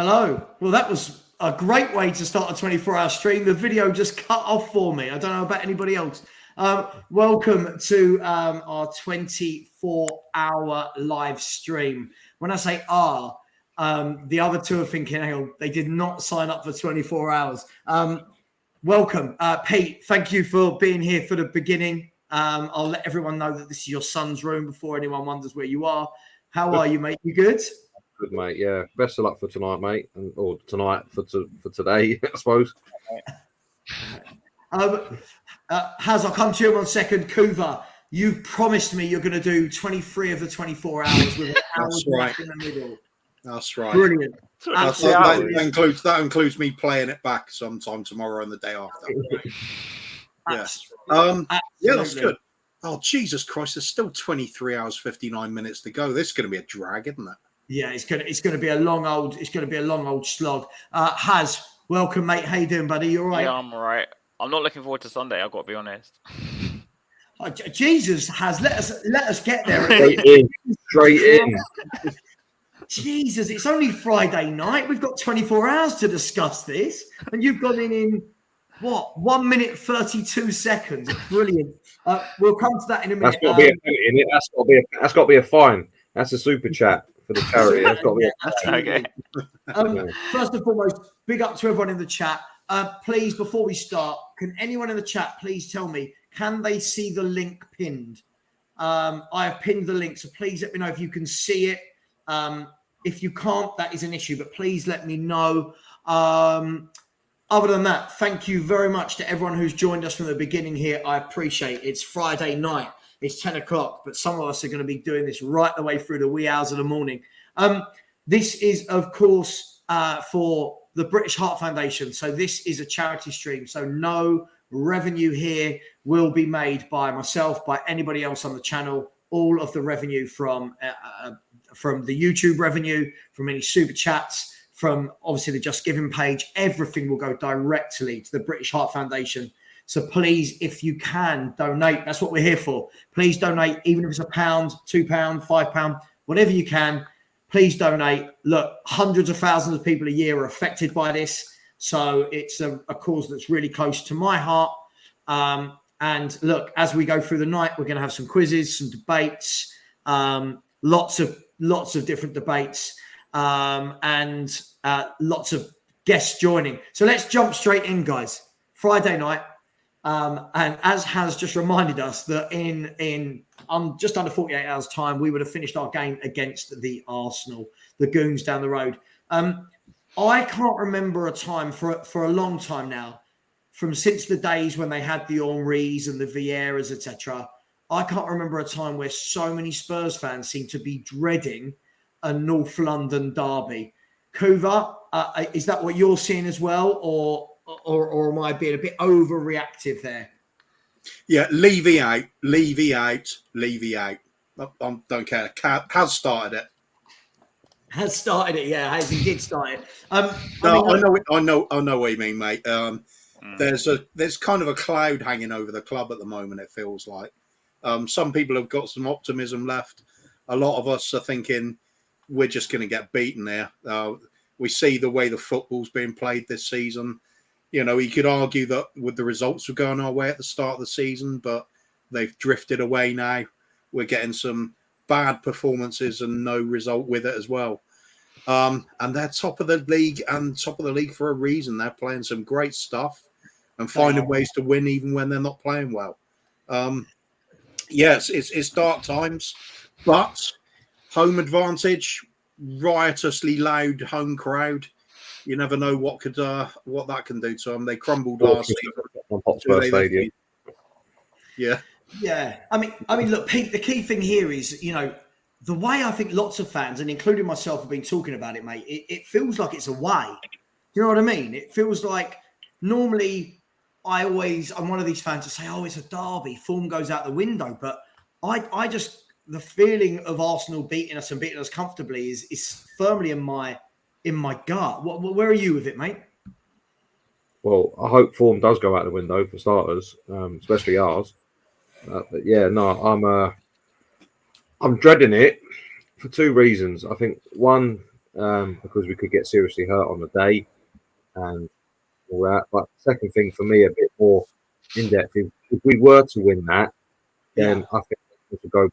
Hello. Well, that was a great way to start a 24-hour stream. The video just cut off for me. I don't know about anybody else. Welcome to our 24-hour live stream. When I say the other two are thinking, hang on, they did not sign up for 24 hours. Welcome. Pete, thank you for being here for the beginning. I'll let everyone know that this is your son's room before anyone wonders where you are. How are you, mate? You good? Good, mate. Yeah. Best of luck for tonight, mate, or tonight for today, I suppose. Haz, I'll come to you in 1 second. Kuva, you promised me you're going to do 23 of the 24 hours with an hour right in the middle. That's right. Brilliant. That includes me playing it back sometime tomorrow and the day after. Yes. Yeah, that's good. Oh, Jesus Christ! There's still 23 hours, 59 minutes to go. This is going to be a drag, isn't it? Yeah, it's going to be a long old slog. Haz, welcome, mate. How you doing, buddy? You all right? Yeah, I'm all right. I'm not looking forward to Sunday. I've got to be honest. Oh, Jesus, Haz, let us get there. Straight in. Jesus, it's only Friday night. We've got 24 hours to discuss this, and you've gone in what? 1 minute 32 seconds. Brilliant. We'll come to that in a minute. That's got to be a in it. That's got to be a fine. That's a super chat for the charity. That's got to be Okay. First and foremost, big up to everyone in the chat. Please, before we start, can anyone in the chat please tell me, can they see the link pinned? I have pinned the link, so please let me know if you can see it. If you can't, that is an issue, but please let me know. Other than that, thank you very much to everyone who's joined us from the beginning here. I appreciate it. It's Friday night. It's 10 o'clock, but some of us are going to be doing this right the way through the wee hours of the morning. This is, of course, for the British Heart Foundation. So this is a charity stream. So no revenue here will be made by myself, by anybody else on the channel. All of the revenue from the YouTube revenue, from any super chats, from obviously the Just Giving page, everything will go directly to the British Heart Foundation. So please, if you can donate, that's what we're here for. Please donate, even if it's £1, £2, £5, whatever you can. Please donate. Look, hundreds of thousands of people a year are affected by this. So it's a cause that's really close to my heart. And look, as we go through the night, we're going to have some quizzes, some debates, lots of different debates, and lots of guests joining. So let's jump straight in, guys. Friday night. And as has just reminded us that in just under 48 hours time, we would have finished our game against the Arsenal, the Goons down the road. I can't remember a time for a long time now, from since the days when they had the Henrys and the Vieiras, etc. I can't remember a time where so many Spurs fans seem to be dreading a North London derby. Kuva, is that what you're seeing as well, or am I being a bit overreactive there? Yeah, Levy out. I don't care. Has started it. Yeah, he did start it. I know what you mean, mate. There's kind of a cloud hanging over the club at the moment. It feels like some people have got some optimism left. A lot of us are thinking we're just going to get beaten there. We see the way the football's being played this season. You know, you could argue that with the results were going our way at the start of the season, but they've drifted away now. We're getting some bad performances and no result with it as well. And they're top of the league for a reason. They're playing some great stuff and finding ways to win even when they're not playing well. Yes, it's dark times, but home advantage, riotously loud home crowd. You never know what that can do to them. They crumbled last season. Yeah. I mean, look, Pete. The key thing here is, you know, the way I think lots of fans, and including myself, have been talking about it, mate. It feels like it's away. You know what I mean? It feels like normally I'm one of these fans to say, "Oh, it's a derby. Form goes out the window." But I just the feeling of Arsenal beating us and beating us comfortably is firmly in my gut. Where are you with it, mate? Well, I hope form does go out the window for starters, especially ours. But yeah, no, I'm dreading it for two reasons. I think one, because we could get seriously hurt on the day and all that. But second thing for me, a bit more in depth, if we were to win that, then I think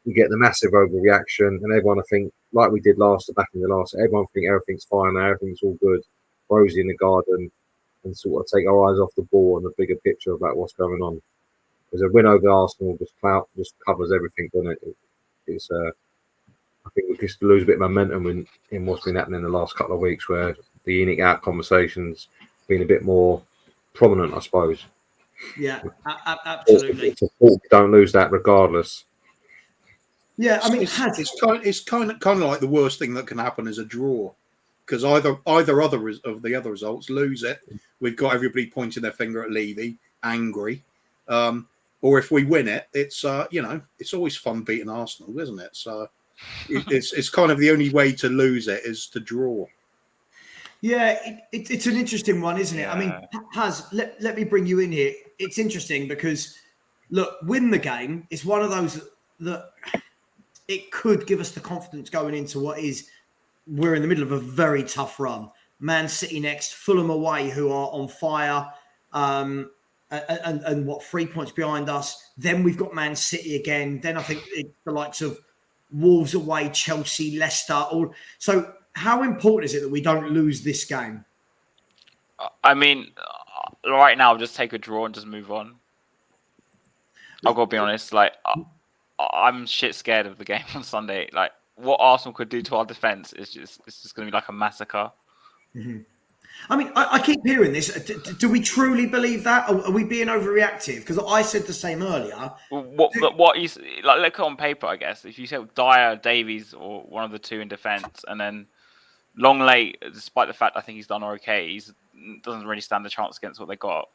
we get the massive overreaction, and everyone, I think, like we did back in the last, everyone think everything's fine now, everything's all good, rosy in the garden, and sort of take our eyes off the ball and the bigger picture about what's going on. Because a win over Arsenal just covers everything, doesn't it? It's I think we just lose a bit of momentum in what's been happening in the last couple of weeks, where the in out conversations been a bit more prominent, I suppose. Yeah, absolutely. Don't lose that regardless. Yeah, I mean, it's kind of like the worst thing that can happen is a draw, because either of the other results lose it. We've got everybody pointing their finger at Levy, angry, or if we win it, it's it's always fun beating Arsenal, isn't it? So it's kind of the only way to lose it is to draw. Yeah, it's an interesting one, isn't it? Yeah. I mean, let me bring you in here. It's interesting because, look, win the game. It's one of those that it could give us the confidence going into we're in the middle of a very tough run. Man City next, Fulham away, who are on fire, and 3 points behind us. Then we've got Man City again. Then I think it's the likes of Wolves away, Chelsea, Leicester. So how important is it that we don't lose this game? I mean, right now, just take a draw and just move on. I've got to be honest. Like, I'm shit scared of the game on Sunday. Like, what Arsenal could do to our defense it's just going to be like a massacre. Mm-hmm. I mean, I keep hearing this. Do we truly believe that? Are we being overreactive? Because I said the same earlier. What you like? Look on paper, I guess. If you say Dyer, Davies, or one of the two in defence, and then Longley, despite the fact I think he's done okay, he doesn't really stand a chance against what they got.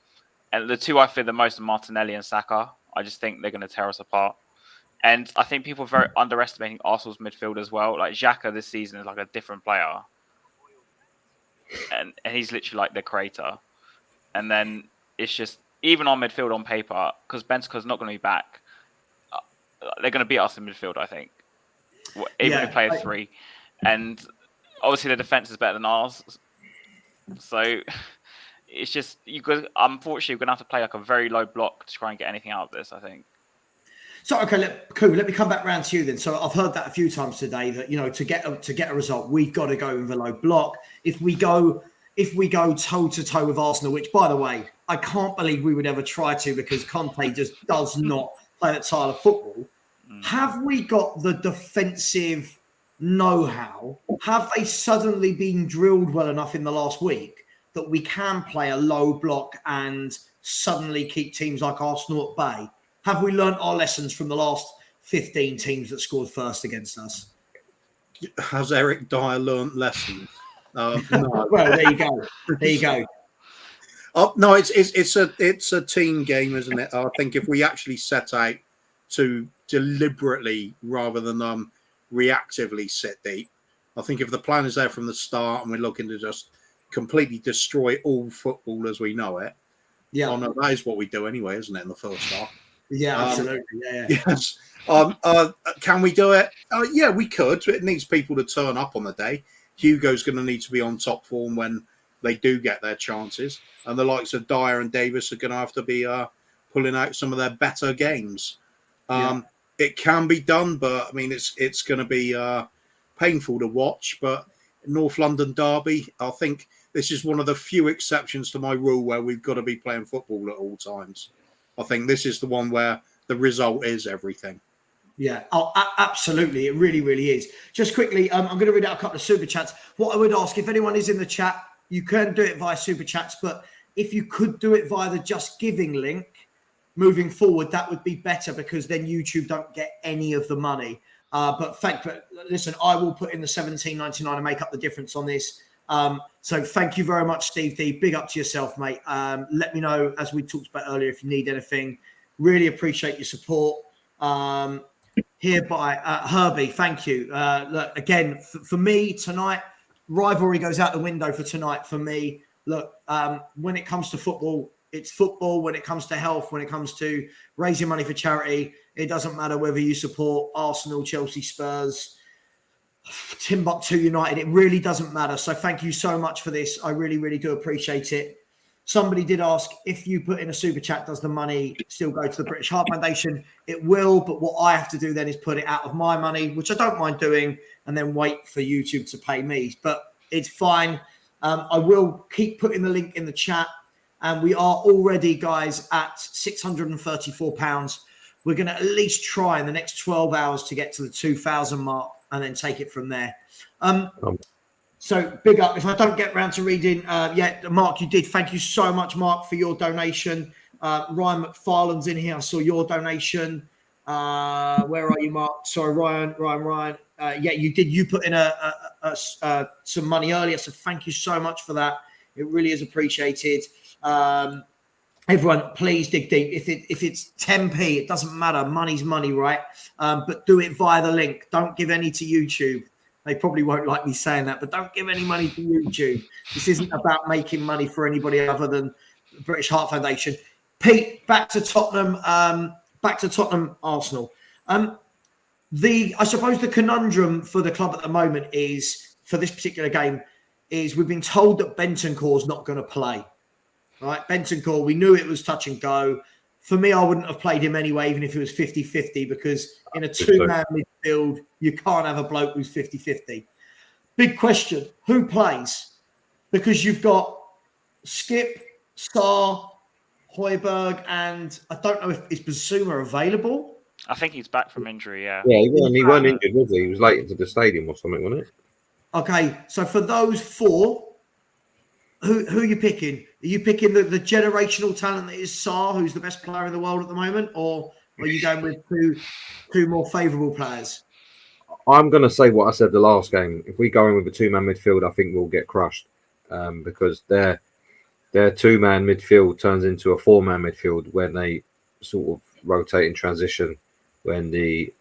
And the two I fear the most are Martinelli and Saka. I just think they're going to tear us apart. And I think people are very underestimating Arsenal's midfield as well. Like Xhaka this season is like a different player. And he's literally like the creator. And then it's just, even on midfield on paper, because Bentancur's not going to be back, they're going to beat us in midfield, I think. Even if we play a 3. And obviously the defence is better than ours. So it's just, unfortunately, we're going to have to play like a very low block to try and get anything out of this, I think. So, okay, let me come back round to you then. So I've heard that a few times today that, to get a result, we've got to go with a low block. If we go toe to toe with Arsenal, which, by the way, I can't believe we would ever try to, because Conte just does not play that style of football. Have we got the defensive know-how? Have they suddenly been drilled well enough in the last week that we can play a low block and suddenly keep teams like Arsenal at bay? Have we learnt our lessons from the last 15 teams that scored first against us? Has Eric Dyer learnt lessons? No. Well, there you go. No, it's a team game, isn't it? I think if we actually set out to deliberately, rather than reactively, sit deep, I think if the plan is there from the start and we're looking to just completely destroy all football as we know it, that is what we do anyway, isn't it? In the first half. Yeah, absolutely. Yes. Can we do it? Yeah, we could. It needs people to turn up on the day. Hugo's going to need to be on top form when they do get their chances. And the likes of Dyer and Davis are going to have to be pulling out some of their better games. It can be done, but I mean, it's going to be painful to watch. But North London derby, I think this is one of the few exceptions to my rule where we've got to be playing football at all times. I think this is the one where the result is everything. Yeah, absolutely. It really, really is. Just quickly, I'm going to read out a couple of super chats. What I would ask, if anyone is in the chat, you can do it via super chats, but if you could do it via the Just Giving link moving forward, that would be better, because then YouTube don't get any of the money. But listen, I will put in the $17.99 and make up the difference on this. So thank you very much, Steve D. Big up to yourself, mate. Let me know, as we talked about earlier, if you need anything. Really appreciate your support. Hereby, Herbie, thank you. Look, again, for me tonight, rivalry goes out the window for tonight for me. Look, when it comes to football, it's football. When it comes to health, when it comes to raising money for charity, it doesn't matter whether you support Arsenal, Chelsea, Spurs, Timbuktu United. It really doesn't matter. So thank you so much for this. I really, really do appreciate it. Somebody did ask, if you put in a super chat, does the money still go to the British Heart Foundation? It will, but what I have to do then is put it out of my money, which I don't mind doing, and then wait for YouTube to pay me. But it's fine. I will keep putting the link in the chat. And we are already, guys, at £634. We're going to at least try in the next 12 hours to get to the 2,000 mark and then take it from there. So big up. If I don't get around to reading, Mark, you did. Thank you so much, Mark, for your donation. Ryan McFarlane's in here. I saw your donation. Where are you, Mark? Sorry, Ryan. Yeah, you did. You put in some money earlier, so thank you so much for that. It really is appreciated. Everyone, please dig deep. If it's 10p, it doesn't matter. Money's money, right? But do it via the link. Don't give any to YouTube. They probably won't like me saying that, but don't give any money to YouTube. This isn't about making money for anybody other than the British Heart Foundation. Pete, back to Tottenham. Arsenal. I suppose the conundrum for the club at the moment is, for this particular game, is we've been told that Bentancur's not going to play. Right, Bentancur, we knew it was touch and go. For me, I wouldn't have played him anyway, even if it was 50-50, because in a two-man midfield, you can't have a bloke who's 50-50. Big question, who plays? Because you've got Skip, Sarr, Højbjerg, and I don't know if is Basuma available. I think he's back from injury, yeah. Yeah, he weren't injured, was he? He was late into the stadium or something, wasn't it? Okay, so for those four, who are you picking? Are you picking the generational talent that is Sarr, who's the best player in the world at the moment, or are you going with two more favourable players? I'm going to say what I said the last game. If we go in with a two-man midfield, I think we'll get crushed because their two-man midfield turns into a four-man midfield when they sort of rotate in transition. When the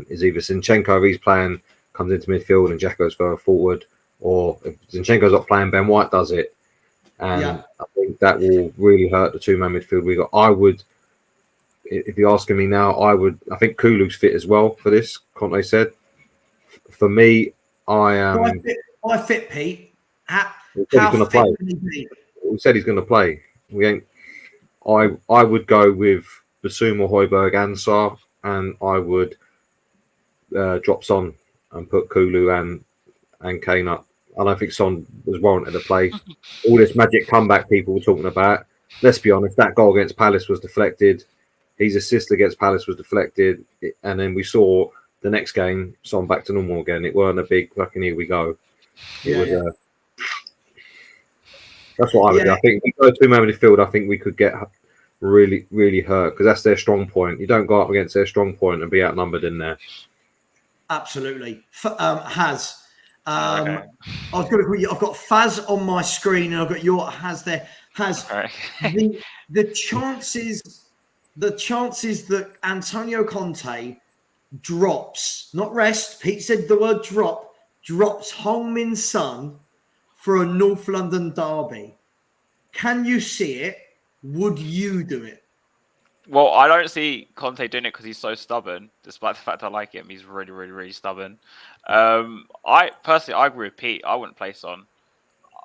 is either Zinchenko, if he's playing, comes into midfield and Jack goes further forward, or if Zinchenko's not playing, Ben White does it. And I think that will really hurt the two-man midfield we got. I would, if you're asking me now, I think Kulu's fit as well for this, Conte said. For me, I am... Why fit, Pete? How fit can he be? We said he's going to play. I would go with Basuma, Højbjerg and Sarr, and I would drop Son and put Kulu and Kane up. I don't think Son was warranted to play. All this magic comeback people were talking about. Let's be honest, that goal against Palace was deflected. His assist against Palace was deflected. And then we saw the next game, Son back to normal again. It weren't a big fucking here we go. That's what I would do. I think if we go two-man midfield, I think we could get really, really hurt because that's their strong point. You don't go up against their strong point and be outnumbered in there. Absolutely. I was going to call you. I've got Faz on my screen, and I've got your Has there. Has the chances that Antonio Conte drops, not rest. Pete said the word drops Heung-Min Son for a North London derby. Can you see it? Would you do it? Well, I don't see Conte doing it because he's so stubborn. Despite the fact I like him, he's really, really, really stubborn. I agree with Pete. I wouldn't play Son.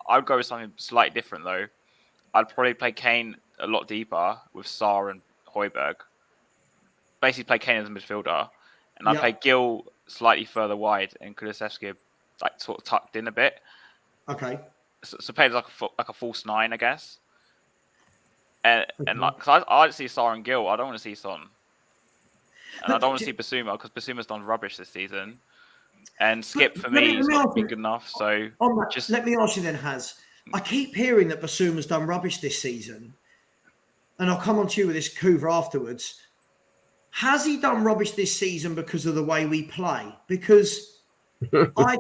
I'd go with something slightly different though. I'd probably play Kane a lot deeper with Sarr and Højbjerg. Basically, play Kane as a midfielder, and I'd play Gil slightly further wide and Kulusevski like sort of tucked in a bit. Okay. So play like a false nine, I guess. And like, cause I see Sarr and Gil. I don't want to see Son. And I don't want to see Basuma because Basuma's done rubbish this season. And Skip for me is not been good enough. So let me ask you then, Has. I keep hearing that Basuma's done rubbish this season, and I'll come on to you with this Coover afterwards. Has he done rubbish this season because of the way we play? Because I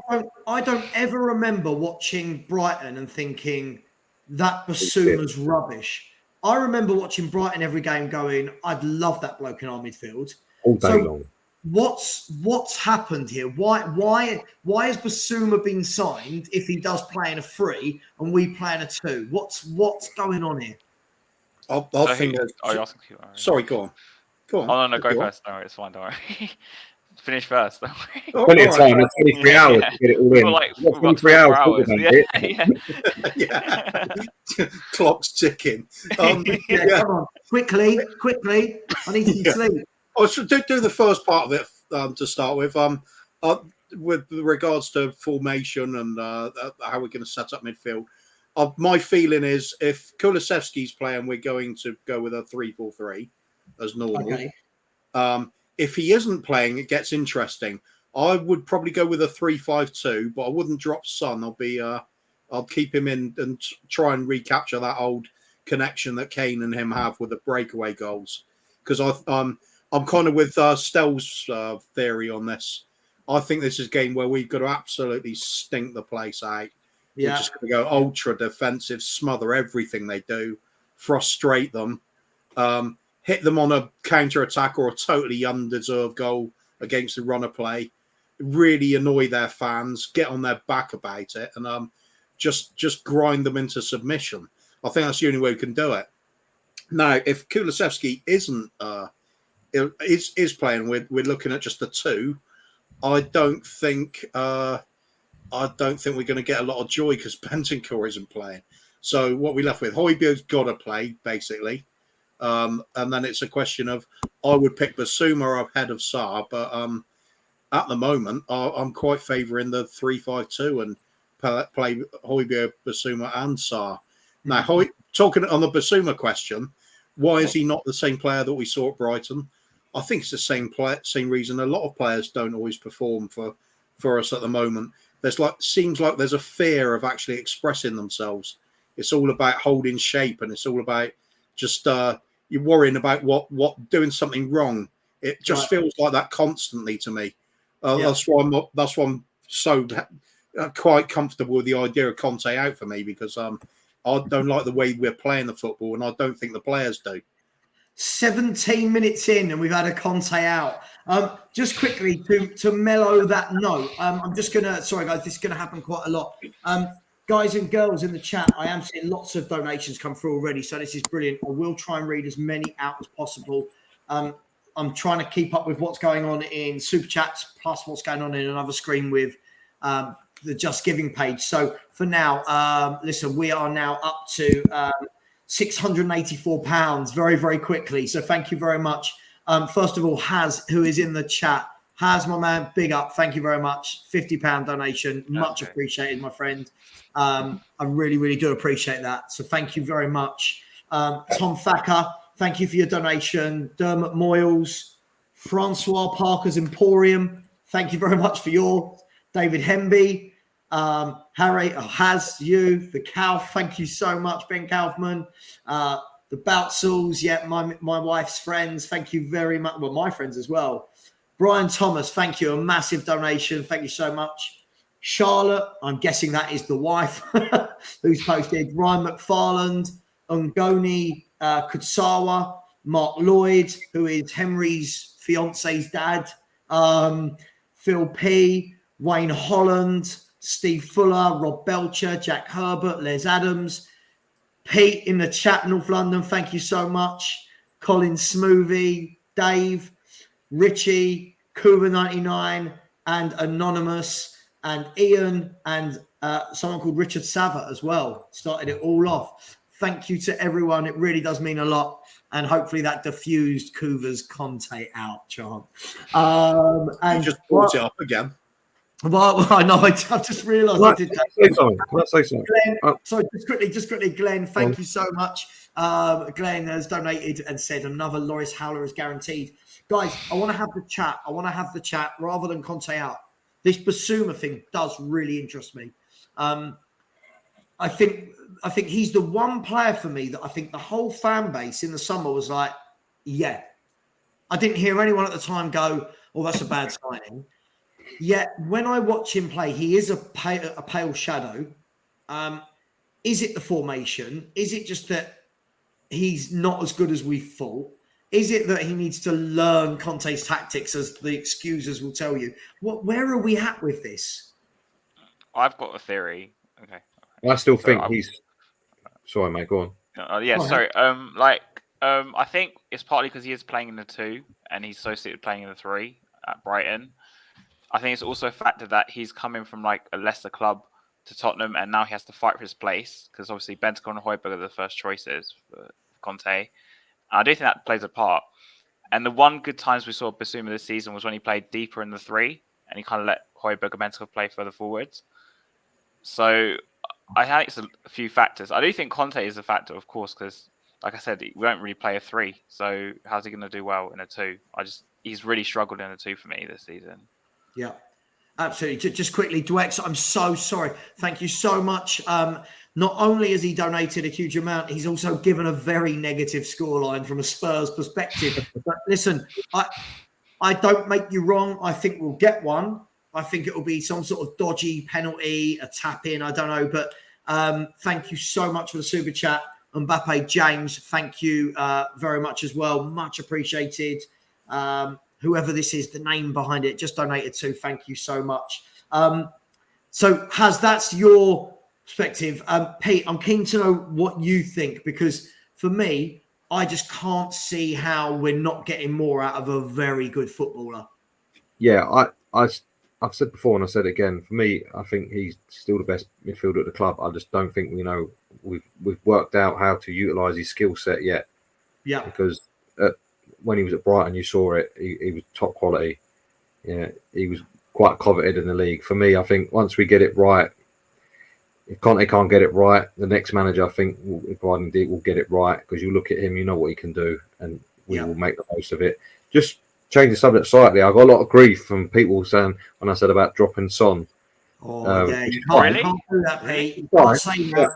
don't ever remember watching Brighton and thinking that Basuma's rubbish. I remember watching Brighton every game going, I'd love that bloke in our midfield. All day long. What's happened here? Why has Basuma been signed if he does play in a 3 and we play in a 2? What's going on here? Sorry, go on. Oh no, go first. No, it's fine. Don't worry. finish first. Oh, Plenty of all right. time. There's 23 hours to get it all We've in. got like You've we've got got 23 24 hours. hours. Yeah. Yeah. Clock's ticking. Yeah, come on, quickly. I need some Yeah. sleep. I should do the first part of it to start with. With regards to formation and how we're going to set up midfield, my feeling is if Kulusevski's playing, we're going to go with a 3-4-3 as normal. Okay. If he isn't playing, it gets interesting. I would probably go with a 3-5-2, but I wouldn't drop Son. I'll keep him in and try and recapture that old connection that Kane and him have with the breakaway goals. Because I'm kind of with Stell's theory on this. I think this is a game where we've got to absolutely stink the place out. Yeah. We're just going to go ultra defensive, smother everything they do, frustrate them, hit them on a counter attack or a totally undeserved goal against the runner play, really annoy their fans, get on their back about it, and just grind them into submission. I think that's the only way we can do it. Now, if Kulusevski isn't is playing, we're looking at just the two. I don't think we're going to get a lot of joy because Bentancur isn't playing. So what we left with, Højbjerg's got to play basically, and then it's a question of I would pick Basuma ahead of Sarr, but at the moment I'm quite favouring the 3-5-2 and play Højbjerg, Basuma, and Sarr. Now, talking on the Basuma question, why is he not the same player that we saw at Brighton? I think it's the same reason a lot of players don't always perform for us at the moment. Seems like there's a fear of actually expressing themselves. It's all about holding shape, and it's all about just you're worrying about what doing something wrong. It just feels like that constantly to me. That's why I'm so quite comfortable with the idea of Conte out for me, because I don't like the way we're playing the football, and I don't think the players do. 17 minutes in and we've had a Conte out. Just quickly to mellow that note, I'm just gonna, sorry guys, this is gonna happen quite a lot. Guys and girls in the chat, I am seeing lots of donations come through already, so this is brilliant. I will try and read as many out as possible. I'm trying to keep up with what's going on in super chats, plus what's going on in another screen with the Just Giving page. So for now, listen, we are now up to £684 very, very quickly. So thank you very much. First of all, Haz, who is in the chat. Haz, my man, big up. Thank you very much. £50 donation. Much appreciated, my friend. I really, really do appreciate that. So thank you very much. Tom Thacker, thank you for your donation. Dermot Moyles, Francois Parker's Emporium, thank you very much for yours. David Hemby, Harry, Has you, the Kauf, thank you so much, Ben Kaufman. The Boutsels, my wife's friends, thank you very much. Well, my friends as well. Brian Thomas, thank you, a massive donation, thank you so much. Charlotte, I'm guessing that is the wife who's posted. Ryan McFarland, Ungoni Kutsawa, Mark Lloyd, who is Henry's fiance's dad, Phil P, Wayne Holland, Steve Fuller, Rob Belcher, Jack Herbert, Les Adams, Pete in the chat, North London, thank you so much. Colin Smoothie, Dave, Richie, Kuba99, and Anonymous, and Ian, and someone called Richard Savat as well, started it all off. Thank you to everyone. It really does mean a lot. And hopefully that diffused Kuva's Conte out chant. And you just brought it up again. Well, I know. I've just realised I did that. Let's say something. Glenn, sorry, just quickly, Glenn, thank you so much. Glenn has donated and said another Loris Howler is guaranteed. Guys, I want to have the chat. Rather than Conte out. This Basuma thing does really interest me. I think he's the one player for me that I think the whole fan base in the summer was like, yeah. I didn't hear anyone at the time go, oh, that's a bad signing. Yet when I watch him play, he is a pale shadow. Is it the formation? Is it just that he's not as good as we thought? Is it that he needs to learn Conte's tactics, as the excusers will tell you? Where are we at with this? I've got a theory. Okay. I still think he's. Sorry, mate. Go on. Sorry. I think it's partly because he is playing in the 2 and he's so suited playing in the 3. at Brighton. I think it's also a factor that he's coming from like a lesser club to Tottenham, and now he has to fight for his place because obviously Bentancur and Højbjerg are the first choices for Conte. And I do think that plays a part. And the one good times we saw Basuma this season was when he played deeper in the three, and he kind of let Højbjerg and Bentancur play further forwards. So I think it's a few factors. I do think Conte is a factor, of course, because like I said, we don't really play a 3. So how's he going to do well in a 2? He's really struggled in a 2 for me this season. Yeah, absolutely. Just quickly, Dwex, I'm so sorry. Thank you so much. Not only has he donated a huge amount, he's also given a very negative scoreline from a Spurs perspective. But listen, I don't make you wrong. I think we'll get one. I think it will be some sort of dodgy penalty, a tap in. I don't know. But thank you so much for the super chat. Mbappe James, thank you very much as well. Much appreciated. Whoever this is, the name behind it, just donated to. Thank you so much. So, that's your perspective. Pete, I'm keen to know what you think, because for me, I just can't see how we're not getting more out of a very good footballer. Yeah, I've said before and I said it again. For me, I think he's still the best midfielder at the club. I just don't think we've worked out how to utilise his skill set yet. Yeah, because when he was at Brighton, you saw it. He was top quality. Yeah, he was quite coveted in the league. For me, I think once we get it right, if Conte can't get it right, the next manager, I think, if Brighton did, will get it right, because you look at him, you know what he can do, and we will make the most of it. Just change the subject slightly. I got a lot of grief from people saying when I said about dropping Son. You can't do that, Pete. You can't say that.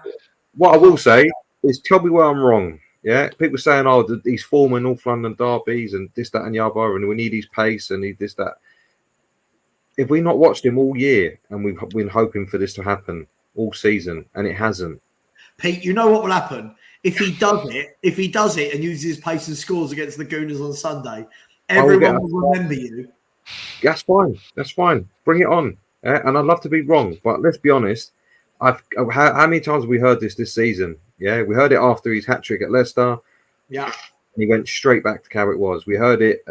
What I will say is, tell me where I'm wrong. Yeah, people saying, he's forming North London derbies and this, that, and the other, and we need his pace and need this, that. If we not watched him all year and we've been hoping for this to happen all season and it hasn't, Pete, you know what will happen if he does it and uses his pace and scores against the Gooners on Sunday? Everyone will remember you. That's fine. Bring it on. And I'd love to be wrong, but let's be honest. How many times have we heard this season? Yeah, we heard it after his hat trick at Leicester. Yeah, and he went straight back to how it was. We heard it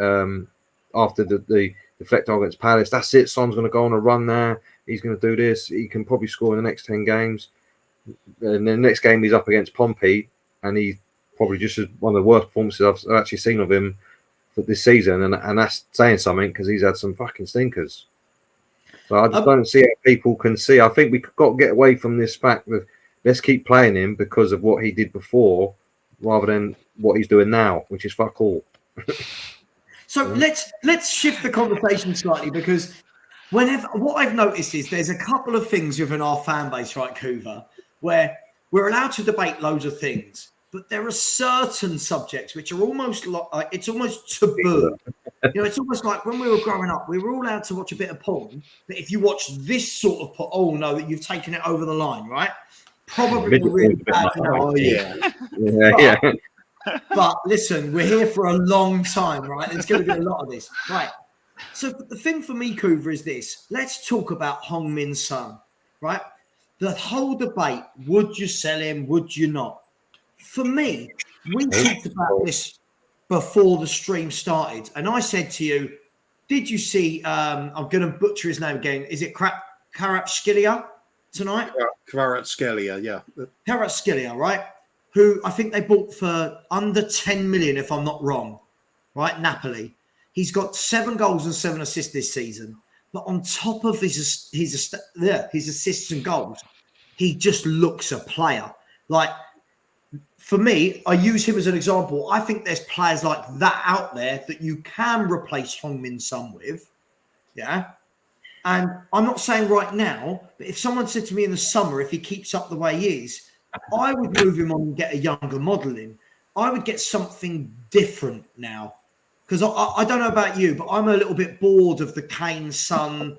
after the deflect against Palace. That's it. Son's going to go on a run there. He's going to do this. He can probably score in the next 10 games. And the next game he's up against Pompey, and he's probably just one of the worst performances I've actually seen of him for this season. And that's saying something, because he's had some fucking stinkers. So I just don't see how people can see. I think we've got to get away from this fact that let's keep playing him because of what he did before, rather than what he's doing now, which is fuck all. So let's shift the conversation slightly, because what I've noticed is there's a couple of things within our fan base, right, Coover, where we're allowed to debate loads of things, but there are certain subjects which are almost like it's almost taboo. It's almost like when we were growing up, we were all allowed to watch a bit of porn, but if you watch this sort of porn, oh no, that you've taken it over the line, right? Probably really bad. But listen, we're here for a long time, right? There's going to be a lot of this, right? So the thing for me, Coover, is this. Let's talk about Heung-Min Son, right? The whole debate, would you sell him, would you not? For me, we talked about this before the stream started, and I said to you, did you see, I'm going to butcher his name again, is it Kvaratskhelia tonight? Kvaratskhelia, yeah. Kvaratskhelia, right? Who I think they bought for under 10 million, if I'm not wrong, right? Napoli. He's got 7 goals and 7 assists this season. But on top of his assists and goals, he just looks a player. Like, for me, I use him as an example. I think there's players like that out there that you can replace Heung-Min Son with. Yeah. And I'm not saying right now, but if someone said to me in the summer, if he keeps up the way he is, I would move him on and get a younger model in. I would get something different now. Because I don't know about you, but I'm a little bit bored of the Kane Son.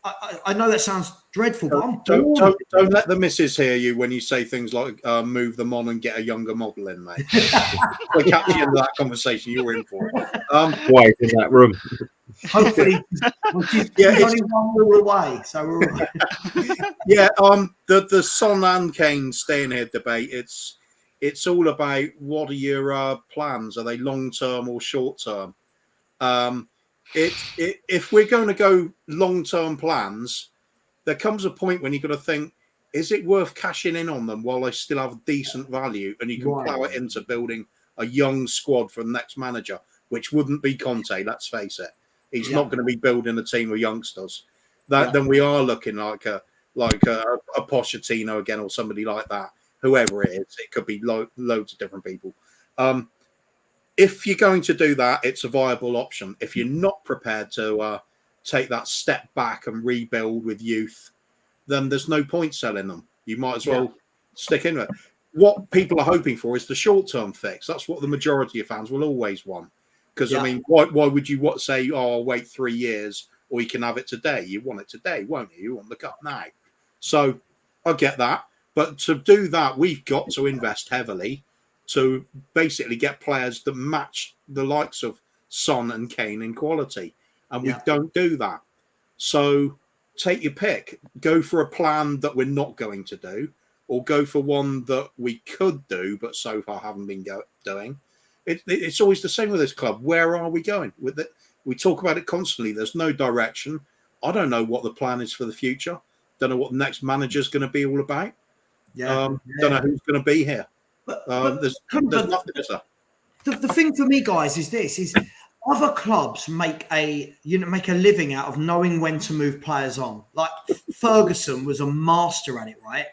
I know that sounds dreadful, but I'm bored. Don't let the missus hear you when you say things like move them on and get a younger model in, mate. We'll catch you into that conversation. You're in for it. Quiet in that room. Hopefully, it's only 1 wall away. So we're all right. Yeah, the Son and Kane staying here debate. It's all about what are your plans? Are they long term or short term? if we're going to go long-term plans, there comes a point when you've got to think, is it worth cashing in on them while they still have decent value, and you can plow it into building a young squad for the next manager, which wouldn't be Conte, let's face it. He's not going to be building a team of youngsters. Then we are looking like a Pochettino again, or somebody like that, whoever it is. It could be loads of different people. If you're going to do that, it's a viable option. If you're not prepared to take that step back and rebuild with youth, then there's no point selling them. You might as well stick in with it. What people are hoping for is the short-term fix. That's what the majority of fans will always want. Because, I mean, why would you say, oh, I'll wait 3 years, or you can have it today? You want it today, won't you? You want the cup now. So I get that. But to do that, we've got to invest heavily to basically get players that match the likes of Son and Kane in quality. And we don't do that. So take your pick. Go for a plan that we're not going to do, or go for one that we could do, but so far haven't been doing. It's always the same with this club. Where are we going with it? We talk about it constantly. There's no direction. I don't know what the plan is for the future. Don't know what the next manager's going to be all about. Don't know who's going to be here. There's nothing, is there? The thing for me, guys, is this: is other clubs make a living out of knowing when to move players on. Like Ferguson was a master at it, right?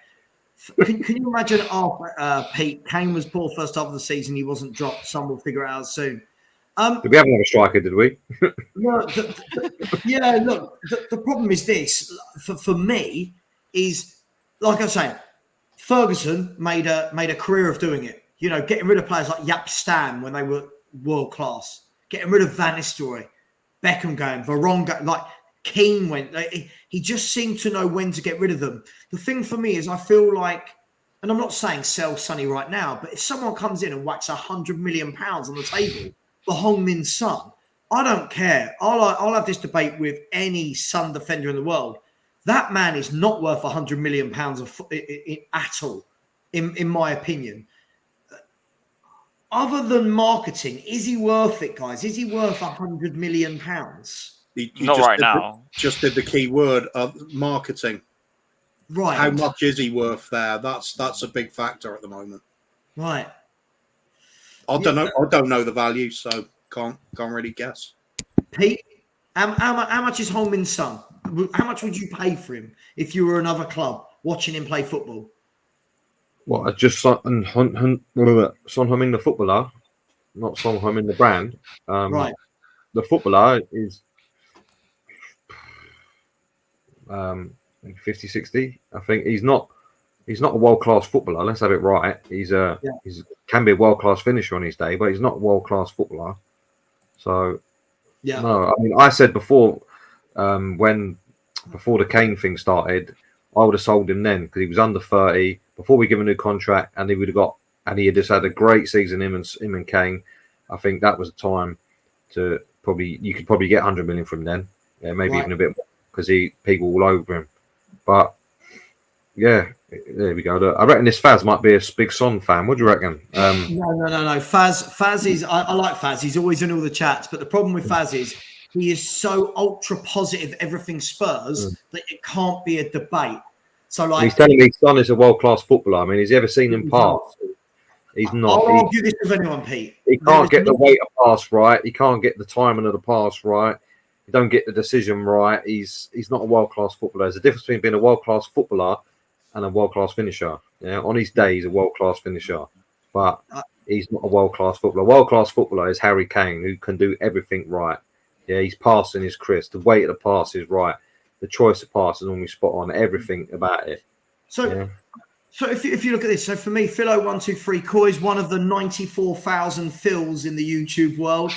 Can you imagine? Pete, Kane was poor first half of the season. He wasn't dropped. Some will figure it out soon. Did we have another striker? Did we? No. Look, the problem is this. For me, is like I was saying, Ferguson made a career of doing it. You know, getting rid of players like Jaap Stam when they were world class, getting rid of Van Nistelrooy, Beckham going, Varane going, like Keane went. He just seemed to know when to get rid of them. The thing for me is I feel like, and I'm not saying sell Sonny right now, but if someone comes in and whacks £100 million on the table for Heung-Min Son, I don't care. I'll have this debate with any Son defender in the world. That man is not worth £100 million at all, in my opinion. Other than marketing, is he worth it, guys? Is he worth £100 million? Not right now. Just did the key word of marketing. Right. How much is he worth there? That's a big factor at the moment. Right. I don't know. I don't know the value, so can't really guess. Pete, how much is Heung-Min Son? How much would you pay for him if you were another club watching him play football? What, just Son Heung-Min the footballer, not Son Heung-Min the brand. Right. The footballer is 50, 60. I think he's not a world-class footballer. Let's have it right. He's can be a world-class finisher on his day, but he's not a world-class footballer. So no, I mean, I said before, before the Kane thing started, I would have sold him then because he was under 30 before we give him a new contract, and he would have got, and he had just had a great season. Him and Kane, I think that was the time to you could probably get 100 million from then, maybe even a bit more, because people all over him. But yeah, there we go. I reckon this Faz might be a big Son fan. What do you reckon? No. Faz is. I like Faz. He's always in all the chats. But the problem with Faz is he is so ultra positive, everything Spurs, that it can't be a debate. So like, he's telling me Son is a world class footballer. I mean, has he ever seen him pass? He's not. I'll argue this with anyone, Pete. He can't get the weight of pass right. He can't get the timing of the pass right. He don't get the decision right. He's not a world class footballer. There's a difference between being a world class footballer and a world class finisher. Yeah, on his day, he's a world class finisher, but he's not a world class footballer. World class footballer is Harry Kane, who can do everything right. Yeah, he's passing is crisp. The weight of the pass is right. The choice of pass is normally spot on. Everything about it. So if you look at this, so for me, Philo123 Coy is one of the 94,000 Phils in the YouTube world.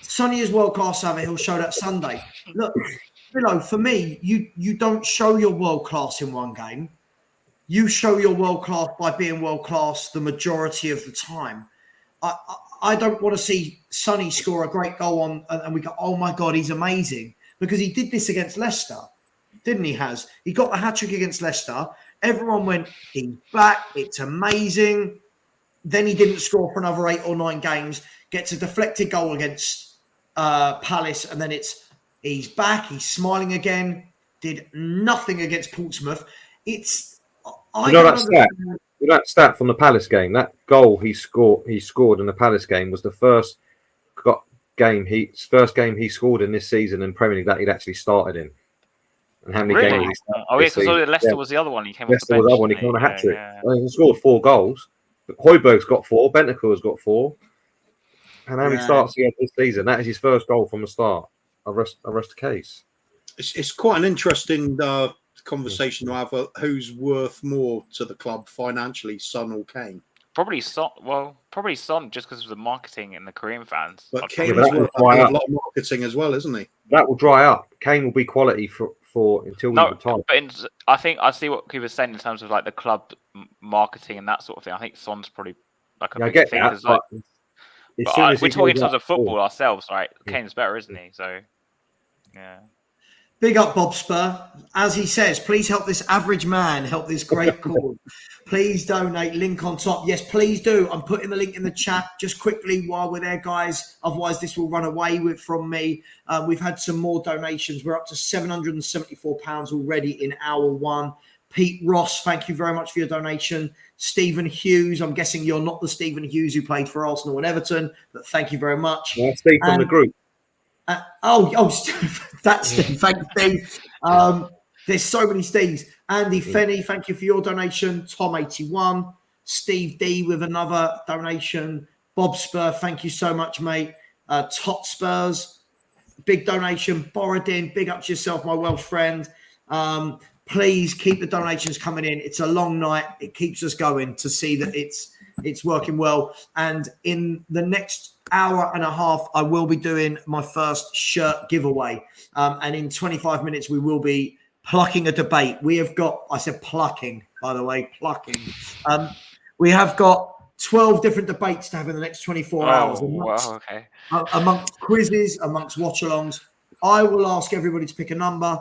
Sonny is world class. He'll show that Sunday. Look, Philo, for me, you don't show your world class in one game. You show your world class by being world class the majority of the time. I don't want to see Sonny score a great goal and we go, oh my God, he's amazing. Because he did this against Leicester, didn't he, Has? He got the hat-trick against Leicester. Everyone went, he's back, it's amazing. Then he didn't score for another 8 or 9 games, gets a deflected goal against Palace, and then he's back, he's smiling again, did nothing against Portsmouth. I don't understand. That stat from the Palace game, that goal he scored in the Palace game was the first game he scored in this season in Premier League that he'd actually started in. And how many games he started? Oh, yeah, because Leicester was the other one. He came off the bench. Leicester was the other one. He came on a hat trick. He scored 4 goals. But Højbjerg's got 4. Bentancur's got 4. And how many starts he had this season? That is his first goal from the start. I rest the case. It's quite an interesting conversation to have. Who's worth more to the club financially, Son or Kane? Probably Son. Well, probably Son, just because of the marketing and the Korean fans. But Kane's worth a lot of marketing as well, isn't he? That will dry up. Kane will be quality for until we retire. But I think I see what Cooper's saying in terms of like the club marketing and that sort of thing. I think Son's probably like a big thing. But we're talking in terms of football ourselves, right? Kane's better, isn't he? So, yeah. Big up Bob Spur. As he says, please help this average man help this great cause. Please donate. Link on top. Yes, please do. I'm putting the link in the chat just quickly while we're there, guys. Otherwise, this will run away from me. We've had some more donations. We're up to £774 already in hour 1. Pete Ross, thank you very much for your donation. Stephen Hughes, I'm guessing you're not the Stephen Hughes who played for Arsenal and Everton, but thank you very much. Yeah, Steve from the group. That's Steve. Thank you, Steve. There's so many Steves. Andy Fenny, thank you for your donation. Tom81, Steve D with another donation. Bob Spur, thank you so much, mate. Tot Spurs, big donation. Borodin, big up to yourself, my Welsh friend. Please keep the donations coming in. It's a long night. It keeps us going to see that it's working well. And in the next hour and a half, I will be doing my first shirt giveaway. And in 25 minutes, we will be plucking a debate. We have got, I said plucking, by the way, plucking. We have got 12 different debates to have in the next 24 hours. Amongst quizzes, amongst watch-alongs. I will ask everybody to pick a number,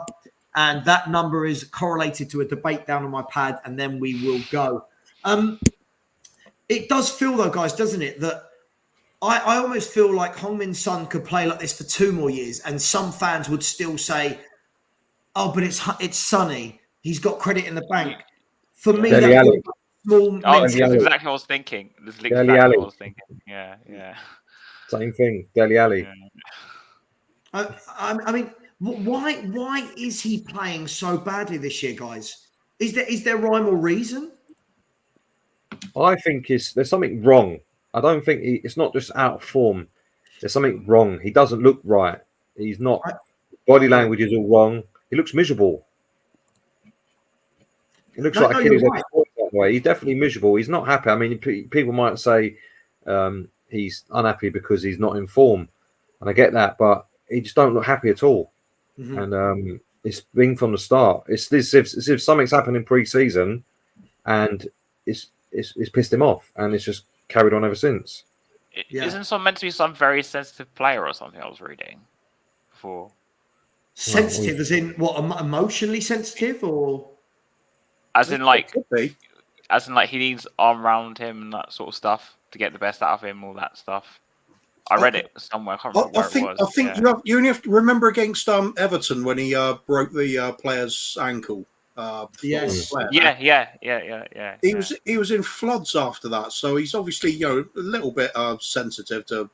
and that number is correlated to a debate down on my pad, and then we will go. It does feel, though, guys, doesn't it, that I almost feel like Heung-Min Son could play like this for 2 more years, and some fans would still say, "Oh, but it's Sonny. He's got credit in the bank." For me, that's small. That's exactly what I was thinking. That's exactly what I was thinking. Yeah. Same thing, Dele Alli. Yeah. I mean, why is he playing so badly this year, guys? Is there rhyme or reason? I think there's something wrong. I don't think it's not just out of form. There's something wrong. He doesn't look right. He's not. Body language is all wrong. He looks miserable. He looks like a kid who's that way. He's definitely miserable. He's not happy. I mean, people might say he's unhappy because he's not in form, and I get that, but he just don't look happy at all. Mm-hmm. And it's been from the start. It's as if something's happened in pre-season, and it's pissed him off, and it's just carried on ever since. Isn't Son meant to be some very sensitive player or something? I was reading before. Sensitive, as in what? Emotionally sensitive, or as in like he needs arm around him and that sort of stuff to get the best out of him, all that stuff. I read it somewhere. I can't remember where it was. I think you only have to remember against Everton when he broke the player's ankle. Yes. Yeah. He was in floods after that, so he's obviously a little bit sensitive to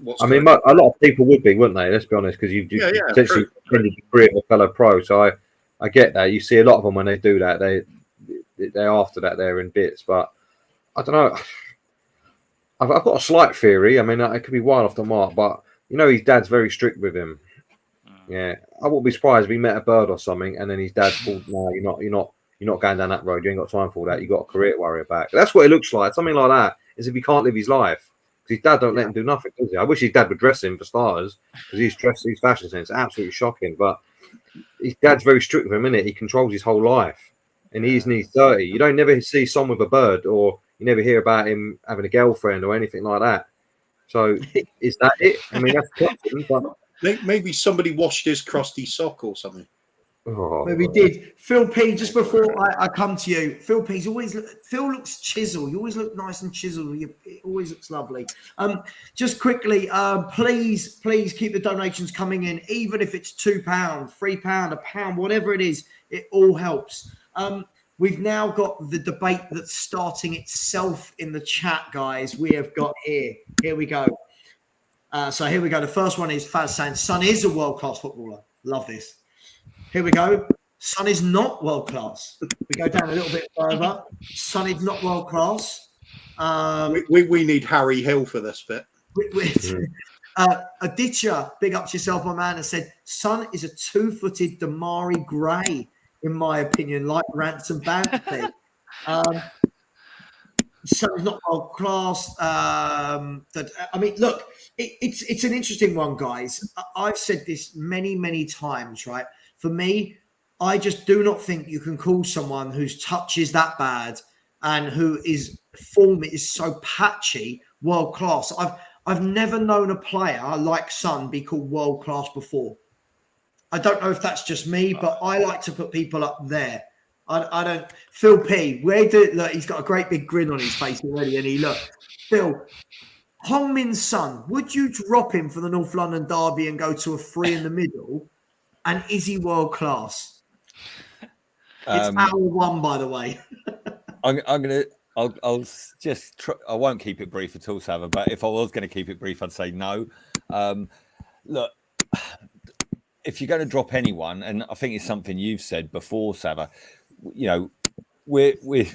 what's. I mean, a lot of people would be, wouldn't they? Let's be honest, because you potentially ended your career as a fellow pro. So I get that. You see a lot of them when they do that. They after that they're in bits, but I don't know. I've got a slight theory. I mean, it could be wild off the mark, but his dad's very strict with him. Yeah, I wouldn't be surprised if he met a bird or something, and then his dad called, "No, you're not going down that road. You ain't got time for that. You got a career to worry about." That's what it looks like. Something like that. Is if he can't live his life because his dad don't let him do nothing, does he? I wish his dad would dress him for starters because his fashion sense is absolutely shocking. But his dad's very strict with him, isn't it? He controls his whole life, and he's in his 30. You don't never see Son with a bird, or you never hear about him having a girlfriend or anything like that. So is that it? I mean, that's classic, but. Maybe somebody washed his crusty sock or something. Oh, Maybe did. Phil P, just before I come to you, Phil P's always Phil looks chiseled. You always look nice and chiseled. It always looks lovely. Just quickly, please keep the donations coming in, even if it's £2, £3, £1, whatever it is. It all helps. We've now got the debate that's starting itself in the chat, guys. We have got here. Here we go. So here we go. The first one is Faz saying Son is a world-class footballer. Love this. Here we go. Son is not world class. We go down a little bit further. Son is not world class. We need Harry Hill for this bit. Aditya, big up to yourself, my man, and said Son is a 2-footed Damari Gray, in my opinion, like Ransom Bantry. Son is not world class. Look, it's an interesting one, guys. I've said this many times, right? For me, I just do not think you can call someone whose touch is that bad and who is form is so patchy world class. I've never known a player like Son be called world class before. I don't know if that's just me, but I like to put people up there. I don't. Phil P, look? He's got a great big grin on his face already, and Phil. Heung-Min Son, would you drop him for the North London derby and go to a 3 in the middle? And is he world class? It's hour 1, by the way. I'll just try, I won't keep it brief at all, Sava, but if I was going to keep it brief, I'd say no. Look, if you're going to drop anyone, and I think it's something you've said before, Sava, you know, we're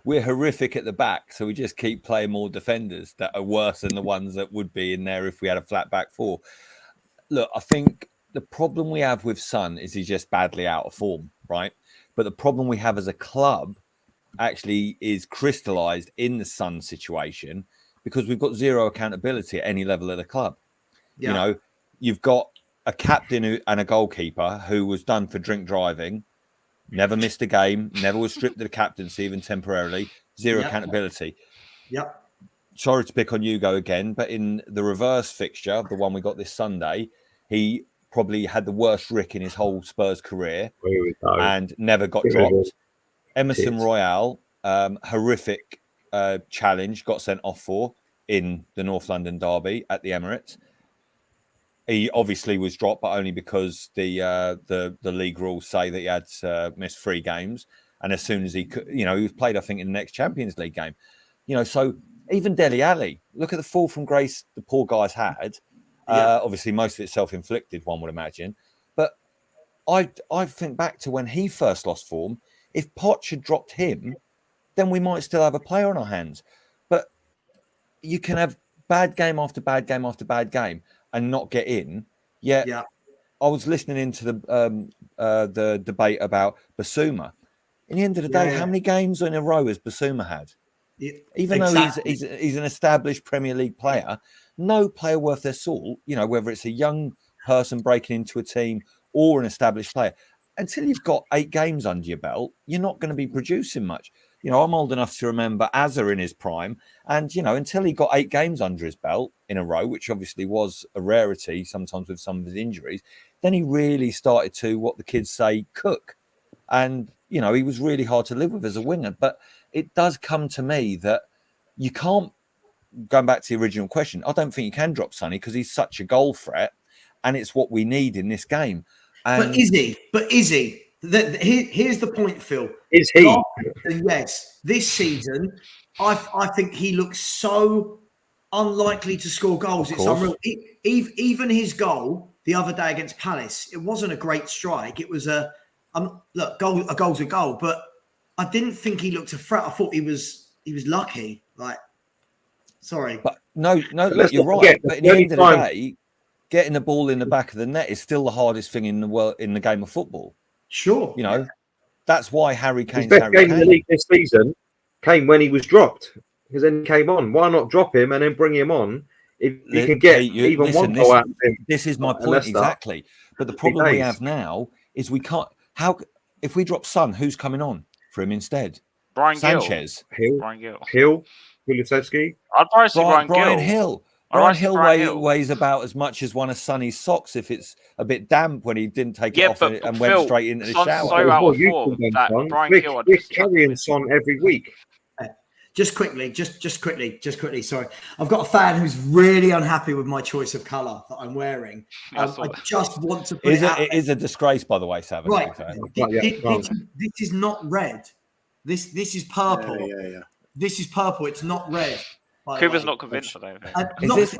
horrific at the back, so we just keep playing more defenders that are worse than the ones that would be in there if we had a flat back 4. Look, I think the problem we have with Son is he's just badly out of form, right? But the problem we have as a club actually is crystallized in the Son situation because we've got zero accountability at any level of the club. Yeah. You know, you've got a captain and a goalkeeper who was done for drink driving, never missed a game, never was stripped of the captaincy even temporarily, zero accountability. Yep. Sorry to pick on Hugo again, but in the reverse fixture, the one we got this Sunday, he probably had the worst rick in his whole Spurs career and never got dropped. Emerson Royale, horrific challenge, got sent off for in the North London derby at the Emirates. He obviously was dropped, but only because the league rules say that he had missed 3 games. And as soon as he could, you know, he was played, I think, in the next Champions League game. You know, so even Dele Alli, look at the fall from grace the poor guy's had. Obviously, most of it self-inflicted, one would imagine. But I think back to when he first lost form. If Poch had dropped him, then we might still have a player on our hands. But you can have bad game after bad game after bad game and not get in. Yet, I was listening into the debate about Basuma. In the end of the day, how many games in a row has Basuma had? Even though he's an established Premier League player, no player worth their salt, you know, whether it's a young person breaking into a team or an established player, until you've got 8 games under your belt, you're not going to be producing much. You know, I'm old enough to remember Azza in his prime, and, you know, until he got 8 games under his belt in a row, which obviously was a rarity sometimes with some of his injuries, then he really started to, what the kids say, cook. And, you know, he was really hard to live with as a winger. But it does come to me that you can't, going back to the original question, I don't think you can drop Sonny because he's such a goal threat, and it's what we need in this game. And But is he? Here's the point, Phil. Is he? Yes. This season, I think he looks so unlikely to score goals. It's unreal. Even his goal the other day against Palace, it wasn't a great strike. It was a goal's a goal. But I didn't think he looked a threat. I thought he was lucky. Like, sorry, but no. Look, you're right. But at the end of the day, getting the ball in the back of the net is still the hardest thing in the world in the game of football. Sure, you know that's why Harry Kane's his best Harry game Kane. in the league this season came when he was dropped, because then he came on. Why not drop him and then bring him on if you can get even one goal out of him? This is my point exactly. But the problem we have now is we can't. How if we drop Son, who's coming on for him instead? Brian Sanchez, Brian Gill, Hill, Kulusevski. I'd probably say Brian Hill. Brian Hill weighs about as much as one of Sonny's socks if it's a bit damp when he didn't take it off and went straight into the shower. So out of form that Brian Hill We're carrying Son every week. Just quickly. Sorry, I've got a fan who's really unhappy with my choice of colour that I'm wearing. I just want to put it is a disgrace, by the way, Savage. Right, this is not red. This is purple. Yeah. This is purple. It's not red. Cooper's not convinced. I don't think.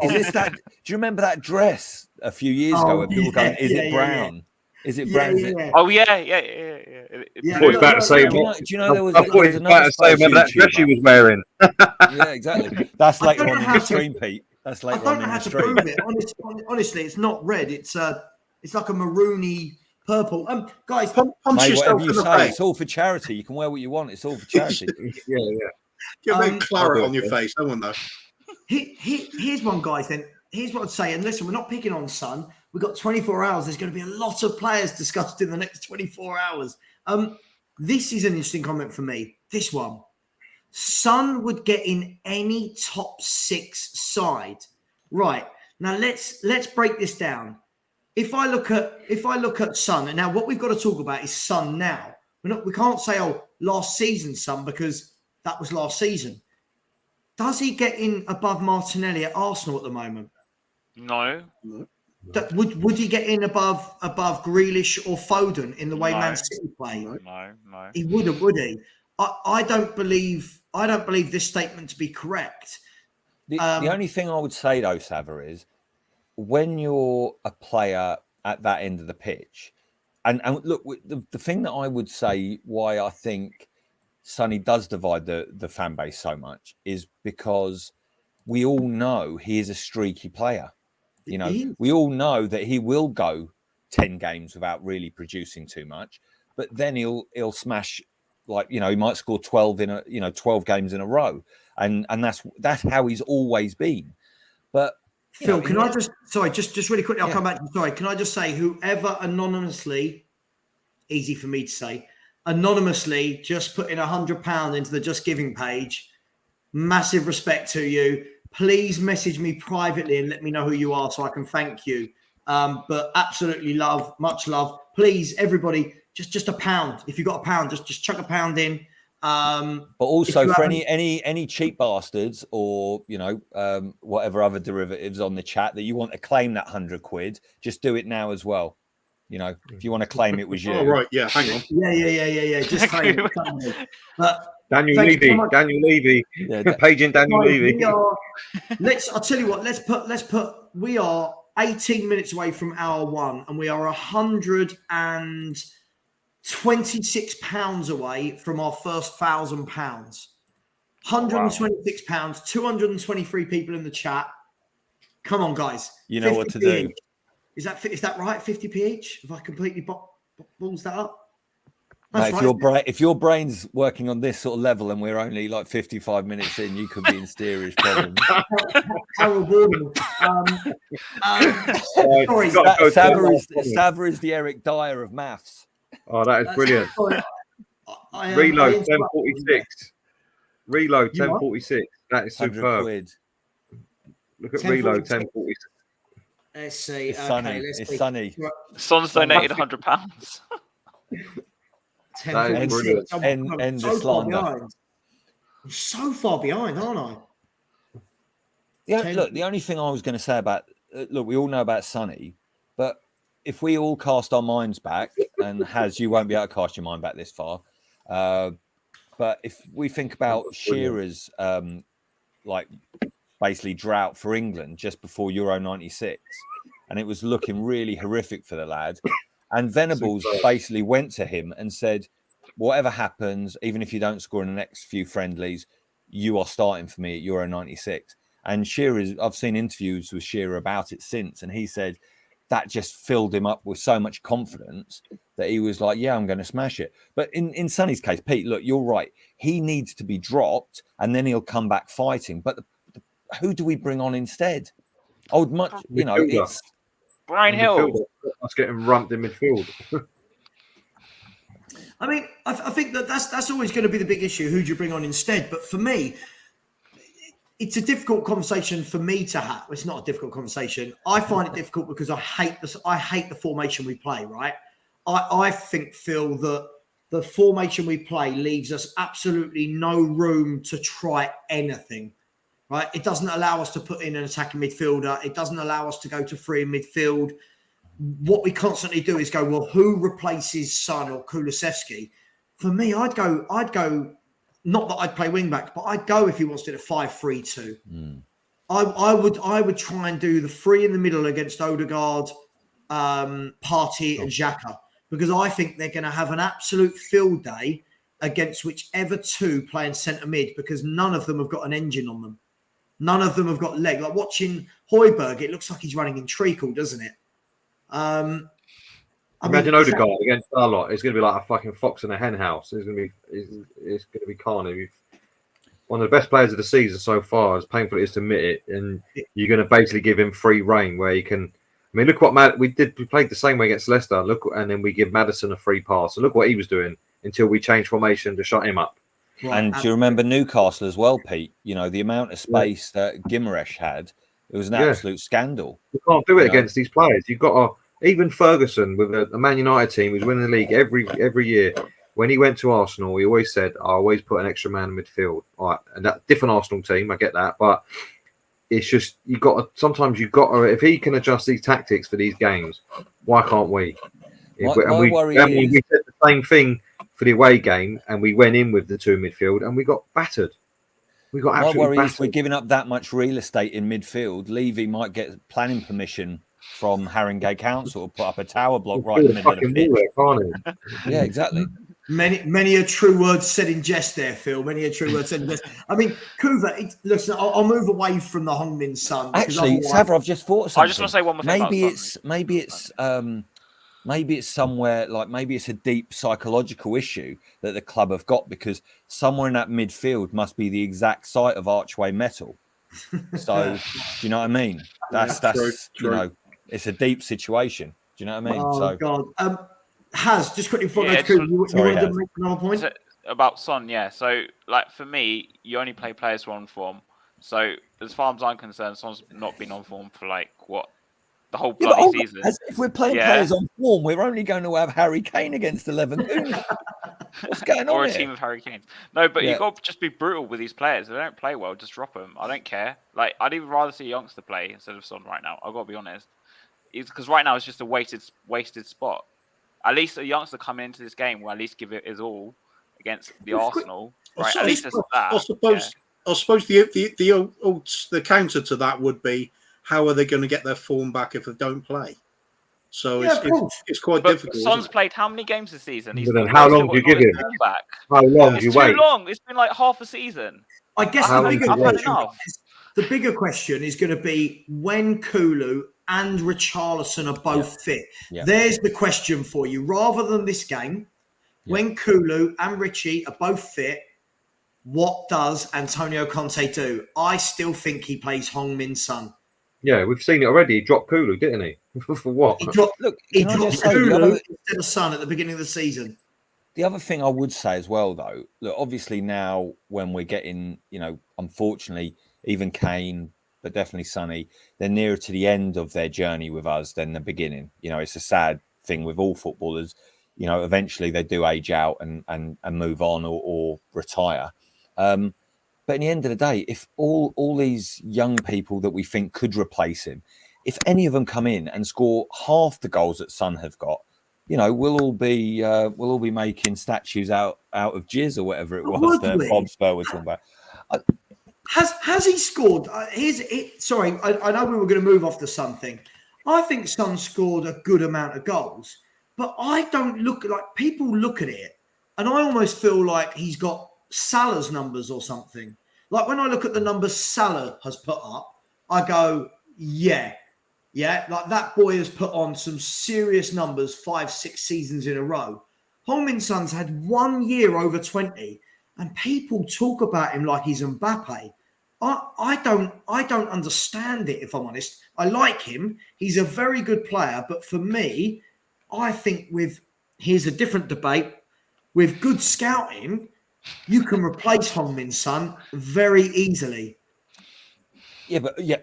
Is this that? Do you remember that dress a few years ago where people were going, "Is it brown? Is it brown?" Oh yeah. I was about to say. Do you know there was? I thought he was about to say remember that dress she was wearing. Yeah, exactly. That's later on in the stream, Pete. That's later on in the stream. Honestly, it's not red. It's like a maroony purple. Guys, punch mate, yourself whatever you in the say, face. It's all for charity. You can wear what you want. It's all for charity. Yeah. Get a bit of claret on your face. I want that. Here's one, guys. Then here's what I'd say. And listen, we're not picking on Son. We've got 24 hours. There's going to be a lot of players discussed in the next 24 hours. This is an interesting comment for me. This one. Son would get in any top 6 side. Right. Now let's break this down. If I look at Son, and now what we've got to talk about is Son now. We can't say, last season's Son, because that was last season. Does he get in above Martinelli at Arsenal at the moment? No. Would he get in above Grealish or Foden in the way Man City play? No. He wouldn't, would he? I don't believe this statement to be correct. The only thing I would say though, Sava, is when you're a player at that end of the pitch, and look, the thing that I would say why I think Sonny does divide the fan base so much is because we all know he is a streaky player. You know, we all know that he will go 10 games without really producing too much, but then he'll smash, like, you know, he might score 12 games in a row, and that's how he's always been. But Phil, can I just really quickly, I'll come back. Sorry, can I just say, whoever anonymously, easy for me to say, anonymously just put in £100 into the Just Giving page, massive respect to you. Please message me privately and let me know who you are so I can thank you. But absolutely much love. Please, everybody, just £1. If you've got £1, just chuck £1 in. But also for any cheap bastards or, you know, whatever other derivatives on the chat that you want to claim that £100, just do it now as well. You know, if you want to claim it was you. Oh, right. Yeah. Hang on. Yeah. Just claim it. But Daniel Levy. Yeah, paging Daniel Levy. I'll tell you what, let's put, we are 18 minutes away from hour 1 and we are £126 away from our first £1,000. £126, 223 people in the chat. Come on, guys. You know what to do. Is that right? 50p each? If I completely balls that up? Mate, if your brain's working on this sort of level and we're only like 55 minutes in, you could be in serious problems. How rewarding. Sorry. Sava is the Eric Dyer of maths. Oh, that is brilliant. Reload 1046. Reload 1046. That is superb. £100. Look at Reload 1046. Let's see. It's sunny. It's sunny. Son's donated £100. That is brilliant. End the slander. I'm so far behind, aren't I? Yeah. Look, the only thing I was going to say about we all know about Sonny, but if we all cast our minds back, and you won't be able to cast your mind back this far, but if we think about Shearer's basically drought for England just before Euro 96, and it was looking really horrific for the lad. And Venables basically went to him and said, whatever happens, even if you don't score in the next few friendlies, you are starting for me at Euro 96. And I've seen interviews with Shearer about it since, and he said that just filled him up with so much confidence that he was like, yeah, I'm going to smash it. But in Sonny's case, Pete, look, you're right. He needs to be dropped and then he'll come back fighting. But who do we bring on instead? I would much, you know, it's Brian Hill. That's getting rumped in midfield. I mean, I think that's always going to be the big issue. Who do you bring on instead? But for me, it's a difficult conversation for me to have. It's not a difficult conversation. I find it difficult because I hate the formation we play, right? I think, Phil, that the formation we play leaves us absolutely no room to try anything, right? It doesn't allow us to put in an attacking midfielder. It doesn't allow us to go to free in midfield. What we constantly do is go, well, who replaces Son or Kulusevski? For me, I'd go. Not that I'd play wing back, but I'd go if he wants to do a 5-3-2. I would try and do the three in the middle against Odegaard, Partey, and Xhaka, because I think they're going to have an absolute field day against whichever two playing centre mid, because none of them have got an engine on them. None of them have got leg. Like watching Højbjerg, it looks like he's running in treacle, doesn't it? Imagine Odegaard against our lot. It's going to be like a fucking fox in a hen house. It's going to be carnage. One of the best players of the season so far, as painful it is to admit it, and you're going to basically give him free reign where he can. I mean, look what we did. We played the same way against Leicester. Look, and then we give Maddison a free pass. So look what he was doing until we changed formation to shut him up. Right. And do you remember Newcastle as well, Pete? You know, the amount of space that Guimaraes had, it was an absolute scandal. You can't do it against these players. You've got to. Even Ferguson with a Man United team who's winning the league every year. When he went to Arsenal, he always said, "I always put an extra man in midfield." All right, and that different Arsenal team, I get that, but it's just sometimes you've got to. If he can adjust these tactics for these games, why can't we? We said the same thing for the away game, and we went in with the two midfield, and we got battered. We got absolutely battered. My worry is we're giving up that much real estate in midfield. Levy might get planning permission from Haringey Council to put up a tower block right in the middle of the pitch. Yeah, exactly. Many a true word said in jest there, Phil. Many a true word said in jest. I mean, Kuva, listen, I'll move away from the Heung-Min Son. Actually, Savra, I've just thought of something. I just want to say one more thing. Maybe it's somewhere like maybe it's a deep psychological issue that the club have got, because somewhere in that midfield must be the exact site of Archway Metal. So, do you know what I mean? That's true. You know, it's a deep situation. Do you know what I mean? Oh, God. Just quickly before Yeah, you wanted to make another point? About Son, yeah. So, like, for me, you only play players who are on form. So, as far as I'm concerned, Son's not been on form for, like, what? The whole bloody season. If we're playing players on form, we're only going to have Harry Kane against 11 goons. What's going on Or a here? team of Harry Kanes. No, but you've got to just be brutal with these players. If they don't play well, just drop them. I don't care. Like, I'd even rather see a youngster play instead of Son right now. I've got to be honest. Because right now it's just a wasted spot. At least a youngster coming into this game will at least give it his all against the Arsenal. Right? At least it's that. I suppose the counter to that would be, how are they going to get their form back if they don't play? So it's quite difficult. Son's played how many games this season? Then how long do you give him? Back. How long do you wait? It's too long. It's been like half a season. I guess the bigger question is going to be when Kulu and Richarlison are both fit. Yeah. There's the question for you. Rather than this game, when Kulu and Richie are both fit, what does Antonio Conte do? I still think he plays Heung-Min Son. Yeah, we've seen it already. He dropped Kulu, didn't he? For what? He dropped Kulu instead of Son at the beginning of the season. The other thing I would say as well, though, look, obviously now when we're getting, unfortunately, even Kane, but definitely Sonny, they're nearer to the end of their journey with us than the beginning. It's a sad thing with all footballers. Eventually they do age out and move on or retire. But in the end of the day, if all these young people that we think could replace him, if any of them come in and score half the goals that Son have got, we'll all be making statues out of jizz or whatever it was that Bob Spur was talking about. Has he scored? Sorry, I know we were going to move off the Son thing. I think Son scored a good amount of goals, but I don't look like people look at it, and I almost feel like he's got Salah's numbers or something. Like when I look at the numbers Salah has put up, I go, yeah, like that boy has put on some serious numbers 5-6 seasons in a row. Heung-Min Son's had 1 year over 20, and people talk about him like he's Mbappe. I don't understand it, if I'm honest. I like him. He's a very good player, but for me, I think here's a different debate. With good scouting, you can replace Heung-Min Son very easily. but Yeah.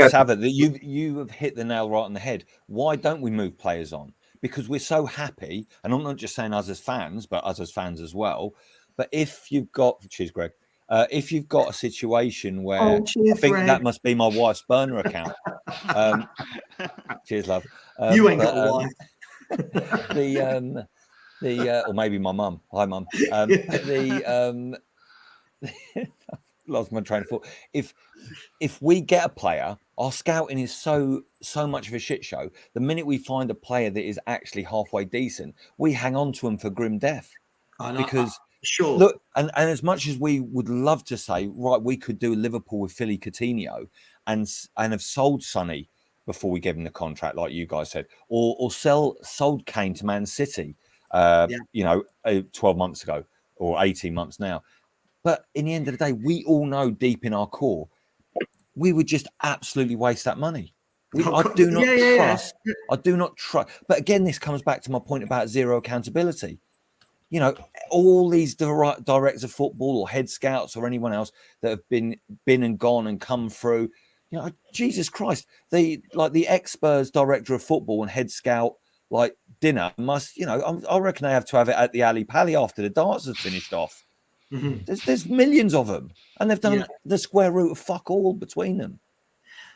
Sava, that you have hit the nail right on the head. Why don't we move players on? Because we're so happy, and I'm not just saying us as fans, but us as fans as well. But if you've got, cheers, Greg. If you've got a situation where cheers, I think Greg. that must be my wife's burner account. Cheers, love. You ain't got a wife. Or maybe my mum. Hi, mum. Lost my train of thought. If we get a player, our scouting is so much of a shit show. The minute we find a player that is actually halfway decent, we hang on to him for grim death. Because sure, look, and as much as we would love to say, right, we could do Liverpool with Philly Coutinho and have sold Sonny before we gave him the contract, like you guys said, or sold Kane to Man City, 12 months ago or 18 months now. But in the end of the day, we all know deep in our core, we would just absolutely waste that money. I do not trust. But again, this comes back to my point about zero accountability. You know, all these directors of football or head scouts or anyone else that have been and gone and come through, you know, Jesus Christ, the ex-Spurs director of football and head scout, like dinner must, you know, I reckon they have to have it at the Ali Pally after the darts have finished off. Mm-hmm. There's millions of them, and they've done the square root of fuck all between them.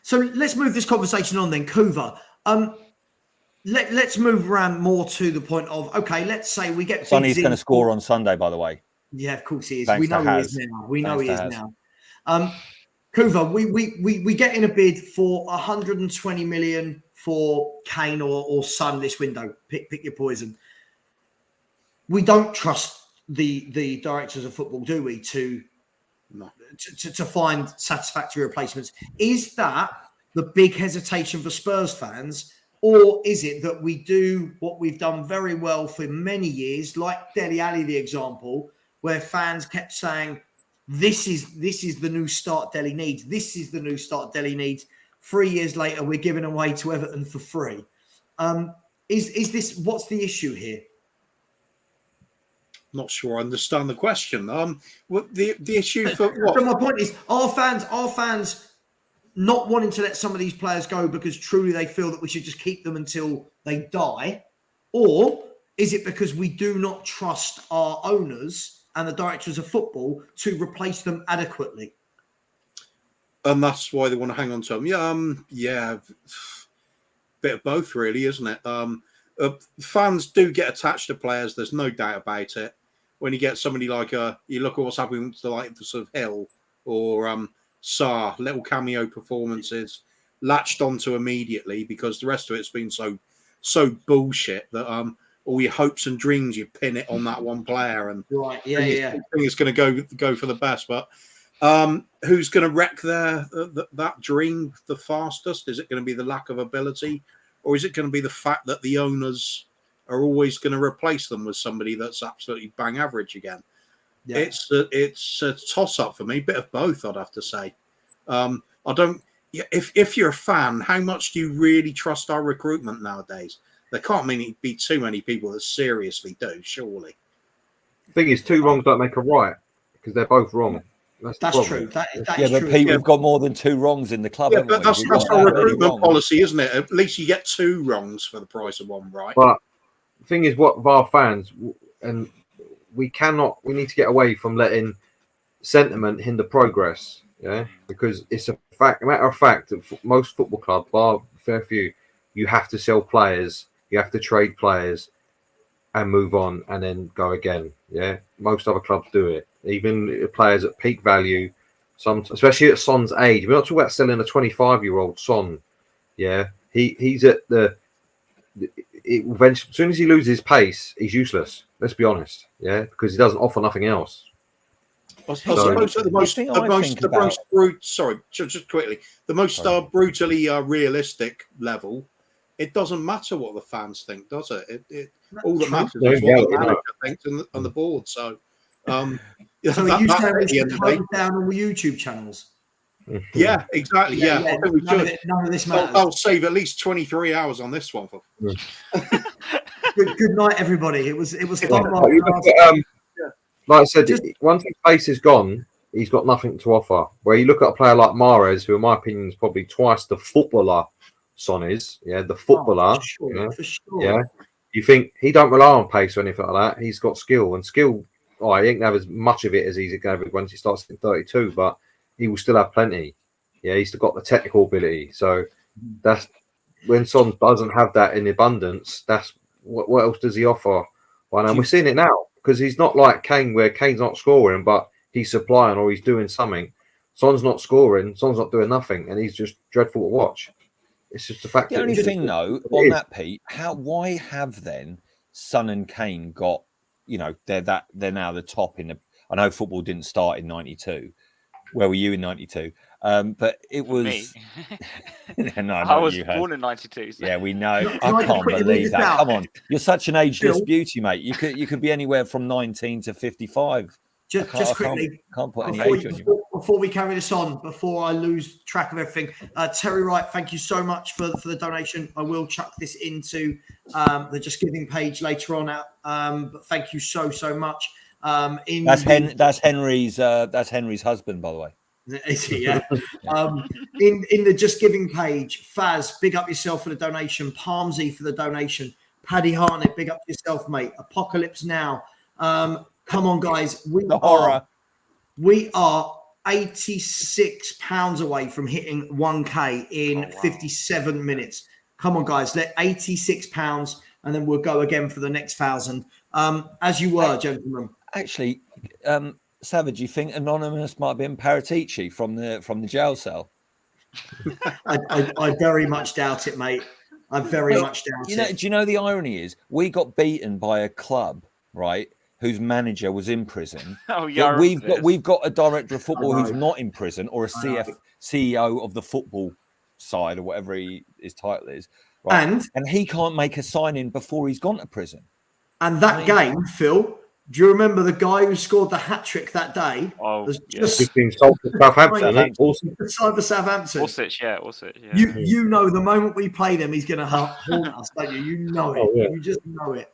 So let's move this conversation on then, Kuva. Let's move around more to the point of, okay, let's say we get Sonny's going to score on Sunday, by the way. Yeah, of course he is. Thanks we know he is now. We know he is now. Kuva, we get in a bid for 120 million for Kane or Son this window. Pick your poison. We don't trust the directors of football, do we, to find satisfactory replacements? Is that the big hesitation for Spurs fans, or is it that we do what we've done very well for many years, like Dele Alli, the example, where fans kept saying, this is the new start Dele needs. This is the new start Dele needs. 3 years later, we're giving away to Everton for free. Is this, what's the issue here? Not sure I understand the question. What the issue for what? So my point is, are fans not wanting to let some of these players go because truly they feel that we should just keep them until they die? Or is it because we do not trust our owners and the directors of football to replace them adequately? And that's why they want to hang on to them. Bit of both, really, isn't it? Fans do get attached to players. There's no doubt about it. When you get somebody like you look at what's happening to like the sort of Hill or Sarr, little cameo performances, latched onto immediately because the rest of it's been so bullshit that all your hopes and dreams you pin it on that one player and think it's going to go for the best. But who's going to wreck that dream the fastest? Is it going to be the lack of ability, or is it going to be the fact that the owners are always going to replace them with somebody that's absolutely bang average again? Yeah. It's a toss-up for me, bit of both, I'd have to say. I don't. If you're a fan, how much do you really trust our recruitment nowadays? There can't be too many people that seriously do, surely. The thing is, two wrongs don't make a right because they're both wrong. That's true. That is but true. Pete, we've got more than two wrongs in the club. Yeah, but that's our recruitment policy, isn't it? At least you get two wrongs for the price of one right. But the thing is, what of our fans, and we need to get away from letting sentiment hinder progress. Yeah, because it's a matter of fact that most football clubs, bar fair few, you have to sell players, you have to trade players, and move on, and then go again. Yeah, most other clubs do it. Even players at peak value, some, especially at Son's age. We're not talking about selling a 25-year-old Son. Yeah, he's at as soon as he loses pace, he's useless. Let's be honest. Yeah, because he doesn't offer nothing else. I suppose the most brutally realistic level, it doesn't matter what the fans think, does it? All that matters is what the manager thinks and the board. So, so you say we should close down all the YouTube channels? Yeah, exactly. Yeah, I think we should. None of this matters. I'll save at least 23 hours on this one. Good night, everybody. It was fun. Like I said, once his pace is gone, he's got nothing to offer. Where you look at a player like Mahrez, who in my opinion is probably twice the footballer Son is, the footballer, for sure. yeah. You think he don't rely on pace or anything like that. He's got skill, and skill. Oh, I ain't have as much of it as he's going to have once he starts in 32, but he will still have plenty. Yeah, he's still got the technical ability. So that's when Son doesn't have that in abundance. That's what else does he offer? Well, and we're seeing it now because he's not like Kane, where Kane's not scoring, but he's supplying or he's doing something. Son's not scoring. Son's not doing nothing, and he's just dreadful to watch. It's just the fact. The only thing, though, on that, Pete, why have then Son and Kane got? They're now the top in the. I know football didn't start in '92. Where were you in '92? But it was. Me. No, I was born in '92. So. Yeah, we know. I can't believe that. Come on, you're such an ageless beauty, mate. You could be anywhere from 19 to 55. Just quickly, can't put any age on you. Before we carry this on, before I lose track of everything, Terry Wright, thank you so much for the donation. I will chuck this into the Just Giving page later on out. But thank you so much. That's Henry's husband, by the way. Is he? Yeah. In the Just Giving page, Faz, big up yourself for the donation. Palmsy for the donation. Paddy Harnett, big up yourself, mate. Apocalypse Now. Come on, guys. We are £86 away from hitting 1K in 57 minutes. Come on, guys. Let £86, and then we'll go again for the next 1,000. As you were, gentlemen. Actually, Savage, you think Anonymous might have been Paratici from the jail cell? I very much doubt it, mate. I very much doubt it. Do you know the irony is we got beaten by a club, right? Whose manager was in prison. Oh, yeah. We've got a director of football who's not in prison, or a CEO of the football side, or whatever his title is. Right? And he can't make a sign-in before he's gone to prison. And that game, Phil, do you remember the guy who scored the hat-trick that day? Oh, he's been sold to Southampton. Southampton. Orsic. You know, the moment we play them, he's going to haunt us, don't you? You know it. You just know it.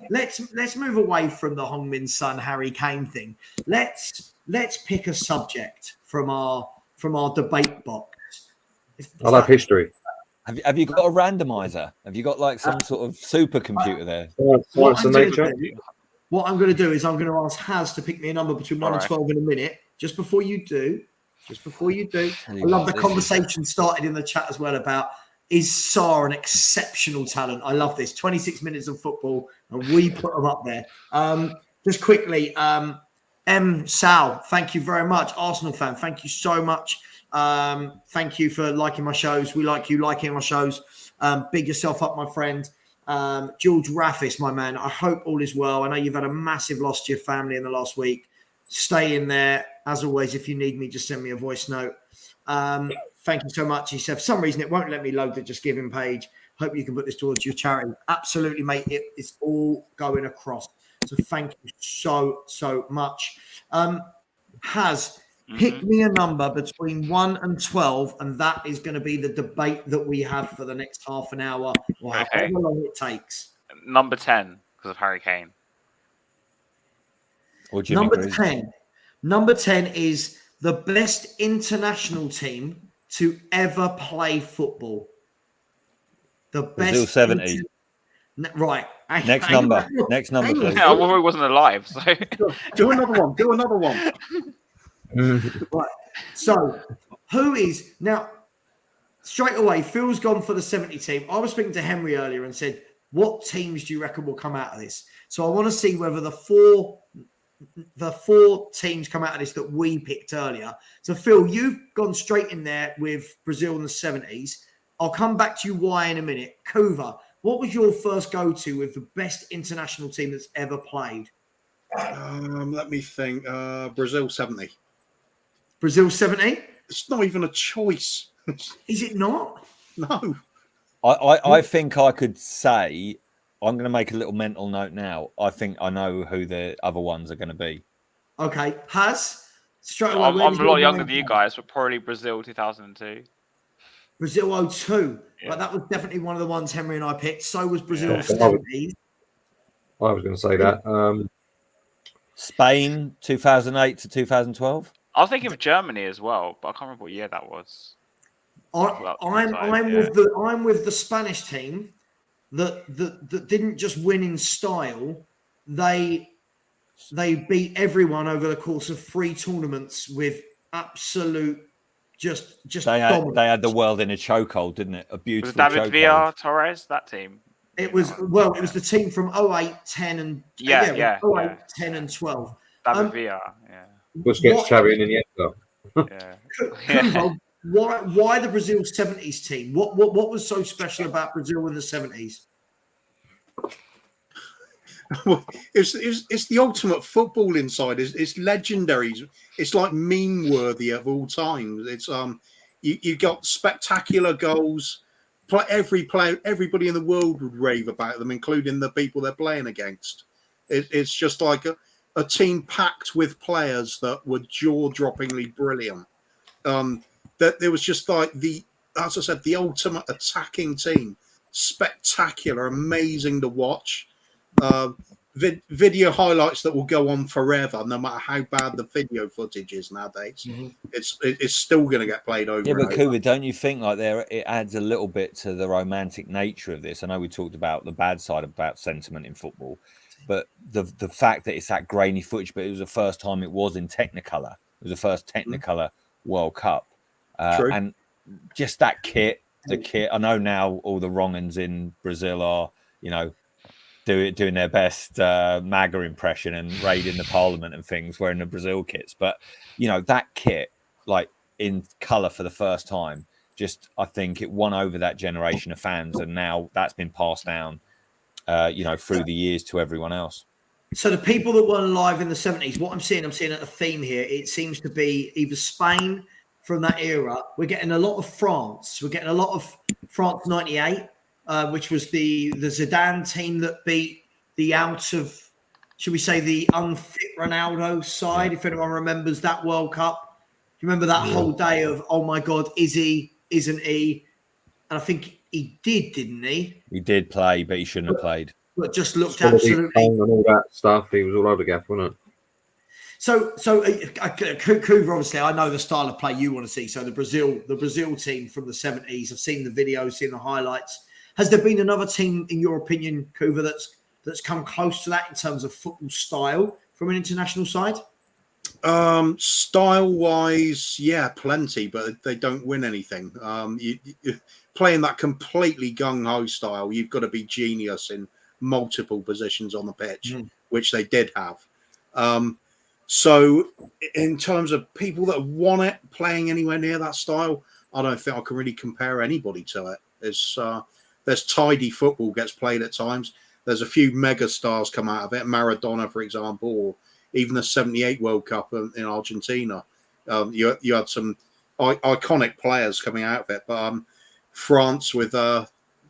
Let's move away from the Heung-Min Son Harry Kane thing. Let's pick a subject from our debate box. I love history. Have you got a randomizer? Have you got like some sort of supercomputer there? What I'm going to do is I'm going to ask Haz to pick me a number between 1 and 12 in a minute. Just before you do, I love the conversation started in the chat as well about, is Sarr an exceptional talent? I love this. 26 minutes of football, and we put them up there. Just quickly, M. Sal, thank you very much. Arsenal fan, thank you so much. Thank you for liking my shows. We like you liking our shows. Big yourself up, my friend. George Raffis, my man, I hope all is well. I know you've had a massive loss to your family in the last week. Stay in there. As always, if you need me, just send me a voice note. Thank you so much. He said, for some reason, it won't let me load the Just Giving page. Hope you can put this towards your charity. Absolutely, mate. It's all going across. So thank you so much. Pick me a number between 1 and 12, and that is going to be the debate that we have for the next half an hour, or however long it takes. Number 10, because of Harry Kane. Number 10 is the best international team to ever play football. The best. Brazil 70. Right. Next number, please. Yeah, well, he wasn't alive. So do another one. Right. So, who is now? Straight away, Phil's gone for the 70 team. I was speaking to Henry earlier and said, "What teams do you reckon will come out of this?" So, I want to see whether the four teams come out of this that we picked earlier. So, Phil, you've gone straight in there with Brazil in the 70s. I'll come back to you why in a minute. Kuva, what was your first go-to with the best international team that's ever played? Let me think. Brazil 70. Brazil 70? It's not even a choice. Is it not? No. I think I could say, I'm going to make a little mental note now. I think I know who the other ones are going to be. Okay. Straight away. I'm a lot younger than you guys, but probably Brazil 2002. Brazil 02. Yeah. But that was definitely one of the ones Henry and I picked. So was Brazil 70s. I was going to say that. Spain 2008 to 2012. I was thinking of Germany as well, but I can't remember what year that was. I'm with the Spanish team that didn't just win in style. They beat everyone over the course of 3 tournaments with absolute just They had the world in a chokehold, didn't it? A beautiful was it David Villa, Torres, that team? It was the team from 08, 10 and 08, 10 and 12. David Villa, yeah. Busquets, Xavi, and Iniesta. Yeah. Why the Brazil 70s team? What was so special about Brazil in the 70s? It's the ultimate football inside. It's legendary. It's like meme worthy of all times. It's you got spectacular goals. Everybody in the world would rave about them, including the people they're playing against. It's just like a team packed with players that were jaw-droppingly brilliant. That there was just like as I said, the ultimate attacking team. Spectacular, amazing to watch. Video highlights that will go on forever, no matter how bad the video footage is nowadays. Mm-hmm. It's still going to get played over. Yeah, but Kuba, don't you think like it adds a little bit to the romantic nature of this? I know we talked about the bad side about sentiment in football, but the fact that it's that grainy footage, but it was the first time it was in Technicolor. It was the first Technicolor World Cup, and just that kit. The kit. I know now all the wrong-uns in Brazil are, doing their best MAGA impression and raiding the parliament and things, wearing the Brazil kits. But, that kit, like in colour for the first time, I think it won over that generation of fans. And now that's been passed down, through the years to everyone else. So the people that weren't alive in the 70s, what I'm seeing a theme here. It seems to be either Spain from that era. We're getting a lot of France. We're getting a lot of France 98. Which was the Zidane team that beat the should we say, the unfit Ronaldo side, if anyone remembers that World Cup. Do you remember that whole day of, oh my God, is he, isn't he? And I think he did, didn't he? He did play, but he shouldn't have played. But just looked absolutely... And all that stuff, he was all over the gaff, wasn't it? So Kuva, obviously, I know the style of play you want to see. So the Brazil team from the 70s, I've seen the videos, seen the highlights. Has there been another team, in your opinion, Kuva, that's come close to that in terms of football style from an international side? Style-wise, yeah, plenty, but they don't win anything. You playing that completely gung-ho style, you've got to be genius in multiple positions on the pitch, which they did have. So in terms of people that want it, playing anywhere near that style, I don't think I can really compare anybody to it. There's tidy football gets played at times. There's a few mega stars come out of it. Maradona, for example, or even the 78 World Cup in Argentina. You had some iconic players coming out of it. But France with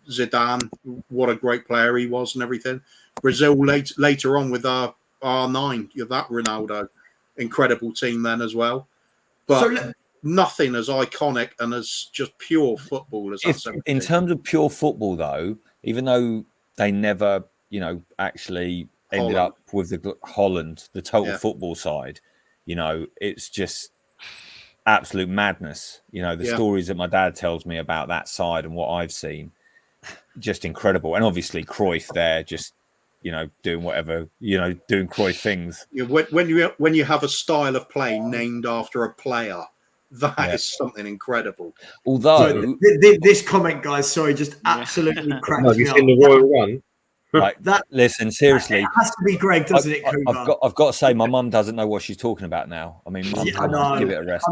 Zidane, what a great player he was and everything. Brazil later on with R9, that Ronaldo, incredible team then as well. But nothing as iconic and as just pure football as that. In terms of pure football, though, even though they never, actually ended up with the Holland, the total football side, it's just absolute madness. The stories that my dad tells me about that side and what I've seen, just incredible. And obviously Cruyff there, just doing whatever, doing Cruyff things. When you have a style of play named after a player. That is something incredible. Although this comment, guys, sorry, just absolutely cracked me up. In the Royal Run. Like listen, seriously, it has to be Greg, doesn't it? I've got to say, my mum doesn't know what she's talking about now. I mean, give it a rest.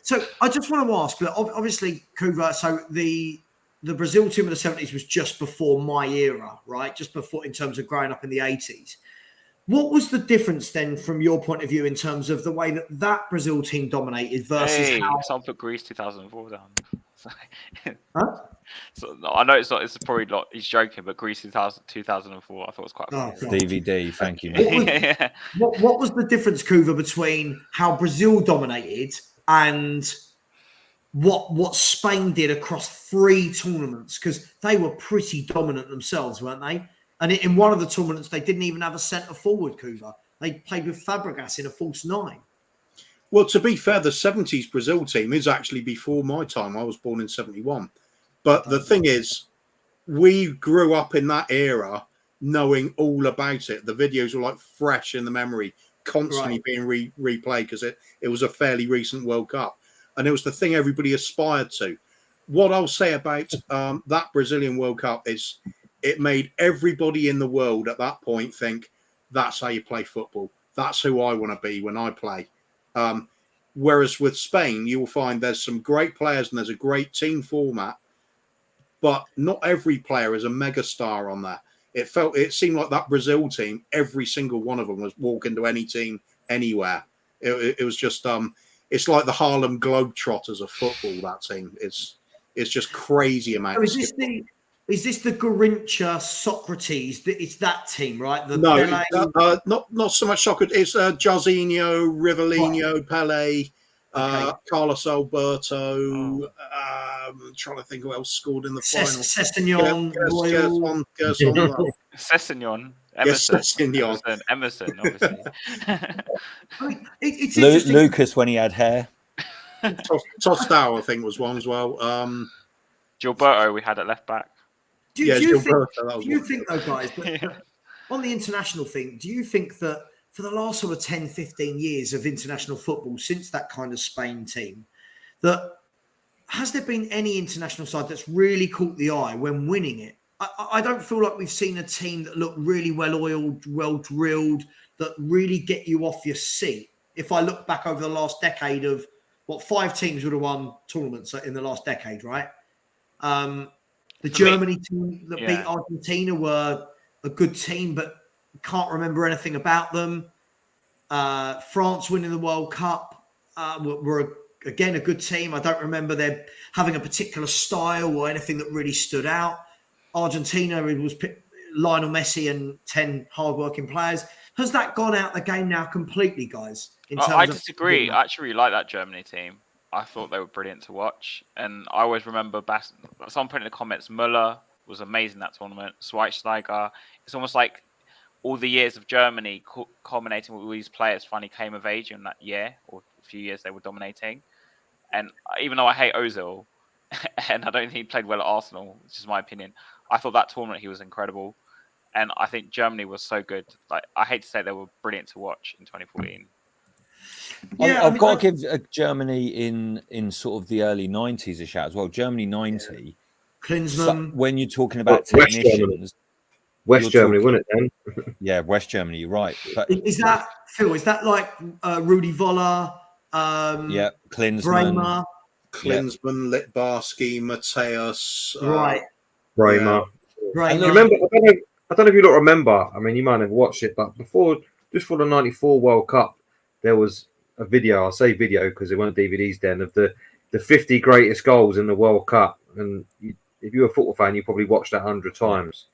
So I just want to ask, but obviously, Kuva. So the Brazil team of the 70s was just before my era, right? Just before, in terms of growing up in the 80s. What was the difference then, from your point of view, in terms of the way that Brazil team dominated versus how? Some put Greece 2004 down. Huh? So no, I know it's not. It's probably not. He's joking, but Greece 2004. I thought it was quite funny. DVD. Thank you. What was the difference, Kuva, between how Brazil dominated and what Spain did across 3 tournaments? Because they were pretty dominant themselves, weren't they? And in one of the tournaments, they didn't even have a centre forward, Kuva. they played with Fabregas in a false 9. Well, to be fair, the 70s Brazil team is actually before my time. I was born in 71. But the thing is, we grew up in that era knowing all about it. The videos were like fresh in the memory, constantly being replayed because it was a fairly recent World Cup. And it was the thing everybody aspired to. What I'll say about that Brazilian World Cup is it made everybody in the world at that point think, that's how you play football. That's who I want to be when I play. Whereas with Spain, you will find there's some great players and there's a great team format, but not every player is a mega star on there. It seemed like that Brazil team, every single one of them was walking to any team anywhere. It was just it's like the Harlem Globetrotters of football. That team, it's just crazy amount. So is this the Garincha Socrates? It's that team, right? Not so much Socrates. It's Jairzinho, Rivellino, Pele, Carlos Alberto. I'm trying to think who else scored in the final. Sessegnon, Sessegnon. Emerson, obviously. It's interesting. Lucas when he had hair. Tostao, I think, was one as well. Gilberto, we had at left back. Do you think, though, guys, that on the international thing, do you think that for the last sort of 10, 15 years of international football, since that kind of Spain team, that has there been any international side that's really caught the eye when winning it? I don't feel like we've seen a team that look really well-oiled, well-drilled, that really get you off your seat. If I look back over the last decade of, 5 teams would have won tournaments in the last decade, right? The Germany team that beat Argentina were a good team, but can't remember anything about them. France winning the World Cup were again a good team. I don't remember them having a particular style or anything that really stood out. Argentina, it was Lionel Messi and 10 hardworking players. Has that gone out the game now completely, guys? I disagree. I actually really like that Germany team. I thought they were brilliant to watch. And I always remember someone put in the comments, Müller was amazing that tournament. Schweinsteiger. It's almost like all the years of Germany culminating with all these players finally came of age in that year or a few years they were dominating. And even though I hate Ozil and I don't think he played well at Arsenal, which is my opinion, I thought that tournament he was incredible. And I think Germany was so good. Like, I hate to say they were brilliant to watch in 2014. Yeah, I've got to give Germany in sort of the early 90s a shout as well. Germany 90. Klinsmann. When you're talking about technicians. West Germany, wasn't it then? Yeah, West Germany, you're right. But is that, Phil, is that like Rudi Voller? Klinsmann. Klinsmann, Litbarski, Mateus. Bremer. Right. Remember, I don't know if you don't remember. I mean, you might have watched it, but before the '94 World Cup, there was a video. I'll say video because there weren't DVDs then of the 50 greatest goals in the World Cup. And if you're a football fan, you probably watched that 100 times.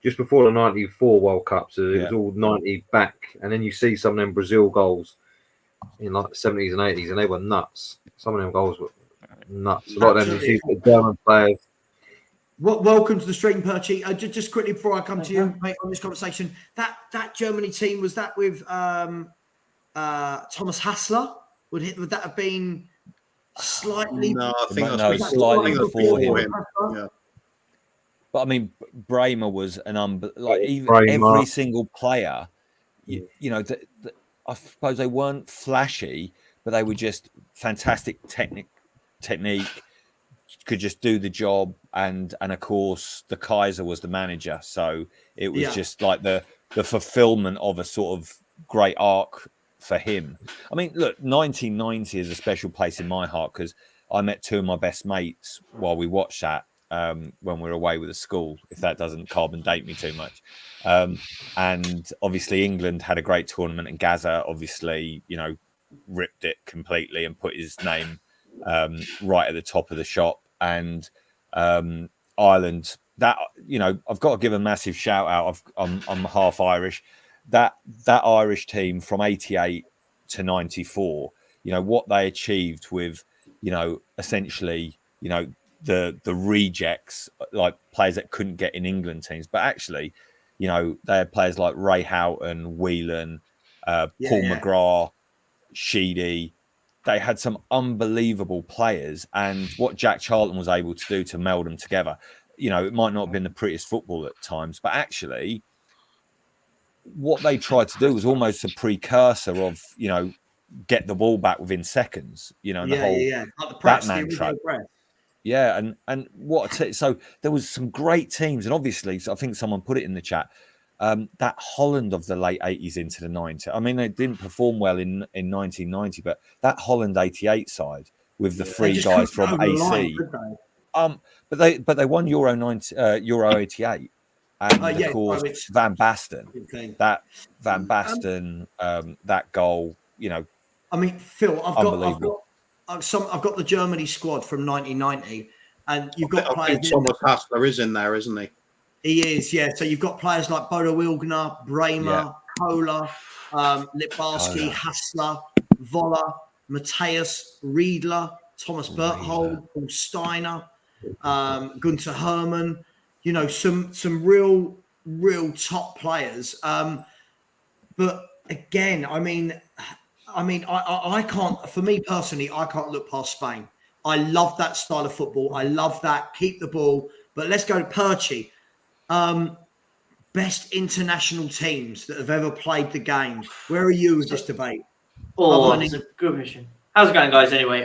Just before the '94 World Cup, so it was all 90 back, and then you see some of them Brazil goals in like the 70s and 80s, and they were nuts. Some of them goals were nuts. A lot of them you see the German players. Welcome to the stream, Perchy. Just quickly before I come to you, mate, on this conversation, that Germany team, was that with Thomas Hassler? Would that have been slightly? No, I think slightly before him. Yeah. But I mean, Bremer was every single player. You know, I suppose they weren't flashy, but they were just fantastic technique. Could just do the job, and of course the Kaiser was the manager, so it was just like the fulfillment of a sort of great arc for him. I mean, look, 1990 is a special place in my heart because I met 2 of my best mates while we watched that when we were away with the school, if that doesn't carbon date me too much. And obviously England had a great tournament, and Gaza obviously, you know, ripped it completely and put his name right at the top of the shop. And Ireland, that, you know, I've got to give a massive shout out. I'm half Irish. That Irish team from 88 to 94, you know, what they achieved with, you know, essentially, you know, the rejects, like players that couldn't get in England teams, but actually, you know, they had players like Ray Houghton, Whelan, Paul McGrath, Sheedy. They had some unbelievable players, and what Jack Charlton was able to do to meld them together, it might not have been the prettiest football at times, but actually what they tried to do was almost a precursor of, get the ball back within seconds, and the whole like the press, that mantra. Yeah, and so there was some great teams, and obviously, I think someone put it in the chat, that Holland of the late 80s into the 90s. I mean, they didn't perform well in 1990, but that Holland 88 side with the three guys from AC, but they won Euro 88, and of course Van Basten, that Van Basten, that goal, I mean, Phil, I've got the Germany squad from 1990, and you've got players. Thomas Hassler is in there, isn't he? He is, yeah. So you've got players like Bodo Ilgner, Bremer, Kohler, Lipbarski, Hassler, Voller, Matthias, Riedler, Thomas Berthold, Paul Steiner, Gunther Hermann. Some real top players. But again, I mean, I can't. For me personally, I can't look past Spain. I love that style of football. I love that. Keep the ball. But let's go to Percy. Best international teams that have ever played the game. Where are you with this debate? It's a good question. How's it going, guys? Anyway,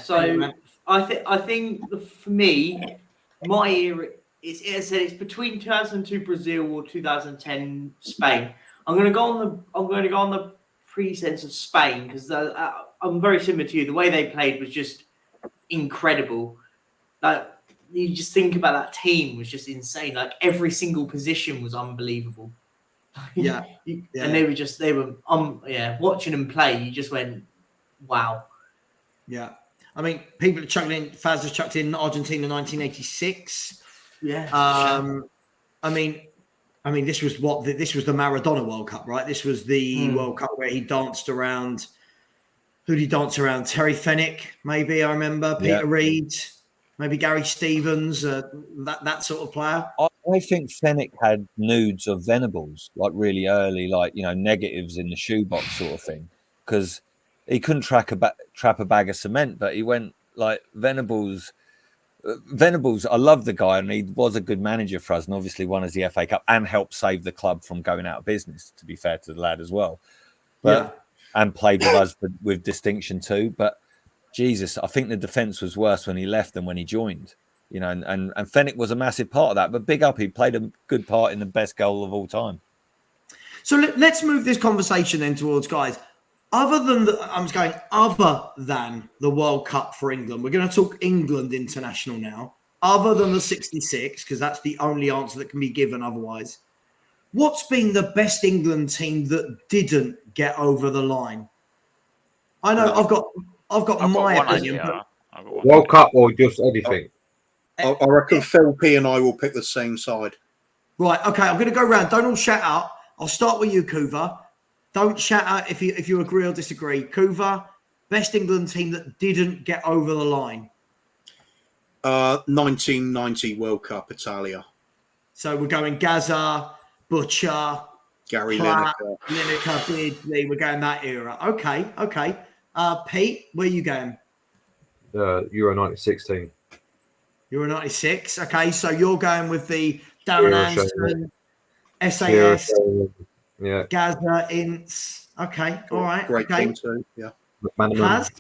So I think for me, my era it's between 2002 Brazil or 2010 Spain. I'm going to go on the pretense of Spain because I'm very similar to you. The way they played was just incredible. Like, you just think about that team was just insane. Like every single position was unbelievable. Yeah. And they were watching them play. You just went, wow. Yeah. I mean, people are Faz has chucked in Argentina 1986. Yeah. I mean, this was the Maradona World Cup, right? This was the World Cup where he danced around. Who did he dance around? Terry Fenwick, maybe, I remember. Peter Reid. Maybe Gary Stevens, that sort of player. I think Fenwick had nudes of Venables, like really early, like, negatives in the shoebox sort of thing, because he couldn't trap a bag of cement, but he went like Venables. I love the guy, and he was a good manager for us, and obviously won us the FA Cup and helped save the club from going out of business, to be fair to the lad as well. And played with us with distinction too, but Jesus, I think the defence was worse when he left than when he joined, and Fenwick was a massive part of that. But big up, he played a good part in the best goal of all time. So let's move this conversation then towards, guys, other than the World Cup for England, we're going to talk England international now, other than the 66, because that's the only answer that can be given otherwise. What's been the best England team that didn't get over the line? I know I've got my opinion. World Cup or just anything? I reckon Phil P and I will pick the same side. Right, okay, I'm going to go round. Don't all shout out. I'll start with you, Kuva. Don't shout out if you agree or disagree. Kuva, best England team that didn't get over the line. 1990 World Cup, Italia. So we're going Gaza, Butcher, Gary Platt, Lineker, Beardsley. We're going that era. Okay. Pete, where are you going? Euro 1916. Euro 96. Okay, so you're going with the Darren Anderson, SAS, Gaza, Ince. Okay, all right. Great team too, yeah. Has?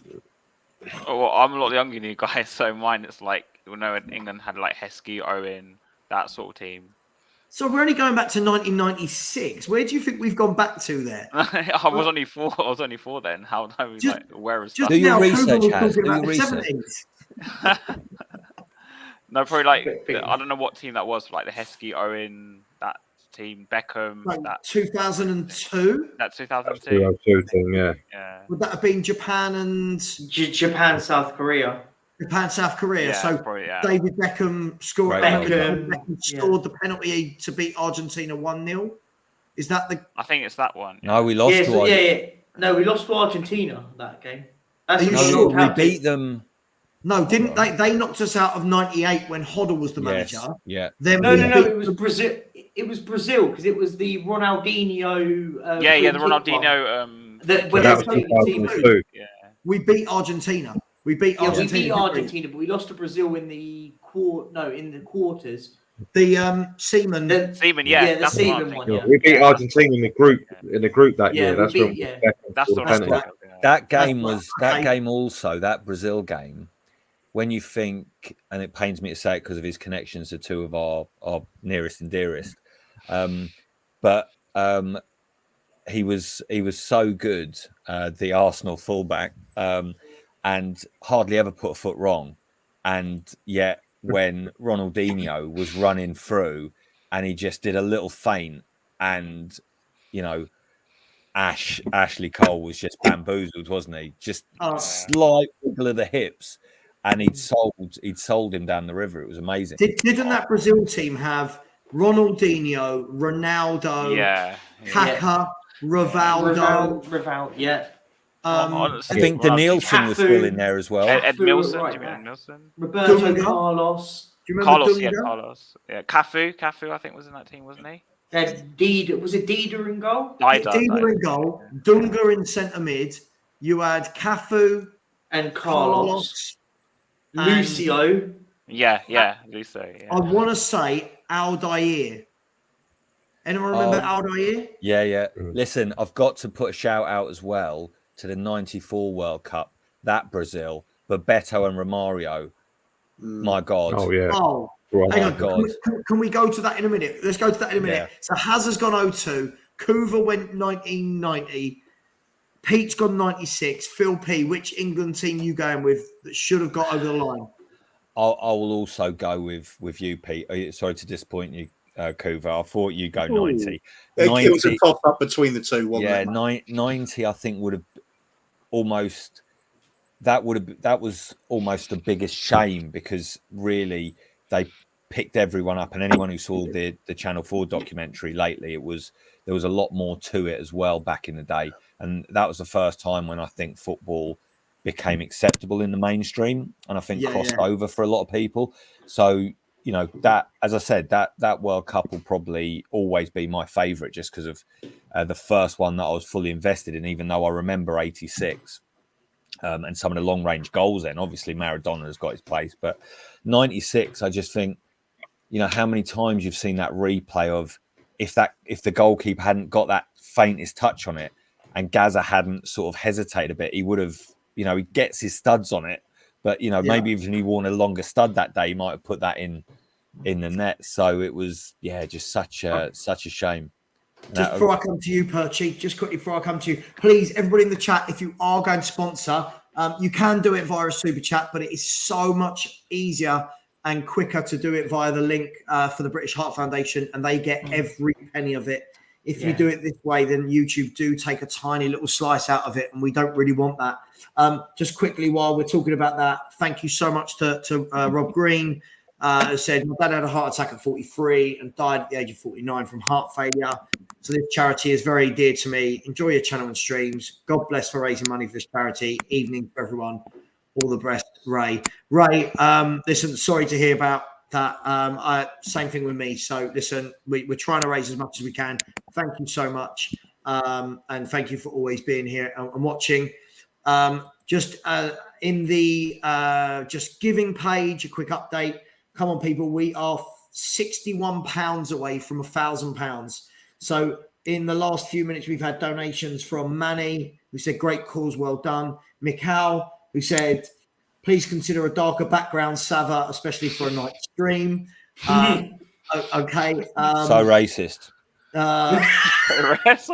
Oh, well, I'm a lot younger than you guys, so mine it's like, England had like Heskey, Owen, that sort of team. So we're only going back to 1996. Where do you think we've gone back to there? I was only four then. How do we where is that? Do your research, Has. Do your research. No, probably like I don't know what team that was. Like the Heskey, Owen, that team, Beckham. Like that 2002. That 2002. 2002 team, yeah. Would that have been Japan and South Korea? Japan, South Korea. Yeah, so probably, David Beckham scored. Beckham scored the penalty to beat Argentina 1-0. Is that the? I think it's that one. No, we lost to Argentina. No, we lost to Argentina that game. We beat them. No, didn't they? They knocked us out of '98 when Hoddle was the manager. Yeah. Then No, we no, no. beat It was Brazil. It was Brazil because it was the Ronaldinho. The Ronaldinho. That But that was 2002. Yeah. We beat Argentina. We beat Yeah, we Argentina. beat didn't we? Argentina, but we lost to Brazil in the quarters. The Seaman. Seaman, the that's the Seaman one. one. Yeah. We beat Argentina in the group that Yeah, year. we That's beat- when yeah. That's the That's one. right. That game That's was right. that game also, that Brazil game, when you think, and it pains me to say it because of his connections to two of our nearest and dearest, but he was so good, the Arsenal fullback, and hardly ever put a foot wrong. And yet when Ronaldinho was running through and he just did a little feint, and Ashley Cole was just bamboozled, wasn't he? Just slight wiggle of the hips, and he'd sold him down the river. It was amazing. Didn't that Brazil team have Ronaldinho, Ronaldo, Kaká, Rivaldo? Yeah. I think Danielson was still in there as well. Ed Milson. Right Do you mean back. Ed Milson? Roberto Dunga. Carlos. Do you remember Carlos, Dunga? Carlos. Yeah, Cafu, I think was in that team, wasn't he? Was it Dida in goal? Dida in goal, Dunga in centre mid. You had Cafu, And Carlos. and Lucio. Yeah, Luso. Yeah. I want to say Aldair. Anyone remember Aldair? Yeah. Listen, I've got to put a shout out as well to the '94 World Cup. That Brazil, Bebeto and Romario. My God. Oh yeah. Oh, Right. hang on. God. Can we go to that in a minute? Let's go to that in a minute. Yeah. So Hazard's gone 0-2. Kuva went 1990. Pete's gone 96. Phil P, which England team you going with that should have got over the line? I will also go with you, Pete. Sorry to disappoint you, Kuva. I thought you'd go 90. It was a toss up between the two, wasn't Yeah, it? 90. I think would have almost. That was almost the biggest shame, because really they picked everyone up, and anyone who saw the Channel 4 documentary lately, there was a lot more to it as well back in the day, and that was the first time when I think football became acceptable in the mainstream, and I think crossed over for a lot of people. So that, as I said, that World Cup will probably always be my favourite, just because of the first one that I was fully invested in, even though I remember '86. And some of the long range goals, then obviously Maradona has got his place, but 96, I just think, how many times you've seen that replay of if the goalkeeper hadn't got that faintest touch on it and Gaza hadn't sort of hesitated a bit, he would have, he gets his studs on it, but maybe even he worn a longer stud that day, he might have put that in the net. So it was just such a shame. Just before I come to you, Perchy, just quickly before I come to you, please, everybody in the chat, if you are going to sponsor, you can do it via a super chat, but it is so much easier and quicker to do it via the link for the British Heart Foundation, and they get every penny of it. If you do it this way, then YouTube do take a tiny little slice out of it, and we don't really want that. Just quickly, while we're talking about that, thank you so much to Rob Green. Said, my dad had a heart attack at 43 and died at the age of 49 from heart failure. So this charity is very dear to me. Enjoy your channel and streams. God bless for raising money for this charity. Evening for everyone. All the best, Ray. Ray, listen, sorry to hear about that. Same thing with me. So listen, we're trying to raise as much as we can. Thank you so much. And thank you for always being here and watching. Just in the just giving page, a quick update. Come on, people. We are £61 away from £1,000. So in the last few minutes, we've had donations from Manny, who said, great cause, well done. Mikhail, who said, please consider a darker background, Sava, especially for a night stream. Okay. So racist. So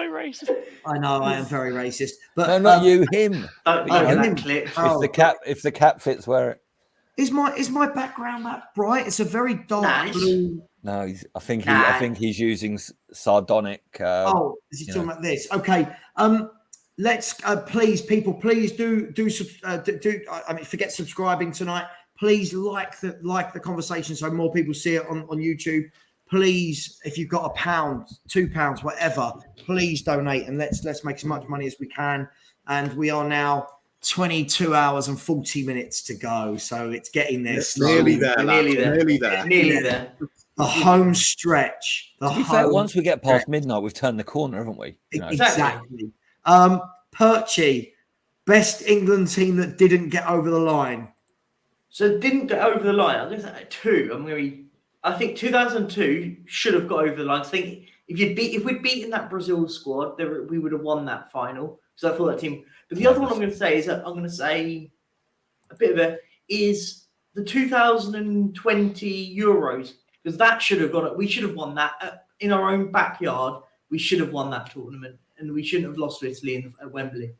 racist. I know, I am very racist. But no, not you, him. That clip. If the cap fits, wear it. Is my background that bright? It's a very dark blue. No, I think he's using sardonic. Is he talking about this? Okay. Let's please, people, please do. I mean, forget subscribing tonight. Please like the conversation so more people see it on YouTube. Please, if you've got £1, £2, whatever, please donate and let's make as much money as we can. And we are now 22 hours and 40 minutes to go. So it's getting there. Nearly there, Nearly there. Nearly there. Nearly there. The home stretch. To be fair, once we get past midnight, we've turned the corner, haven't we? You know? Exactly. Perchy, best England team that didn't get over the line. So didn't get over the line. I'm going to say 2. I think 2002 should have got over the line. I think if we'd beaten that Brazil squad, we would have won that final. So I thought that team. But the other one I'm going to say is that I'm going to say a bit of is the 2020 Euros, because that should have gone. We should have won that in our own backyard. We should have won that tournament, and we shouldn't have lost to Italy at Wembley.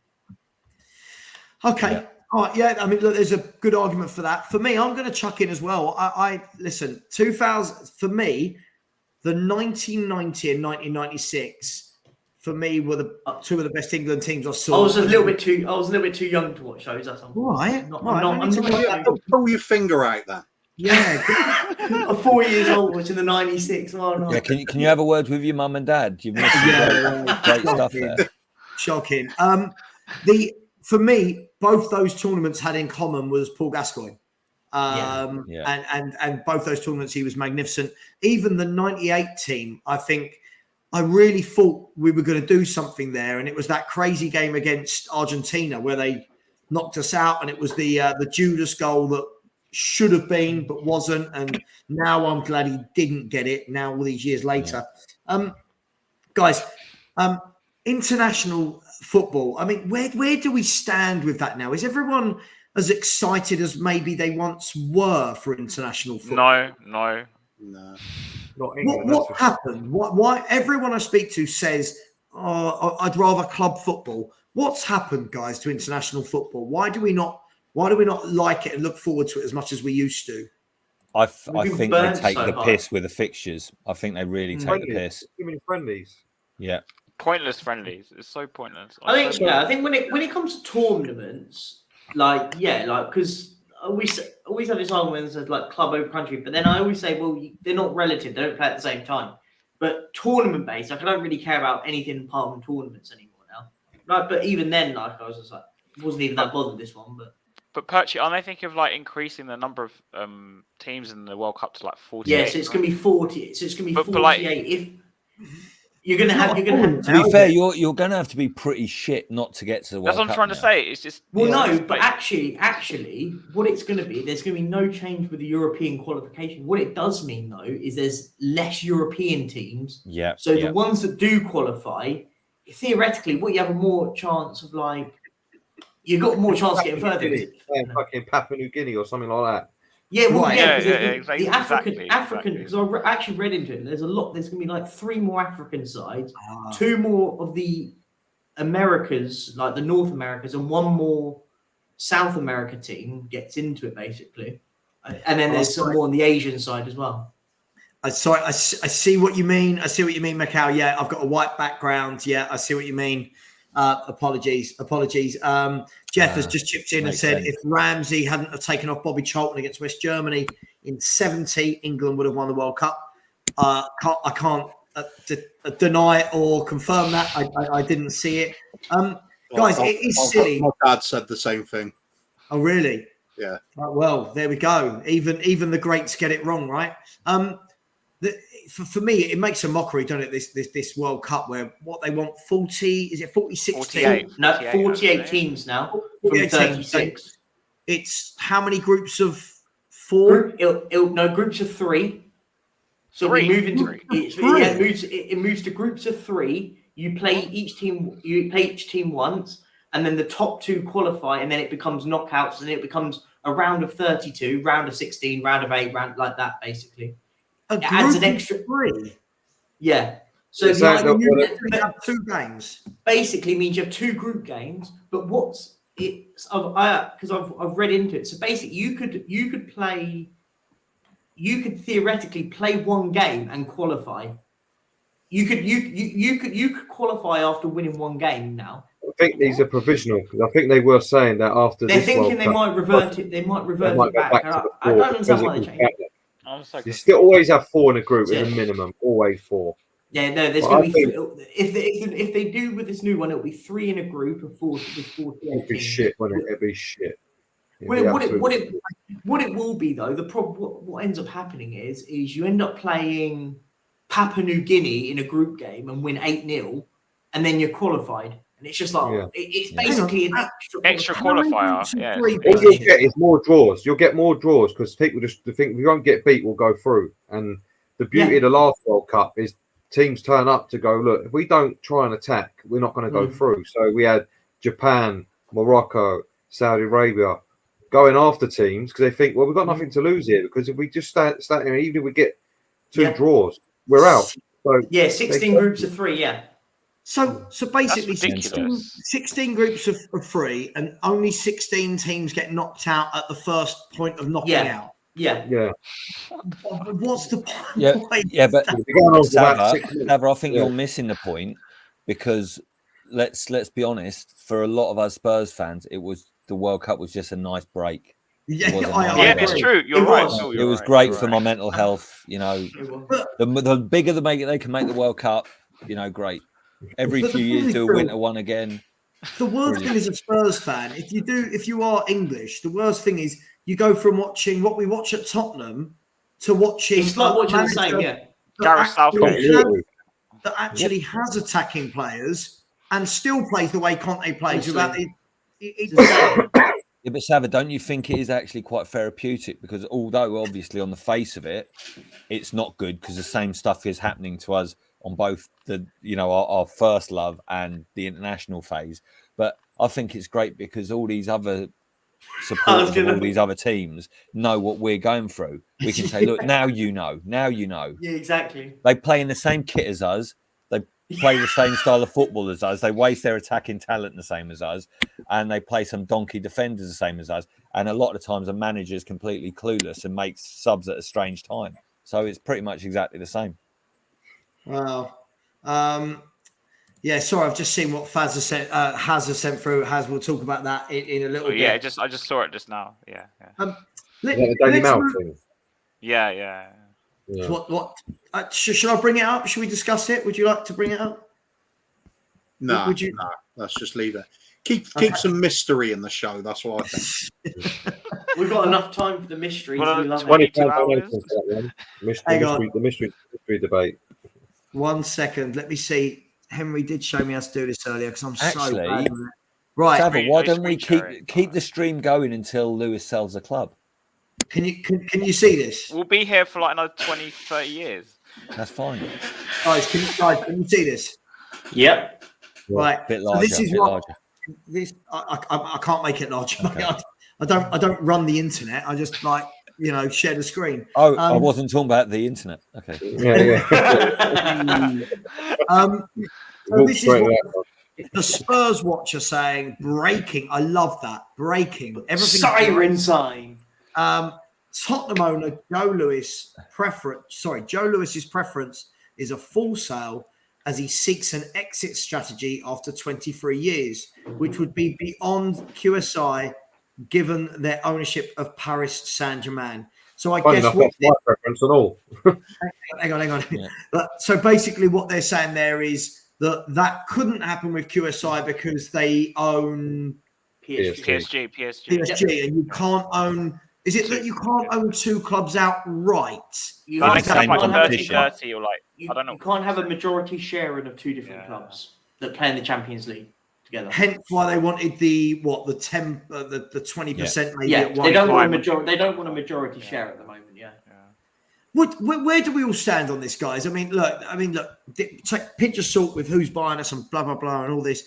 Okay. Yeah. All right, yeah, I mean, look, there's a good argument for that. For me, I'm going to chuck in as well. I listen, 2000, for me, the 1990 and 1996, for me, were the two of the best England teams I saw. I was a little bit too young to watch those. That's all right. Pull your finger out then. Yeah. I'm 4 years old watching the 96. Oh, no. Yeah, can you have a word with your mum and dad? You've missed great stuff there. Shocking. For me, both those tournaments had in common was Paul Gascoigne. And both those tournaments, he was magnificent. Even the 98 team, I really thought we were going to do something there. And it was that crazy game against Argentina where they knocked us out. And it was the Judas goal that should have been, but wasn't. And now I'm glad he didn't get it now all these years later. Guys, international football. I mean, where do we stand with that now? Is everyone as excited as maybe they once were for international football? No. Not England, What happened? Why everyone I speak to says, "Oh, I'd rather club football." What's happened, guys, to international football? Why do we not like it and look forward to it as much as we used to? I think they take the piss with the fixtures. I think they really take the piss. Too many friendlies. Yeah. Pointless friendlies. It's so pointless. I think when it comes to tournaments, because I always have this argument that like club over country, but then I always say, well, they're not relative. They don't play at the same time. But tournament based, I don't really care about anything apart from tournaments anymore now. Right, but even then, I was just like, wasn't even that bothered this one, but. But Perchy, aren't they thinking of increasing the number of teams in the World Cup to 48? Yeah, so it's going to be 40. So it's going to be 48. If you're going to have, to be fair, you're going to have to be pretty shit not to get to the World Cup. That's what I'm trying to say. It's just but actually, what it's going to be, there's going to be no change with the European qualification. What it does mean though is there's less European teams. Yeah. So the ones that do qualify, theoretically, what you have a more chance of you've got more chance of getting further. Fucking Papua New Guinea or something like that. Yeah, well, exactly. The African, because I actually read into it. There's going to be 3 more African sides, 2 more of the Americas, like the North Americas, and 1 more South America team gets into it basically, and then there's some more on the Asian side as well. I see what you mean. Macau. Yeah, I've got a white background. Yeah, I see what you mean. Apologies. Jeff has just chipped in and said if Ramsey hadn't have taken off Bobby Charlton against West Germany in 70, England would have won the World Cup. I can't deny or confirm that. I didn't see it. Guys, it is silly. My dad said the same thing. Oh, really? Yeah. Well, there we go. Even the greats get it wrong, right? For me, it makes a mockery, don't it? This World Cup where what they want 40, is it 46 48. teams? No, 48 teams now. 48 from 36. Teams. It's how many groups of 4? Groups of 3. So we move into it moves to groups of 3. You play each team once, and then the top 2 qualify, and then it becomes knockouts, and it becomes a round of 32, round of 16, round of 8, round like that basically. It adds an extra 3. Yeah. So you have 2 games. Basically means you have 2 group games. But because I've read into it. So basically, you could theoretically play 1 game and qualify. You could qualify after winning 1 game now. I think these are provisional because I think they were saying that after they're this thinking World they Cup, might revert it. They might revert it back. I don't understand why they changed it. You still always have 4 in a group as a minimum. Always 4. Yeah, no. There's going to be if they do with this new one, it'll be 3 in a group of 40 with 48 It'd be teams. shit, wouldn't it? It'd be shit. What it will be though, the problem what ends up happening is you end up playing Papua New Guinea in a group game and win 8-0, and then you're qualified. And it's just like it's basically an extra qualifier. Yeah. All you'll get is more draws. You'll get more draws because people just think if we won't get beat, we'll go through. And the beauty of the last World Cup is teams turn up to go, look, if we don't try and attack, we're not going to go through. So we had Japan, Morocco, Saudi Arabia going after teams because they think, well, we've got nothing to lose here because if we just start here, even if we get 2 draws, we're out. So 16 groups of 3, So basically 16 groups of 3 and only 16 teams get knocked out at the first point of knocking out. Yeah. What's the point? Yeah, but Sava, I think you're missing the point because let's be honest, for a lot of us Spurs fans, the World Cup was just a nice break. It's true. You're right. It was great for my mental health. You know, the bigger they can make the World Cup, you know, great. Every few years, do a winter one again. The worst thing as a Spurs fan, if you are English, the worst thing is you go from watching what we watch at Tottenham to watching. It's like watching the same, Gareth Southgate that actually has attacking players and still plays the way Conte plays. Without but Sava, don't you think it is actually quite therapeutic? Because although obviously on the face of it, it's not good because the same stuff is happening to us on both our first love and the international phase. But I think it's great because all these other supporters of all these other teams know what we're going through. We can say, look, now you know. Yeah, exactly. They play in the same kit as us. They play the same style of football as us. They waste their attacking talent the same as us. And they play some donkey defenders the same as us. And a lot of times the manager is completely clueless and makes subs at a strange time. So it's pretty much exactly the same. Wow. Sorry, I've just seen what Faz has sent through. We'll talk about that in a little bit. Yeah, I just saw it just now. Yeah. The Daily Mail thing. Yeah. What? Should I bring it up? Should we discuss it? Would you like to bring it up? No, let's just leave it. Keep some mystery in the show. That's what I think. We've got enough time for the mystery. The mystery debate. 1 second. Let me see. Henry did show me how to do this earlier because I'm so bad at it. Right. Sava, why don't we keep the stream going until Lewis sells the club? Can you see this? We'll be here for like another 20, 30 years. That's fine. Guys, can you see this? Yep. Right. A bit larger. So this is what I can't make it larger. Okay. I don't run the internet. I just share the screen. Oh, I wasn't talking about the internet. Okay. So this is what the Spurs watcher saying. Breaking. I love that. Breaking. Everything. Siren sign. Tottenham owner Joe Lewis's preference is a full sale as he seeks an exit strategy after 23 years, which would be beyond QSI given their ownership of Paris Saint-Germain. So I guess that's my preference and all. Hang on. Yeah. So basically what they're saying there is that couldn't happen with QSI because they own PSG, and you can't own. Is it that you can't own 2 clubs outright? You like can't have 30-30 or like you, I don't know. You can't have a majority share of 2 different clubs that play in the Champions League together. Hence why they wanted the 20% maybe. Yeah, they don't want a majority. They don't want a majority share at the moment. Yeah. Where do we all stand on this, guys? I mean, look. Take pinch of salt with who's buying us and blah blah blah and all this.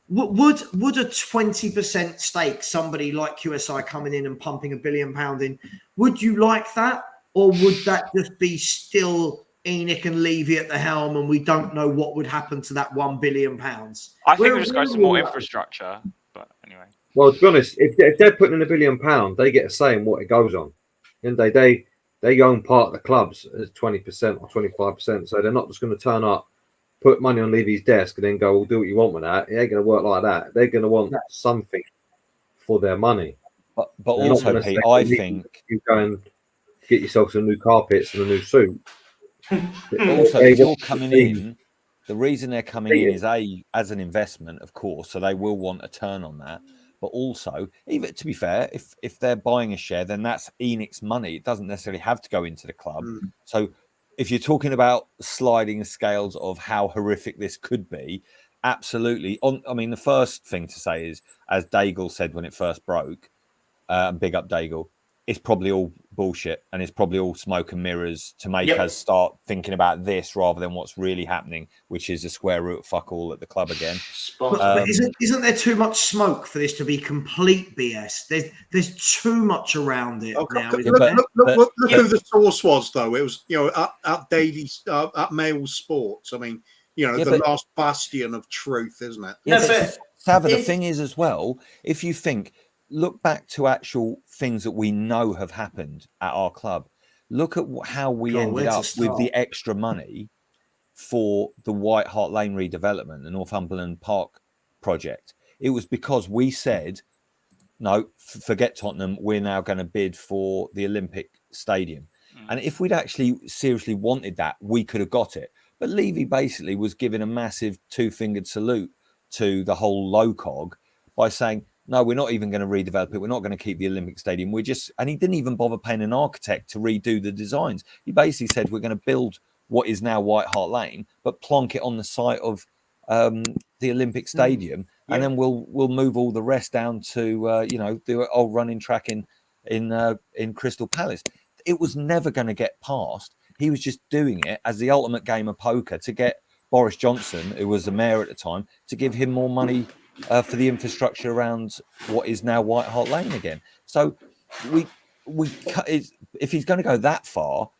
Would a 20% stake, somebody like QSI coming in and pumping £1 billion in, would you like that? Or would that just be still Enoch and Levy at the helm and we don't know what would happen to that £1 billion? I think we just go to more infrastructure. But anyway. Well, to be honest, if they're putting in £1 billion, they get a say in what it goes on. And they own part of the clubs as 20% or 25%. So they're not just going to turn up, put money on Levy's desk and then go, well, do what you want with that. It ain't going to work like that. They're going to want something for their money. But also, Pete, I think you go and get yourself some new carpets and a new suit. Also, if you're coming in, the reason they're coming in is as an investment, of course, so they will want a turn on that. But also, even to be fair, if they're buying a share, then that's ENIC's money. It doesn't necessarily have to go into the club. So if you're talking about sliding scales of how horrific this could be, absolutely. I mean, the first thing to say is, as Daigle said when it first broke, big up Daigle, it's probably all bullshit and it's probably all smoke and mirrors to make us start thinking about this rather than what's really happening, which is a square root of fuck all at the club again. But isn't there too much smoke for this to be complete BS? There's too much around it now. Look who the source was, though. It was, at Davies, at Mail Sports. I mean, the last bastion of truth, isn't it? Yeah, but Sava, the thing is as well, if you look back to actual things that we know have happened at our club. Look at how we ended up with the extra money for the White Hart Lane redevelopment, the Northumberland Park project. It was because we said, no, forget Tottenham. We're now going to bid for the Olympic Stadium. And if we'd actually seriously wanted that, we could have got it. But Levy basically was giving a massive two-fingered salute to the whole LOCOG by saying, no, we're not even going to redevelop it. We're not going to keep the Olympic Stadium. And he didn't even bother paying an architect to redo the designs. He basically said, we're going to build what is now White Hart Lane, but plonk it on the site of the Olympic Stadium. And then we'll move all the rest down to, the old running track in Crystal Palace. It was never going to get past. He was just doing it as the ultimate game of poker to get Boris Johnson, who was the mayor at the time, to give him more money for the infrastructure around what is now White Hart Lane again. So if he's going to go that far,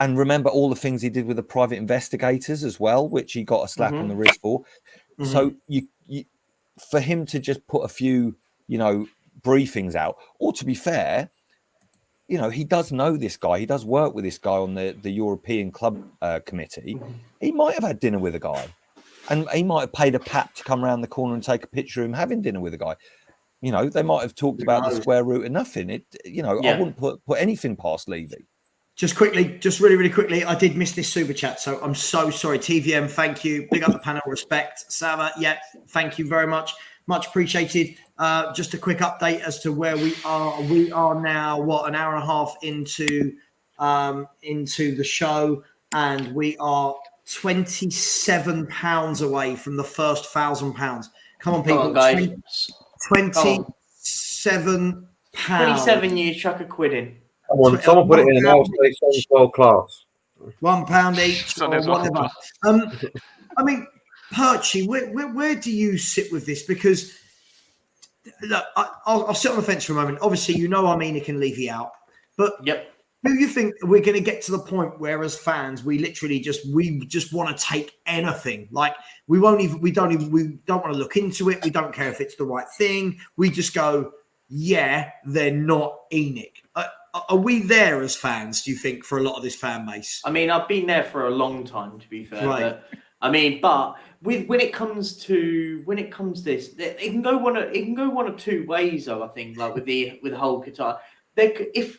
and remember all the things he did with the private investigators as well, which he got a slap on the wrist for. So you for him to just put a few, briefings out, or to be fair, he does know this guy. He does work with this guy on the European Club Committee. He might have had dinner with a guy. And he might have paid a pap to come around the corner and take a picture of him having dinner with a guy. They might have talked about the square root of nothing. I wouldn't put anything past Levy. Just really, really quickly, I did miss this super chat, so I'm so sorry. TVM, thank you. Big up the panel, respect. Sava, thank you very much. Much appreciated. Just a quick update as to where we are. We are now, an hour and a half into the show, and we are £27 away from the first £1,000. Come on, people. Guys. 27 pounds. 27 years, chuck a quid in. Come on, someone put it in and I'll say Son's world class. £1 each or whatever. I mean, Perchy, where do you sit with this? Because look, I'll sit on the fence for a moment. Obviously, I'm ENIC and Levy out, but do you think we're going to get to the point where, as fans, we literally just want to take anything? Like we don't want to look into it. We don't care if it's the right thing. We just go, they're not ENIC. Are we there as fans, do you think, for a lot of this fan base? I mean, I've been there for a long time, to be fair. Right. But when it comes to this, it can go one of two ways, though. I think, like with the whole Qatar, because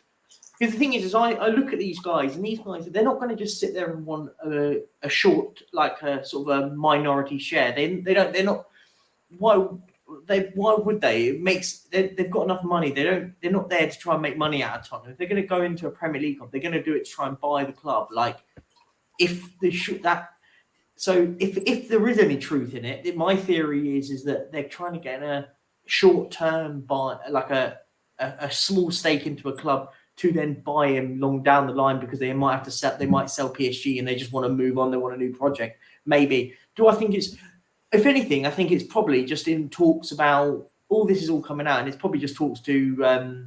the thing is I look at these guys, and these guys, they're not going to just sit there and want a short, like a sort of a minority share. They're not. Why would they? They've got enough money. They're not there to try and make money out of Tottenham. If they're going to go into a Premier League club, they're going to do it to try and buy the club. Like if there is any truth in it, my theory is that they're trying to get a short term buy, like a small stake into a club to then buy him long down the line, because they might sell PSG and they just want to move on. They want a new project. Maybe. Do I think it's? If anything, I think it's probably just in talks about all this is all coming out, and it's probably just talks to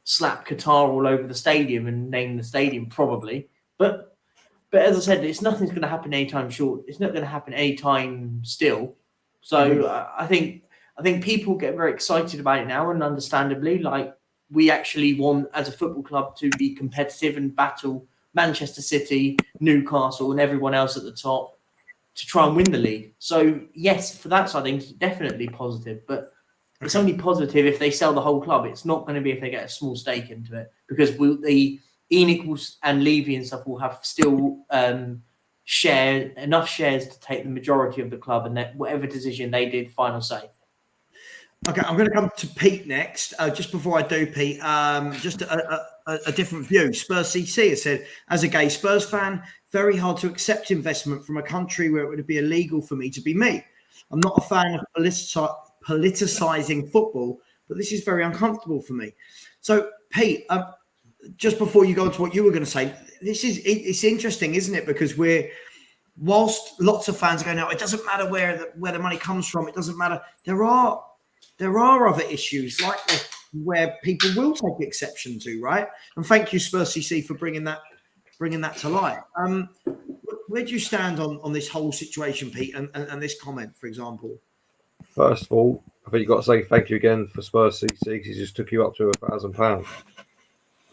slap Qatar all over the stadium and name the stadium probably. But as I said, nothing's going to happen anytime short. It's not going to happen anytime still. So I think people get very excited about it now, and understandably, like we actually want as a football club to be competitive and battle Manchester City, Newcastle, and everyone else at the top to try and win the league. So yes, for that side, I think it's definitely positive, but it's only positive if they sell the whole club. It's not going to be if they get a small stake into it, because the ENIC and Levy and stuff will have still enough shares to take the majority of the club, and that whatever decision they did, final say. Okay, I'm going to come to Pete next. Just before I do, Pete, just a different view. Spurs CC has said, as a gay Spurs fan, very hard to accept investment from a country where it would be illegal for me to be me. I'm not a fan of politicizing football, but this is very uncomfortable for me. So, Pete, just before you go into what you were going to say, it's interesting, isn't it? Because whilst lots of fans are going, no, it doesn't matter where the money comes from. It doesn't matter. There are other issues like this where people will take exception to, right? And thank you, Spurs CC, for bringing that to light. Where do you stand on this whole situation, Pete, and this comment, for example? First of all, I think you've got to say thank you again for Spurs CC because he just took you up to £1,000.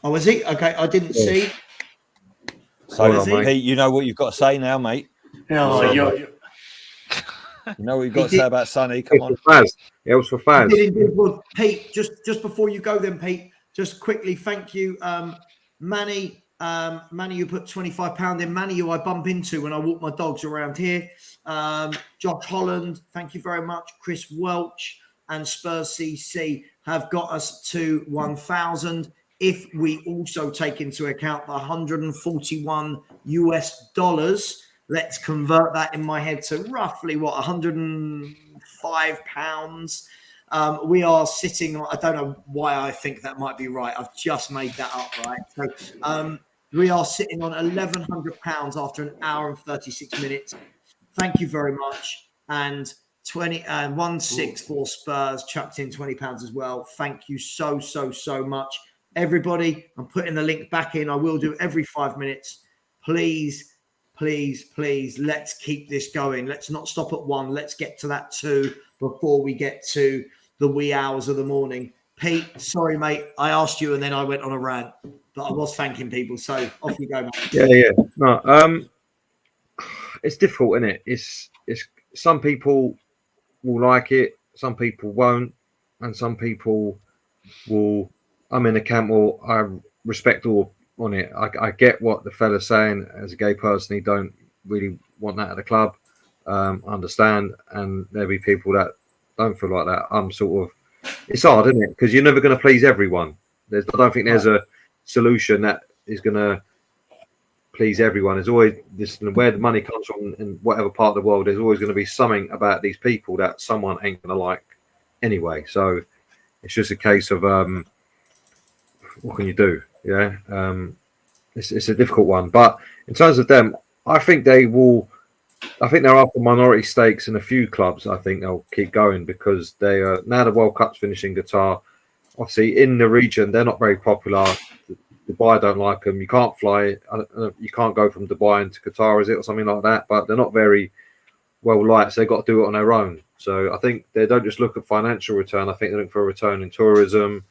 Oh, is he? Okay, I didn't see. So, Pete, you know what you've got to say now, mate. Oh, You know what you've got to say about Sonny. Come on. It was for fans. Well, Pete, just before you go then, Pete, just quickly, thank you. Manny, you put £25 in. Manny, who I bump into when I walk my dogs around here. Josh Holland, thank you very much. Chris Welch and Spurs CC have got us to 1,000. If we also take into account the $141 US, let's convert that in my head to roughly what, £105. We are sitting on, I don't know why I think that might be right. I've just made that up, right? So we are sitting on £1,100 after an hour and 36 minutes. Thank you very much. And 164 Spurs chucked in £20 as well. Thank you so much. Everybody, I'm putting the link back in. I will do every 5 minutes. Please, let's keep this going. Let's not stop at 1. Let's get to that 2 before we get to the wee hours of the morning. Pete, sorry, mate. I asked you and then I went on a rant, but I was thanking people. So off you go, mate. Yeah. No, it's difficult, isn't it? It's some people will like it, some people won't, and some people will. I'm in the camp, or I respect all on it. I get what the fella's saying. As a gay person, he don't really want that at the club. I understand, and there'll be people that don't feel like that. I'm sort of. It's hard, isn't it? Because you're never going to please everyone. I don't think there's a solution that is going to please everyone. There's always this, where the money comes from in whatever part of the world. There's always going to be something about these people that someone ain't going to like anyway. So it's just a case of what can you do? Yeah, it's a difficult one. But in terms of them, I think they will. I think they're after minority stakes in a few clubs. I think they'll keep going because they are now the World Cup's finishing Qatar. Obviously, in the region, they're not very popular. Dubai don't like them. You can't fly. You can't go from Dubai into Qatar, is it, or something like that? But they're not very well liked. So they've got to do it on their own. So I think they don't just look at financial return. I think they look for a return in tourism,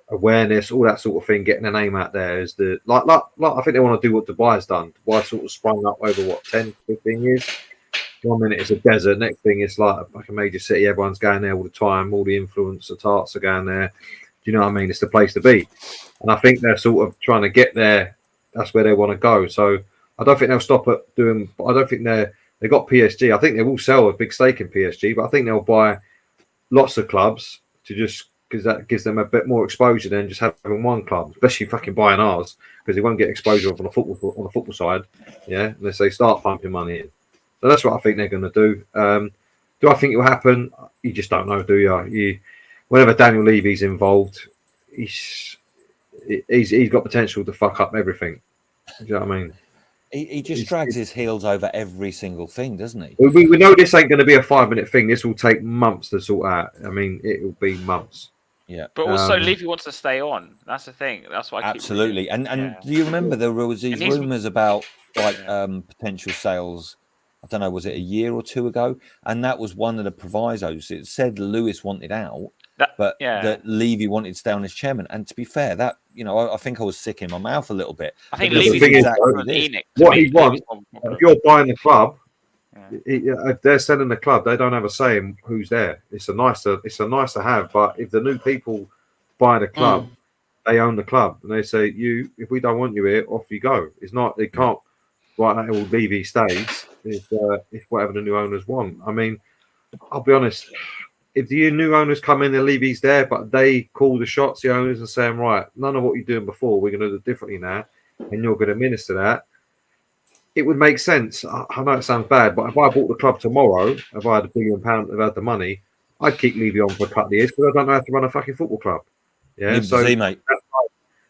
awareness, all that sort of thing. Getting their name out there is the like. I think they want to do what Dubai's done. Dubai sort of sprung up over 10, 15 years. 1 minute it's a desert, next thing it's like a major city. Everyone's going there all the time. All the influence, the tarts are going there. Do you know what I mean? It's the place to be. And I think they're sort of trying to get there. That's where they want to go. So I don't think they'll stop at doing. I don't think they got PSG. I think they will sell a big stake in PSG, but I think they'll buy lots of clubs to just because that gives them a bit more exposure than just having one club, especially fucking buying ours because they won't get exposure on the football side. Yeah, unless they start pumping money in. So that's what I think they're going to do. Do I think it will happen? You just don't know, do you? Whenever Daniel Levy's involved, he's got potential to fuck up everything. Do you know what I mean? He just drags his heels over every single thing, doesn't he? We know this ain't going to be a 5-minute thing. This will take months to sort out. I mean, it will be months. Yeah, but also Levy wants to stay on. That's the thing. That's why. Absolutely. And do you remember there was these rumours about potential sales? I don't know, was it a year or two ago? And that was one of the provisos. It said Lewis wanted out, but that Levy wanted to stay on as chairman. And to be fair, that I think I was sick in my mouth a little bit. I think Levy's exactly what he wants. If you're buying the club, if they're selling the club, they don't have a say in who's there. It's a nice to have. But if the new people buy the club, they own the club, and they say if we don't want you here, off you go. It's not. They can't right, that all Levy stays if whatever the new owners want. I mean, I'll be honest. If the new owners come in, the Levy's there, but they call the shots, the owners, and saying, right, none of what you're doing before, we're going to do differently now, and you're going to minister that, it would make sense. I know it sounds bad, but if I bought the club tomorrow, if I had £1 billion, if I had the money, I'd keep Levy on for a couple of years because I don't know how to run a fucking football club. Yeah, so mate.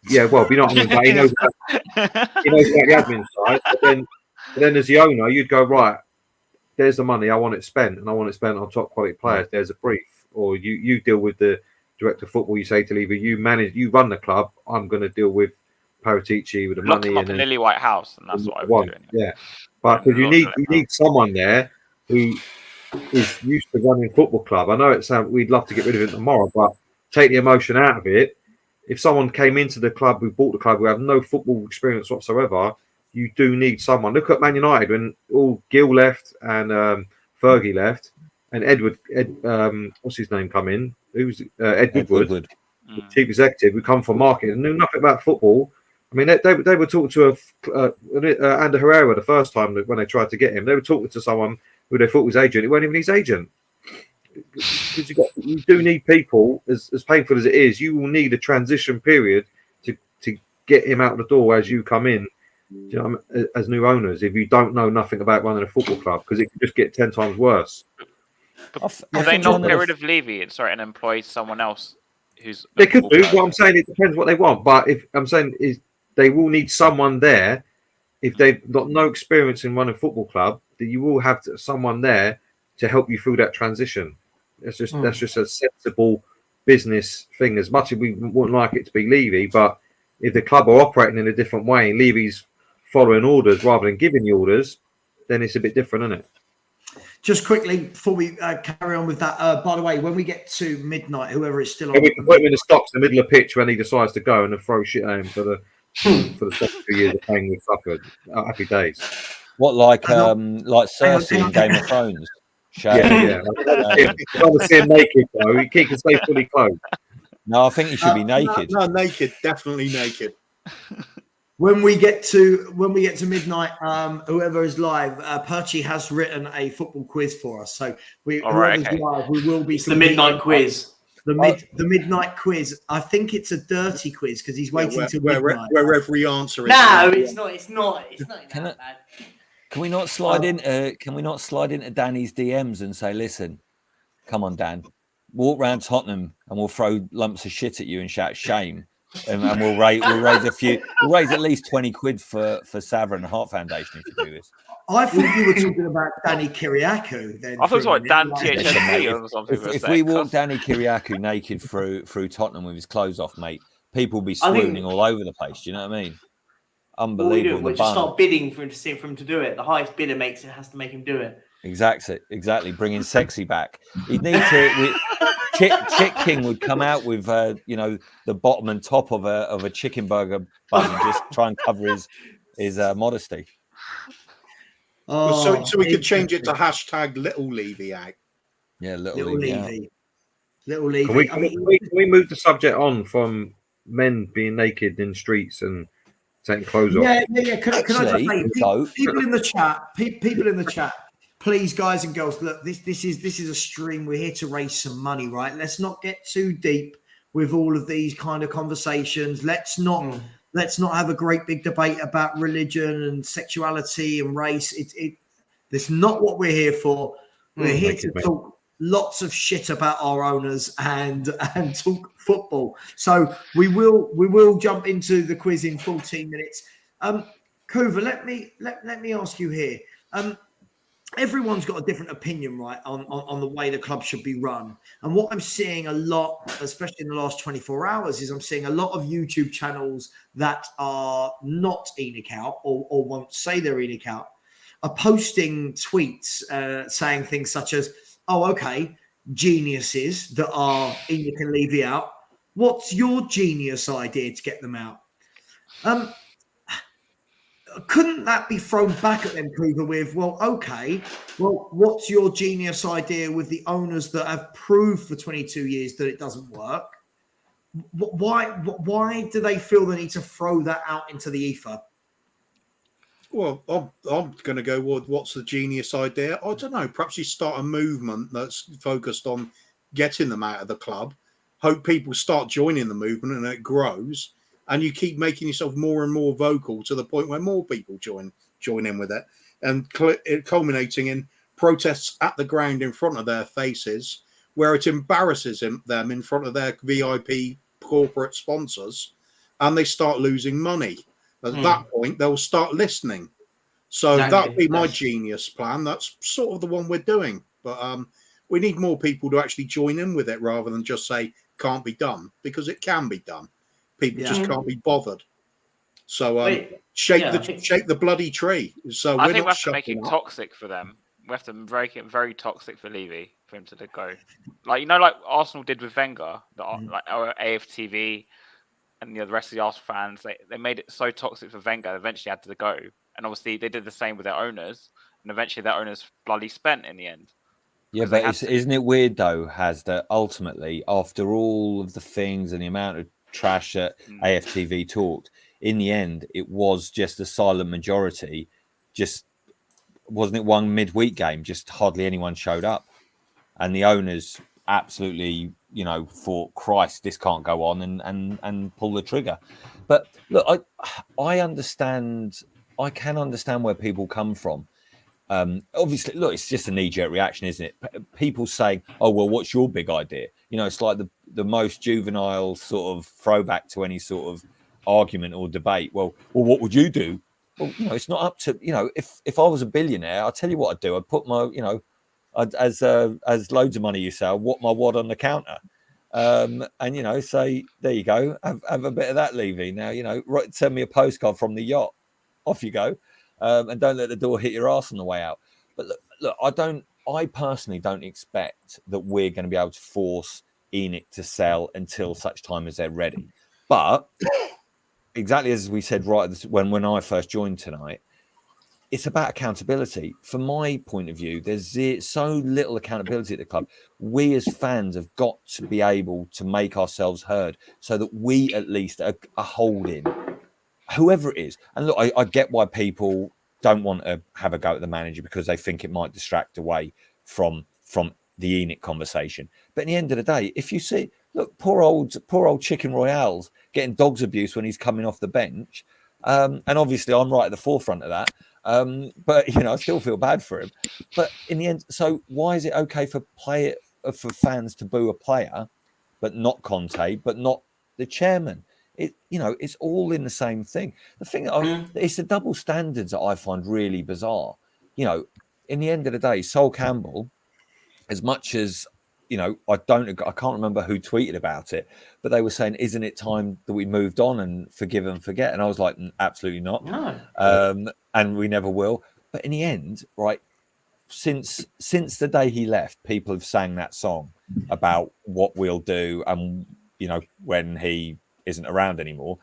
Yeah, well, you know what I mean. But he knows about the admin side. But then as the owner, you'd go, right, there's the money, I want it spent, and I want it spent on top quality players. There's a brief, or you deal with the director of football. You say to Levy, you run the club. I'm going to deal with Paratici with the Lock money him up and in then Lily White House, and that's what I would do. Anyway. Yeah, but because you need someone there who is used to running football club. I know it sounds we'd love to get rid of it tomorrow, but take the emotion out of it. If someone came into the club who bought the club who have no football experience whatsoever, you do need someone. Look at Man United when all Gill left and Fergie left, and what's his name, come in? Who's Ed Woodward, the chief executive, who come from market and knew nothing about football. I mean, they were talking to Ander Herrera the first time when they tried to get him. They were talking to someone who they thought was agent. It wasn't even his agent. Because you do need people, as painful as it is, you will need a transition period to get him out the door as you come in, you know, as new owners, if you don't know nothing about running a football club, because it can just get 10 times worse. Can they not get rid of Levy and employ someone else who's... They could do. What I'm saying, it depends what they want. But if I'm saying is they will need someone there. If they've got no experience in running a football club, that you will have someone there to help you through that transition. That's just a sensible business thing. As much as we wouldn't like it to be Levy, but if the club are operating in a different way and Levy's following orders rather than giving the orders, then it's a bit different, isn't it? Just quickly before we carry on with that, by the way, when we get to midnight, whoever is still on, we can put him in the stocks in the middle of the pitch when he decides to go and then throw shit at him for the second 2 years of playing with suffered. Happy days. What like Cersei in Game of Thrones? Yeah. I want to see him naked though. He can stay fully clothed. No, I think he should be naked. No, naked, definitely naked. When we get to midnight, whoever is live, Perchy has written a football quiz for us. So live, we will be the midnight quiz. The midnight quiz. I think it's a dirty quiz because he's waiting until midnight. Where every answer is. No, it's not. It's not that bad. Can we not slide into Danny's DMs and say, listen, come on, Dan, walk round Tottenham and we'll throw lumps of shit at you and shout shame. And we'll raise at least 20 quid for Savra and the Heart Foundation if you do this. I thought you were talking about Danny Kiriakou. Then I thought it was like Dan THSC or something. If we walk Danny Kiriakou naked through Tottenham with his clothes off, mate, people will be swooning all over the place. Do you know what I mean? Unbelievable. We'll just start bidding for him to do it. The highest bidder has to make him do it. Exactly. Bringing sexy back. He'd need to. Chick King would come out with the bottom and top of a chicken burger bun and just try and cover his modesty. So we could change it to hashtag Little Levy out. Yeah, Little Levy. Little Levy. Can we move the subject on from men being naked in streets and taking clothes off? Yeah. Can I just say, people in the chat, please, guys and girls, look, this is a stream. We're here to raise some money, right? Let's not get too deep with all of these kind of conversations. Let's not have a great big debate about religion and sexuality and race. That's not what we're here for. We're here to talk lots of shit about our owners and talk football. So we will jump into the quiz in 14 minutes. Kuva, let me ask you here. Everyone's got a different opinion, right, on the way the club should be run. And what I'm seeing a lot, especially in the last 24 hours, is I'm seeing a lot of YouTube channels that are not ENIC out or won't say they're ENIC out, are posting tweets saying things such as, oh, okay, geniuses that are ENIC and Levy out. What's your genius idea to get them out? Couldn't that be thrown back at them, Kruger, with, what's your genius idea with the owners that have proved for 22 years that it doesn't work? Why do they feel the need to throw that out into the ether? Well, I'm going to go with what's the genius idea? I don't know. Perhaps you start a movement that's focused on getting them out of the club. Hope people start joining the movement and it grows. And you keep making yourself more and more vocal to the point where more people join in with it, and culminating in protests at the ground in front of their faces, where it embarrasses them in front of their VIP corporate sponsors, and they start losing money. At that point, they'll start listening. So that would be my genius plan. That's sort of the one we're doing. But we need more people to actually join in with it rather than just say can't be done, because it can be done. People just can't be bothered. So shake the bloody tree. So I we're think we not have to make it up. toxic for them. We have to make it very toxic for Levy for him to go. Like Arsenal did with Wenger, like our AFTV. And the rest of the Arsenal fans, they made it so toxic for Wenger, eventually had to go. And obviously they did the same with their owners, and eventually their owners bloody spent in the end. Yeah, but isn't it weird though, that ultimately, after all of the things and the amount of trash that AFTV talked, in the end, it was just a silent majority. Just wasn't it one midweek game? Just hardly anyone showed up, and the owners absolutely, thought, Christ, this can't go on, and pull the trigger. But look, I understand. I can understand where people come from. Obviously, look, it's just a knee-jerk reaction, isn't it? People saying, "Oh, well, what's your big idea?" It's like the most juvenile sort of throwback to any sort of argument or debate. Well, what would you do? Well, it's not up to If I was a billionaire, I'll tell you what I'd do. I'd put my as loads of money you say, what my wad on the counter, and say, there you go, have a bit of that, Levy. Now send me a postcard from the yacht. Off you go, and don't let the door hit your ass on the way out. But look, I personally don't expect that we're going to be able to force ENIC to sell until such time as they're ready. But exactly as we said when I first joined tonight, it's about accountability. From my point of view, there's so little accountability at the club. We as fans have got to be able to make ourselves heard so that we at least are holding whoever it is. And look, I get why people don't want to have a go at the manager because they think it might distract away from the ENIC conversation. But at the end of the day, if you see, look, poor old Chicken Royale's getting dogs abuse when he's coming off the bench. And obviously I'm right at the forefront of that. But I still feel bad for him. But in the end, so why is it okay for fans to boo a player, but not Conte, but not the chairman? It's all in the same thing. The thing it's the double standards that I find really bizarre. In the end of the day, Sol Campbell, as much as I can't remember who tweeted about it, but they were saying, isn't it time that we moved on and forgive and forget? And I was like, absolutely not. No. And we never will. But in the end, right, since the day he left, people have sang that song about what we'll do and when he isn't around anymore.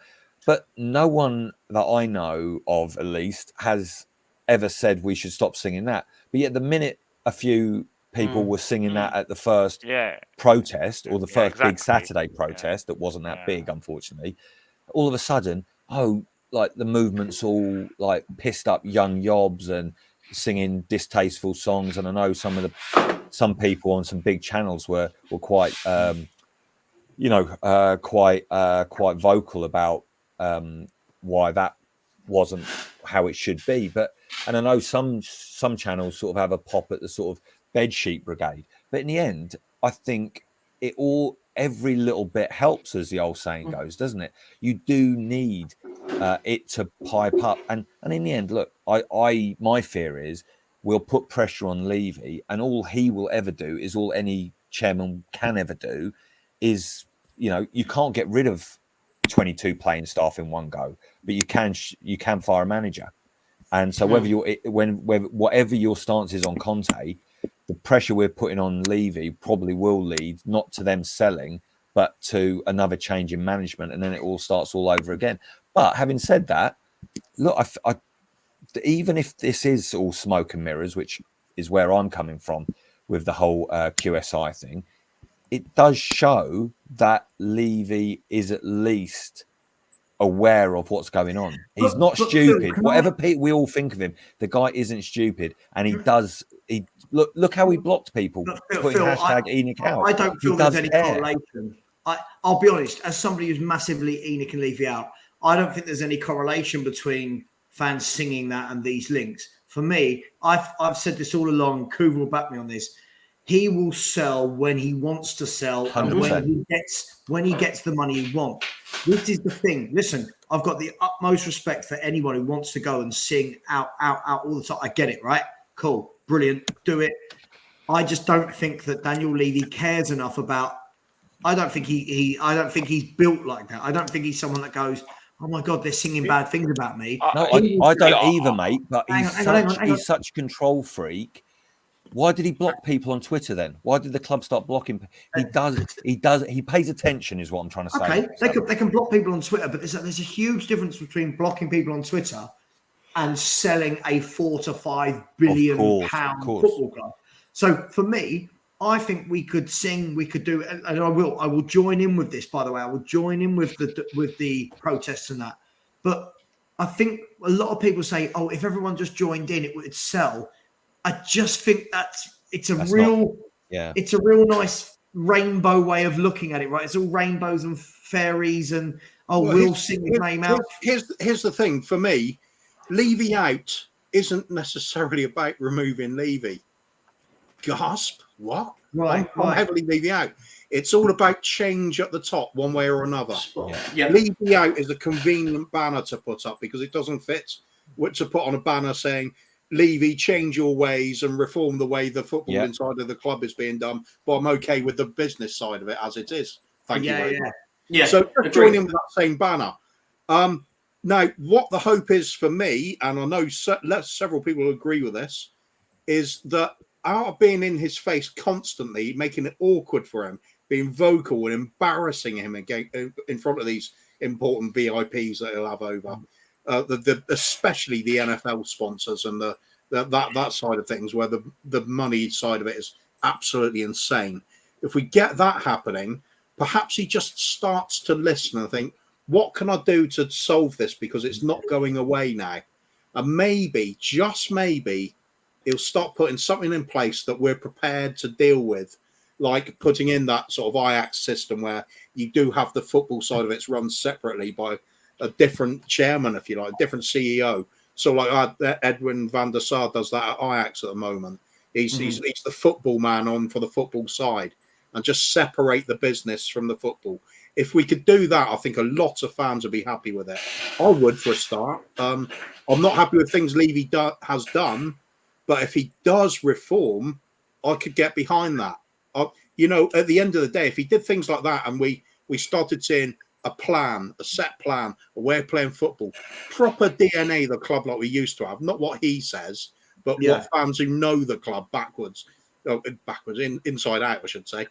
But no one that I know of, at least, has ever said we should stop singing that. But yet the minute a few people were singing that at the first protest or the first big Saturday protest that wasn't that big, unfortunately, all of a sudden, like the movement's all like pissed up young yobs and singing distasteful songs. And I know some people on some big channels were quite quite vocal about why that wasn't how it should be. And I know some channels sort of have a pop at the sort of bedsheet brigade. But in the end, I think every little bit helps, as the old saying goes, doesn't it? You do need it to pipe up. And in the end, look, my fear is we'll put pressure on Levy, and all he will ever do is all any chairman can ever do is, you can't get rid of 22 playing staff in one go, but you can fire a manager. And so whatever your stance is on Conte, the pressure we're putting on Levy probably will lead not to them selling, but to another change in management, and then it all starts all over again. But having said that, look, even if this is all smoke and mirrors, which is where I'm coming from with the whole QSI thing, it does show that Levy is at least aware of what's going on. He's not stupid. Whatever we all think of him, the guy isn't stupid, and he does. He look how he blocked people putting hashtag ENIC out. I don't feel there's any correlation. I'll be honest, as somebody who's massively ENIC and Levy out, I don't think there's any correlation between fans singing that and these links. For me, I've said this all along. Kuva will back me on this. He will sell when he wants to sell, 100%. And when he gets the money he wants. This is the thing. Listen, I've got the utmost respect for anyone who wants to go and sing out all the time. I get it, right? Cool, brilliant, do it. I just don't think that Daniel Levy cares enough about. I don't think I don't think he's built like that. I don't think he's someone that goes, "Oh my God, they're singing bad things about me." No, I don't either, mate. But he's such a control freak. Why did he block people on Twitter then? Why did the club start blocking? He pays attention, is what I'm trying to say. Okay, they can block people on Twitter, but there's a huge difference between blocking people on Twitter and selling a £4 to £5 billion football club. So for me, I think we could sing, we could do, and I will join in with this. By the way, I will join in with the protests and that. But I think a lot of people say, "Oh, if everyone just joined in, it would sell." I just think it's a real nice rainbow way of looking at it, right? It's all rainbows and fairies and we'll sing his name out. Here's the thing for me, Levy out isn't necessarily about removing Levy. Gasp! What? Right. I'm heavily Levy out. It's all about change at the top, one way or another. Yeah. Levy out is a convenient banner to put up because it doesn't fit to put on a banner saying, "Levy, change your ways and reform the way the football inside of the club is being done." But I'm okay with the business side of it as it is. Thank you very much. Yeah. So join in with that same banner. Now, what the hope is for me, and I know several people agree with this, is that our being in his face constantly, making it awkward for him, being vocal and embarrassing him again in front of these important VIPs that he'll have over. Especially the NFL sponsors and that side of things, where the money side of it is absolutely insane. If we get that happening, perhaps he just starts to listen and think, "What can I do to solve this? Because it's not going away now." And maybe, just maybe, he'll start putting something in place that we're prepared to deal with, like putting in that sort of Ajax system where you do have the football side of it's run separately by a different chairman, if you like, a different CEO. So like Edwin van der Sar does that at Ajax at the moment. He's the football man for the football side, and just separate the business from the football. If we could do that, I think a lot of fans would be happy with it. I would, for a start. I'm not happy with things Levy has done, but if he does reform, I could get behind that. At the end of the day, if he did things like that and we started seeing a set plan, a way of playing football, proper DNA, the club like we used to have, not what he says, but what fans who know the club inside out, I should say.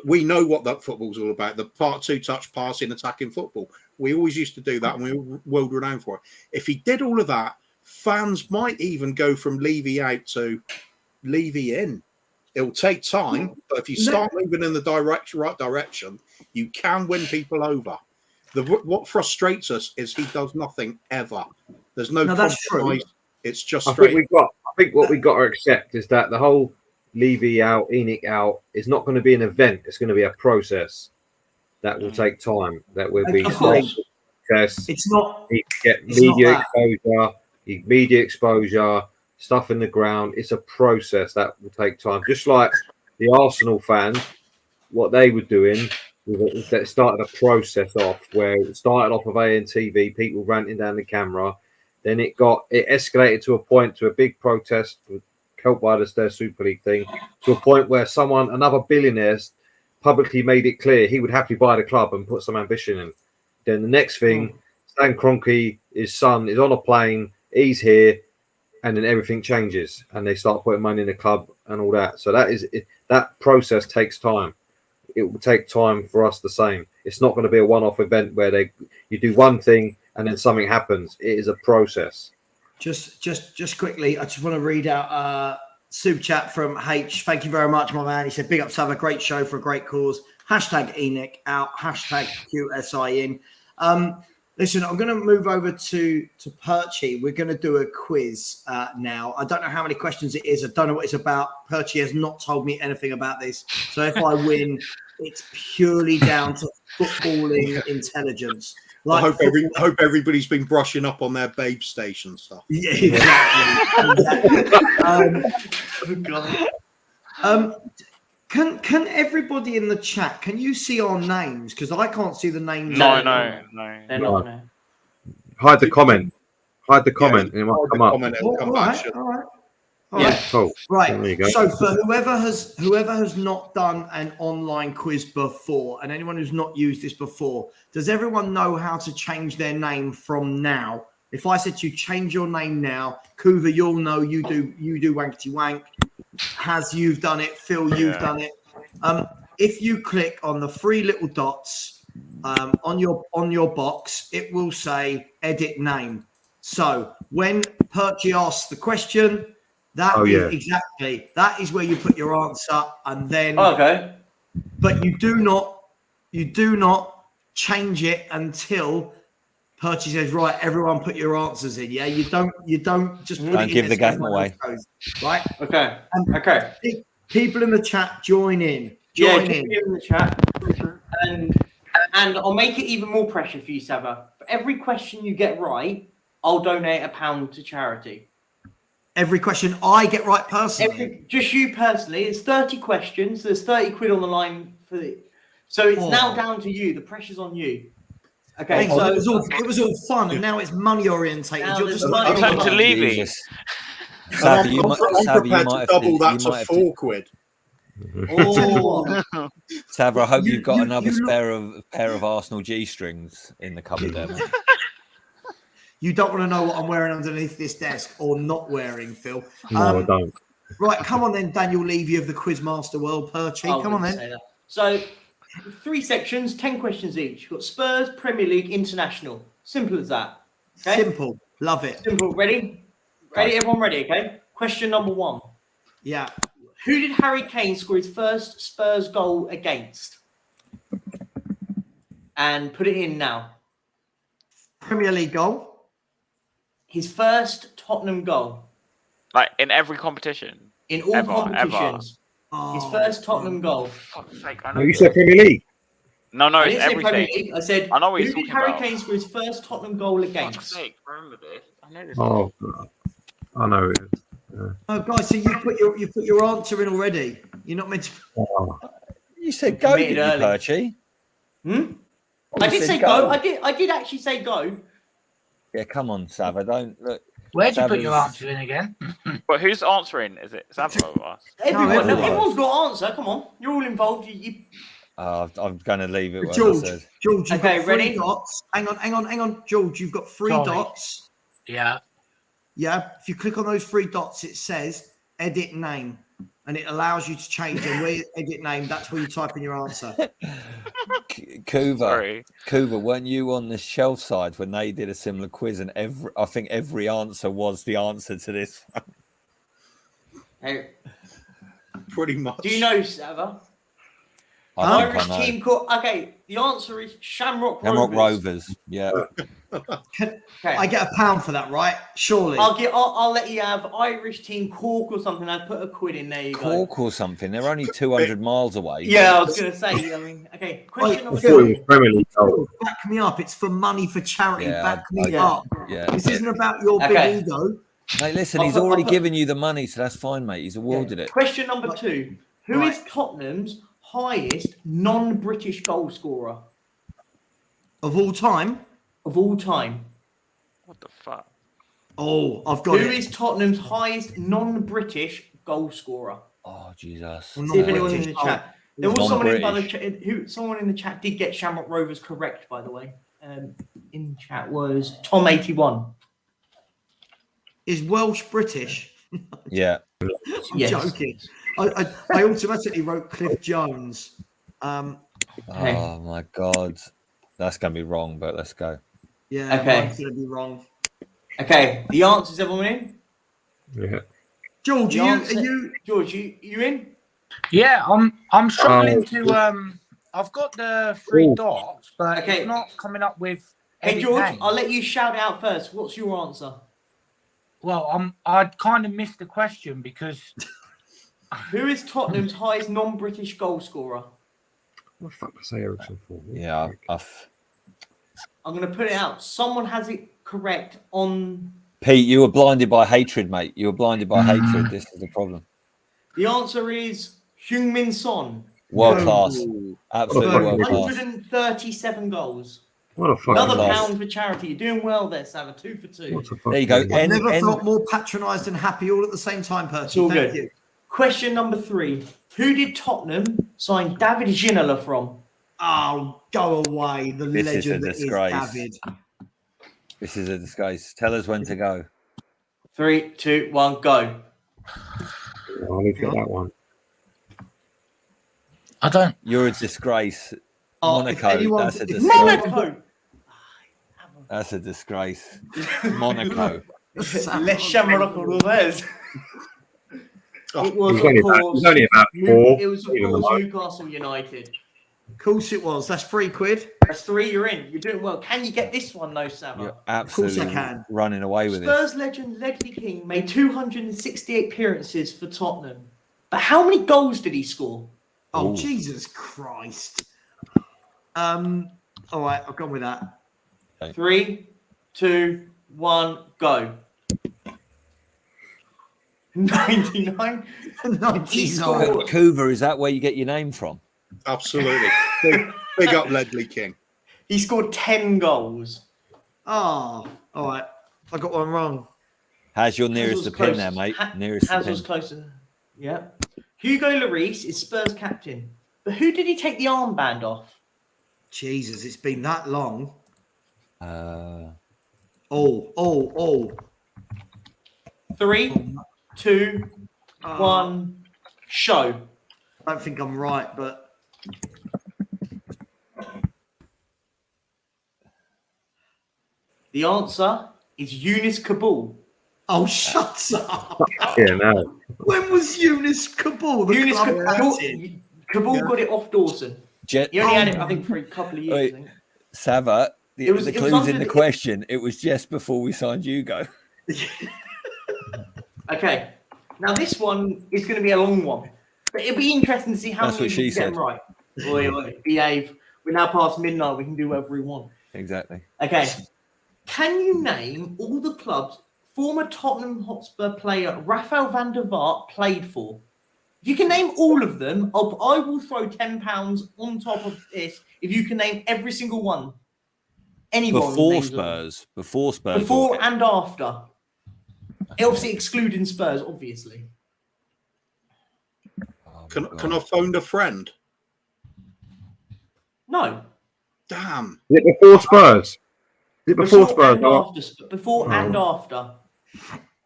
We know what that football's all about. The part 2 touch passing, attacking football. We always used to do that, and we were world renowned for it. If he did all of that, fans might even go from Levy out to Levy in. It will take time, but if you start moving in the right direction, you can win people over. What frustrates us is he does nothing ever. There's no compromise. It's just straight. I think what we got to accept is that the whole Levy out, ENIC out is not going to be an event. It's going to be a process that will take time. That will be process. It's not. You get media exposure. Stuff in the ground. It's a process that will take time. Just like the Arsenal fans, what they were doing was that started a process off where it started off of ANTV, people ranting down the camera. Then it escalated to a point, to a big protest helped by their Super League thing, to a point where another billionaire publicly made it clear he would happily buy the club and put some ambition in. Then the next thing, Stan Kroenke, his son, is on a plane, he's here, and then everything changes and they start putting money in the club and all that. So that process takes time. It will take time for us the same. It's not going to be a one-off event where you do one thing and then something happens. It is a process. Just quickly, I just want to read out super chat from H. Thank you very much, my man. He said, "Big ups, have a great show for a great cause. Hashtag ENIC out. Hashtag QSI in." Listen, I'm going to move over to Perchy. We're going to do a quiz now. I don't know how many questions it is. I don't know what it's about. Perchy has not told me anything about this. So if I win, it's purely down to footballing intelligence. I hope everybody's been brushing up on their babe station stuff. Yeah, exactly. Oh God. Can everybody in the chat, can you see our names? Because I can't see the names. No. They're not. No. Hide the comment. Hide the comment. And it might come up. Come back. All right. Yeah. Cool. Right. There you go. So for whoever has not done an online quiz before, and anyone who's not used this before, does everyone know how to change their name from now? If I said to you, change your name now, Kuva, you'll know. You do wankety wank. Has you've done it, Phil, you've done it. If you click on the three little dots on your box, it will say edit name. So when Perchy asks the question, that is where you put your answer, and then Okay. but you do not change it until Perchy says, right, everyone put your answers in. Yeah, you don't just put Don't it give in the there so game everyone away. else goes, right? Okay. And Okay. people in the chat, join in. Join in the chat, and I'll make it even more pressure for you, Sava. For every question you get right, I'll donate £1 to charity. Every question I get right personally. Just you personally. It's 30 questions. There's 30 quid on the line for the. So it's now down to you. The pressure's on you. Okay. So So it was all fun, and now it's money orientated. Now You're there's just money like, Time to on leave it. Jesus. I'm Savvy, you might prepared to have double that you to might have to. £4. Oh, Sav, I hope you've got you another look- pair of Arsenal G strings in the cupboard there. Mate. you don't want to know what I'm wearing underneath this desk or not wearing, Phil. No, I don't. Right, come on then, Daniel Levy of the Quizmaster World, Perchy. I Come on wouldn't then. say that. So 3 sections, 10 questions each. You've got Spurs, Premier League, International. Simple as that. Okay. Simple. Love it. Simple. Ready? Ready? Everyone ready? Okay. Question number 1. Yeah. Who did Harry Kane score his first Spurs goal against? And put it in now. Premier League goal. His first Tottenham goal Like in every competition. in all competitions. His first Tottenham goal. Fuck's sake, I No, know. you said Premier League. No, I it's didn't say Premier everything. League. I said, I know what who he's did talking Harry about. Kane score his first Tottenham goal Fuck's against? sake, I remember this. I know this. Oh, I know it. Oh, guys, so you put your answer in already. You're not meant to. Oh, You said go, Committed didn't you, early. Perchy? I You did said say go. I did actually say go. Yeah, come on, Sav. I don't look. Where'd you put your Savage. answer in again? But who's answering? Is it Savile or us? Everyone, everyone. everyone's got an answer. Come on, you're all involved. You I'm going to leave it where I George, said. you've Okay, got 3 ready? dots. Hang on. George, you've got 3 Sorry. dots. Yeah. Yeah. If you click on those 3 dots, it says edit name. And it allows you to change. And where you edit name, that's where you type in your answer. Kuva, weren't you on the shelf side when they did a similar quiz? And I think every answer was the answer to this one. Hey, pretty much. do you know, Sava? I think Irish I know. team called. Okay, the answer is Shamrock Rovers. Shamrock Rovers. Yeah. Okay. I get £1 for that, right? Surely. I'll let you have Irish team Cork or something. I put £1 in there. You go. Cork or something. They're only 200 miles away. Yeah, I was gonna say. I mean, okay. Question I number feel 2. Premier League goal. Back me up. It's for money for charity. Yeah, Back me yeah. up. Yeah. This isn't about your Okay. big ego. Mate, listen, I'll he's put- already I'll put- given you the money, so that's fine, mate. He's awarded it. Question number 2. Who is Right. Tottenham's highest non-British goal scorer Of all time. of all time? What the fuck? Oh, I've Who got it. is Tottenham's highest non-British goal scorer? Oh, Jesus. I'm See if not anyone in British. the chat. There was someone in, by the Non-British. someone in the chat did get Shamrock Rovers correct, by the way. In chat was Tom81. Is Welsh British? Yeah. I'm Yes. joking. I automatically wrote Cliff Jones. Okay. Oh, my God. That's going to be wrong, but let's go. Yeah, Okay. mine's going to be wrong. Okay, the answers, everyone in? Yeah. George, The are answer- you George, you in? Yeah, I'm struggling to I've got the 3 Ooh. dots, but Okay. it's not coming up with. Hey, Eddie George, Payne. I'll let you shout out first. What's your answer? Well, I'd kind of missed the question because Who is Tottenham's highest non-British goal scorer? What the fuck was I say Ericsson for? Yeah, I'm going to put it out. Someone has it correct on... Pete, you were blinded by hatred, mate. You were blinded by hatred. This is the problem. The answer is Heung-Min Son. World No. class. Absolutely Oh, world class. 137 goals. What a fucking Another class. pound for charity. You're doing well there, Sam. 2 for 2. What a There you go. fucking- I've And- never and- felt more patronised and happy all at the same time, Percy. It's all Thank good. you. Question number 3. Who did Tottenham sign David Ginola from? Oh, go away. The This is a legend that is disgrace. David. This is a disgrace. Tell us when to go. 3, 2, 1, go. Oh, I need to get that one. I don't. You're a disgrace. Oh, if Monaco. anyone- That's a if disgrace. Monaco! That's a disgrace. Monaco. Les Chamois Rovers. Oh, It was, He's only of about, course, he's only about 4. it was, of Even course, though- Newcastle United. Of course it was. That's £3. That's 3, you're in. You're doing well. Can you get this one, though, Sam? You're course absolutely I can. running away with this. Spurs legend Ledley King made 268 appearances for Tottenham. But how many goals did he score? Oh, Ooh. Jesus Christ. All right, I've gone with that. 3, 2, 1, go. 99. 99. scored- Vancouver, is that where you get your name from? Absolutely. Big up Ledley King. He scored 10 goals. Oh, all right. I got one wrong. How's your nearest was to pin close. there, mate? Ha- Nearest to Haz pin. was closer. Yeah. Hugo Lloris is Spurs captain. But who did he take the armband off? Jesus, it's been that long. Uh, Oh. 3, 2, 1, show. I don't think I'm right, but The answer is Eunice Kabul. oh, shut up. Yeah, no. When was Eunice Kabul? The Eunice club captain? Kabul got it off Dawson. Jet, He only had it, I think, for a couple of years. Wait. I think. Sava, the It was clue's in under the the- question. It was just before we signed Hugo. Okay. Now this one is going to be a long one, but it'll be interesting to see how That's many what she we get them said. right. Oi, behave. We're now past midnight. We can do whatever we want. Exactly. Okay. Can you name all the clubs former Tottenham Hotspur player Rafael van der Vaart played for? If you can name all of them, I will throw £10 on top of this if you can name every single one. Anyone. Before names them. Spurs. Before Spurs. Before and after. Obviously excluding Spurs, obviously. Oh, Can God. I phone a friend? No. Damn. Is it before Spurs? Is it before Spurs? and Oh, after. Before and after.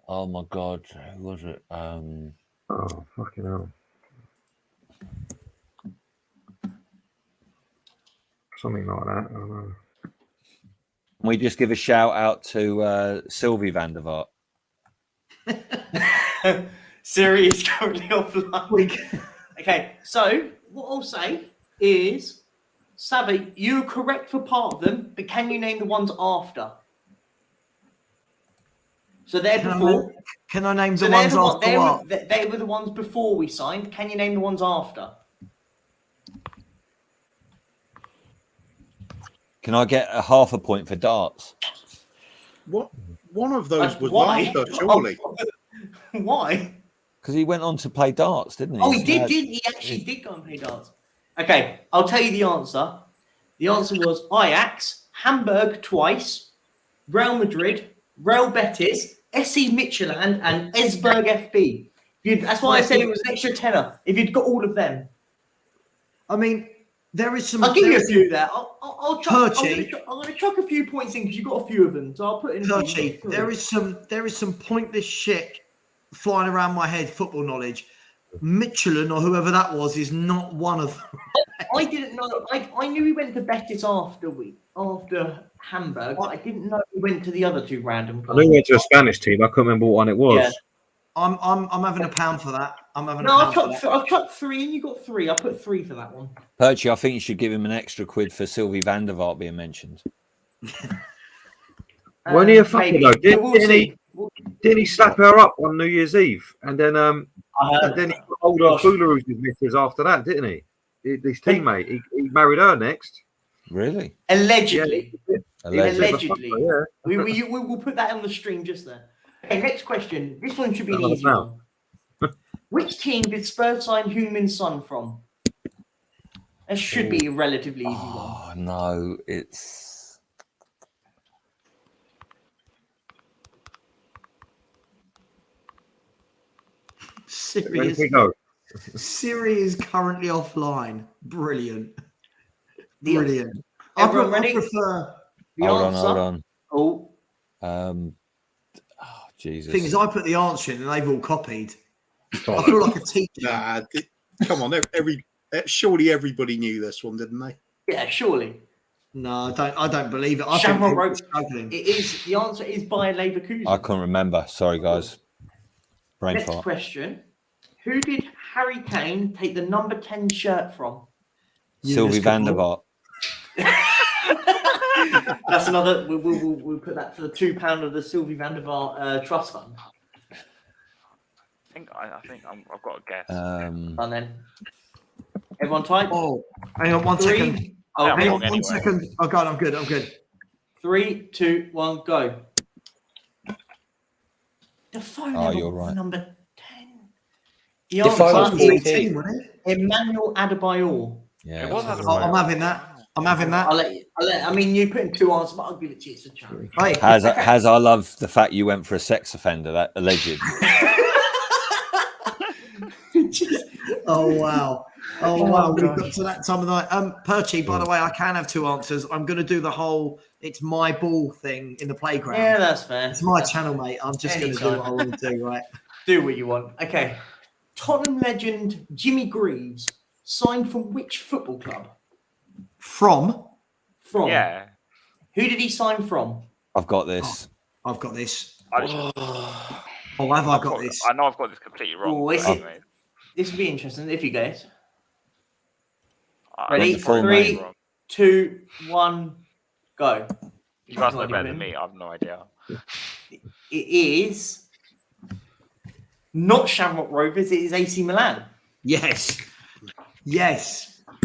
Oh my God. Who was it? oh, fucking hell. Something like that. I don't know. Can we just give a shout out to Sylvie van der Vaart? Siri is currently offline. Okay, so what I'll say is, Savvy, you were correct for part of them, but can you name the ones after? So they're before. Can I name So the they're ones the one, after what? they were the ones before we signed. Can you name the ones after? Can I get a half a point for darts? What? One of those was Why? after, surely. Why? Because he went on to play darts, didn't he? Oh, he did. He actually did go and play darts. Okay, I'll tell you the answer. The answer was Ajax, Hamburg twice, Real Madrid, Real Betis, SC Midtjylland, and Esbjerg FB. That's why I said it was an extra tenner. If you'd got all of them, I mean, there is some. I'll give you a there is- few there. I'll chuck, Perchy. I'm going to chuck a few points in because you've got a few of them. So I'll put in a Perchy, few. there is some pointless shit flying around my head. Football knowledge. Michelin or whoever that was is not one of them. I didn't know. I knew he went to Betis after Hamburg, but I didn't know he went to the other two random I clubs. knew he went to a Spanish team. I couldn't remember what one it was. Yeah. I'm having a pound for that. I'm having No, a pound for that. I've chucked 3 and you got 3. I put 3 for that one. Perchy, I think you should give him an extra quid for Sylvie van der Vaart being mentioned. Wasn't he a fucker maybe. though? We'll see. Didn't he slap her up on New Year's Eve? And then I heard he got hold of Boolaroo's missus after that, didn't he? His teammate. He married her next. Really? Allegedly. Yeah. Allegedly. Yeah. We'll put that on the stream just there. Okay, next question. This one should be an Another easy one. Which team did Spurs sign Heung-Min Son from? That should be a relatively easy one. Oh, no, it's... Where did we go? Siri is currently offline. Brilliant. Everyone I ready? prefer. The answer. Hold on. Oh, Oh, Jesus. Thing is, I put the answer in and they've all copied. I feel like a teacher. Nah, come on. Surely everybody knew this one, didn't they? yeah, surely. No, I don't believe it. I think Shamrock people are Road. struggling. It is. The answer is by Leverkusen. I can't remember. Sorry, guys. Brain Next fart. question. Who did Harry Kane take the number 10 shirt from? Sylvie van der Vaart. That's another. We'll put that for the £2 of the Sylvie van der Vaart trust fund. I think I've got a guess. And then everyone type. Oh, hang on 1 3. second. Oh, Yeah, Hang on anyway. 1 second. Oh, God, I'm good. 3, 2, 1, go. The phone. Oh, never you're got right. Number 10. The The phone answer was is 18, wasn't it? Emmanuel Adebayor. Yeah. It was that's Adebayor. right. I'm having that. I mean, you put in 2 answers, but I'll give it to you. It's a challenge. Hey, Has I love the fact you went for a sex offender, that alleged. oh wow. We've got to that time of night. Perchy, by the way, I can have 2 answers. I'm going to do the whole "it's my ball" thing in the playground. Yeah, that's fair. It's my channel, mate. I'm just going to do Anytime. what I want to do, right? Do what you want. Okay. Tottenham legend Jimmy Greaves signed from which football club? From? Yeah. Who did he sign from? I've got this. I've got this. I Have I got this? I know I've got this completely wrong. Oh, is but it? anyway. This would be interesting if you guess. I Ready? got the full 3, name wrong. 2, 1, go. You guys know No better idea. than me. I have no idea. It is not Shamrock Rovers. It is AC Milan. Yes.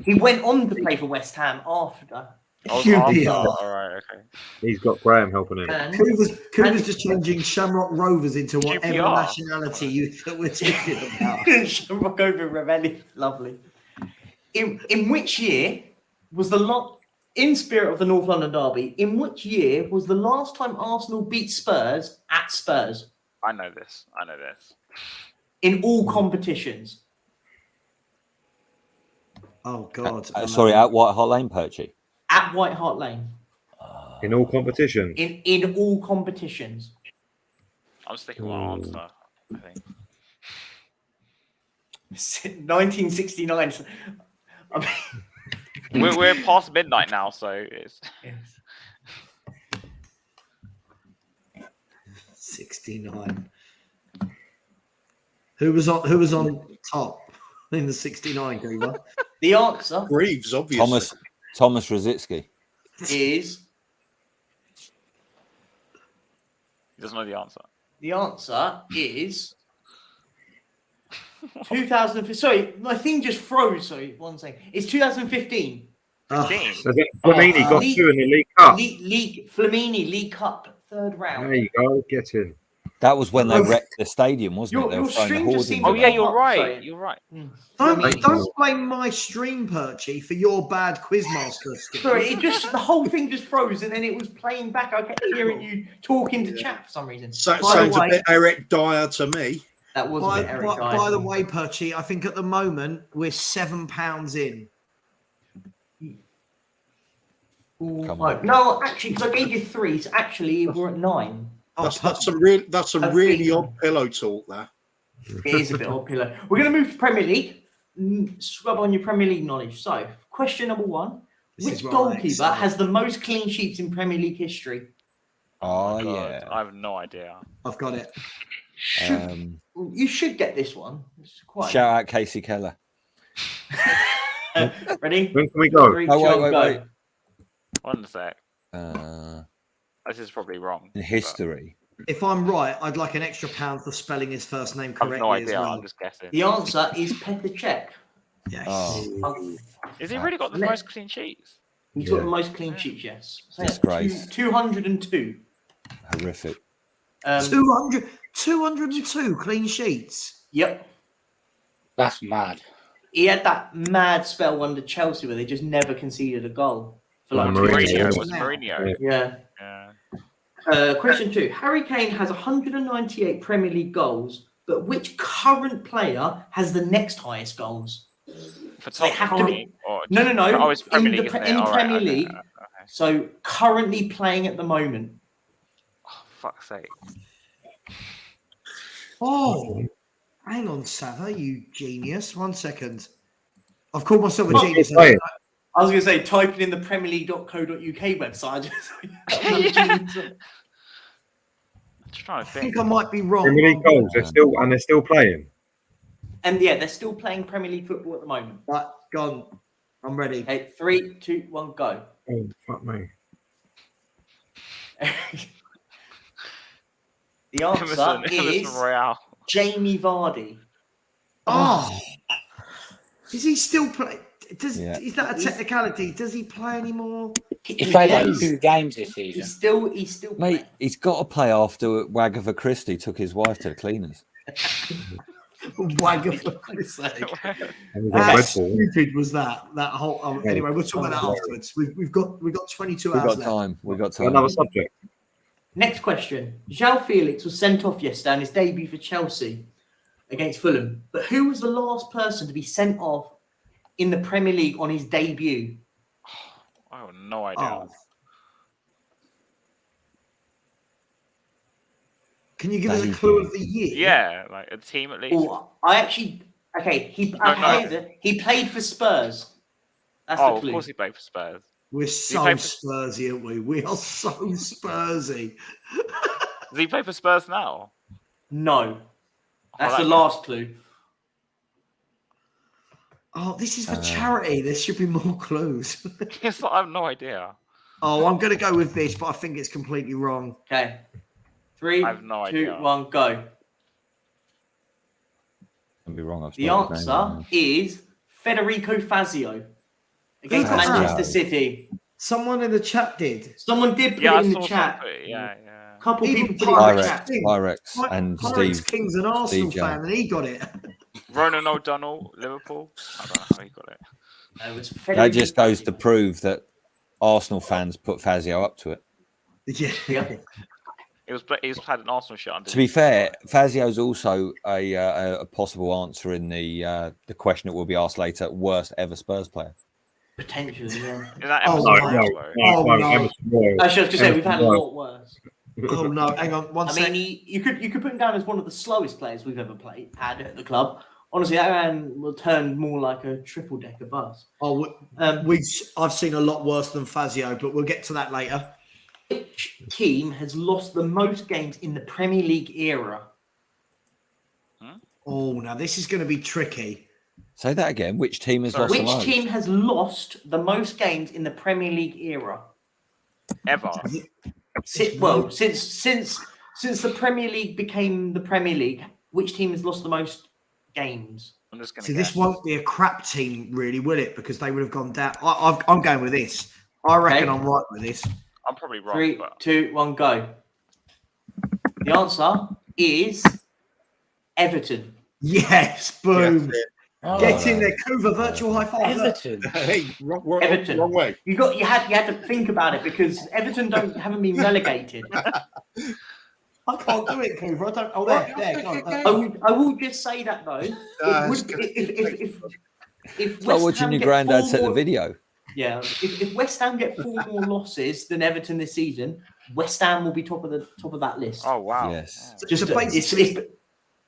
He went on to play for West Ham after. All right, okay. He's got Graham helping him. And Kuva's just changing Shamrock Rovers into whatever QPR. nationality that we're talking about. Shamrock over Ravelli. Lovely. In which year was in spirit of the North London derby, in which year was the last time Arsenal beat Spurs at Spurs? I know this. In all competitions. Oh God! Sorry, at White Hart Lane, Perchy. At White Hart Lane. In all competitions. In all competitions. I'm sticking with my answer. I think. 1969. I mean, We're past midnight now, so it's. 69. Who was on top in the 69, Kuva? the answer Greaves, obviously. Thomas Rosicki. is. He doesn't know the answer. The answer is 2000. Sorry, my thing just froze. Sorry, one second. It's 2015. 15. So that Flamini got League- 2 in the League Cup. League Flamini League Cup 3rd round. There you go, get in. That was when they wrecked the stadium, wasn't it? They Your were throwing stream the just hordes seems into Oh to yeah, that. you're Oh, right. sorry. You're right. Don't blame my stream, Perchy, for your bad quizmaster skills. Sorry, the whole thing just froze and then it was playing back. I kept hearing you talking to chat for some reason. Sounds a bit Eric Dyer to me. That was By, a bit Eric by, Dyer. by the way, Perchy, I think at the moment we're £7 in. Come on. No, actually, because I gave you 3, so actually we're at 9. Oh, That's some really Perfect. odd pillow talk there. It is a bit popular. We're going to move to Premier League. Scrub on your Premier League knowledge. So, question number 1. This Which is where I goalkeeper excel. has the most clean sheets in Premier League history? Oh, God, yeah. I have no idea. I've got it. You should get this one. It's quite... Shout out Casey Keller. Ready? When can we go? 3, 2, wait. go. One sec. Uh, This is probably wrong. in history. If I'm right, I'd like an extra £1 for spelling his first name I have correctly no as idea. well. I'm just guessing. The answer is Petr Cech. Yes. Oh, Has he really got the most clean sheets? He's got the most clean sheets, yes. So Disgrace. 202. horrific. 202 clean sheets. Yep. That's mad. He had that mad spell under Chelsea where they just never conceded a goal. For like Mourinho. 2 Mourinho years. was Mourinho. Yeah. Question 2. Harry Kane has 198 Premier League goals, but which current player has the next highest goals? For They have to Tottenham, be- or No. Oh, it's Premier In the League, isn't it? in All right, Premier okay, League. okay. So currently playing at the moment. Oh, fuck's sake. Oh, hang on, Sava, you genius. 1 second. I've called myself a What genius. is it? I was going to say, typing in the PremierLeague.co.uk website. I'm just trying to I think. think I might be wrong. Premier League goals. They're still playing. And yeah, they're still playing Premier League football at the moment. Right, gone. I'm ready. Okay, 3, 2, 1, go. Oh, fuck me. The answer is Emerson Royale. Jamie Vardy. Oh, is he still play? Is that a He's- technicality? Does he play anymore? He played like Yes. 2 games this season. He's still Mate, playing. he's got to play after Wagatha Christie took his wife to the cleaners. Wagger, for Christ's sake. And we've got How Red Bull. stupid was that? That whole. Anyway, we'll talk about that afterwards. We've got 22 We've hours got left. time. We've got Got time. another subject. Next question. João Felix was sent off yesterday on his debut for Chelsea against Fulham. But who was the last person to be sent off in the Premier League on his debut? I have no idea. Oh. Can you give us a clue of the year? Yeah, like a team at least. Oh, I actually. Okay, he played for Spurs. That's Oh, the of clue. course he played for Spurs. We're so played for- Spursy, aren't we? We are so Spursy. Does he play for Spurs now? No, that's that- the last clue. Oh, this is for charity. There should be more clues. Yes, I have no idea. Oh, I'm going to go with this, but I think it's completely wrong. Okay, 3, I have no 2, idea. 1, go. I'd be wrong. I've The spelled his name answer wrong. is Federico Fazio against Fazio. Manchester City. Someone in the chat did. Someone did put Yeah, I it in saw the chat. something. Yeah. A couple Even people put it in the Pyrex, chat. Pyrex, and Pirates Steve. King's an Arsenal Steve fan, and he got it. Ronan O'Donnell, Liverpool. I don't know how he got it. No, it was That Federico just goes to Fazio. prove that Arsenal fans put Fazio up to it. Yeah. Yeah. He was had an Arsenal shirt under. To be fair, Fazio's also a possible answer in the question that will be asked later. Worst ever Spurs player. Potentially, yeah. Is that Oh, Emerson no, Royale, though? Oh, no. Emerson Royal. Actually, I was going to say we've had a lot worse. Oh no! Hang on, one I second. mean, you could put him down as one of the slowest players we've ever had at the club. Honestly, that man will turn more like a triple decker bus. Oh, I've seen a lot worse than Fazio, but we'll get to that later. Which team has lost the most games in the Premier League era? Oh, now this is going to be tricky. Say that again. Which team has Sorry. lost the Which most? team has lost the most games in the Premier League era? Ever. Since the Premier League became the Premier League, which team has lost the most games? I'm just going to See, guess. this won't be a crap team, really, will it? Because they would have gone down. I'm going with this. I reckon Okay. I'm right with this. I'm probably wrong. 3, but 2, 1, go. The answer is Everton. Yes, boom. Oh, Get in there, Kuva, virtual high five. Look. Everton. Hey, wrong Everton. way. You had to think about it because Everton haven't been relegated. I can't do it, Kuva. I don't. Oh, there. Go. I will just say that though. If It's like watching your granddad set the video. Yeah, if West Ham get 4 more losses than Everton this season, West Ham will be top of that list. oh wow. Yes. Just So basically,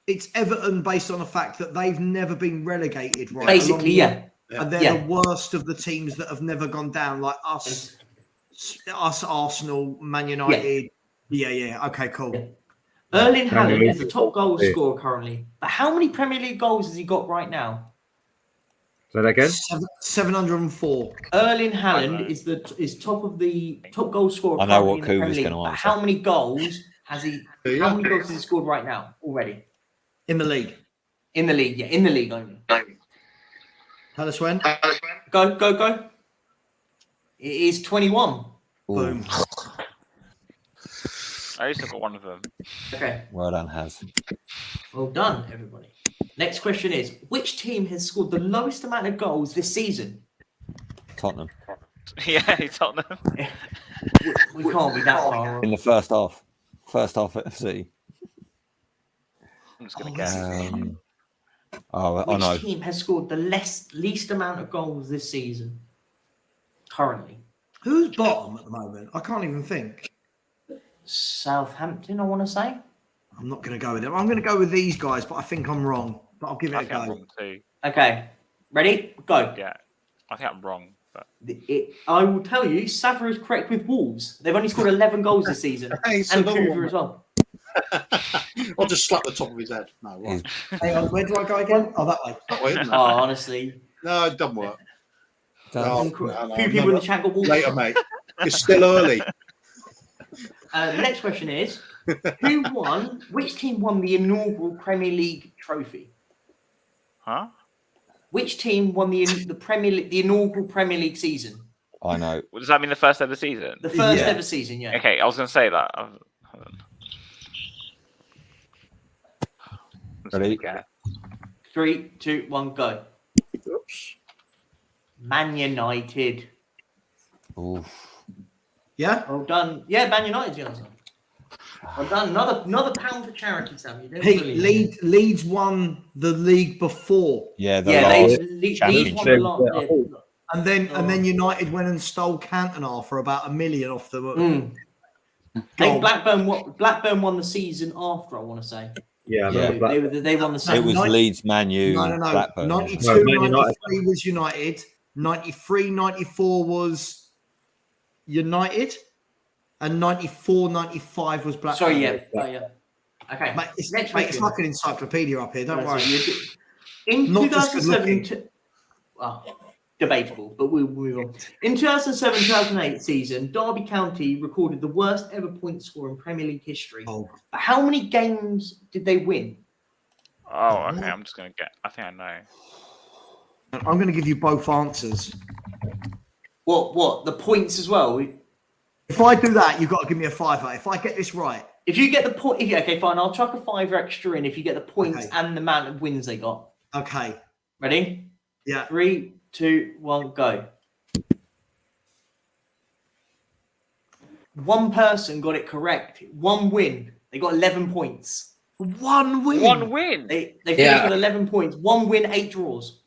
it's Everton based on the fact that they've never been relegated, right? basically, yeah. And they're Yeah. the worst of the teams that have never gone down, like us, Arsenal, Man United. Yeah. Okay, cool. Yeah. Erling Haaland is the top goal scorer currently. But how many Premier League goals has he got right now? Say that again. 704. Erling Haaland is top goal scorer. I know what currently in the Kuba's Premier going to League. But answer. how many goals has he? Yeah. How many goals has he scored right now already? In the league. In the league, yeah, in the league only. Tell us when. Go. It is 21. Boom. I used to got one of them. Okay. Well done, Has. Well done, everybody. Next question is: which team has scored the lowest amount of goals this season? Tottenham. Yeah, he's Tottenham. We can't be that far off. In the first half. First half FC. I'm just going to guess. I know. Which team has scored the least amount of goals this season? Currently. Who's bottom at the moment? I can't even think. Southampton, I want to say. I'm not going to go with them. I'm going to go with these guys, but I think I'm wrong. But I'll give it I a think I'm go. wrong too. Okay. Ready? Go. Yeah, I think I'm wrong. But I will tell you, Sava is correct with Wolves. They've only scored 11 goals this season. Hey, so and no Cougar one- as well. I'll just slap the top of his head. No, right. Hang on, where do I go again? Oh, that way. That way, isn't it? Oh, honestly. No, it doesn't work. A few people in the chat got Wolves. Later, mate. It's still early. The next question is: which team won the inaugural Premier League trophy? huh? Which team won the inaugural Premier League season? I know. Does that mean the first ever season? The first Yeah. ever season, yeah. Okay, I was going to say that. Hold on. Ready? Yeah. 3, 2, 1, go. Oops. Man United. Oof. Yeah? Well done. Yeah, Man United's the answer. Well done. Another pound for charity, Sam. You're doing Hey, brilliant. Leeds won the league before. Yeah, the Yeah, last Leeds championship. won the lot. Yeah. And then United went and stole Cantona for about $1 million off them. Mm. I think Blackburn won the season after, I want to say. Yeah, I Yeah. remember that. They won the It season. was Leeds, Man U, No. Blackburn. 92, No, Man United. 93 was United. 93, 94 was United. And 94, 95 was Blackburn. Sorry, yeah. Oh, yeah. Okay. Mate, it's Next like an encyclopedia up here. Don't worry. In Not just good 2007, well, debatable, but we'll move on. In 2007-2008 season, Derby County recorded the worst ever point score in Premier League history. Oh, But how many games did they win? Oh, okay. I'm just going to get. I think I know. I'm going to give you both answers. What? The points as well? If I do that, you've got to give me a fiver. If I get this right, If you get the point, okay, fine. I'll chuck a fiver extra in if you get the points Okay. and the amount of wins they got. okay. Ready? Yeah. 3, 2, 1, go. One person got it correct. One win. They got 11 points. One win. One win. They finished with 11 points. One win, 8 draws.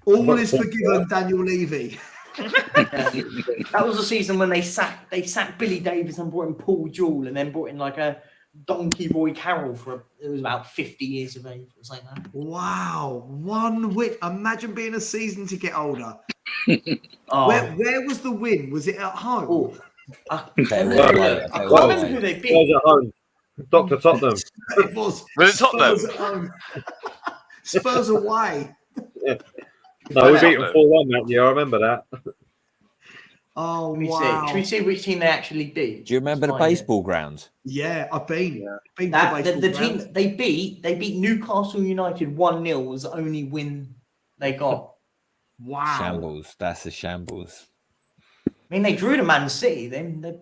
All is forgiven, Daniel Levy. That was the season when they sacked Billy Davis and brought in Paul Jewell and then brought in like a Donkey Roy Carroll it was about 50 years of age. It was like that. Wow. One win. Imagine being a season ticket holder. Oh, Where was the win? Was it at home? I Okay, can't well, remember who they beat. Spurs at home. Dr. Tottenham. It was. Was it Tottenham? Spurs at home. Spurs away. No, we beat them 4-1 that year. I remember that. Oh, Let me wow. see. Should we see which team they actually beat? Do you remember the Find it. baseball ground? Yeah, I've been. Yeah. Been to That, baseball the ground. team they beat Newcastle United 1-0 was the only win they got. Wow. Shambles. That's a shambles. I mean, they drew to Man City. That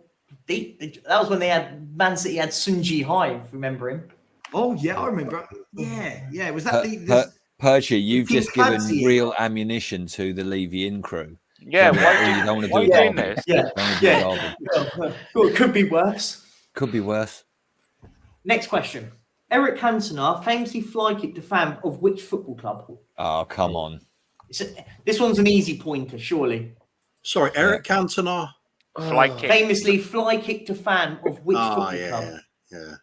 was when Man City had Sunji Hai, if you remember him. Oh, yeah, I remember. Yeah. Was that Perchie, you've Team just given fancy it. real ammunition to the Levy-in crew. Yeah, You don't want to why are do you it. doing Derby. this? Yeah, Don't wanna do yeah. Derby. Well, it could be worse. Could be worse. Next question. Eric Cantona famously fly kicked a fan of which football club? Oh, come on. This one's an easy pointer, surely. Sorry, Eric Cantona. Fly kick. Famously fly kicked a fan of which football club? Yeah.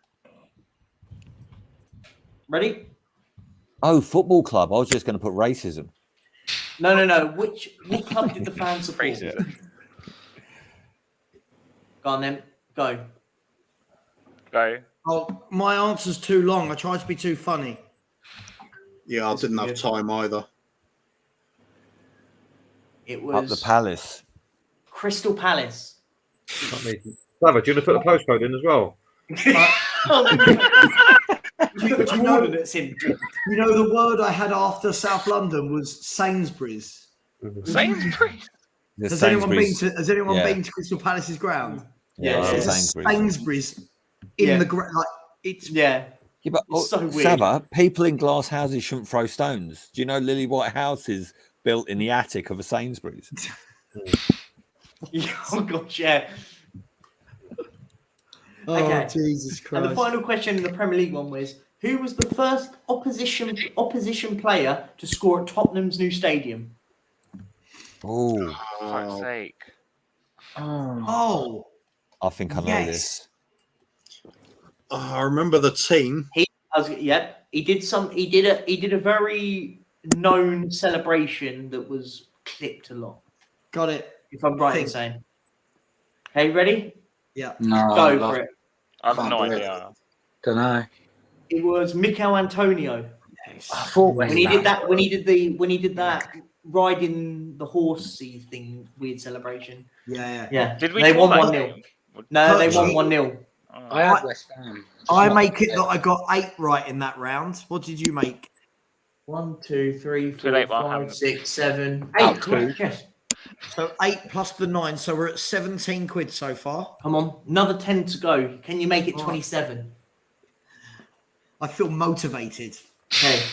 Ready? Oh, football club. I was just going to put racism. No. What club did the fan support? Racism. Go on then. Go. Go. Oh, my answer's too long. I tried to be too funny. Yeah, I didn't have time either. It Up was the Palace. Crystal Palace. Not me. Trevor, do you want to put the postcode in as well? Put the coordinates in. You know, the word I had after South London was Sainsbury's. Sainsbury's. The Has anyone been Sainsbury's. been to Crystal Palace's ground? Yeah, Yeah, it's There's a Sainsbury's. Sainsbury's in the ground. Like it's Yeah. Yeah, but It's so weird. Sava, people in glass houses shouldn't throw stones. Do you know Lily White House is built in the attic of a Sainsbury's? Oh gosh, yeah. oh Okay. Jesus Christ! And the final question in the Premier League one was: who was the first opposition player to score at Tottenham's new stadium? Oh, For fuck's sake. Oh, I think I know Yes. this. I remember the team. He did a very known celebration that was clipped a lot. got it. If I'm right in Think. saying. Hey, ready? Yeah. No, Go for it. I have Can't no do it. idea. Don't know. It was Mikel Antonio. I thought When he did that, when he did that riding the horsey thing, weird celebration. Yeah. Yeah. Did we They draw won that 1-0. game? No, they Perchy. won 1-0. I had West Ham. I make it that I got 8 right in that round. What did you make? 1, 2, 3, Too 4, late, but I 5, haven't. 6, 7, Oh, 8. Correct, yes. So 8 plus the 9. So we're at 17 quid so far. Come on, another 10 to go. Can you make it Oh. 27? I feel motivated. Okay.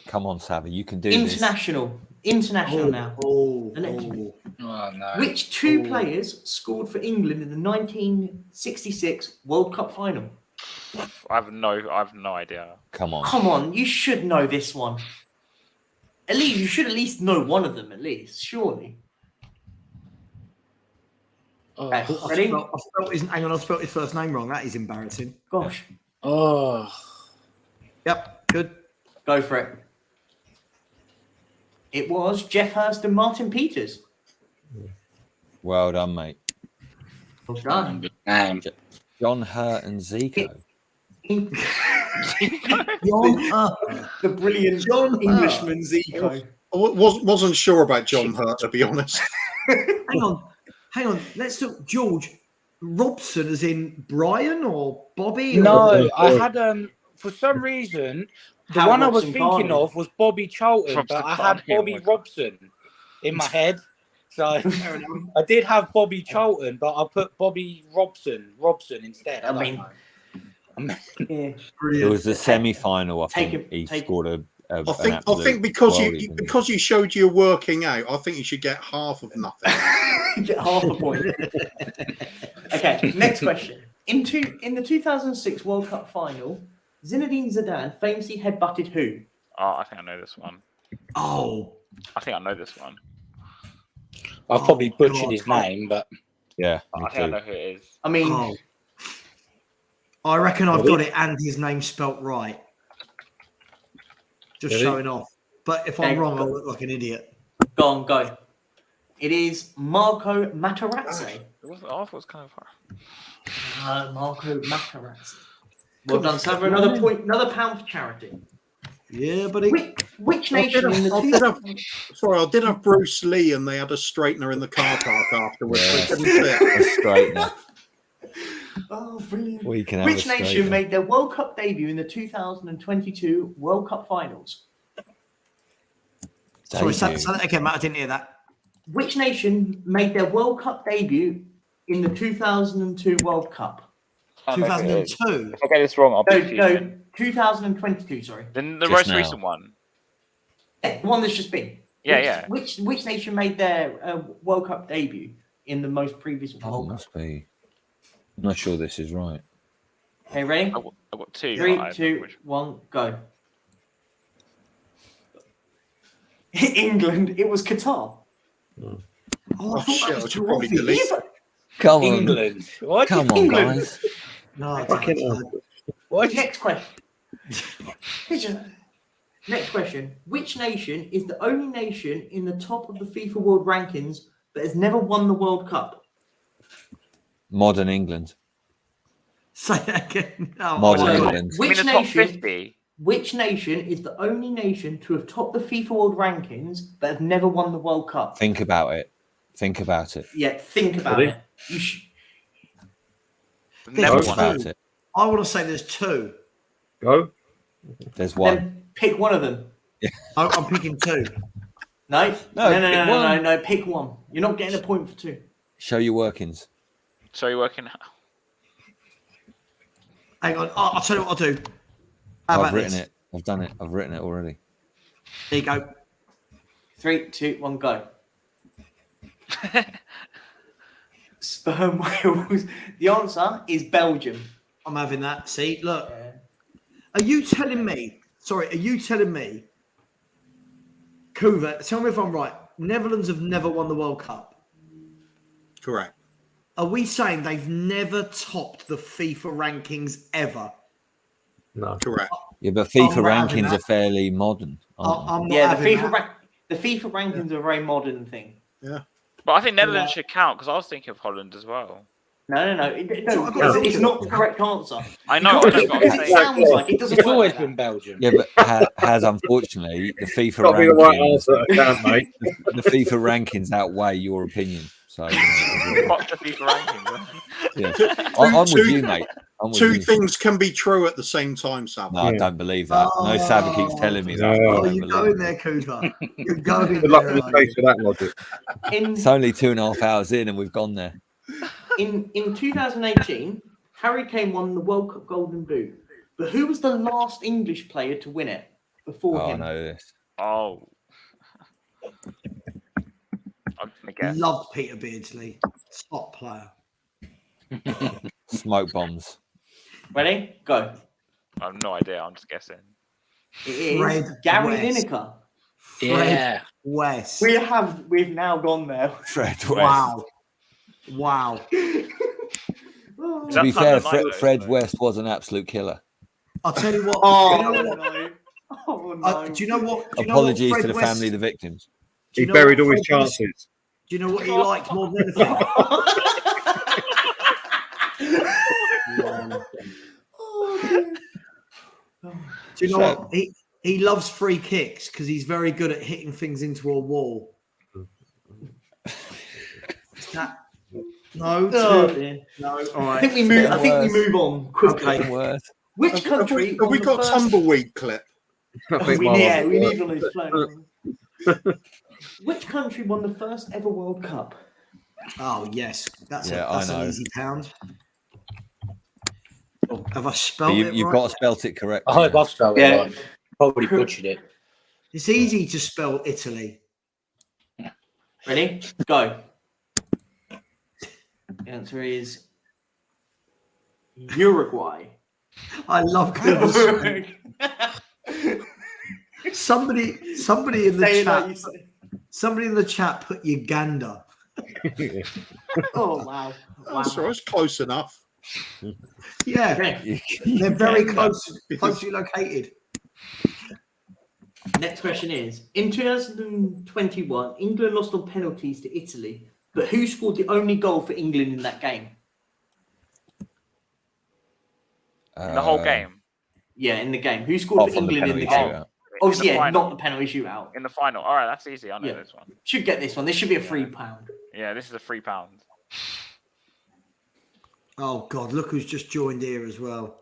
Come on, Sava, you can do this. International now. Oh, The next oh. Oh no. Which two players scored for England in the 1966 World Cup final? I have no idea. Come on. Come on, you should know this one. You should at least know one of them, at least, surely. Okay, Oh. ready? Hang on, I spelled his first name wrong. That is embarrassing. Gosh, Oh. Yep, good. go for it. It was Jeff Hurst and Martin Peters. Well done, mate. Well done. Named. John Hurt and Zico. The brilliant John Englishman Zico. I wasn't sure about John Hurt, to be honest. Hang on. Let's talk George Robson, as in Brian or Bobby? No, or... I had for some reason the Hal one I was Robson thinking Barney. of was Bobby Charlton, Robson but I Barney, had Bobby oh my God. Robson in my head. So I did have Bobby Charlton, but I put Bobby Robson instead. I mean, don't know. Yeah. It was the semi-final. I Take think it- he take- scored a I think because you showed you working out, I think you should get half of nothing. Get half a point. Okay, next question. In the 2006 World Cup final, Zinedine Zidane famously headbutted who? Oh, I think I know this one. Oh, I think I know this one. I've probably butchered God. his name, but yeah, me I think I too. know who it is. I mean, oh. I reckon I've got it and his name spelt right. Just Really? showing off. But if I'm wrong, I'll look like an idiot. go. It is Marco Materazzi. It wasn't. I thought it was kind of hard. Marco Materazzi. Well done, Sam. Another point, another pound for charity. Yeah, buddy. Which nation in the I did have Bruce Lee, and they had a straightener in the car park afterwards. Yeah. It didn't fit. A straightener. Oh, brilliant. We can have Which a nation straightener. made their World Cup debut in the 2022 World Cup finals? Sorry, say Debut. that again, Matt. I didn't hear that. Which nation made their World Cup debut in the 2002 World Cup? I don't know who it is. 2002. If I get this wrong, I'll be No, 2022, sorry. Then the Just most now. recent one. Yeah, the one that's just been. Yeah, Which nation made their World Cup debut in the most previous Oh, World Cup? must be. I'm not sure this is right. Okay, ready? I've got two. 3, but I don't 2, know which- 1, go. England. It was Qatar. Oh, Oh, shit, I should probably delete it. Come on. England. What? Come on, England. guys. No, What? Next question. Next question. Which nation is the only nation in the top of the FIFA World Rankings that has never won the World Cup? Modern England. Say that again. Oh, Modern I- England. I mean, the top 50. Which nation is the only nation to have topped the FIFA World Rankings but have never won the World Cup? Think about it. Think about it. Yeah, think about Ready? it. You Never There's Think won. about it. I want to say there's two. Go. There's one. Then pick one of them. I'm picking two. No, pick no. Pick one. You're not getting a point for two. Show your workings. So you're working out. Hang on. I'll tell you what I'll do. How I've about written this? it. I've done it. I've written it already. There you go. 3, 2, 1, go. Sperm whales. The answer is Belgium. I'm having that. See, look. Are you telling me? Sorry, are you telling me? Kuva, tell me if I'm right. Netherlands have never won the World Cup. Correct. Are we saying they've never topped the FIFA rankings ever? No. Correct. Yeah, but I'm FIFA not having rankings that. are fairly modern. aren't they? I'm not Yeah, having that. the FIFA rankings are a very modern thing. But I think Netherlands should count because I was thinking of Holland as well. No. what I've got to It's do. not the correct answer. I know. I know, but I'm Because it saying- sounds like it doesn't It's work always like been that. Belgium. Yeah, but has unfortunately the FIFA Got to be the right rankings. answer, can mate. The FIFA rankings outweigh your opinion. So Fuck the FIFA rankings. yeah. I'm with you, mate. I'm with Two you. things can be true at the same time, Sam. No, I don't believe that. No, Savvy keeps telling me that. No. I Oh, don't you're believe going it. there, Kuva. You're going Good luck there. with the face of that logic. It's only 2.5 hours in, and we've gone there. In 2018, Harry Kane won the World Cup Golden Boot. But who was the last English player to win it before Oh, I him? know this. Oh. I'm gonna guess. Loved Peter Beardsley. Top player. Smoke bombs. Ready? Go. I have no idea. I'm just guessing. It is Fred Gary West. Lineker. Yeah. West. We've now gone there. Fred West. Wow. Wow. Is To be that fair, Sunday night, Fred though? West was an absolute killer. I'll tell you what. Oh, do you know what? no. Oh, no. Do you know what? Do you know what Apologies Fred to the West- family of the victims. do He you know buried what all his Fred West- chances. Do you know what he liked more than anything? Do you know what? He loves free kicks because he's very good at hitting things into a wall. No, Oh, two. dear. No. All I right. think we move on quickly. Okay. Worse. Which country? Have we won got the first... tumbleweed clip? I think we mine was- need on those floats. Which country won the first ever World Cup? Oh yes, that's Yeah, that's I know. an easy pound. Oh, have I But spelled it you've right? got to spelt it correctly. I hope I've spelled it Yeah. right. Probably butchered it. It's easy to spell Italy. Ready? Go. The answer is Uruguay. I love Kuva's. Somebody in the Say it like chat. you say. Somebody in the chat put Uganda. Oh wow! Oh, so it's close enough. Yeah, Okay. they're very closely located. Next question is: in 2021, England lost on penalties to Italy, but who scored the only goal for England in that game? The whole game. Yeah, in the game. Who scored for from the England in the penalty game? shootout. Obviously, In the yeah, final. not the penalty shootout. In the final. All right, that's easy. I know Yeah. this one. Should get this one. This should be a £3. Yeah, this is a £3. Oh God, look who's just joined here as well.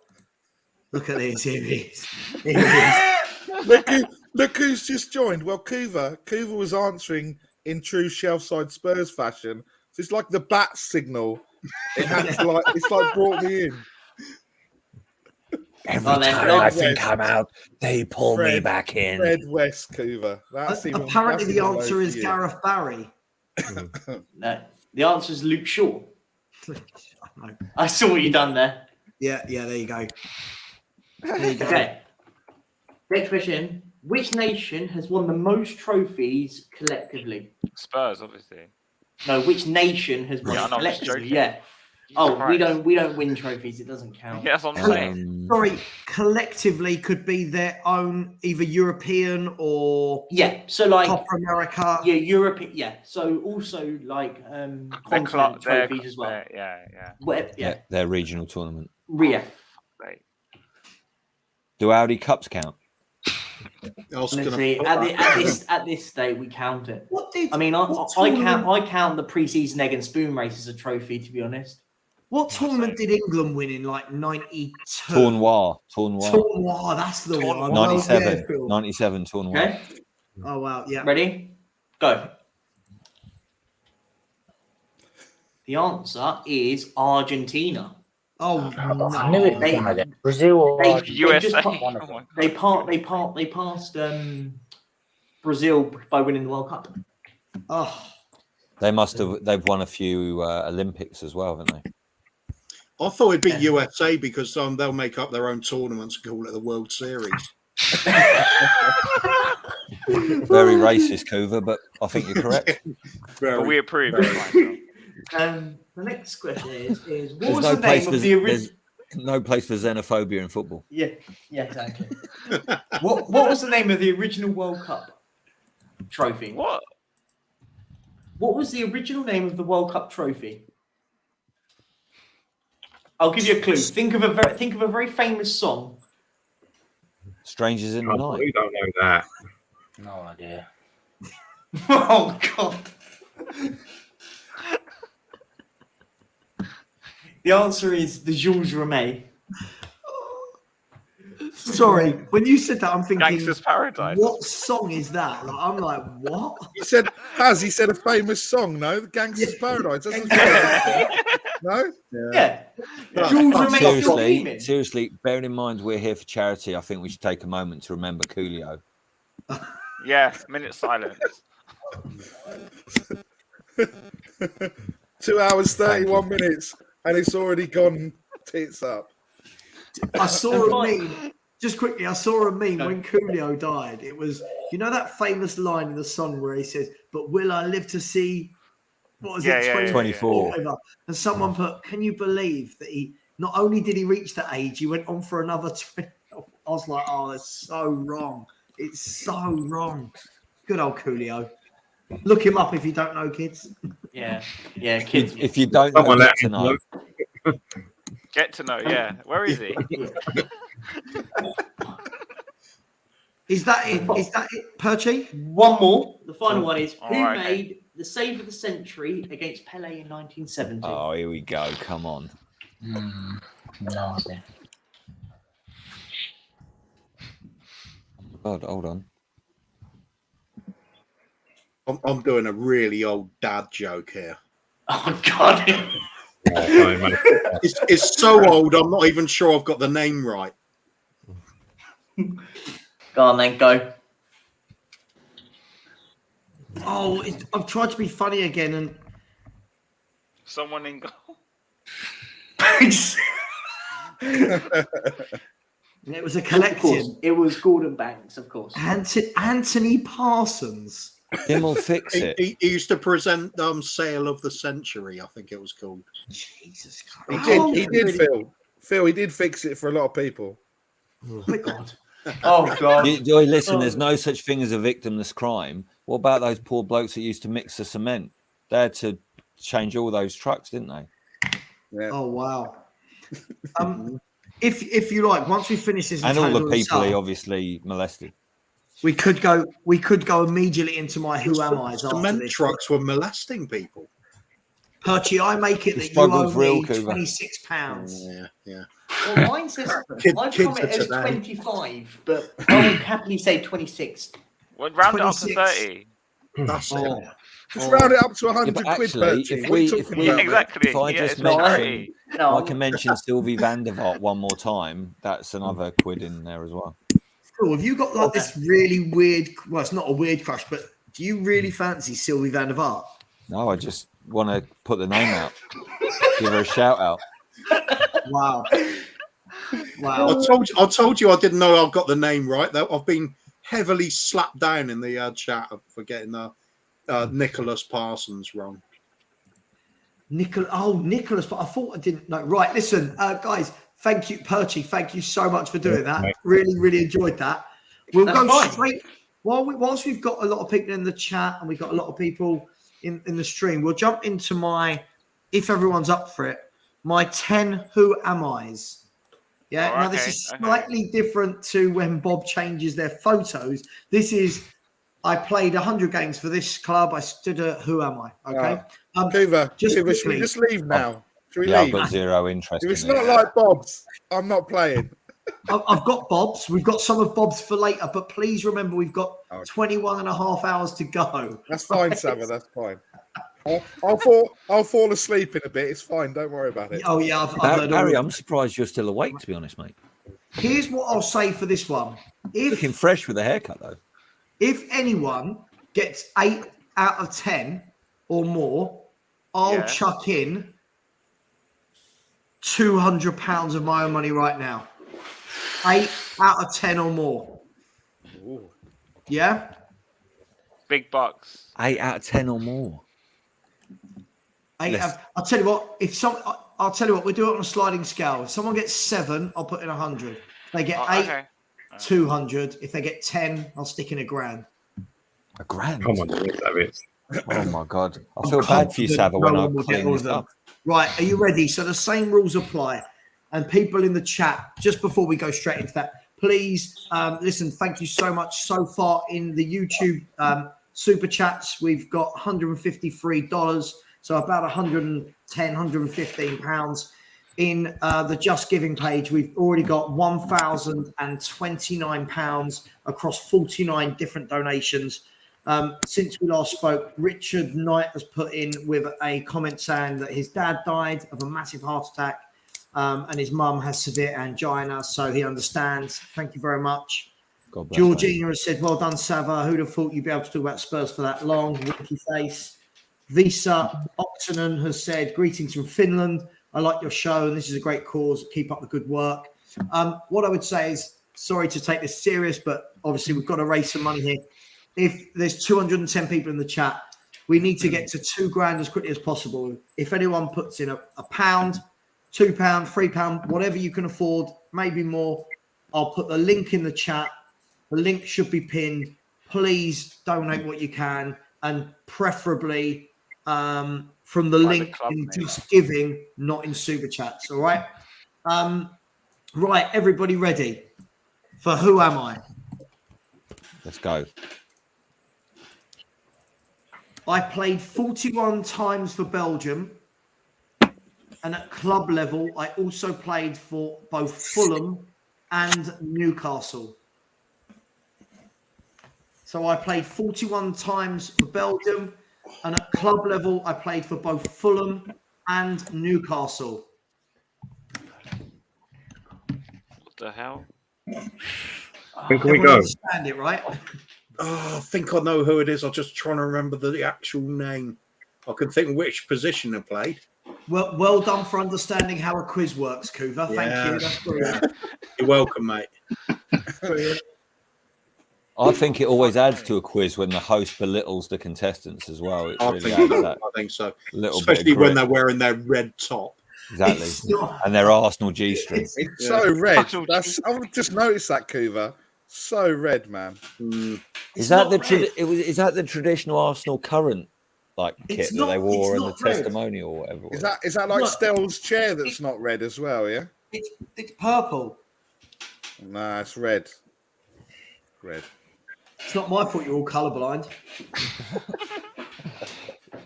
Look at this. Here he is. Here he is. Look who's just joined. Well, Kuva was answering in true shelf-side Spurs fashion. So it's like the bat signal. It's like brought me in. Every Oh, then, time no, I think West. I'm out, they pull me Fred- back in. Fred West, Kuva. Apparently, the answer is Gareth Barry. No, the answer is Luke Shaw. No. I saw what you done there. Yeah, there you go. There you go. Okay. Next question. Which nation has won the most trophies collectively? Spurs, obviously. No, which nation has won Yeah, I know, I'm just collectively? joking. Yeah. Oh, Surprise. we don't win trophies. It doesn't count. Yeah, that's what I'm saying. Sorry, collectively could be their own either European or Yeah. So like, Copa America. yeah, Europe. Yeah. So also like Their continent trophies as well. Yeah. Whatever, yeah. Their regional tournament. Ria. Right. Do Audi Cups count? Honestly, at this stage, we count it. I count the pre-season egg and spoon race as a trophy. To be honest, what tournament did England win in like 92? Tournoi. That's the one. 97. Well, yeah, 97 Tournoi. okay. Oh wow, yeah. Ready? Go. The answer is Argentina. Oh, I knew it was one of them. Brazil or USA. They passed Brazil by winning the World Cup. Oh, They've won a few Olympics as well, haven't they? I thought it'd be USA because they'll make up their own tournaments and call it the World Series. Very racist, Coover, but I think you're correct. But we approve. The next question is what There's was no the place name for of the original? there's no place for xenophobia in football. Yeah, exactly. What was the name of the original World Cup trophy? What? What was the original name of the World Cup trophy? I'll give you a clue. Think of a very famous song. Strangers in the Night. We don't know that. no idea. Oh God. The answer is the Jules Rimet. sorry. When you said that, I'm thinking, Gangster's Paradise. what song is that? Like, I'm like, what? He said a famous song. No, the Gangster's Paradise. Doesn't no. Yeah. Yeah. Jules Rimet. Seriously, bearing in mind we're here for charity, I think we should take a moment to remember Coolio. Yeah, minute silence. 2 hours 31 minutes, and it's already gone tits up. I saw a meme. Just quickly, I saw a meme when Coolio died. It was, you know, that famous line in the song where he says, "But will I live to see?" What was it? 24. And someone put, "Can you believe that he not only did he reach that age, he went on for another 20?" I was like, "Oh, that's so wrong. It's so wrong." Good old Coolio. Look him up if you don't know, kids. Yeah, kids. If you don't know, get to know. Get to know, yeah. Where is he? Is that it? Is that it, Perchy? One more. The final one is who Alright, made the save of the century against Pele in 1970? Oh, here we go. Come on. No idea. God, hold on. I'm doing a really old dad joke here. Oh God! It's so old, I'm not even sure I've got the name right. Go on then, go. Oh, I've tried to be funny again, and Someone in goal. it was a collection. It was Gordon Banks, of course. Anthony Parsons. Tim will fix it. He used to present Sale of the Century, I think it was called. Jesus He Christ. did, Phil. Phil, he did fix it for a lot of people. Oh my God. Oh God! Listen, there's no such thing as a victimless crime. What about those poor blokes that used to mix the cement? They had to change all those trucks, didn't they? Yeah. Oh wow. If you like, once we finish this, And all the people he obviously molested. we could go immediately into my who am I's after Cement this. trucks were molesting people. Perchy, I make it The that you struggle's owe real, me Cougar. £26. Yeah. Well, mine says my kids comment of is today. 25, but I would happily say 26. Well, round it up to 26. 30. That's it. Oh, Just round it up to 100 but quid, actually, Bertie. if What are you we- talking about, mate? Exactly. If I yeah, just it's not mention, 30. No, I can mention Sylvie Vandervaart one more time. That's another quid in there as well. cool. Have you got like this really weird? Well, it's not a weird crush, but do you really fancy Sylvie Van der Vaart? No, I just want to put the name out, give her a shout out. Wow. Wow. I told you I didn't know I got the name right, though. I've been heavily slapped down in the chat for getting Nicholas Parsons wrong. Nicholas, but I thought I didn't know. Right, listen, guys, thank you, Perchy. Thank you so much for doing that. Really, really enjoyed that. We'll That's go fine. straight. Whilst we've got a lot of people in the chat and we've got a lot of people in the stream, we'll jump into my, if everyone's up for it, my 10 Who Am I's. Yeah, Oh, now this okay, is okay. slightly different to when Bob changes their photos. This is, I played 100 games for this club. I stood at Who Am I? Okay. Coover, just should we quickly. just leave now? Should we Yeah, I've leave? got zero interest If in it's this. not like Bob's, I'm not playing. I've got Bob's. We've got some of Bob's for later, but please remember we've got 21 and a half hours to go. That's fine, Sava. That's fine. I'll fall asleep in a bit. It's fine. Don't worry about it. Oh yeah, I've heard Barry, all. I'm surprised you're still awake, to be honest, mate. Here's what I'll say for this one. Looking fresh with a haircut, though. If anyone gets 8 out of 10 or more, I'll chuck in £200 of my own money right now. 8 out of 10 or more. Ooh. Yeah? Big bucks. 8 out of 10 or more. I'll tell you what, I'll tell you what, we'll do it on a sliding scale. If someone gets 7, I'll put in 100. If they get 8, Okay. 200. If they get 10, I'll stick in £1,000. £1,000? Come on, David. Oh my God. I feel bad for you, Sava, when I clean this up. Right, are you ready? So the same rules apply. And people in the chat, just before we go straight into that, please listen, thank you so much so far in the YouTube super chats. We've got $153, so about 110, 115 pounds. In the Just Giving page, we've already got £1,029 across 49 different donations. Since we last spoke, Richard Knight has put in with a comment saying that his dad died of a massive heart attack and his mum has severe angina, so he understands. Thank you very much. God bless, Georgina has said, well done, Sava. Who'd have thought you'd be able to talk about Spurs for that long? Winky face. Visa Oksanen has said, greetings from Finland. I like your show, and this is a great cause. Keep up the good work. What I would say is, sorry to take this serious, but obviously we've got to raise some money here. If there's 210 people in the chat, we need to get to £2,000 as quickly as possible. If anyone puts in a pound, £2, £3, whatever you can afford, maybe more, I'll put the link in the chat. The link should be pinned. Please donate what you can, and preferably from the link in Just Giving, not in Super Chats. All right? Right, everybody ready for Who Am I? Let's go. I played 41 times for Belgium, and at club level, I also played for both Fulham and Newcastle. So I played 41 times for Belgium, and at club level, I played for both Fulham and Newcastle. What the hell? When can we go? Understand it, right? Oh, I think I know who it is. I'm just trying to remember the actual name. I can think which position I played. Well done for understanding how a quiz works, Kuva. Thank you. That's brilliant. You're welcome, mate. Brilliant. I think it always adds to a quiz when the host belittles the contestants as well. It really adds that. I think so. Little Especially bit of when grit. they're wearing their red top. Exactly. And their Arsenal G-string. It's so red. I've just noticed that, Kuva. So red, man. Is that the traditional Arsenal current kit that they wore in the testimonial or whatever? Is that like Stell's chair that's not red as well? Yeah. It's purple. Nah, it's red. Red. It's not my fault. You're all colourblind.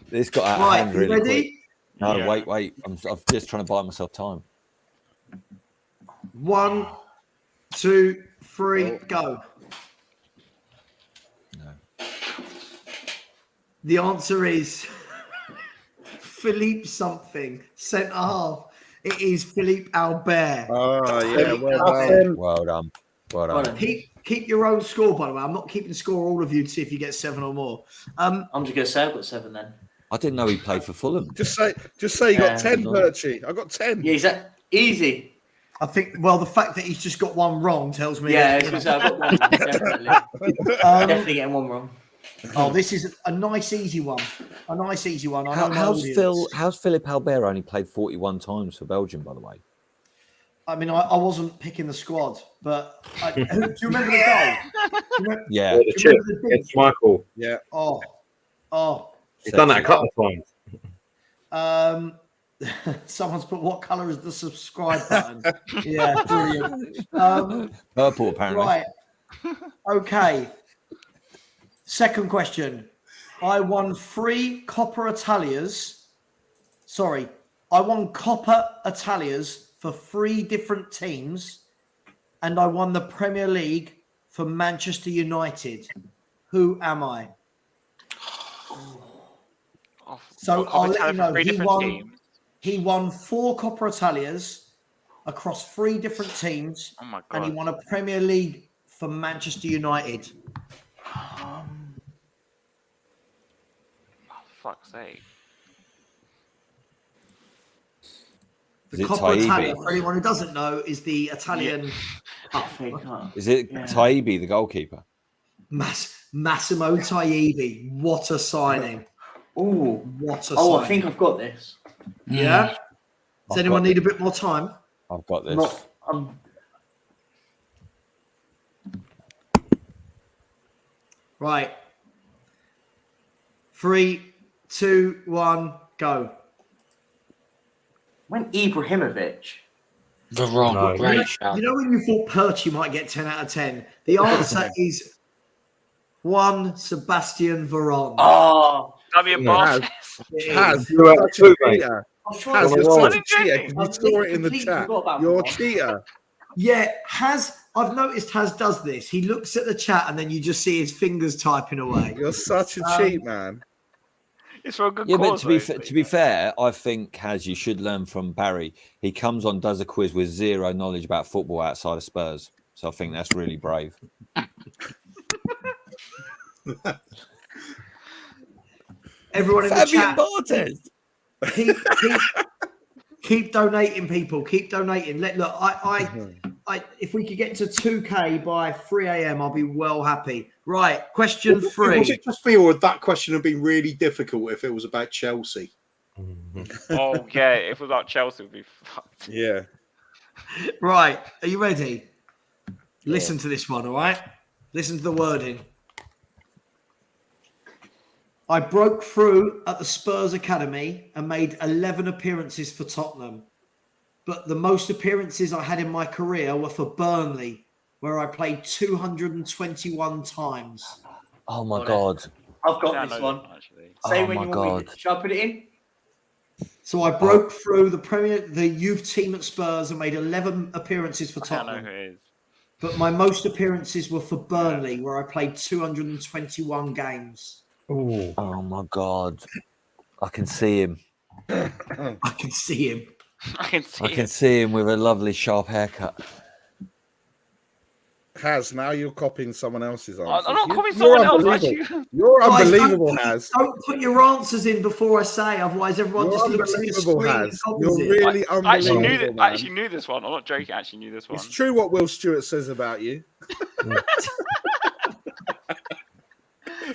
This got out of Right, hand you really ready? quick. No, Yeah. wait. I'm just trying to buy myself time. 1, 2, 3, go. No. The answer is Philippe something, centre half. It is Philippe Albert. Oh yeah, well done. Well done. Keep your own score, by the way. I'm not keeping score all of you to see if you get 7 or more. I'm just gonna say I've got 7 then. I didn't know he played for Fulham. Just say you got 10, Perchy. I got 10. Yeah, exactly. Easy. I think. Well, the fact that he's just got one wrong tells me. Yeah, I was gonna say I've got 1 wrong, definitely. Definitely getting 1 wrong. Oh, this is a nice, easy one. A nice, easy one. I know my How's audience. Philippe Albert only played 41 times for Belgium, by the way? I mean, I wasn't picking the squad, but do you remember the goal? Yeah. The chip against Michael. Yeah. Oh. He's done that a couple of times. Someone's put, what colour is the subscribe button? Yeah, brilliant. Purple, apparently. Right. Okay. Second question. I won 3 Coppa Italias. Sorry. I won Coppa Italias for 3 different teams, and I won the Premier League for Manchester United. Who am I? So I'll let you know. He won 4 Coppa Italias across 3 different teams. Oh my God. And he won a Premier League for Manchester United. Oh, fuck's sake. The Coppa Italia, for anyone who doesn't know, is the Italian cup. Is it Taibbi, the goalkeeper? Massimo Taibbi. What a signing. Oh, what a signing. I think I've got this. Yeah? Does anyone need a bit more time? I've got this. Right. 3, 2, 1, go. When Ibrahimovic. Varane, great shout. You know when you thought Perchy might get 10 out of 10? The answer is 1 Sebastian Varane. Oh, Damien Bartes. Has you're such a cheater. Has you're such a cheater. Can you store it in the chat? You're a cheater. Yeah, I've noticed Has does this. He looks at the chat and then you just see his fingers typing away. You're such a cheat, man. It's for a good cause. But to be fair, I think Has, you should learn from Barry. He comes on, does a quiz with 0 knowledge about football outside of Spurs. So I think that's really brave. Everyone in the chat, Bartes. keep donating, people. Keep donating. Look, if we could get to 2K by 3 a.m., I'll be well happy. Right, question 3. Was it just me, or would that question have been really difficult if it was about Chelsea? Oh, yeah. If it was about Chelsea, it would be fucked. Yeah. Right, are you ready? Listen to this one, all right? Listen to the wording. I broke through at the Spurs Academy and made 11 appearances for Tottenham. But the most appearances I had in my career were for Burnley, where I played 221 times. Oh, my God. I've got this one. Say when you want me. Shall I put it in? So I broke through the youth team at Spurs and made 11 appearances for Tottenham. I know who it is. But my most appearances were for Burnley, where I played 221 games. Ooh. Oh, my God. I can see him. I can see him. I can see him with a lovely sharp haircut. Has, now you're copying someone else's answers. I'm not copying someone else. You're unbelievable, Has. Don't put your answers in before I say, otherwise everyone just looks at the screen. Has. You're really unbelievable. I actually knew this one. I'm not joking. I actually knew this one. It's true what Will Stewart says about you.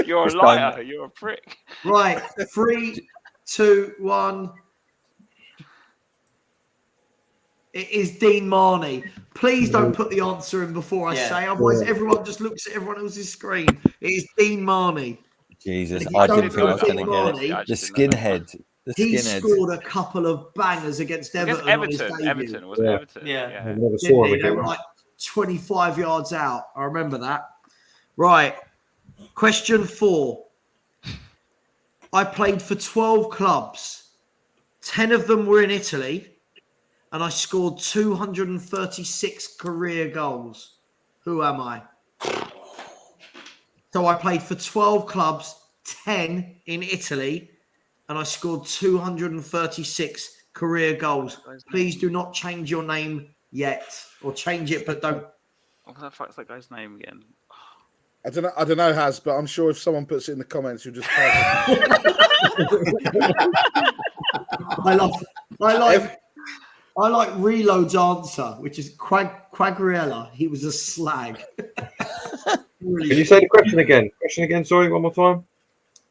You're a liar. You're a prick. Right. 3, 2, 1. It is Dean Marnie. Please don't put the answer in before I say, otherwise everyone just looks at everyone else's screen. It is Dean Marnie. Jesus, I didn't think I was going to get it. The skinhead. He scored a couple of bangers against Everton. Everton, was it Everton? Yeah. I never saw him They again. were like 25 yards out. I remember that. Right. Question 4. I played for 12 clubs. 10 of them were in Italy. And I scored 236 career goals. Who am I? So I played for 12 clubs, 10 in Italy, and I scored 236 career goals. Please do not change your name yet, or change it, but don't. What the fuck's that guy's name again? I don't know, Has, but I'm sure if someone puts it in the comments, you'll just type it. I like Reload's answer, which is Quagliarella. He was a slag. Really. Can you say the question again? Sorry, one more time.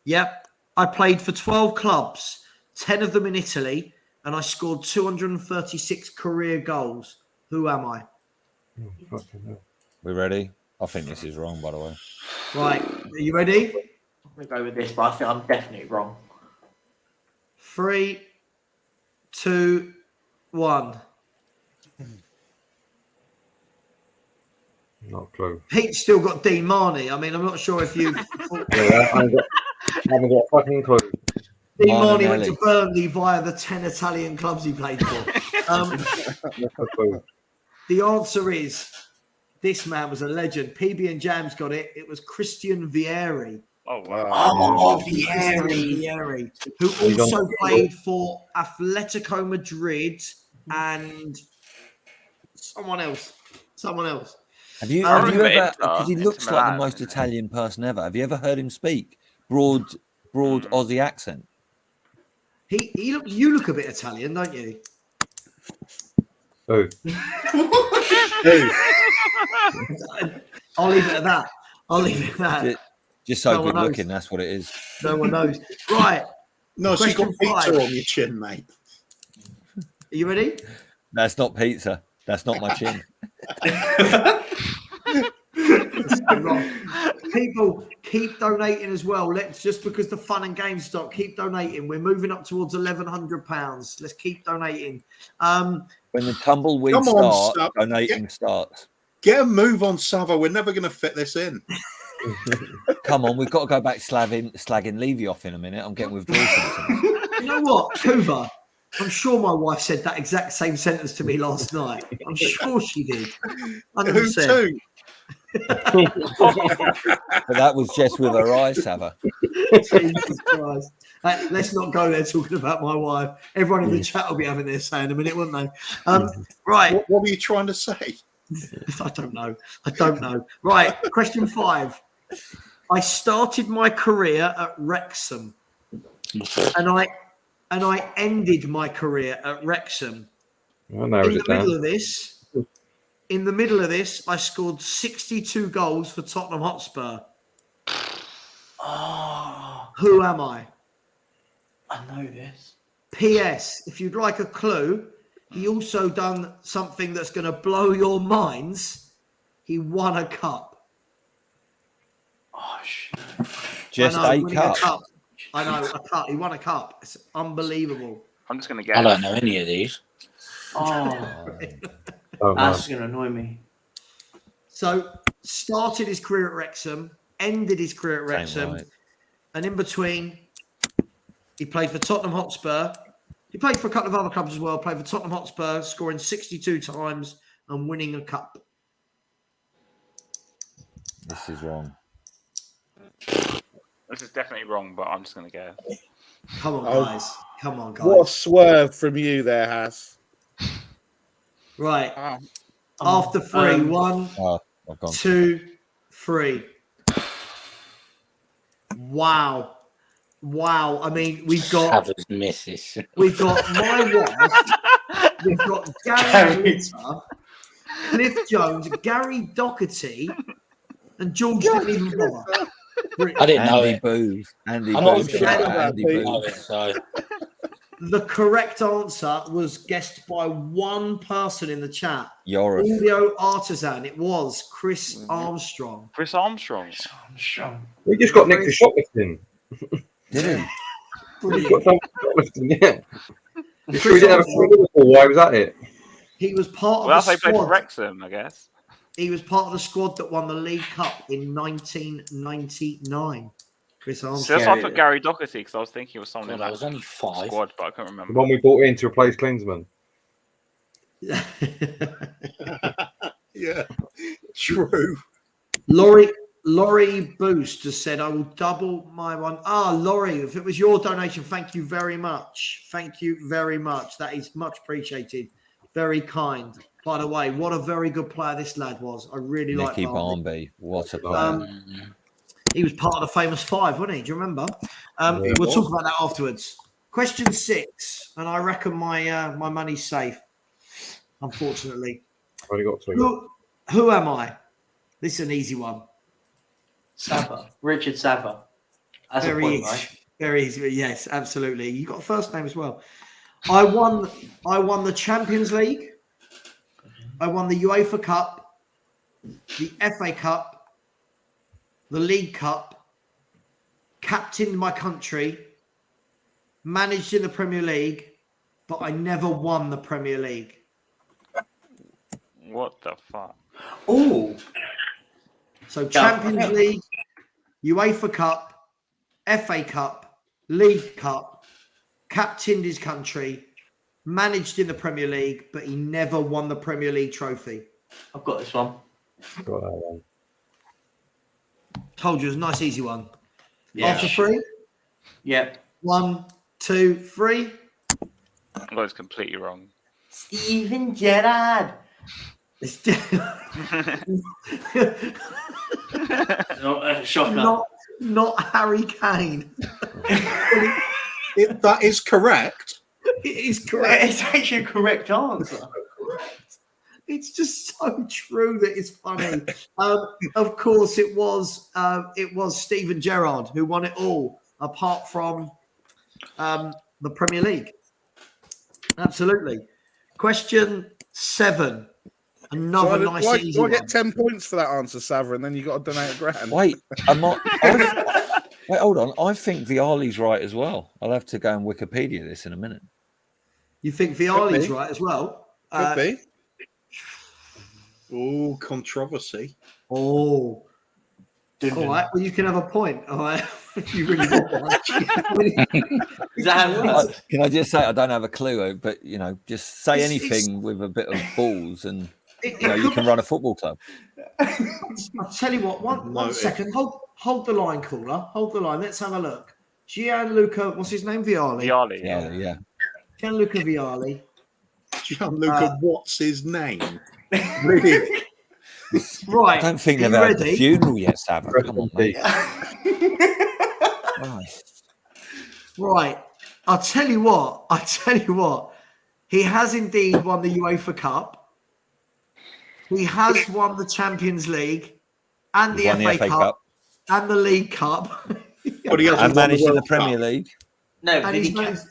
Yep. I played for 12 clubs, 10 of them in Italy, and I scored 236 career goals. Who am I? We ready? I think this is wrong, by the way. Right. Are you ready? I'm going to go with this, but I think I'm definitely wrong. 3, 2, 1. Not a clue. Pete's still got Dean Marnie. I mean, I'm not sure if you. Yeah, I haven't got a fucking clue. Dean Marnie went Martinelli. to Burnley via the 10 Italian clubs he played for. The answer is this man was a legend. PB and Jam's got it. It was Christian Vieri. Oh, wow. Oh, Christian Vieri. Vieri, who also played for Atletico Madrid and someone else. Have you remember ever? Inter- Because he Inter looks like the Milan, most isn't he? Italian person ever. Have you ever heard him speak? Broad Aussie accent. You look a bit Italian, don't you? Who? I'll leave it at that. Just so No one good knows. looking. That's what it is. No one knows. Right. No, so you got Question pizza 5. on your chin, mate. Are you ready? That's not pizza. That's not my chin. So wrong. People keep donating as well. Let's just because the fun and games stop, keep donating. We're moving up towards £1,100. Let's keep donating. When the tumbleweed Come on, starts, stop. donating starts. Get a move on, Sava. We're never going to fit this in. Come on, we've got to go back slagging Levy off in a minute. I'm getting withdrawal symptoms. You know what, Kuva? I'm sure my wife said that exact same sentence to me last night. I'm sure she did. 100%. Who too? But that was just with her eyes, Sava. Jesus Christ. Let's not go there talking about my wife. Everyone in the chat will be having their say in a minute, won't they? Right. What were you trying to say? I don't know. Right. Question 5. I started my career at Wrexham, and I ended my career at Wrexham. I know it down. In the middle of this, I scored 62 goals for Tottenham Hotspur. Oh, Who am I? I know this. P.S. If you'd like a clue, he also done something that's going to blow your minds. He won a cup. Oh, shit. Just I know, a winning cup. I know, a cup. He won a cup. It's unbelievable. I'm just going to guess. I don't know any of these. Oh, Oh, man. that's going to annoy me. So, started his career at Wrexham, ended his career at Wrexham, Right. and in between, he played for Tottenham Hotspur. He played for a couple of other clubs as well. Played for Tottenham Hotspur, scoring 62 times and winning a cup. This is wrong. This is definitely wrong, but I'm just going to guess. Come on, Oh. guys. Come on, guys. What a swerve from you there, Has. Right. Oh. After 3, 1, Oh, I've gone. 2, 3. Wow. I mean, we've got Havers misses. my wife. We've got Gary Winter, Cliff Jones, Gary Doherty, and George didn't even bother. I didn't know Andy it. Booth. Andy I'm not Booth. sure Shout out about Andy Pete. Know Booth. it, so The correct answer was guessed by one person in the chat. You're a Audio artisan. It was Chris Armstrong. Chris Armstrong. I'm sure. We just got nicked for shoplifting. did he? We got done for shoplifting, yeah. You sure we didn't have a clue before? Why was that it? He was part Well, of that's the how he played for squad. Wrexham, I guess. He was part of the squad that won the League Cup in 1999. Chris So Armstrong. that's why I put Gary Doherty, because I was thinking it was someone in God, I that was only 5. squad, but I couldn't The remember. one we brought in to replace Klinsmann. Yeah, true. Laurie Boost just said, I will double my one. Laurie, if it was your donation, thank you very much. Thank you very much. That is much appreciated. Very kind. By the way, what a very good player this lad was. I really like Nicky Barnby. Barnby. What a player. He was part of the famous 5, wasn't he? Do you remember? We'll talk about that afterwards. Question 6, and I reckon my money's safe. Unfortunately, I've only got 2. who am I? This is an easy one. Sava. Richard Sava. That's Very a point, easy. right? Very easy. Yes, absolutely. You got a first name as well. I won the Champions League. I won the UEFA Cup, the FA Cup, the League Cup, captained my country, managed in the Premier League, but I never won the Premier League. What the fuck? Oh, So Champions League, UEFA Cup, FA Cup, League Cup, captained his country, managed in the Premier League, but he never won the Premier League trophy. I've got this one. Got that one. Told you it was a nice, easy one. Yeah. After 3? Yeah. 1, 2, 3. I got this completely wrong. Steven Gerrard. It's Shocker. not Harry Kane. That is correct. It is correct. It's actually a correct answer. It's just so true that it's funny. Of course, it was Steven Gerrard who won it all, apart from the Premier League. Absolutely. Question 7. Another Do nice I easy one. get 10 points for that answer, Savra, and then you got to donate £1,000? Wait, wait, hold on. I think Viali's right as well. I'll have to go and Wikipedia this in a minute. You think Viali's right as well? Could be. Oh, controversy. Oh. All right. Well, you can have a point. All right. If you really want one. Is that how it works? Can I just say I don't have a clue, but just say anything with a bit of balls, and you can run a football club. I'll tell you what. One second. Hold the line, caller. Hold the line. Let's have a look. Gianluca. What's his name? Viali. Viali, yeah. Gianluca Viali. Gianluca, what's his name? Really? Right. I don't think Are they've you had the ready? funeral yet, Savva. Come on, mate. Nice. Right. I'll tell you what. He has indeed won the UEFA Cup. He has won the Champions League and the Won FA Cup and the League Cup. But he hasn't And won managed in the World Cup. Premier League. No, And did he's he managed,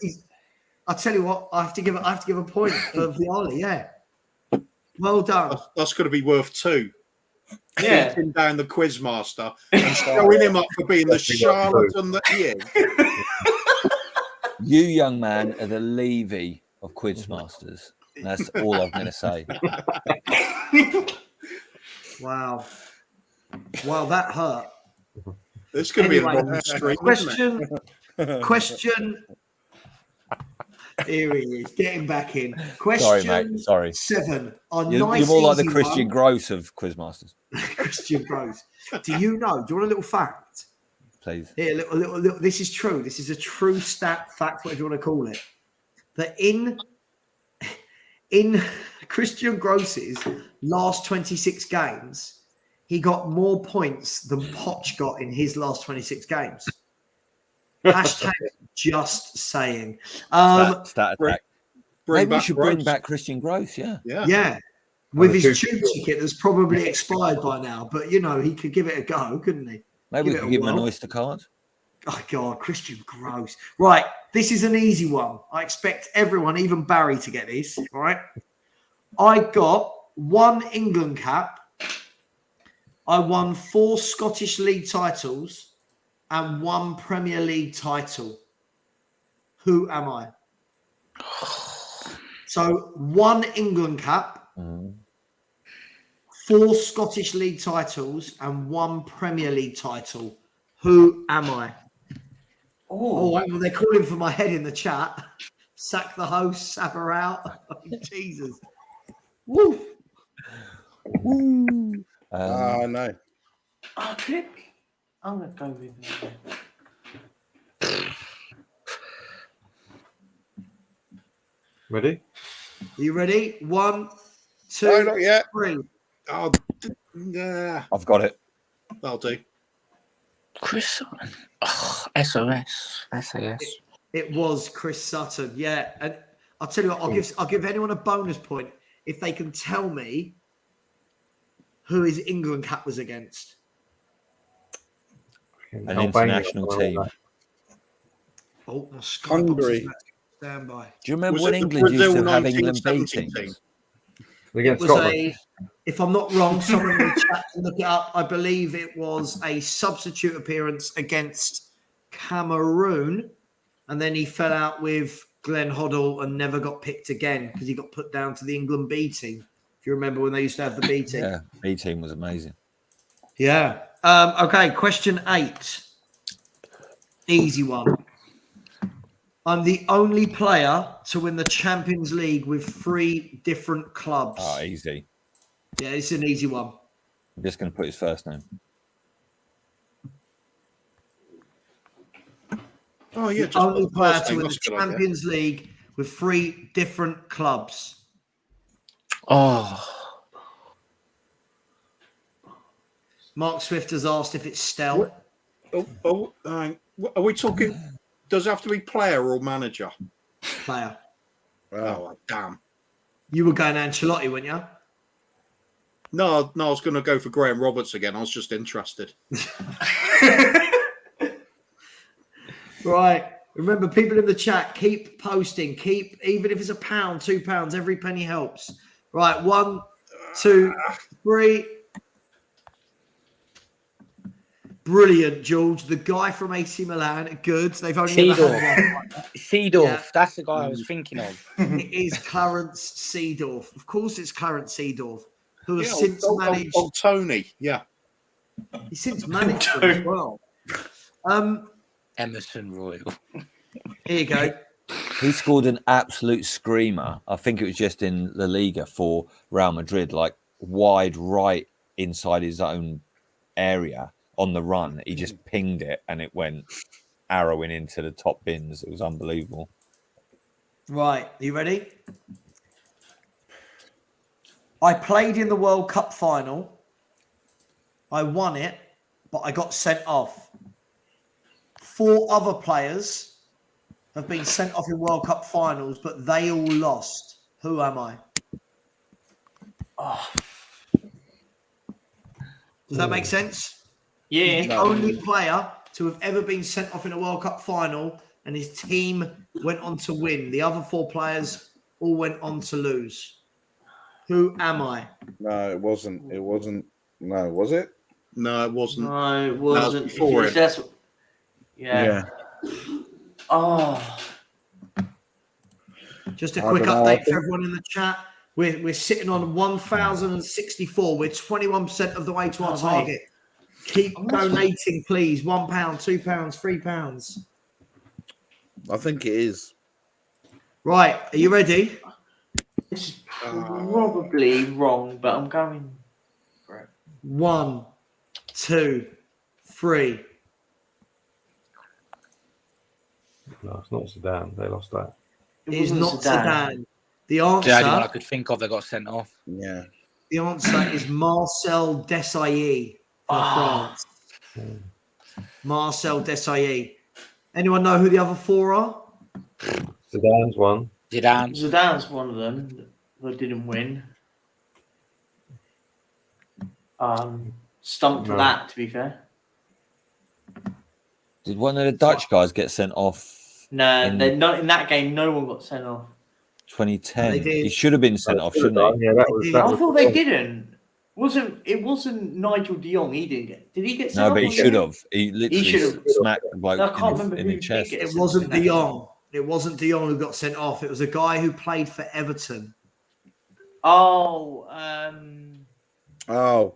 I'll tell you what. I have to give a point for Viali. Yeah. Well done. That's going to be worth 2. Yeah. Beating down the quizmaster and showing him up for being the charlatan that he is. You, young man, are the Levy of Quizmasters. That's all I'm going to say. Wow. Wow, that hurt. It's going to be a Anyway, long stream. Isn't it? Question. Here he is, getting back in. Question Sorry, mate. Sorry. 7. You're more like the Christian Gross of Quizmasters. Christian Gross. Do you want a little fact? Please. Here, a little. This is true. This is a true fact, whatever you want to call it. That in Christian Gross's last 26 games, he got more points than Poch got in his last 26 games. Hashtag just saying. Stat attack. Maybe we should bring back Christian Gross, yeah. Yeah. With his tube ticket that's probably expired by now. But, he could give it a go, couldn't he? Maybe we could give him an Oyster card. Oh, God, Christian Gross. Right, this is an easy one. I expect everyone, even Barry, to get this, all right? I got 1 England cap. I won 4 Scottish League titles and 1 Premier League title. Who am I? So 1 England cap, 4 Scottish League titles and 1 Premier League title. Who am I? Oh, well, they're calling for my head in the chat. Sack the host, sap her out. Jesus. Woo. No. Oh, could it be? I'm going to go with it. Ready? Are you ready? 1, 2, No, not yet. 3. Oh, nah, I've got it. that'll do. Chris, SOS, SAS. It was Chris Sutton, yeah. And I'll tell you what, I'll give anyone a bonus point if they can tell me who his England cap was against. An international team. Oh, my Sky Hungary. box is stand by. Do you remember Was when it the England used Brazil to have England 1970 beatings? It Against was Scotland. if I'm not wrong, someone in the chat can look it up. I believe it was a substitute appearance against Cameroon, and then he fell out with Glenn Hoddle and never got picked again because he got put down to the England B team. If you remember when they used to have the B team. Yeah, B team was amazing. Yeah. Okay, question 8. Easy one. I'm the only player to win the Champions League with 3 different clubs. Oh, easy. Yeah, it's an easy one. I'm just going to put his first name. Oh yeah, The only player to win the That's a good idea. Champions League with 3 different clubs. Oh, Mark Swift has asked if it's Stel. Are we talking? Does it have to be player or manager? Player. Oh damn! You were going Ancelotti, weren't you? No, I was going to go for Graham Roberts again. I was just interested. Right. Remember, people in the chat, keep posting. Keep, even if it's £1, £2, every penny helps. Right. 1, 2, 3. Brilliant, George. The guy from AC Milan. Good. They've only ever had one. Seedorf. Yeah. That's the guy I was thinking of. It is Clarence Seedorf. Of course, it's Clarence Seedorf, who has since managed. Oh, Tony. Yeah. He's since managed them as well. Emerson Royal. Here you go. He scored an absolute screamer. I think it was just in La Liga for Real Madrid, like wide right inside his own area on the run. He just pinged it and it went arrowing into the top bins. It was unbelievable. Right. Are you ready? I played in the World Cup final. I won it, but I got sent off. 4 other players have been sent off in World Cup finals, but they all lost. Who am I? Oh. Does that make sense? Yeah. He's the only player to have ever been sent off in a World Cup final, and his team went on to win. The other 4 players all went on to lose. Who am I? No, it wasn't. It wasn't. No, was it? No, it wasn't. No, it wasn't. Before it. Yeah. Oh. Just a I quick don't know, update I for think- everyone in the chat. We're sitting on 1,064. We're 21% of the way to our target. Keep donating, please. £1, £2, £3. I think it is. Right, are you ready? This is probably wrong, but I'm going for it. 1, 2, 3. No, it's not Sudan. They lost that. It is wasn't not Zidane. The The only one I answer, could think of that got sent off. Yeah. the answer is Marcel Desailly for France. Marcel Desailly. Anyone know who the other 4 are? Sudan's one. Zidane's one of them that didn't win. Stumped for No. that, to be fair. Did one of the Dutch guys get sent off No, In- they're not in that game. No one got sent off. 2010? They did. He should have been sent off, shouldn't he? Yeah, that was. did. That I was thought they didn't. It wasn't Nigel de Jong. He didn't get. Did he get sent No, off? but he or should have. He literally should've. smacked the bloke I can't remember in who the chest. did It get wasn't in that De game. Jong. It wasn't De Jong who got sent off. It was a guy who played for Everton. Oh, Oh,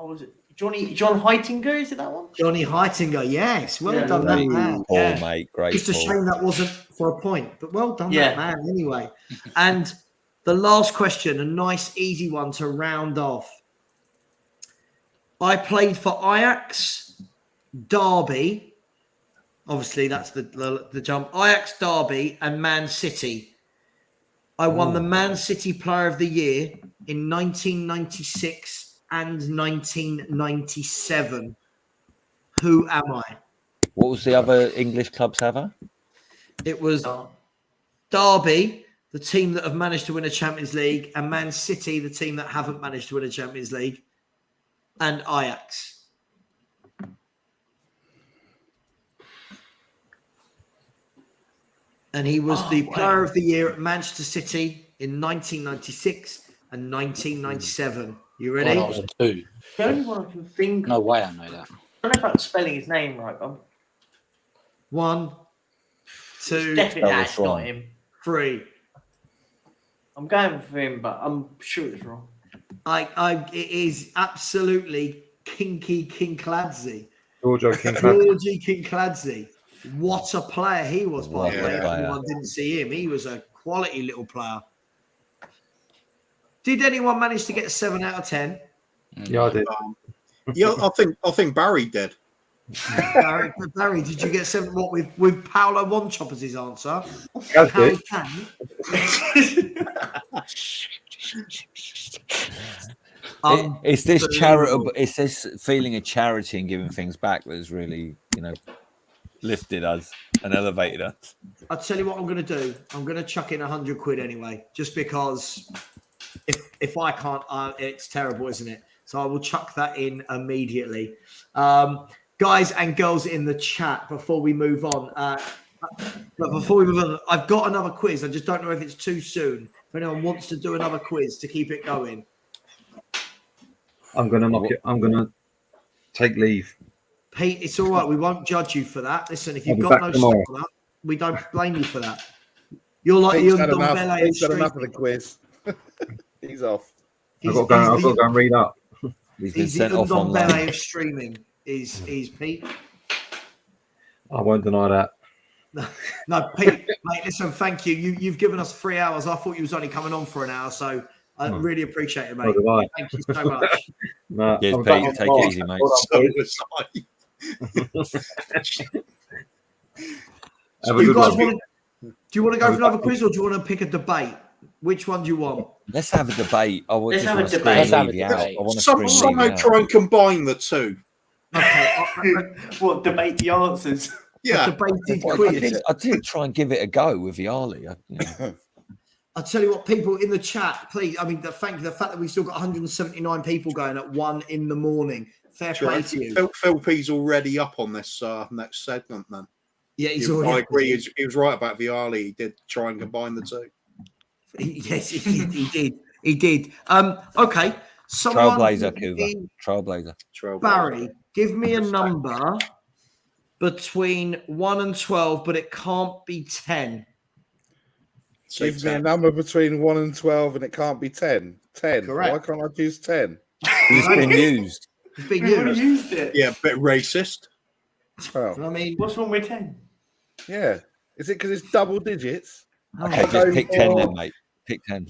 was it John Heitinger? Is it that one? Johnny Heitinger. Yes, well Yeah. done, that Great man. call, Yeah. mate. Great Just a call. shame that wasn't for a point, but well done, Yeah. that man. Anyway, and the last question, a nice, easy one to round off. I played for Ajax, Derby. Obviously, that's the jump. Ajax, Derby, and Man City. I won the Man City Player of the Year in 1996 and 1997. Who am I? What was the other English clubs have? It was Oh. Derby, the team that have managed to win a Champions League, and Man City, the team that haven't managed to win a Champions League, and Ajax. And he was the Player of the Year at Manchester City in 1996 and 1997. You ready? God, I was 2. The only one I can think. No way I know that. I don't know if I'm spelling his name right. But 1, 2, definitely that was that's not wrong. him. 3. I'm going for him, but I'm sure it's wrong. It is absolutely Kinky Kinkladze. Georgie Kinkladze. Georgie Kinkladze. What a player he was, by the way. player. Everyone didn't see him. He was a quality little player. Did anyone manage to get a 7 out of 10? Yeah, I did. Yeah, I think Barry did. Barry, did you get 7? What with Paolo Wanchop as his answer? That's Harry it. Kane. It's this charitable. It's this feeling of charity and giving things back that's really, lifted us and elevated us. I'll tell you what I'm going to do. I'm going to chuck in 100 quid anyway, just because if I can't, it's terrible, isn't it? So I will chuck that in immediately. Guys and girls in the chat, before we move on, I've got another quiz. I just don't know if it's too soon. If anyone wants to do another quiz to keep it going. I'm gonna take leave. Pete, it's all right. We won't judge you for that. Listen, if you've I'll be got back no tomorrow. stock on that, we don't blame you for that. You're like He's the had enough. Ndombele He's had enough of the streaming. quiz. He's off. I've got to go and read up. He's been He's the sent off online. Ndombele of streaming. Is Pete? I won't deny that. No, Pete, mate, listen, thank you. You've given us 3 hours. I thought you was only coming on for an hour, so I really appreciate it, mate. So Thank you so much. No, Cheers, I'm Pete. back on Take tomorrow. it easy, mate. So was I. Have a Do you good guys one. want to, do you want to go for another quiz, or do you want to pick a debate? Which one do you want? Let's have a debate. I Let's just have a want to debate. scream Let's have a Levy out. debate. I want to scream Somehow Levy out. try and combine the two. Okay, What, debate the answers? Yeah. debated I quiz. did try and give it a go with Viali. I'll tell you what, people in the chat, please. I mean, the fact that we've still got 179 people going at 1 a.m. Fair play to you. Phil P's already up on this next segment, then. Yeah, he's I already. agree. He was right about Viali. He did try and combine the two. Yes, he did. He did. Okay. Trailblazer, Cuba. Trailblazer. Barry, give me a number between 1 and 12, but it can't be 10. Give me a number between 1 and 12, and it can't be 10. 10. Correct. Why can't I choose 10? It's been used. It's been We've already used. used it. Yeah, a bit racist. Oh, I mean, What's wrong with 10? yeah. Is it because it's double digits? Okay, just pick 10 then, mate. Pick 10.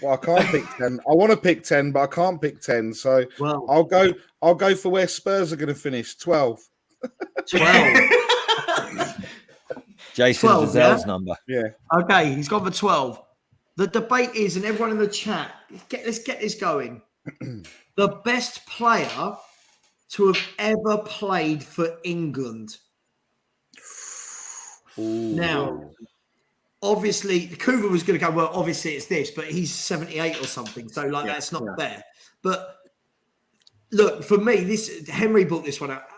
Well, I can't pick 10. I want to pick 10, but I can't pick 10. So well, I'll go for where Spurs are going to finish. 12. 12. Jason 12, Gisele's yeah? number. Yeah. Okay, he's gone for 12. The debate is, and everyone in the chat, let's get this going. The best player to have ever played for England. Ooh. Now, obviously, Kuva was going to go, well, obviously it's this, but he's 78 or something. So, that's not fair. But look, for me, Henry brought this one up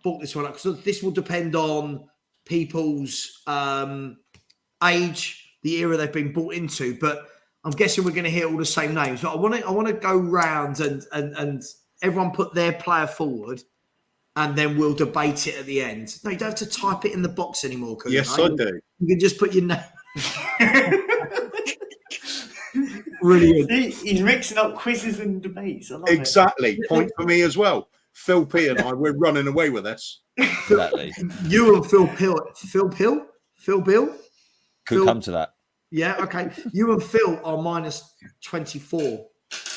because this will depend on people's age, the era they've been brought into. But I'm guessing we're going to hear all the same names. But I want to go round and everyone put their player forward, and then we'll debate it at the end. No, you don't have to type it in the box anymore. Yes, I do. You can just put your name. Brilliant. He's mixing up quizzes and debates. I love Exactly. Point for me as well. Phil P and I, we're running away with this. Exactly. You and Phil Bill? Could come to that. Yeah, okay. You and Phil are minus 24,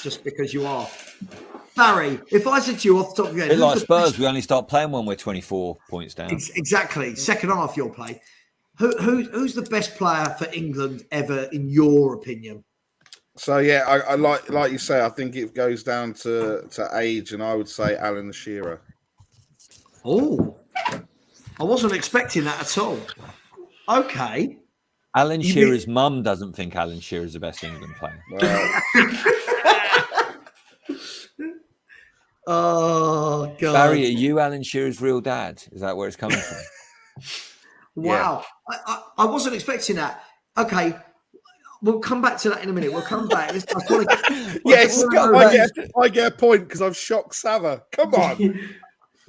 just because you are. Barry, if I said to you off the top of your head, A bit like who's the Spurs, best- we only start playing when we're 24 points down. Exactly. Second half you'll play. Who's the best player for England ever, in your opinion? So yeah, I like you say, I think it goes down to age, and I would say Alan Shearer. Oh, I wasn't expecting that at all. Okay. Alan You Shearer's mum doesn't think Alan Shearer's the best England player. Well, Oh God, Barry, are you Alan Shearer's real dad? Is that where it's coming from? wow. I wasn't expecting that. Okay. We'll come back to that in a minute. We'll come back. yes, I get a point because I've shocked Sava. Come on.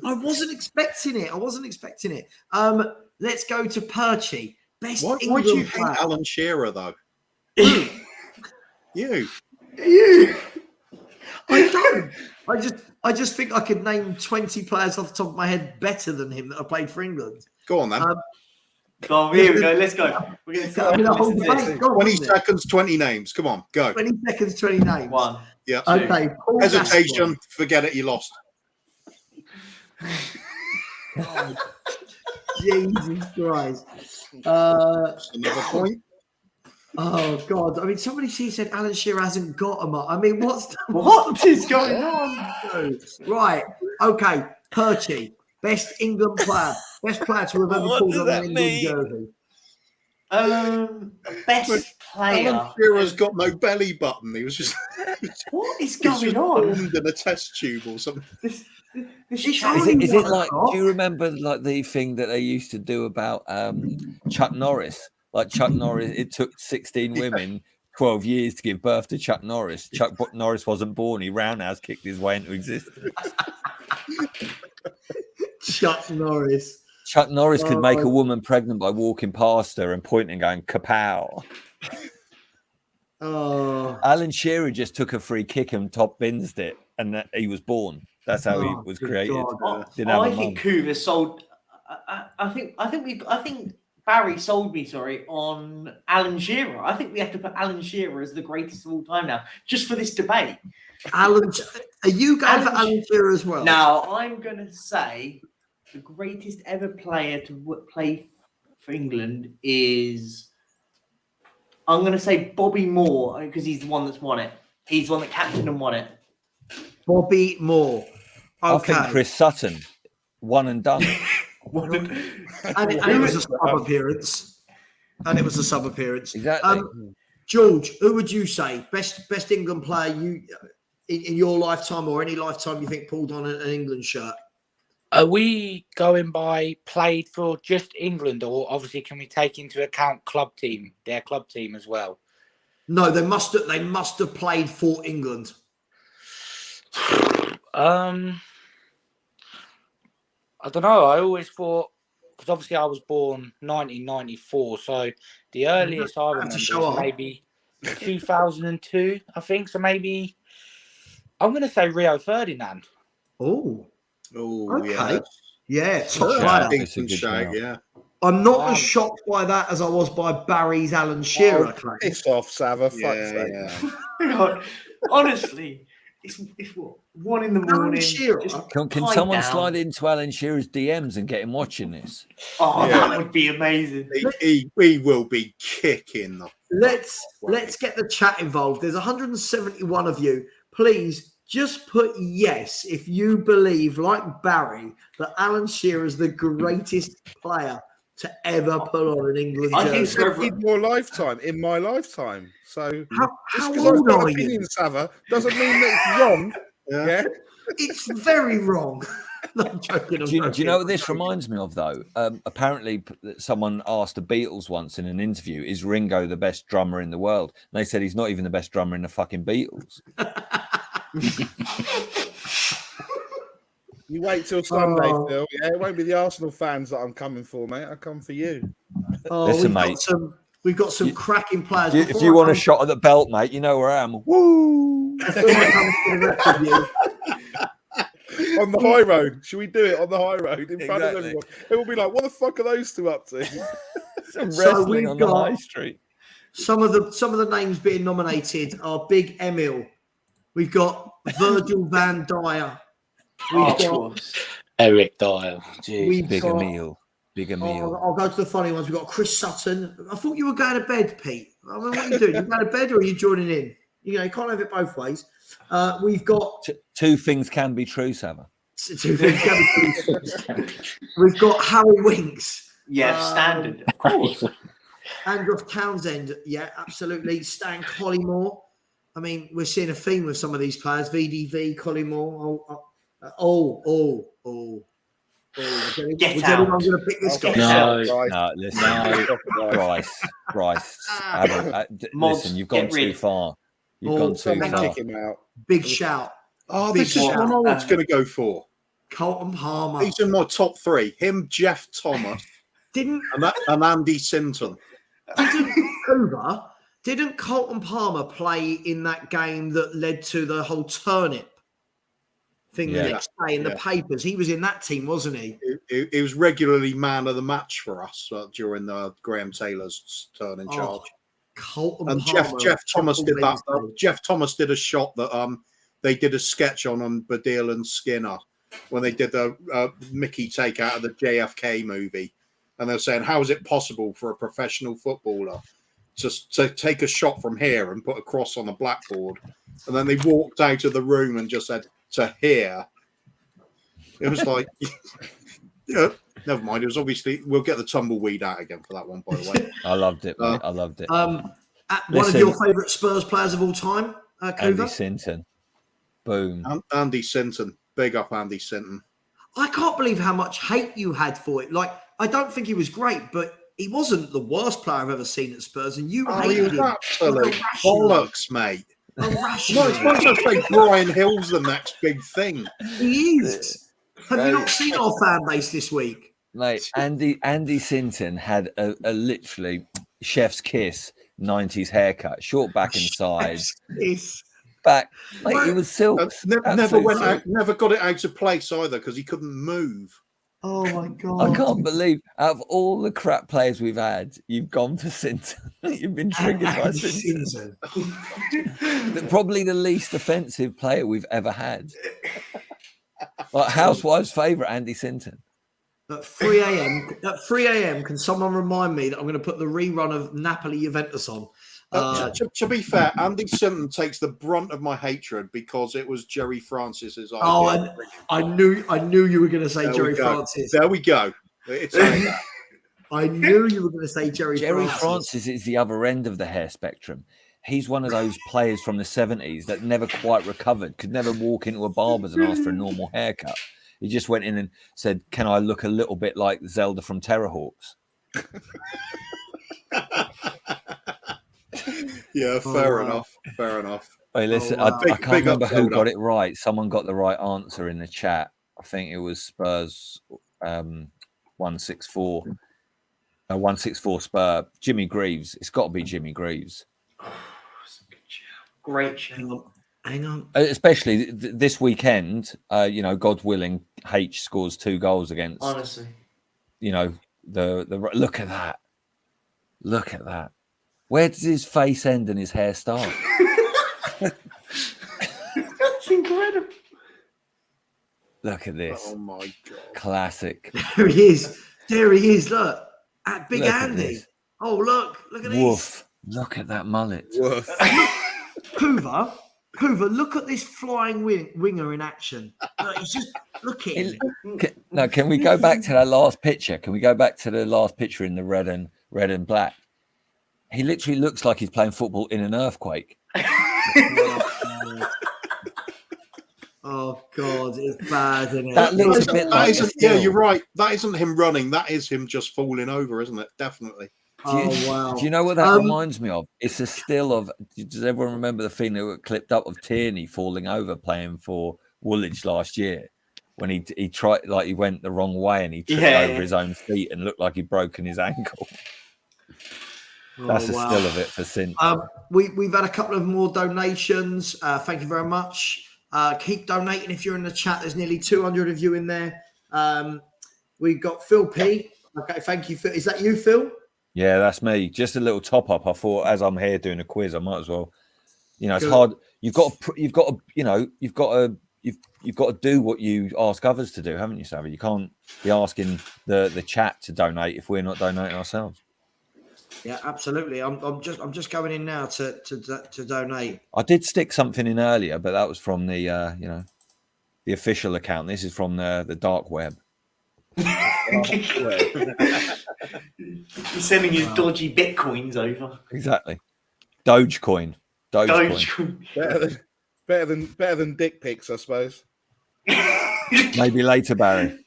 I wasn't expecting it. Let's go to Perchy. Best Why do England you player. think Alan Shearer though? You. I don't. I just think I could name 20 players off the top of my head better than him that have played for England. Go on then. Oh, here we go. Let's go. We're going to I mean, a whole debate. Go on, 20 isn't it? seconds, 20 names. Come on, go. 20 seconds, 20 names. 1. Yeah. Okay. Paul Hesitation. Gascoigne. Forget it. You lost. Oh, Jesus Christ. Another point. Oh God! I mean, somebody said Alan Shearer hasn't got a mark. I mean, What is going on? Right? Okay, Perchy, best England player, best player to have ever What pulled does on that an mean? England jersey. Best player. Alan Shearer's got no belly button. He was just. What is he was going just on? formed in a test tube or something. This It's chat only Is it 1 like? o'clock. Do you remember like the thing that they used to do about Chuck Norris? Like Chuck Norris, it took 16 women 12 years to give birth to Chuck Norris. Chuck Norris wasn't born; he roundhouse kicked his way into existence. Chuck Norris. Chuck Norris could make a woman pregnant by walking past her and pointing, and going "kapow." Oh, Alan Shearer just took a free kick and top binsed it, and he was born. That's how he Oh, was good created. God. Didn't have I a think mum. Kuva sold. I think Barry sold me. Sorry, on Alan Shearer. I think we have to put Alan Shearer as the greatest of all time now, just for this debate. Alan, are you going for Alan Alan Shearer as well? Now I'm going to say the greatest ever player to play for England is. I'm going to say Bobby Moore because he's the one that's won it. He's the one that captained and won it. Bobby Moore. Okay. I think Chris Sutton, one and done. And it was a sub appearance. Exactly. George, who would you say best England player you in your lifetime or any lifetime you think pulled on an England shirt? Are we going by played for just England, or obviously can we take into account their club team as well? No, they must have played for England. I don't know. I always thought, because obviously I was born 1994, so the earliest I remember is maybe 2002, I think. So maybe I'm going to say Rio Ferdinand. Oh, okay. Yeah, Yeah. I'm not as shocked by that as I was by Barry's Alan Shearer claim. Pissed off, Sava. Yeah. Honestly, it's what 1 in the morning. Can someone slide into Alan Shearer's DMs and get him watching this? Oh, that would be amazing. He will be kicking the. Let's get the chat involved. There's 171 of you. Please just put yes if you believe, like Barry, that Alan Shearer is the greatest player to ever put on an England I think jersey. so. In your lifetime, in my lifetime. So How just because I've old got are an you? opinion, Sava, doesn't mean that it's wrong. Yeah. It's very wrong. No, I'm joking. Do you know what this reminds me of, though? Apparently, someone asked the Beatles once in an interview, is Ringo the best drummer in the world? And they said he's not even the best drummer in the fucking Beatles. You wait till Sunday, Phil. Yeah, it won't be the Arsenal fans that I'm coming for, mate. I come for you. Listen, mate. We've got some cracking players. If you want a shot at the belt, mate, you know where I am. Woo! On the high road. Should we do it on the high road in front of everyone? It will be like, what the fuck are those two up to? Some wrestling on the high street. Some of the names being nominated are Big Emil. We've got Virgil van Dyer. We've got Eric Dyer. Jeez. Big Emil. I'll go to the funny ones. We've got Chris Sutton. I thought you were going to bed, Pete. I mean, what are you doing? You going to bed or are you joining in? You can't have it both ways. We've got two things can be true, Sava. Two things can be true. We've got Harry Winks. Yeah, standard, of course. Andrew Townsend. Yeah, absolutely. Stan Collymore. I mean, we're seeing a theme with some of these players. VDV, Collymore. Get out. I'm going to pick this guy. No, listen. Bryce. Listen, you've gone too far. You've gone too far. Kick him out. Big shout. Oh, this is one I was going to go for. Colton Palmer. He's in my top 3. Him, Jeff Thomas, And Andy Sinton. Didn't Colton Palmer play in that game that led to the whole turnip thing the next day in the papers? He was in that team, wasn't he? He was regularly man of the match for us during Graham Taylor's turn in charge. Colton and Palmer, Jeff Thomas did that. Jeff Thomas did a shot that they did a sketch on Badil and Skinner when they did the Mickey take out of the JFK movie, and they're saying, how is it possible for a professional footballer to take a shot from here and put a cross on a blackboard? And then they walked out of the room and just said, to here. It was like, yeah, never mind. It was obviously, we'll get the tumbleweed out again for that one, by the way. I loved it, mate. I loved it. One of your favourite Spurs players of all time, Andy Sinton. Boom. Andy Sinton. Big up Andy Sinton. I can't believe how much hate you had for it. Like, I don't think he was great, but he wasn't the worst player I've ever seen at Spurs, and you hated him. Absolute bollocks, mate. Might as well say Brian Hill's the next big thing. He is. Have you not seen our fan base this week? Mate, Andy Sinton had a literally chef's kiss 90s haircut, short back and sides. Back, like he was silk. Never got it out of place either because he couldn't move. Oh my god! I can't believe out of all the crap players we've had, you've gone for Sinton. You've been triggered by Sinton. Probably the least offensive player we've ever had. Like Housewives' favourite, Andy Sinton. At 3 a.m. At 3 a.m. Can someone remind me that I'm going to put the rerun of Napoli Juventus on? To be fair, Andy Sinton takes the brunt of my hatred because it was Jerry Francis's idea. Oh, I knew you were going to say Jerry Francis. There we go. It's like that. I knew you were going to say Jerry Francis is the other end of the hair spectrum. He's one of those players from the 70s that never quite recovered, could never walk into a barber's and ask for a normal haircut. He just went in and said, "Can I look a little bit like Zelda from Terrorhawks?" Yeah, fair enough. Fair enough. Hey, listen, I can't remember who got it right. Someone got the right answer in the chat. I think it was Spurs 164. 164 Spur. Jimmy Greaves. It's got to be Jimmy Greaves. Great show. Hang on. Especially this weekend, God willing, H scores 2 goals against. Honestly. The look at that. Look at that. Where does his face end and his hair start? That's incredible. Look at this. Oh my god. Classic. There he is. There he is. Look. At Big Andy. Oh, look at Woof. This. Look at that mullet. Woof. Hoover, look at this flying winger in action. Look, he's just looking. Can we go back to that last picture? Can we go back to the last picture in the red and black? He literally looks like he's playing football in an earthquake. Oh God, it's bad, isn't it? That looks a bit like yeah, you're right. That isn't him running. That is him just falling over, isn't it? Definitely. Wow. Do you know what that reminds me of? It's a still of. Does everyone remember the thing that got clipped up of Tierney falling over playing for Woolwich last year when he tried, like he went the wrong way and he tripped over his own feet and looked like he'd broken his ankle. That's a still of it for Sin. We've had a couple of more donations. Thank you very much. Keep donating if you're in the chat. There's nearly 200 of you in there. We've got Phil P. Okay, thank you, Phil. Is that you, Phil? Yeah, that's me. Just a little top up. I thought, as I'm here doing a quiz, I might as well. It's hard. You've got to do what you ask others to do, haven't you, Savvy? You can't be asking the chat to donate if we're not donating ourselves. Yeah, absolutely. I'm just going in now to donate. I did stick something in earlier, but that was from the the official account. This is from the dark web. He's sending his dodgy bitcoins over. Exactly. Dogecoin. Better than dick pics, I suppose. Maybe later, Barry.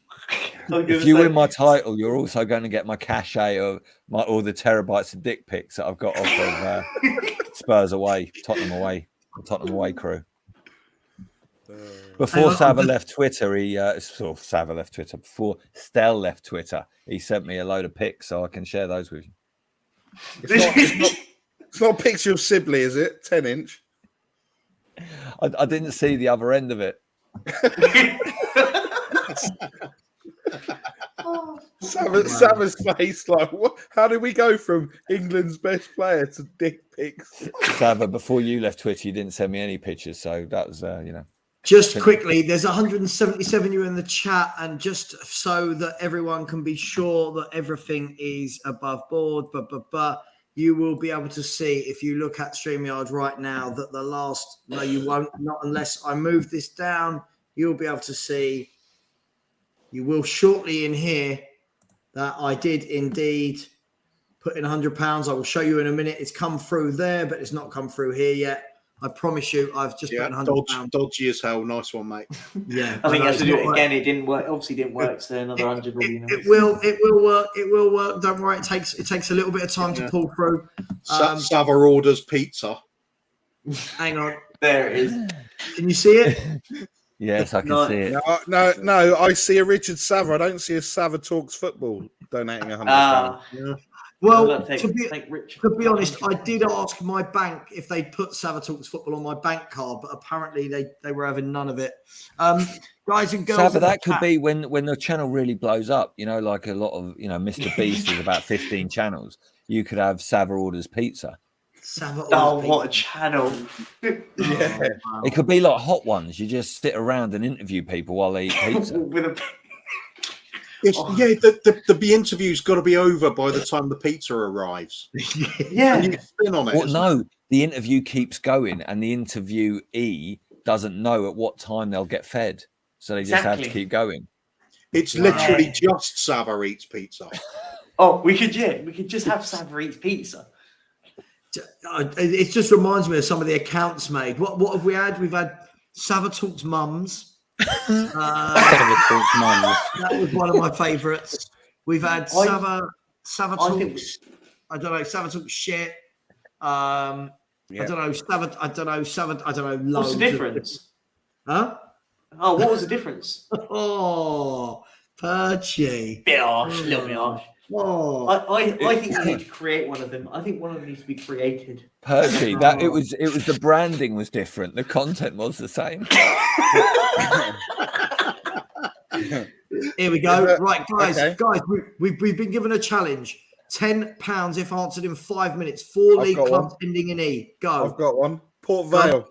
If you win my title, you're also going to get my cachet of all the terabytes of dick pics that I've got off of Spurs away, Tottenham away crew. Before Sava left Twitter, before Stel left Twitter, he sent me a load of pics so I can share those with you. It's not a picture of Sibley, is it? 10-inch. I didn't see the other end of it. Sava's face, like, what? How did we go from England's best player to dick pics? Sava, before you left Twitter, you didn't send me any pictures, so that was, Just quickly, there's 177 you in the chat, and just so that everyone can be sure that everything is above board, but you will be able to see, if you look at StreamYard right now, that no, you won't, not unless I move this down, you'll be able to see, you will shortly in here, that I did indeed put in £100. I will show you in a minute. It's come through there, but it's not come through here yet. I promise you, I've just put in £100. Dodgy as hell. Nice one, mate. Yeah, I think you have to do it again. It didn't work. Obviously, didn't work. So another 100 will be nice. It will work. It will work. Don't worry. It takes a little bit of time to pull through. Sava orders pizza. Hang on. There it is. Can you see it? Yes, I can see it. No, I see a Richard Sava. I don't see a Sava Talks Football donating £100. Well, to be honest, I did ask my bank if they'd put Sava Talks Football on my bank card, but apparently they were having none of it. Guys and girls, Sava, that could be when the channel really blows up. Like a lot of Mr. Beast is about 15 channels. You could have Sava orders pizza. What a channel! Yeah, it could be like Hot Ones. You just sit around and interview people while they eat pizza. The interview's got to be over by the time the pizza arrives. Yeah, and you spin on it. Well, no, the interview keeps going, and the interviewee doesn't know at what time they'll get fed, so they just have to keep going. It's literally just Sava eats pizza. Oh, we could just have Sava eats pizza. It just reminds me of some of the accounts made. What have we had? We've had Sava Talks Mums. That was one of my favourites. We've had Sava Talks. I don't know. Sava Talks shit. I don't know. Sava. I don't know. What's the difference? Huh? Oh, what was the difference? Oh, Perchy. Bit harsh, a little bit harsh. Oh, I think you need to create one of them. I think one of them needs to be created. Percy, it was the branding was different. The content was the same. Here we go. Right, guys, we've been given a challenge. £10 if answered in 5 minutes. 4 league clubs ending in E. Go. I've got one. Port Vale.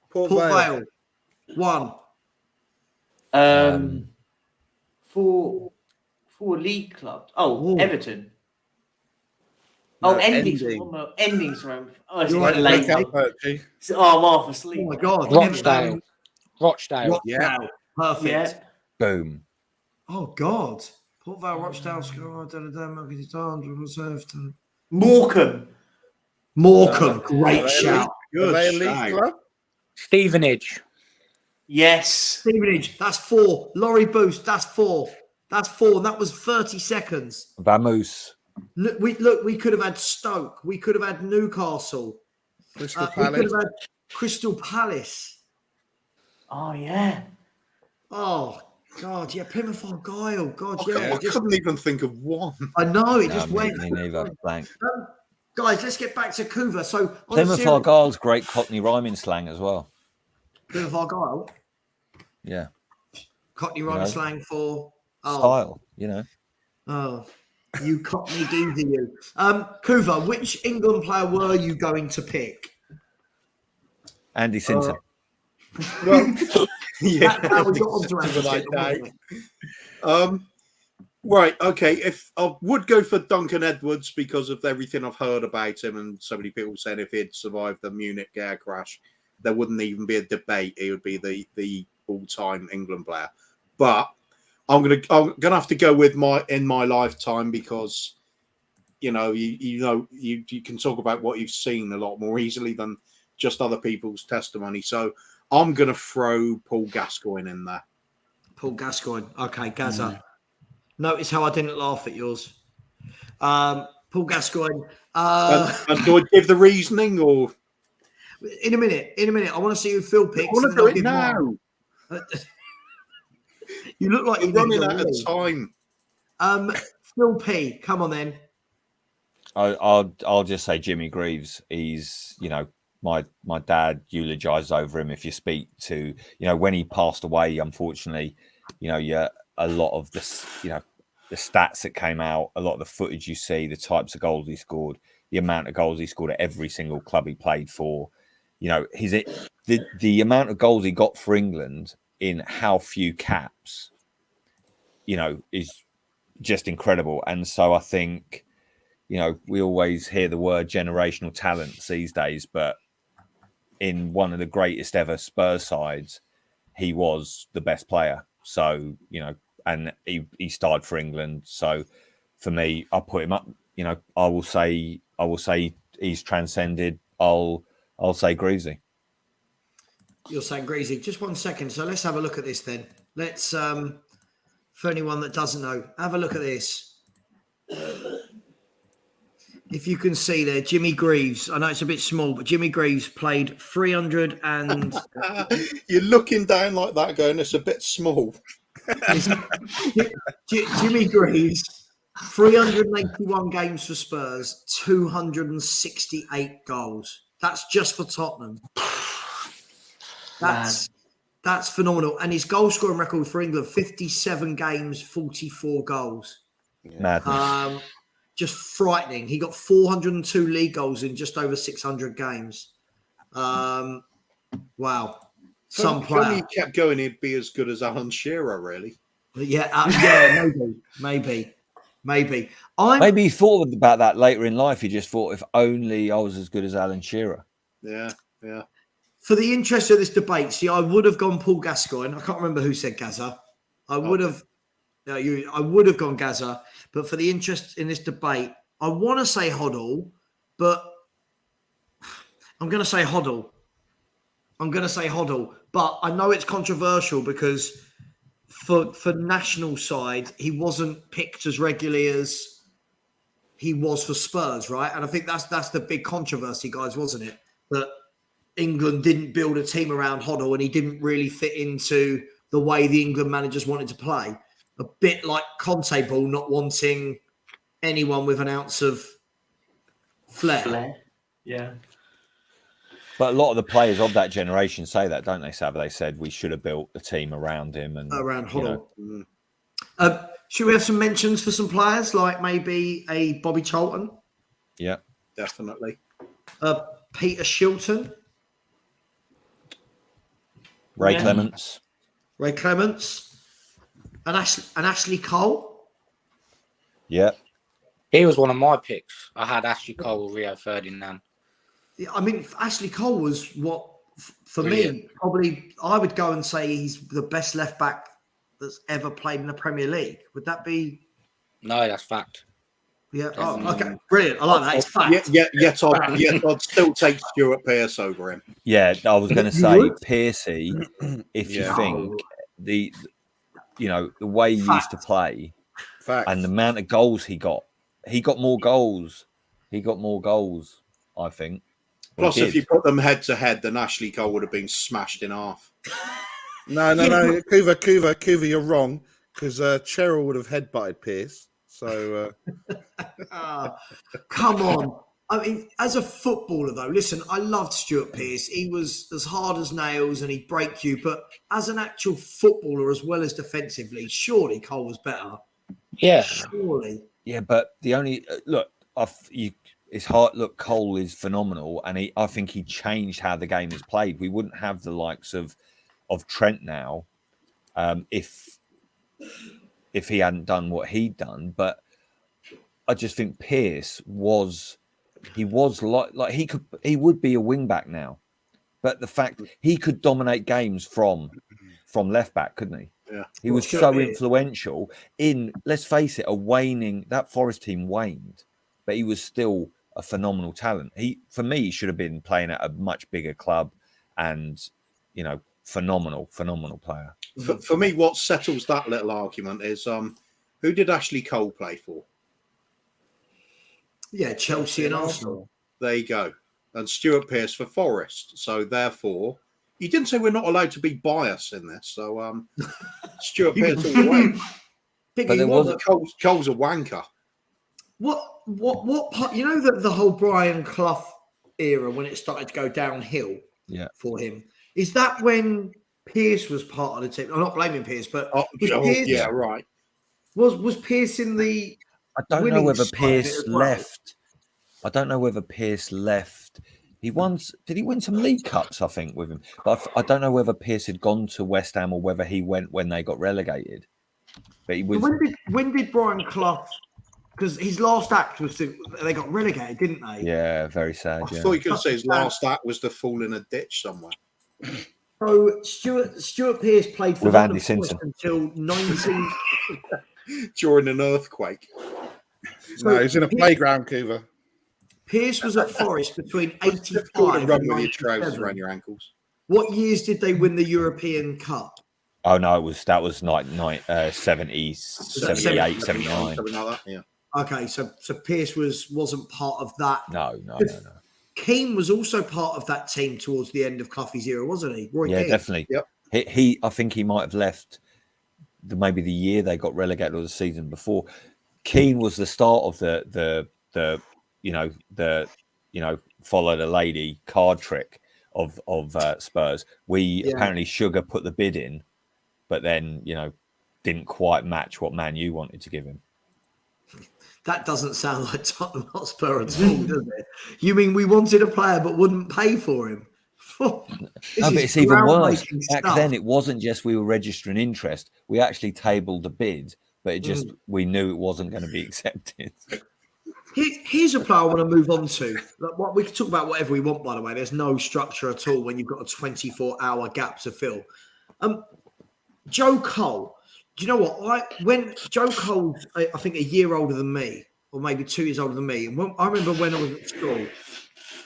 Port Vale. 1. For league clubs. Oh, Everton. No, endings. Endings. Oh, it's quite late. I'm half asleep. Oh my God. Rochdale. Yeah. Perfect. Yeah. Boom. Oh God. Port Vale, Rochdale, Morecambe. Great shout. Are they a league club? Stevenage. Yes. Stevenage. That's 4. Laurie Boost. That's 4. That's 4. And that was 30 seconds. Vamos. Look, we could have had Stoke. We could have had Newcastle. Crystal We could Palace. have had Crystal Palace. Oh yeah. Oh God, yeah, Plymouth Argyle. God, I couldn't even think of one. I know it just went. Me neither. Blank. Guys, let's get back to Couva. So Plymouth Argyle's great Cockney rhyming slang as well. Plymouth Argyle. Yeah. Cockney rhyming slang for style. Oh, you Cockney geezer, you. Couva, which England player were you going to pick? Andy Sinton. Well, yeah. That's how we got onto Andy Sinton. Right, okay. If I would go for Duncan Edwards because of everything I've heard about him, and so many people said if he'd survived the Munich air crash, there wouldn't even be a debate. He would be the all-time England player. But I'm gonna have to go with my lifetime because you can talk about what you've seen a lot more easily than just other people's testimony. So I'm gonna throw Paul Gascoigne in there. Paul Gascoigne. Okay, Gaza. Notice how I didn't laugh at yours. Paul Gascoigne. And do I give the reasoning or? In a minute. I want to see who Phil picks. I want to do it now. You look like you're running out of time. Phil P, come on then. I'll just say Jimmy Greaves. He's, my dad eulogized over him. If you speak to, when he passed away, unfortunately, a lot of this, the stats that came out, a lot of the footage you see, the types of goals he scored, the amount of goals he scored at every single club he played for, the amount of goals he got for England in how few caps, is just incredible. And so I think, we always hear the word generational talents these days, but in one of the greatest ever Spurs sides, he was the best player. So, and he started for England. So for me, I'll put him up. I will say he's transcended. I'll say Greasy. You're saying Greasy. Just 1 second. So let's have a look at this then. Let's, for anyone that doesn't know, have a look at this. If you can see there, Jimmy Greaves. I know it's a bit small, but Jimmy Greaves played 300 and... You're looking down like that going, it's a bit small. Jimmy Greaves, 381 games for Spurs, 268 goals. That's just for Tottenham. That's phenomenal. And his goal scoring record for England, 57 games, 44 goals. Madness. Just frightening. He got 402 league goals in just over 600 games. Wow. Some player. If he kept going, he'd be as good as Alan Shearer, really. Yeah, maybe. Maybe he thought about that later in life. He just thought, if only I was as good as Alan Shearer. Yeah. For the interest of this debate, see, I would have gone Paul Gascoigne. I can't remember who said Gaza. I would have gone Gaza. But for the interest in this debate, I want to say Hoddle, but I'm going to say Hoddle. But I know it's controversial because for national side, he wasn't picked as regularly as he was for Spurs, right? And I think that's the big controversy, guys, wasn't it? That England didn't build a team around Hoddle and he didn't really fit into the way the England managers wanted to play. A bit like Conte ball, not wanting anyone with an ounce of flair. Yeah. But a lot of the players of that generation say that, don't they, Sav? They said we should have built a team around him. And around Hoddle. Should we have some mentions for some players, like maybe a Bobby Charlton? Yeah. Definitely. Peter Shilton. Ray Clements. And Ashley Cole. Yeah. He was one of my picks. I had Ashley Cole or Rio Ferdinand. I mean, Ashley Cole was what, for me, probably I would go and say he's the best left back that's ever played in the Premier League. Would that be? No, that's fact. Yeah. Oh, okay. Brilliant. I like that. It's fact. I'd still take Stuart Pearce over him. Yeah, I was going to say Piercy. If you think the way he used to play, and the amount of goals he got more goals. I think. Plus, if you put them head to head, then Ashley Cole would have been smashed in half. No. Kuva, you're wrong, because Cheryl would have headbutted Pearce. So, come on. I mean, as a footballer, though, listen, I loved Stuart Pearce. He was as hard as nails and he'd break you. But as an actual footballer, as well as defensively, surely Cole was better. Yeah. Surely. Yeah, but the only it's hard. Look, Cole is phenomenal, and I think he changed how the game is played. We wouldn't have the likes of Trent now if he hadn't done what he'd done. But I just think Pearce was like he would be a wing back now. But the fact he could dominate games from left back, couldn't he? Yeah. He was so influential in, let's face it, that Forest team waned, but he was still a phenomenal talent. For me, he should have been playing at a much bigger club and, phenomenal player. For me, what settles that little argument is who did Ashley Cole play for? Yeah, Chelsea and Arsenal. There you go. And Stuart Pearce for Forest. So therefore, You didn't say we're not allowed to be biased in this, so Stuart Pearce all the way. Biggie, But there wasn't. Cole's a wanker. What part? You know the whole Brian Clough era when it started to go downhill. Yeah. For him, is that when Pearce was part of the team? I'm not blaming Pearce, but Pearce, yeah, right. Was Pearce in the? I don't know whether Pearce left. I don't know whether Pearce left. Did he win some League Cups, I think, with him? But I don't know whether Pearce had gone to West Ham or whether he went when they got relegated. But he was. When did Brian Clough? Because his last act was they got relegated, didn't they? Yeah, very sad. I thought you could say his last act was to fall in a ditch somewhere. So Stuart Pearce played for with Andy Simpson until 19 during an earthquake. No, he's in a playground, Coover. Pearce was at Forest between 85 and run and with your trousers around your ankles. What years did they win the European Cup? Oh no, that was 70, 78, 79. Something like that, yeah. Okay, so Pearce wasn't part of that. No. Keane was also part of that team towards the end of Clough's era, wasn't he? Roy Keane. Definitely. Yep. He I think he might have left maybe the year they got relegated or the season before. Keane was the start of the follow the lady card trick of Spurs. Apparently Sugar put the bid in, but then didn't quite match what Man U wanted to give him. That doesn't sound like Tottenham Hotspur at all, does it? You mean we wanted a player but wouldn't pay for him? No, but it's even worse. Back then, it wasn't just we were registering interest. We actually tabled the bid, but it just we knew it wasn't going to be accepted. Here's a player I want to move on to. We can talk about whatever we want, by the way. There's no structure at all when you've got a 24-hour gap to fill. Joe Cole. Do you know what? When Joe Cole's, I think, a year older than me, or maybe 2 years older than me. And I remember when I was at school,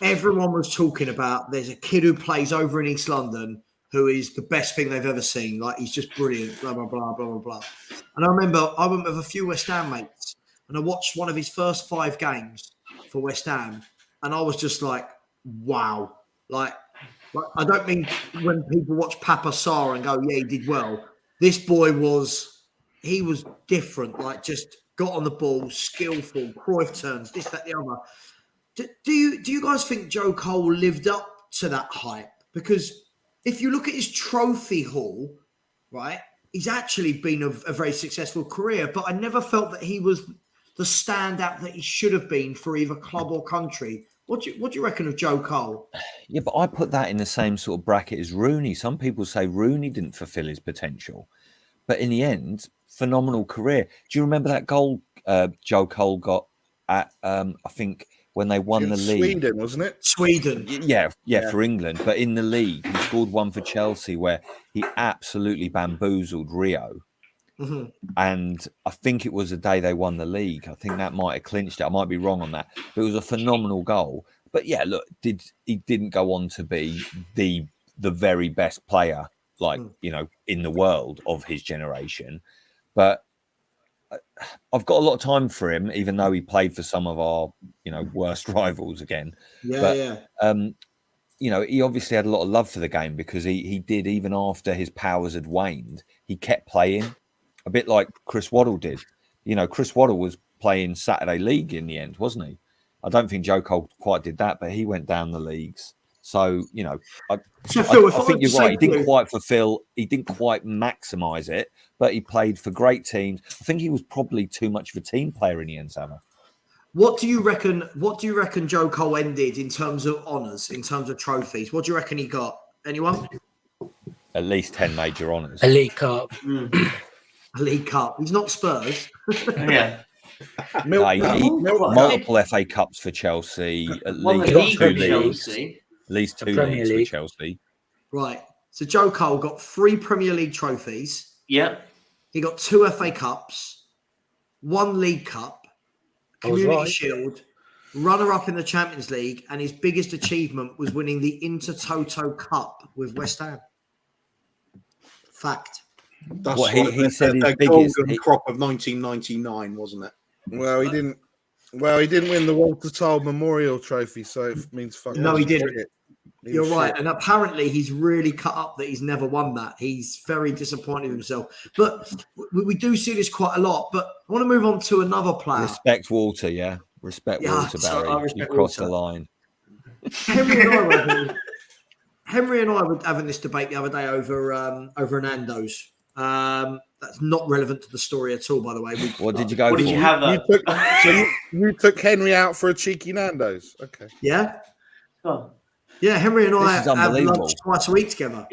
everyone was talking about there's a kid who plays over in East London who is the best thing they've ever seen. Like, he's just brilliant, blah, blah, blah, blah, blah, blah. And I remember I went with a few West Ham mates and I watched one of his first 5 games for West Ham. And I was just like, wow. Like I don't mean when people watch Papa Sarr and go, yeah, he did well. This boy was different, like just got on the ball, skillful, Cruyff turns, this, that, the other. Do you guys think Joe Cole lived up to that hype? Because if you look at his trophy haul, right, he's actually been a very successful career, but I never felt that he was the standout that he should have been for either club or country. What do you reckon of Joe Cole? Yeah, but I put that in the same sort of bracket as Rooney. Some people say Rooney didn't fulfill his potential, but in the end, phenomenal career. Do you remember that goal Joe Cole got at, I think, when they won the league? Sweden, wasn't it? Sweden. Yeah, for England. But in the league, he scored one for Chelsea where he absolutely bamboozled Rio. Mm-hmm. And I think it was the day they won the league. I think that might have clinched it. I might be wrong on that. But it was a phenomenal goal. But yeah, look, he didn't go on to be the very best player, in the world of his generation. But I've got a lot of time for him, even though he played for some of our, worst rivals again. He obviously had a lot of love for the game because he did, even after his powers had waned, he kept playing. A bit like Chris Waddle did. Chris Waddle was playing Saturday League in the end, wasn't he? I don't think Joe Cole quite did that, but he went down the leagues. So, I think you're right. He didn't quite maximise it, but he played for great teams. I think he was probably too much of a team player in the end, Sammer. What do you reckon Joe Cole ended in terms of honours, in terms of trophies? What do you reckon he got? Anyone? At least 10 major honours. A League Cup. A League Cup. He's not Spurs. Yeah. Multiple FA Cups for Chelsea. At least 2 leagues. At least 2 leagues for Chelsea. Right. So Joe Cole got 3 Premier League trophies. Yep. He got 2 FA Cups, 1 League Cup, Community Shield, runner-up in the Champions League, and his biggest achievement was winning the Intertoto Cup with West Ham. Fact. That's what he said. The golden crop of 1999, wasn't it? Well, he didn't. Well, he didn't win the Walter Toll Memorial Trophy, so it means fucking. No, he didn't. You're right. And apparently he's really cut up that he's never won that. He's very disappointed in himself. But we do see this quite a lot. But I want to move on to another player. Respect Walter, yeah. Respect Walter, Barry. You've crossed the line. Henry and I were having this debate the other day over Nando's. That's not relevant to the story at all, by the way. What did you go for? What did you have? You took Henry out for a cheeky Nando's. Okay. Yeah. Oh. Yeah, Henry and I This is have unbelievable. lunch twice a week together.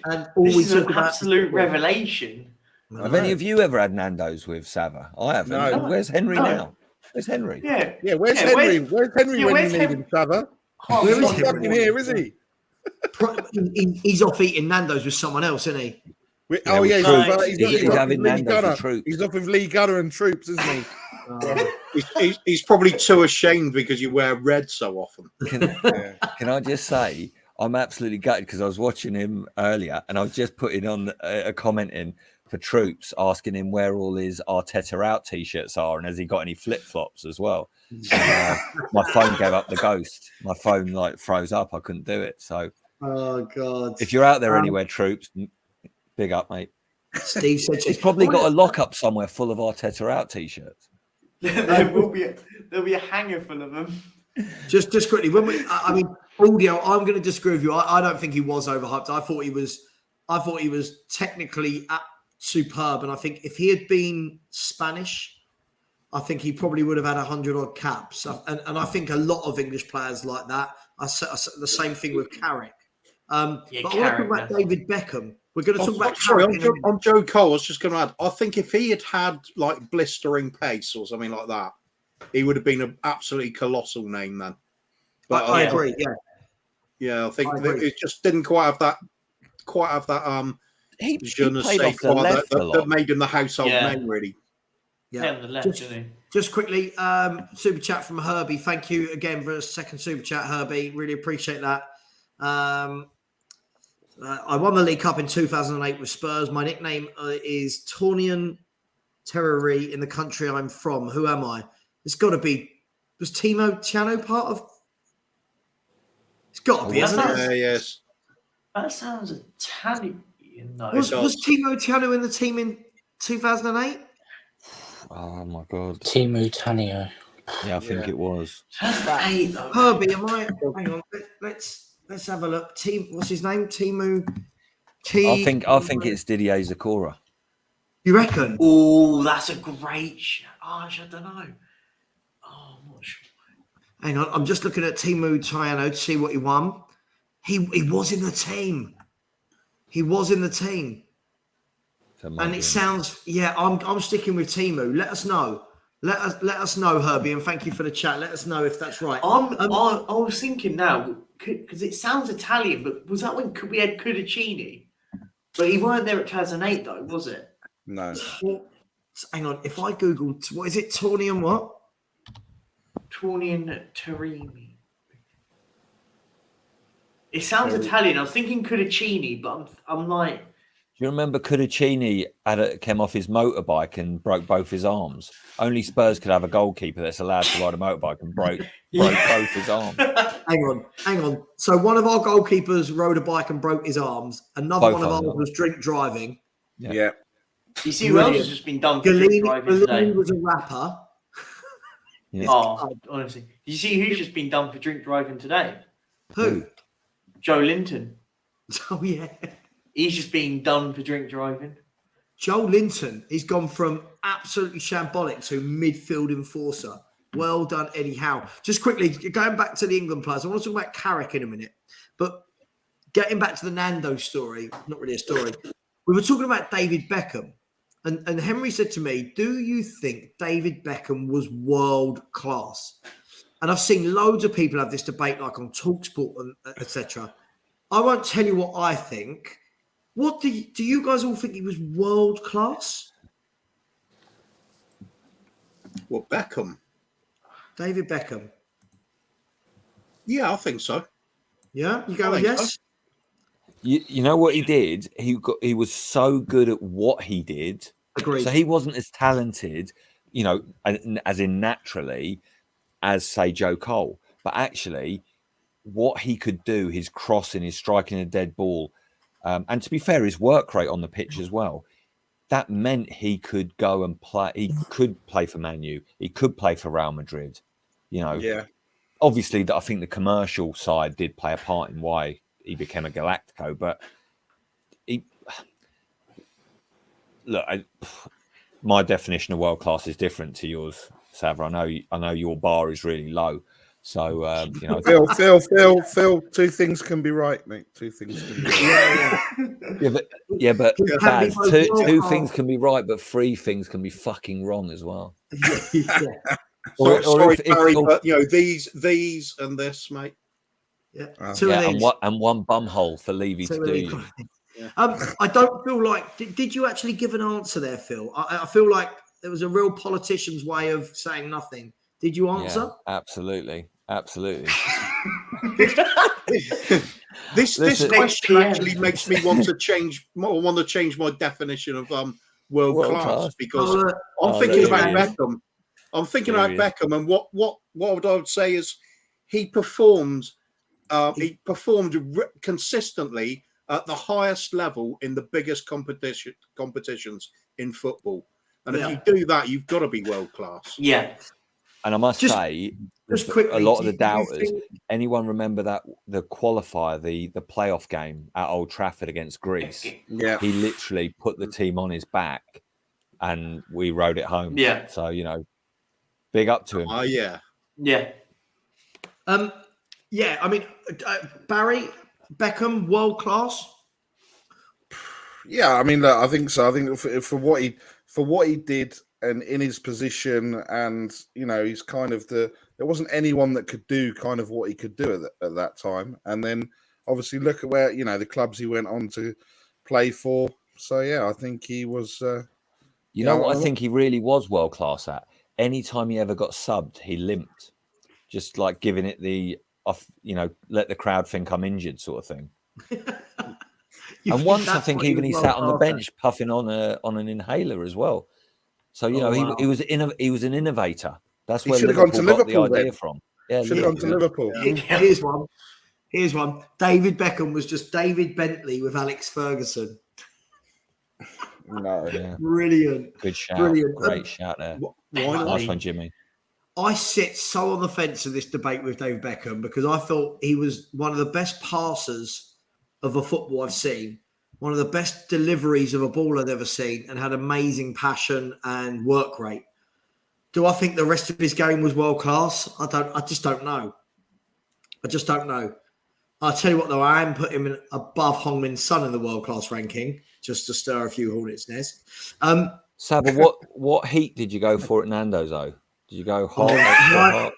And This is an absolute revelation. Have any of you ever had Nando's with Sava? I haven't. No. Where's Henry now? Where's Henry? Yeah. Where's Henry? Where's Henry when you need him, Trevor? Where is He's not Henry? fucking here, is he? He's off eating Nando's with someone else, isn't he? Oh yeah, He's having Nando's with Troops. He's off with Lee Gunner and Troops, isn't he? He's probably too ashamed because you wear red so often. Can I just say, I'm absolutely gutted because I was watching him earlier and I was just putting on a comment in for Troops asking him where all his Arteta out t-shirts are and has he got any flip-flops as well. My phone gave up the ghost. My phone like froze up. I couldn't do it. So, oh god! If you're out there anywhere, Troops, big up, mate. Steve said he's probably got a lockup somewhere full of Arteta out t-shirts. There'll be a hanger full of them. Just quickly, I mean, audio. I'm going to disagree with you. I don't think he was overhyped. I thought he was technically superb, and I think if he had been Spanish, I think he probably would have had 100 odd caps. And I think a lot of English players like that. I the same thing with Carrick. But I want to talk about David Beckham. We're going to talk about. Sorry, I'm Joe Cole. I was just going to add. I think if he had like blistering pace or something like that, he would have been an absolutely colossal name then. But I agree. Yeah, I think it just didn't quite have that. He je ne played sais off the quoi left that made him the household name, really. Yeah. On the left, didn't he? Just quickly, super chat from Herbie. Thank you again for a second super chat, Herbie. Really appreciate that. I won the League Cup in 2008 with Spurs. My nickname is Tornian Terrori in the country I'm from. Who am I? It's got to be. Was Timo Tiano part of? It's got to be. Yes. That sounds Italian. No, was Timo Tiano in the team in 2008? Oh my god, Timu Tanio. Yeah, I think it was. Herbie, am I? Hang on, let's have a look. What's his name? Timu. I think it's Didier Zakora. You reckon? Oh, that's a great shot. Oh, I don't know. Oh, I'm not sure. Hang on, I'm just looking at Timu Tiano to see what he won. He was in the team. He was in the team. And it sounds, I'm sticking with Timu. Let us know. Let us know, Herbie, and thank you for the chat. Let us know if that's right. I was thinking now because it sounds Italian, but was that when we had Cudicini? But he weren't there at 2008, though, was it? No. Hang on. If I googled, what is it? Tornian what? Tornian Terimi. It sounds Italian. I was thinking Cudicini, but I'm like. Do you remember Cudicini came off his motorbike and broke both his arms? Only Spurs could have a goalkeeper that's allowed to ride a motorbike and broke both his arms. Hang on. So one of our goalkeepers rode a bike and broke his arms. Another one of ours was drink driving. Yeah. You see who else has just been done for drink driving today? Galini was a rapper. Yeah. Oh, honestly. You see who's just been done for drink driving today? Who? Joe Linton. Oh, yeah. He's just being done for drink driving. Joe Linton, he's gone from absolutely shambolic to midfield enforcer. Well done, Eddie Howe. Just quickly, going back to the England players, I want to talk about Carrick in a minute. But getting back to the Nando story, not really a story. We were talking about David Beckham. And Henry said to me, do you think David Beckham was world class? And I've seen loads of people have this debate, like on TalkSport and etc. I won't tell you what I think. What do you guys all think he was world class? Well, Beckham. David Beckham. Yeah, I think so. Yeah, you go with yes? So. You know what he did? He was so good at what he did. Agreed. So he wasn't as talented, as in naturally, as say Joe Cole. But actually, what he could do, his crossing, his striking a dead ball, and to be fair, his work rate on the pitch as well. That meant he could go and play. He could play for Man U. He could play for Real Madrid. You know, Yeah. Obviously, I think the commercial side did play a part in why he became a Galactico. But my definition of world class is different to yours, Savra. I know your bar is really low. So you know, Phil. Two things can be right, mate. Two things can be right. but Baz, two things can be right, but three things can be fucking wrong as well. Sorry, Barry, but you know these and this, mate. Yeah, and one bumhole for Levy to do you. Yeah. I don't feel like. Did you actually give an answer there, Phil? I feel like there was a real politician's way of saying nothing. Did you answer? Yeah, absolutely. This question actually makes me want to change my definition of world class because I'm thinking about Beckham. I'm thinking about Beckham, and what I would say is he performed consistently at the highest level in the biggest competitions in football. And if you do that, you've got to be world class. Yeah. And I must say, quickly, a lot of the doubters, anyone remember that the qualifier, the playoff game at Old Trafford against Greece? Yeah. He literally put the team on his back and we rode it home. Yeah. So, you know, big up to him. Oh, yeah. Yeah. Yeah, I mean, Barry, Beckham, world class? Yeah, I mean, look, I think so. I think for what he did and in his position, and you know, he's kind of there wasn't anyone that could do kind of what he could do at that time. And then obviously look at where, you know, the clubs he went on to play for. So yeah, I think he was. You know what I think he really was world class at? Anytime he ever got subbed, he limped, just like giving it the off, you know, let the crowd think I'm injured sort of thing. And once I think even he sat on the bench puffing on an inhaler as well. So you know he was an innovator. That's where Liverpool got the idea from. Yeah, should have gone to Liverpool. Here's one. David Beckham was just David Bentley with Alex Ferguson. No, yeah. Brilliant. Good shout. Brilliant. Great shout there. Nice one, Jimmy. I sit so on the fence of this debate with David Beckham because I thought he was one of the best passers of a football I've seen, one of the best deliveries of a ball I've ever seen, and had amazing passion and work rate. Do I think the rest of his game was world class? I just don't know. I'll tell you what, though, I am putting him above Heung-Min Son in the world class ranking, just to stir a few hornets' nest. Saba, what heat did you go for at Nando's though? Did you go hot?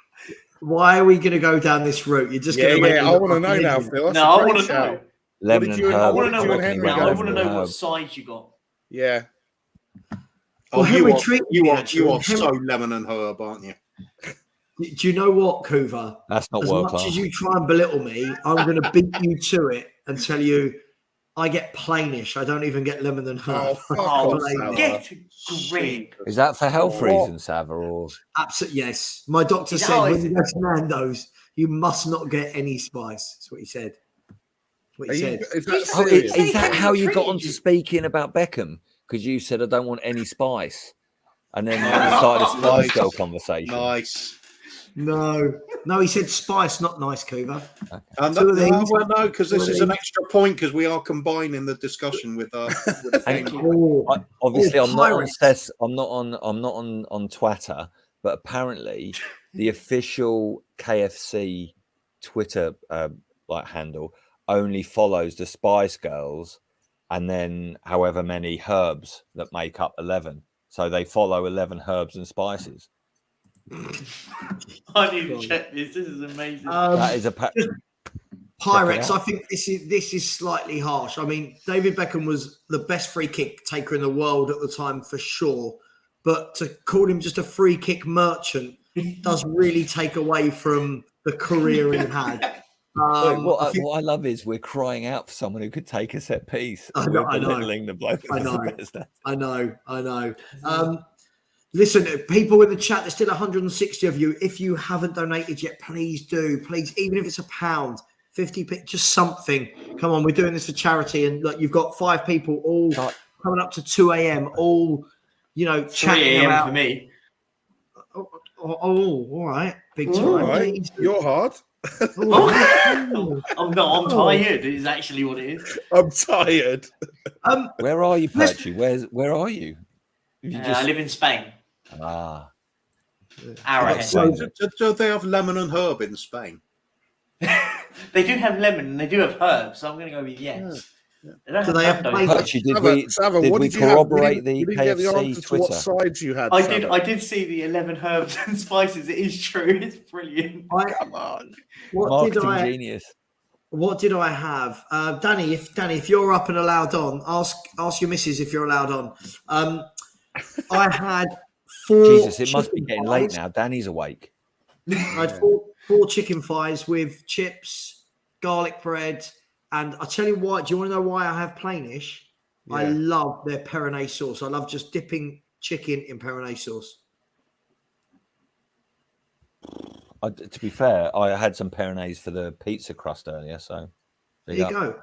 Why are we going to go down this route? You're just going to make. I want to know now, Phil. No, I want to know. Lemon and herb. I want to know what size you got. Yeah. Oh, you are so lemon and herb, aren't you? Do you know what, Kuva? That's not as world much class. As you try and belittle me, I'm going to beat you to it and tell you I get plainish. I don't even get lemon and herb. Get great. Is that for health reasons, Sava? Or absolutely yes. My doctor said when you go to Nando's, you must not get any spice. That's what he said. Is that how you got onto speaking about Beckham? Because you said I don't want any spice, and then you started a Spice Girl conversation. Nice. No, he said spice, not nice, Kuva. No, because this is an extra point because we are combining the discussion with obviously, I'm not on Twitter, but apparently the official KFC Twitter handle only follows the Spice Girls and then however many herbs that make up 11. So they follow 11 herbs and spices. I need to check this. This is amazing. That is a Pyrex. I think this is slightly harsh. I mean, David Beckham was the best free kick taker in the world at the time for sure, but to call him just a free kick merchant does really take away from the career he had. What I love is we're crying out for someone who could take a set piece. I know. Belittling the bloke. I know. Listen, people in the chat, there's still 160 of you. If you haven't donated yet, please do. Please, even if it's £1, 50p, just something. Come on, we're doing this for charity. And look, you've got 5 people all coming up to 2 a.m., all, chatting about. 3 a.m. for me. Oh, all right. Big time. All right. You're hard. I'm tired. Is actually what it is. I'm tired. Where are you, Perchy? Where are you? I live in Spain. Ah. Hour ahead. So, do they have lemon and herb in Spain? They do have lemon and they do have herbs, so I'm going to go with yes. Do they have Perchy, did we corroborate the KFC Twitter? What sides you had? I did see the 11 herbs and spices. It is true. It's brilliant. Come on. Marketing genius. What did I have? Danny, if you're up and allowed on, ask your missus if you're allowed on. I had 4. Jesus, it must be getting late now. Danny's awake. I had 4 chicken thighs with chips, garlic bread, and I tell you what. Do you want to know why I have plainish? Yeah. I love their Perinay sauce. I love just dipping chicken in Perinay sauce. To be fair, I had some Perinays for the pizza crust earlier, so there you go.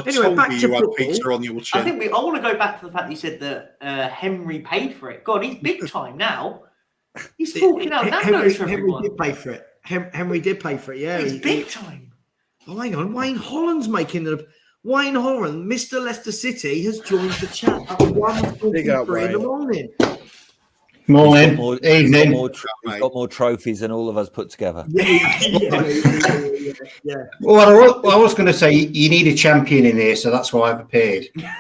Anyway, back to you had pizza on your chin. I want to go back to the fact that you said that Henry paid for it. God, he's big time now. He's forking out that notes for everyone. Henry did pay for it. Henry did pay for it. Yeah, he's big time. Oh, hang on, Wayne Holland's making the. Wayne Holland, Mr. Leicester City, has joined the chat at 1:43 in the morning. Morning, evening. He's got more trophies than all of us put together. Yeah. Well, I was going to say you need a champion in here, so that's why I've appeared. Here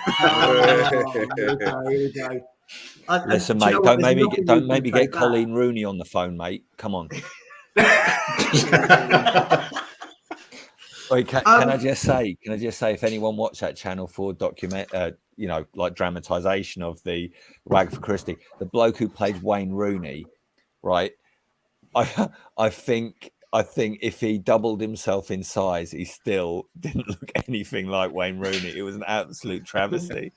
we go. Listen, mate, don't maybe get Colleen Rooney on the phone, mate. Come on. Wait, can I just say, if anyone watched that Channel 4 document, like dramatization of the Wag for Christie, the bloke who played Wayne Rooney, right? I think if he doubled himself in size, he still didn't look anything like Wayne Rooney. It was an absolute travesty.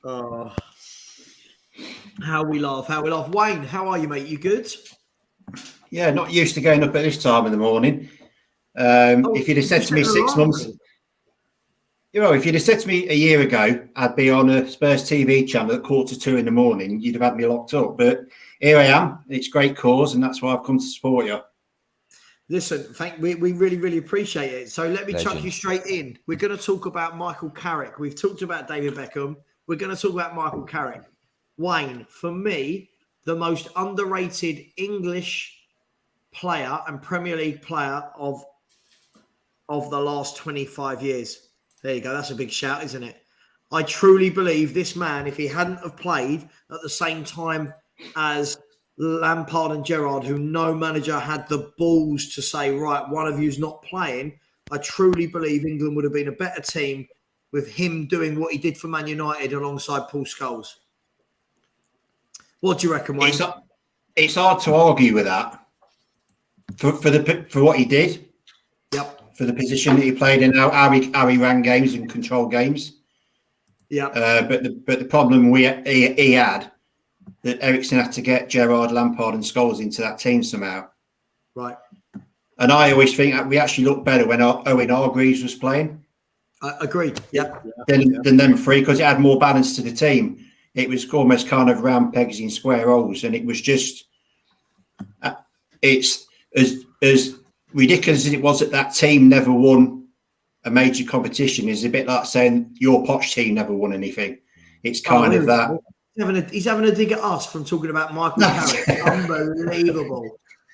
Oh, how we laugh. Wayne, how are you, mate? You good? Yeah, not used to getting up at this time in the morning. If you'd have said to me 6 months, if you'd have said to me a year ago, I'd be on a Spurs TV channel at 1:45 in the morning, you'd have had me locked up. But here I am. It's great cause, and that's why I've come to support you. Listen, we really, really appreciate it. So let me chuck you straight in. We're going to talk about Michael Carrick. We've talked about David Beckham. We're going to talk about Michael Carrick. Wayne, for me, the most underrated English player and Premier League player of the last 25 years. There you go. That's a big shout, isn't it? I truly believe this man, if he hadn't have played at the same time as Lampard and Gerrard, who no manager had the balls to say, right, one of you's not playing, I truly believe England would have been a better team with him doing what he did for Man United alongside Paul Scholes. What do you reckon, Wayne? It's hard to argue with that. For what he did. Yep. For the position that he played in, how he ran games and controlled games. Yeah. But the problem he had, that Eriksen had to get Gerrard, Lampard and Scholes into that team somehow. Right. And I always think that we actually looked better when Owen Hargreaves was playing. I agree. Yeah. Than them three, because it had more balance to the team. It was almost kind of round pegs in square holes, and it was just it's as ridiculous as it was that team never won a major competition. Is a bit like saying your Poch team never won anything. It's kind of that. He's having a dig at us from talking about Michael Carrick.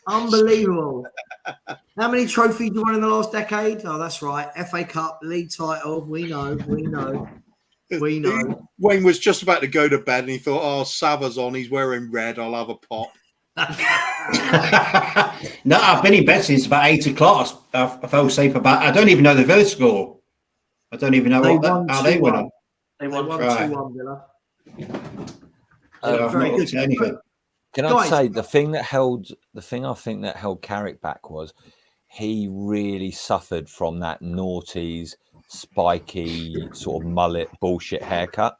Unbelievable. How many trophies you won in the last decade? Oh, that's right. FA Cup, league title. We know. Wayne was just about to go to bed and he thought, oh, Sava's on. He's wearing red. I'll have a pop. No, I've been in bed since about 8 o'clock. I fell asleep about. I don't even know the Villa score. I don't even know how they went on. They won 2-1, Villa. Very good. Anything. Can I say the thing I think that held Carrick back was he really suffered from that noughties, spiky sort of mullet bullshit haircut.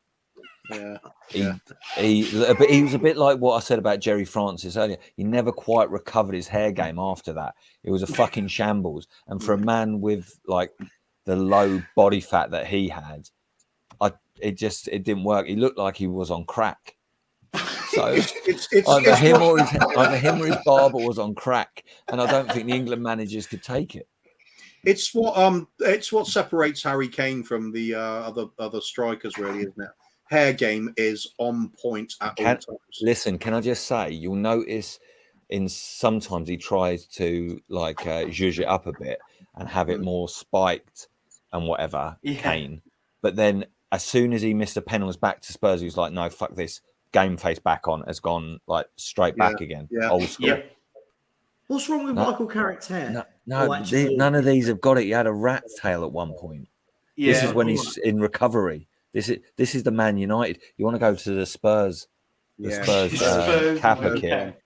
Yeah. But he was a bit like what I said about Jerry Francis earlier. He never quite recovered his hair game after that. It was a fucking shambles. And for a man with like the low body fat that he had, it didn't work. He looked like he was on crack. So either him or his barber was on crack, and I don't think the England managers could take it. It's what separates Harry Kane from the other strikers, really, isn't it? Hair game is on point at all times. Listen, can I just say, you'll notice sometimes he tries to like zhuzh it up a bit and have it more spiked and whatever, Kane. But then as soon as he missed a penalty back to Spurs, he was like, no, fuck this. Game face back on, has gone like straight back again. Old school. Yeah. What's wrong with Michael Carrick's hair? None of these have got it. He had a rat's tail at one point. Yeah. This is when he's in recovery. This is the Man United. You want to go to the Spurs? Spurs Kappa kit.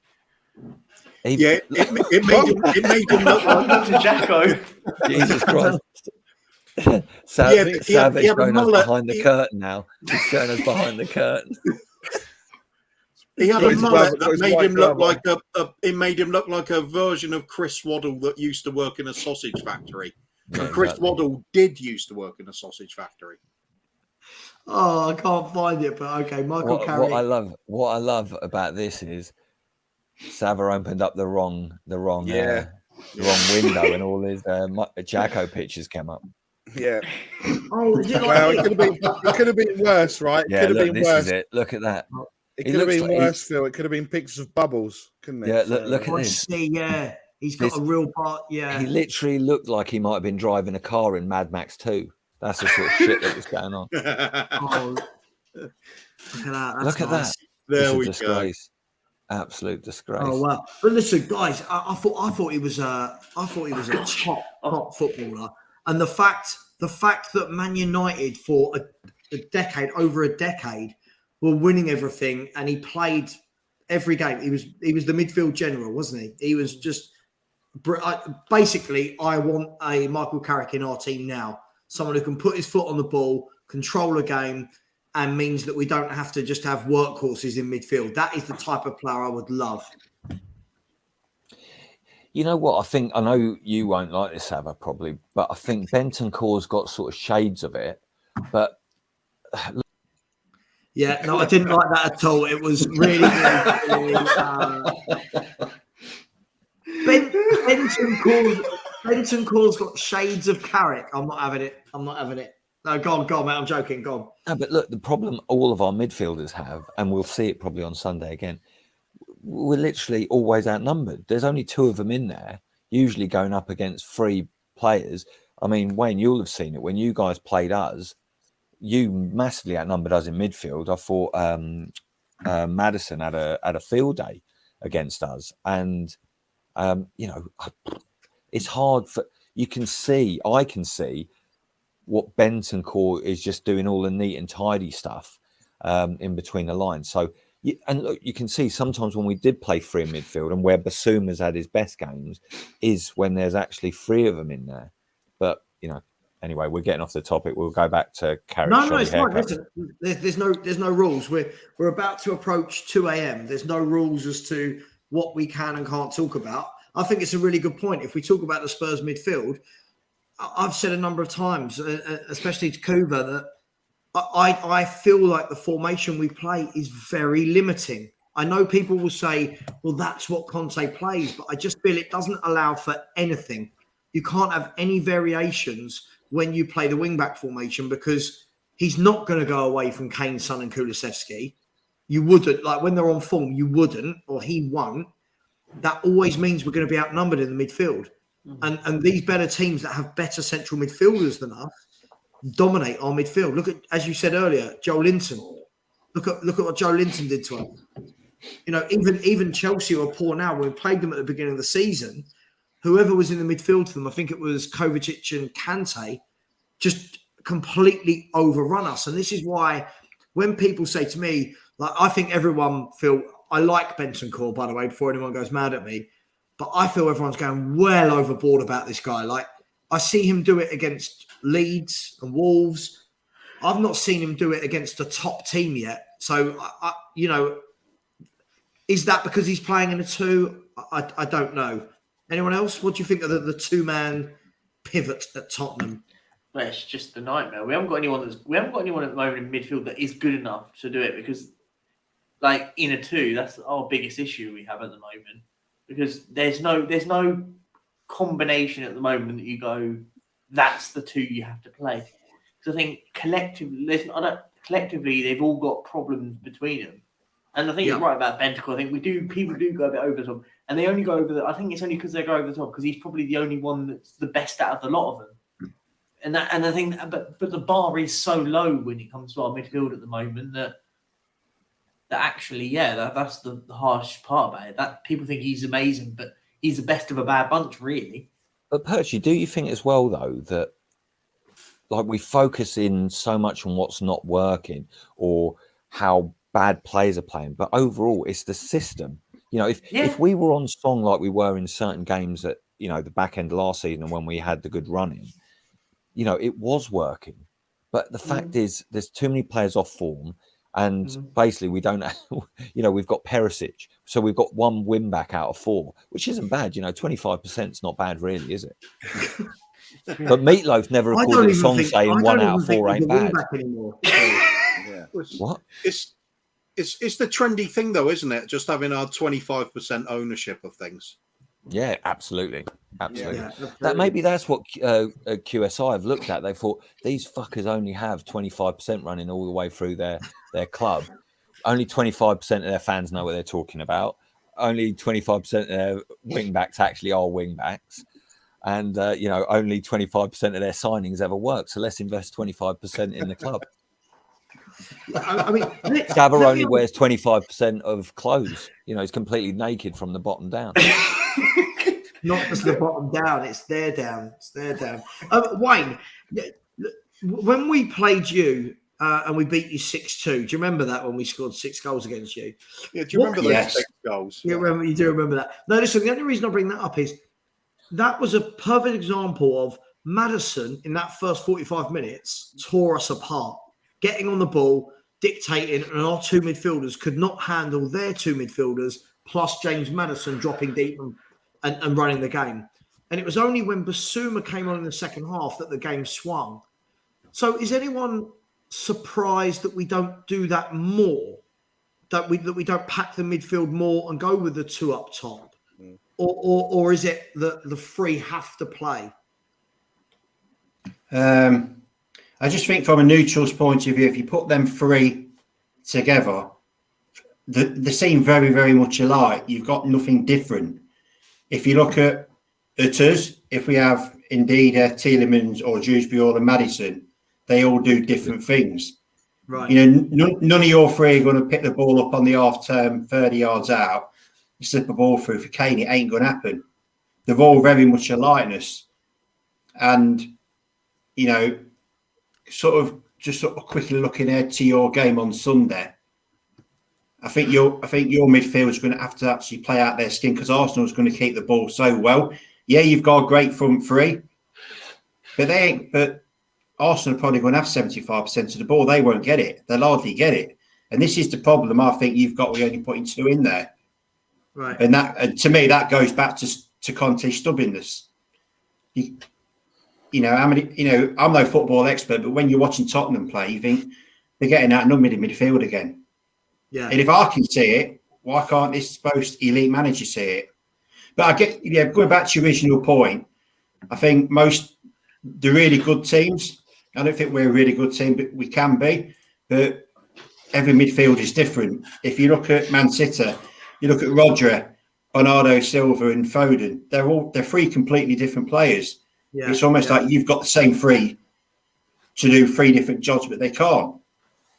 It made him look like to Jacko. Jesus Christ. Savage showing us behind the curtain now. He's showing us behind the curtain. He had a mullet that made him look like it made him look like a version of Chris Waddle that used to work in a sausage factory. And Chris Waddle did used to work in a sausage factory. Oh, I can't find it, but okay, Michael Carrick. What I love about this is Sava opened up the wrong window, and all his Jacko pictures came up. Yeah. Oh, is it well, it could have been worse, right? Yeah, could have been worse. Is it. Look at that. It could have been worse, Phil. It could have been pictures of bubbles, couldn't it? Yeah, look at this. Yeah, he's got a real part. Yeah, he literally looked like he might have been driving a car in Mad Max 2. That's the sort of shit that was going on. Oh, look at that. There we go. Absolute disgrace. Oh wow! But listen, guys, I thought he was a top footballer, and the fact that Man United for over a decade were winning everything, and he played every game. He was the midfield general, wasn't he? He was just basically. I want a Michael Carrick in our team now. Someone who can put his foot on the ball, control a game, and means that we don't have to just have workhorses in midfield. That is the type of player I would love. You know what? I know you won't like this, Sava, probably, but I think Bentancur's got sort of shades of it. But yeah, no, I didn't like that at all. It was really Bentancur's got shades of Carrick. I'm not having it. No, go on, mate. I'm joking. Go on. No, but look, the problem all of our midfielders have, and we'll see it probably on Sunday again, we're literally always outnumbered. There's only two of them in there, usually going up against three players. I mean, Wayne, you'll have seen it. When you guys played us, you massively outnumbered us in midfield. I thought Maddison had a field day against us. And, it's hard for... I can see what Bentancur is just doing all the neat and tidy stuff in between the lines. So, and look, you can see sometimes when we did play three in midfield and where Basuma's had his best games is when there's actually three of them in there. But, anyway, we're getting off the topic. We'll go back to Carrick. No, it's fine. Listen, there's no rules. We're about to approach 2 a.m. There's no rules as to what we can and can't talk about. I think it's a really good point. If we talk about the Spurs midfield, I've said a number of times, especially to Kuba, that I feel like the formation we play is very limiting. I know people will say, well, that's what Conte plays, but I just feel it doesn't allow for anything. You can't have any variations when you play the wing-back formation because he's not going to go away from Kane, Son and Kulusevski. You wouldn't. Like when they're on form, you wouldn't, or he won't. That always means we're going to be outnumbered in the midfield. And these better teams that have better central midfielders than us dominate our midfield. Look at, as you said earlier, Joe Linton. Look at what Joe Linton did to us. Even Chelsea are poor now. When we played them at the beginning of the season, whoever was in the midfield for them, I think it was Kovacic and Conte, just completely overrun us. And this is why when people say to me, like, I think everyone I like Bentancur, by the way, before anyone goes mad at me, but I feel everyone's going well overboard about this guy. Like, I see him do it against Leeds and Wolves. I've not seen him do it against a top team yet. So, is that because he's playing in a 2? I don't know. Anyone else? What do you think of the 2-man pivot at Tottenham? Well, it's just a nightmare. We haven't got anyone at the moment in midfield that is good enough to do it, because, like, in a 2, that's our biggest issue we have at the moment, because there's no combination at the moment that you go, that's the 2 you have to play. Because I think collectively they've all got problems between them. And I think you're right about Bentacle. I think people do go a bit over the top, and they only go over I think it's only because they go over the top because he's probably the only one that's the best out of the lot of them. And I think, but the bar is so low when it comes to our midfield at the moment that actually, that's the harsh part about it. That people think he's amazing, but he's the best of a bad bunch, really. But Perchy, do you think as well though that, like, we focus in so much on what's not working or how bad players are playing, but overall it's the system. If we were on song like we were in certain games at the back end of last season and when we had the good running, it was working. But the fact is, there's too many players off form, and basically we don't. We've got Perisic, so we've got 1 win back out of 4, which isn't bad. 25% is not bad, really, is it? But Meatloaf never recorded a song saying 1 out of 4 ain't bad. What? It's the trendy thing, though, isn't it? Just having our 25% ownership of things. Yeah, absolutely. That's what QSI have looked at. They thought these fuckers only have 25% running all the way through their club. Only 25% of their fans know what they're talking about. Only 25% of their wing backs actually are wing backs. And, only 25% of their signings ever work. So let's invest 25% in the club. I mean, Gabba only wears 25% of clothes. He's completely naked from the bottom down. Not just the bottom down, it's their down. Wayne, when we played you and we beat you 6-2, do you remember that when we scored 6 goals against you? Yeah, do you remember those 6 goals? You do remember that. No, listen, the only reason I bring that up is that was a perfect example of Maddison in that first 45 minutes tore us apart, getting on the ball, dictating, and our 2 midfielders could not handle their 2 midfielders, plus James Maddison dropping deep and running the game. And it was only when Basuma came on in the second half that the game swung. So is anyone surprised that we don't do that more? That we don't pack the midfield more and go with the 2 up top? Or is it that the 3 have to play? I just think from a neutral's point of view, if you put them 3 together, they seem very, very much alike. You've got nothing different. If you look at us, if we have indeed Tielemans or Dewsbury or Maddison, they all do different things. Right. None of your 3 are going to pick the ball up on the half term, 30 yards out, slip a ball through for Kane. It ain't going to happen. They're all very much alikeness. And, sort of quickly looking ahead to your game on Sunday, I think your midfield is going to have to actually play out their skin, because Arsenal is going to keep the ball so well. Yeah, you've got a great front 3, but Arsenal are probably going to have 75% of the ball. They won't get it. They'll hardly get it. And this is the problem I think you've got with only putting 2 in there. Right. And to me, that goes back to Conte's stubbornness. I'm no football expert, but when you're watching Tottenham play, you think they're getting outnumbered in midfield again. Yeah. And if I can see it, why can't this supposed elite manager see it? But I get, going back to your original point, I think the really good teams, I don't think we're a really good team, but we can be. But every midfield is different. If you look at Man City, you look at Rodri, Bernardo Silva and Foden, they're 3 completely different players. Yeah. It's almost like you've got the same 3 to do 3 different jobs, but they can't.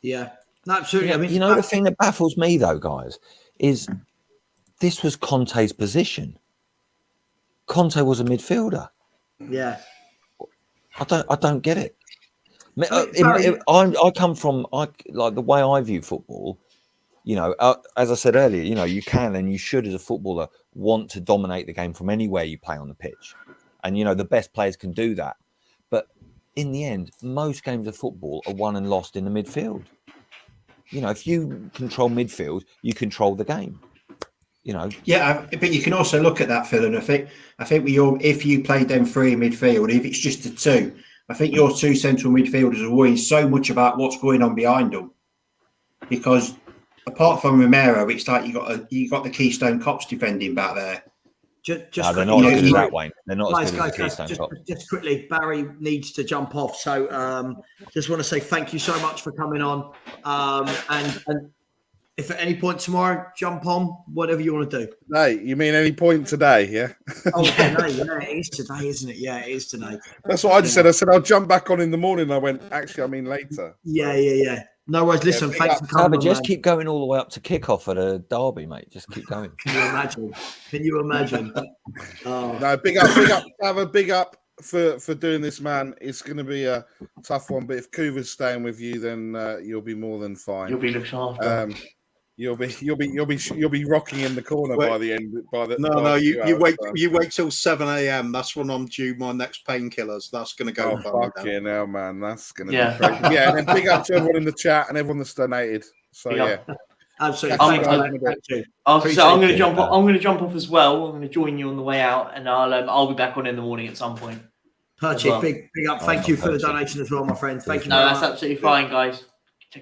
Yeah. No, absolutely. I mean, the thing that baffles me, though, guys, is this was Conte's position. Conte was a midfielder. Yeah. I don't get it. I come from like the way I view football. As I said earlier, you can and you should, as a footballer, want to dominate the game from anywhere you play on the pitch, and the best players can do that. But in the end, most games of football are won and lost in the midfield. You know, if you control midfield, you control the game. You know. Yeah, but you can also look at that, Phil, and I think if you played them three in midfield, if it's just the two, I think your two central midfielders are worrying so much about what's going on behind them, because apart from Romero, it's like you got the Keystone Cops defending back there. Just they're not as good as that, Wayne. They're not as good as the Keystone Cops. Just quickly, Barry needs to jump off, so just want to say thank you so much for coming on. And if at any point tomorrow, jump on, whatever you want to do. Hey, you mean any point today? Yeah. Oh, today, yeah, it is today, isn't it? Yeah, it is today. That's what I just said. I said I'll jump back on in the morning. I went, actually, I mean later. Yeah. No worries. Listen, thanks for coming. But just keep going all the way up to kickoff at a derby, mate. Just keep going. Can you imagine? Oh. No, big up. Have a big up for doing this, man. It's going to be a tough one, but if Kuva's staying with you, then you'll be more than fine. You'll be looked after. You'll be rocking in the corner by the end. You wait till 7 a.m. That's when I'm due my next painkillers. That's gonna go. Fucking hell, man. That's gonna be crazy. Yeah, and then big up to everyone in the chat and everyone that's donated. So yeah. Absolutely. I'm going to jump off. I'm going to jump off as well. I'm going to join you on the way out, and I'll be back on in the morning at some point. Perchy, well. Big up. Thank you for the donation as well, my friend. Thank you. No, that's absolutely fine, guys.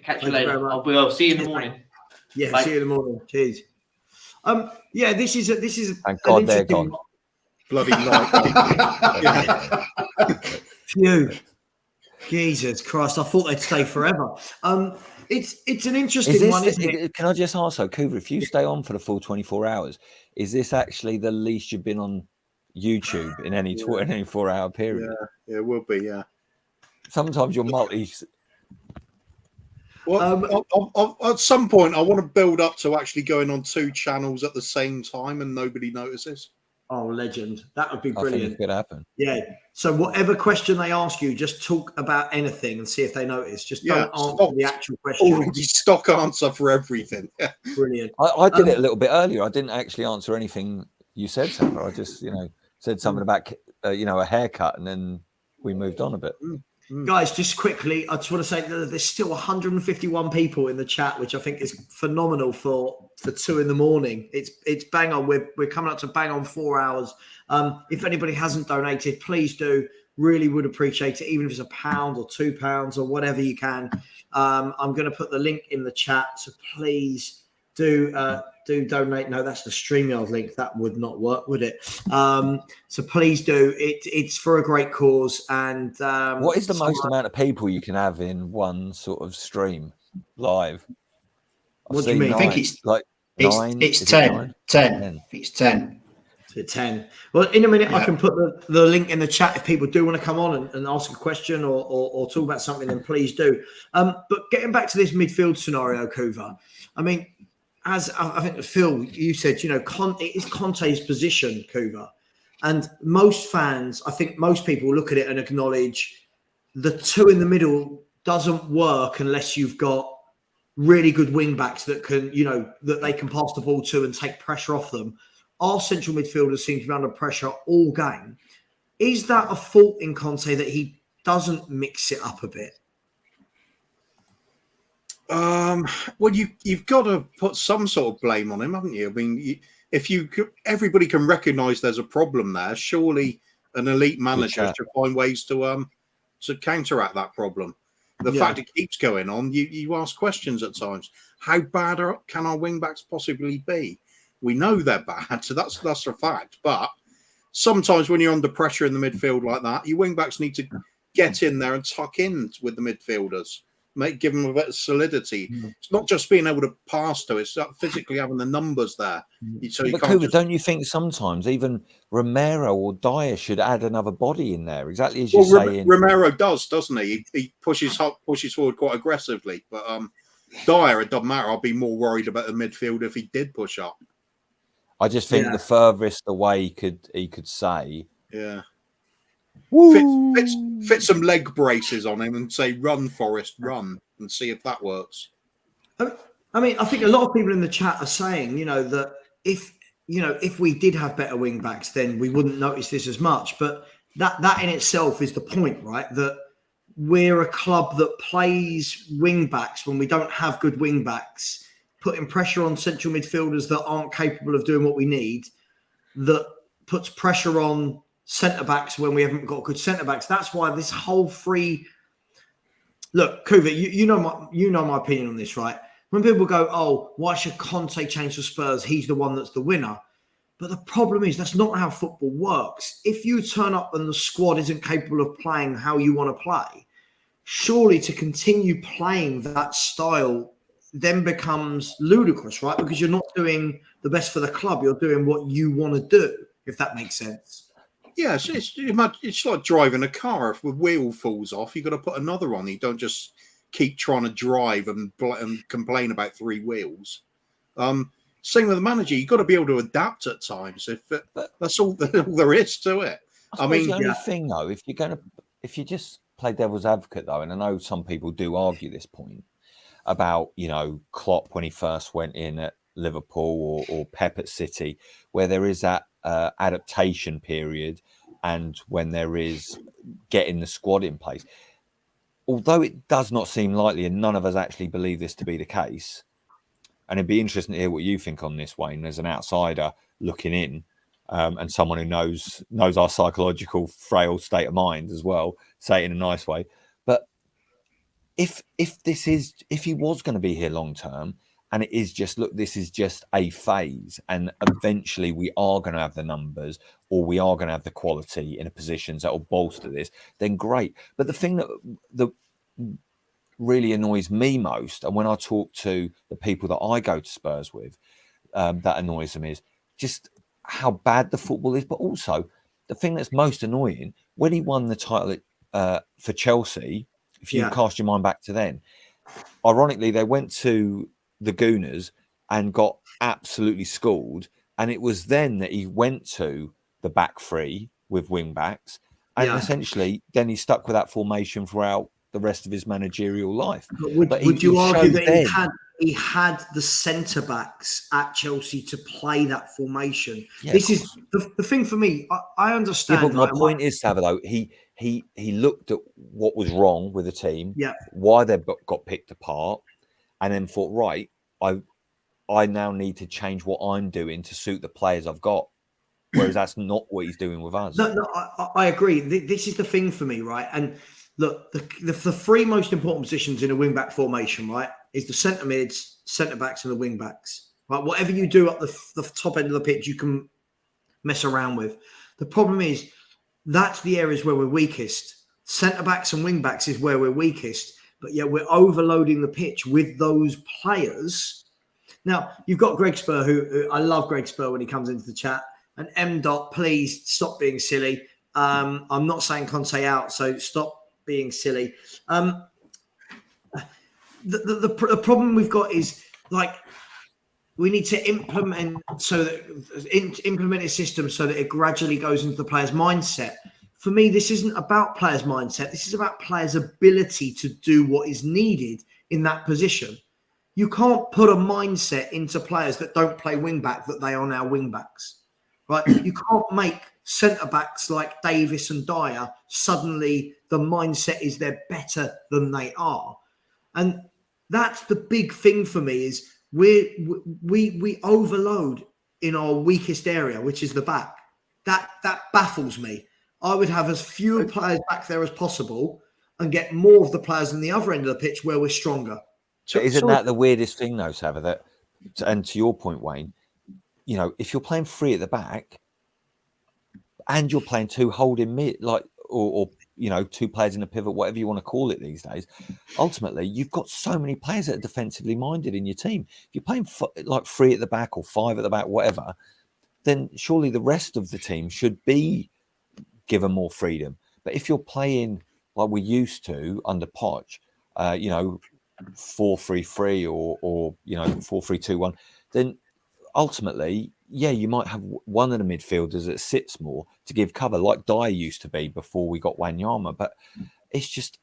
Catch you later. I'll see you in the morning. Yeah, bye. See you in the morning. Cheers. Yeah, this is. Thank God they're gone. Bloody light. Phew. Jesus Christ! I thought they'd stay forever. It's an interesting one, isn't it? Can I just ask, though, Coover, if you stay on for the full 24 hours, is this actually the least you've been on YouTube in any 24-hour period? Yeah, it will be. Yeah. Sometimes you're multi. Well, at some point, I want to build up to actually going on 2 channels at the same time and nobody notices. Oh, legend. That would be brilliant. I think it could happen. Yeah. So whatever question they ask you, just talk about anything and see if they notice. Just don't answer the actual question. Already stock answer for everything. Brilliant. I did it a little bit earlier. I didn't actually answer anything you said, Sam. I just, said something about, a haircut, and then we moved on a bit. Guys, just quickly, I just want to say that there's still 151 people in the chat, which I think is phenomenal for 2 in the morning. It's bang on. We're coming up to bang on 4 hours. If anybody hasn't donated, please do. Really would appreciate it, even if it's £1 or £2 or whatever you can. I'm going to put the link in the chat, so please do donate. No, that's the StreamYard link. That would not work, would it? So please do. It's for a great cause. And what is the most amount of people you can have in one sort of stream live? What do you mean? 9. I think it's like 9. It's 10. 10. I think it's 10. To 10. Well, in a minute, I can put the link in the chat if people do want to come on and ask a question or talk about something, then please do. But getting back to this midfield scenario, Kuva, I mean, as I think Phil, you said, it is Conte's position, Kuva. And most fans, I think most people look at it and acknowledge the 2 in the middle doesn't work unless you've got really good wing backs that can, that they can pass the ball to and take pressure off them. Our central midfielders seem to be under pressure all game. Is that a fault in Conte that he doesn't mix it up a bit? Well, you've got to put some sort of blame on him, haven't you? I mean, everybody can recognise there's a problem there. Surely an elite manager should find ways to counteract that problem. The fact it keeps going on, you ask questions at times. How bad can our wing backs possibly be? We know they're bad, so that's a fact. But sometimes when you're under pressure in the midfield like that, your wing backs need to get in there and tuck in with the midfielders. Give them a bit of solidity. It's not just being able to pass to; it's physically having the numbers there. So but Cooper, don't you think sometimes even Romero or Dyer should add another body in there? Exactly as you're saying. Romero does, doesn't he? He pushes forward quite aggressively. But Dyer, it doesn't matter. I'd be more worried about the midfield if he did push up. I just think the furthest away he could say, fit some leg braces on him and say, "Run, Forrest, run," and see if that works. I mean, I think a lot of people in the chat are saying, that if we did have better wing backs, then we wouldn't notice this as much. But that in itself is the point, right? That we're a club that plays wing backs when we don't have good wing backs, putting pressure on central midfielders that aren't capable of doing what we need, that puts pressure on centre backs when we haven't got good centre backs. That's why this whole free look, Kuva, you know my opinion on this, right? When people go, oh, why should Conte change for Spurs? He's the one that's the winner. But the problem is that's not how football works. If you turn up and the squad isn't capable of playing how you want to play, surely to continue playing that style then becomes ludicrous, right? Because you're not doing the best for the club. You're doing what you want to do, if that makes sense. Yeah, it's like driving a car. If the wheel falls off, you've got to put another on. You don't just keep trying to drive and complain about three wheels. Same with the manager. You've got to be able to adapt at times. That's all there is to it. I mean, the only thing though, if you just play devil's advocate though, and I know some people do argue this point about, you know, Klopp when he first went in at Liverpool or Pep at City, where there is that adaptation period and when there is getting the squad in place. Although it does not seem likely, and none of us actually believe this to be the case, and it'd be interesting to hear what you think on this, Wayne, as an outsider looking in, and someone who knows our psychological frail state of mind as well, say it in a nice way. But if he was going to be here long term, and it is just, look, this is just a phase, and eventually we are going to have the numbers or we are going to have the quality in a positions that will bolster this, then great. But the thing that really annoys me most, and when I talk to the people that I go to Spurs with, that annoys them, is just how bad the football is. But also the thing that's most annoying, when he won the title for Chelsea, if you cast your mind back to then, ironically, they went to the Gooners and got absolutely schooled. And it was then that he went to the back three with wing backs. And essentially, then he stuck with that formation throughout the rest of his managerial life. But would you argue that he had the centre backs at Chelsea to play that formation? Yeah, this is the thing for me. I understand. Yeah, but my point is, Sava, though, he looked at what was wrong with the team, why they got picked apart, and then thought, right, I now need to change what I'm doing to suit the players I've got. Whereas that's not what he's doing with us. No, I agree. This is the thing for me, right? And look, the three most important positions in a wing-back formation, right, is the centre mids, centre backs, and the wing backs. Right, whatever you do at the top end of the pitch, you can mess around with. The problem is that's the areas where we're weakest. Centre backs and wing backs is where we're weakest, but yet we're overloading the pitch with those players. Now you've got Greg Spur, who I love Greg Spur when he comes into the chat. And M. Please stop being silly. I'm not saying Conte out, so stop being silly. The problem we've got is, like, we need to implement a system so that it gradually goes into the player's mindset. For me, this isn't about players' mindset. This is about players' ability to do what is needed in that position. You can't put a mindset into players that don't play wing back that they are now wing backs. Right, you can't make centre backs like Davis and Dyer suddenly the mindset is they're better than they are, and that's the big thing for me. Is we overload in our weakest area, which is the back. That baffles me. I would have as few players back there as possible and get more of the players in the other end of the pitch where we're stronger. But isn't that the weirdest thing, though, Sava? That, and to your point, Wayne, you know, if you're playing three at the back and you're playing two holding mid, like, or you know, two players in a pivot, whatever you want to call it these days, ultimately, you've got so many players that are defensively minded in your team. If you're playing like three at the back or five at the back, whatever, then surely the rest of the team should be given more freedom. But if you're playing like we used to under Poch, you know, 4-3-3 or you know, 4-3-2-1, then ultimately, yeah, you might have one of the midfielders that sits more to give cover, like Dyer used to be before we got Wanyama. But it's just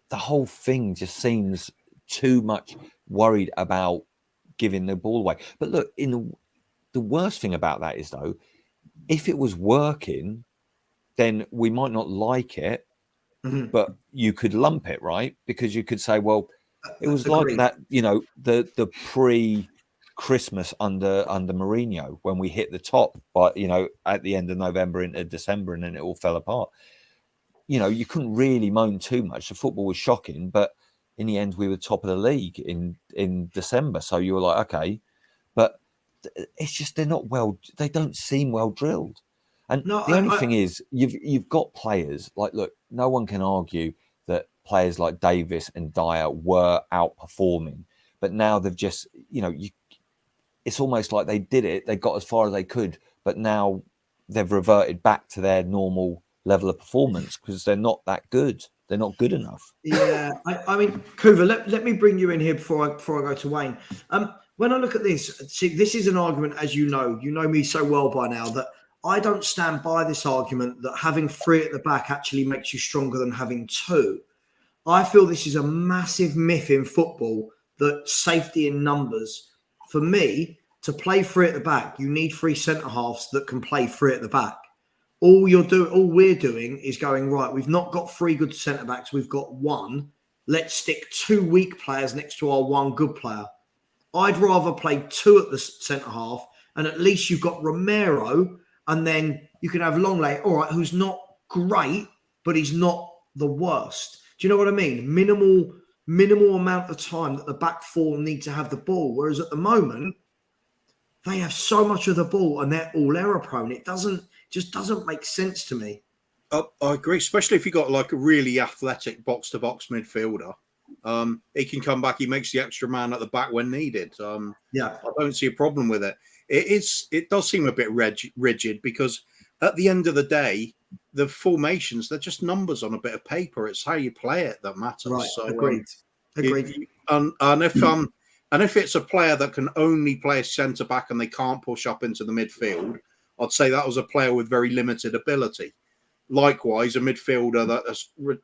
the whole thing just seems too much worried about giving the ball away. But look, the worst thing about that is, though, if it was working, then we might not like it, but you could lump it, right? Because you could say, well, it was Agreed. like that, the pre-Christmas under Mourinho when we hit the top, but at the end of November into December, and then it all fell apart. You couldn't really moan too much. The football was shocking, but in the end, we were top of the league in December. So you were like, okay, but it's just they don't seem well drilled. And the only thing is, you've got players like, look, no one can argue that players like Davis and Dyer were outperforming, but now they've just, it's almost like they did it, they got as far as they could, but now they've reverted back to their normal level of performance because they're not that good. They're not good enough. Yeah, I mean, Kuva, let me bring you in here before I go to Wayne. When I look at this, see, this is an argument, as you know me so well by now, that I don't stand by this argument that having 3 at the back actually makes you stronger than having 2. I feel this is a massive myth in football, that safety in numbers. For me, to play 3 at the back, you need 3 centre-halves that can play 3 at the back. All we're doing is going, right, we've not got 3 good centre-backs, we've got 1. Let's stick 2 weak players next to our 1 good player. I'd rather play 2 at the centre-half, and at least you've got Romero, and then you can have Longley, all right, who's not great, but he's not the worst. Do you know what I mean? Minimal amount of time that the back 4 need to have the ball. Whereas at the moment, they have so much of the ball and they're all error prone. It just doesn't make sense to me. I agree, especially if you've got like a really athletic box-to-box midfielder. He can come back. He makes the extra man at the back when needed. I don't see a problem with it. It does seem a bit rigid because at the end of the day, the formations, they're just numbers on a bit of paper. It's how you play it that matters. Right. So, Agreed. And if it's a player that can only play a centre back and they can't push up into the midfield, I'd say that was a player with very limited ability. Likewise, a midfielder that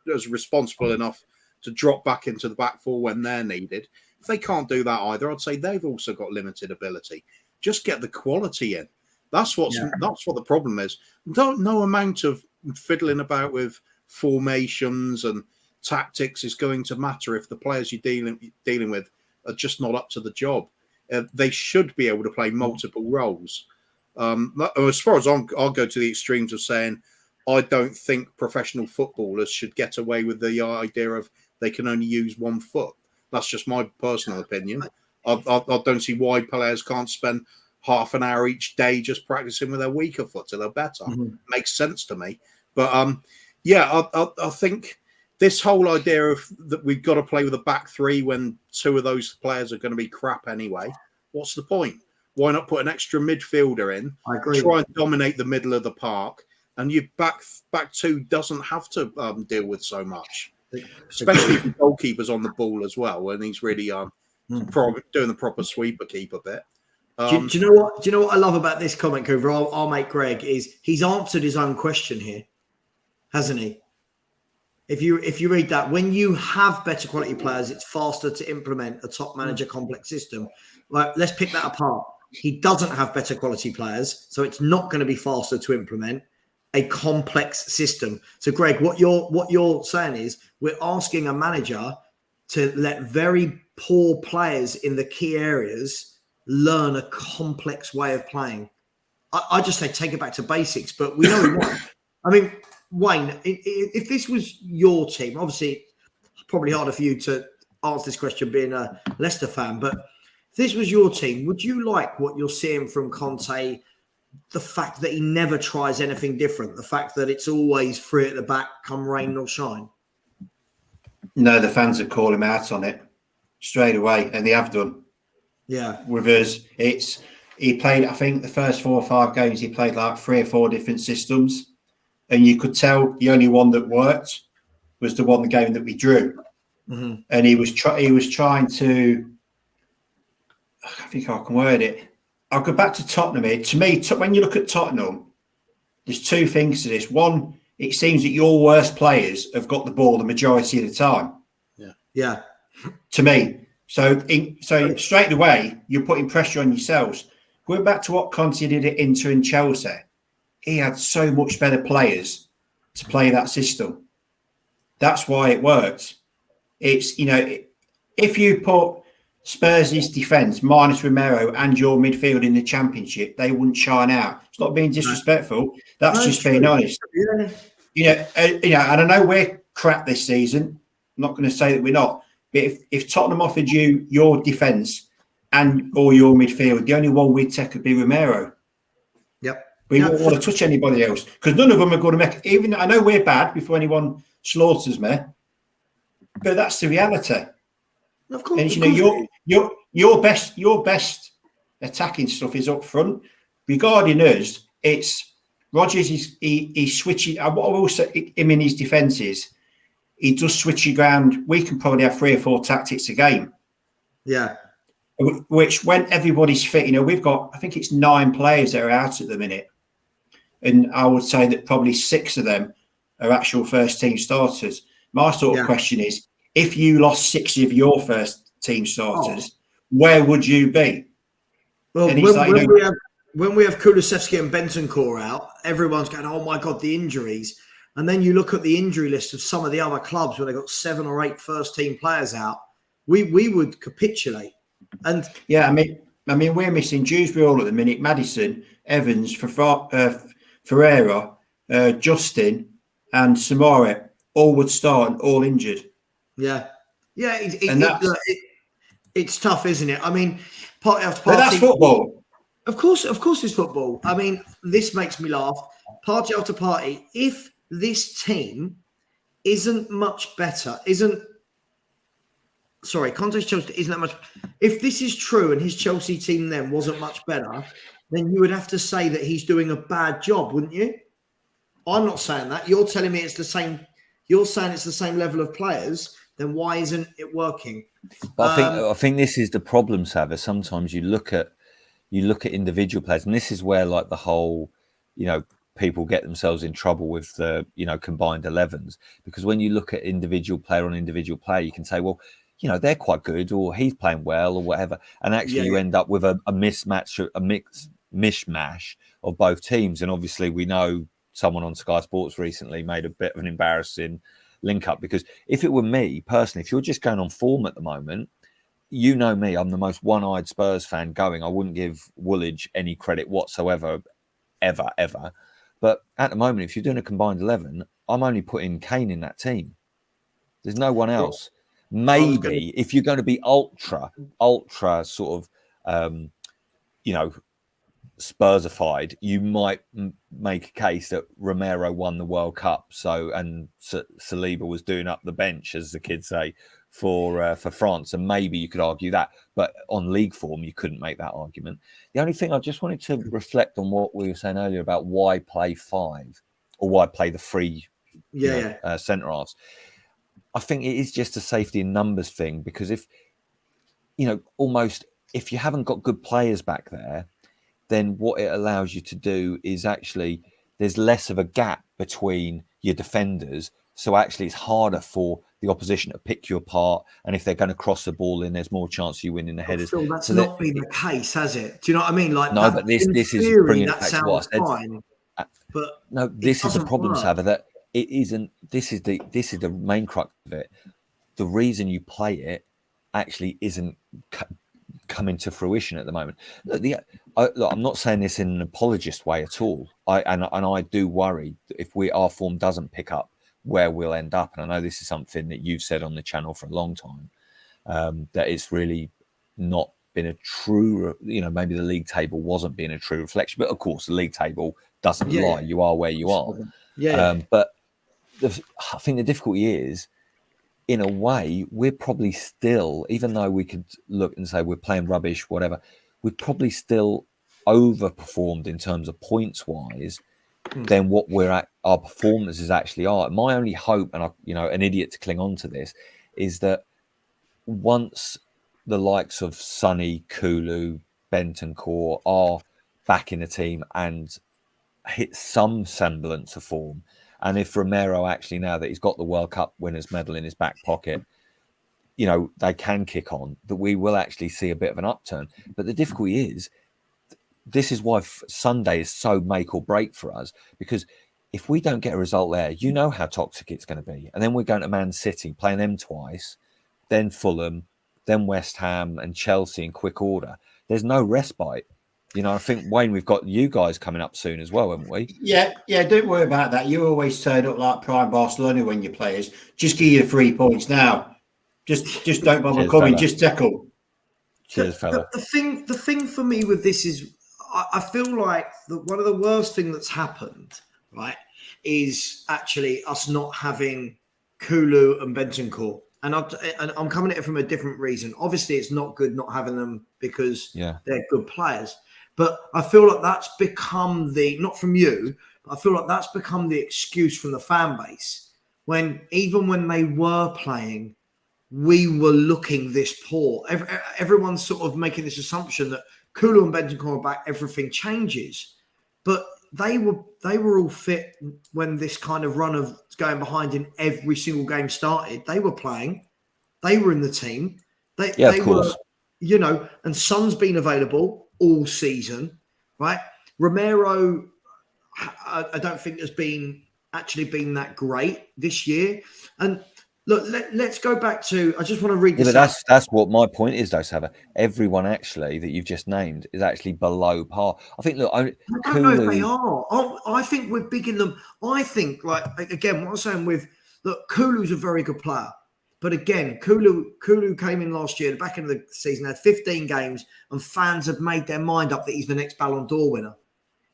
is responsible enough to drop back into the back 4 when they're needed. If they can't do that either, I'd say they've also got limited ability. Just get the quality in. That's what the problem is. No amount of fiddling about with formations and tactics is going to matter if the players you're dealing with are just not up to the job. They should be able to play multiple roles. As far as I'll go to the extremes of saying I don't think professional footballers should get away with the idea of they can only use 1 foot. That's just my personal opinion. I don't see why players can't spend half an hour each day just practicing with their weaker foot till they're better. Makes sense to me. But I think this whole idea of that we've got to play with a back 3 when 2 of those players are going to be crap anyway. What's the point? Why not put an extra midfielder in? I agree. Try and dominate the middle of the park, and your back 2 doesn't have to deal with so much. Especially if the goalkeeper's on the ball as well, and he's really doing the proper sweeper keeper bit. Do you know what? Do you know what I love about this comment, Cooper? I'll make Greg is he's answered his own question here, hasn't he? If you read that, when you have better quality players, it's faster to implement a top manager complex system. Like, let's pick that apart. He doesn't have better quality players, so it's not going to be faster to implement a complex system. So, Greg, what you're saying is we're asking a manager to let very poor players in the key areas learn a complex way of playing. I just say take it back to basics, but we know what. I mean, Wayne, if this was your team, obviously probably harder for you to answer this question being a Leicester fan, but if this was your team, would you like what you're seeing from Conte, the fact that he never tries anything different, the fact that it's always 3 at the back, come rain or shine? No, the fans would call him out on it straight away, and they have done. Yeah. With us, he played, I think the first 4 or 5 games, he played like 3 or 4 different systems. And you could tell the only one that worked was the game that we drew. Mm-hmm. And he was trying to, I think I can word it. I'll go back to Tottenham here. To me, when you look at Tottenham, there's 2 things to this. One, it seems that your worst players have got the ball the majority of the time. Yeah. To me. So straight away, you're putting pressure on yourselves. Going back to what Conte did at Inter and Chelsea, he had so much better players to play that system. That's why it worked. It's, if you put Spurs' defence minus Romero and your midfield in the Championship, they wouldn't shine out. It's not being disrespectful. That's just being honest. And I know we're crap this season. I'm not going to say that we're not. But if Tottenham offered you your defence or your midfield, the only one we'd take would be Romero. Yep. We won't want to touch anybody else because none of them are going to make. Even I know we're bad before anyone slaughters me, but that's the reality. Of course. And your best attacking stuff is up front. Regarding us, it's Rodgers. He's switching. What I will say him in his defences, he does switch you around. We can probably have 3 or 4 tactics a game. Yeah. Which when everybody's fit, we've got, I think it's 9 players that are out at the minute. And I would say that probably 6 of them are actual first team starters. My sort of question is, if you lost 6 of your first team starters, where would you be? Well, when we have Kulusevski and Bentancur out, everyone's going, oh my God, the injuries. And then you look at the injury list of some of the other clubs where they've got 7 or 8 first team players out, we would capitulate. And I mean, we're missing Dewsbury all at the minute, Maddison, Evans, Ferreira, Justin, and Samara all would start and all injured. Yeah. It's tough, isn't it? I mean, party after but party. That's football. Of course, it's football. I mean, this makes me laugh. Party after party. If this team isn't much better, Conte's Chelsea isn't that much. If this is true and his Chelsea team then wasn't much better, then you would have to say that he's doing a bad job, wouldn't you? I'm not saying that. You're telling me it's the same. You're saying it's the same level of players. Then why isn't it working? But I think this is the problem, Sava. Sometimes you look at individual players, and this is where like the whole, people get themselves in trouble with the combined 11s, because when you look at individual player on individual player, you can say, well, they're quite good, or he's playing well, or whatever, and actually you end up with a mismatch, a mishmash of both teams. And obviously, we know someone on Sky Sports recently made a bit of an embarrassing link up, because if it were me personally, if you're just going on form at the moment, you know me, I'm the most one-eyed Spurs fan going. I wouldn't give Woolwich any credit whatsoever, ever. But at the moment, if you're doing a combined 11, I'm only putting Kane in that team. There's no one else. Maybe if you're going to be ultra sort of, Spursified, you might make a case that Romero won the World Cup, and Saliba was doing up the bench, as the kids say, for France, and maybe you could argue that. But on league form, you couldn't make that argument. The only thing I just wanted to reflect on what we were saying earlier about why play 5 or why play the 3 centre halves. I think it is just a safety in numbers thing, because if if you haven't got good players back there, then what it allows you to do is actually there's less of a gap between your defenders. So actually it's harder for the opposition to pick you apart. And if they're going to cross the ball in, there's more chance of you winning the headers. Phil, that's not been the case, has it? Do you know what I mean? Like, no, but this is bringing it back to what I said. Fine, but no, this is the problem, Sava, that it isn't. This is the main crux of it. The reason you play it actually isn't coming to fruition at the moment. Look, I'm not saying this in an apologist way at all. I do worry that if our form doesn't pick up, where we'll end up. And I know this is something that you've said on the channel for a long time, that it's really not been a true, maybe the league table wasn't being a true reflection. But of course, the league table doesn't lie. You are where you are. But I think the difficulty is, in a way, we're probably still, even though we could look and say we're playing rubbish, whatever, we've probably still overperformed in terms of points wise than what our performances actually are. My only hope, and an idiot to cling on to this, is that once the likes of Sonny, Kulu, Bentancur are back in the team and hit some semblance of form, and if Romero actually, now that he's got the World Cup winners medal in his back pocket, they can kick on, that we will actually see a bit of an upturn. But the difficulty is, this is why Sunday is so make or break for us, because if we don't get a result there, you know how toxic it's going to be. And then we're going to Man City, playing them twice, then Fulham, then West Ham and Chelsea in quick order. There's no respite. You know, I think, Wayne, we've got you guys coming up soon as well, haven't we? Yeah, don't worry about that. You always turn up like prime Barcelona when you play us. Just give you 3 points now. Just don't bother coming. Fella. Just tackle. Cheers, fella. The thing for me with this is, I feel like one of the worst thing that's happened, right, is actually us not having Kulu and Bentancur. And I'm coming at it from a different reason. Obviously, it's not good not having them because they're good players. But I feel like that's become not from you, but I feel like that's become the excuse from the fan base. Even when they were playing, we were looking this poor. Everyone's sort of making this assumption that Kulu and Bentancur are back, everything changes. But they were all fit when this kind of run of going behind in every single game started. They were playing. They were in the team. They were, you know, and Son's been available all season, right? Romero, I don't think has been that great this year. And look, let's go back to. I just want to read this. But that's what my point is, though, Sava. Everyone actually that you've just named is actually below par. I think. Look, I don't know if they are. I think we're bigging them. I think, like, again, what I'm saying with, look, Kulu's a very good player, but again, Kulu came in last year, the back end of the season, had 15 games, and fans have made their mind up that he's the next Ballon d'Or winner.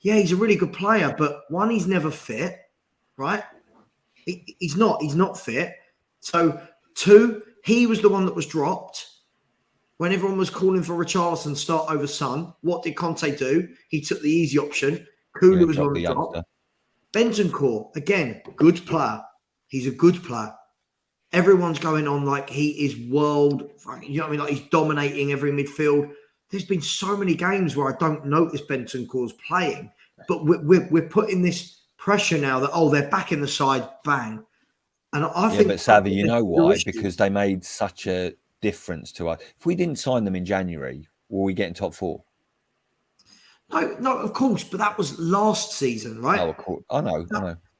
Yeah, he's a really good player, but one, he's never fit, right? He's not fit. So, 2, he was the one that was dropped when everyone was calling for Richarlison start over Son. What did Conte do? He took the easy option. Kulu was one of the top. Bentancur, again, good player. He's a good player. Everyone's going on like he is world. You know what I mean? Like he's dominating every midfield. There's been so many games where I don't notice Bentancur's playing, but we're putting this pressure now that they're back in the side, bang. And I think, but Savvy, you know why? Because they made such a difference to us. If we didn't sign them in January, were we getting top 4? No, of course, but that was last season, right? Oh, of course. I know.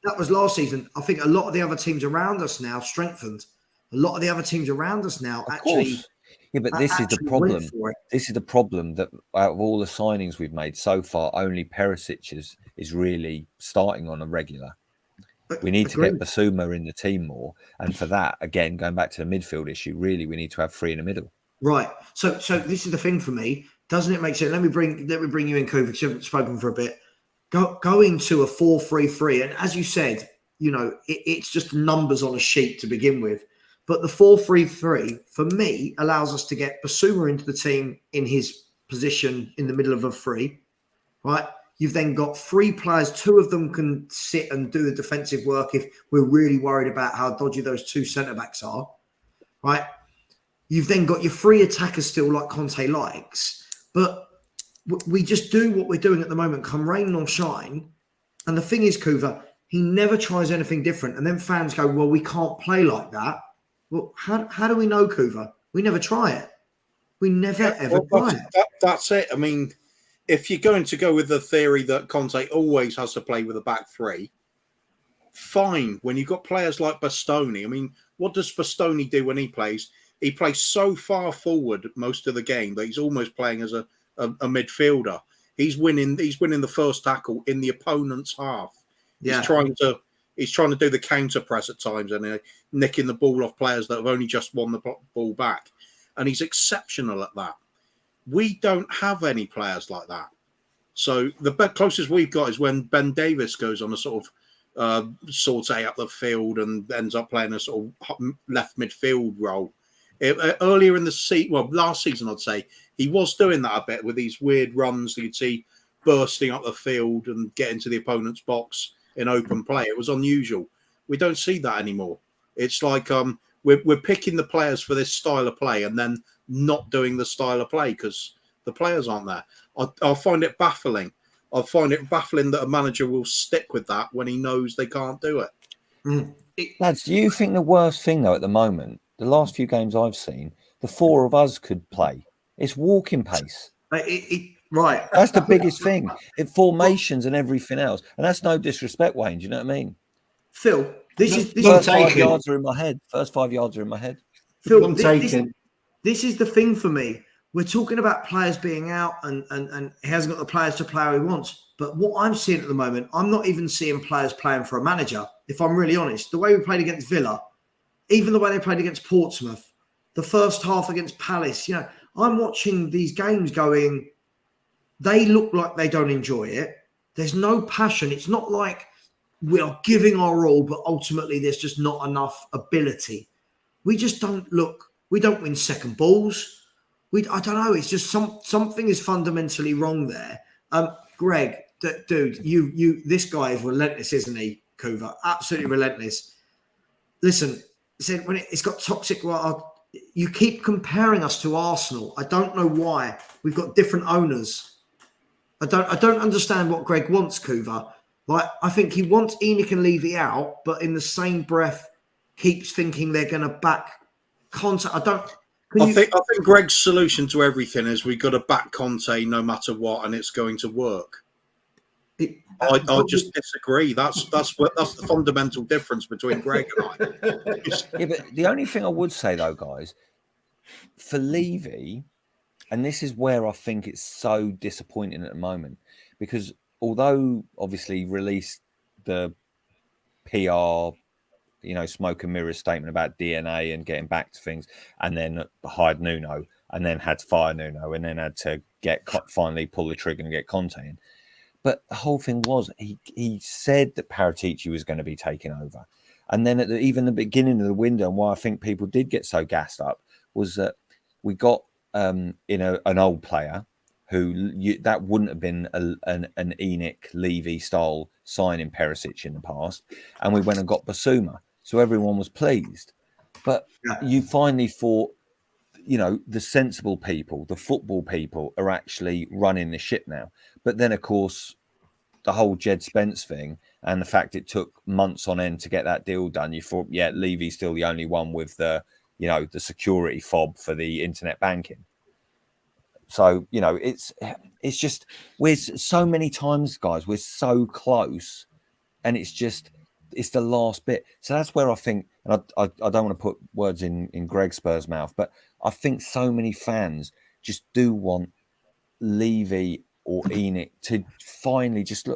That was last season. I think a lot of the other teams around us now strengthened. A lot of the other teams around us now actually. Yeah, but this is the problem. This is the problem that out of all the signings we've made so far, only Perisic is really starting on a regular. We need to get Basuma in the team more. And for that, again, going back to the midfield issue, really, we need to have 3 in the middle. Right. So this is the thing for me. Doesn't it make sense? Let me bring you in, Kuva, because you haven't spoken for a bit. Going to a 4-3-3, and as you said, you know, it's just numbers on a sheet to begin with. But the 4-3-3, for me, allows us to get Basuma into the team in his position in the middle of a 3, right? You've then got 3 players. 2 of them can sit and do the defensive work if we're really worried about how dodgy those 2 centre-backs are, right? You've then got your 3 attackers still like Conte likes. But we just do what we're doing at the moment, come rain or shine. And the thing is, Kuva, he never tries anything different. And then fans go, well, we can't play like that. Well, how do we know, Kuva? We never try it. We never, ever try it. That's it. I mean, if you're going to go with the theory that Conte always has to play with a back 3, fine. When you've got players like Bastoni, I mean, what does Bastoni do when he plays? He plays so far forward most of the game that he's almost playing as a midfielder. He's winning the first tackle in the opponent's half. Yeah. He's trying to do the counter press at times and nicking the ball off players that have only just won the ball back. And he's exceptional at that. We don't have any players like that. So the closest we've got is when Ben Davies goes on a sort of saute up the field and ends up playing a sort of left midfield role. Earlier in the season, well, last season, I'd say, he was doing that a bit with these weird runs that you'd see bursting up the field and get into the opponent's box in open play. It was unusual. We don't see that anymore. It's like we're picking the players for this style of play and then not doing the style of play because the players aren't there. I'll find it baffling. I find it baffling that a manager will stick with that when he knows they can't do it. Lads, do you think the worst thing, though, at the moment, the last few games I've seen, the 4 of us could play? It's walking pace. Right. That's the biggest thing. It formations and everything else. And that's no disrespect, Wayne. Do you know what I mean? Phil, this first 5 yards are in my head. First 5 yards are in my head. Phil, this is the thing for me. We're talking about players being out and he hasn't got the players to play how he wants. But what I'm seeing at the moment, I'm not even seeing players playing for a manager, if I'm really honest. The way we played against Villa, even the way they played against Portsmouth, the first half against Palace, you know, I'm watching these games going, they look like they don't enjoy it. There's no passion. It's not like we are giving our all, but ultimately there's just not enough ability. We just don't look, we don't win second balls. I don't know. It's just something is fundamentally wrong there. Greg, dude, this guy is relentless, isn't he, Kuva? Absolutely relentless. Listen, when it's got toxic, you keep comparing us to Arsenal. I don't know why. We've got different owners. I don't understand what Greg wants, Kuva. Like, I think he wants Enoch and Levy out, but in the same breath, keeps thinking they're going to back Conte. I think Greg's solution to everything is we've got to back Conte no matter what, and it's going to work. I just disagree. That's the fundamental difference between Greg and I. Yeah, but the only thing I would say though, guys, for Levy, and this is where I think it's so disappointing at the moment, because although obviously released the PR, smoke and mirrors statement about DNA and getting back to things, and then hired Nuno, and then had to fire Nuno, and then had to finally pull the trigger and get Conte in. But the whole thing was he said that Paratici was going to be taken over, and then even the beginning of the window, and why I think people did get so gassed up was that we got an old player who that wouldn't have been an Enoch Levy style signing Perisic in the past, and we went and got Basuma. So everyone was pleased. But you finally thought, the sensible people, the football people are actually running the ship now. But then, of course, the whole Jed Spence thing and the fact it took months on end to get that deal done, you thought, Levy's still the only one with the security fob for the internet banking. So, it's just, we're so many times, guys, we're so close, and it's the last bit. So that's where I think, and I don't want to put words in Greg Spur's mouth, but I think so many fans just do want Levy or Enoch to finally just do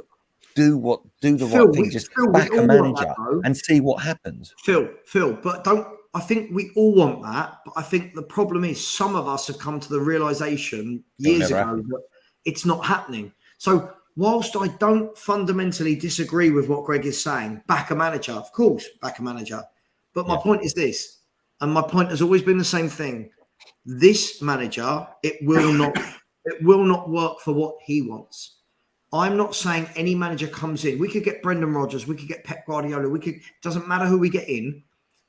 the right thing, just back a manager and see what happens. Phil, but I think we all want that, but I think the problem is some of us have come to the realization years ago that it's not happening. So whilst I don't fundamentally disagree with what Greg is saying, back a manager, of course, back a manager. But my point is this, and my point has always been the same thing. This manager, it will not work for what he wants. I'm not saying any manager comes in. We could get Brendan Rodgers, we could get Pep Guardiola, it doesn't matter who we get in,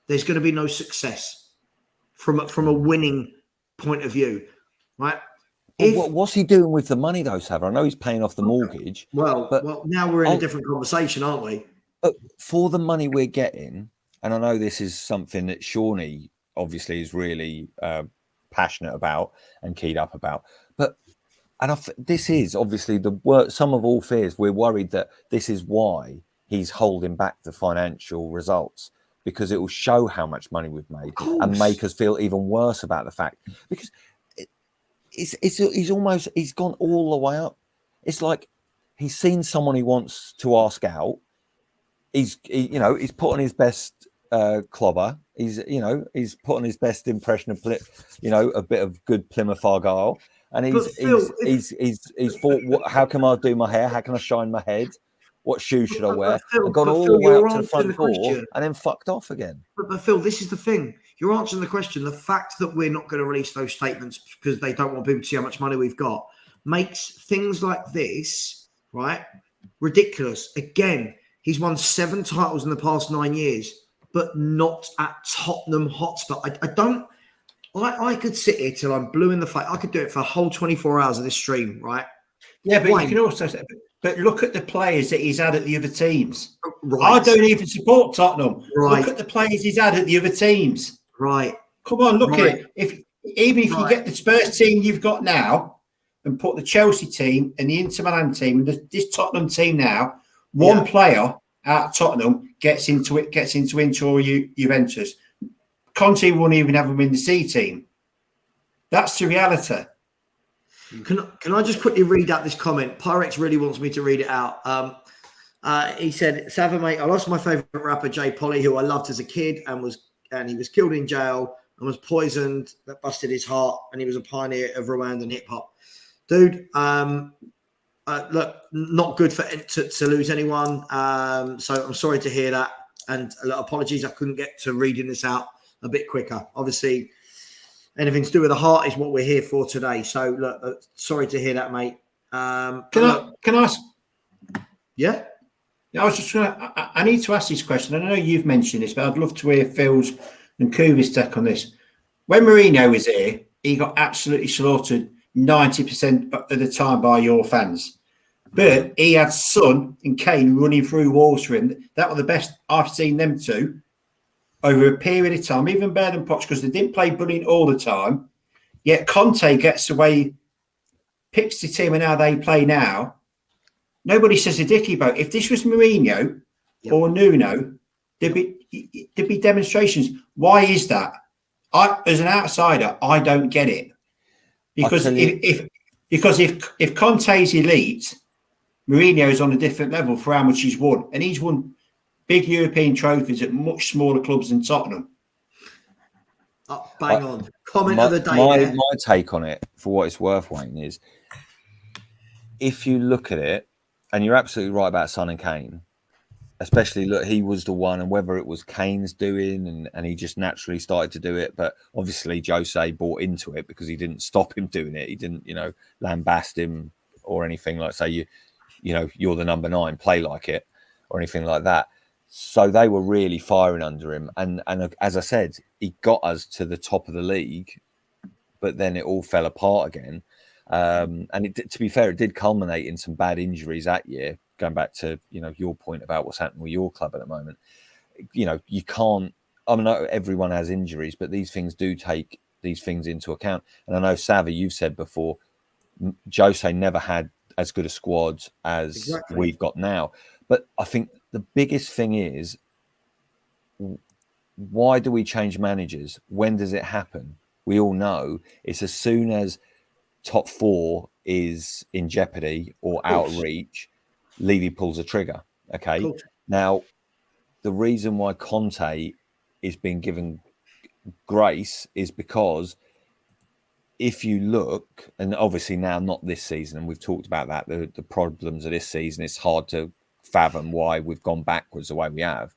there's going to be no success from a winning point of view, right? What's he doing with the money, though, Sav? I know he's paying off the mortgage. Well, now we're in a different conversation, aren't we? But for the money we're getting, and I know this is something that Shawnee obviously is really passionate about and keyed up about, this is obviously the sum of all fears. We're worried that this is why he's holding back the financial results, because it will show how much money we've made and make us feel even worse about the fact, because he's gone all the way up. It's like he's seen someone he wants to ask out. He's put on his best clobber. He's put on his best impression of a bit of good Plymouth Argyle, and he's thought, how can I do my hair? How can I shine my head? What shoes should I wear? I've gone all the way up to the front door and then fucked off again. But Phil, this is the thing. You're answering the question. The fact that we're not going to release those statements because they don't want people to see how much money we've got makes things like this, right, ridiculous. Again, he's won 7 titles in the past 9 years, but not at Tottenham Hotspur. I could sit here till I'm blue in the face. I could do it for a whole 24 hours of this stream, right? Yeah, but you can also say, but look at the players that he's had at the other teams. Right. I don't even support Tottenham. Right. Look at the players he's had at the other teams. Right. Come on, look at it. If you get the Spurs team you've got now, and put the Chelsea team and the Inter Milan team and this Tottenham team now, one player out of Tottenham gets into Inter or Juventus. Conte won't even have them in the C team. That's the reality. Can I just quickly read out this comment? Pyrex really wants me to read it out. He said, Sava, mate, I lost my favourite rapper, Jay Polly, who I loved as a kid, and he was killed in jail and was poisoned. That busted his heart, and he was a pioneer of Rwandan hip-hop. Dude, look, not good to lose anyone. So I'm sorry to hear that. And apologies, I couldn't get to reading this out a bit quicker. Obviously, anything to do with the heart is what we're here for today. So, look, sorry to hear that, mate. Can I ask? Yeah? I was just going to. I need to ask this question. And I know you've mentioned this, but I'd love to hear Phil's and Kuvi's take on this. When Mourinho was here, he got absolutely slaughtered 90% of the time by your fans. But he had Son and Kane running through walls for him. That was the best I've seen them two over a period of time, even better than Poch, because they didn't play brilliant all the time. Yet Conte gets away, picks the team and how they play now. Nobody says a dicky about it. If this was Mourinho or Nuno, there'd be demonstrations. Why is that? As an outsider, I don't get it. Because if Conte's elite, Mourinho's on a different level for how much he's won. And he's won big European trophies at much smaller clubs than Tottenham. Bang on. Comment of the day. My take on it, for what it's worth, Wayne, is if you look at it, and you're absolutely right about Son and Kane, especially, look, he was the one, and whether it was Kane's doing and he just naturally started to do it, but obviously Jose bought into it because he didn't stop him doing it. He didn't, lambast him or anything like, say, you're the number 9, play like it, or anything like that. So they were really firing under him. And as I said, he got us to the top of the league, but then it all fell apart again. And to be fair, it did culminate in some bad injuries that year, going back to, your point about what's happening with your club at the moment. You can't, everyone has injuries, but these things do take these things into account. And I know, Savvy, you've said before, Jose never had as good a squad as we've got now. But I think the biggest thing is, why do we change managers? When does it happen? We all know it's as soon as top 4 is in jeopardy or out of reach, Levy pulls a trigger. Okay. Cool. Now, the reason why Conte is being given grace is because if you look, and obviously now not this season, and we've talked about that, the problems of this season, it's hard to fathom why we've gone backwards the way we have.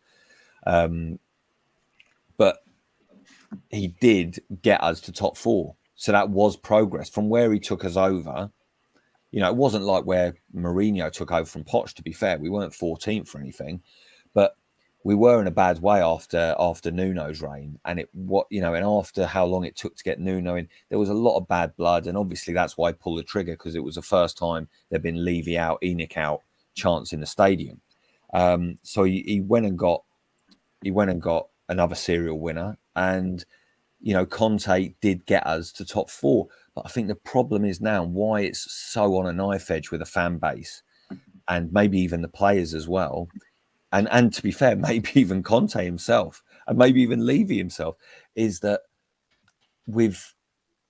But he did get us to top 4. So that was progress from where he took us over. It wasn't like where Mourinho took over from Poch, to be fair. We weren't 14th or anything, but we were in a bad way after Nuno's reign. And and after how long it took to get Nuno in, there was a lot of bad blood. And obviously that's why he pulled the trigger, because it was the first time there'd been Levy out, Enoch out chance in the stadium. So he went and got another serial winner. And Conte did get us to top 4, but I think the problem is now why it's so on a knife edge with the fan base and maybe even the players as well. And to be fair, maybe even Conte himself and maybe even Levy himself, is that we've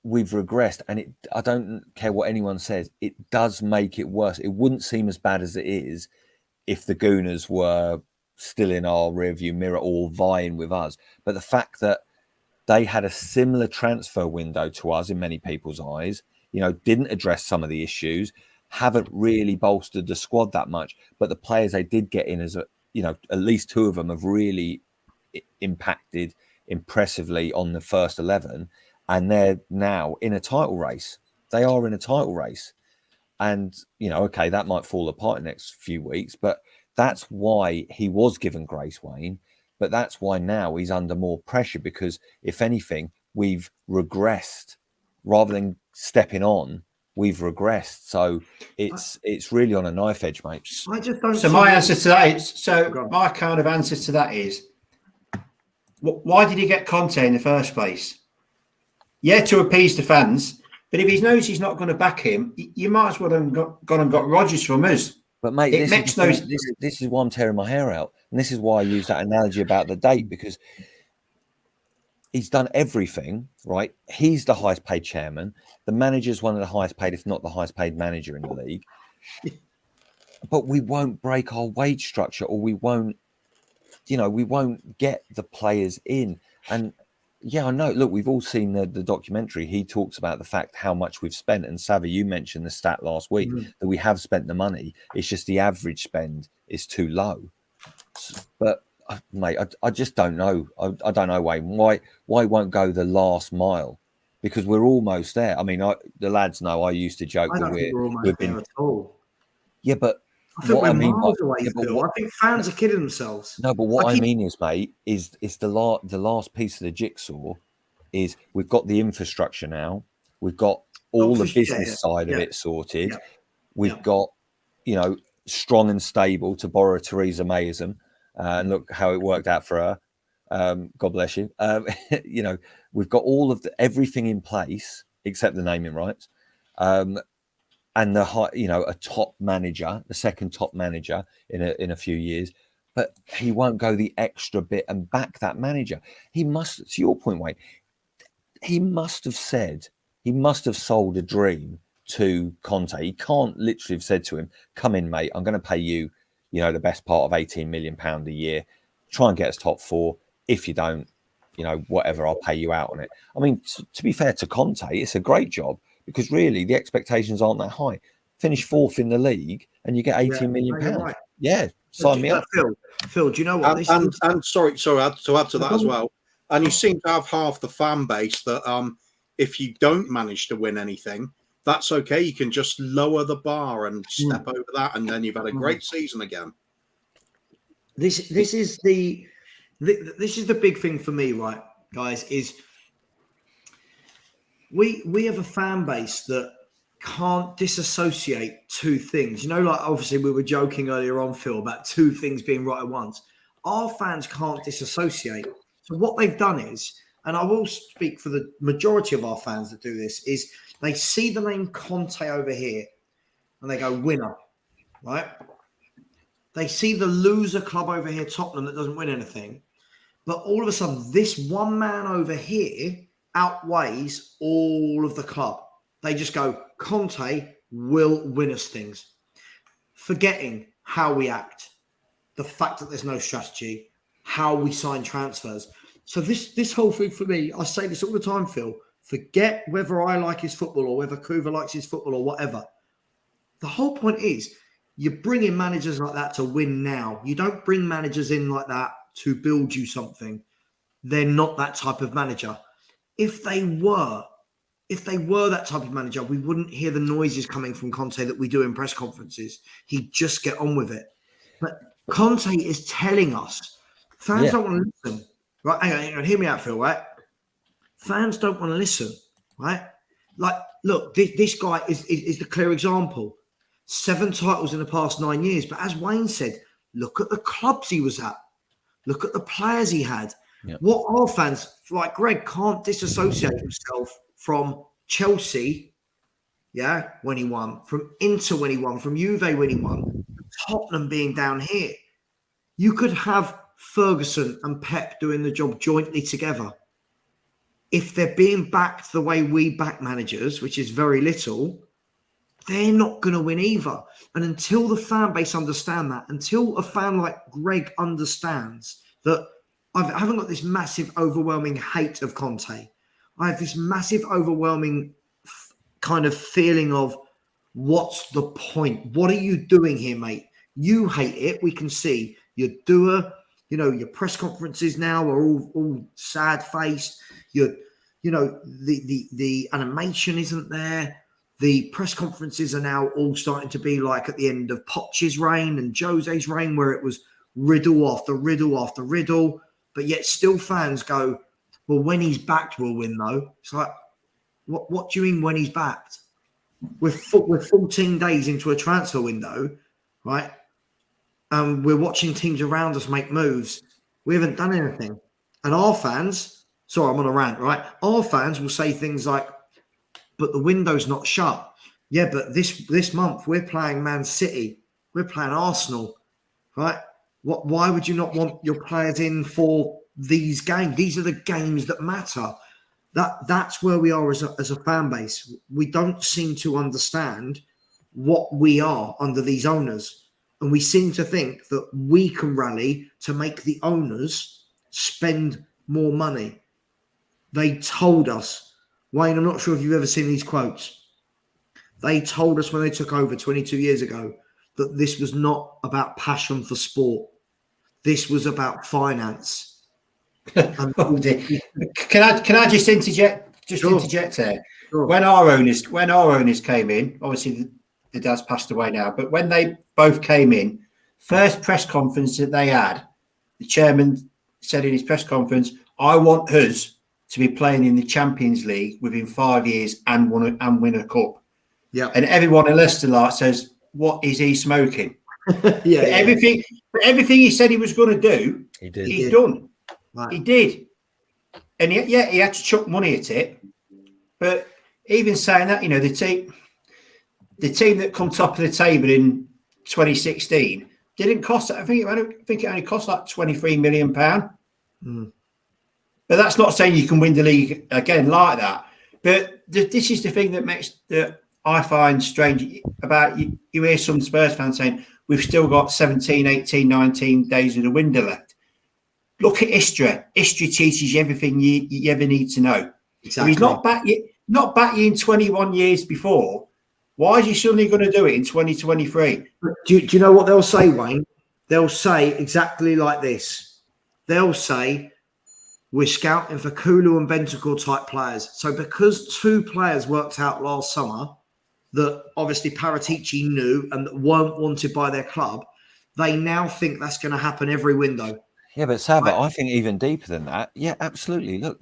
regressed. And I don't care what anyone says, it does make it worse. It wouldn't seem as bad as it is if the Gooners were still in our rearview mirror or vying with us. But the fact that they had a similar transfer window to us in many people's eyes, didn't address some of the issues, haven't really bolstered the squad that much. But the players they did get in at least 2 of them have really impacted impressively on the first 11. And they're now in a title race. They are in a title race. And, okay, that might fall apart in the next few weeks, but that's why he was given grace, Wayne. But that's why now he's under more pressure, because if anything, we've regressed rather than stepping on. We've regressed, so it's really on a knife edge, mate. I just don't. So my answer to that is my kind of answer to that is, why did he get Conte in the first place? Yeah, to appease the fans, But if he knows he's not going to back him, you might as well have gone and got Rodgers from us. But mate, this is why I'm tearing my hair out, and this is why I use that analogy about the date, because he's done everything right. He's the highest paid chairman. The manager's one of the highest paid, if not the highest paid manager in the league. But we won't break our wage structure, or we won't get the players in. And yeah, I know. Look, we've all seen the documentary. He talks about the fact how much we've spent. And Savvy, you mentioned the stat last week that we have spent the money. It's just the average spend is too low. But mate, I just don't know. I don't know, Wayne. Why won't go the last mile? Because we're almost there. I mean, the lads know I used to joke that we've been at all. Yeah, but I think we're miles away. I think fans are kidding themselves. No, but what I mean is, mate, is the last piece of the jigsaw is we've got the infrastructure now. We've got all the business side of it sorted. Yeah. We've got, strong and stable, to borrow Theresa Mayism, and look how it worked out for her. God bless you. We've got all of everything in place except the naming rights. And a top manager, the second top manager in a few years, but he won't go the extra bit and back that manager. He must, to your point, Wayne, he must have sold a dream to Conte. He can't literally have said to him, "Come in, mate. I'm going to pay you, the best part of £18 million a year. Try and get us top four. If you don't, whatever, I'll pay you out on it." I mean, to be fair to Conte, it's a great job. Because really, the expectations aren't that high. Finish fourth in the league, and you get £18 million. Right. Yeah, sign me up. Phil, do you know what? And sorry, to add to that as well. And you seem to have half the fan base that if you don't manage to win anything, that's okay. You can just lower the bar and step over that, and then you've had a great season again. This is the big thing for me, right, guys? Is we have a fan base that can't disassociate two things. Like obviously we were joking earlier on, Phil, about two things being right at once. Our fans can't disassociate. So what they've done is, and I will speak for the majority of our fans that do this, is they see the name Conte over here and they go, winner, right? They see the loser club over here, Tottenham, that doesn't win anything. But all of a sudden, this one man over here outweighs all of the club. They just go, Conte will win us things. Forgetting how we act, the fact that there's no strategy, how we sign transfers. So this whole thing for me, I say this all the time, Phil, forget whether I like his football or whether Kuva likes his football or whatever. The whole point is you bring in managers like that to win now. You don't bring managers in like that to build you something. They're not that type of manager. If they were that type of manager, we wouldn't hear the noises coming from Conte that we do in press conferences. He'd just get on with it. But Conte is telling us, fans don't want to listen. Right? Hang on, hear me out, Phil, right? Fans don't want to listen, right? Like, look, this guy is the clear example. 7 titles in the past 9 years. But as Wayne said, look at the clubs he was at. Look at the players he had. Yep. What our fans, like Greg, can't disassociate himself from Chelsea, when he won, from Inter when he won, from Juve when he won, Tottenham being down here. You could have Ferguson and Pep doing the job jointly together. If they're being backed the way we back managers, which is very little, they're not going to win either. And until the fan base understand that, until a fan like Greg understands that I haven't got this massive, overwhelming hate of Conte. I have this massive, overwhelming kind of feeling of what's the point? What are you doing here, mate? You hate it. We can see your doer. Your press conferences now are all sad-faced. The animation isn't there. The press conferences are now all starting to be like at the end of Poch's reign and Jose's reign, where it was riddle after riddle after riddle. But yet still fans go, well, when he's backed, we'll win, though. It's like, what do you mean when he's backed? We're 14 days into a transfer window, right? We're watching teams around us make moves. We haven't done anything. And our fans, sorry, I'm on a rant, right? Our fans will say things like, but the window's not shut. Yeah, but this month we're playing Man City, we're playing Arsenal, right? Why would you not want your players in for these games? These are the games that matter. That's where we are as a fan base. We don't seem to understand what we are under these owners. And we seem to think that we can rally to make the owners spend more money. They told us, Wayne, I'm not sure if you've ever seen these quotes. They told us when they took over 22 years ago that this was not about passion for sport. This was about finance. Oh dear. Can I just interject? Sure. Interject there. Sure. When our owners came in, obviously the dad's passed away now, but when they both came in, first press conference that they had, the chairman said in his press conference, "I want us to be playing in the Champions League within 5 years and win a cup." Yeah. And everyone in Leicester says, "What is he smoking?" Everything he said he was going to do, he's done. Right. He did. And he had to chuck money at it. But even saying that, the team that come top of the table in 2016 didn't cost. I think it only cost like £23 million. Mm. But that's not saying you can win the league again like that. But this is the thing that I find strange about you. You hear some Spurs fans saying we've still got 17, 18, 19 days of the window left. Look at history. History teaches you everything you ever need to know. Exactly. If he's not back you in 21 years before, why is he suddenly going to do it in 2023? Do you know what they'll say, Wayne? They'll say exactly like this. They'll say, we're scouting for Kulu and Bentancur type players. So because two players worked out last summer that obviously Paratici knew and that weren't wanted by their club, they now think that's going to happen every window. Yeah, but Sava, I think even deeper than that. Yeah, absolutely. Look,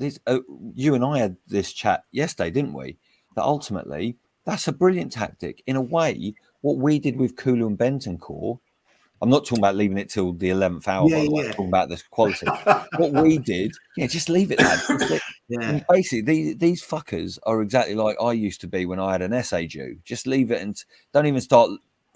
you and I had this chat yesterday, didn't we? That ultimately, that's a brilliant tactic. In a way, what we did with Kulu and Bentancur, I'm not talking about leaving it till the 11th hour, by the way. I'm talking about this quality. What we did, just leave it, lad. And basically, these fuckers are exactly like I used to be when I had an essay due. Just leave it and don't even start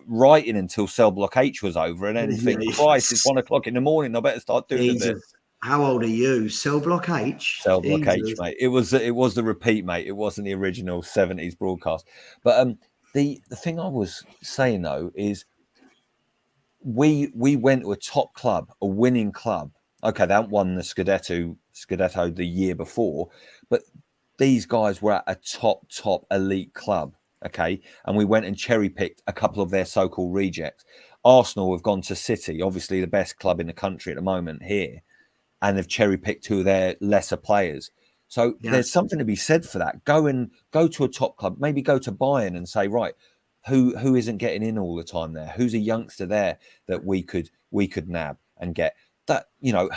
writing until cell block H was over and then think, Christ, it's 1 o'clock in the morning. I better start doing it. How old are you? Cell block H? Cell block H, mate. It was the repeat, mate. It wasn't the original 70s broadcast. But the thing I was saying, though, is we went to a top club, a winning club. Okay, they haven't won the Scudetto the year before, but these guys were at a top elite club. Okay, and we went and cherry-picked a couple of their so-called rejects. Arsenal have gone to City, obviously the best club in the country at the moment here, and they've cherry-picked two of their lesser players. So there's something to be said for that. Go to a top club, maybe go to Bayern and say, right, who isn't getting in all the time there? Who's a youngster there that we could nab and get? That,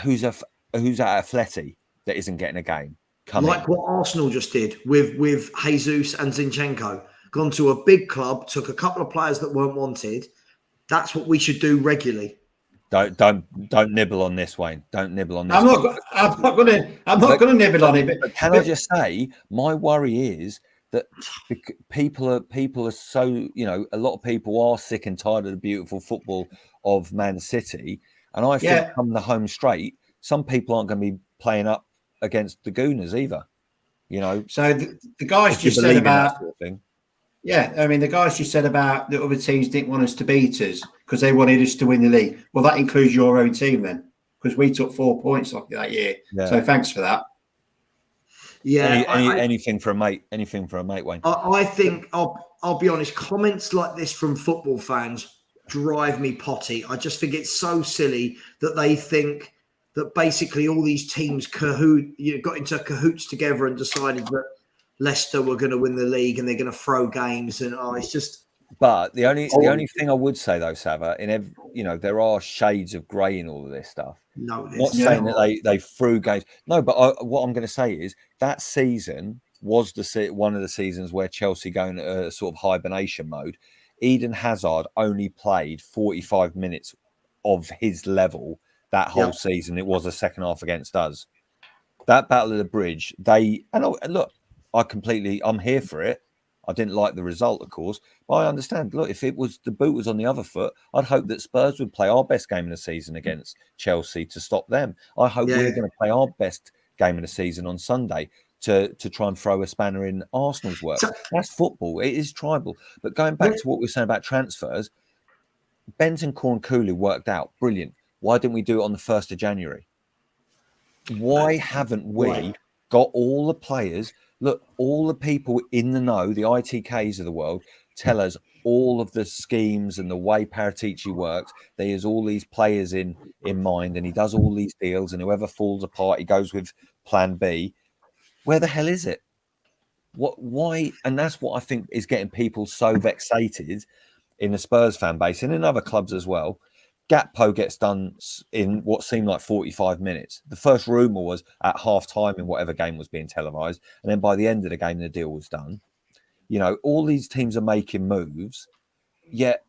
who's at Atleti that isn't getting a game? Like what Arsenal just did with Jesus and Zinchenko. Gone to a big club, took a couple of players that weren't wanted. That's what we should do regularly. Don't nibble on this, Wayne. Don't nibble on this. I'm not going to nibble on it. But can I just say, my worry is that people are so, a lot of people are sick and tired of the beautiful football of Man City, and I think come the home straight, some people aren't going to be playing up against the Gooners either. So the guys just said about sort of thing. Yeah, I mean, the guys just said about the other teams didn't want us to beat us because they wanted us to win the league. Well, that includes your own team then, because we took 4 points off that year. Yeah. So thanks for that. Yeah. Anything for a mate, Wayne. I think, I'll be honest, comments like this from football fans drive me potty. I just think it's so silly that they think that basically all these teams got into cahoots together and decided that Leicester were going to win the league and they're going to throw games and it's just. But the only thing I would say though, Sava, there are shades of grey in all of this stuff. No, not saying that they threw games. No, but what I'm going to say is that season was one of the seasons where Chelsea go into a sort of hibernation mode. Eden Hazard only played 45 minutes of his level that whole season. It was a second half against us. That Battle of the Bridge, I'm here for it. I didn't like the result, of course, but I understand. Look, if it was the boot was on the other foot, I'd hope that Spurs would play our best game of the season against Chelsea to stop them. I hope we're going to play our best game of the season on Sunday to try and throw a spanner in Arsenal's works. That's football. It is tribal. But going back to what we were saying about transfers, Bentancur and Kulu worked out. Brilliant. Why didn't we do it on the 1st of January? Why haven't we got all the players? Look, all the people in the know, the ITKs of the world, tell us all of the schemes and the way Paratici works. There is all these players in mind, and he does all these deals, and whoever falls apart, he goes with plan B. Where the hell is it? Why? And that's what I think is getting people so vexated in the Spurs fan base and in other clubs as well. Gakpo gets done in what seemed like 45 minutes. The first rumour was at half time in whatever game was being televised. And then by the end of the game, the deal was done. You know, all these teams are making moves, yet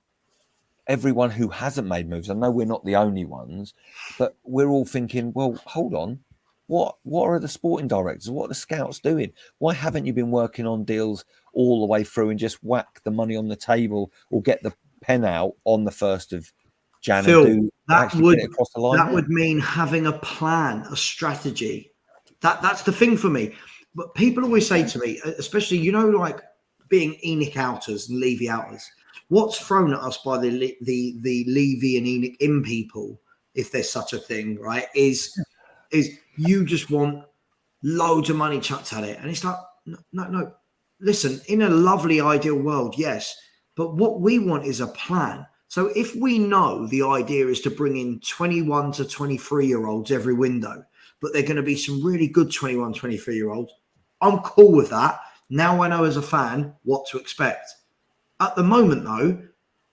everyone who hasn't made moves, I know we're not the only ones, but we're all thinking, well, hold on. What are the sporting directors? What are the scouts doing? Why haven't you been working on deals all the way through and just whack the money on the table or get the pen out on the 1st of Jan Phil, and that would mean having a plan, a strategy. That's the thing for me. But people always say to me, especially, you know, like being ENIC outers and Levy outers, what's thrown at us by the Levy and ENIC in people, if there's such a thing, right, is you just want loads of money chucked at it. And it's like, no. Listen, in a lovely ideal world, yes. But what we want is a plan. So if we know the idea is to bring in 21 to 23-year-olds every window, but they're going to be some really good 21, 23-year-olds, I'm cool with that. Now I know as a fan what to expect. At the moment, though,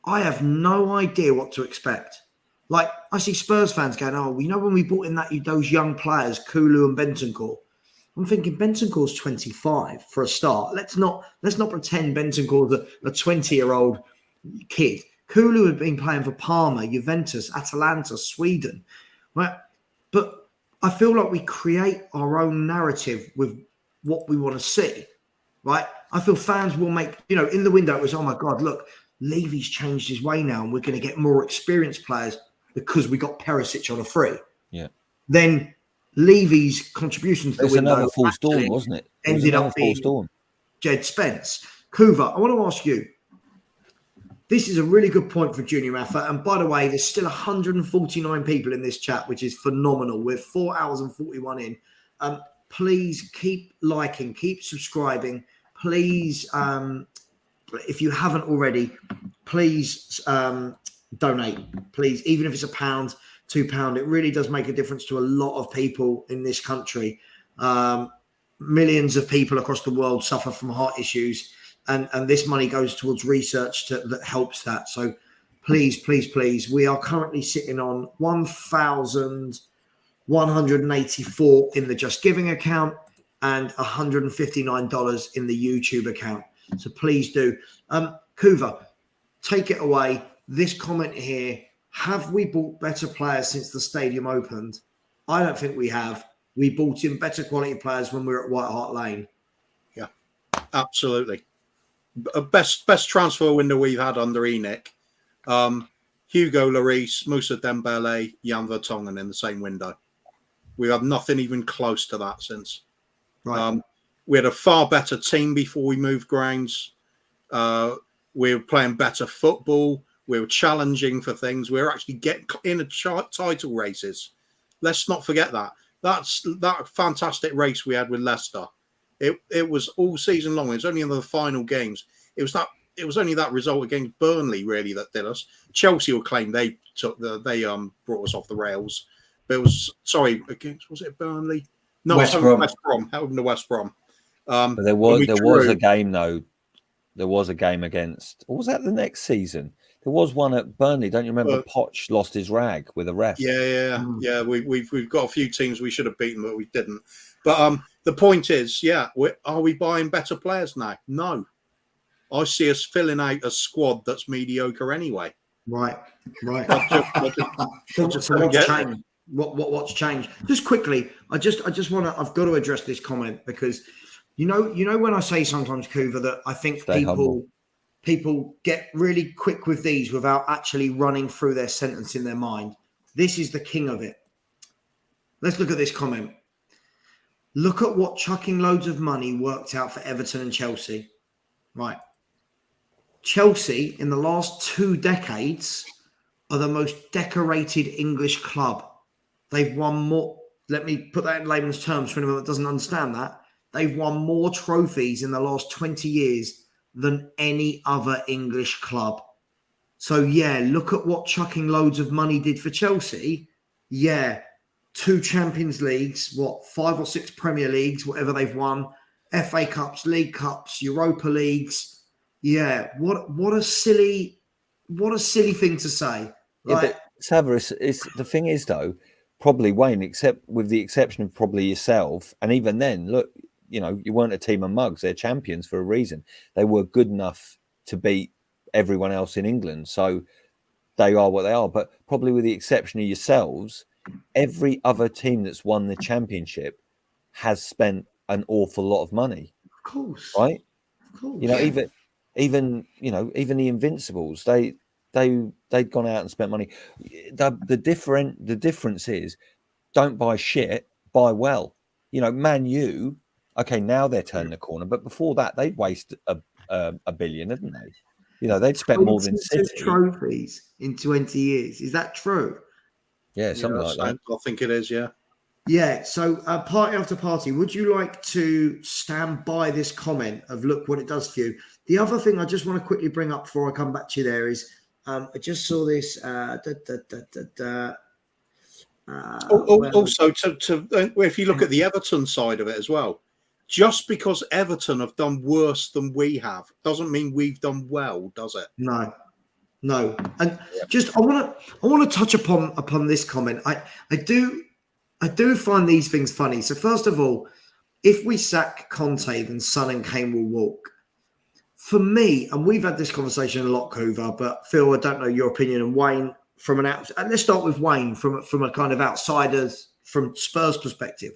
I have no idea what to expect. Like, I see Spurs fans going, oh, you know when we brought in those young players, Kulu and Bentancur? I'm thinking Bentancur's 25 for a start. Let's not pretend Bentancur's a 20-year-old kid. Kulu had been playing for Parma, Juventus, Atalanta, Sweden. Right? But I feel like we create our own narrative with what we want to see. Right? I feel fans will make, you know, in the window it was, oh my God, look, Levy's changed his way now and we're going to get more experienced players because we got Perisic on a free. Yeah. Then Levy's contribution to the window another false dawn, wasn't it? Ended up being Jed Spence. Kuva, I want to ask you, this is a really good point for Junior Maffa. And by the way, there's still 149 people in this chat, which is phenomenal. We're 4 hours and 41 in. Please keep liking, keep subscribing. Please, if you haven't already, please donate. Please, even if it's £1, £2, it really does make a difference to a lot of people in this country. Millions of people across the world suffer from heart issues. And this money goes towards research that helps that. So please, please, please. We are currently sitting on 1,184 in the Just Giving account and $159 in the YouTube account. So please do. Kuva, take it away. This comment here, have we bought better players since the stadium opened? I don't think we have. We bought in better quality players when we were at White Hart Lane. Yeah, absolutely. Best transfer window we've had under ENIC. Hugo Lloris, Moussa Dembele, Jan Vertonghen in the same window. We have nothing even close to that since. Right. We had a far better team before we moved grounds. We were playing better football. We were challenging for things. We were actually getting in title races. Let's not forget that. That's that fantastic race we had with Leicester. It was all season long. It was only in the final games. It was only that result against Burnley really that did us. Chelsea will claim they brought us off the rails. But it was was it Burnley? No, West Brom. Held in the West Brom. But there was a game though. There was a game against. Or was that the next season? There was one at Burnley. Don't you remember? Poch lost his rag with a ref. Yeah. We've got a few teams we should have beaten, but we didn't. But the point is, are we buying better players now? No. I see us filling out a squad that's mediocre anyway. Right. What's changed? Just quickly, I've got to address this comment because You know when I say sometimes, Kuva, that I think people get really quick with these without actually running through their sentence in their mind. This is the king of it. Let's look at this comment. Look at what chucking loads of money worked out for Everton and Chelsea. Right. Chelsea, in the last 2 decades, are the most decorated English club. They've won more. Let me put that in layman's terms for anyone that doesn't understand that. They've won more trophies in the last 20 years than any other English club. So, yeah, look at what chucking loads of money did for Chelsea. Yeah, 2 Champions Leagues, 5 or 6 Premier Leagues, whatever they've won, FA Cups, League Cups, Europa Leagues. Yeah, what a silly thing to say. Yeah, but Saver, the thing is though, probably Wayne, except with the exception of probably yourself, and even then, look, you weren't a team of mugs. They're champions for a reason. They were good enough to beat everyone else in England, so they are what they are. But probably with the exception of yourselves, every other team that's won the championship has spent an awful lot of money. Of course, right? Of course. Even the Invincibles, they'd gone out and spent money. The difference is, don't buy shit, buy well. Man U, okay, now they're turning the corner, but before that they'd waste a billion, hadn't they? They'd spent more than City. Trophies in 20 years. Is that true? Yeah, something like that. I think it is. Yeah. Yeah. So, party after party, would you like to stand by this comment of look what it does for you? The other thing I just want to quickly bring up before I come back to you there is I just saw this. Also, if you look at the Everton side of it as well, just because Everton have done worse than we have doesn't mean we've done well, does it? No. And just I want to touch upon this comment. I do find these things funny. So first of all, if we sack Conte, then Son and Kane will walk. For me, and we've had this conversation a lot, Kuva, but Phil, I don't know your opinion, and Wayne from and let's start with Wayne from a kind of outsider's, from Spurs perspective.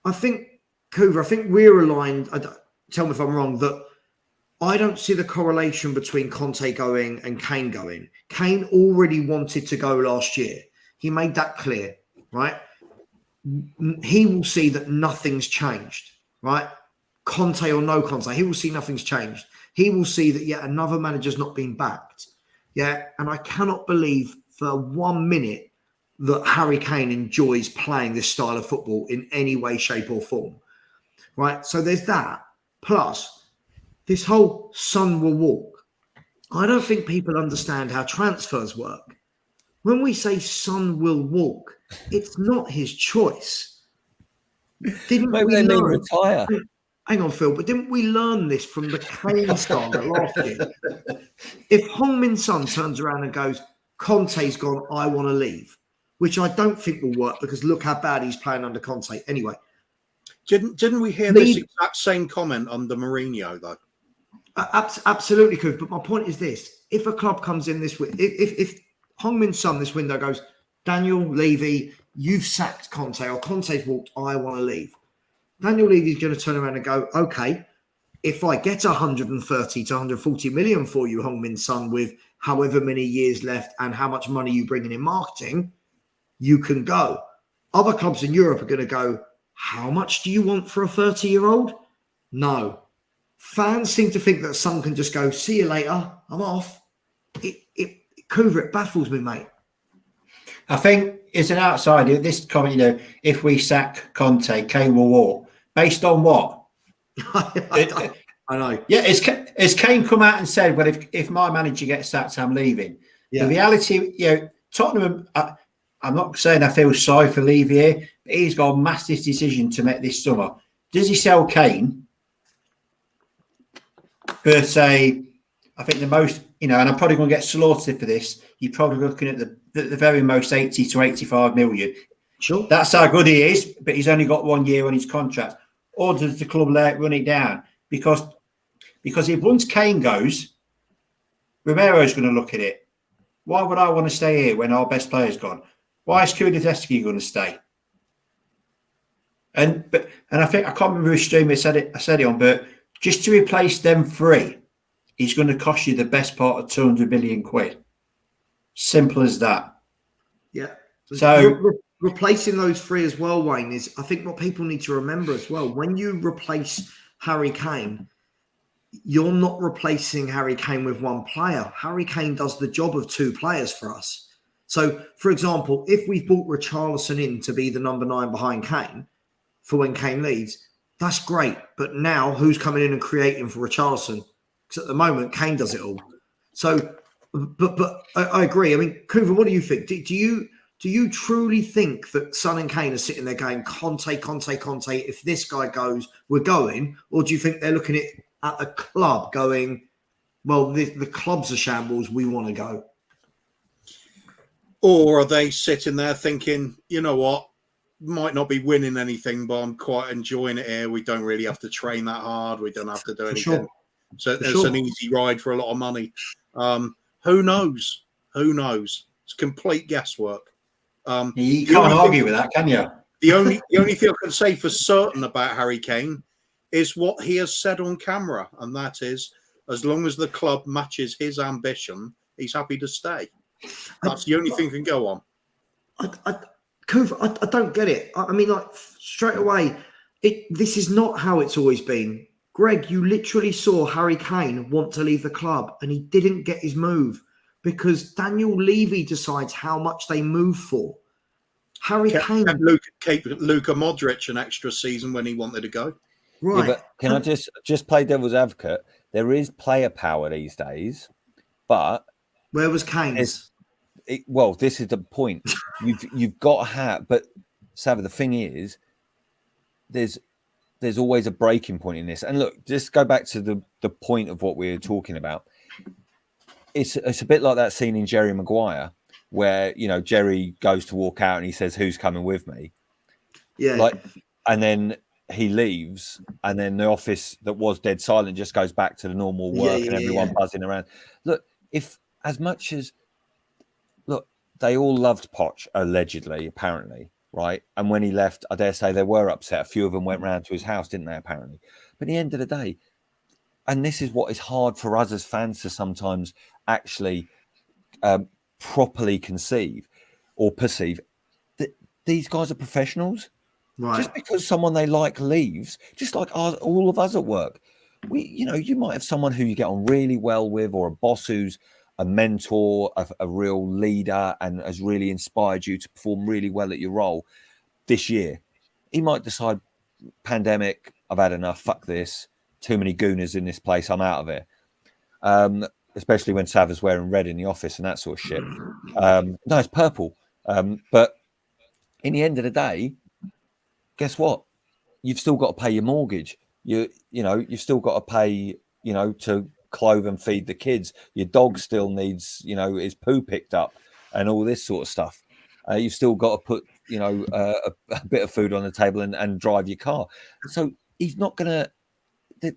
I think, Kuva, we're aligned. Tell me if I'm wrong, that I don't see the correlation between Conte going and Kane going. Kane already wanted to go last year. He made that clear, right? He will see that nothing's changed, right? Conte or no Conte, he will see nothing's changed. He will see that yet another manager's not been backed. Yeah, and I cannot believe for 1 minute that Harry Kane enjoys playing this style of football in any way, shape or form, right? So there's that. Plus, this whole Son will walk. I don't think people understand how transfers work. When we say Son will walk, it's not his choice. Maybe they may retire. Hang on, Phil, but didn't we learn this from the Kane saga last year? If Heung-Min Son turns around and goes, Conte's gone, I want to leave, which I don't think will work because look how bad he's playing under Conte. Anyway. Didn't we hear this exact same comment under Mourinho, though? Absolutely, Kuv. But my point is this. If a club comes in this way, if Heung-Min Son this window goes, Daniel Levy, you've sacked Conte, or Conte's walked, I want to leave. Daniel Levy's going to turn around and go, okay, if I get 130 to 140 million for you, Heung-Min Son, with however many years left and how much money you bring in marketing, you can go. Other clubs in Europe are going to go, how much do you want for a 30-year-old? No. Fans seem to think that Son can just go, see you later, I'm off. It baffles me, mate. I think as an outsider, this comment, if we sack Conte, Kane will walk. Based on what? I know. Yeah, has Kane come out and said, well, if my manager gets sacked, I'm leaving? Yeah. The reality, Tottenham, I'm not saying I feel sorry for Levy here, but he's got a massive decision to make this summer. Does he sell Kane? Per se, I think the most, and I'm probably going to get slaughtered for this, you're probably looking at the very most 80 to 85 million. Sure. That's how good he is, but he's only got 1 year on his contract. Or does the club let it run it down? Because if once Kane goes, Romero's going to look at it. Why would I want to stay here when our best player's gone? Why is Kulusevski going to stay? And I think I can't remember which stream I said it on, but just to replace them three, he's going to cost you the best part of 200 million quid. Simple as that. Yeah. So replacing those three as well, Wayne, is I think what people need to remember as well. When you replace Harry Kane, you're not replacing Harry Kane with one player. Harry Kane does the job of two players for us. So, for example, if we've brought Richarlison in to be the number 9 behind Kane for when Kane leaves, that's great. But now who's coming in and creating for Richarlison? Because at the moment, Kane does it all. So, but I agree. I mean, Kuva, what do you think? Do you truly think that Son and Kane are sitting there going, Conte, if this guy goes, we're going? Or do you think they're looking at the club going, well, the club's a shambles, we want to go? Or are they sitting there thinking, you know what, might not be winning anything, but I'm quite enjoying it here. We don't really have to train that hard. We don't have to do anything. Sure. So it's an easy ride for a lot of money. Who knows? Who knows? It's complete guesswork. You can't argue with that, can you? The only thing I can say for certain about Harry Kane is what he has said on camera, and that is, as long as the club matches his ambition, he's happy to stay. That's the only thing that can go on. I don't get it. I mean, like, straight away, this is not how it's always been. Greg, you literally saw Harry Kane want to leave the club and he didn't get his move because Daniel Levy decides how much they move for. Harry Kane... Kept Luka Modric an extra season when he wanted to go. Right. Yeah, but can I just play devil's advocate? There is player power these days, but... Where was Kane's? Well, this is the point. You've got to have, but Sava, the thing is, there's always a breaking point in this. And look, just go back to the point of what we were talking about. It's a bit like that scene in Jerry Maguire where, you know, Jerry goes to walk out and he says, "Who's coming with me?" Yeah. And then he leaves, and then the office that was dead silent just goes back to the normal work and everyone buzzing around. Look, they all loved Poch, allegedly, apparently, right? And when he left, I dare say they were upset. A few of them went round to his house, didn't they, apparently? But at the end of the day, and this is what is hard for us as fans to sometimes actually properly conceive or perceive, that these guys are professionals. Right. Just because someone they like leaves, just like all of us at work, you might have someone who you get on really well with, or a boss who's a mentor, a real leader, and has really inspired you to perform really well at your role this year. He might decide, pandemic, I've had enough, fuck this, too many gooners in this place, I'm out of it. Especially when Sava's wearing red in the office and that sort of shit. No, it's purple. But in the end of the day, guess what? You've still got to pay your mortgage. You've still got to pay, to clothe and feed the kids. Your dog still needs, his poo picked up and all this sort of stuff. You've still got to put, a bit of food on the table and drive your car. So he's not going to,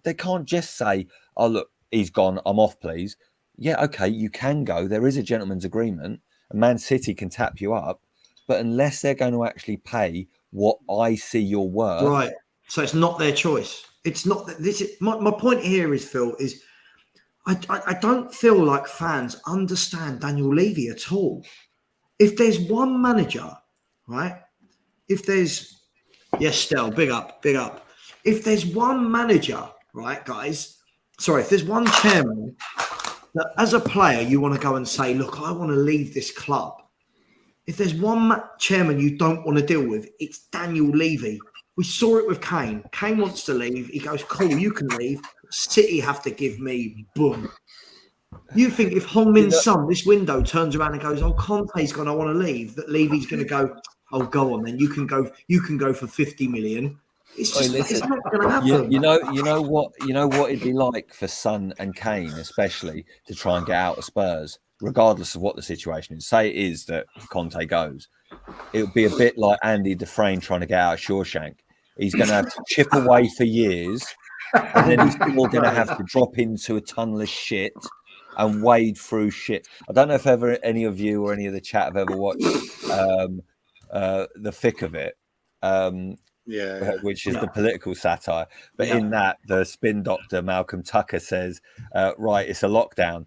they can't just say, "Oh, look, he's gone, I'm off, please." Yeah, okay, you can go. There is a gentleman's agreement. And Man City can tap you up. But unless they're going to actually pay what I see you're worth. Right. So it's not their choice. It's not that this is my point here is, Phil, is I don't feel like fans understand Daniel Levy at all. If there's one manager, right? If there's Stel, big up. If there's one manager, right, guys, if there's one chairman that as a player you want to go and say, "Look, I want to leave this club." If there's one chairman you don't want to deal with, it's Daniel Levy. We saw it with Kane. Kane wants to leave. He goes, "Cool, you can leave. City have to give me boom." You think if Heung-Min Son, this window, turns around and goes, "Oh, Conte's gone, I want to leave," that Levy's going to go, "Oh, go on then. You can go for 50 million." It's just it's not going to happen. You know what it'd be like for Son and Kane, especially, to try and get out of Spurs, regardless of what the situation is. Say it is that Conte goes. It would be a bit like Andy Dufresne trying to get out of Shawshank. He's going to have to chip away for years, and then he's still going to have to drop into a tunnel of shit and wade through shit. I don't know if ever any of you or any of the chat have ever watched The Thick of It. which is the political satire. But Yeah. in that, the spin doctor Malcolm Tucker says, "Right, it's a lockdown."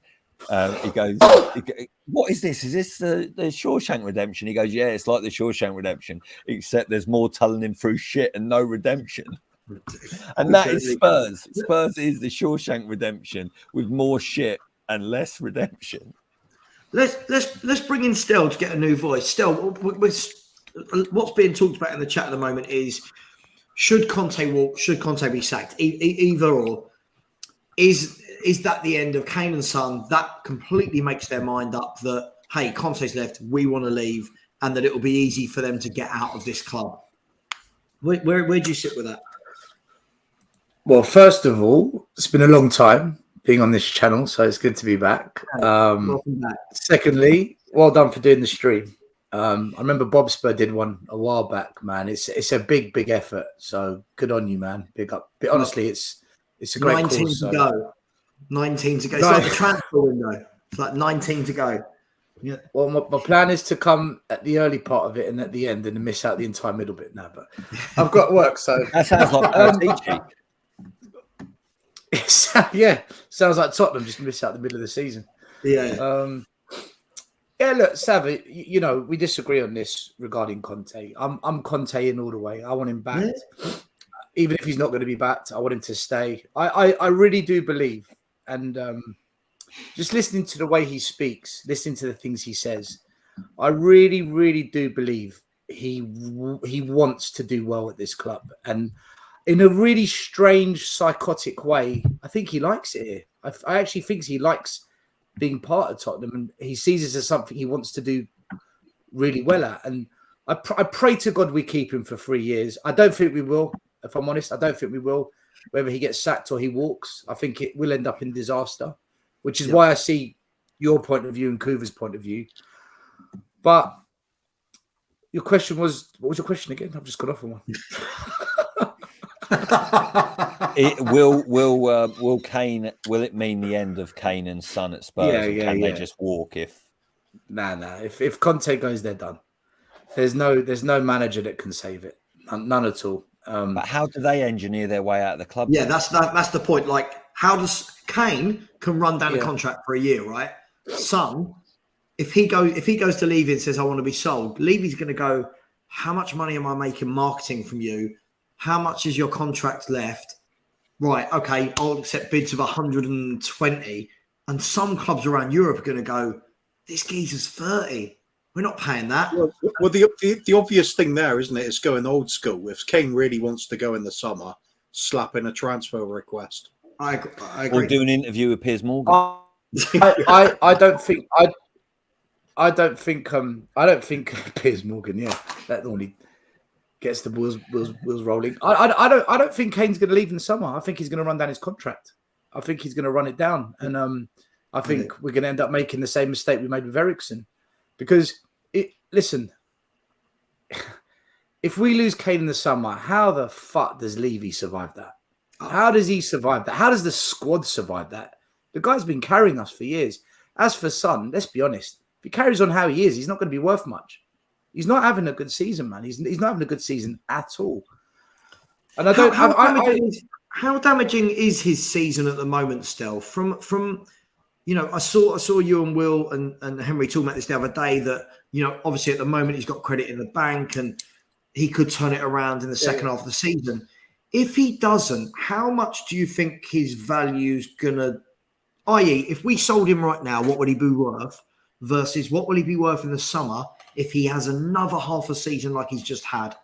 He goes, "What is this? Is this the Shawshank Redemption?" He goes, "Yeah, it's like the Shawshank Redemption, except there's more tunneling through shit and no redemption." And that is Spurs. Spurs is the Shawshank Redemption with more shit and less redemption. Let's bring in Stel to get a new voice. Stel, what's being talked about in the chat at the moment is, should Conte walk? Should Conte be sacked? Either or. Is that the end of Kane and Son? That completely makes their mind up that, hey, Conte's left, we want to leave, and that it will be easy for them to get out of this club. Where do you sit with that? Well, first of all, it's been a long time being on this channel, so it's good to be back. Welcome back. Secondly, well done for doing the stream. I remember Bob Spur did one a while back, man. It's a big effort, so good on you, man. Big up. But honestly, it's a great 19 cause, to go. 19 to go. It's like the transfer window. It's like 19 to go. Yeah. Well, my plan is to come at the early part of it and at the end and miss out the entire middle bit now. But I've got work, so that sounds like teaching. Yeah, sounds like Tottenham just miss out the middle of the season. Yeah. Yeah, look, Savi, you know, we disagree on this regarding Conte. I'm Conte in all the way. I want him back. Yeah. Even if he's not going to be backed, I want him to stay. I really do believe, and just listening to the way he speaks, listening to the things he says, I really do believe he wants to do well at this club. And in a really strange, psychotic way, I think he likes it here. I actually think he likes being part of Tottenham, and he sees this as something he wants to do really well at. And I pray to God we keep him for 3 years. I don't think we will, if I'm honest. I don't think we will. Whether he gets sacked or he walks, I think it will end up in disaster, which is why I see your point of view and Kuva's point of view. But your question was, what was your question again? I've just got off on one. Will Kane? Will it mean the end of Kane and Son at Spurs? Can they just walk if? Nah. If Conte goes, they're done. There's no manager that can save it. None at all. But how do they engineer their way out of the club? Yeah, that's the point. Like, how does Kane can run down a contract for a year, right? Son, if he goes to Levy and says, I want to be sold, Levy's going to go, how much money am I making marketing from you? How much is your contract left? Right, okay, I'll accept bids of 120. And some clubs around Europe are going to go, this geezer's 30. We're not paying that. Well, the obvious thing there, isn't it? It's going old school. If Kane really wants to go in the summer, slap in a transfer request. I agree. Or do an interview with Piers Morgan. I don't think Piers Morgan. Yeah, that normally gets the wheels rolling. I don't think Kane's going to leave in the summer. I think he's going to run down his contract. I think he's going to run it down, and I think we're going to end up making the same mistake we made with Eriksen, because listen, if we lose Kane in the summer, how the fuck does Levy survive that? How does he survive that? How does the squad survive that? The guy's been carrying us for years. As for Son, let's be honest. If he carries on how he is, he's not going to be worth much. He's not having a good season, man. He's not having a good season at all. And how damaging is his season at the moment still? From you know, I saw you and Will and Henry talking about this the other day, that, you know, obviously at the moment he's got credit in the bank and he could turn it around in the second half of the season. If he doesn't, how much do you think his value's gonna, i.e., if we sold him right now, what would he be worth versus what will he be worth in the summer if he has another half a season like he's just had?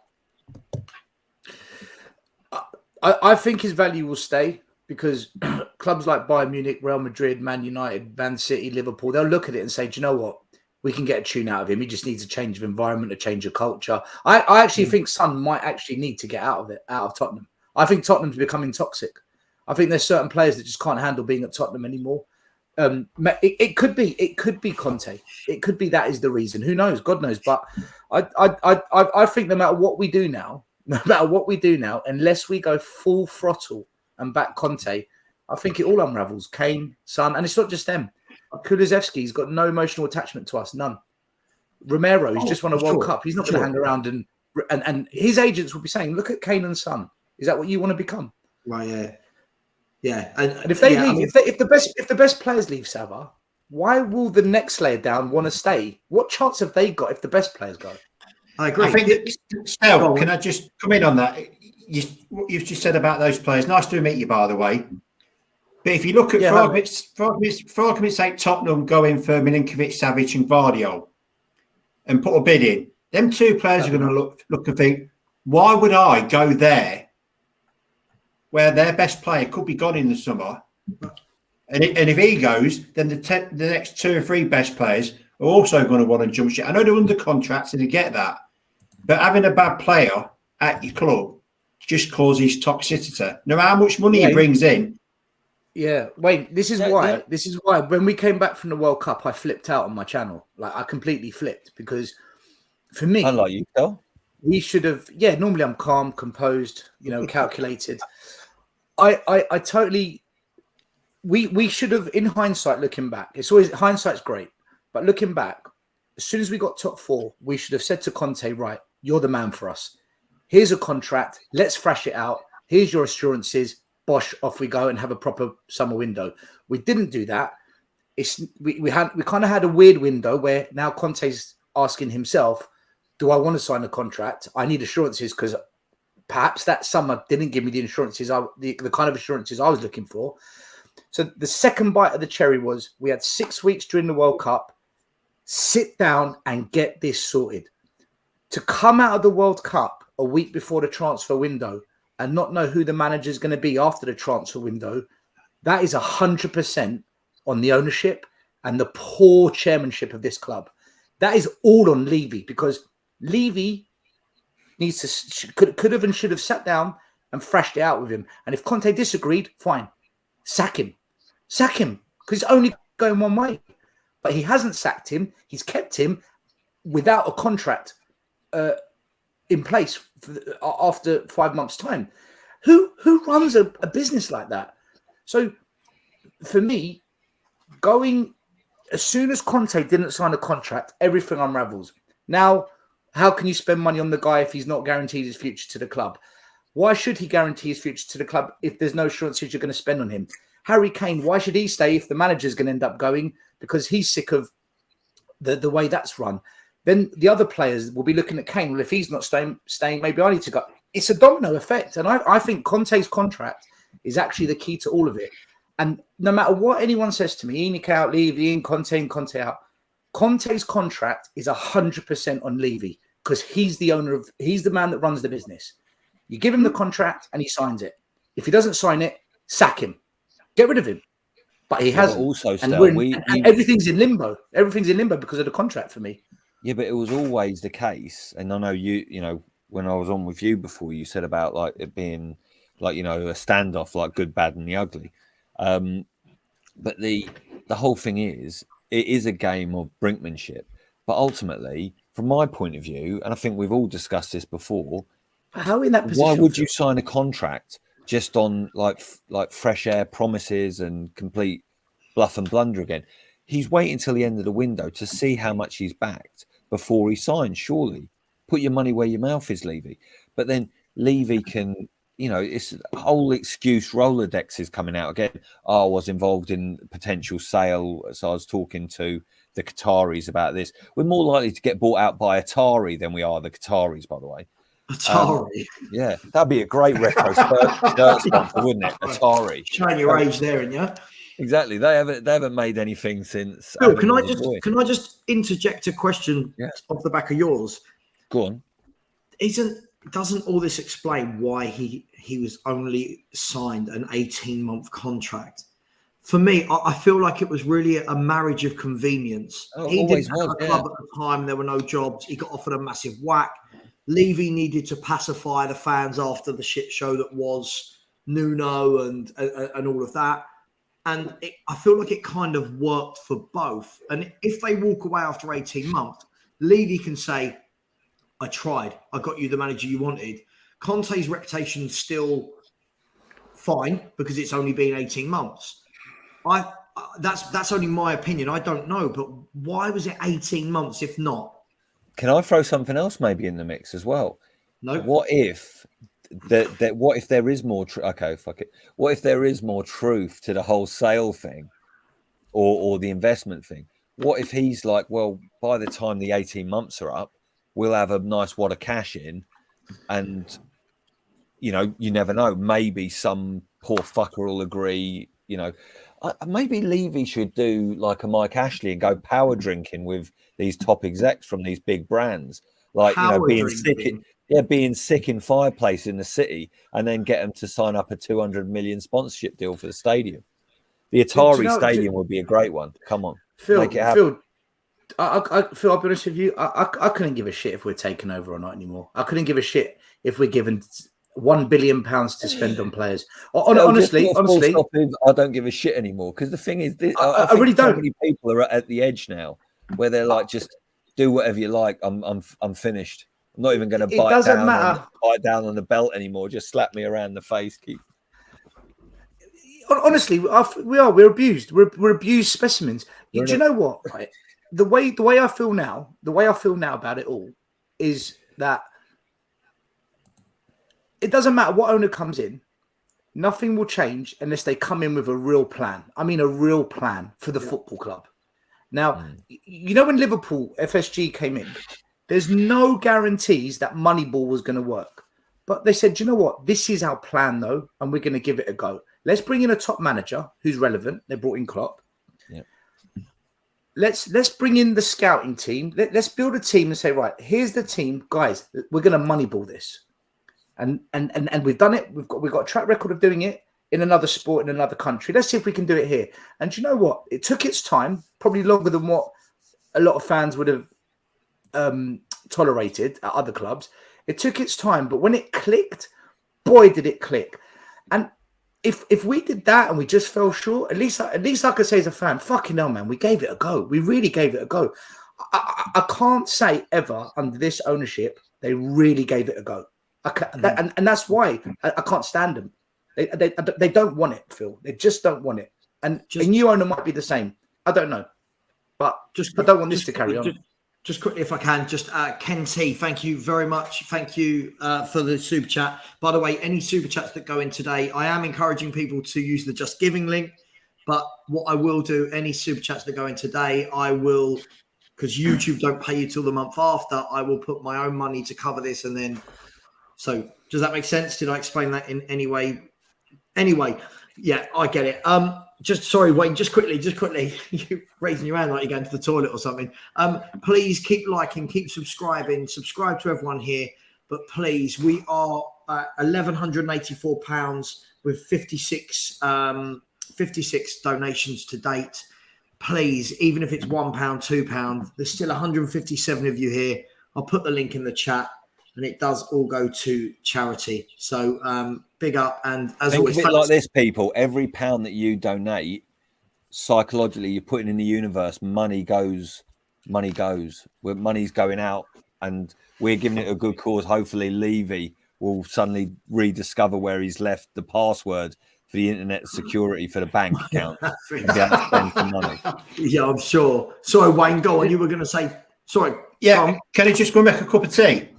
I think his value will stay, because clubs like Bayern Munich, Real Madrid, Man United, Man City, Liverpool, they'll look at it and say, do you know what? We can get a tune out of him. He just needs a change of environment, a change of culture. I actually think Son might actually need to get out of Tottenham. I think Tottenham's becoming toxic. I think there's certain players that just can't handle being at Tottenham anymore. It could be Conte. It could be that is the reason. Who knows? God knows. But I think no matter what we do now, unless we go full throttle and back Conte, I think it all unravels. Kane, Son, and it's not just them. Kulusevski's got no emotional attachment to us, none. Romero, he's just won a World Cup. He's not going to hang around and and his agents will be saying, "Look at Kane and Son. Is that what you want to become?" Right. Yeah. And if they leave, if the best players leave Sava, why will the next layer down want to stay? What chance have they got if the best players go? I agree. I think Stel, can I just come in on that? What you've just said about those players. Nice to meet you, by the way. But if you look at for argument's sake, Tottenham going for Milinkovic, Savic, and Guardiola, and put a bid in, them two players are going to look and think, why would I go there where their best player could be gone in the summer? And if he goes, then the next 2 or 3 best players are also going to want to jump ship. I know they're under contracts and they get that, but having a bad player at your club just causes toxicity. No matter how much money he brings in. Yeah, Wayne, this is why when we came back from the World Cup, I flipped out on my channel. Like, I completely flipped, because for me, unlike you, Phil, we should have. Yeah, normally I'm calm, composed, calculated. I totally. We should have, in hindsight, looking back. It's always hindsight's great, but looking back, as soon as we got top 4, we should have said to Conte, right, you're the man for us. Here's a contract. Let's thrash it out. Here's your assurances. Bosh, off we go and have a proper summer window. We didn't do that. We kind of had a weird window where now Conte's asking himself, do I want to sign a contract? I need assurances, because perhaps that summer didn't give me the assurances, the kind of assurances I was looking for. So the second bite of the cherry was, we had 6 weeks during the World Cup. Sit down and get this sorted. To come out of the World Cup a week before the transfer window and not know who the manager is going to be after the transfer window, that is 100% on the ownership and the poor chairmanship of this club. That is all on Levy, because Levy needs to could have and should have sat down and thrashed it out with him. And if Conte disagreed, fine, sack him, because it's only going one way. But he hasn't sacked him; he's kept him without a contract in place after 5 months' time. Who runs a business like that? So for me, going as soon as Conte didn't sign a contract, everything unravels. Now, how can you spend money on the guy if he's not guaranteed his future to the club? Why should he guarantee his future to the club if there's no assurances you're going to spend on him? Harry Kane, why should he stay if the manager's going to end up going because he's sick of the way that's run? Then the other players will be looking at Kane. Well, if he's not staying, maybe I need to go. It's a domino effect. And I think Conte's contract is actually the key to all of it. And no matter what anyone says to me, ENIC out, Levy in, Conte out, Conte's contract is 100% on Levy, because he's the man that runs the business. You give him the contract and he signs it. If he doesn't sign it, sack him. Get rid of him. But he hasn't. Also, and everything's in limbo. Everything's in limbo because of the contract for me. Yeah, but it was always the case. And I know you know, when I was on with you before, you said about like it being like, a standoff, like good, bad, and the ugly. But the whole thing is, it is a game of brinkmanship. But ultimately, from my point of view, and I think we've all discussed this before, how in that position? Why would you sign a contract just on like fresh air promises and complete bluff and blunder again? He's waiting till the end of the window to see how much he's backed before he signs. Surely, put your money where your mouth is, Levy. But then Levy can, it's a whole excuse. Rolodex is coming out again. I was involved in potential sale, so I was talking to the Qataris about this. We're more likely to get bought out by Atari than we are the Qataris, by the way. Atari. Yeah, that'd be a great retro shirt sponsor, wouldn't it? Atari. Showing your age there, and yeah. Exactly. They haven't made anything since. Phil, can I just interject a question off the back of yours? Go on. Doesn't all this explain why he was only signed an 18-month contract? For me, I feel like it was really a marriage of convenience. He didn't have a club at the time. There were no jobs. He got offered a massive whack. Levy needed to pacify the fans after the shit show that was Nuno and all of that. And I feel like it kind of worked for both. And if they walk away after 18 months, Levy can say, I tried. I got you the manager you wanted. Conte's reputation's still fine because it's only been 18 months. That's only my opinion. I don't know. But why was it 18 months if not? can I throw something else maybe in the mix as well? No. What if what if there is more okay, fuck it. What if there is more truth to the whole sale thing or the investment thing? What if he's like, well, by the time the 18 months are up, we'll have a nice wad of cash in, and you know, you never know. Maybe some poor fucker will agree. You know, maybe Levy should do like a Mike Ashley and go power drinking with these top execs from these big brands, like Power being drinking. being sick in fireplace in the city, and then get them to sign up a 200 million sponsorship deal for the stadium. The Atari Stadium would be a great one. Come on, Phil. make it happen. Phil, I'll be honest with you. I couldn't give a shit if we're taking over or not anymore. I couldn't give a shit if we're given £1 billion to spend on players. Honestly, I don't give a shit anymore, because the thing is, I really don't. So many people are at the edge now where they're like, just do whatever you like. I'm finished. I'm not even going to bite down on the belt anymore. Just slap me around the face. Honestly, we're abused. We're abused specimens. Do you know what? Right? The way I feel now about it all is that it doesn't matter what owner comes in, nothing will change unless they come in with a real plan. I mean, a real plan for the football club. Now, you know, when Liverpool FSG came in, there's no guarantees that Moneyball was going to work. But they said, you know what? This is our plan, though, and we're going to give it a go. Let's bring in a top manager who's relevant. They brought in Klopp. Yeah. Let's bring in the scouting team. Let's build a team and say, right, here's the team, guys. We're going to Moneyball this. And we've done it. We've got a track record of doing it in another sport, in another country. Let's see if we can do it here. And you know what? It took its time, probably longer than what a lot of fans would have tolerated at other clubs. It took its time, but when it clicked, boy, did it click. And if we did that and we just fell short, at least I could say as a fan, fucking hell, man, we gave it a go. We really gave it a go. I can't say ever under this ownership they really gave it a go. And that's why I can't stand them. They don't want it, Phil. They just don't want it. And a new owner might be the same. I don't know, but I don't want this to carry on. Just quickly, if I can, Ken T, thank you very much. Thank you for the super chat. By the way, any super chats that go in today, I am encouraging people to use the Just Giving link. But what I will do, any super chats that go in today, I will, because YouTube don't pay you till the month after, I will put my own money to cover this. And then, so does that make sense? Did I explain that in any way? Anyway, yeah, I get it. Sorry, Wayne, just quickly, you raising your hand like you're going to the toilet or something. Please keep liking, keep subscribing, subscribe to everyone here. But please, we are £1,184 with 56 donations to date. Please, even if it's £1, £2, there's still 157 of you here. I'll put the link in the chat, and it does all go to charity. So big up, and as think always, of it like this, people. Every pound that you donate, psychologically, you're putting in the universe. Money goes. Where money's going out, and we're giving it a good cause. Hopefully, Levy will suddenly rediscover where he's left the password for the internet security for the bank account. And be able to spend some money. Yeah, I'm sure. Sorry, Wayne, go on. You were going to say. Sorry. Yeah. Can I just go make a cup of tea?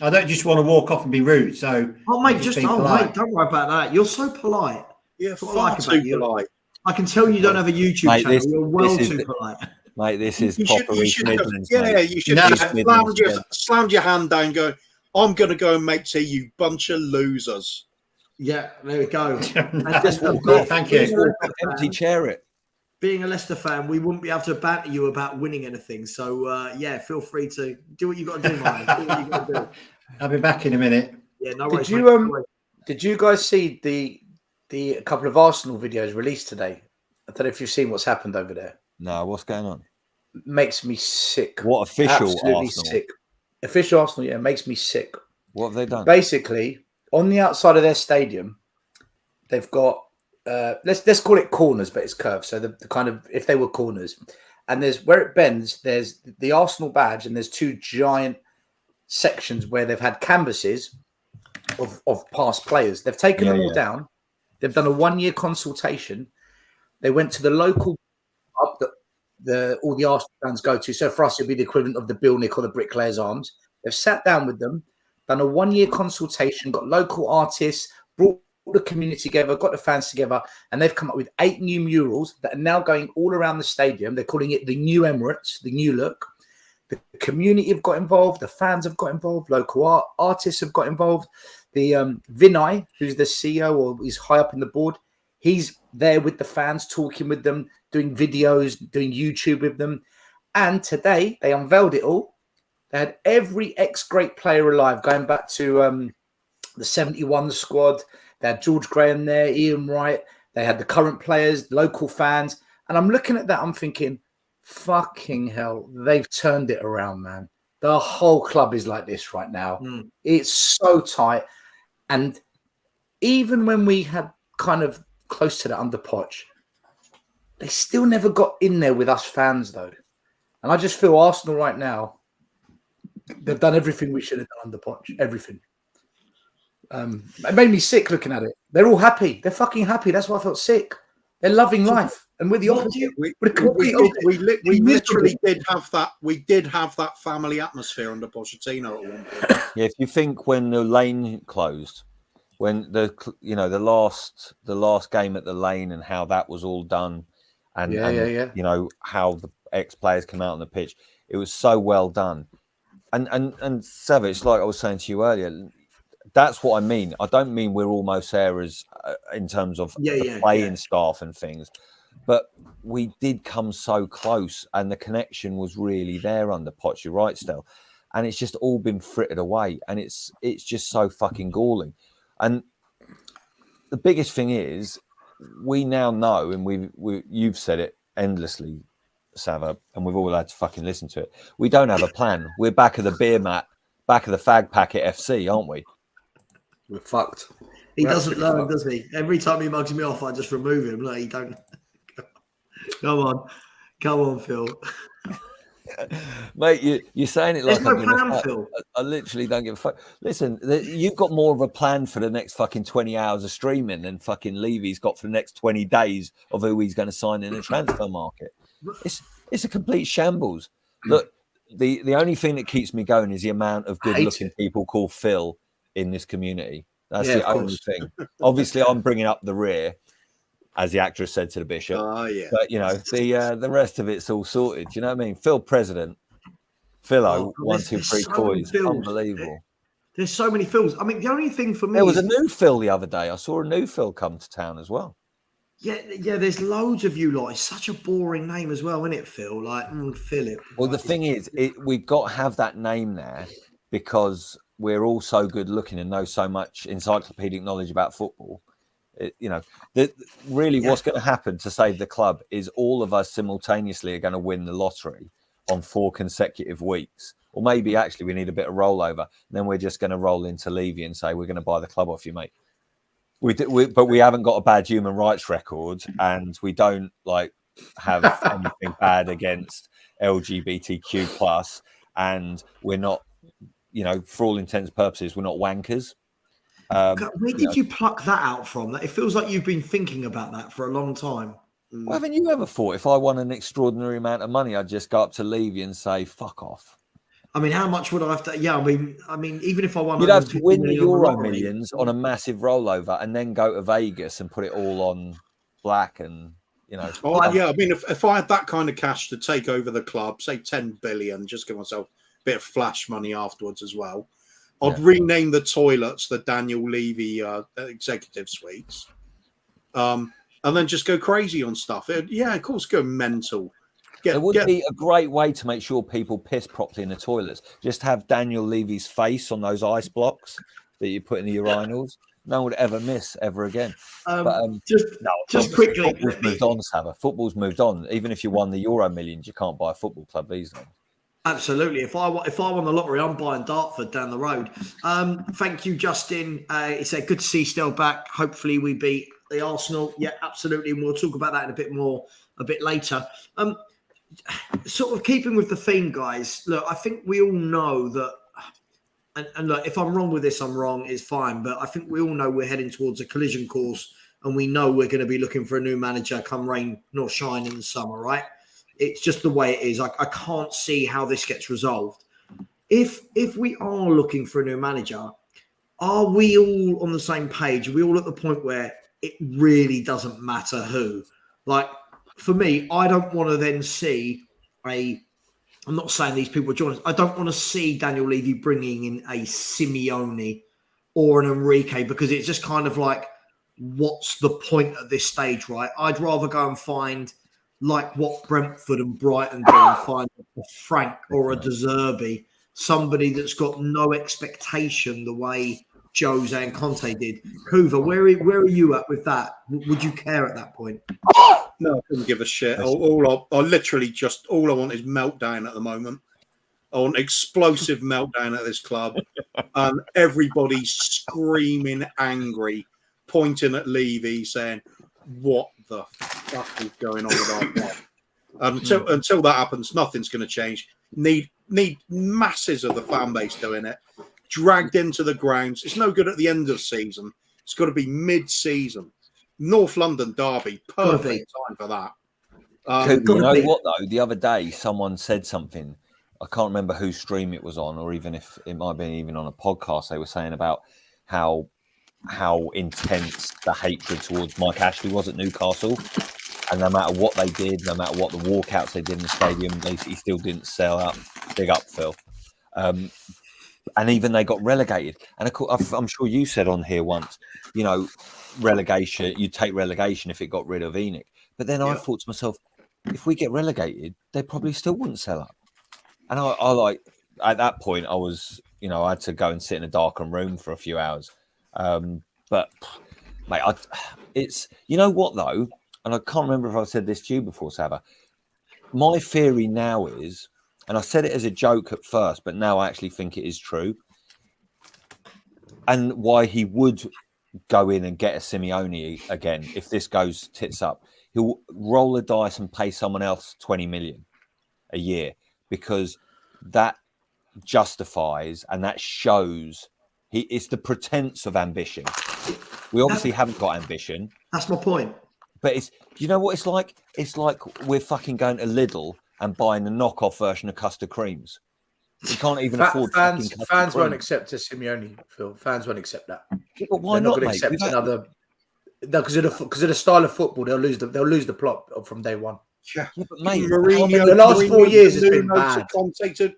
I don't just want to walk off and be rude. So, mate, mate, don't worry about that. You're so polite. Yeah, far too polite. I I can tell you don't have a YouTube channel. You're well too polite. Mate, this is proper East Midlands. Yeah, you should have slammed your hand down going, I'm going to go and make tea, you bunch of losers. Yeah, there we go. Thank you. Empty chair it. Being a Leicester fan, we wouldn't be able to banter you about winning anything. So, yeah, feel free to do what you got to do, Ryan. Do what you got to do. I'll be back in a minute. Yeah, no worries. Did you guys see the couple of Arsenal videos released today? I don't know if you've seen what's happened over there. No, what's going on? Makes me sick. What official Absolutely Arsenal? sick. Official Arsenal, yeah, makes me sick. What have they done? Basically, on the outside of their stadium, they've got let's call it corners, but it's curved. So the kind of, if they were corners, and there's where it bends, there's the Arsenal badge, and there's two giant sections where they've had canvases of past players. They've taken them all down. They've done a 1-year consultation. They went to the local pub all the Arsenal fans go to. So for us, it'd be the equivalent of the Bill Nick or the Bricklayers Arms. They've sat down with them, done a 1-year consultation, got local artists, brought the community together, got the fans together, and they've come up with 8 new murals that are now going all around the stadium. They're calling it the New Emirates, the new look. The community have got involved, the fans have got involved, local artists have got involved. The Vinay, who's the CEO or is high up in the board, he's there with the fans, talking with them, doing videos, doing YouTube with them. And today they unveiled it all. They had every ex-great player alive, going back to the 71 squad. They had George Graham there, Ian Wright. They had the current players, local fans. And I'm looking at that, I'm thinking, fucking hell, they've turned it around, man. The whole club is like this right now. It's so tight. And even when we had kind of close to that under Poch, they still never got in there with us fans, though. And I just feel Arsenal right now, they've done everything we should have done under Poch. Everything. It made me sick looking at it. They're all happy. They're fucking happy. That's why I felt sick. They're loving life. And we're the opposite. We literally did have that. We did have that family atmosphere under Pochettino at one point. Yeah, if you think when the lane closed, when the last game at the lane and how that was all done, and you know how the ex-players came out on the pitch, it was so well done. And Savage, like I was saying to you earlier, that's what I mean. I don't mean we're almost there as in terms of the playing staff and things. But we did come so close, and the connection was really there under Poch. You're right, Stel, and it's just all been frittered away, and it's just so fucking galling. And the biggest thing is, we now know, and you've said it endlessly, Sava, and we've all had to fucking listen to it. We don't have a plan. We're back of the beer mat, back of the fag packet FC, aren't we? We're fucked. He doesn't learn, does he? Every time he mugs me off, I just remove him. Like, he don't. Come on, Phil. Mate, you're saying it like There's no plan, Phil. I literally don't give a fuck. Listen, you've got more of a plan for the next fucking 20 hours of streaming than fucking Levy's got for the next 20 days of who he's going to sign in the transfer market. It's a complete shambles. Look, the only thing that keeps me going is the amount of good-looking people called Phil in this community. That's the only thing. Obviously, I'm bringing up the rear, as the actress said to the bishop. Oh, yeah. But, you know, the rest of it's all sorted. Do you know what I mean? Phil President, Philo, 1, 2, 3 coins. Unbelievable. There's so many Phils. I mean, the only thing for me... There was a new Phil the other day. I saw a new Phil come to town as well. Yeah, there's loads of you lot. It's such a boring name as well, isn't it, Phil? Like, Philip. Well, the thing is, we've got to have that name there because we're all so good looking and know so much encyclopedic knowledge about football. What's going to happen to save the club is all of us simultaneously are going to win the lottery on 4 consecutive weeks. Or maybe actually we need a bit of rollover. And then we're just going to roll into Levy and say, we're going to buy the club off you, mate. But we haven't got a bad human rights record, and we don't have anything bad against LGBTQ plus, and we're not, for all intents and purposes, we're not wankers. Where did you pluck that out from? It feels like you've been thinking about that for a long time. Well, haven't you ever thought if I won an extraordinary amount of money, I'd just go up to Levy and say, fuck off? I mean, how much would I have to? Yeah, I mean, even if I won, you'd have to win the Euro Millions on a massive rollover, and then go to Vegas and put it all on black, and Oh yeah, I mean, if I had that kind of cash to take over the club, say 10 billion, just give myself a bit of flash money afterwards as well. I'd rename the toilets the Daniel Levy Executive Suites, and then just go crazy on stuff. Of course, go mental. It would be a great way to make sure people piss properly in the toilets. Just have Daniel Levy's face on those ice blocks that you put in the urinals. No one would ever miss ever again. Just quickly, football's moved on, Sava. Football's moved on. Even if you won the Euro Millions, you can't buy a football club these days. Absolutely. If I won the lottery, I'm buying Dartford down the road. Thank you, Justin. He said, good to see Stel back. Hopefully we beat the Arsenal. Yeah, absolutely. And we'll talk about that a bit later. Sort of keeping with the theme, guys. Look, I think we all know that, and look, if I'm wrong with this, I'm wrong. It's fine, but I think we all know we're heading towards a collision course, and we know we're going to be looking for a new manager, come rain nor shine in the summer, right? It's just the way it is. I can't see how this gets resolved. If we are looking for a new manager, are we all on the same page? Are we all at the point where it really doesn't matter who? Like, for me, I don't want to then see I'm not saying these people join us. I don't want to see Daniel Levy bringing in a Simeone or an Enrique, because it's just kind of like, what's the point at this stage, right? I'd rather go and find, like what Brentford and Brighton do, and find a Frank or a De Zerbi, somebody that's got no expectation the way Jose and Conte did. Hoover, where are you at with that? Would you care at that point? No, I couldn't give a shit. I want is meltdown at the moment. I want explosive meltdown at this club, and everybody screaming angry, pointing at Levy, saying, "What the fuck is going on with our club?" Until that happens, nothing's going to change. Need masses of the fan base doing it, dragged into the grounds. It's no good at the end of season. It's got to be mid-season. North London derby, perfect time for that. You know what though? The other day, someone said something. I can't remember whose stream it was on, or even if it might have been even on a podcast. They were saying about how intense the hatred towards Mike Ashley was at Newcastle, and no matter what they did, no matter what the walkouts they did in the stadium, he still didn't sell out. Big up, Phil. And even they got relegated. And of course, I'm sure you said on here once, you know, relegation, you'd take relegation if it got rid of Enoch. But then I thought to myself, if we get relegated, they probably still wouldn't sell up. And I like, at that point, I was, you know, I had to go and sit in a darkened room for a few hours. But, mate, it's, you know what, though? And I can't remember if I said this to you before, Sava. My theory now is, and I said it as a joke at first, but now I actually think it is true. And why he would go in and get a Simeone again, if this goes tits up, he'll roll the dice and pay someone else 20 million a year, because that justifies and that shows it's the pretense of ambition. We obviously haven't got ambition. That's my point. But it's, you know what it's like? It's like we're fucking going to Lidl and buying a knockoff version of custard creams. You can't even afford fans won't accept a Simeone, Phil. Fans won't accept that. But why not, mate? Accept another. No, because of the style of football, they'll lose the plot from day one. Yeah, but mate, the last 4 years has been bad. Conte to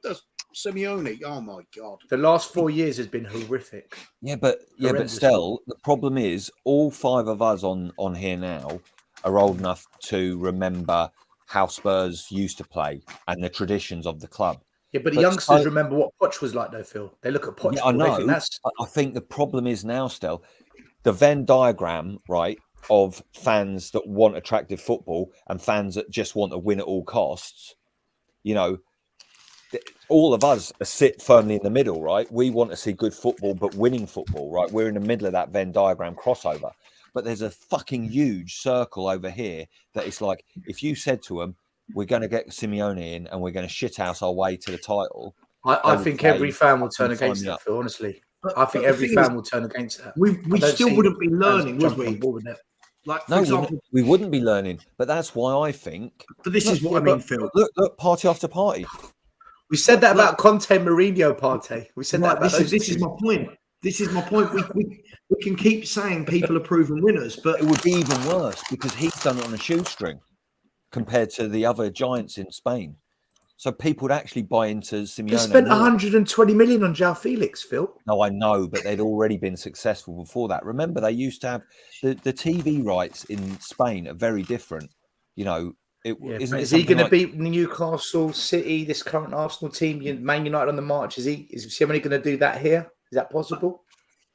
Simeone. Oh my god, the last 4 years has been horrific. But still, the problem is all five of us on here now are old enough to remember how Spurs used to play and the traditions of the club. Yeah, but the youngsters remember what Poch was like, though, Phil. They look at Poch. Yeah, I know. I think the problem is now still the Venn diagram, right, of fans that want attractive football and fans that just want to win at all costs. You know, all of us sit firmly in the middle, right? We want to see good football, but winning football, right? We're in the middle of that Venn diagram crossover. But there's a fucking huge circle over here that it's like, if you said to them, we're going to get Simeone in and we're going to shithouse our way to the title. I think every fan will turn against that, Phil, honestly. I think every fan will turn against that. We still wouldn't be learning, would we? Like, for example, we wouldn't be learning. But that's why I think... But this is what I mean, Phil. Look, party after party. We said that about Conte Mourinho party. We said that about this is my point. This is my point. We can keep saying people are proven winners, but it would be even worse because he's done it on a shoestring compared to the other giants in Spain. So people would actually buy into Simeone. They spent 120 million on João Felix, Phil. No, I know, but they'd already been successful before that. Remember, they used to have the TV rights in Spain are very different. You know, is he going to beat Newcastle, City, this current Arsenal team, Man United on the march? Is somebody going to do that here? Is that possible?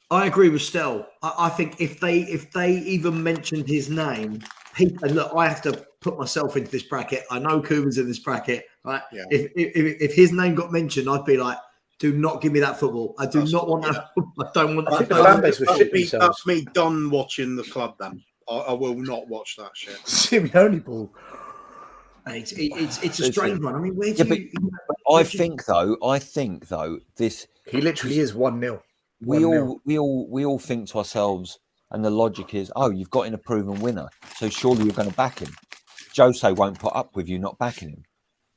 I agree with Stel. I think if they even mentioned his name, and look, I have to put myself into this bracket. I know Kuba's in this bracket. Right? Yeah. If his name got mentioned, I'd be like, do not give me that football. I do not want that. I don't want that. The fan base was shit themselves. That's me done watching the club then. I will not watch that shit. Simeone ball. It's a strange one. I mean, I think though, this he literally is 1-0. We all think to ourselves, and the logic is, oh, you've got in a proven winner, so surely you're going to back him. Jose won't put up with you not backing him,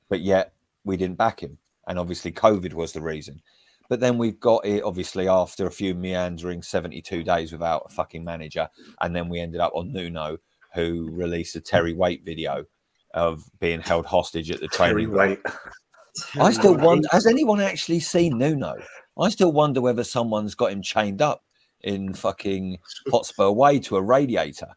but yet we didn't back him, and obviously COVID was the reason. But then we've got it obviously after a few meandering 72 days without a fucking manager, and then we ended up on Nuno, who released a Terry Waite video of being held hostage at the training ground. I still wonder, has anyone actually seen Nuno? I still wonder whether someone's got him chained up in fucking Hotspur Way to a radiator.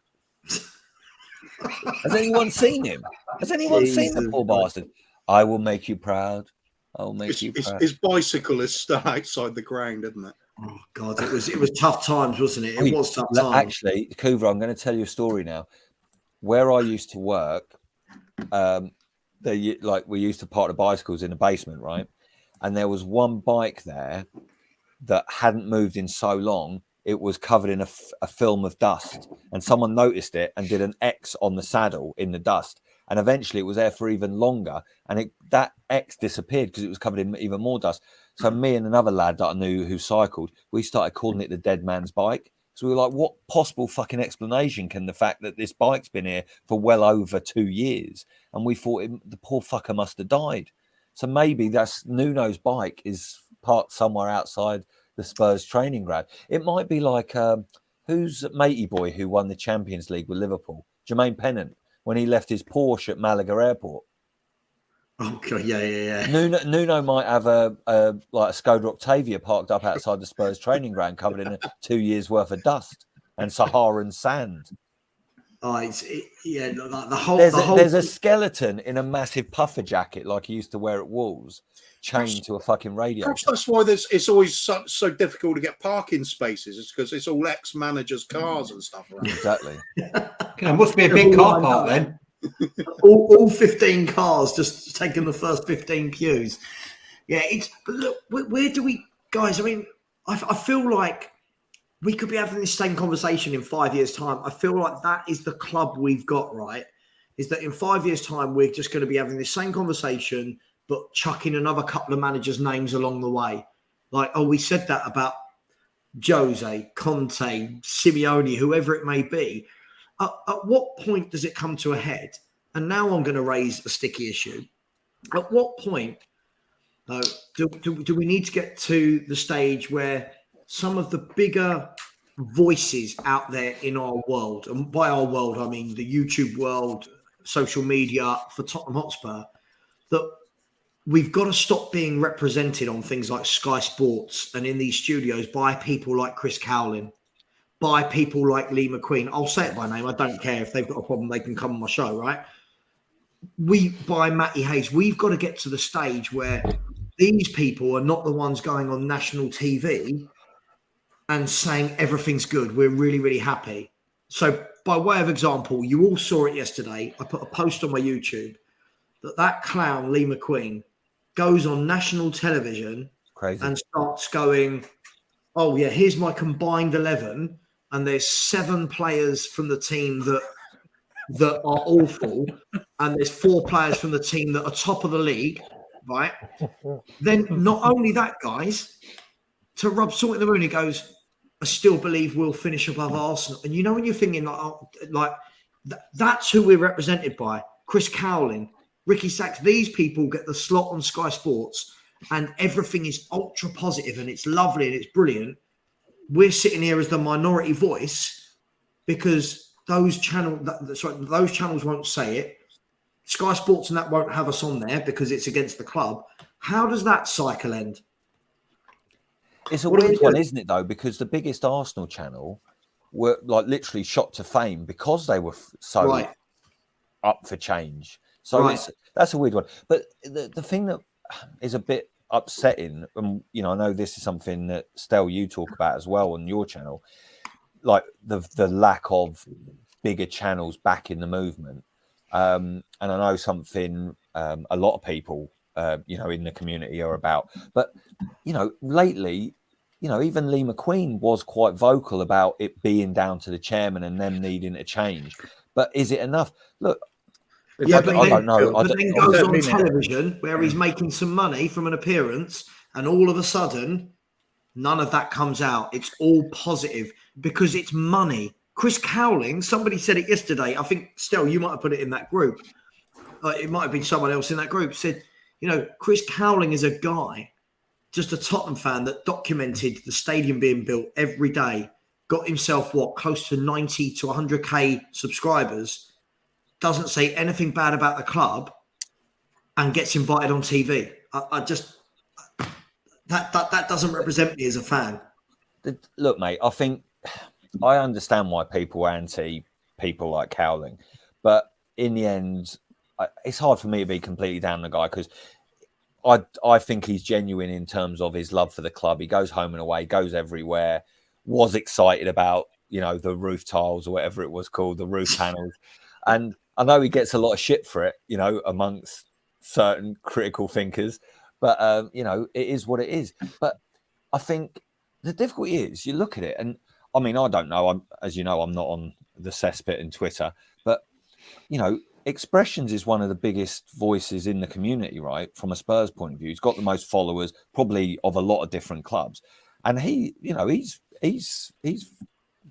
Has anyone seen him? Has anyone seen the poor bastard? I will make you proud. I will make you proud. His bicycle is still outside the ground, isn't it? Oh God, it was tough times, wasn't it? It was tough times. Actually, Kuva, I'm going to tell you a story now. Where I used to work, we used to park the bicycles in the basement, right? And there was one bike there that hadn't moved in so long, it was covered in a film of dust. And someone noticed it and did an X on the saddle in the dust. And eventually it was there for even longer. And that X disappeared because it was covered in even more dust. So me and another lad that I knew who cycled, we started calling it the dead man's bike. So we were like, what possible fucking explanation can the fact that this bike's been here for well over 2 years? And we thought the poor fucker must have died. So maybe that's Nuno's bike is parked somewhere outside the Spurs training ground. It might be like, who's matey boy who won the Champions League with Liverpool? Jermaine Pennant, when he left his Porsche at Malaga Airport. Oh God, yeah. Nuno might have a Skoda Octavia parked up outside the Spurs training ground, covered in 2 years worth of dust and Saharan sand. The whole. There's a skeleton in a massive puffer jacket like he used to wear at Wolves, chained to a fucking radio. Perhaps that's why it's always so difficult to get parking spaces. It's because it's all ex-managers' cars and stuff around. Exactly. Must be a big car park then. all 15 cars just taking the first 15 queues. Yeah, but look, where do we, guys? I mean, I feel like we could be having this same conversation in 5 years' time. I feel like that is the club we've got, right? Is that in 5 years' time, we're just going to be having the same conversation, but chucking another couple of managers' names along the way. Like, oh, we said that about Jose, Conte, Simeone, whoever it may be. At what point does it come to a head? And now I'm going to raise a sticky issue. At what point do we need to get to the stage where some of the bigger voices out there in our world, and by our world, I mean the YouTube world, social media for Tottenham Hotspur, that we've got to stop being represented on things like Sky Sports and in these studios by people like Chris Cowlin, by people like Lee McQueen. I'll say it by name. I don't care. If they've got a problem, they can come on my show, right? By Matty Hayes, we've got to get to the stage where these people are not the ones going on national TV and saying everything's good. We're really, really happy. So by way of example, you all saw it yesterday. I put a post on my YouTube that clown, Lee McQueen, goes on national television and starts going, oh, yeah, here's my combined 11. And there's 7 players from the team that are awful. And there's 4 players from the team that are top of the league, right? Then not only that, guys, to rub salt in the wound, he goes, I still believe we'll finish above Arsenal. And you know when you're thinking, that's who we're represented by. Chris Cowlin, Ricky Sachs, these people get the slot on Sky Sports and everything is ultra positive and it's lovely and it's brilliant. We're sitting here as the minority voice because those channels won't say it. Sky Sports and that won't have us on there because it's against the club. How does that cycle end? It's a weird one, isn't it, though? Because the biggest Arsenal channel were like literally shot to fame because they were so up for change. So that's a weird one. But the thing that is a bit upsetting, and I know this is something that Stel, you talk about as well on your channel, like the lack of bigger channels back in the movement. And I know something a lot of people in the community are about. But, lately, even Lee McQueen was quite vocal about it being down to the chairman and them needing to change. But is it enough? Look, I don't know. But then goes on television where he's making some money from an appearance and all of a sudden, none of that comes out. It's all positive because it's money. Chris Cowling, somebody said it yesterday. I think, Stel, you might have put it in that group. It might have been someone else in that group. Said, Chris Cowling is a guy, just a Tottenham fan that documented the stadium being built every day, got himself, close to 90 to 100K subscribers, doesn't say anything bad about the club, and gets invited on TV. That doesn't represent me as a fan. Look, mate, I think I understand why people are anti people like Cowling, but in the end, it's hard for me to be completely down the guy because I think he's genuine in terms of his love for the club. He goes home and away, goes everywhere, was excited about, the roof tiles or whatever it was called, the roof panels. And I know he gets a lot of shit for it, amongst certain critical thinkers, but, it is what it is. But I think the difficulty is you look at it and, I mean, I don't know. As you know, I'm not on the cesspit and Twitter, but, Expressions is one of the biggest voices in the community, right? From a Spurs point of view, he's got the most followers, probably of a lot of different clubs, and he's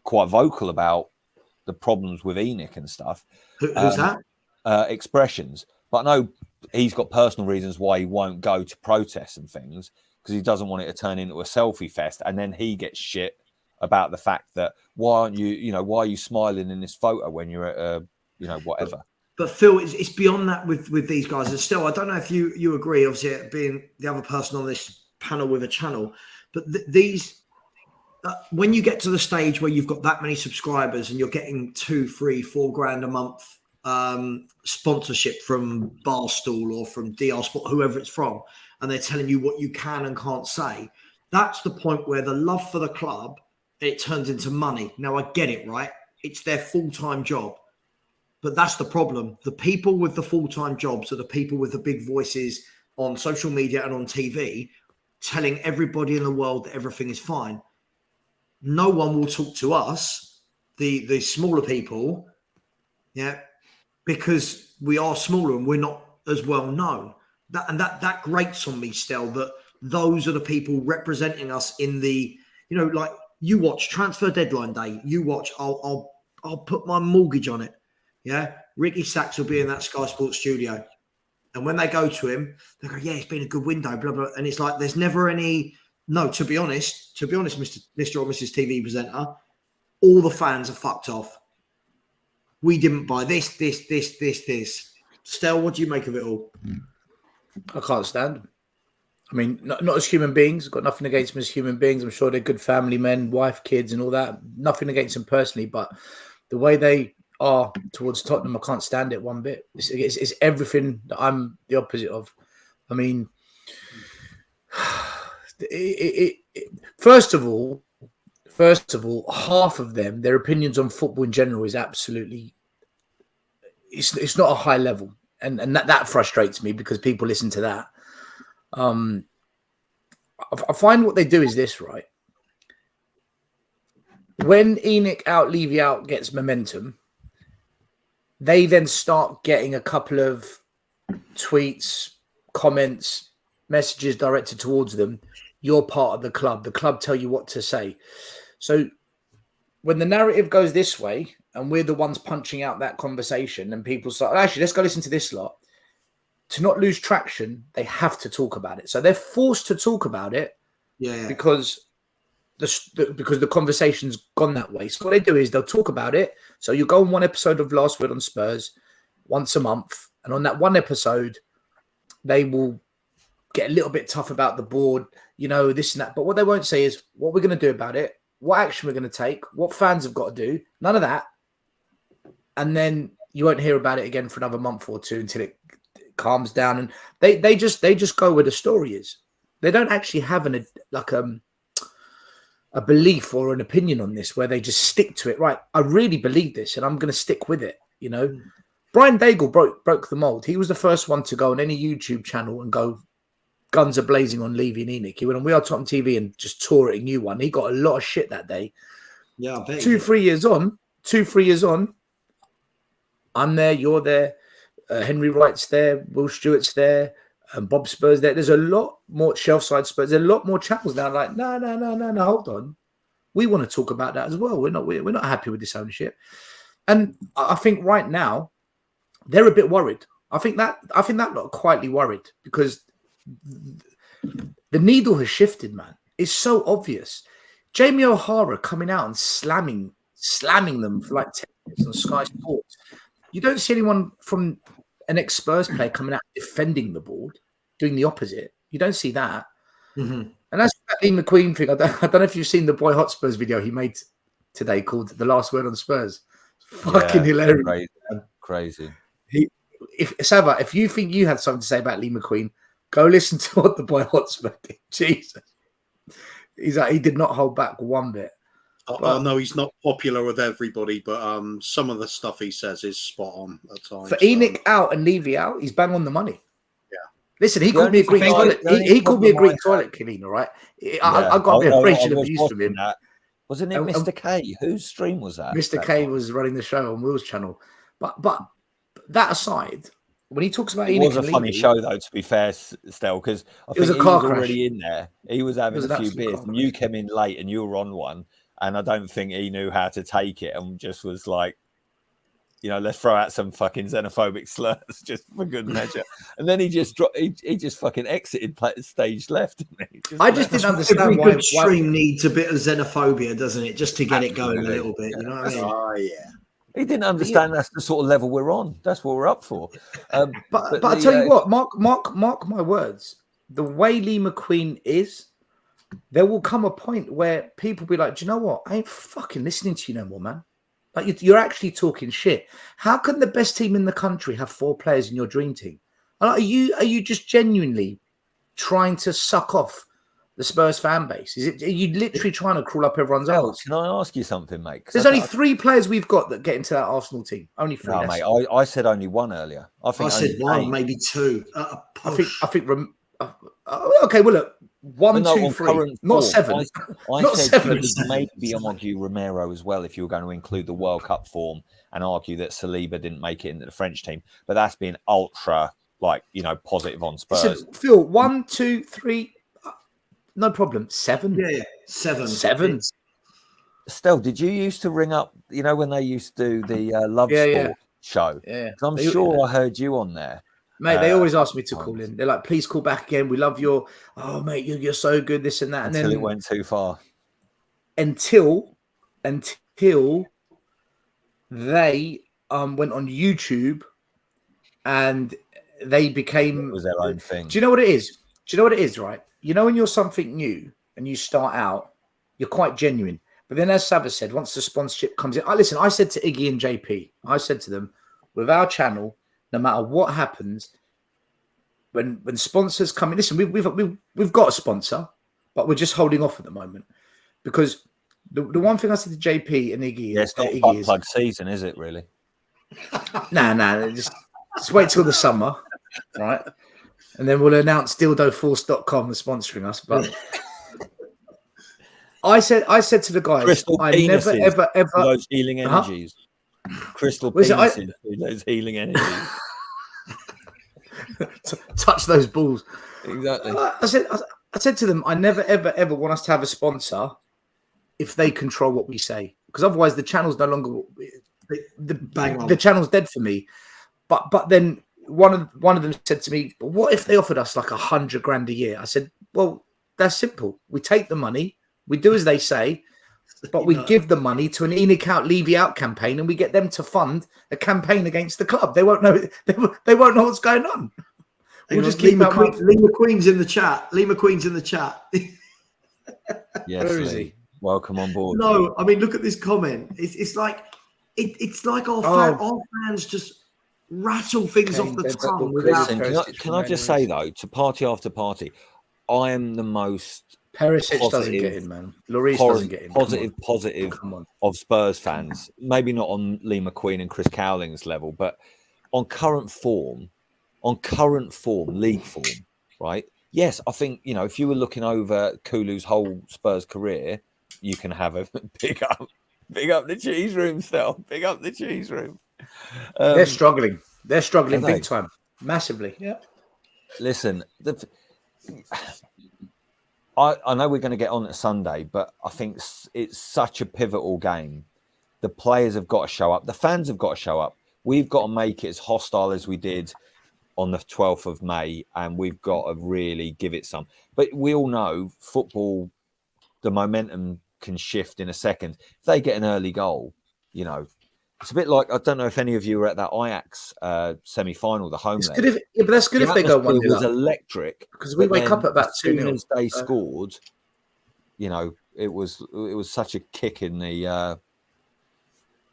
quite vocal about the problems with ENIC and stuff. Who's that? Expressions, but I know he's got personal reasons why he won't go to protests and things because he doesn't want it to turn into a selfie fest, and then he gets shit about the fact that why are you smiling in this photo when you're at a whatever. But Phil, it's beyond that with these guys. And still, I don't know if you agree, obviously, being the other person on this panel with a channel, but these, when you get to the stage where you've got that many subscribers and you're getting 2, 3, 4 grand a month sponsorship from Barstool or from DR Sport, whoever it's from, and they're telling you what you can and can't say, that's the point where the love for the club, it turns into money. Now, I get it, right? It's their full-time job. But that's the problem. The people with the full-time jobs are the people with the big voices on social media and on TV telling everybody in the world that everything is fine. No one will talk to us, the smaller people, because we are smaller and we're not as well known. That grates on me still, that those are the people representing us in the, like you watch Transfer Deadline Day, you watch, I'll put my mortgage on it. Yeah, Ricky Sachs will be in that Sky Sports studio. And when they go to him, they go, it's been a good window, blah, blah. And it's like, there's never any, no, to be honest, Mr. or Mrs. TV presenter, all the fans are fucked off. We didn't buy this. Stel, what do you make of it all? I can't stand them. I mean, not as human beings. I've got nothing against them as human beings. I'm sure they're good family men, wife, kids and all that. Nothing against them personally, but the way they are towards Tottenham, I can't stand it one bit. It's everything that I'm the opposite of. I mean, first of all, half of them, their opinions on football in general is absolutely, it's not a high level, and that frustrates me because people listen to that. I find what they do is this, right? When ENIC out, Levy out gets momentum, they then start getting a couple of tweets, comments, messages directed towards them. You're part of the club. The club tell you what to say. So when the narrative goes this way and we're the ones punching out that conversation and people start, actually, let's go listen to this lot. To not lose traction, they have to talk about it. So they're forced to talk about it because the conversation's gone that way. So what they do is they'll talk about it. So you go on one episode of Last Word on Spurs once a month. And on that one episode, they will get a little bit tough about the board, this and that. But what they won't say is what we're going to do about it, what action we're going to take, what fans have got to do. None of that. And then you won't hear about it again for another month or two until it calms down. And they just go where the story is. They don't actually have a belief or an opinion on this where they just stick to it. Right. I really believe this and I'm going to stick with it. Brian Daigle broke the mold. He was the first one to go on any YouTube channel and go guns are blazing on Levy and ENIC. He went on We Are Tottenham TV and just tore it a new one. He got a lot of shit that day. Yeah. I bet 2-3 years on, I'm there. You're there. Henry Wright's there. Will Stewart's there. Bob Spurs there. There's a lot more Shelfside Spurs. There's a lot more channels now. Like, no, hold on. We want to talk about that as well. We're not happy with this ownership, and I think right now they're a bit worried. I think that lot are quietly worried because the needle has shifted, man. It's so obvious. Jamie O'Hara coming out and slamming them for like 10 minutes on Sky Sports. You don't see anyone from an ex-Spurs player coming out defending the board, doing the opposite. You don't see that. Mm-hmm. And that's the Lee McQueen thing. I don't know if you've seen the Boy Hotspurs video he made today called "The Last Word on Spurs." Fucking hilarious. Crazy. If you think you had something to say about Lee McQueen, go listen to what the Boy Hotspur did. Jesus. He did not hold back one bit. I know he's not popular with everybody, but some of the stuff he says is spot on at times. For Enoch out and Levy out, he's bang on the money. Yeah. Listen, he called me a Greek toilet. He called me a Greek toilet cleaner, right? I got a bit of French abuse from him. Wasn't it Mr. K? Whose stream was that? Mr. K was running the show on Will's channel. But that aside, when he talks about Enoch, it was a funny show though. To be fair, Stel, because I think he was already in there. He was having a few beers, and you came in late, and you were on one. And I don't think he knew how to take it and just was like, let's throw out some fucking xenophobic slurs just for good measure. And then he just fucking exited stage left. I just didn't understand every good stream needs a bit of xenophobia, doesn't it? Just to get it going a little bit. You know what I mean? Oh, yeah. He didn't understand that's the sort of level we're on. That's what we're up for. But I tell you what, mark my words. The way Lee McQueen is, there will come a point where people be like, do you know what? I ain't fucking listening to you no more, man. Like you're actually talking shit. How can the best team in the country have 4 players in your dream team? Are you just genuinely trying to suck off the Spurs fan base? Are you literally trying to crawl up everyone's arse? Can I ask you something, mate? There's only 3 players we've got that get into that Arsenal team. Only 3. No, mate. I said only 1 earlier. I said 1, maybe 2. I think. Okay, well look. 1, 2, 3, not 7. I not said 7. Maybe argue Romero as well if you were going to include the World Cup form and argue that Saliba didn't make it into the French team. But that's been ultra, positive on Spurs. Listen, Phil, 1, 2, 3, no problem. 7. Yeah, 7. Stell, did you used to ring up? When they used to do the Love Sport show? Yeah, I'm sure I heard you on there. Mate, they always ask me to call in. They're like, please call back again. We love your, mate, you're so good, this and that. Until it went too far. Until they went on YouTube and they became... It was their own thing. Do you know what it is? Right? When you're something new and you start out, you're quite genuine. But then as Savas said, once the sponsorship comes in... Listen, I said to Iggy and JP, I said to them, with our channel... No matter what happens, when sponsors come in, listen, we've got a sponsor, but we're just holding off at the moment because the one thing I said to JP and Iggy, it's not plug season, is it really? Nah, just wait till the summer, right? And then we'll announce dildoforce.com is sponsoring us. But I said to the guys, Crystal I never ever those healing energies. Crystal penises, those healing energies. Touch those balls. Exactly. I said to them, I never ever want us to have a sponsor if they control what we say, because otherwise the channel's no longer the channel's dead for me. But then one of them said to me, but what if they offered us like $100,000 a year? I said, well, that's simple. We take the money, we do as they say. But we give the money to an Enoch out, Levy out campaign, and we get them to fund a campaign against the club. They won't know. They won't know what's going on. We'll just Lee McQueen's in the chat. Lee McQueen's in the chat. Yes, where is he? Welcome on board. No, I mean, look at this comment. It's like our fans just rattle things off the tongue. Listen, can I just say though, to party after party, I am the most. Perisic doesn't get in, man. Lloris doesn't get in. Positive of Spurs fans. Maybe not on Lee McQueen and Chris Cowling's level, but on current form, league form, right? Yes, I think, if you were looking over Kulu's whole Spurs career, you can have a big up the cheese room still. Big up the cheese room. They're struggling. They're struggling big time. Massively. Yeah. Listen, I know we're going to get on at Sunday, but I think it's such a pivotal game. The players have got to show up. The fans have got to show up. We've got to make it as hostile as we did on the 12th of May, and we've got to really give it some. But we all know football, the momentum can shift in a second. If they get an early goal, you know, it's a bit like, I don't know if any of you were at that Ajax semi-final, the home leg. But that's good if they go 1-0. It was electric. Because we wake up at about 2-0. As they scored, you know, it was such a kick in the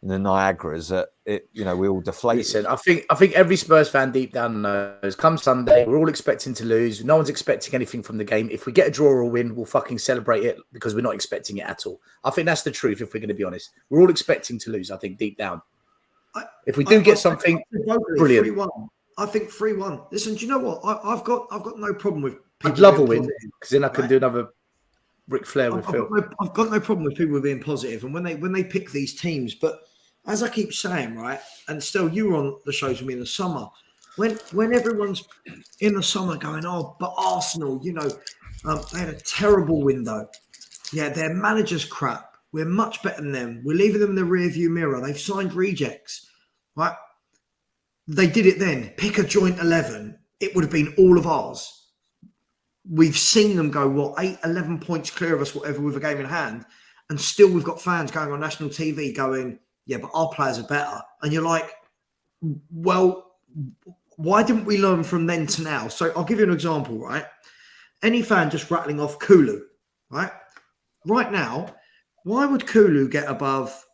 Niagaras that we all deflated. Listen, I think every Spurs fan deep down knows. Come Sunday, we're all expecting to lose. No one's expecting anything from the game. If we get a draw or a win, we'll fucking celebrate it because we're not expecting it at all. I think that's the truth. If we're going to be honest, we're all expecting to lose. I think deep down. If we do get something, brilliant. 3-1. I think 3-1. Listen, do you know what? I've got no problem with. I'd love a win because then I can do another Ric Flair with Phil. I've got no problem with people being positive, and when they pick these teams, but. As I keep saying, right, and still you were on the shows with me in the summer, when everyone's in the summer going, oh, but Arsenal, they had a terrible window. Yeah, their manager's crap. We're much better than them. We're leaving them in the rearview mirror. They've signed rejects, right? They did it then. Pick a joint 11. It would have been all of ours. We've seen them go, 8, 11 points clear of us, whatever, with a game in hand. And still we've got fans going on national TV going, yeah, but our players are better. And you're like, well, why didn't we learn from then to now? So I'll give you an example, right? Any fan just rattling off Kulu, right? Right now, why would Kulu get above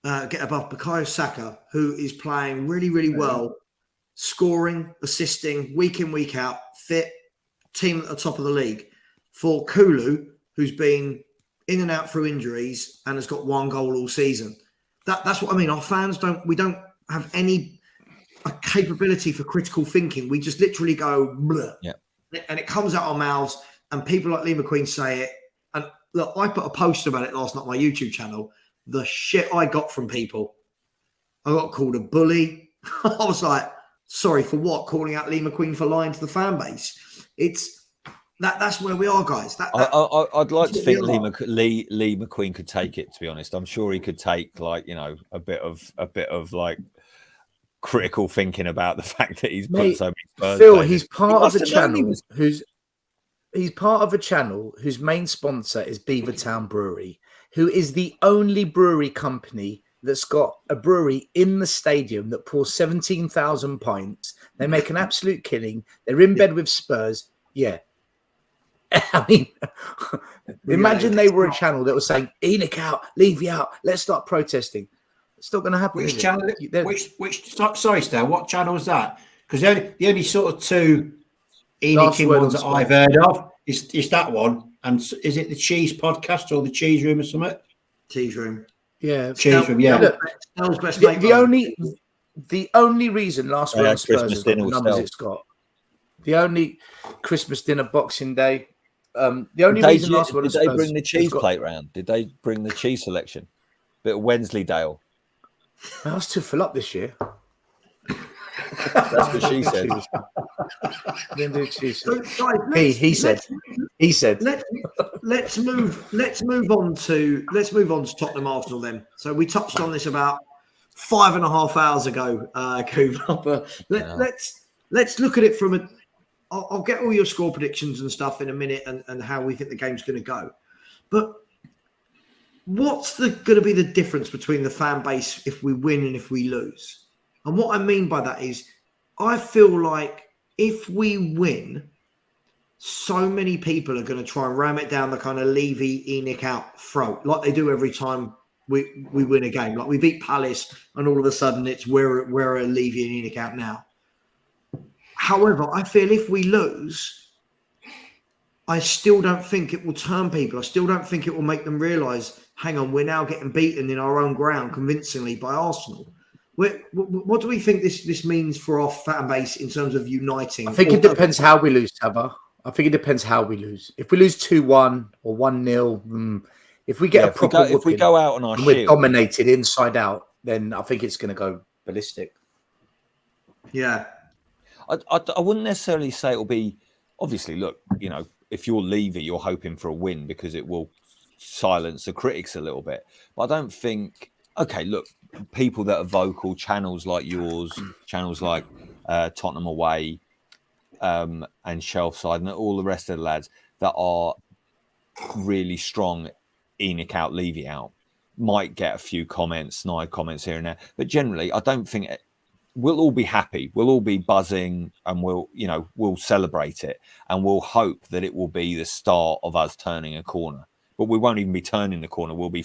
Bukayo Saka, who is playing really, really well, scoring, assisting, week in, week out, fit, team at the top of the league, for Kulu, who's been in and out through injuries and has got 1 goal all season? That's what I mean. Our fans don't have any capability for critical thinking. We just literally go, bleh. Yeah. And it comes out our mouths, and people like Lee McQueen say it. And look, I put a post about it last night on my YouTube channel. The shit I got from people. I got called a bully. I was like, sorry for what? Calling out Lee McQueen for lying to the fan base. That's where we are, guys. I'd like to think Lee McQueen could take it. To be honest, I'm sure he could take a bit of like critical thinking about the fact that he's put so many Spurs. Phil, he's part of a channel whose main sponsor is Beavertown Brewery, who is the only brewery company that's got a brewery in the stadium that pours 17,000 pints. They make an absolute killing. They're in bed with Spurs. Yeah. I mean, imagine they were a channel that was saying, Enoch out, leave you out, let's start protesting. It's not going to happen. Which channel? Sorry, Stan, what channel is that? Because the only sort of 2 Enoch ones that I've heard of is that one. And is it the Cheese Podcast or the Cheese Room or something? Cheese Room. Yeah. Cheese Room, yeah. Look, the only reason last week Spurs has got the numbers it's got. The only Christmas dinner, Boxing Day. The only reason last one did they bring the cheese plate round? Did they bring the cheese selection? Bit of Wensleydale. I was too full up this year. That's what she said. Didn't do cheese. So, guys, he said. Let's move on to Tottenham Arsenal then. So we touched on this about 5.5 hours ago, Cooper. But let's look at it from a. I'll get all your score predictions and stuff in a minute and how we think the game's going to go. But what's going to be the difference between the fan base if we win and if we lose? And what I mean by that is I feel like if we win, so many people are going to try and ram it down the kind of Levy, Enoch out throat like they do every time we win a game. Like we beat Palace and all of a sudden it's we're a Levy and Enoch out now. However, I feel if we lose, I still don't think it will turn people. I still don't think it will make them realise, hang on, we're now getting beaten in our own ground convincingly by Arsenal. What do we think this means for our fan base in terms of uniting? I think it depends how we lose, Tabba. I think it depends how we lose. If we lose 2-1 or 1-0, if we get if we go out on our and we're dominated inside out, then I think it's going to go ballistic. Yeah. I wouldn't necessarily say it'll be. Obviously, look, if you're Levy, you're hoping for a win because it will silence the critics a little bit. But I don't think. Okay, look, people that are vocal, channels like yours, channels like Tottenham Away, and Shelfside, and all the rest of the lads that are really strong, Enoch out, Levy out, might get a few comments, snide comments here and there. But generally, I don't think we'll all be happy. We'll all be buzzing, and we'll celebrate it, and we'll hope that it will be the start of us turning a corner. But we won't even be turning the corner. We'll be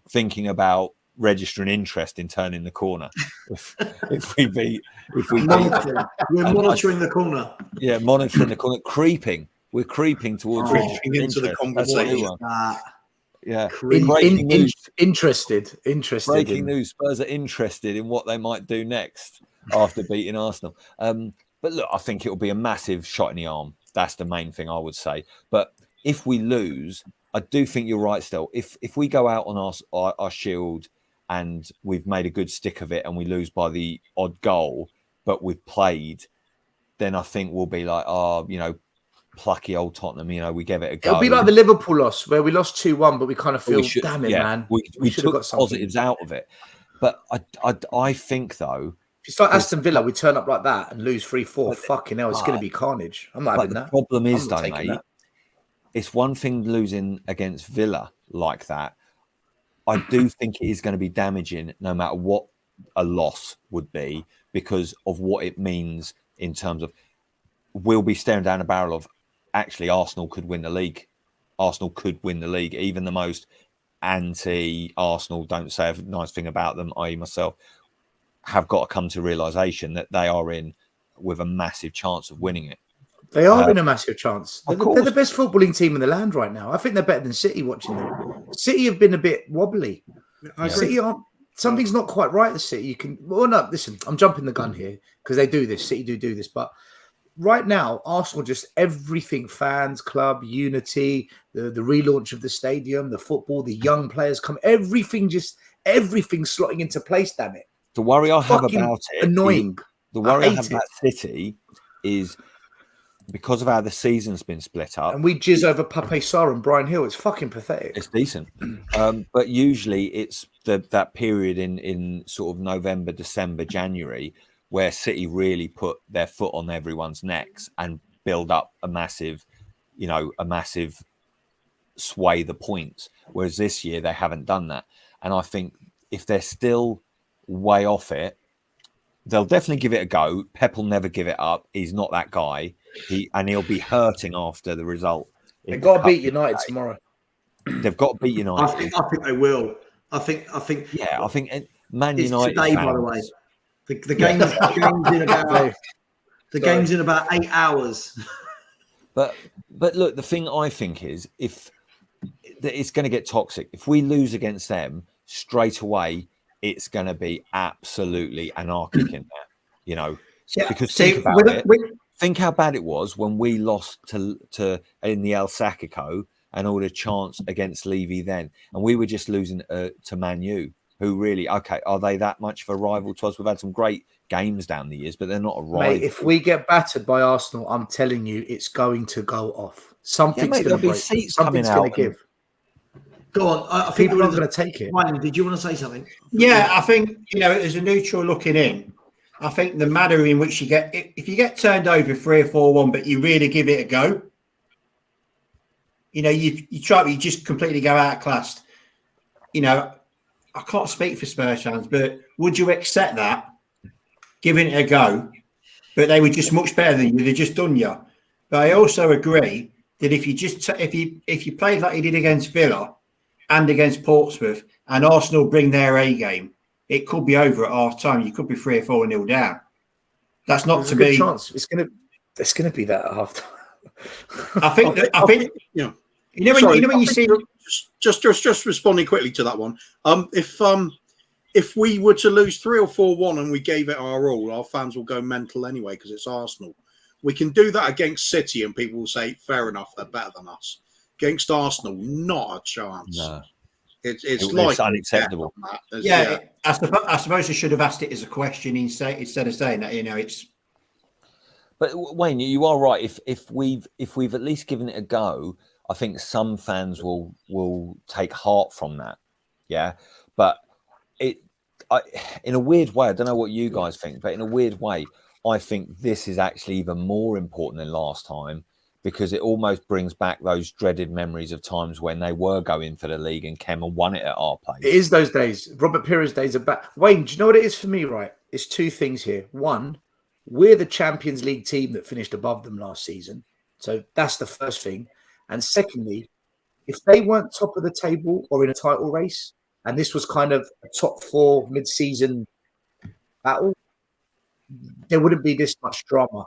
thinking about registering interest in turning the corner. We're monitoring the corner. Yeah, monitoring the corner, creeping. We're creeping towards creeping into the conversation. Yeah, interested. Breaking news: Spurs are interested in what they might do next after beating Arsenal. But look, I think it will be a massive shot in the arm. That's the main thing I would say. But if we lose, I do think you're right. Still, if we go out on our shield and we've made a good stick of it, and we lose by the odd goal, but we've played, then I think we'll be like, plucky old Tottenham, we gave it a go. It'll be like the Liverpool loss where we lost 2-1, but we kind of feel, damn it, man. We should have got positives out of it. But I think, though, it's like Aston Villa. We turn up like that and lose 3-4. Fucking hell, it's going to be carnage. I'm not having that. The problem is, though, mate, it's one thing losing against Villa like that. I do think it is going to be damaging no matter what a loss would be, because of what it means in terms of we'll be staring down a barrel of actually Arsenal could win the league. Arsenal could win the league. Even the most anti-Arsenal, don't say a nice thing about them, i.e. myself, have got to come to realisation that they are in with a massive chance of winning it. They are in a massive chance. They're the best footballing team in the land right now. I think they're better than City watching them. City have been a bit wobbly. City aren't. Something's not quite right at City. Listen, I'm jumping the gun here because they do this. City do this. But right now, Arsenal just everything, fans, club, unity, the relaunch of the stadium, the football, the young players come, everything's slotting into place, damn it. The worry I have about it, annoying. The worry I have about City is because of how the season's been split up. And we jizz over Pape Sarr and Brian Hill. It's fucking pathetic. It's decent. But usually it's that period in sort of November, December, January, where City really put their foot on everyone's necks and build up a massive swathe of points. Whereas this year they haven't done that. And I think if they're still way off it, they'll definitely give it a go. Pep will never give it up. He's not that guy. He'll be hurting after the result. They've got to beat United tomorrow. They've got to beat United. I think they will. I think. Yeah, I think Man United. Today, by the way, the game's in about 8 hours. But look, the thing I think is if it's going to get toxic. If we lose against them straight away, it's going to be absolutely anarchic in there. Because think how bad it was when we lost to in the El Sacico and all the chants against Levy then, and we were just losing to Man U, who really are they that much of a rival to us? We've had some great games down the years, but they're not a rival. Mate, if we get battered by Arsenal, I'm telling you, it's going to go off. Something's going to break. Something's going to give. Go on. I think people are going to take it. Ryan, did you want to say something? Yeah, I think, as a neutral looking in, I think the manner in which you get, if you get turned over 3-4-1, but you really give it a go, you try, you just completely go outclassed. I can't speak for Spurs fans, but would you accept that, giving it a go, but they were just much better than you, they just done you? But I also agree that if you played like you did against Villa and against Portsmouth, and Arsenal bring their A game, it could be over at half time. You could be 3 or 4-0 down. That's not to be. Chance. It's gonna be that at half time. I think when you see just responding quickly to that one. If we were to lose 3 or 4-1 and we gave it our all, our fans will go mental anyway because it's Arsenal. We can do that against City, and people will say, "Fair enough, they're better than us." Against Arsenal, not a chance. No. It's unacceptable. I suppose I should have asked it as a question instead of saying that. But Wayne, you are right. If we've at least given it a go, I think some fans will take heart from that. Yeah, but in a weird way, I don't know what you guys think, but in a weird way, I think this is actually even more important than last time, because it almost brings back those dreaded memories of times when they were going for the league and came and won it at our place. It is those days. Robert Pires days are back. Wayne, do you know what it is for me, right? It's two things here. One, we're the Champions League team that finished above them last season. So that's the first thing. And secondly, if they weren't top of the table or in a title race, and this was kind of a top four mid-season battle, there wouldn't be this much drama.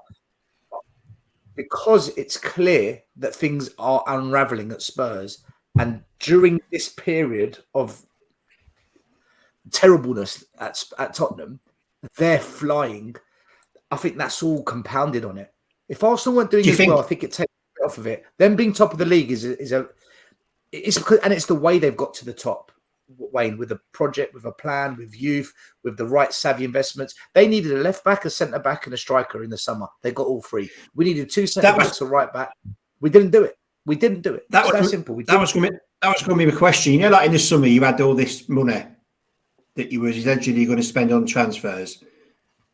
Because it's clear that things are unraveling at Spurs, and during this period of terribleness at Tottenham, they're flying. I think that's all compounded on it. If Arsenal weren't doing as well, I think it takes it off of it. Them being top of the league it's because, and it's the way they've got to the top, Wayne, with a project, with a plan, with youth, with the right savvy investments. They needed a left back, a centre back, and a striker in the summer. They got all three. We needed two centre backs, a right back. We didn't do it. That's that simple. That was going to be my question. You know, like in the summer, you had all this money that you were allegedly going to spend on transfers.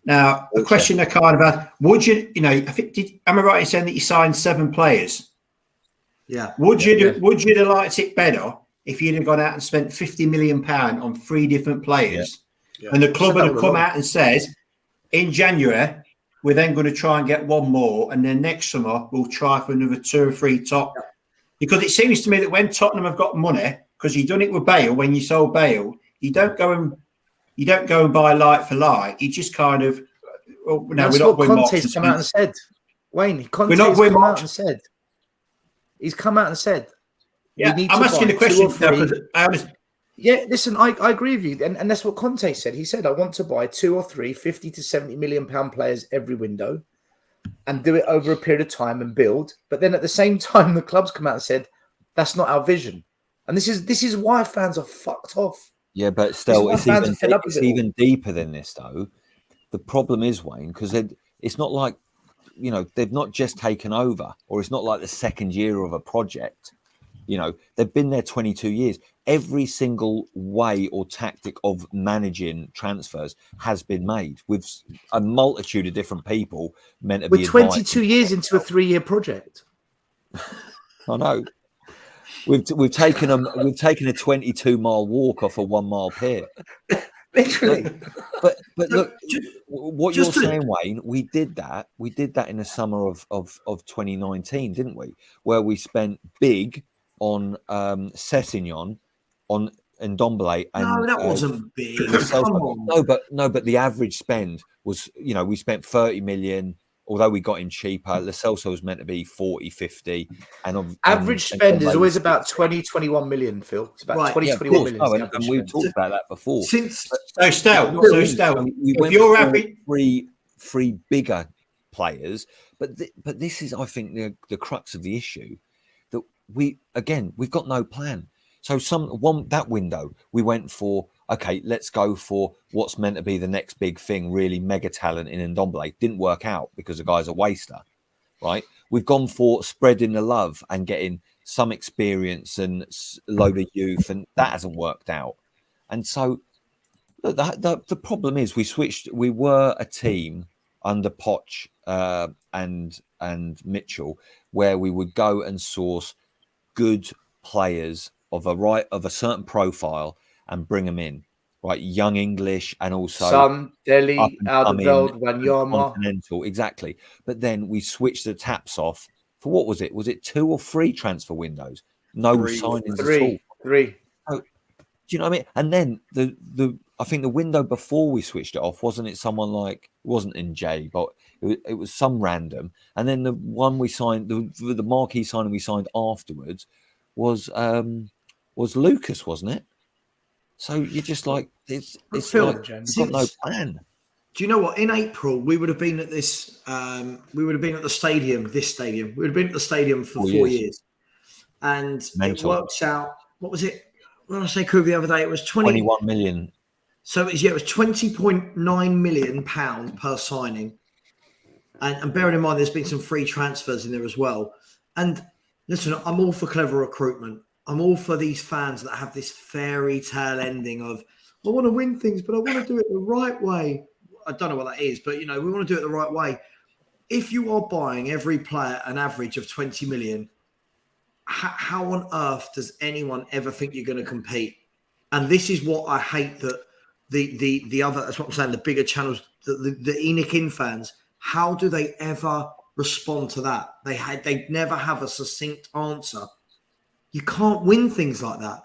Now, the question I kind of had: would you, am I right in saying that you signed 7 players? Yeah. Would you have liked it better if you'd have gone out and spent £50 million on 3 different players, and the club would have come out and says, in January, we're then going to try and get 1 more, and then next summer we'll try for another 2 or 3 top. Because it seems to me that when Tottenham have got money, because you've done it with Bale, when you sold Bale, you don't go and buy light for light. You just kind of, that's what Conte's come out and said. Wayne, Conte's come out and said. He's come out and said. Yeah, I'm asking the question. Listen, I agree with you. And that's what Conte said. He said, I want to buy 2 or 3 50 to 70 million pound players every window and do it over a period of time and build. But then at the same time, the club's come out and said, that's not our vision. And this is why fans are fucked off. Yeah, but still, it's even deeper than this, though. The problem is, Wayne, because it's not like, they've not just taken over, or it's not like the second year of a project. They've been there 22 years. Every single way or tactic of managing transfers has been made with a multitude of different people meant to be. We're 22 years into a 3-year project. I know. We've taken a 22-mile walk off a 1-mile pier. Literally. But look, what you're saying, Wayne, we did that in the summer of 2019, didn't we? Where we spent big on Sessegnon, on Ndombele, and no, that wasn't big. Come on. No, but the average spend was, we spent 30 million. Although we got him cheaper, Lo Celso was meant to be 40, 50 . And average spend is always about 20, 21 million, Phil. It's about 20, 21 million. Oh, and we've talked about that before. If you're happy, three bigger players, but this is, I think, the crux of the issue, that we've got no plan. So that window we went for, okay, let's go for what's meant to be the next big thing, really mega talent in Ndombele. Didn't work out because the guy's a waster, right? We've gone for spreading the love and getting some experience and a load of youth, and that hasn't worked out. And so the problem is we were a team under Poch and Mitchell where we would go and source good players of a certain profile and bring them in, right? Young English and also Son, Delhi, Alderweireld, Wanyama, Continental, exactly. But then we switched the taps off for what was it? Was it 2 or 3 transfer windows? No signings at all. 3. So, do you know what I mean? And then I think the window before we switched it off, wasn't it? Someone like, it wasn't in J, but it was some random. And then the one we signed, the marquee signing we signed afterwards was Lucas, wasn't it? So you're just like, it's Phil, like you've got no plan. Do you know what? In April, we would have been at this. We would have been at the stadium. This stadium. We would have been at the stadium for 4 years, and it works out. What was it? What did I say, Crew, the other day? It was 21 million. So it was 20.9 million pounds per signing. And bearing in mind, there's been some free transfers in there as well. And listen, I'm all for clever recruitment. I'm all for these fans that have this fairy tale ending of, I want to win things, but I want to do it the right way. I don't know what that is, but, we want to do it the right way. If you are buying every player an average of 20 million, how on earth does anyone ever think you're going to compete? And this is what I hate, that the other, that's what I'm saying, the bigger channels, the Enoch fans, how do they ever respond to that? They never have a succinct answer. You can't win things like that.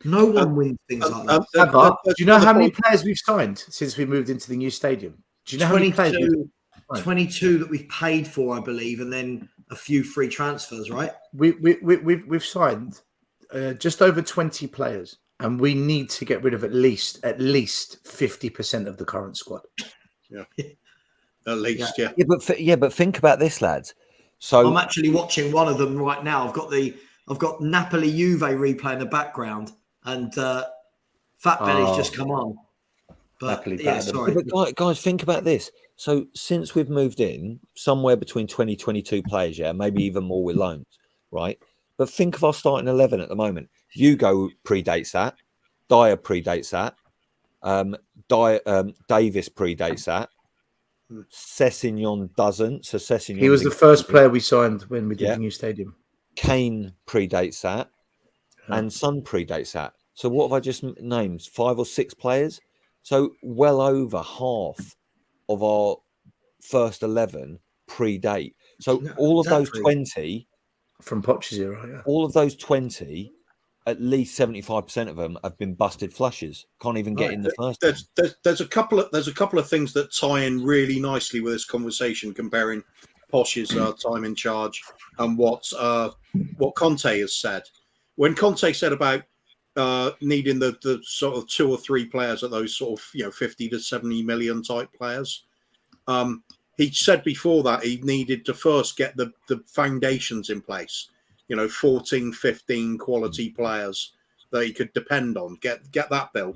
No one wins things like that. Do you know how many players we've signed since we moved into the new stadium? Do you know 22, how many players? 22 that we've paid for, I believe, and then a few free transfers, right? We've signed just over 20 players, and we need to get rid of at least 50% of the current squad. Yeah, at least, yeah. But think about this, lads. So I'm actually watching one of them right now. I've got Napoli Juve replay in the background, and Fat Belly's just come on. But sorry. But guys, think about this. So since we've moved in, somewhere between 20, 22 players, maybe even more with loans, right? But think of our starting 11 at the moment. Hugo predates that. Dyer predates that. Davis predates that. Sessegnon doesn't. So Sessegnon. He was the first player we signed when we did the new stadium. Kane predates that. And Son predates that. So what have I just named? 5 or 6 players? So well over half of our first 11 predate. So all of those 20 from Poch's era, all of those 20, at least 75% of them have been busted flushes. Can't even get in the first. There's a couple of things that tie in really nicely with this conversation, comparing Poch's time in charge and what Conte has said. When Conte said about needing the sort of 2 or 3 players at those sort of 50 to 70 million type players, he said before that he needed to first get the foundations in place, 14, 15 quality players that he could depend on, get that built.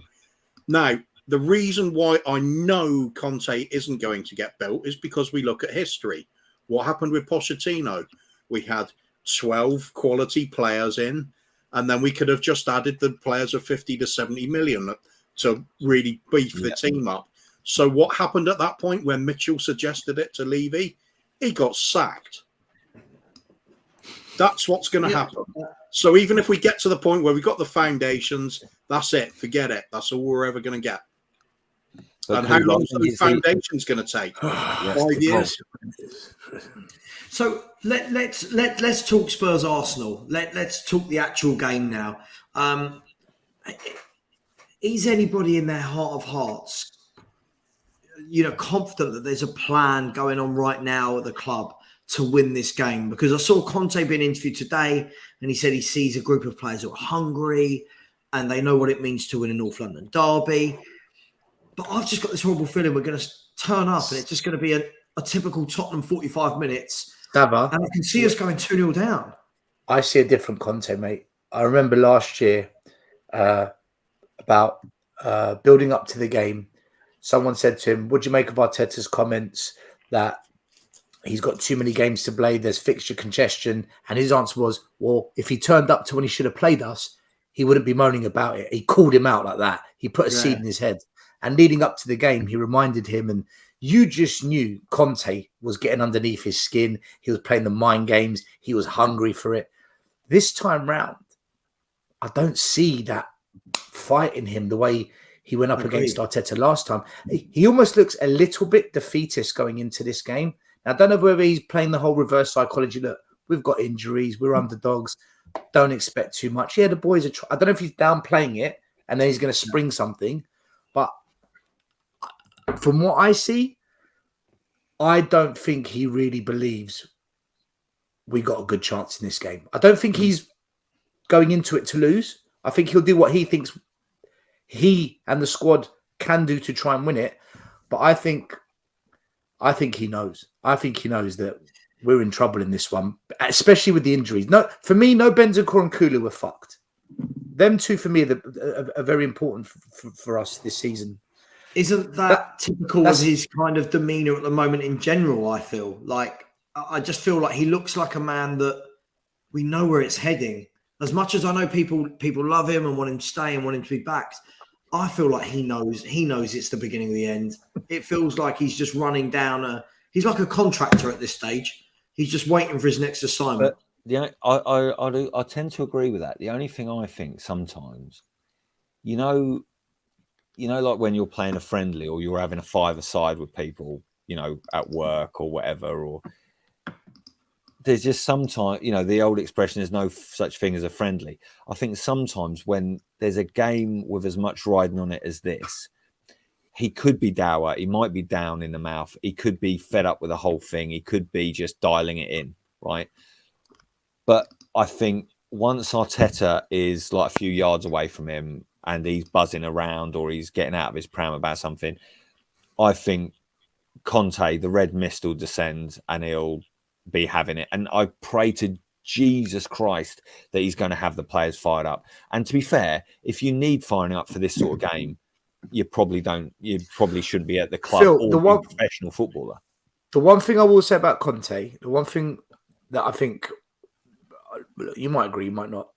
Now, the reason why I know Conte isn't going to get built is because we look at history. What happened with Pochettino? We had 12 quality players in, and then we could have just added the players of 50 to 70 million to really beef the team up. So what happened at that point when Mitchell suggested it to Levy? He got sacked. That's what's going to happen. So even if we get to the point where we've got the foundations, that's it. Forget it. That's all we're ever going to get. And how long is the foundations going to take? 5 years. So let's talk Spurs Arsenal. Let's talk the actual game now. Is anybody in their heart of hearts, confident that there's a plan going on right now at the club to win this game? Because I saw Conte being interviewed today, and he said he sees a group of players who are hungry and they know what it means to win a North London derby. But I've just got this horrible feeling we're going to turn up and it's just going to be a typical Tottenham 45 minutes. Dava, and I can see us going 2-0 down. I see a different Conte, mate. I remember last year about building up to the game. Someone said to him, what do you make of Arteta's comments that he's got too many games to play, there's fixture congestion? And his answer was, well, if he turned up to when he should have played us, he wouldn't be moaning about it. He called him out like that. He put a seed in his head. And leading up to the game, he reminded him, and you just knew Conte was getting underneath his skin. He was playing the mind games. He was hungry for it. This time round, I don't see that fight in him the way he went up against Arteta last time. He almost looks a little bit defeatist going into this game. Now, I don't know whether he's playing the whole reverse psychology. Look, we've got injuries. We're underdogs. Don't expect too much. Yeah, the boys are... I don't know if he's downplaying it and then he's going to spring something. But from what I see, I don't think he really believes we got a good chance in this game. I don't think he's going into it to lose. I think he'll do what he thinks he and the squad can do to try and win it. But I think he knows. I think he knows that we're in trouble in this one, especially with the injuries. No, for me, no Bentancur and Kulu were fucked. Them two, for me, are very important for us this season. Isn't that typical of his kind of demeanour at the moment in general? I feel like I just feel like he looks like a man that we know where it's heading. As much as I know people love him and want him to stay and want him to be back, I feel like he knows it's the beginning of the end. It feels like he's just running down he's like a contractor at this stage. He's just waiting for his next assignment. But I tend to agree with that. The only thing I think sometimes, you know, like when you're playing a friendly or you're having a five-a-side with people, at work or whatever, or there's just sometimes, the old expression, there's no such thing as a friendly. I think sometimes when there's a game with as much riding on it as this, he could be dour. He might be down in the mouth. He could be fed up with the whole thing. He could be just dialing it in, right? But I think once Arteta is like a few yards away from him and he's buzzing around or he's getting out of his pram about something, I think Conte, the red mist will descend and he'll be having it. And I pray to Jesus Christ that he's going to have the players fired up. And to be fair, if you need firing up for this sort of game, you probably shouldn't be at the club or be a professional footballer. The one thing I will say about Conte, the one thing that I think you might agree, you might not.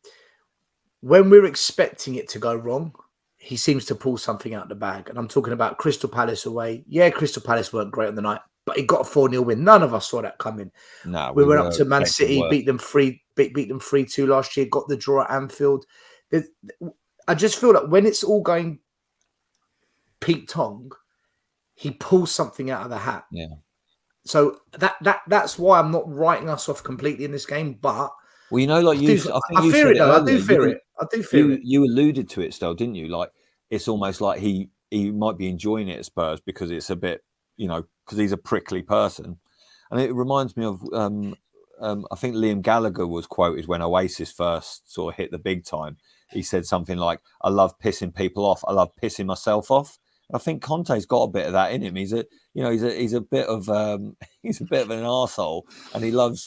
When we're expecting it to go wrong, he seems to pull something out of the bag. And I'm talking about Crystal Palace away. Yeah, Crystal Palace weren't great on the night, but he got a 4-0 win. None of us saw that coming. No, we went up to Man City, beat them 3-2 last year, got the draw at Anfield. I just feel like when it's all going Pete Tong, he pulls something out of the hat. Yeah. So that's why I'm not writing us off completely in this game. But well, like I fear it. I do fear it. You alluded to it, still, didn't you? Like it's almost like he might be enjoying it at Spurs because it's a bit, because he's a prickly person, and it reminds me of I think Liam Gallagher was quoted when Oasis first sort of hit the big time. He said something like, "I love pissing people off. I love pissing myself off." And I think Conte's got a bit of that in him. He's a bit of an arsehole, and he loves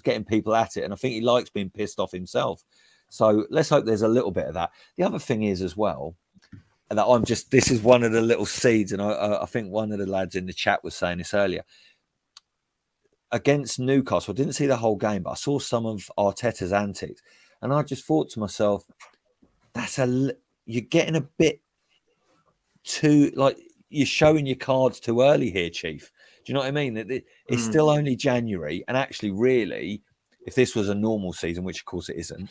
getting people at it. And I think he likes being pissed off himself. So let's hope there's a little bit of that. The other thing is as well, that this is one of the little seeds, and I think one of the lads in the chat was saying this earlier. Against Newcastle, I didn't see the whole game, but I saw some of Arteta's antics. And I just thought to myself, you're getting a bit too, like, you're showing your cards too early here, Chief. Do you know what I mean? It's still only January. And actually, really, if this was a normal season, which of course it isn't,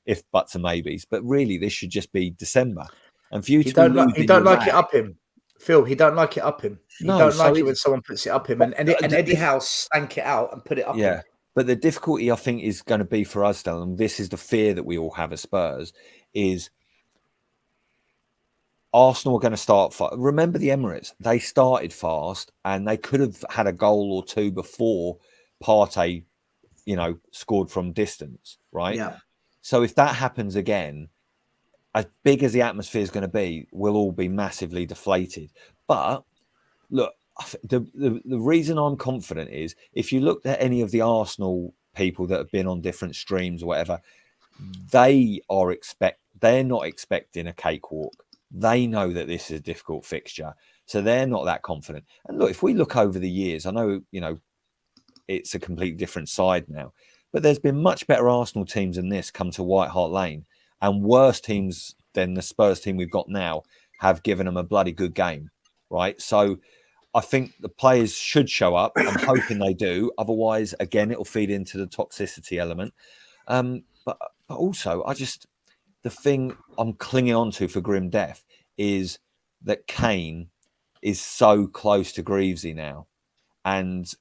if buts and maybes, but really this should just be December. And for you he don't like it up him. Phil, he don't like it up him. He don't like it when someone puts it up him. And Eddie Howe stank it out and put it up him. But the difficulty, I think, is going to be for us, Dylan, and this is the fear that we all have as Spurs, is Arsenal are going to start fast. Remember the Emirates? They started fast and they could have had a goal or two before Partey, scored from distance, right? Yeah. So if that happens again, as big as the atmosphere is going to be, we'll all be massively deflated. But look, the reason I'm confident is if you looked at any of the Arsenal people that have been on different streams or whatever, they're not expecting a cakewalk. They know that this is a difficult fixture, so they're not that confident. And look, if we look over the years, I know it's a completely different side now, but there's been much better Arsenal teams than this come to White Hart Lane, and worse teams than the Spurs team we've got now have given them a bloody good game, right? So I think the players should show up. I'm hoping they do. Otherwise, again, it'll feed into the toxicity element. But also, the thing I'm clinging on to for grim death is that Kane is so close to Greavesy now. And,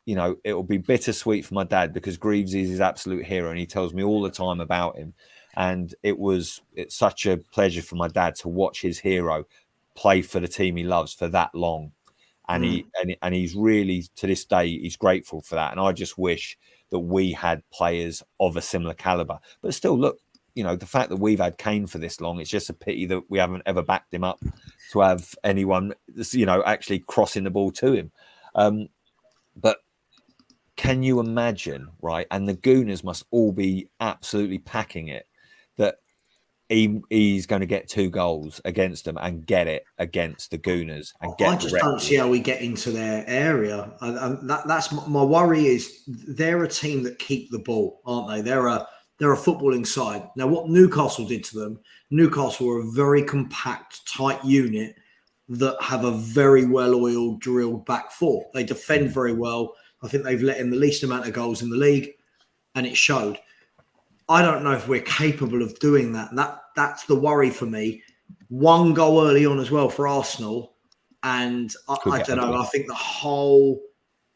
it will be bittersweet for my dad because Greavesy is his absolute hero and he tells me all the time about him. And it's such a pleasure for my dad to watch his hero play for the team he loves for that long. And he's really, to this day, he's grateful for that. And I just wish that we had players of a similar caliber. But still, look, the fact that we've had Kane for this long, it's just a pity that we haven't ever backed him up to have anyone, actually crossing the ball to him. But can you imagine, right? And the Gooners must all be absolutely packing it, that he's going to get 2 goals against them and get it against the Gooners and get. I just don't see how we get into their area. That's my worry. Is they're a team that keep the ball, aren't they? They're a footballing side. Now, what Newcastle did to them? Newcastle are a very compact, tight unit that have a very well-oiled, drilled back four. They defend very well. I think they've let in the least amount of goals in the league, and it showed. I don't know if we're capable of doing that. That's the worry for me. 1 goal early on as well for Arsenal, and I don't know. I think the whole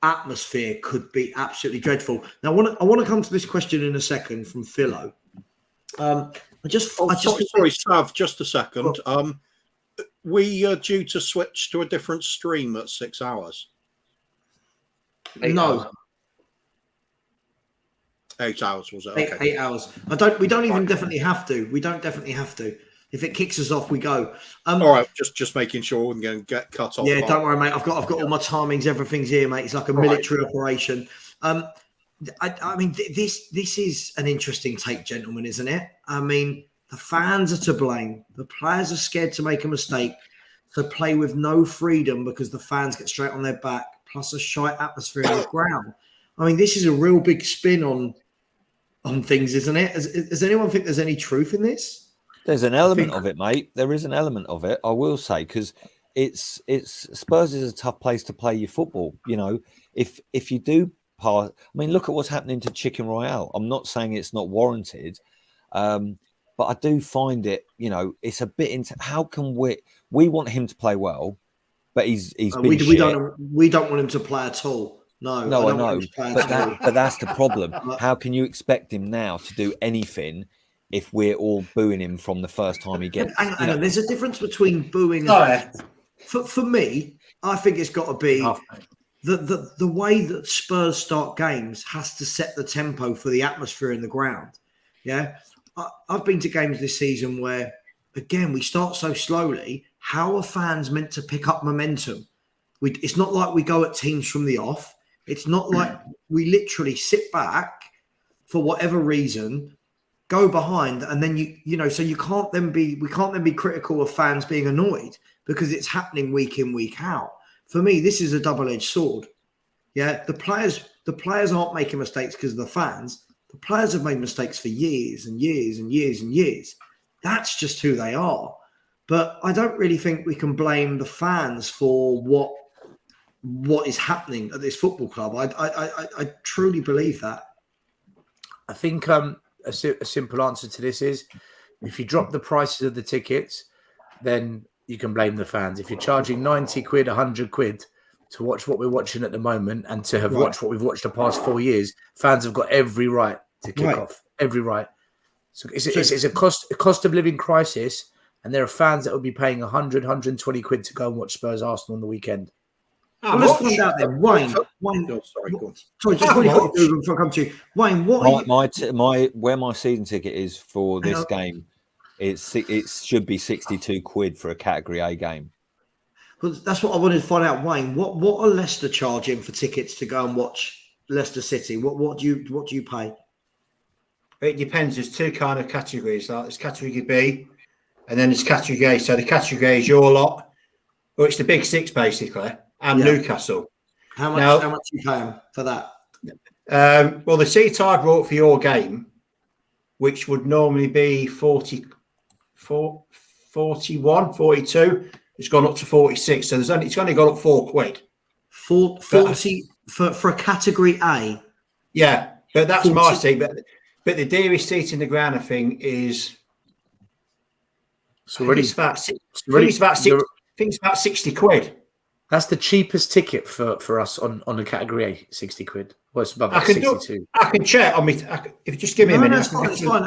atmosphere could be absolutely dreadful. Now, I want to come to this question in a second from Philo. Sorry, Sav, just a second. We are due to switch to a different stream at 6 hours. 8 hours. 8 hours, was it? Okay. 8 hours. We don't even definitely have to. We don't definitely have to. If it kicks us off, we go. All right, just making sure we're going to get cut off. Yeah, don't worry, mate. I've got all my timings. Everything's here, mate. It's like a military operation. I mean, this is an interesting take, gentlemen, isn't it? I mean, the fans are to blame. The players are scared to make a mistake, so play with no freedom because the fans get straight on their back, plus a shite atmosphere in the ground. I mean, this is a real big spin on things, isn't it? Does anyone think there's any truth in this? There's an element of it, mate. There is an element of it, I will say, because it's Spurs is a tough place to play your football. You know, if you do pass, I mean, look at what's happening to Chicken Royale. I'm not saying it's not warranted, but I do find it, you know, it's a bit into how can we want him to play well, but he's been we don't want him to play at all. No, I know, but that's the problem. How can you expect him now to do anything if we're all booing him from the first time he gets? There's a difference between booing. For me, I think it's got to be the way that Spurs start games has to set the tempo for the atmosphere in the ground. Yeah, I've been to games this season where, again, we start so slowly. How are fans meant to pick up momentum? It's not like we go at teams from the off. It's not like we literally sit back for whatever reason, go behind, and then so we can't then be critical of fans being annoyed because it's happening week in, week out. For me, this is a double-edged sword. Yeah, the players aren't making mistakes because of the fans. The players have made mistakes for years and years and years and years. That's just who they are. But I don't really think we can blame the fans for what is happening at this football club. I truly believe that. I think a simple answer to this is if you drop the prices of the tickets, then you can blame the fans. If you're charging 90 quid, 100 quid to watch what we're watching at the moment and to have watched what we've watched the past 4 years, fans have got every right to kick off. Every right. So it's a cost of living crisis, and there are fans that will be paying 100, 120 quid to go and watch Spurs Arsenal on the weekend. Well, let's find out then. Wayne. Sorry, just really quickly before I come to you. Wayne, where my season ticket is for this game, it should be 62 quid for a Category A game. Well, that's what I wanted to find out, Wayne. What are Leicester charging for tickets to go and watch Leicester City? What do you pay? It depends. There's 2 kind of categories. Like there's Category B, and then there's Category A. So the Category A is your lot. Well, it's the big 6 basically. And Newcastle. How much you pay them for that? Well, the seat I brought for your game, which would normally be 41, 42, it's gone up to 46. So it's only gone up 4 quid. 40 for a Category A. Yeah, but that's 40. My seat. But the dearest seat in the ground, I think, is. I think it's about 60 quid. That's the cheapest ticket for us on the Category A, 60 quid. Well, it's about 62. I can check on me. If you just give me a minute. That's fine. It's fine.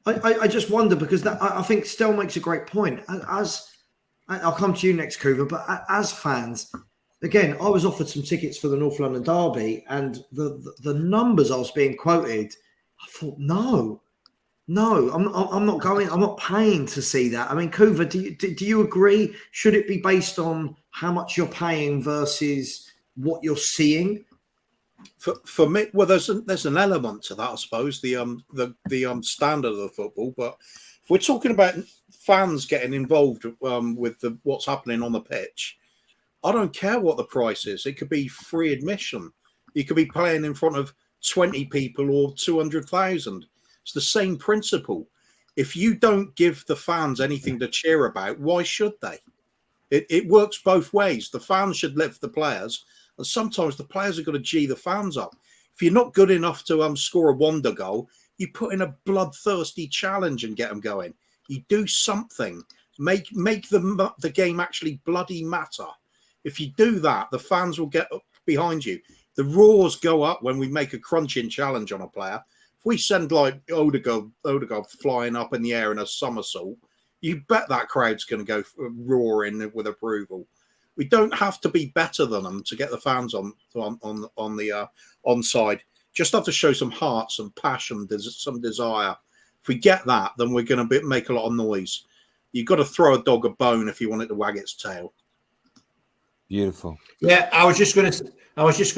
I just wonder because I think Stel makes a great point. As I'll come to you next, Coover, but as fans, again, I was offered some tickets for the North London Derby, and the numbers I was being quoted, I thought, no, I'm not going. I'm not paying to see that. I mean, Coover, do you agree? Should it be based on how much you're paying versus what you're seeing? For me, well, there's an element to that, I suppose. The standard of the football, but we're talking about fans getting involved with what's happening on the pitch, I don't care what the price is. It could be free admission. You could be playing in front of 20 people or 200,000. It's the same principle. If you don't give the fans anything to cheer about, why should they? It works both ways. The fans should lift the players, and sometimes the players have got to G the fans up. If you're not good enough to score a wonder goal, you put in a bloodthirsty challenge and get them going. You do something. Make the game actually bloody matter. If you do that, the fans will get up behind you. The roars go up when we make a crunching challenge on a player. If we send like Odegaard flying up in the air in a somersault, you bet that crowd's going to go roaring with approval. We don't have to be better than them to get the fans on the onside. Just have to show some heart, some passion, some desire. If we get that, then we're going to make a lot of noise. You've got to throw a dog a bone if you want it to wag its tail. Beautiful. Yeah, I was just going to say, I was just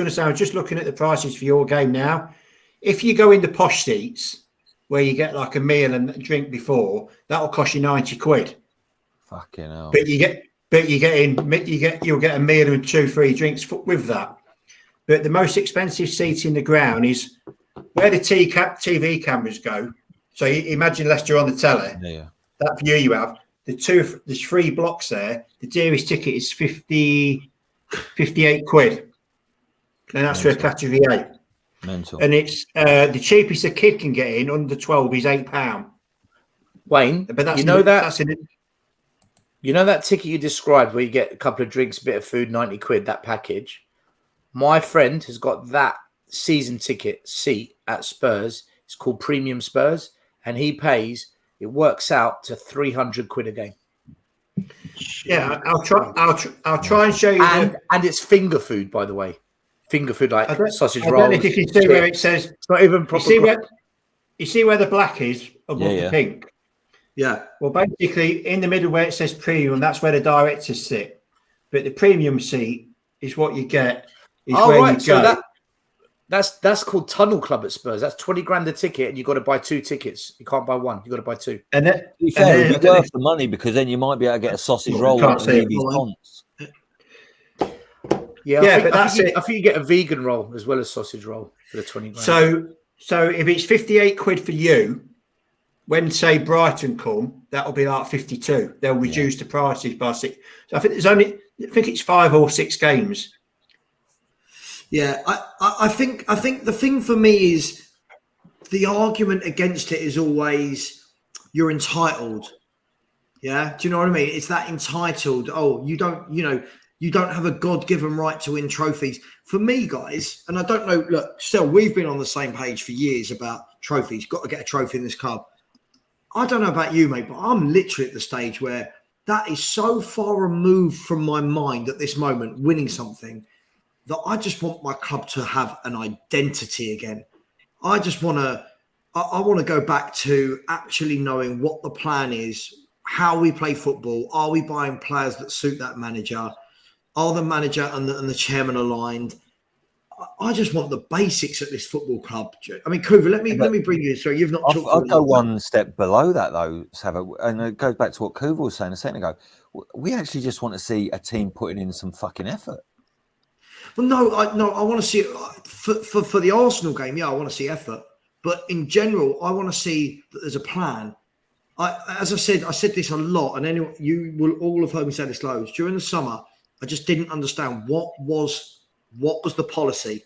looking at the prices for your game now. If you go in the posh seats where you get like a meal and a drink before, that'll cost you 90 quid. Fucking hell. But you'll get a meal and 2 free drinks with that. But the most expensive seat in the ground is where the TV cameras go. So you imagine Leicester on the telly. Yeah. That view you have. There's 3 blocks there. The dearest ticket is 58 quid. And that's for a category 8. Mental. And it's the cheapest a kid can get in under 12 is £8. Wayne, But that's you know that ticket you described where you get a couple of drinks, a bit of food, 90 quid, that package. My friend has got that season ticket seat at Spurs. It's called Premium Spurs, and he pays. It works out to 300 quid a game. Yeah, I'll try and show you. And it's finger food, by the way. Finger food like sausage rolls. I don't know if you can see where it says. It's not even proper. You see where the black is above the pink. Yeah. Well, basically, in the middle where it says premium, that's where the directors sit. But the premium seat is what you get. Is where you go. So that's called Tunnel Club at Spurs. That's 20 grand a ticket, and you've got to buy 2 tickets. You can't buy one. You've got to buy 2. And then, to be fair, it'd be worth the money because then you might be able to get a sausage roll and these cons. Yeah, I think you get a vegan roll as well as sausage roll for the 20 grand. So if it's 58 quid for you, when say Brighton come, that'll be like 52. They'll reduce the prices by 6. So I think it's 5 or 6 games. Yeah, I think the thing for me is the argument against it is always you're entitled. Yeah, do you know what I mean? It's that entitled. Oh, you don't have a God-given right to win trophies. For me, guys, and I don't know. Look, still, we've been on the same page for years about trophies. Got to get a trophy in this club. I don't know about you, mate, but I'm literally at the stage where that is so far removed from my mind at this moment, winning something, that I just want my club to have an identity again. I just want to, I want to go back to actually knowing what the plan is, how we play football. Are we buying players that suit that manager? Are the manager and the chairman aligned? I just want the basics at this football club. I mean, Kuva, let me bring you in. Sorry, you've not talked. I'll go one step below that, though, Sava, and it goes back to what Kuva was saying a second ago. We actually just want to see a team putting in some fucking effort. Well, no, I want to see for the Arsenal game. Yeah, I want to see effort, but in general, I want to see that there's a plan. As I said this a lot, and anyone, you will all have heard me say this loads during the summer. I just didn't understand what was the policy.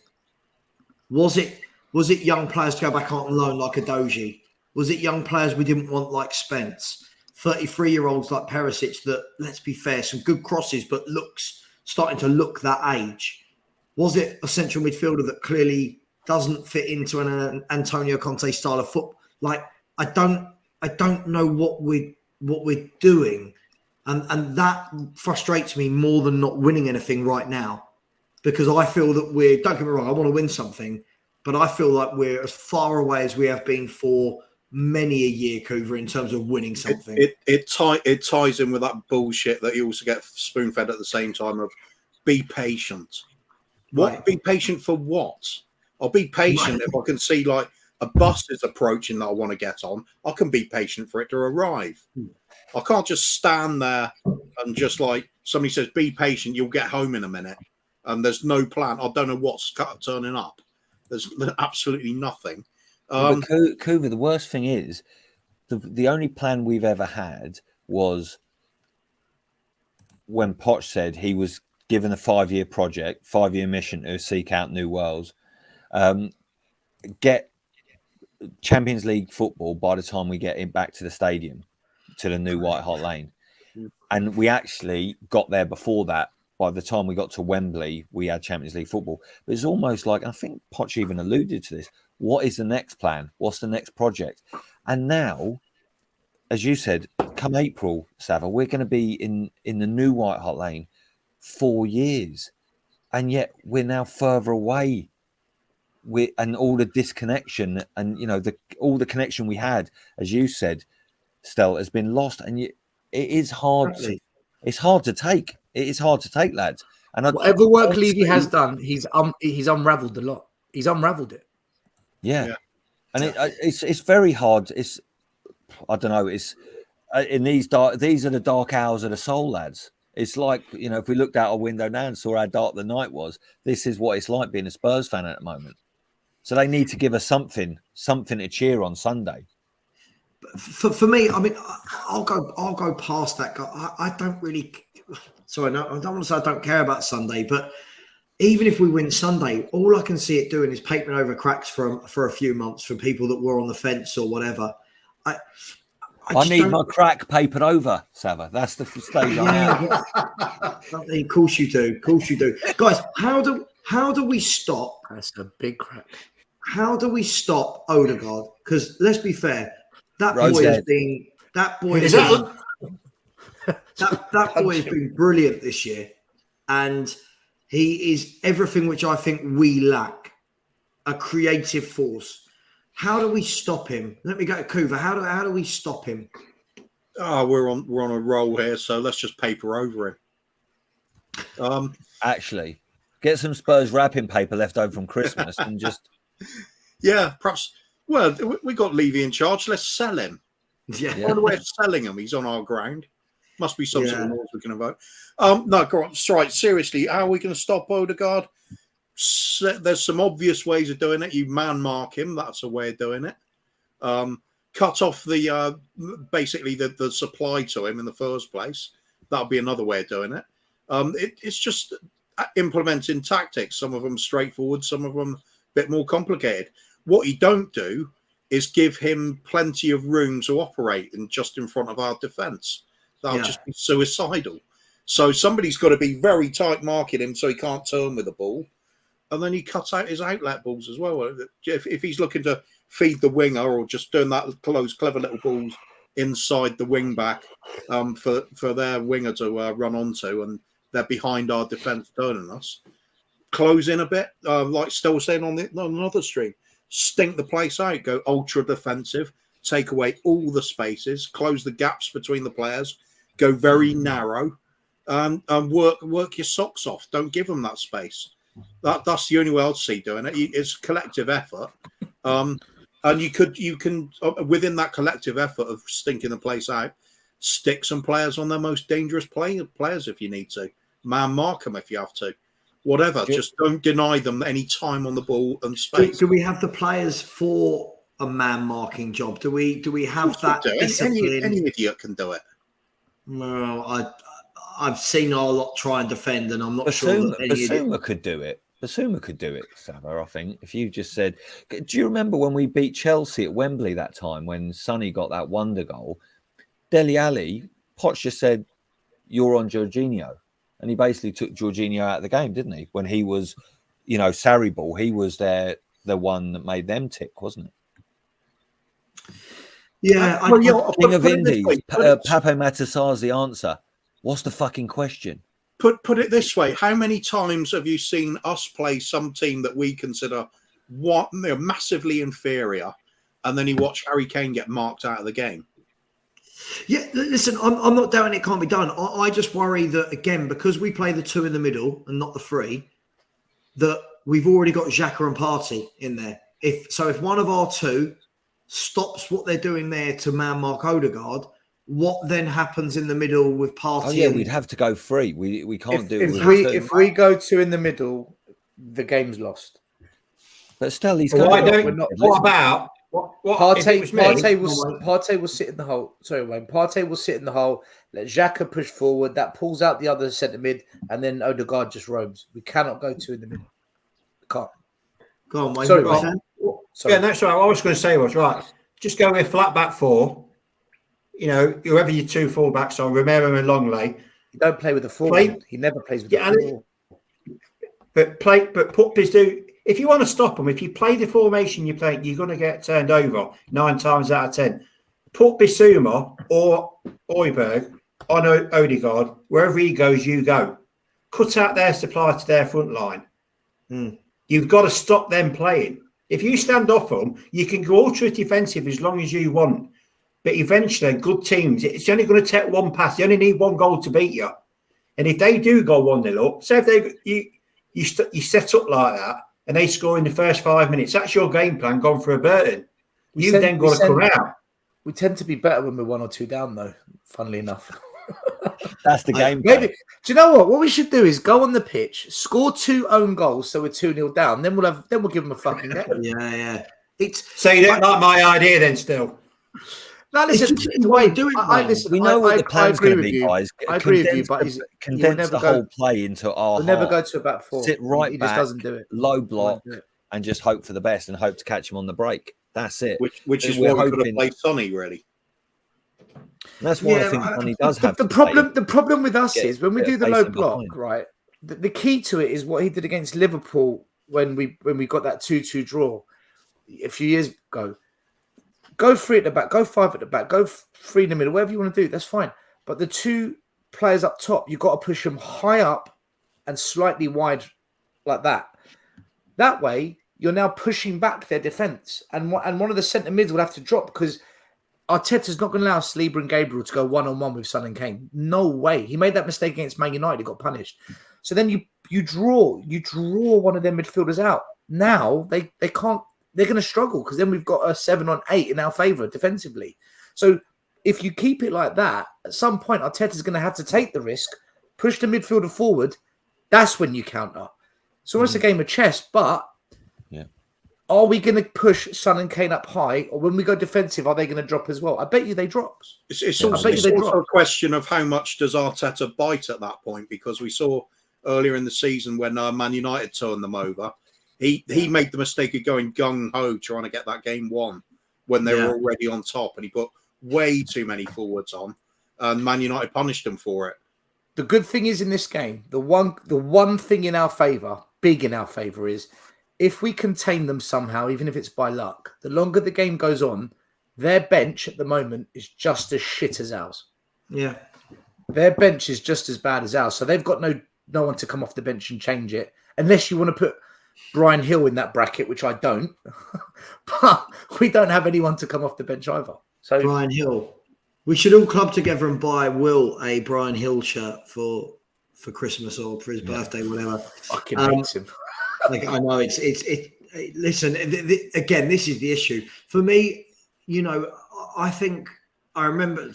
Was it young players to go back on loan like a Doji? Was it young players we didn't want like Spence? 33-year-olds like Perisic that, let's be fair, some good crosses, but starting to look that age. Was it a central midfielder that clearly doesn't fit into an Antonio Conte style of football? Like, I don't know what we're doing. And that frustrates me more than not winning anything right now, because I feel that don't get me wrong, I want to win something, but I feel like we're as far away as we have been for many a year, Kuva, in terms of winning something. It ties in with that bullshit that you also get spoon-fed at the same time of be patient. What? Right. Be patient for what? I'll be patient if I can see like a bus is approaching that I want to get on, I can be patient for it to arrive. I can't just stand there and just like somebody says, be patient, you'll get home in a minute. And there's no plan. I don't know what's turning up. There's absolutely nothing. But Kuva, the worst thing is, the only plan we've ever had was when Poch said he was given a 5-year project, 5-year mission to seek out new worlds, get Champions League football by the time we get it back to the stadium, to the new White Hart Lane. And we actually got there before that. By the time we got to Wembley, we had Champions League football. But it's almost like, I think Poch even alluded to this, what is the next plan? What's the next project? And now, as you said, come April, Sava, we're going to be in the new White Hart Lane 4 years. And yet we're now further away. And all the disconnection and, you know, all the connection we had, as you said, Stel, has been lost. And it is hard. It's hard to take. It is hard to take, lads. And whatever work Levy has done, he's unravelled a lot. He's unravelled it. Yeah. And it's very hard. I don't know. It's in these are the dark hours of the soul, lads. It's like, you know, if we looked out our window now and saw how dark the night was, this is what it's like being a Spurs fan at the moment. So they need to give us something to cheer on Sunday. For me, I mean, I'll go past that. I don't really. Sorry, no, I don't want to say I don't care about Sunday, but even if we win Sunday, all I can see it doing is papering over cracks for a few months for people that were on the fence or whatever. I need my crack papered over, Sava. That's the stage I'm at. Of course you do. Of course you do. Guys, how do we stop? That's a big crack. How do we stop Odegaard? Because let's be fair, that boy has been brilliant this year, and he is everything which I think we lack: a creative force. How do we stop him? Let me go to Kuva. How do we stop him? We're on a roll here, so let's just paper over him. Actually, get some Spurs wrapping paper left over from Christmas and just perhaps. Well, we got Levy in charge. Let's sell him. Yeah. By the way of selling him, he's on our ground. Must be some sort of laws we can invoke. No, go on. Right, seriously, how are we going to stop Odegaard? There's some obvious ways of doing it. You man mark him. That's a way of doing it. Cut off the basically the supply to him in the first place. That'll be another way of doing it. It's just implementing tactics. Some of them straightforward. Some of them a bit more complicated. What you don't do is give him plenty of room to operate just in front of our defence. That'll just be suicidal. So somebody's got to be very tight marking him so he can't turn with the ball. And then he cuts out his outlet balls as well. If he's looking to feed the winger or just doing that clever little balls inside the wing back for their winger to run onto, and they're behind our defence turning us, close in a bit, like still saying on another stream. Stink the place out, go ultra defensive, take away all the spaces, close the gaps between the players, go very narrow, and work your socks off. Don't give them that space. That's the only way I'd see doing it. It's collective effort, and you can within that collective effort of stinking the place out, stick some players on their most dangerous players if you need to, man mark them if you have to. Whatever, just don't deny them any time on the ball and space. Do we have the players for a man marking job? Do we have that discipline? Any idiot can do it. No, I've seen our lot try and defend, and I'm not sure that Basuma could do it. Basuma could do it, Sava, I think. If you just said, do you remember when we beat Chelsea at Wembley that time when Sonny got that wonder goal? Dele Alli, Poch just said, "You're on Jorginho." And he basically took Jorginho out of the game, didn't he? When he was, Sarri ball, he was the one that made them tick, wasn't it? Yeah. King of Indies, Pape Matasar's the answer. What's the fucking question? Put it this way: how many times have you seen us play some team that we consider they're massively inferior, and then you watch Harry Kane get marked out of the game? Yeah, listen, I'm not doubting it can't be done. I just worry that, again, because we play the two in the middle and not the three, that we've already got Xhaka and Partey in there. if one of our two stops what they're doing there to man mark Odegaard, what then happens in the middle with Partey? Oh yeah, we'd have to go free. We can't do it. If we go two in the middle, the game's lost. But still, he's Well, what about Partey will sit in the hole. Sorry, Wayne. Partey will sit in the hole. Let Xhaka push forward. That pulls out the other centre mid, and then Odegaard just roams. We cannot go two in the middle. We can't. Go on, Wayne. Sorry, Sorry. Yeah, that's right. What I was going to say was right. Just go with flat back four. You know, whoever your two fullbacks are, Romero and Longley. You don't play with the four. He never plays with the four. But put Bizou. If you want to stop them, if you play the formation you play, you're going to get turned over 9 times out of 10. Put Bissouma or Højbjerg on Odegaard. Wherever he goes, you go. Cut out their supply to their front line. You've got to stop them playing. If you stand off them, you can go ultra defensive as long as you want. But eventually, good teams, it's only going to take one pass. You only need one goal to beat you. And if they do go 1-0 up, say if you set up like that, and they score in the first 5 minutes, that's your game plan gone for a Burton. You've then got to come out. We tend to be better when we're 1 or 2 down, though, funnily enough. That's the game. Maybe. Do you know what? What we should do is go on the pitch, score 2 own goals, so we're 2-0 down. Then we'll give them a fucking game. Yeah. So you don't like my idea then still? No, listen. We know what the plan's going to be, guys. I agree with you, but condense the whole play into our. We'll never go to a back four. Sit right he back, just doesn't do it. Low block, and just hope for the best and hope to catch him on the break. That's it. Which is why we could have played Sonny, really. That's why I think Sonny does have. The problem with us is when we do the low block, right? The key to it is what he did against Liverpool when we got that 2-2 draw a few years ago. Go 3 at the back, go 5 at the back, go 3 in the middle, whatever you want to do, that's fine. But the 2 players up top, you've got to push them high up and slightly wide like that. That way, you're now pushing back their defence. And one of the centre mids will have to drop because Arteta's not going to allow Saliba and Gabriel to go one-on-one with Son and Kane. No way. He made that mistake against Man United. He got punished. So then you draw one of their midfielders out. Now, they can't. They're going to struggle because then we've got a 7 on 8 in our favour defensively. So if you keep it like that, at some point Arteta's going to have to take the risk, push the midfielder forward. That's when you counter. It's almost a game of chess, but are we going to push Son and Kane up high, or when we go defensive, are they going to drop as well? I bet you they drop. It's also a question of how much does Arteta bite at that point, because we saw earlier in the season when Man United turned them over. He made the mistake of going gung-ho trying to get that game won when they were already on top, and he put way too many forwards on, and Man United punished him for it. The good thing is in this game, the one thing in our favour, big in our favour, is if we contain them somehow, even if it's by luck, the longer the game goes on, their bench at the moment is just as shit as ours. Yeah. Their bench is just as bad as ours, so they've got no one to come off the bench and change it, unless you want to put Brian Hill in that bracket, which I don't, but we don't have anyone to come off the bench either. So Brian Hill, we should all club together and buy Will a Brian Hill shirt for Christmas or for his birthday, whatever. Fucking hates him. Like, I know it's listen again. This is the issue for me. You know, I remember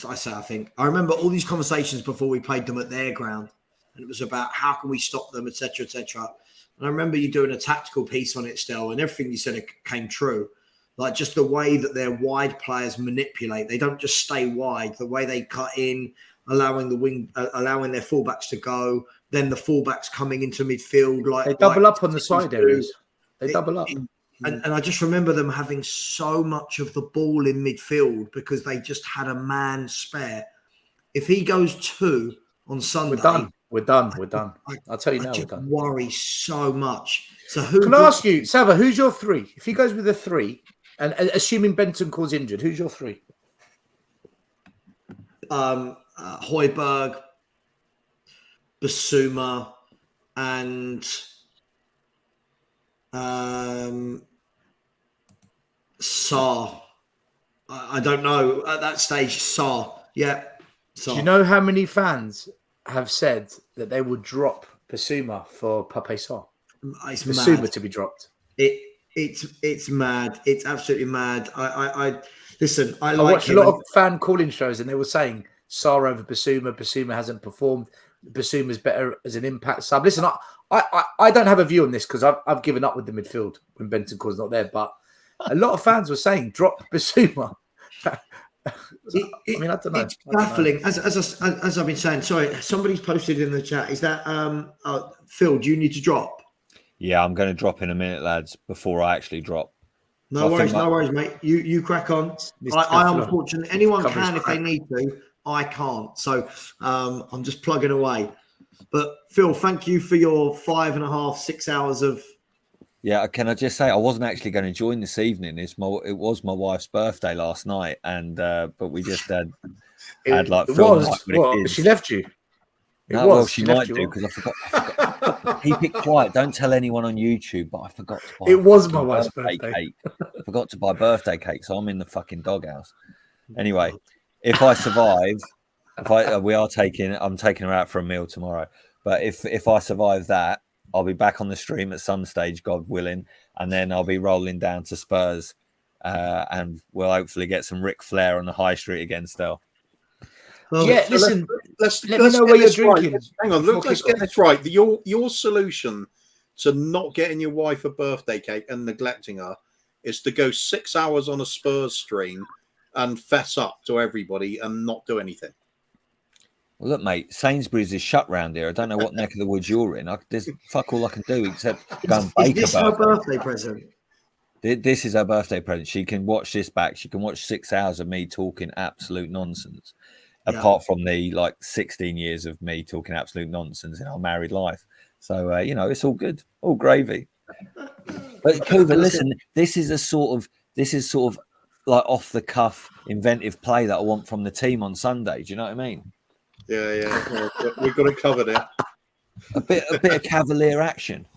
all these conversations before we played them at their ground, and it was about how can we stop them, etc., etc. And I remember you doing a tactical piece on it still, and everything you said came true. Like just the way that their wide players manipulate. They don't just stay wide. The way they cut in, allowing their fullbacks to go, then the fullbacks coming into midfield. Like they double up on the side areas. They double up. And I just remember them having so much of the ball in midfield because they just had a man spare. If he goes 2 on Sunday, we're done. I'll tell you now, we're done. Worry so much. So can I ask you, Sava, who's your 3? If he goes with a 3, and assuming Bentancur's injured, who's your 3? Højbjerg, Bissouma, and Sarr. I don't know at that stage. Sarr, yeah. Sarr. Do you know how many fans have said that they would drop Bissouma for Pape Sarr? It's Bissouma mad. to be dropped. It's mad. It's absolutely mad. I listen. I watched a lot of fan calling shows, and they were saying Sarr over Basuma. Basuma hasn't performed. Basuma's better as an impact sub. Listen, I don't have a view on this because I've given up with the midfield when Bentancur's not there. But a lot of fans were saying drop Basuma. I mean, I don't know. It's baffling. As I've been saying. Sorry, somebody's posted in the chat. Is that Phil? Do you need to drop? Yeah, I'm going to drop in a minute, lads, before I actually drop. No worries, mate. You crack on. I am fortunate. Anyone can if they need to. I can't. So I'm just plugging away. But Phil, thank you for your 5.5, 6 hours of. Yeah, can I just say I wasn't actually going to join this evening. It was my wife's birthday last night, and but we just had like film night with the kids. She left you. Well, she might do because I forgot. Keep it quiet. Don't tell anyone on YouTube. But I forgot to buy. It was my wife's birthday cake. I forgot to buy birthday cake, so I'm in the fucking doghouse. Anyway, if I survive, I'm taking her out for a meal tomorrow. But if I survive that, I'll be back on the stream at some stage, God willing, and then I'll be rolling down to Spurs, and we'll hopefully get some Ric Flair on the high street again still. Well, yeah, so listen. Let's know where you're drinking. Hang on, look, let's get this right. Your solution to not getting your wife a birthday cake and neglecting her is to go 6 hours on a Spurs stream and fess up to everybody and not do anything. Well, look, mate, Sainsbury's is shut round here. I don't know what neck of the woods you're in. There's fuck all I can do except go and bake her. Is this her birthday present? This is her birthday present. She can watch this back. She can watch 6 hours of me talking absolute nonsense. Apart from the 16 years of me talking absolute nonsense in our married life. So, it's all good, all gravy. But Kuva, listen, this is sort of like off the cuff, inventive play that I want from the team on Sunday. Do you know what I mean? Yeah. We've got it covered here. A bit of cavalier action.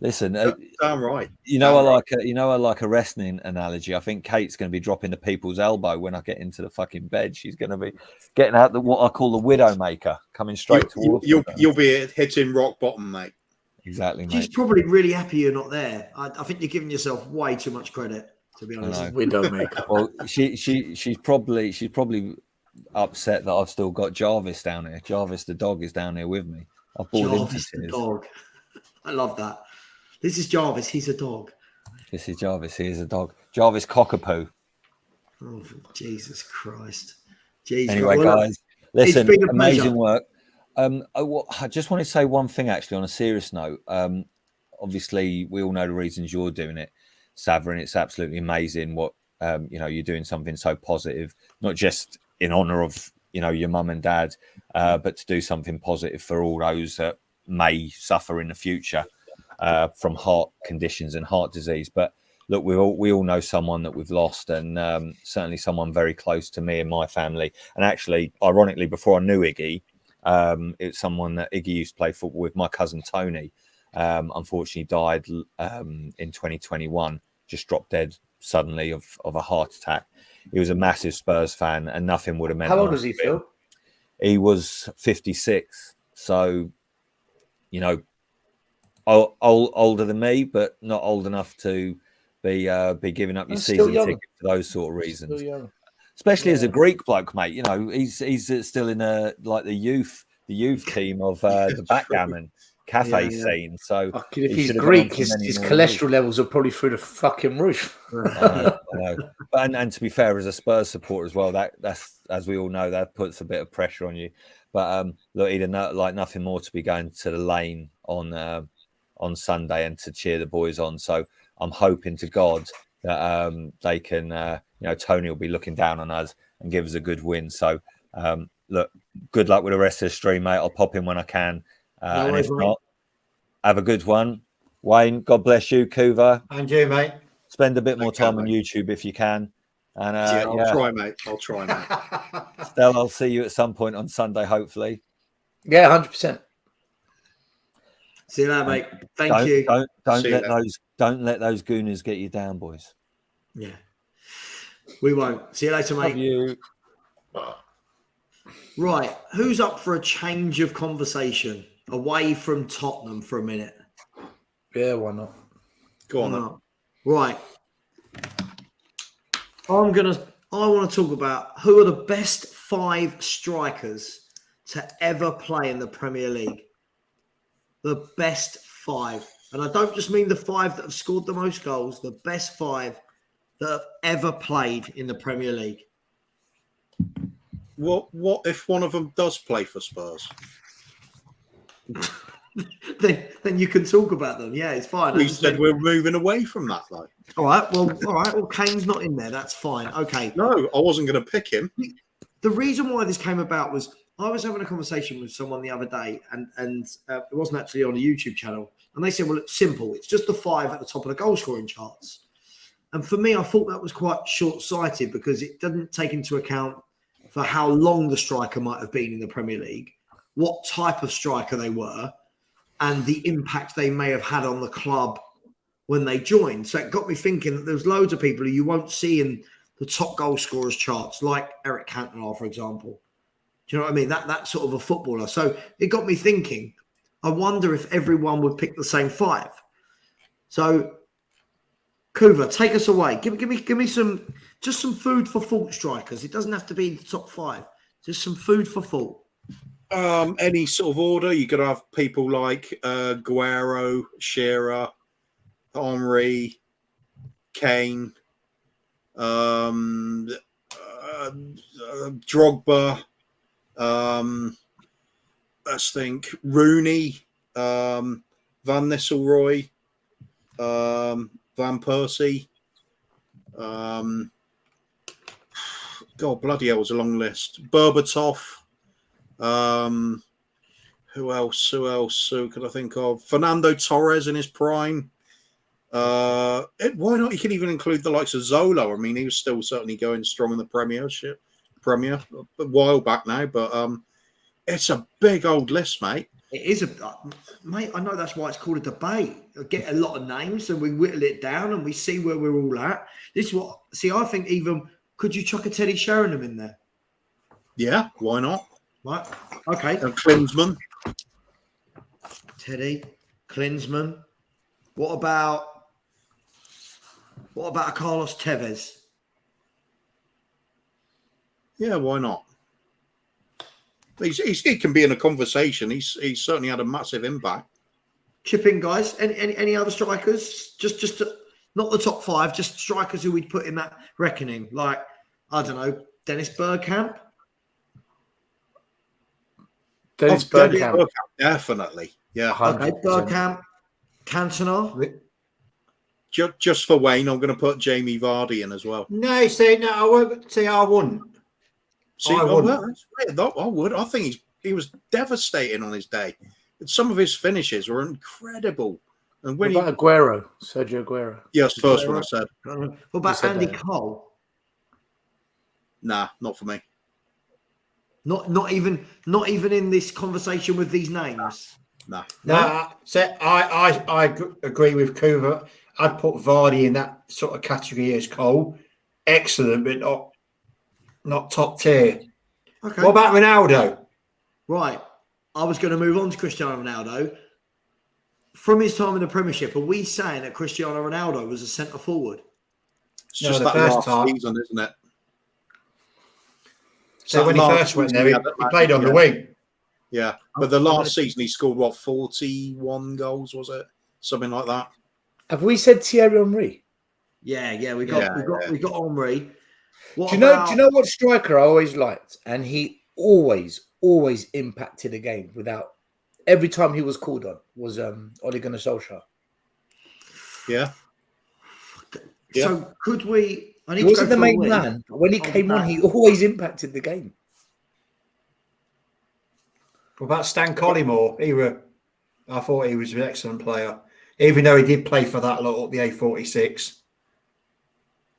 Listen, damn right. I like a wrestling analogy. I think Kate's going to be dropping the people's elbow when I get into the fucking bed. She's going to be getting out what I call the Widowmaker, coming straight towards. You'll be hitting rock bottom, mate. Exactly, mate. She's probably really happy you're not there. I think you're giving yourself way too much credit, to be honest. Widowmaker. Well, she's probably upset that I've still got Jarvis down here. Jarvis the dog is down here with me. I bought Jarvis the dog. I love that. This is Jarvis. He's a dog. This is Jarvis. He is a dog. Jarvis Cockapoo. Oh, Jesus Christ. Jesus. Anyway, guys, listen, amazing work. I just want to say one thing, actually, on a serious note. Obviously, we all know the reasons you're doing it, Savrin. It's absolutely amazing what, you're doing something so positive, not just in honor of, your mum and dad, but to do something positive for all those that may suffer in the future. From heart conditions and heart disease. But look, we all know someone that we've lost, and certainly someone very close to me and my family. And actually, ironically, before I knew Iggy, it's someone that Iggy used to play football with. My cousin Tony, unfortunately, died in 2021. Just dropped dead suddenly of a heart attack. He was a massive Spurs fan, and nothing would have meant. How old was he, Phil? He was 56. So, older than me, but not old enough to be giving up your season ticket for those sort of reasons. Especially as a Greek bloke, mate. He's still in the youth team of the backgammon cafe scene. So if he's Greek, his cholesterol levels are probably through the fucking roof. I know. And to be fair, as a Spurs supporter as well, that's as we all know, that puts a bit of pressure on you. But look, he'd like nothing more to be going to the lane on Sunday and to cheer the boys on. So I'm hoping to God that they can, Tony will be looking down on us and give us a good win. So look, good luck with the rest of the stream, mate. I'll pop in when I can. And if not, have a good one. Wayne, God bless you. Kuva. And you, mate. Spend a bit more time on YouTube if you can. And I'll try, mate. Stella, I'll see you at some point on Sunday, hopefully. Yeah, 100%. See you later, mate. Thank you. Don't let those gooners get you down, boys. Yeah, we won't. See you later, mate. Love you. Right, who's up for a change of conversation away from Tottenham for a minute? Yeah, why not? Go on. Right. I want to talk about who are the best 5 strikers to ever play in the Premier League. The best 5. And I don't just mean the 5 that have scored the most goals, the best 5 that have ever played in the Premier League. What if one of them does play for Spurs? then you can talk about them. Yeah, it's fine. We said we're moving away from that, though. All right. Well, Kane's not in there. That's fine. Okay. No, I wasn't going to pick him. The reason why this came about was I was having a conversation with someone the other day, and it wasn't actually on a YouTube channel. And they said, well, it's simple. It's just the 5 at the top of the goal scoring charts. And for me, I thought that was quite short-sighted because it doesn't take into account for how long the striker might have been in the Premier League, what type of striker they were, and the impact they may have had on the club when they joined. So it got me thinking that there's loads of people who you won't see in the top goal scorers charts, like Eric Cantona, for example. Do you know what I mean? That sort of a footballer. So it got me thinking, I wonder if everyone would pick the same 5. So, Kuva, take us away. Give me some food for thought strikers. It doesn't have to be in the top 5. Just some food for thought. Any sort of order. You could have people like Guerrero, Shearer, Henry, Kane, Drogba. Let's think. Rooney, Van Nistelrooy, Van Persie. God, bloody hell, it was a long list. Berbatov. Who else? Who could I think of? Fernando Torres in his prime. Why not? You can even include the likes of Zola. I mean, he was still certainly going strong in the Premier a while back now, but it's a big old list, mate. It is mate. I know that's why it's called a debate. I get a lot of names and we whittle it down and we see where we're all at. This is what. See, I think even could you chuck a Teddy Sheringham in there? Yeah, why not? Right. Okay. And Klinsmann. Teddy, Klinsmann. What about a Carlos Tevez? Yeah, why not? He can be in a conversation. He's certainly had a massive impact. Chip in, guys. Any other strikers? Just not the top 5, just strikers who we'd put in that reckoning. Like, I don't know, Dennis Bergkamp. Dennis Bergkamp. Definitely. Yeah. Okay, Bergkamp. Cantona. Just for Wayne, I'm going to put Jamie Vardy in as well. No, see, no, I won't. See, I wouldn't. See, I would. I think he was devastating on his day. Some of his finishes were incredible. And when what about Aguero, Sergio Aguero? Yes, first one I said. What about Andy Cole? Nah, not for me. Not even in this conversation with these names. Nah. No. So I agree with Kuva. I'd put Vardy in that sort of category as Cole. Excellent, but not top tier. Okay. What about Ronaldo? Right. I was going to move on to Cristiano Ronaldo. From his time in the Premiership, are we saying that Cristiano Ronaldo was a centre forward? It's just that last season, isn't it? So when he first went there, he played on the wing. Yeah, but the last season he scored 41 goals, was it? Something like that. Have we said Thierry Henry? Yeah, we got Henry. Do you know what striker I always liked? And he always impacted a game without every time he was called on was Ole Gunnar Solskjaer. Yeah. So could we? He wasn't the main man, but when he came on, he always impacted the game. What about Stan Collymore? I thought he was an excellent player, even though he did play for that lot up the A46.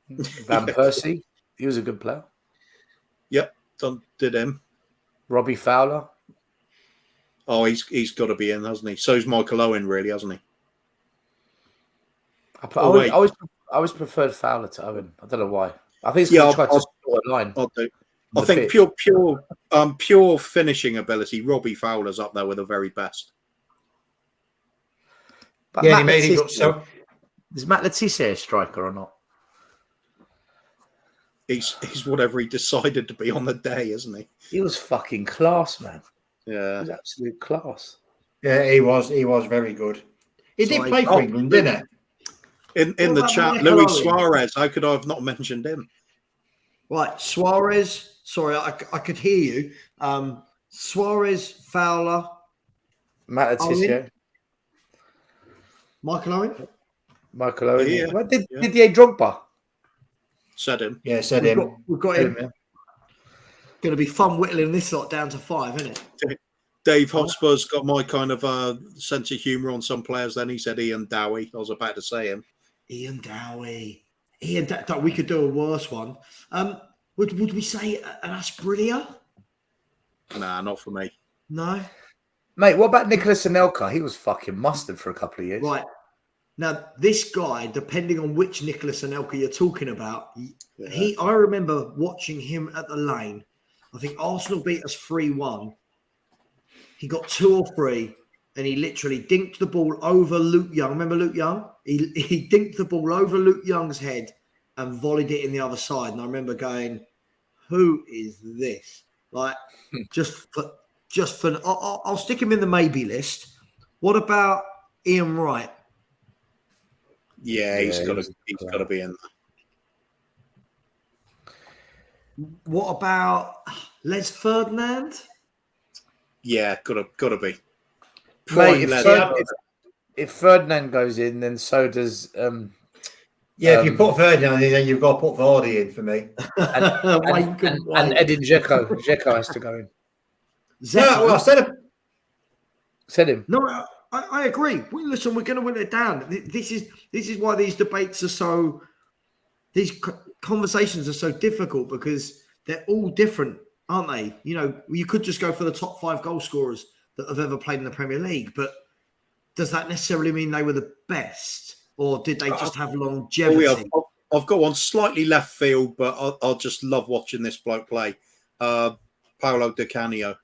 Van Persie, he was a good player. Yep, did him. Robbie Fowler. Oh, he's got to be in, hasn't he? So's Michael Owen, really, hasn't he? I always preferred Fowler to Owen. I don't know why. I think it's because he tried to score a line. I think pure finishing ability. Robbie Fowler's up there with the very best. But yeah, he made it look Is Matt Letizia a striker or not? He's whatever he decided to be on the day, isn't he? He was fucking class, man. Yeah, he was absolute class. Yeah, he was very good. He did play for England, didn't he? In the chat, Luis Suarez. How could I have not mentioned him? Right, Suarez. Sorry, I could hear you. Suarez, Fowler, Matt Letizia, Michael Owen. Michael Owen. Yeah, What did Didier Drogba? Said him. Yeah, said him. We've got him. Going to be fun whittling this lot down to 5, isn't it? Dave Hotspur's got my kind of sense of humour on some players. Then he said Ian Dowie. I was about to say him. Ian Dowie. We could do a worse one. Would we say an Asprilla? Nah, not for me. No. Mate, what about Nicholas Anelka? He was fucking mustard for a couple of years. Right. Now, this guy, depending on which Nicholas Anelka you're talking about, I remember watching him at the Lane. I think Arsenal beat us 3-1. He got 2 or 3, and he literally dinked the ball over Luke Young. Remember Luke Young? He dinked the ball over Luke Young's head and volleyed it in the other side. And I remember going, who is this? Like, I'll stick him in the maybe list. What about Ian Wright? Yeah, he's got to be in there. What about Les Ferdinand? Yeah, gotta be. Mate, if Ferdinand goes in, then so does. If you put Ferdinand in, then you've got to put Vardy in for me. and Edin Dzeko. Dzeko has to go in. No, well, I said him. No, I agree. Listen, we're going to win it down. This is why these debates are so. These conversations are so difficult because they're all different, aren't they? You know, you could just go for the top 5 goal scorers that have ever played in the Premier League, but does that necessarily mean they were the best, or did they just have longevity? I've got one slightly left field, but I'll just love watching this bloke play. Paolo Di Canio.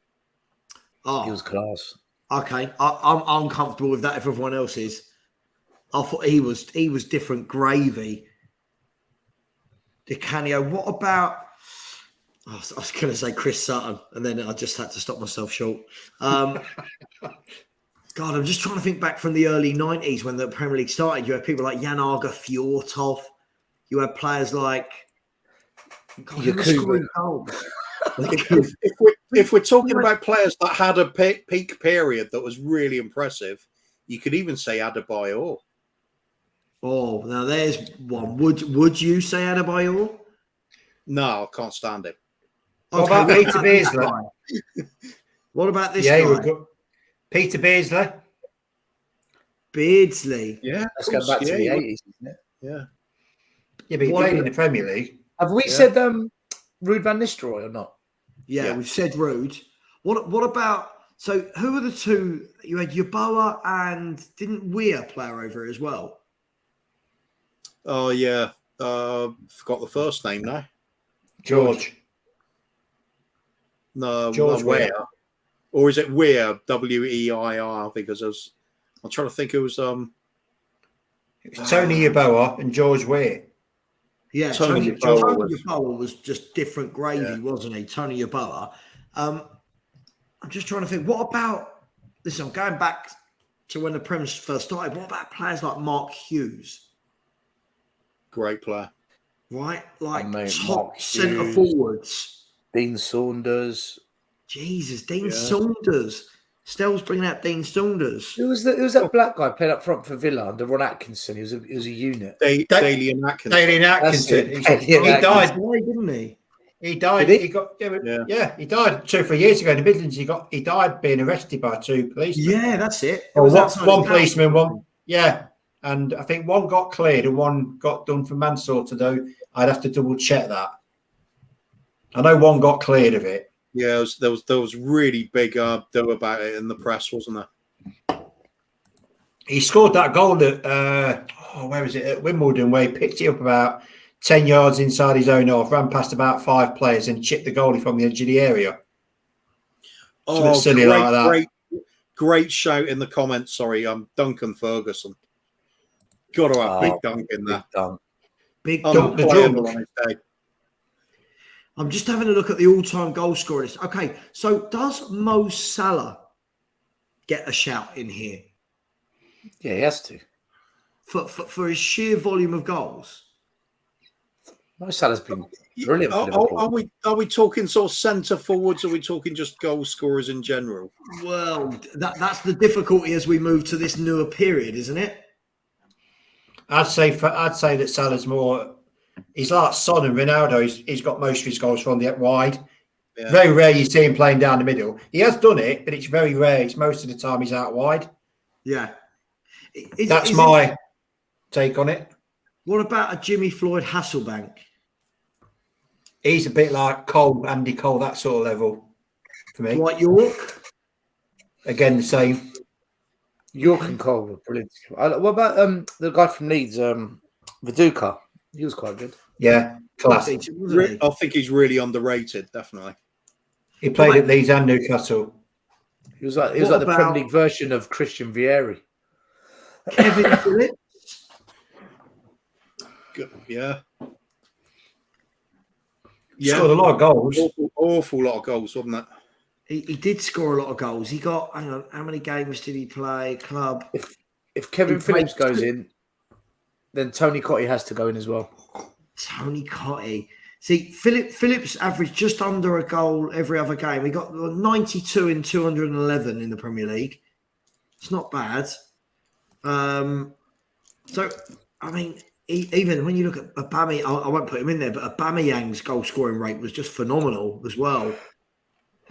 Oh, he was class. Okay, I'm comfortable with that. If everyone else is, I thought he was different gravy. Di Canio. What about? I was going to say Chris Sutton, and then I just had to stop myself short. God, I'm just trying to think back from the early 90s when the Premier League started. You had people like Jan Arga Fjortov. You had players like If we're talking about players that had a peak period that was really impressive, you could even say Adebayor. Oh, now there's one. Would you say Adebayor? No, I can't stand him. What about Peter Beardsley? What about this guy? Peter Beardsley. Beardsley. Yeah. Let's go back to the 80s, isn't it? Yeah. Yeah, but he played in the Premier League. Have we said Ruud van Nistelrooy or not? Yeah, we've said Ruud. What about, so who are the two? You had Yeboah and didn't Weir play over as well? Oh, yeah. Forgot the first name now. George. No, George Weir. Or is it Weir? Weir? Because I'm trying to think who was Tony Yeboah and George Weir. Yeah, Tony Yeboah was just different gravy, wasn't he? Tony Yeboah. I'm just trying to think, what about, listen, I'm going back to when the Prem first started. What about players like Mark Hughes? Great player. Right? Like top centre forwards. Dean Saunders. Jesus, Dean Saunders. Stell's bringing out Dean Saunders. Who was that black guy playing up front for Villa under Ron Atkinson? He was a unit. Dalian Atkinson. Dalian Atkinson. He died, didn't he? He died. He got he died 2 or 3 years ago in the Midlands. He died being arrested by 2 policemen. Yeah, that's it. One policeman, and I think one got cleared and one got done for manslaughter. Though I'd have to double check that. I know one got cleared of it. Yeah, there was really big dough about it in the press, wasn't there? He scored that goal at where was it, at Wimbledon, where he picked it up about 10 yards inside his own half, ran past about 5 players and chipped the goalie from the edge of the area. Oh, silly like that. Great shout in the comments. Sorry, Duncan Ferguson. Got to have Big Dunk in there. Big Dunk. Unplayable on his day. I'm just having a look at the all-time goal scorer list. Okay, so does Mo Salah get a shout in here? Yeah, he has to. For his sheer volume of goals? Mo Salah's been brilliant for Liverpool. Are we talking sort of centre forwards? Or are we talking just goal scorers in general? Well, that's the difficulty as we move to this newer period, isn't it? I'd say that Salah's more. He's like Son and Ronaldo. He's got most of his goals from the wide. Yeah. Very rare you see him playing down the middle. He has done it, but it's very rare. It's most of the time he's out wide. Yeah, that's my take on it. What about a Jimmy Floyd Hasselbank? He's a bit like Cole, Andy Cole, that sort of level for me. Like York? Again, the same. York and Cole were brilliant. What about the guy from Leeds, Viduka? He was quite good. Yeah, classic. I think he's really underrated, definitely. He played at Leeds and Newcastle. He was like the Premier League version of Christian Vieri. Kevin Phillips? Good. Yeah. Scored a lot of goals. Awful lot of goals, wasn't it? He did score a lot of goals. He got, hang on, how many games did he play? Club. If Kevin Phillips goes in, then Tony Cottee has to go in as well. Tony Cottee. See, Phillips averaged just under a goal every other game. He got 92 in 211 in the Premier League. It's not bad. So, I mean, even when you look at Aubameyang, I won't put him in there, but Aubameyang's goal scoring rate was just phenomenal as well.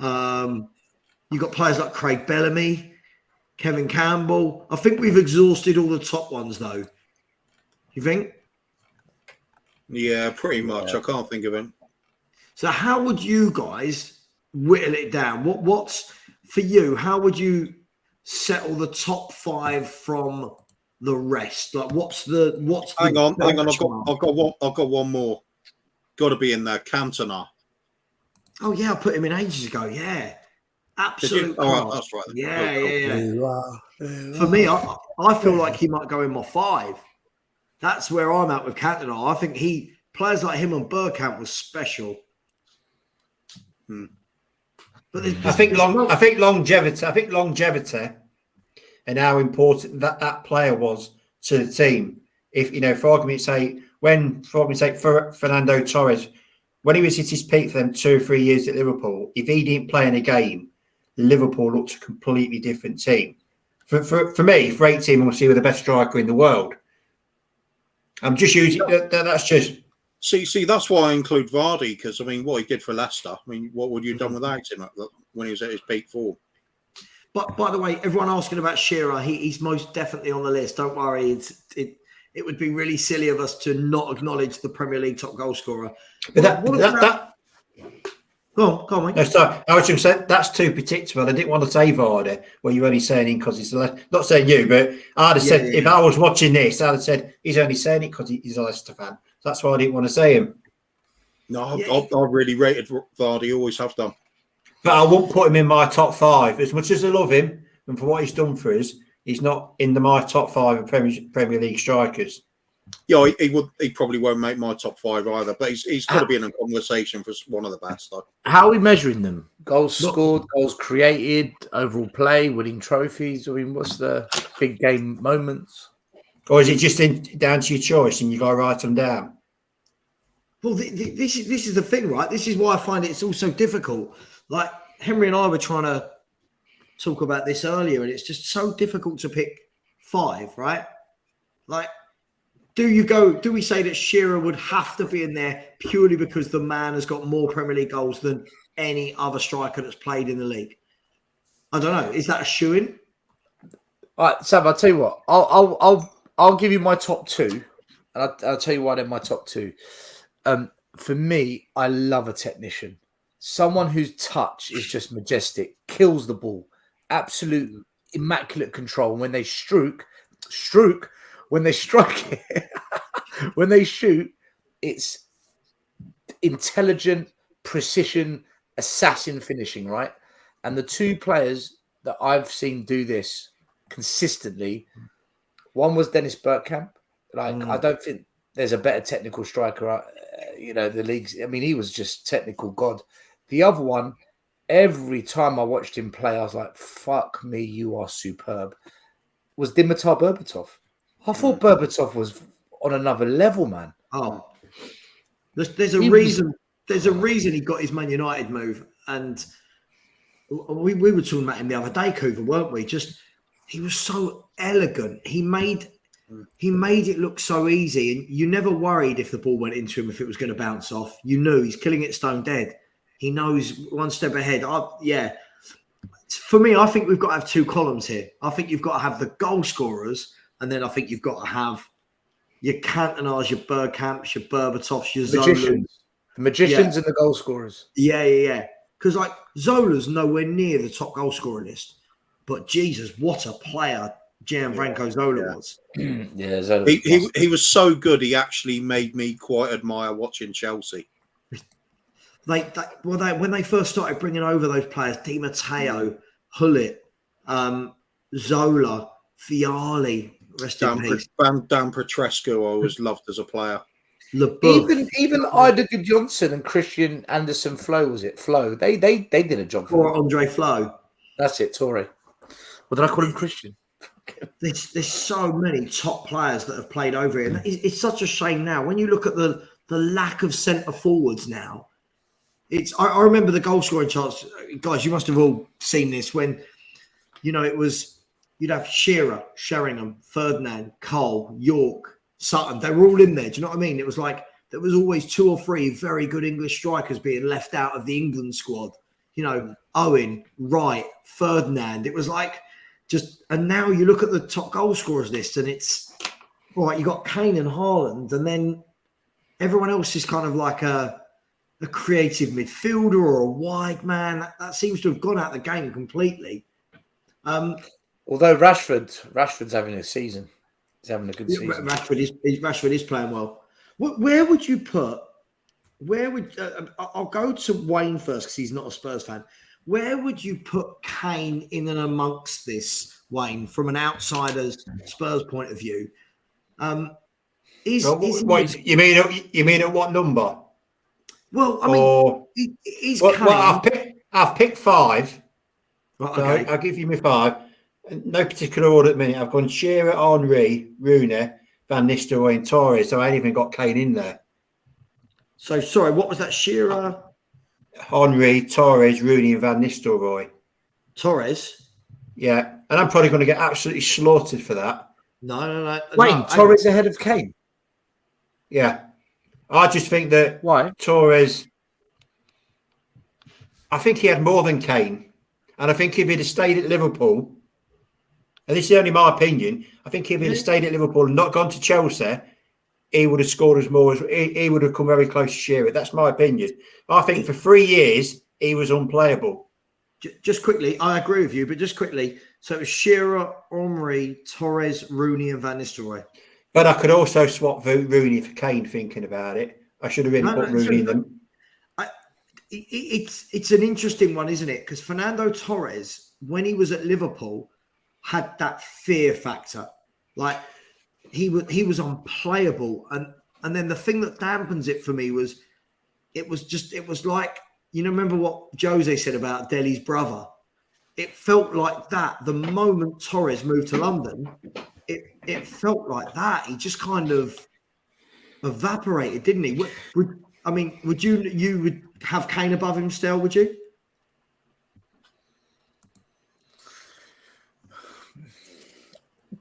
You've got players like Craig Bellamy, Kevin Campbell. I think we've exhausted all the top ones, though. You think? Yeah, pretty much. I can't think of him. So how would you guys whittle it down? What's for you? How would you settle the top five from the rest? Like, what's the Hang on. I've got one more. Got to be in there. Cantona. Oh yeah, I put him in ages ago. Yeah, absolutely. Oh, that's right. Yeah. For me, I feel like he might go in my five. That's where I'm at with Cantona. I think players like him and Bergkamp was special. But I think longevity, and how important that player was to the team. If for argument's sake, Fernando Torres, when he was at his peak for them 2 or 3 years at Liverpool, if he didn't play in a game, Liverpool looked a completely different team. For me, for 18 months, he was the best striker in the world. I'm just using that's just. See, that's why I include Vardy, because I mean, what he did for Leicester. I mean, what would you have done without him when he was at his peak form? But by the way, everyone asking about Shearer, he's most definitely on the list. Don't worry, it would be really silly of us to not acknowledge the Premier League top goal scorer. But Go on, mate. No, sorry. I was going to say that's too predictable. I didn't want to say Vardy. Well, you're only saying him because he's not saying you, but I'd have said if I was watching this, I'd have said he's only saying it because he's a Leicester fan. That's why I didn't want to say him. No, I really rated Vardy. Always have done. But I won't put him in my top five. As much as I love him and for what he's done for us, he's not in my top five of Premier League strikers. Yeah, he probably won't make my top five either, but he's got to be in a conversation for one of the best. Though. How are we measuring them? Goals scored, goals created, overall play, winning trophies. I mean, what's the big game moments? Or is it just down to your choice and you got to write them down? Well, this is the thing, right? This is why I find it's all so difficult. Like Henry and I were trying to talk about this earlier, and it's just so difficult to pick five, right? Like, do we say that Shearer would have to be in there purely because the man has got more Premier League goals than any other striker that's played in the league? I don't know. Is that a shoo-in? All right, Sam, I'll tell you what. I'll give you my top two, and I'll tell you why they're my top two. For me, I love a technician. Someone whose touch is just majestic, kills the ball, absolute immaculate control. And when they when they strike it, when they shoot, it's intelligent, precision, assassin finishing, right? And the two players that I've seen do this consistently, one was Dennis Bergkamp Like, I don't think there's a better technical striker. The leagues. I mean, he was just technical god. The other one, every time I watched him play, I was like, "Fuck me, you are superb." Was Dimitar Berbatov? I thought Berbatov was on another level, man. Oh, there's a reason. There's a reason he got his Man United move, and we were talking about him the other day, Coover, weren't we? Just he was so elegant. He made it look so easy, and you never worried if the ball went into him if it was going to bounce off. You knew he's killing it stone dead. He knows one step ahead. For me, I think we've got to have two columns here. I think you've got to have the goal scorers, and then I think you've got to have your Cantonars, your Bergkamps, your Berbatovs, your Zolas. The magicians and the goal scorers. Yeah. Because like Zola's nowhere near the top goal scorer list, but Jesus, what a player Gianfranco Zola was. Yeah, Zola. He was so good. He actually made me quite admire watching Chelsea. When they first started bringing over those players, Di Matteo, Hullet, Zola, Fiali, rest in peace. Dan Petrescu, I always loved as a player. Even Ida Johnson and Christian Anderson Flo, was it Flo? They did a job for Andre Flo. That's it, Torre. What did I call him, Christian? There's so many top players that have played over here. And it's such a shame now. When you look at the lack of centre forwards now, I remember the goal scoring charts. Guys, you must have all seen this when, it was, you'd have Shearer, Sheringham, Ferdinand, Cole, York, Sutton. They were all in there. Do you know what I mean? It was like there was always 2 or 3 very good English strikers being left out of the England squad. Owen, Wright, Ferdinand. It was like and now you look at the top goal scorers list and it's, right, you got Kane and Haaland, and then everyone else is kind of like a creative midfielder or a wide man. That seems to have gone out of the game completely. Although Rashford's having a season. He's having a good season. Rashford is playing well. Where would you put? I'll go to Wayne first because he's not a Spurs fan. Where would you put Kane in and amongst this, Wayne, from an outsider's Spurs point of view? You mean at what number? Well, I mean, he's Kane. Well, I've picked 5. Right, so okay. I'll give you my 5. No particular order at the minute. I've gone Shearer, Henry, Rooney, Van Nistelrooy, and Torres. So I ain't even got Kane in there. So sorry, what was that? Shearer, Henry, Torres, Rooney, and Van Nistelrooy. Torres. Yeah, and I'm probably going to get absolutely slaughtered for that. No. Wayne, Torres ahead of Kane. Yeah, I just think that Torres. I think he had more than Kane, and I think if he'd have stayed at Liverpool, and this is only my opinion, I think if he'd have stayed at Liverpool and not gone to Chelsea, he would have scored as more. He would have come very close to Shearer. That's my opinion. I think for 3 years he was unplayable. Just quickly, I agree with you, but just quickly. So it was Shearer, Henry, Torres, Rooney, and Van Nistelrooy. But I could also swap Rooney for Kane. Thinking about it, I should have really put Rooney in them. It's an interesting one, isn't it? Because Fernando Torres, when he was at Liverpool, had that fear factor. Like he was unplayable, and then the thing that dampens it for me was it was like, remember what Jose said about Dele's brother? It felt like that the moment Torres moved to London. It felt like that. He just kind of evaporated, didn't he? Would you would have Kane above him still? Would you?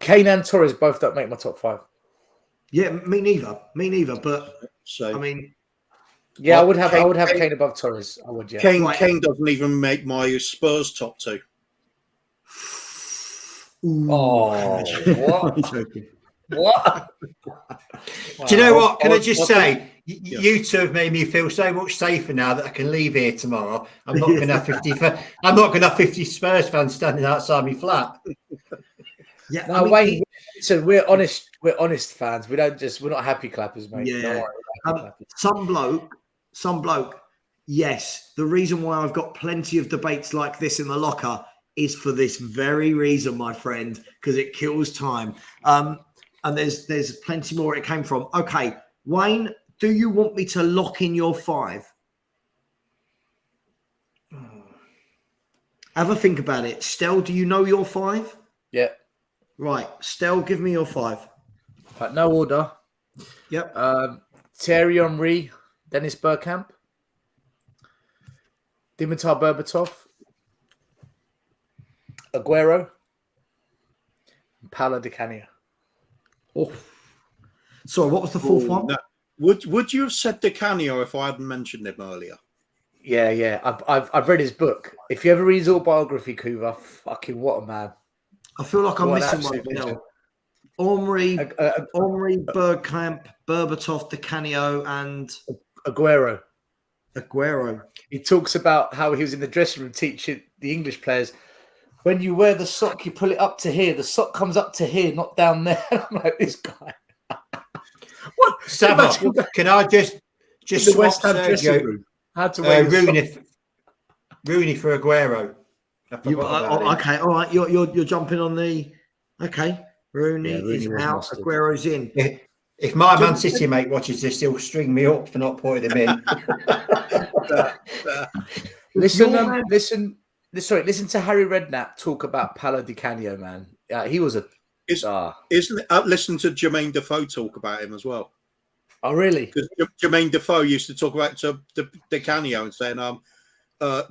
Kane and Torres both don't make my top 5. Yeah, me neither. But so I mean, yeah, I would have Kane above Torres. I would. Yeah, Kane doesn't even make my Spurs top 2. Ooh. Oh, what? Do you know what? Can I just say, you two have made me feel so much safer now that I can leave here tomorrow. I'm not going to have 50. I'm not going to have 50 Spurs fans standing outside my flat. Yeah, no, Wayne. So we're honest fans. We're not happy clappers, mate. Yeah. Some bloke. Yes, the reason why I've got plenty of debates like this in the locker is for this very reason, my friend, because it kills time. and there's plenty more it came from. Okay, Wayne, do you want me to lock in your 5? Have a think about it. Stel, do you know your 5? Yeah. Right, Stel, give me your 5. Right, no order. Yep. Thierry Henry, Dennis Bergkamp, Dimitar Berbatov, Aguero, and Paolo Di Canio. Oh. Sorry, what was the fourth one? No. Would you have said Di Canio if I hadn't mentioned him earlier? Yeah. I've read his book. If you ever read his autobiography, Kuva, fucking what a man. I feel like I'm missing one now. Omri, Bergkamp, Berbatov, Di Canio, and Aguero. He talks about how he was in the dressing room teaching the English players, when you wear the sock, you pull it up to here. The sock comes up to here, not down there. I'm like, this guy. What? Sava, can I just the West Ham dressing room? How to wear Rooney for Aguero. Okay, all right. You're jumping on the. Okay, Rooney is out. Mustard. Aguero's in. If my Man City mate watches this, he'll string me up for not putting him in. Listen to Harry Redknapp talk about Paolo Di Canio, man. He was a star. Isn't it? Listen to Jermaine Defoe talk about him as well. Oh, really? Because Jermaine Defoe used to talk about Di Canio and saying,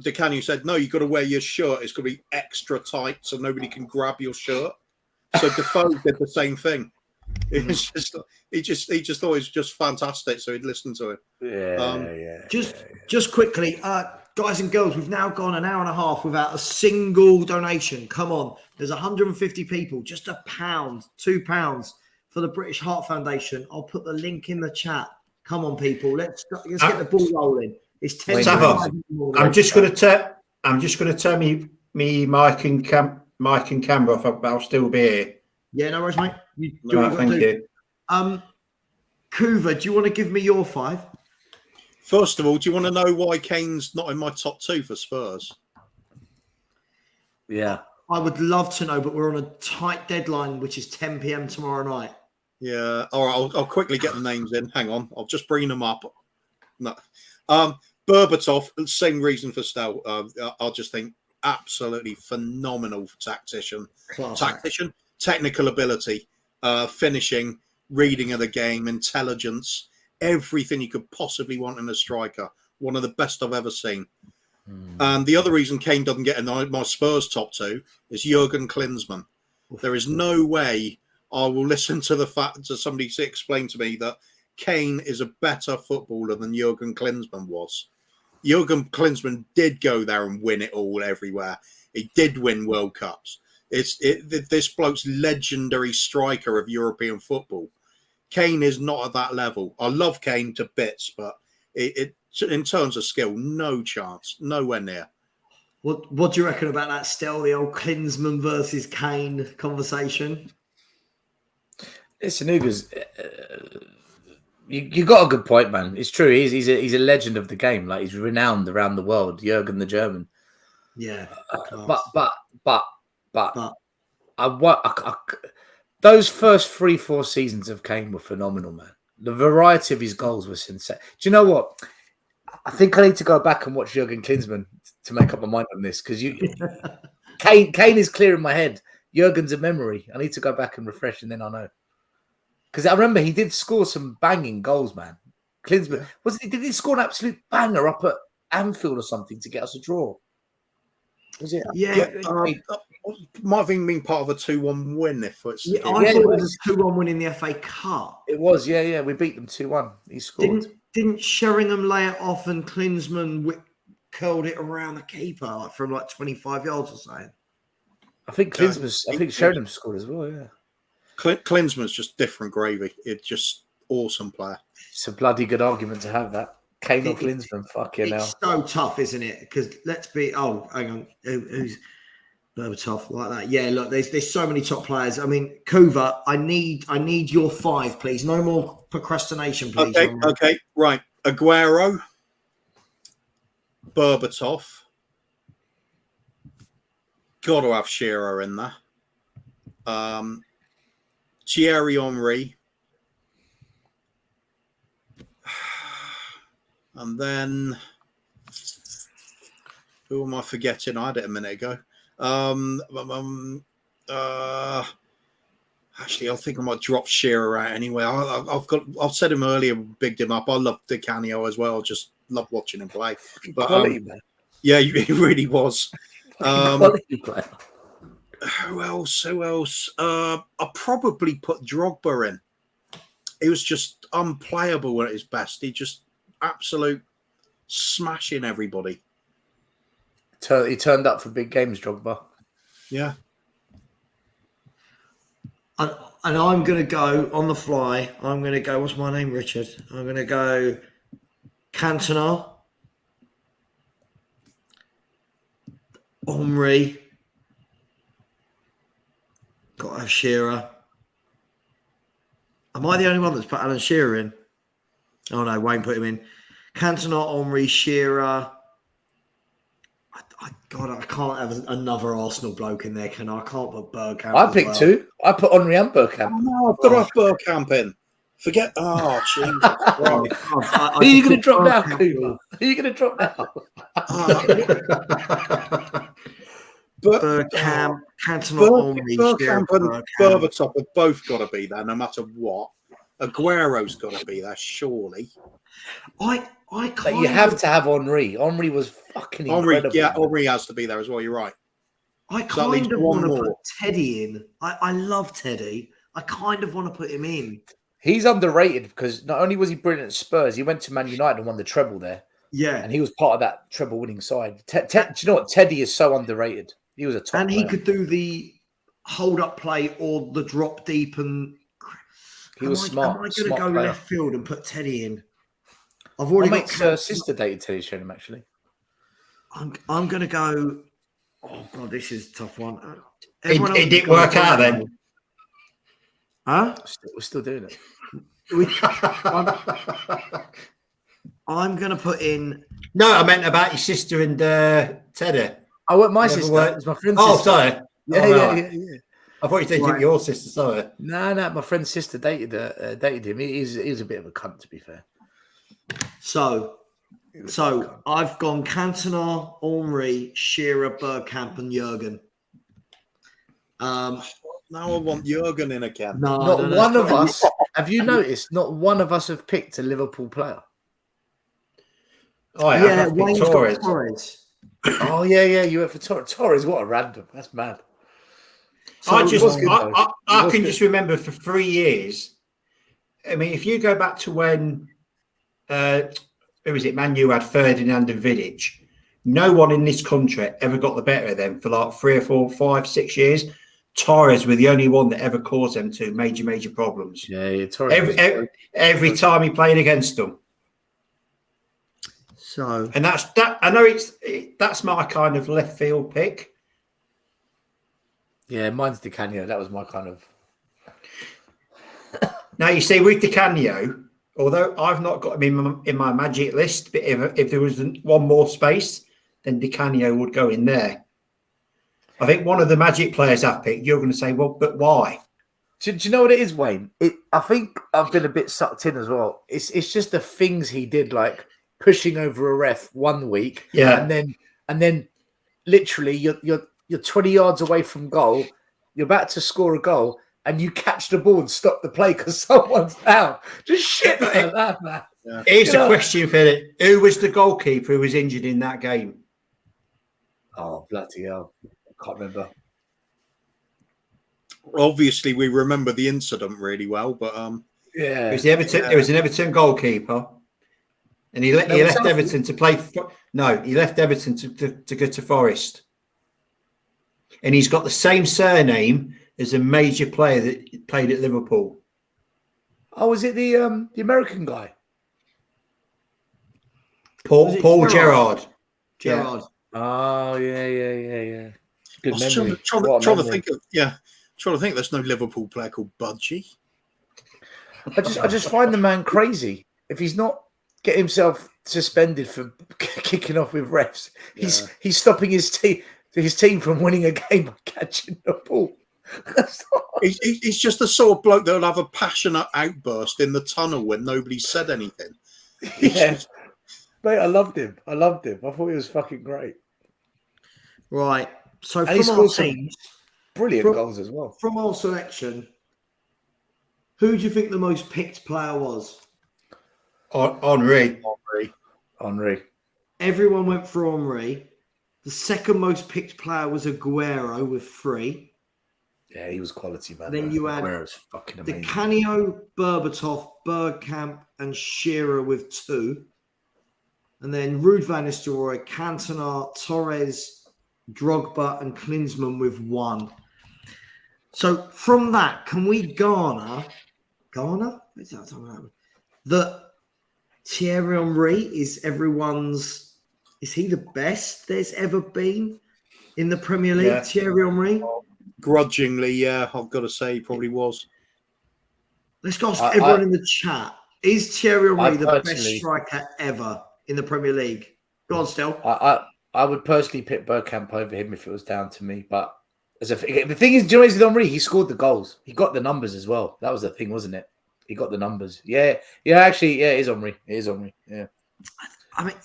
Di Canio said, no, you've got to wear your shirt. It's got to be extra tight so nobody can grab your shirt. So Defoe did the same thing. It's just he just thought it was just fantastic, so he'd listen to it. Just quickly, guys and girls, we've now gone an hour and a half without a single donation. Come on, there's 150 people. Just £1, £2 for the British Heart Foundation. I'll put the link in the chat. Come on, people, let's get the ball rolling. It's 10. I'm just going to turn me mic and camera off, but I'll still be here. Yeah, no worries, mate. Thank you. Kuva, do you want to give me your 5? First of all, do you want to know why Kane's not in my top 2 for Spurs? Yeah. I would love to know, but we're on a tight deadline, which is 10 p.m. tomorrow night. Yeah. All right, I'll quickly get the names in. Hang on. I'll just bring them up. No. Berbatov, same reason for Stel. I just think absolutely phenomenal tactician. Technical ability, finishing, reading of the game, intelligence, everything you could possibly want in a striker. One of the best I've ever seen. And the other reason Kane doesn't get in my Spurs top 2 is Jurgen Klinsmann. There is no way I will listen to the fact to somebody to explain to me that Kane is a better footballer than Jurgen Klinsmann was. Jurgen Klinsmann did go there and win it all everywhere. He did win World Cups. This bloke's legendary striker of European football. Kane is not at that level. I love Kane to bits, but in terms of skill, no chance, nowhere near. What do you reckon about that, Stel, the old Klinsmann versus Kane conversation? Listen, Hugo's, you got a good point, man. It's true. He's a legend of the game. Like, he's renowned around the world. Jurgen the German. Yeah. But those first 3-4 seasons of Kane were phenomenal, man. The variety of his goals was insane. Do you know what? I think I need to go back and watch Jurgen Klinsmann to make up my mind on this, because Kane is clear in my head. Jurgen's a memory. I need to go back and refresh, and then I know. Because I remember he did score some banging goals, man. Klinsmann did he score an absolute banger up at Anfield or something to get us a draw? Was it? Yeah. Might have even been part of a 2-1 win. I thought it was a 2-1 win in the FA Cup. It was, yeah. We beat them 2-1. He scored. Didn't Sheringham lay it off and Klinsmann curled it around the keeper from 25 yards or something? I think Sheringham scored as well, yeah. Klinsmann's just different gravy. It's just awesome player. It's a bloody good argument to have that. Kane or Klinsmann, fucking hell. It's so tough, isn't it? Because hang on, who's Berbatov like that? Yeah, look, there's so many top players. I mean, Kuva, I need your 5, please. No more procrastination, please. Okay, right. Aguero, Berbatov. Got to have Shearer in there. Thierry Henry. And then, who am I forgetting? I had it a minute ago. Actually, I think I might drop Shearer out anyway. I've said him earlier, bigged him up. I love Di Canio as well. Just love watching him play. But, Quality, man. Yeah, he really was. Quality player. Who else? I probably put Drogba in. He was just unplayable at his best. He just absolute smashing everybody. He turned up for big games, Drogba. Yeah. And I'm going to go on the fly. I'm going to go, what's my name, Richard? I'm going to go Cantona, Henry, got to have Shearer. Am I the only one that's put Alan Shearer in? Oh, no, Wayne put him in. Cantona, Henry, Shearer. God, I can't have another Arsenal bloke in there, can I? I can't put Bergkamp. I picked two. I put Henry and Bergkamp. Oh, no, I've got to have Bergkamp in. Forget. Oh, Jesus. Right. Who are you going to drop now, Cooper? Who are you going to drop now? Bergkamp, Cantona, Henry, Bergkamp and Berbatov have both got to be there, no matter what. Aguero's got to be there, surely. But you have to have Henry. Henry was fucking incredible. Henry has to be there as well. You're right. I kind of want to put Teddy in. I love Teddy. I kind of want to put him in. He's underrated because not only was he brilliant at Spurs, he went to Man United and won the treble there. Yeah. And he was part of that treble winning side. Do you know what? Teddy is so underrated. He was a top And player. he could do the hold up play or the drop deep. And he was smart. Am I going to go player. left field and put Teddy in? I've already My got mate's sister dated Teddy Sheringham, actually. I'm going to go. Oh God, this is a tough one. It didn't work out then. Huh? We're still doing it. I'm going to put in. No, I meant about your sister and Teddy. I want my sister. It was my friend's sister. Oh, sorry. Yeah. I thought you said your sister. Sorry. No. My friend's sister dated him. He was a bit of a cunt, to be fair. So I've gone Cantona, Henry, Shearer, Bergkamp, and Jurgen. Now I want Jurgen in again. Not one of us. Have you noticed? Not one of us have picked a Liverpool player. Oh yeah, Wayne's got Torres. Oh yeah. You went for Torres. Torres, what a random. That's mad. So I can just remember for 3 years. I mean, if you go back to when, who was it? Man U had Ferdinand and Vidic. No one in this country ever got the better of them for like 3 or 4, 5, 6 years. Torres were the only one that ever caused them two major problems. Yeah. Torres every time he played against them. So, and that's that. I know that's my kind of left field pick. Yeah, mine's Di Canio. That was my kind of. Now you see with Di Canio, although I've not got him in my magic list, but if there was one more space, then Di Canio would go in there. I think one of the magic players I've picked, you're going to say, well, but why? Do you know what it is, Wayne? I think I've been a bit sucked in as well. It's just the things he did, like pushing over a ref one week, and then literally you're 20 yards away from goal, you're about to score a goal, and you catch the ball and stop the play because someone's down. Just shit like that, man. Yeah. Here's a question for it: who was the goalkeeper who was injured in that game? Oh bloody hell! I can't remember. Obviously, we remember the incident really well, but it was the Everton. It was an Everton goalkeeper, and he left Everton to play. He left Everton to go to Forest, and he's got the same surname as a major player that played at Liverpool. Oh, was it the American guy? Paul Gerrard. Gerrard. Oh yeah. Good memory. Trying to think. There's no Liverpool player called Budgie. I just find the man crazy. If he's not getting himself suspended for kicking off with refs, he's stopping his team from winning a game by catching the ball. He's just the sort of bloke that'll have a passionate outburst in the tunnel when nobody said anything. Yeah. Mate, I loved him. I thought he was fucking great. Right. So And he from our scored some teams, brilliant goals as well. from our selection, who do you think the most picked player was? Henri. Everyone went for Henri. The second most picked player was Aguero with 3. Yeah, he was quality, man. Then you had Aguero's fucking Di amazing. Canio, Berbatov, Bergkamp, and Shearer with 2. And then Ruud van Nistelrooy, Cantona, Torres, Drogba, and Klinsmann with 1. So from that, can we garner that Thierry Henry is is he the best there's ever been in the Premier League? Yeah. Thierry Henry? Grudgingly, yeah, I've got to say he probably was. Let's ask everyone in the chat. Is Thierry Henry the best striker ever in the Premier League? Go on, Stel. I would personally pick Bergkamp over him if it was down to me. But the thing is, do you know, with Henry, he scored the goals. He got the numbers as well. That was the thing, wasn't it? He got the numbers. Yeah. Actually, yeah, it is Henry. Yeah. I mean,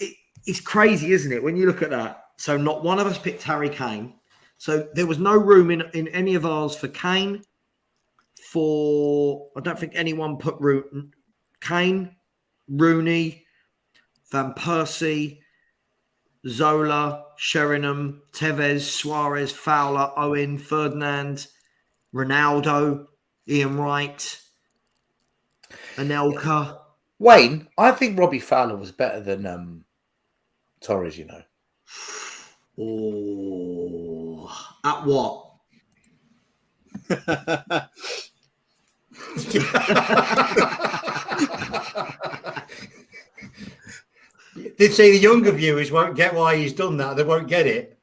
it's crazy, isn't it? When you look at that. So not one of us picked Harry Kane. So there was no room in any of ours for Kane. I don't think anyone put Kane, Rooney, Van Persie, Zola, Sheringham, Tevez, Suarez, Fowler, Owen, Ferdinand, Ronaldo, Ian Wright, Anelka. Wayne, I think Robbie Fowler was better than Torres, you know. Oh, at what? Did say the younger viewers won't get why he's done that. They won't get it.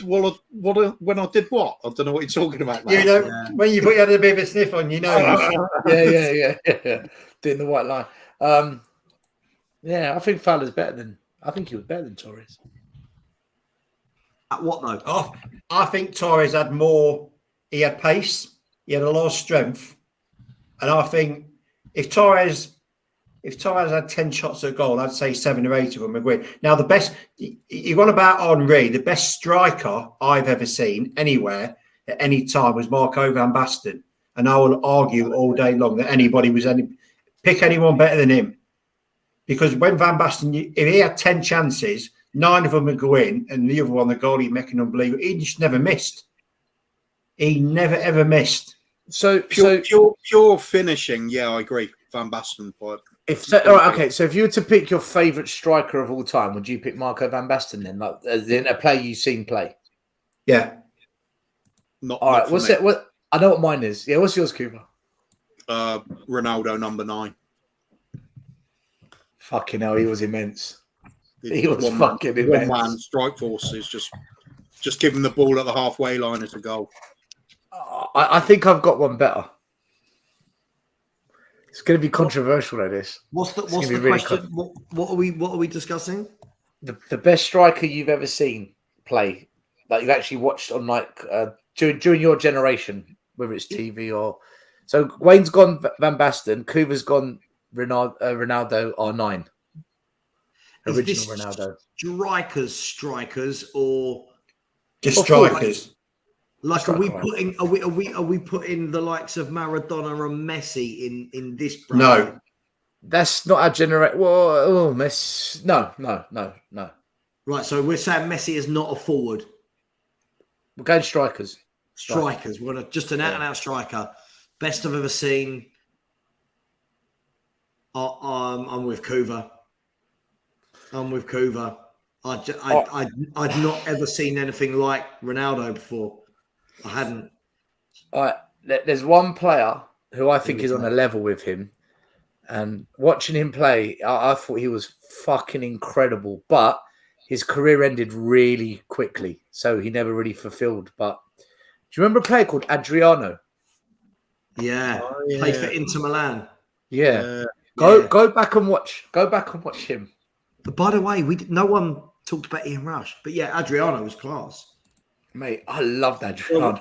Well, when I did what? I don't know what you're talking about. You know, when you had a bit of a sniff on your nose. Yeah. Doing the white line. Yeah, I think Fowler's I think he was better than Torres. At what though? I think Torres had more. He had pace. He had a lot of strength, and I think if Torres had 10 shots at goal, I'd say 7 or 8 of them would win. Now, the best you want about Henri, the best striker I've ever seen anywhere at any time was Marco van Basten, and I will argue all day long that anybody was pick anyone better than him, because when Van Basten, if he had 10 chances, 9 of them would go in, and the other one, the goal, he'd make an unbelievable. He just never missed. He never ever missed. So pure finishing, yeah, I agree. Van Basten, but so if you were to pick your favourite striker of all time, would you pick Marco van Basten then? Like as in a player you've seen play? Yeah. Not all right. not What's it? What I know what mine is. Yeah. What's yours, Cooper? Ronaldo, number 9. Fucking hell, he was immense. He was fucking immense. One man strike force is just give him the ball at the halfway line as a goal. I think I've got one better. It's going to be controversial like this. What's the question? What are we discussing? The best striker you've ever seen play, that you've actually watched on during your generation, whether it's TV or. So Wayne's gone Van Basten, Cooper's gone Ronaldo R9. Original Ronaldo. Strikers or just strikers? Like, are we putting the likes of Maradona and Messi in this bracket? No, that's not our generation. Well, Messi. No. Right, so we're saying Messi is not a forward. We're going strikers. Strikers. We're just an out-and-out striker. Best I've ever seen. I'm with Kuva. I'd not ever seen anything like Ronaldo before. I hadn't. All right, there's one player who I think is on a level with him, and watching him play, I thought he was fucking incredible. But his career ended really quickly, so he never really fulfilled. But do you remember a player called Adriano? Yeah, played for Inter Milan. Yeah, go back and watch. Go back and watch him. But by the way, no one talked about Ian Rush, but yeah, Adriano was class. Mate, I love that Gerard.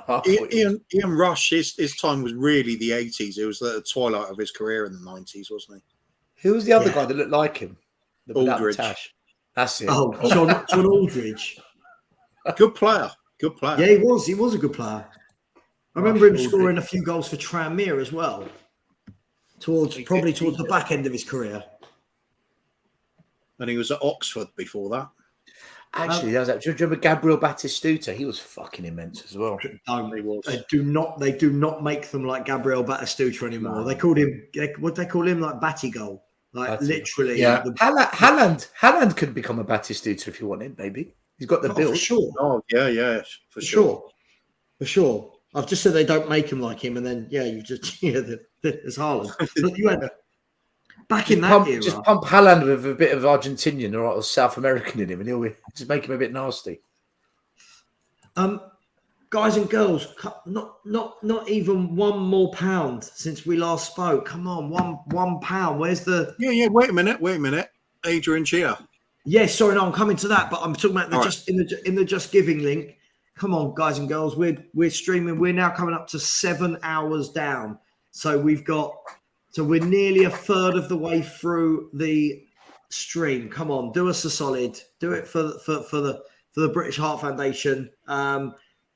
Ian Rush, his time was really the 80s. It was the twilight of his career in the 90s, wasn't he? Who was the other guy that looked like him? Aldridge. That's it. Oh, John Aldridge. Good player. Good player. Yeah, he was. He was a good player. I remember him scoring a few goals for Tranmere as well. Towards the back end of his career. And he was at Oxford before that. Actually, do you remember Gabriel Batistuta? He was fucking immense as well. They do not make them like Gabriel Batistuta anymore. No. They called him like Batigol. Like Batty. Literally. Yeah. Haaland could become a Batistuta if you want him, maybe. He's got the build. For sure. Oh, yeah, for sure. For sure. I've just said they don't make him like him, and then there's Haaland. But you had back in that era. Just pump Haaland with a bit of Argentinian or South American in him, and he'll just make him a bit nasty. Guys and girls, not even one more pound since we last spoke. Come on, one pound. Where's the? Yeah. Wait a minute. Adrian Chia. Yes, sorry, no, I'm coming to that, but I'm talking about in the Just Giving link. Come on, guys and girls, we're streaming. We're now coming up to 7 hours down, so we're nearly a third of the way through the stream. Come on, do us a solid. Do it for the British Heart Foundation.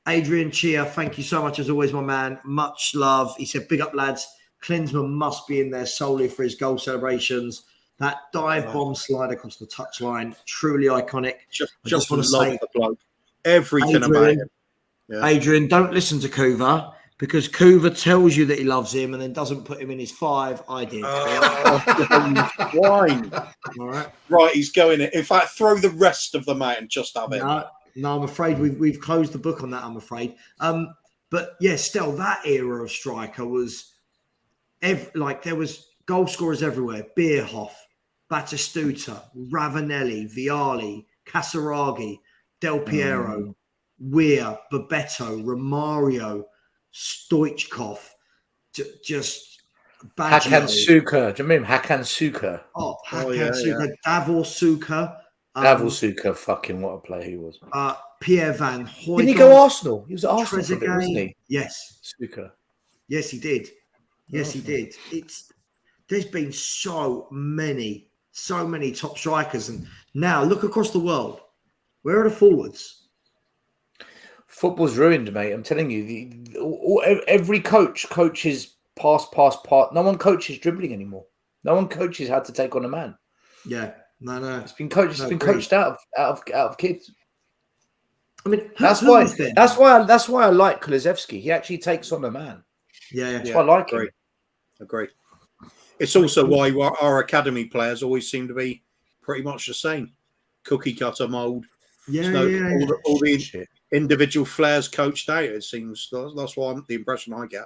Adrian Chia, thank you so much as always, my man. Much love. He said, "Big up, lads. Klinsmann must be in there solely for his goal celebrations. That dive bomb slide across the touchline, truly iconic." Just want to say the bloke. Everything about him. Yeah. Adrian, don't listen to Kuva because Kuva tells you that he loves him and then doesn't put him in his 5. I did. Wine. All right. Right, he's going in. In fact, throw the rest of them out and just have it. No, I'm afraid we've closed the book on that, I'm afraid. But yeah, still that era of striker was there was goal scorers everywhere. Bierhoff, Batistuta, Ravanelli, Vialli, Casaraghi, Del Piero, Weir, Babetto, Romario, Stoichkov, just Hakan Suka. Do you remember Hakan Suka? Oh, Hakan Suka, Davor Suka. Davor Suka, fucking what a player he was. Pierre Van Hooydonk. Didn't he go Arsenal? He was at Arsenal for a bit, wasn't he? Yes. Suka. Yes, he did. Yes, he did. There's been so many top strikers, and now look across the world. Where are the forwards? Football's ruined, mate. I'm telling you. Every coach coaches pass. No one coaches dribbling anymore. No one coaches how to take on a man. Yeah, no. It's been coached. It's been coached out of kids. I mean, that's why I like Kulusevski. He actually takes on a man. Yeah, that's why I like him. Agree. It's also why our academy players always seem to be pretty much the same. Cookie cutter mold. All the individual flares coached out. It seems that's why the impression I get.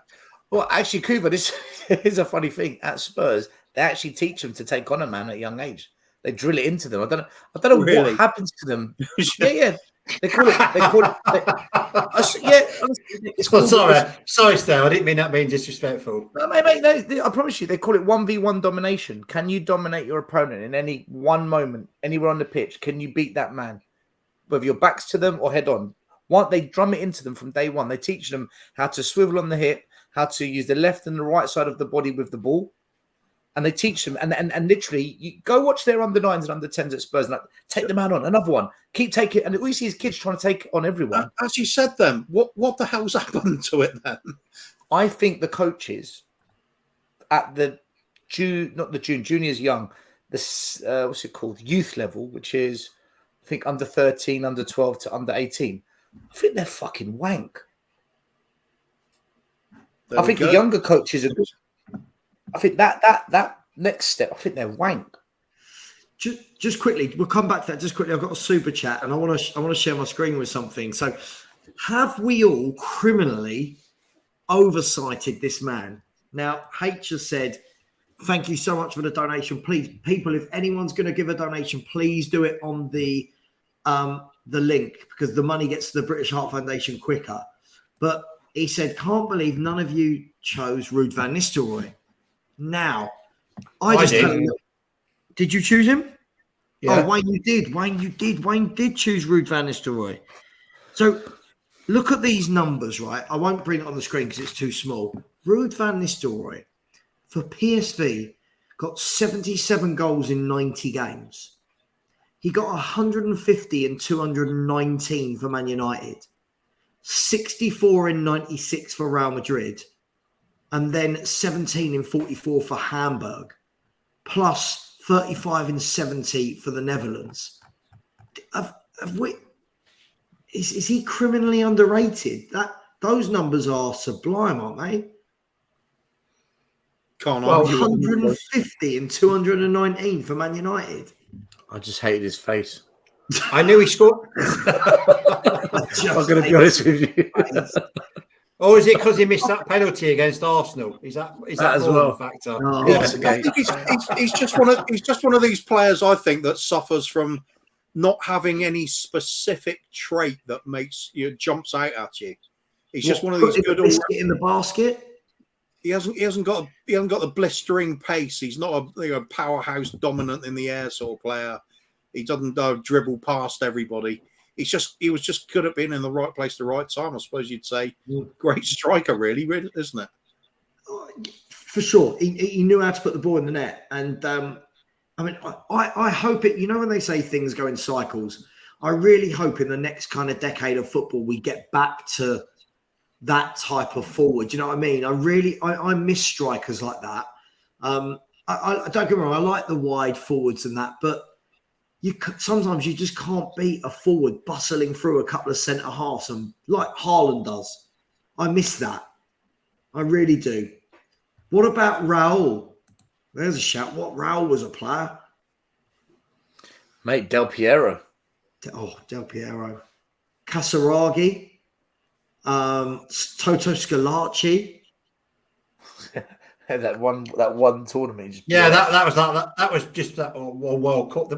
Well, actually, Kuba, this is a funny thing. At Spurs, they actually teach them to take on a man at a young age. They drill it into them. I don't know really? What happens to them. Yeah. They call it. Sorry, Stan. I didn't mean that being disrespectful. No, mate. No, I promise you, they call it 1v1 domination. Can you dominate your opponent in any one moment, anywhere on the pitch? Can you beat that man, whether your back's to them or head on? They drum it into them from day one. They teach them how to swivel on the hip, how to use the left and the right side of the body with the ball. And they teach them, and literally, you go watch their under-9s and under-10s at Spurs, and take the man on, another one, keep taking, and all you see is kids trying to take on everyone. As you said, then what the hell's happened to it then? I think the coaches at the juniors young, what's it called, youth level, which is I think under 13, under 12 to under 18. I think they're fucking wank. I think the younger coaches are good. I think that next step, I think they're wank. Just quickly, we'll come back to that. Just quickly, I've got a super chat, and I want to share my screen with something. So, have we all criminally oversighted this man? Now, H has said, "Thank you so much for the donation. Please, people, if anyone's going to give a donation, please do it on the link because the money gets to the British Heart Foundation quicker." But he said, "Can't believe none of you chose Ruud van Nistelrooy." Now, did you choose him? Yeah. Oh, Wayne, you did. Wayne did choose Ruud van Nistelrooy. So, look at these numbers, right? I won't bring it on the screen because it's too small. Ruud van Nistelrooy for PSV got 77 goals in 90 games. He got 150 and 219 for Man United, 64 in 96 for Real Madrid, and then 17 in 44 for Hamburg, plus 35 in 70 for the Netherlands. Is he criminally underrated? Those numbers are sublime, aren't they? Can't argue. 150 and 219 for Man United. I just hated his face. I knew he scored. I'm going to be honest with you. Or is it because he missed that penalty against Arsenal? Is that as well a factor? Oh, I think he's just one of these players, I think, that suffers from not having any specific trait that makes jumps out at you. He's just one of these good biscuit in the basket. He hasn't got the blistering pace. He's not a powerhouse, dominant in the air sort of player. He doesn't dribble past everybody. He was just good at being in the right place, the right time. I suppose you'd say. Great striker, really, isn't it? For sure, he knew how to put the ball in the net, and I mean, I hope it. You know, when they say things go in cycles, I really hope in the next kind of decade of football we get back to that type of forward. You know what I mean? I miss strikers like that. I don't get me wrong, I like the wide forwards and that, but sometimes you just can't beat a forward bustling through a couple of centre halves and like Haaland does. I miss that. I really do. What about Raul? There's a shout. What Raul was a player? Mate, Del Piero. Del Piero. Casaraghi. Toto Scalacci. that one tournament. That was just that World Cup.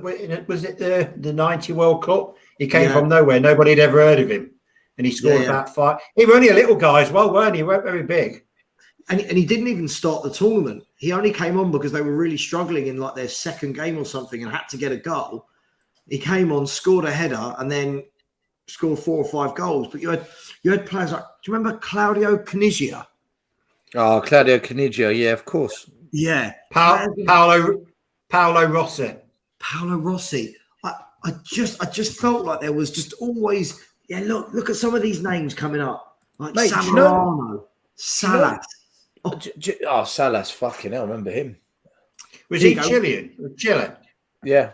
Was it the 90 World Cup? He came from nowhere. Nobody had ever heard of him, and he scored about 5. He was only a little guy as well, weren't he? He weren't very big. And he didn't even start the tournament. He only came on because they were really struggling in like their second game or something and had to get a goal. He came on, scored a header, and then scored 4 or 5 goals. But you had players like, do you remember Claudio Caniggia? Oh, Claudio Caniggia, yeah, of course. Yeah. Paolo Rossi. Paolo Rossi. I just felt like there was just always, look at some of these names coming up. Like Samarano, Salas. Salas, fucking hell, I remember him. Was he Chilean? Chile? Yeah.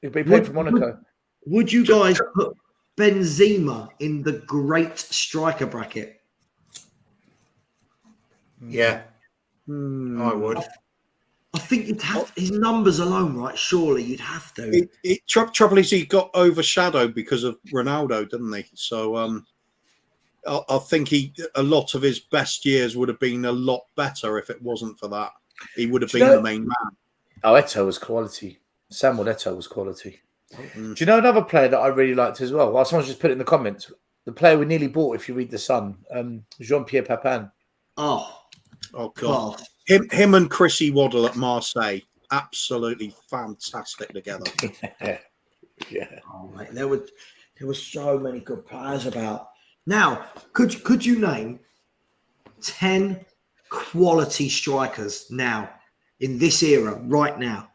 He played for Monaco. Would you guys put Benzema in the great striker bracket? Yeah. I would. I think you'd have his numbers alone, right? Surely you'd have to. Trouble is he got overshadowed because of Ronaldo, didn't he? So I think a lot of his best years would have been a lot better if it wasn't for that. He would have been the main man. Oh, Eto'o was quality. Samuel Eto'o was quality. Do you know another player that I really liked as well? Well, someone just put it in the comments. The player we nearly bought, if you read The Sun, Jean-Pierre Papin. Oh God. Him and Chrissy Waddle at Marseille, absolutely fantastic together. Yeah. Oh, mate, there were so many good players about. Now, could you name 10 quality strikers now in this era, right now?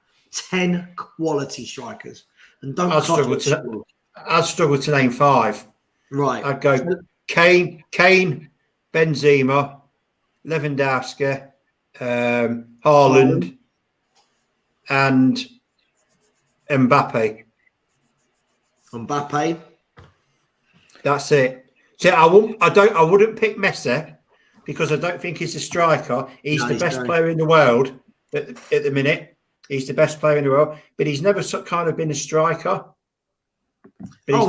10 quality strikers, and don't. I'd struggle to name 5. Right. I'd go Kane, Benzema, Lewandowski, Haaland, and Mbappe. That's it. So I wouldn't pick Messi because I don't think he's a striker. He's the best player in the world at the minute. He's the best player in the world, but he's never kind of been a striker. But he's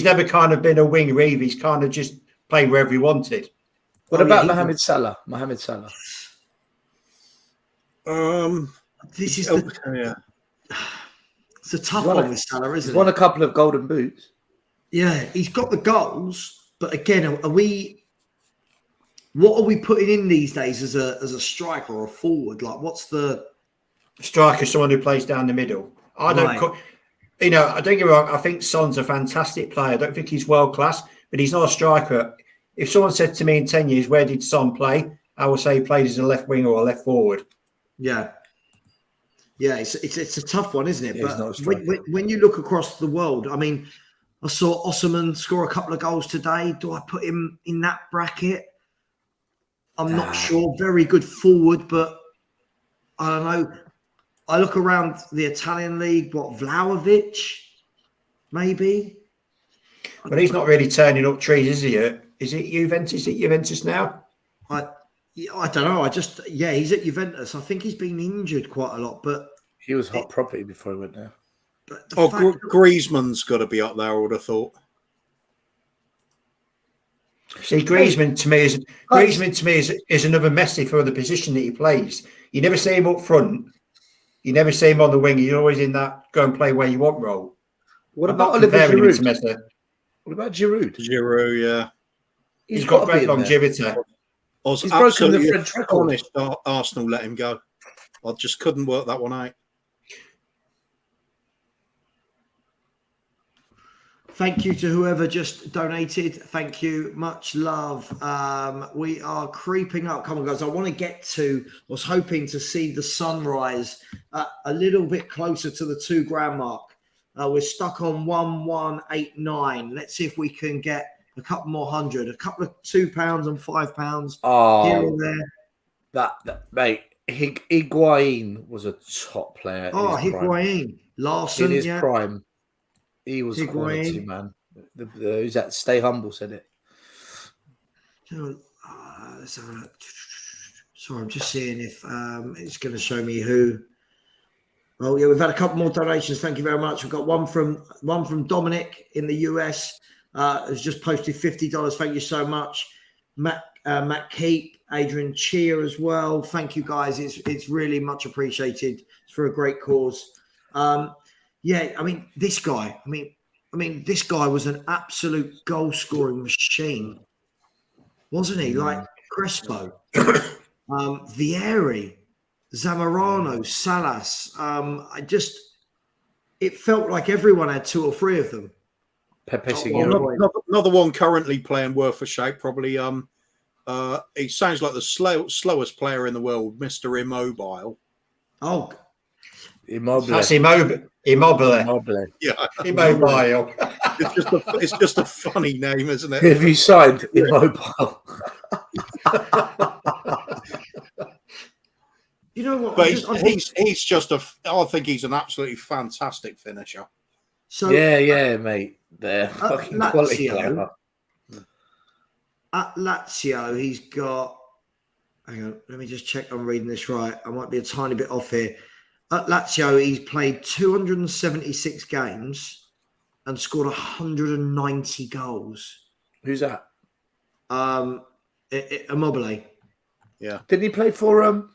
never kind of been a winger either. He's kind of just played wherever he wanted. What about Mohamed Salah? This is it's a tough one with Salah, isn't it? He's won a couple of golden boots. Yeah, he's got the goals, but again, what are we putting in these days as a striker or a forward? Like, what's the striker? Someone who plays down the middle. I don't get me wrong. I think Son's a fantastic player. I don't think he's world class, but he's not a striker. If someone said to me in 10 years, where did Son play? I would say he played as a left winger or a left forward. Yeah. Yeah, it's a tough one, isn't it? Yeah, but when you look across the world, I mean, I saw Osimhen score a couple of goals today. Do I put him in that bracket? I'm not sure. Very good forward, but I don't know. I look around the Italian league. What, Vlahovic? Maybe. But he's not really turning up trees, is he? Is it Juventus? Is it Juventus now? I don't know. He's at Juventus. I think he's been injured quite a lot, but he was hot property before he went there. Griezmann's got to be up there, I would have thought. See, Griezmann to me is another Messi for the position that he plays. You never see him up front. You never see him on the wing. He's always in that go and play where you want role. What about Olivier Giroud? What about Giroud? Giroud, yeah. He's got great longevity. I was absolutely honest. Arsenal let him go. I just couldn't work that one out. Thank you to whoever just donated. Thank you. Much love. We are creeping up. Come on, guys. I want to get to, was hoping to see the sunrise a little bit closer to the 2 grand mark. We're stuck on 1189. Let's see if we can get a couple more hundred, a couple of £2 and £5 here or there. That mate, Higuain was a top player. Higuain. Larson in his prime. He was quality, man. Who's that? Stay Humble said it. Let's have a look. Sorry, I'm just seeing if it's going to show me who. Well, yeah, we've had a couple more donations. Thank you very much. We've got one from Dominic in the US. Has just posted $50. Thank you so much. Matt Keep, Adrian Cheer as well. Thank you guys. It's really much appreciated. It's for a great cause. Yeah, I mean, this guy. I mean, this guy was an absolute goal-scoring machine, wasn't he? Like Crespo, Vieri, Zamorano, Salas. It felt like everyone had 2 or 3 of them. Another one currently playing worth a shout. Probably. He sounds like the slowest player in the world, Mr. Immobile. Oh. Immobile. That's Immobile. Yeah, Immobile. It's just a funny name, isn't it? Have you signed Immobile? You know what? But he's just I think he's an absolutely fantastic finisher. So yeah, mate. They're fucking quality player. At Lazio, he's got. Hang on, let me just check I'm reading this right. I might be a tiny bit off here. At Lazio, he's played 276 games and scored 190 goals. Who's that? Immobile. Yeah. Didn't he play for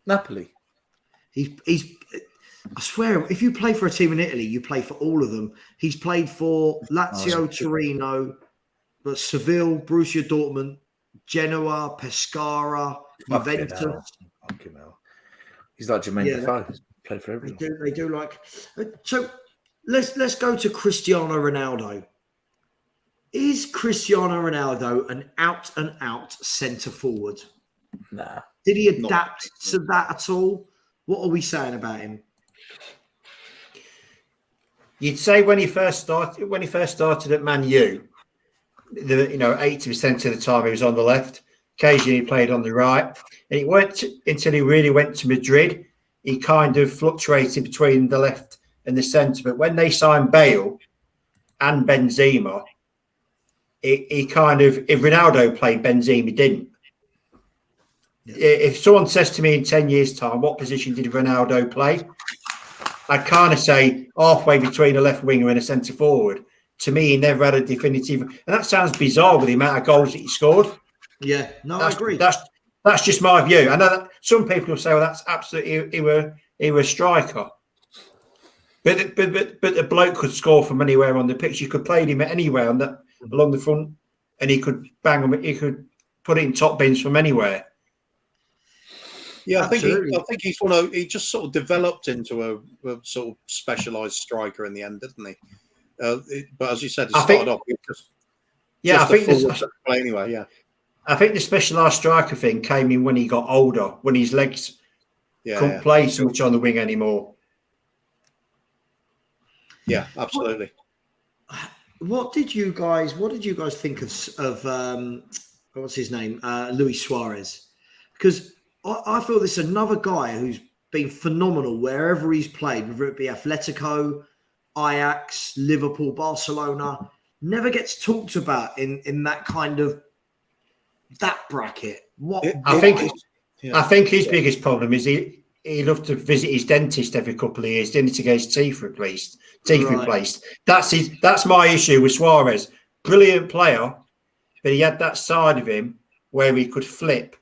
Napoli? He's. I swear, if you play for a team in Italy, you play for all of them. He's played for Lazio, Torino, but Seville, Borussia Dortmund, Genoa, Pescara, Juventus. He's like Jermaine Defoe. Played for everyone. They do like. So let's go to Cristiano Ronaldo. Is Cristiano Ronaldo an out and out centre forward? Nah. Did he adapt to that at all? What are we saying about him? You'd say when he first started at Man U, 80% of the time he was on the left. Occasionally he played on the right. And it weren't until he really went to Madrid, he kind of fluctuated between the left and the centre. But when they signed Bale and Benzema, he kind of, if Ronaldo played, Benzema didn't. If someone says to me in 10 years' time, what position did Ronaldo play? I'd kind of say halfway between a left winger and a centre forward. To me, he never had a definitive. And that sounds bizarre with the amount of goals that he scored. Yeah, I agree. That's just my view. I know that some people will say, well, that's absolutely, he were a striker. But the bloke could score from anywhere on the pitch. You could play him anywhere along the front, and he could bang him. He could put it in top bins from anywhere. Yeah, I think he's he just sort of developed into a sort of specialised striker in the end, didn't he? But as you said, it I started think- off with just Yeah, just I think a this, forward play anyway. Yeah, I think the specialised striker thing came in when he got older, when his legs couldn't play so much on the wing anymore. Yeah, absolutely. What did you guys think of what's his name, Luis Suarez? Because I feel this is another guy who's been phenomenal wherever he's played, whether it be Atletico, Ajax, Liverpool, Barcelona. Never gets talked about in that kind of that bracket. I think his biggest problem is he loved to visit his dentist every couple of years, didn't he, to get his teeth replaced. That's my issue with Suarez. Brilliant player, but he had that side of him where he could flip.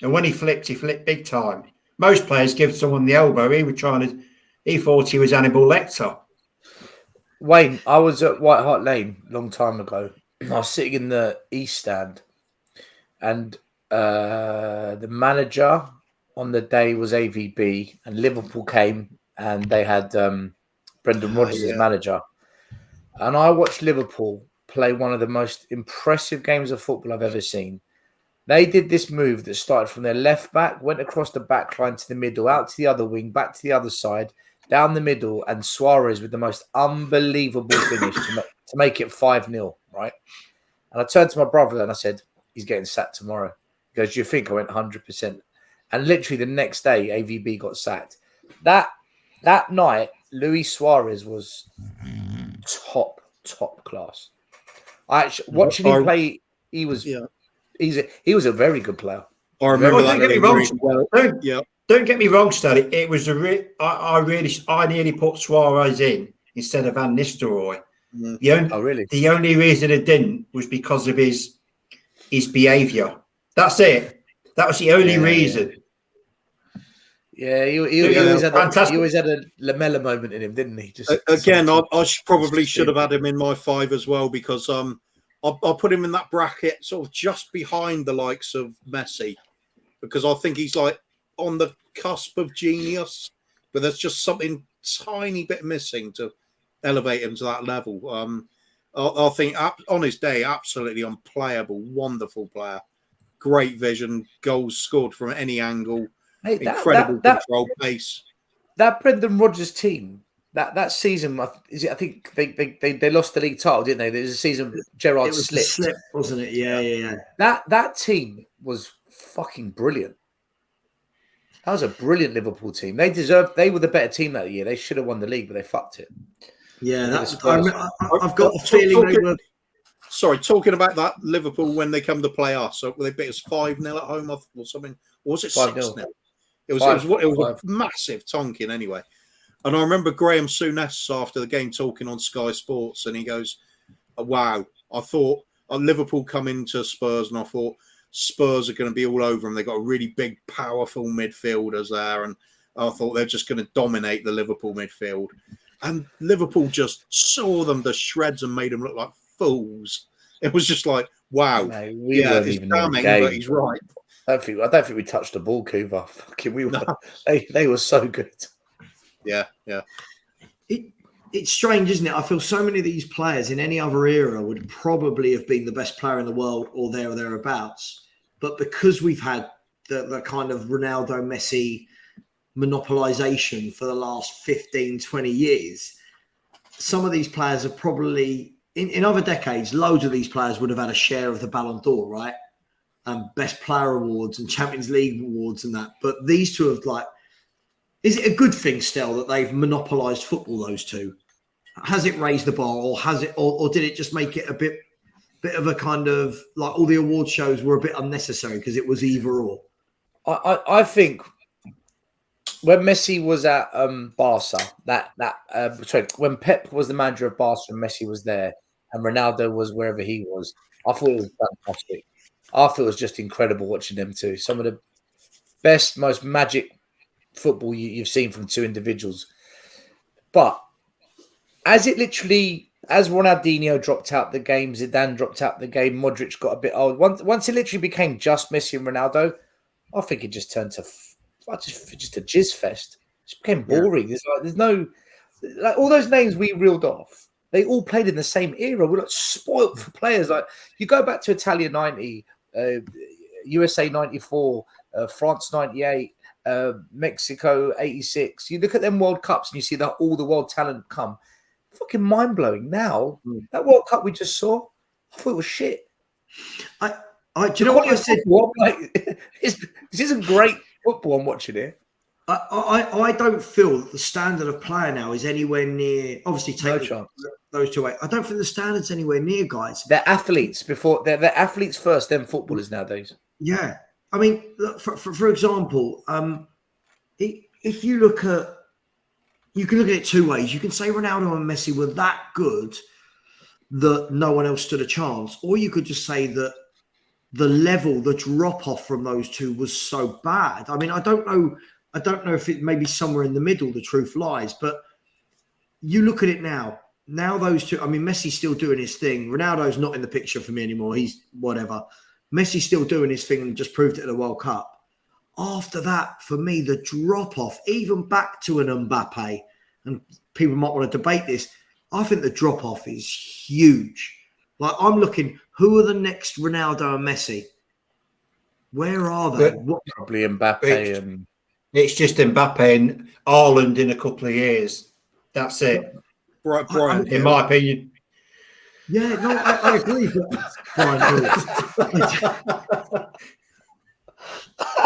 And when he flipped big time. Most players give someone the elbow. He thought he was Hannibal Lecter. Wayne, I was at White Hart Lane a long time ago. I was sitting in the East Stand, and the manager on the day was AVB, and Liverpool came, and they had Brendan Rodgers as manager. And I watched Liverpool play one of the most impressive games of football I've ever seen. They did this move that started from their left back, went across the back line to the middle, out to the other wing, back to the other side, down the middle, and Suarez with the most unbelievable finish to make it 5-0, right? And I turned to my brother and I said, he's getting sacked tomorrow. He goes, do you think? I went 100%. And literally the next day, AVB got sacked. That night, Luis Suarez was top class. Watching him play, he was a very good player. I remember that. Don't get me wrong. Don't get me wrong, Stanley. It was I nearly put Suarez in instead of Van Nistelrooy. The only reason I didn't was because of his behaviour. That's it. That was the only reason. Yeah, he always had a Lamella moment in him, didn't he? I probably should have had him in my 5 as well, because I put him in that bracket sort of just behind the likes of Messi, because I think he's like on the cusp of genius, but there's just something tiny bit missing to elevate him to that level. I think on his day, absolutely unplayable, wonderful player, great vision, goals scored from any angle, incredible control, pace. That Brendan Rodgers team, that season, I think they lost the league title, didn't they? There was a season Gerrard slipped, wasn't it? Yeah. That team was fucking brilliant. That was a brilliant Liverpool team. They were the better team that year. They should have won the league, but they fucked it. Yeah, I've got a feeling they were. Sorry, talking about that Liverpool when they come to play us, so they beat us 5-0 at home or something. Or was it 6-0? It was a massive tonking anyway. And I remember Graham Souness after the game talking on Sky Sports, and he goes, "Wow, I thought Liverpool come into Spurs, and I thought Spurs are going to be all over them. They got a really big, powerful midfielders there, and I thought they're just going to dominate the Liverpool midfield. And Liverpool just saw them to shreds and made them look like fools. It was just like, wow, it's damning, but he's right. I don't think we touched the ball, Kuva. They were so good. Yeah. It's strange, isn't it? I feel so many of these players in any other era would probably have been the best player in the world or there or thereabouts. But because we've had the kind of Ronaldo, Messi monopolization for the last 15, 20 years, some of these players are probably, in other decades, loads of these players would have had a share of the Ballon d'Or, right? Best player awards and Champions League awards and that. But these two have is it a good thing still that they've monopolised football? Those two, has it raised the bar, or has it, or did it just make it a bit of a kind of like all the award shows were a bit unnecessary because it was either or? I think when Messi was at Barca, when Pep was the manager of Barca and Messi was there, and Ronaldo was wherever he was, I thought it was fantastic. I thought it was just incredible watching them two. Some of the best, most magic football you've seen from two individuals. But as Ronaldinho dropped out the game, Zidane dropped out the game, Modric got a bit old. Once it literally became just Messi and Ronaldo, I think it just turned to just a jizz fest. It just became boring. There's no like all those names we reeled off, they all played in the same era. We're not spoilt for players. Like you go back to Italia 90, USA 94, France 98, Mexico 86. You look at them World Cups and you see that all the world talent come. Fucking mind blowing. Now that World Cup we just saw, I thought it was shit. Do you know what I said? This isn't great football. I'm watching it. I don't feel that the standard of player now is anywhere near. Obviously, take those two away. I don't think the standard's anywhere near, guys. They're athletes before. They're athletes first, then footballers nowadays. Yeah, I mean, look, for example, if you look at, you can look at it two ways. You can say Ronaldo and Messi were that good that no one else stood a chance, or you could just say that the level, the drop off from those two was so bad. I mean, I don't know if it maybe somewhere in the middle the truth lies, but you look at it now. Now those two, I mean, Messi's still doing his thing. Ronaldo's not in the picture for me anymore. He's whatever. Messi's still doing his thing and just proved it at the World Cup. After that, for me, the drop off, even back to an Mbappe, and people might want to debate this, I think the drop off is huge. Like I'm looking, who are the next Ronaldo and Messi? Where are they? Probably Mbappe and. It's just Mbappe and Haaland in a couple of years. That's it. Brian, in my opinion. Yeah, no, I agree. Brian,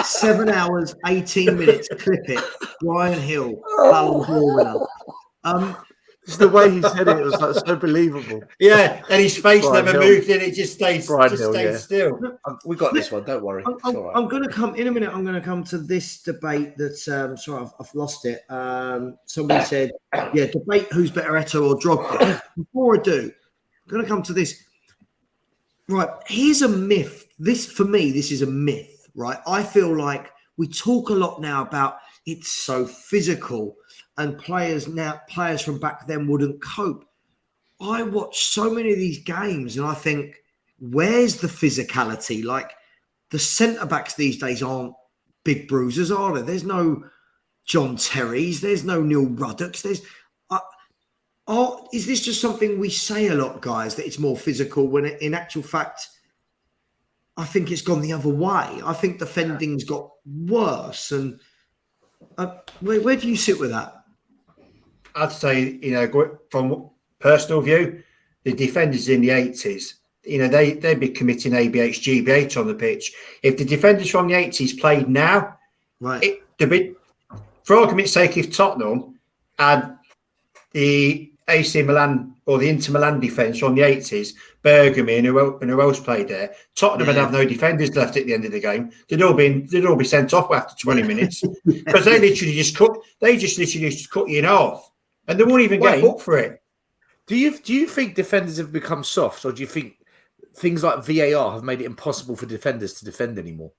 7 hours, 18 minutes, clip it. Brian Hill, Ballon d'Or winner. Just the way he said it was like so believable. Yeah, and his face Brian never Hill. moved, and it just stayed still. We got this one. Don't worry. I'm going to come in a minute. I'm going to come to this debate. That's sorry, I've lost it. Somebody said, "Yeah, debate who's better, Eto'o or Drogba." Before I do, I'm going to come to this. Right, here's a myth. This for me, this is a myth. Right, I feel like we talk a lot now about it's so physical. And players from back then wouldn't cope. I watch so many of these games and I think, where's the physicality? Like the centre backs these days aren't big bruisers, are there? There's no John Terrys, there's no Neil Ruddocks. Is this just something we say a lot, guys, that it's more physical when in actual fact, I think it's gone the other way. I think defending's got worse. And where do you sit with that? I'd say, from personal view, the defenders in the 80s, they'd be committing ABH, GBH on the pitch. If the defenders from the 80s played now, right, for argument's sake, if Tottenham had the AC Milan or the Inter Milan defence from the 80s, Bergami and who else played there, Tottenham would have no defenders left at the end of the game. They'd all be sent off after 20 minutes because they just cut you in half. And they won't even get booked for it. Do you think defenders have become soft, or do you think things like VAR have made it impossible for defenders to defend anymore?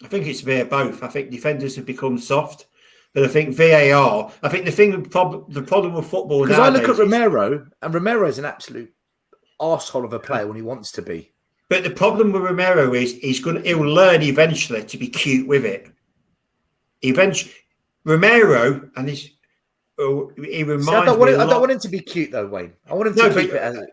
I think it's a bit of both. I think defenders have become soft, but I think VAR. I think the problem with football because I look at Romero, and Romero's an absolute arsehole of a player when he wants to be. But the problem with Romero is he'll learn eventually to be cute with it. Romero and his. He reminds me. I don't want him to be cute though, Wayne. I want him to keep it as it.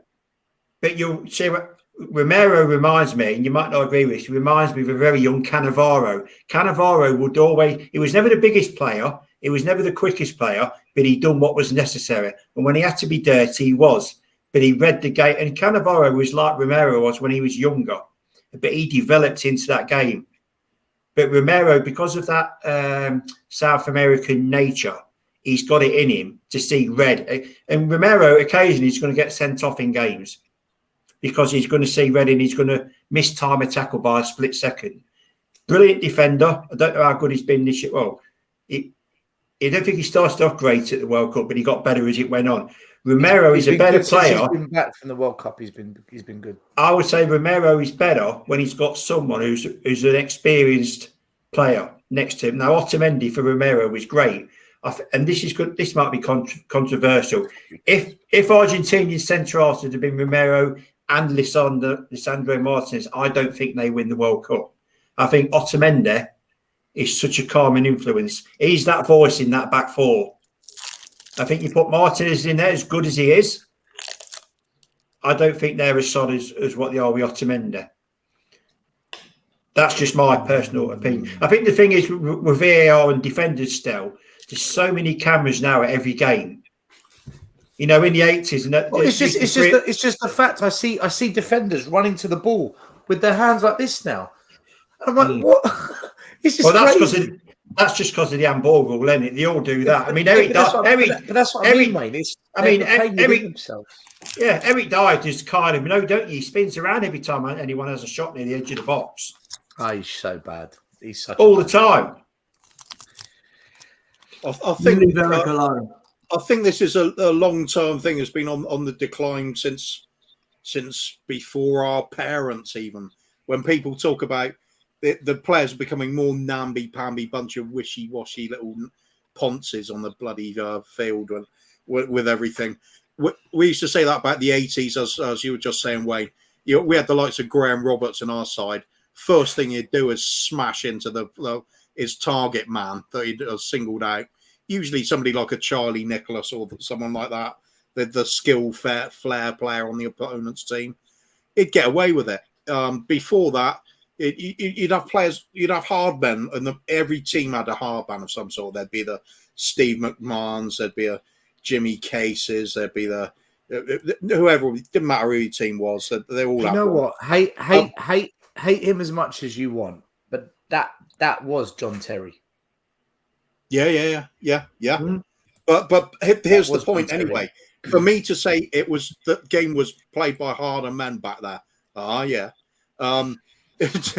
But you'll see what Romero reminds me, and you might not agree with this. He reminds me of a very young Cannavaro. Cannavaro would always. He was never the biggest player. He was never the quickest player, but he done what was necessary. And when he had to be dirty, he was. But he read the game. And Cannavaro was like Romero was when he was younger, but he developed into that game. But Romero, because of that South American nature. He's got it in him to see red. And Romero, occasionally, is going to get sent off in games because he's going to see red and he's going to miss time a tackle by a split second. Brilliant defender. I don't know how good he's been this year. Well, I don't think he started off great at the World Cup, but he got better as it went on. Romero is a better player. He's been back from the World Cup. He's been good. I would say Romero is better when he's got someone who's an experienced player next to him. Now, Otamendi for Romero was great. And this is good. This might be controversial. If Argentinian centre-halves had been Romero and Lisandro Martinez, I don't think they win the World Cup. I think Otamendi is such a calming influence. He's that voice in that back four. I think you put Martinez in there, as good as he is. I don't think they're as solid as what they are with Otamendi. That's just my personal opinion. I think the thing is with VAR and defenders still, there's so many cameras now at every game. You know, in the 80s, and that, it's just the fact I see defenders running to the ball with their hands like this now. I'm like, what? It's just crazy. That's just because of the handball rule, isn't it? They all do that. I mean, Eric that's what I mean, mate. Eric Dyer just kind of, don't you? He spins around every time anyone has a shot near the edge of the box. Oh, he's so bad. He's such all the time. I think leave Eric alone. I think this is a long-term thing. It's been on the decline since before our parents, even. When people talk about the players becoming more namby-pamby, bunch of wishy-washy little ponces on the bloody field with everything. We used to say that about the 80s, as you were just saying, Wayne. We had the likes of Graham Roberts on our side. First thing he'd do is smash into his target man that he'd singled out. Usually somebody like a Charlie Nicholas or someone like that, the skill flair player on the opponent's team. He'd get away with it. Before that, you'd have players, you'd have hard men, and every team had a hard man of some sort. There'd be the Steve McMahons, there'd be a Jimmy Cases, there'd be the whoever. It didn't matter who your team was. They all. You know what? Hate him as much as you want, but that was John Terry. Yeah. But here's the point anyway. For me to say the game was played by harder men back there. It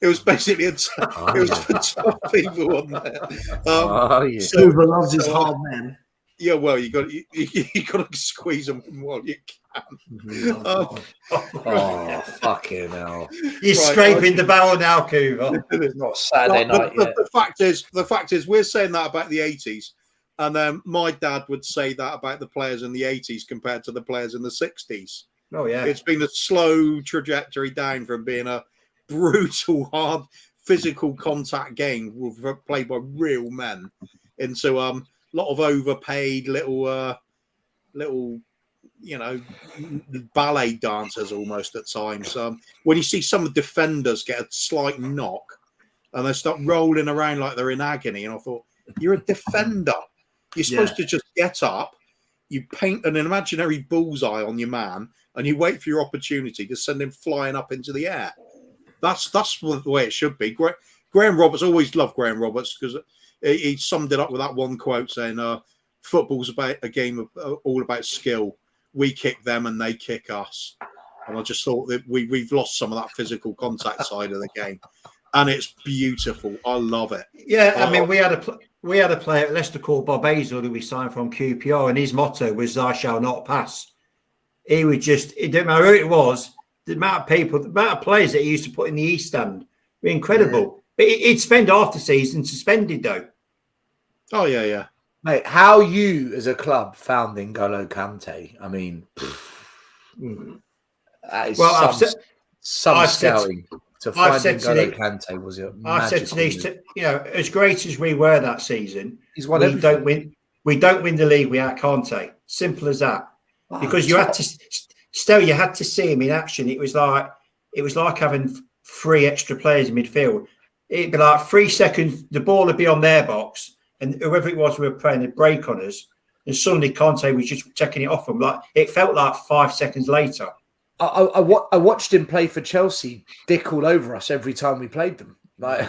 was basically it was for tough people, wasn't it? Silver loves his hard men. Yeah, well, you got to squeeze them while you can. Fucking hell! You're scraping the barrel now, Coover. It's not Saturday night yet. The fact is, we're saying that about the 80s, and then my dad would say that about the players in the 80s compared to the players in the 60s. Oh yeah, it's been a slow trajectory down from being a brutal, hard, physical contact game played by real men into a lot of overpaid little ballet dancers almost at times. When you see some defenders get a slight knock and they start rolling around like they're in agony, and I thought, you're a defender. You're supposed to just get up, you paint an imaginary bullseye on your man, and you wait for your opportunity to send him flying up into the air. That's the way it should be. Graham Roberts, always loved Graham Roberts because he summed it up with that one quote saying, football's about a game of all about skill. We kick them and they kick us. And I just thought that we've lost some of that physical contact side of the game. And it's beautiful. I love it. Yeah, I mean, we had a player at Leicester called Bob Hazel who we signed from QPR, and his motto was "I shall not pass." He would it didn't matter who it was, the amount of players that he used to put in the East Stand were incredible. But he'd spend half the season suspended though. Oh yeah. Mate, how you as a club found N'Golo Kante? I mean, that is some scouting. To find N'Golo Kante was it? I said to these, as great as we were that season, we don't win the league without Conte. Simple as that. Because you had to see him in action. It was like having 3 extra players in midfield. It'd be like 3 seconds, the ball would be on their box, and whoever it was we were playing a break on us, and suddenly Conte was just taking it off them. Like it felt like 5 seconds later. I watched him play for Chelsea, dick all over us every time we played them. Like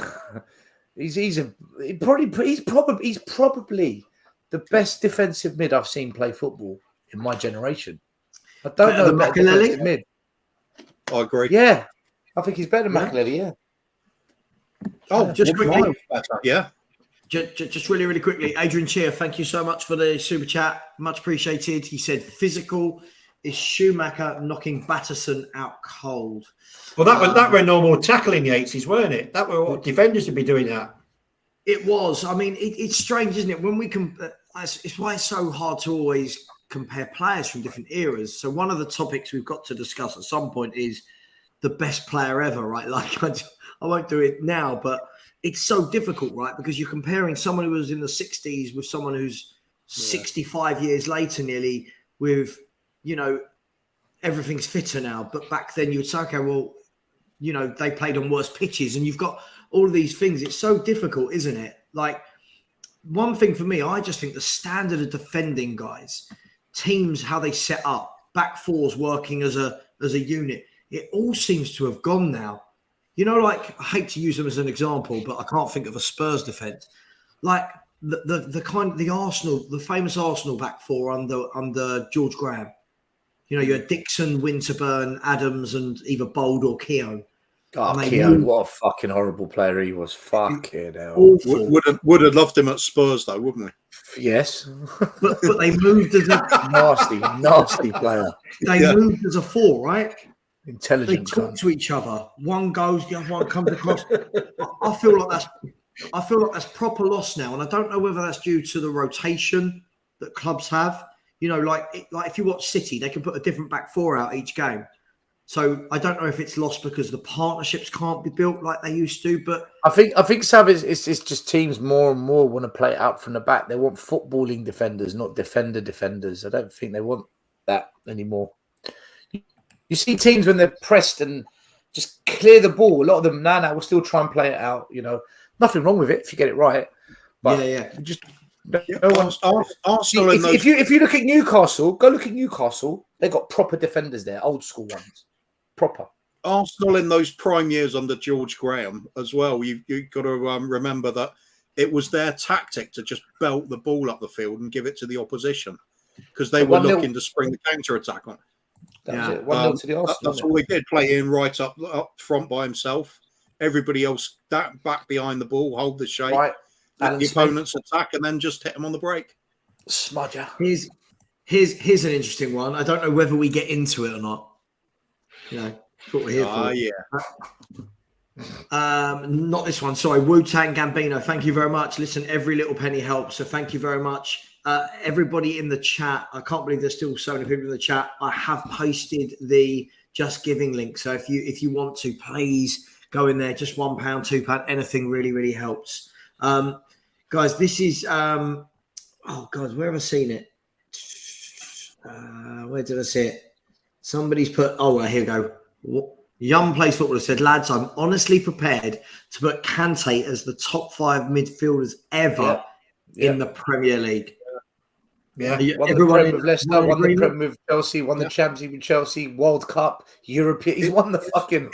he's probably the best defensive mid I've seen play football in my generation. I don't know about defensive mid. I agree. Yeah, I think he's better than Makelele. Yeah. Oh, just quickly. Yeah. Just really, really quickly. Adrian Cheer, thank you so much for the super chat. Much appreciated. He said, physical is Schumacher knocking Batterson out cold. Well, that were normal tackle in the 80s, weren't it? That were what defenders would be doing that. It was. I mean, it's strange, isn't it? When we can, it's why it's so hard to always compare players from different eras. So one of the topics we've got to discuss at some point is the best player ever, right? Like I won't do it now, but it's so difficult, right? Because you're comparing someone who was in the 60s with someone who's 65 years later, nearly, with, you know, everything's fitter now. But back then you would say, okay, well, you know, they played on worse pitches, and you've got all of these things. It's so difficult, isn't it? Like, one thing for me, I just think the standard of defending, guys, teams, how they set up, back fours working as a unit, it all seems to have gone now. You know, like, I hate to use them as an example, but I can't think of a Spurs defense. Like the Arsenal, the famous Arsenal back four under George Graham. You know, you had Dixon, Winterburn, Adams, and either Bold or Keown. God, Keown, what a fucking horrible player he was. Fucking hell. Would have loved him at Spurs, though, wouldn't we? Yes. But they moved as a nasty player. They moved as a four, right? Intelligent. They talk to each other. One goes, the other one comes across. I feel like that's proper loss now, and I don't know whether that's due to the rotation that clubs have. You know, like if you watch City, they can put a different back four out each game. So I don't know if it's lost because the partnerships can't be built like they used to. But I think Sav, it's just teams more and more want to play it out from the back. They want footballing defenders, not defenders. I don't think they want that anymore. You see teams when they're pressed and just clear the ball. A lot of them now will still try and play it out. You know, nothing wrong with it if you get it right. But just Arsenal. If you look at Newcastle, go look at Newcastle. They got proper defenders there, old school ones, proper. Arsenal in those prime years under George Graham as well. You've got to remember that it was their tactic to just belt the ball up the field and give it to the opposition because they were looking to spring the counter attack on. That was it. 1-0 to the Arsenal. That's all they did. Play in right up front by himself. Everybody else back behind the ball, hold the shape. Right. The opponent's attack, and then just hit them on the break. Smudger. Here's an interesting one. I don't know whether we get into it or not. You know, what we're here for. Yeah. Not this one. Sorry, Wu-Tang Gambino. Thank you very much. Listen, every little penny helps. So thank you very much. Everybody in the chat. I can't believe there's still so many people in the chat. I have posted the Just Giving link. So if you want to, please go in there. Just £1, £2, anything really, really helps. Guys, this is oh God, where have I seen it? Where did I see it? Somebody's put, oh, here we go. Young Plays Footballer said, lads, I'm honestly prepared to put Conte as the top 5 midfielders ever in the Premier League. Yeah, won the Prem with Leicester, won the Prem with Chelsea, won the Champions League with Chelsea, World Cup, European. He's won the fucking.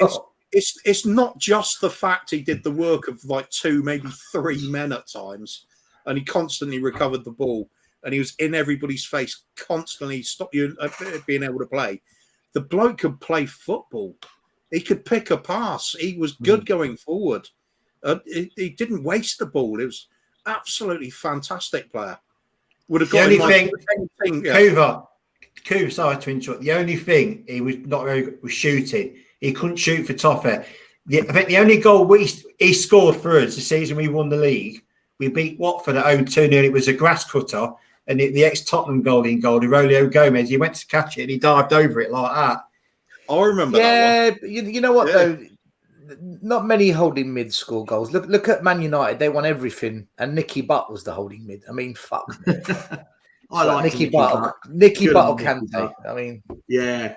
It's not just the fact he did the work of like 2, maybe 3 men at times, and he constantly recovered the ball, and he was in everybody's face, constantly stop you being able to play. The bloke could play football. He could pick a pass. He was good going forward. He didn't waste the ball. It was absolutely fantastic player. Would have got the only thing, Kuva, sorry to interrupt. The only thing he was not very good was shooting. He couldn't shoot for Toffee. I think the only goal he scored for us the season we won the league, we beat Watford at home 2-0. It was a grass cutter, and the ex-Tottenham goalie, Aurelio Gomez, he went to catch it and he dived over it like that. I remember that one. You know what though? Not many holding mid score goals. Look at Man United. They won everything, and Nicky Butt was the holding mid. I mean, fuck. I like Nicky Butt. Nicky Butt Kante. I mean, yeah.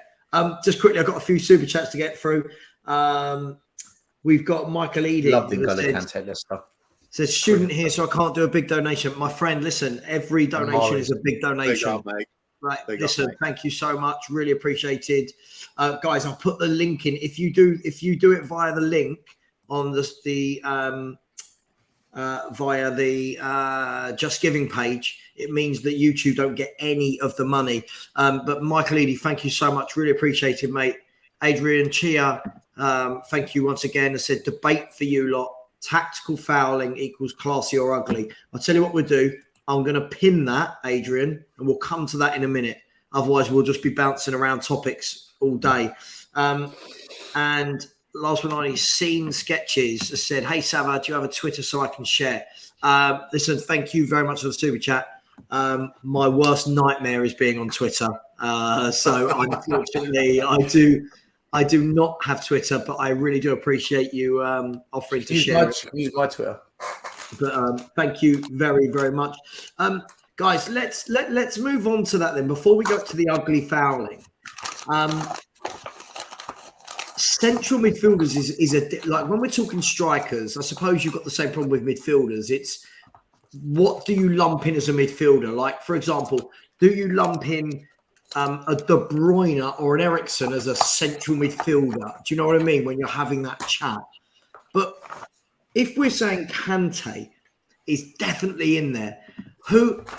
Just quickly, I've got a few super chats to get through. We've got Michael Eady. Love the Kante Leicester. Says student here, so I can't do a big donation. My friend, listen, every donation is a big donation. Right, listen, thank you so much. Really appreciated. Guys, I'll put the link in. If you do it via the link on via the Just Giving page, it means that YouTube don't get any of the money. But Michael Eady, thank you so much. Really appreciated, mate. Adrian Chia, thank you once again. I said debate for you lot. Tactical fouling equals classy or ugly. I'll tell you what we'll do. I'm going to pin that, Adrian, and we'll come to that in a minute. Otherwise, we'll just be bouncing around topics all day. And last but not least, Scene Sketches has said, hey, Sava, do you have a Twitter so I can share? Listen, thank you very much for the super chat. My worst nightmare is being on Twitter. So unfortunately, I do not have Twitter, but I really do appreciate you offering to share. Use my Twitter. But thank you very, very much. Guys, let's move on to that then. Before we go to the ugly fouling, central midfielders is like when we're talking strikers. I suppose you've got the same problem with midfielders. It's what do you lump in as a midfielder? Like, for example, do you lump in a De Bruyne or an Eriksen as a central midfielder? Do you know what I mean when you're having that chat? But if we're saying Conte is definitely in there,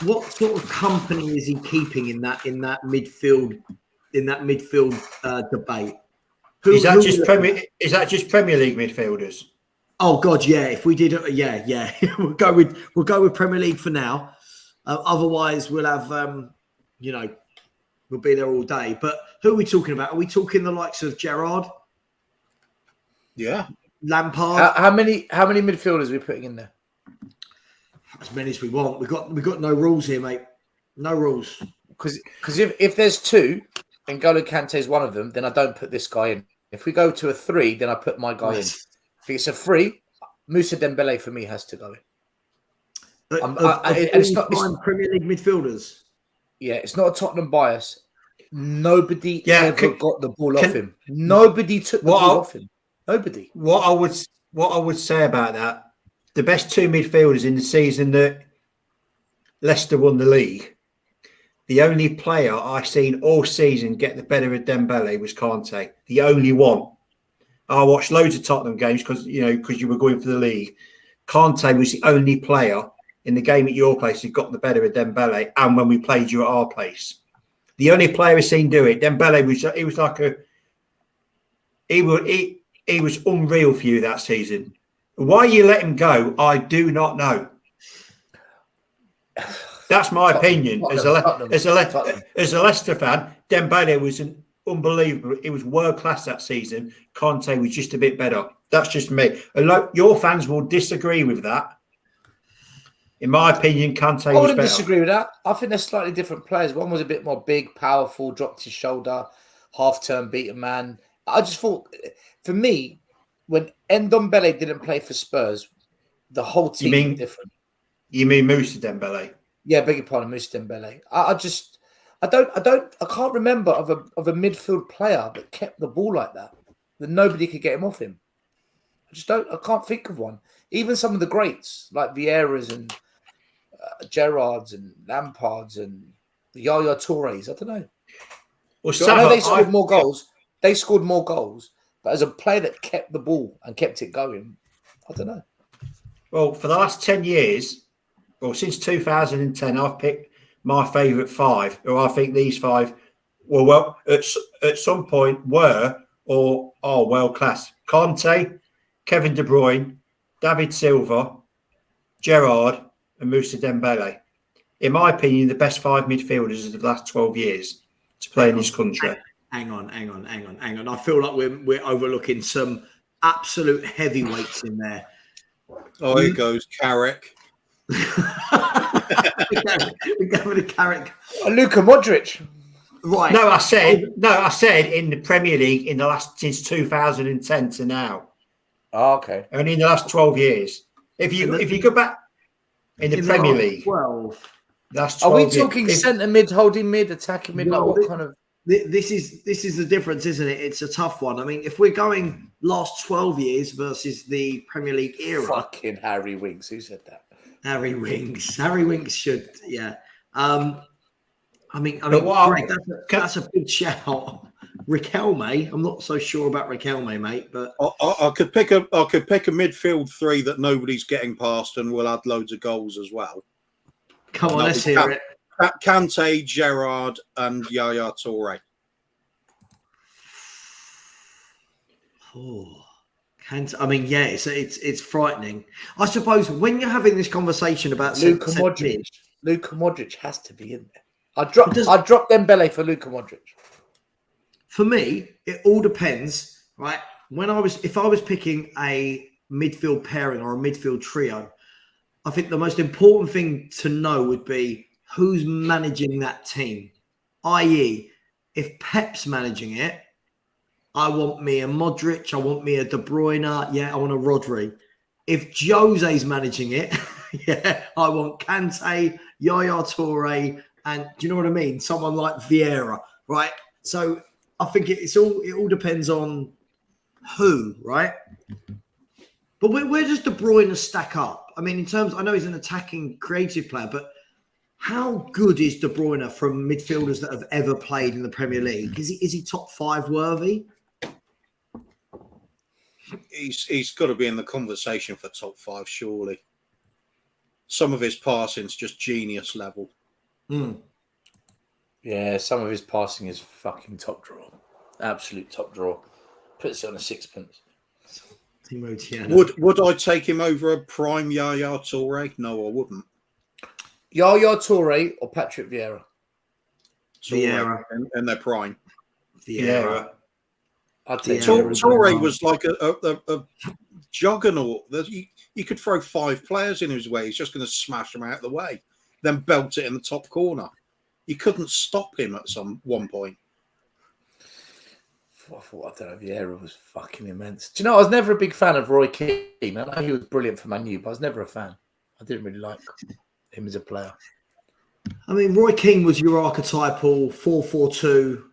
what sort of company is he keeping in that midfield debate? Is that just Premier League midfielders? Oh God, yeah. If we did, yeah. we'll go with Premier League for now. Otherwise, we'll have we'll be there all day. But who are we talking about? Are we talking the likes of Gerrard? Yeah. Lampard. How many midfielders are we putting in there? As many as we want. We've got no rules here, mate. No rules. Because if there's two and N'Golo Kante is one of them, then I don't put this guy in. If we go to a 3, then I put my guy in. If it's a 3, Moussa Dembele for me has to go in. It's not Premier League midfielders. Yeah, it's not a Tottenham bias. Nobody ever got the ball off him. Nobody took the ball off him. Nobody. What I would say about that, the best 2 midfielders in the season that Leicester won the league, the only player I've seen all season get the better of Dembele was Conte. The only one. I watched loads of Tottenham games because you were going for the league. Conte was the only player in the game at your place who got the better of Dembele, and when we played you at our place. The only player I've seen do it, Dembele he was unreal for you that season. Why you let him go, I do not know. That's my opinion. As a Leicester fan, Dembele was an unbelievable. It was world class that season. Conte was just a bit better. That's just me. Your fans will disagree with that. In my opinion, Conte was better. I wouldn't disagree with that. I think they're slightly different players. One was a bit more big, powerful, dropped his shoulder, half-turn, beat a man. I just thought, for me, when Ndombele didn't play for Spurs, the whole team was different. You mean Moussa Dembele? Yeah, beg your pardon, Moussa Dembele. I can't remember of a midfield player that kept the ball like that nobody could get him off him. I can't think of one. Even some of the greats like Vieira's and Gerrard's and Lampard's and the Yaya Touré's. I don't know. Well, I know they scored more goals. They scored more goals, but as a player that kept the ball and kept it going, I don't know. Well, for the last 10 years, since 2010, I've picked my favourite 5, or I think these 5 were at some point were or are world class. Conte, Kevin De Bruyne, David Silva, Gerrard, and Moussa Dembele. In my opinion, the best 5 midfielders of the last 12 years to play in this country. Hang on. I feel like we're overlooking some absolute heavyweights in there. Oh, here goes Carrick. We're going to Carrick. Luka Modric. Right. No, I said in the Premier League since 2010 to now. Oh, okay. Only in the last 12 years. If you go back in the Premier League. 12. That's 12 Are we talking centre mid, holding mid, attacking mid? No, what kind of? This is the difference, isn't it? It's a tough one. I mean, if we're going last 12 years versus the Premier League era. Fucking Harry Winks. Who said that? Harry Winks. Harry Winks should, yeah. Greg, that's a big shout. Riquelme, I'm not so sure about Riquelme, mate, but I could pick a midfield 3 that nobody's getting past, and we'll add loads of goals as well. Come on, let's hear it. Kante, Gerrard, and Yaya Touré. Oh, Kante. I mean, yeah, it's frightening. I suppose when you're having this conversation about Luka Modric has to be in there. I dropped Dembele for Luka Modric. For me, it all depends, right? If I was picking a midfield pairing or a midfield trio, I think the most important thing to know would be who's managing that team. I.e., if Pep's managing it, I want me a Modric, I want me a De Bruyne, I want a Rodri. If Jose's managing it, Yeah, I want Kante, Yaya Toure, and do you know what I mean? Someone like Vieira, right? So I think it all depends on who, right? But where does De Bruyne stack up? I mean, in terms, I know he's an attacking, creative player, but how good is De Bruyne from midfielders that have ever played in the Premier League? Is he top 5 worthy? He's got to be in the conversation for top 5, surely. Some of his passing's just genius level. Yeah, some of his passing is fucking top drawer. Absolute top drawer. Puts it on a sixpence. Would I take him over a prime Yaya Toure? No, I wouldn't. Yaya Toure or Patrick Vieira? Vieira. And their prime. Vieira. I'd take Toure was like a juggernaut. You could throw 5 players in his way. He's just going to smash them out of the way, then belt it in the top corner. You couldn't stop him at one point. I don't know. Vieira was fucking immense. Do you know, I was never a big fan of Roy Keane. I know he was brilliant for Man U, but I was never a fan. I didn't really like him as a player. I mean, Roy Keane was your archetypal 4-4-2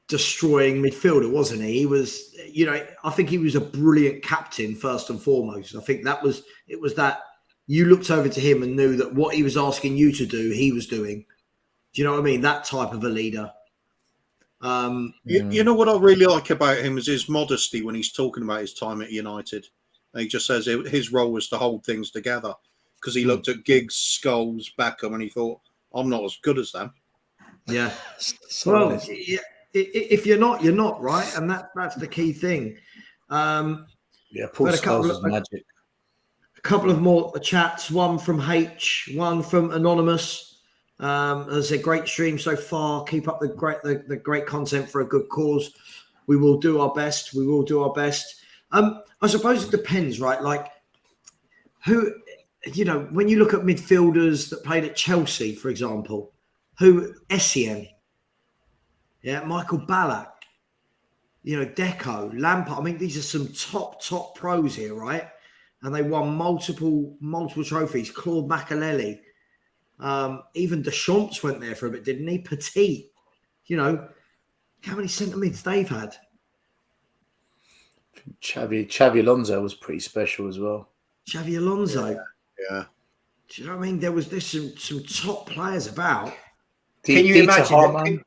destroying midfielder, wasn't he? He was, I think he was a brilliant captain first and foremost. I think it was that you looked over to him and knew that what he was asking you to do, he was doing. Do you know what I mean? That type of a leader. You know what I really like about him is his modesty when he's talking about his time at United. And he just says his role was to hold things together because he looked at Giggs, Scholes, Beckham, and he thought, I'm not as good as them. Yeah. Well, yeah, if you're not, you're not, right? And that's the key thing. Paul Scholes is magic. A couple of more chats, one from H, one from Anonymous. As a great stream so far. Keep up the great content for a good cause. We will do our best. I suppose it depends, right? Like who, when you look at midfielders that played at Chelsea, for example, Essien, Michael Ballack, Deco, Lampard. I mean, these are some top pros here, right? And they won multiple trophies. Claude Makelele. Even Deschamps went there for a bit, didn't he? Petit, how many centre mids they've had? Xavi Alonso was pretty special as well. Xavi Alonso, yeah. Do you know what I mean? There's some top players about. Can you imagine?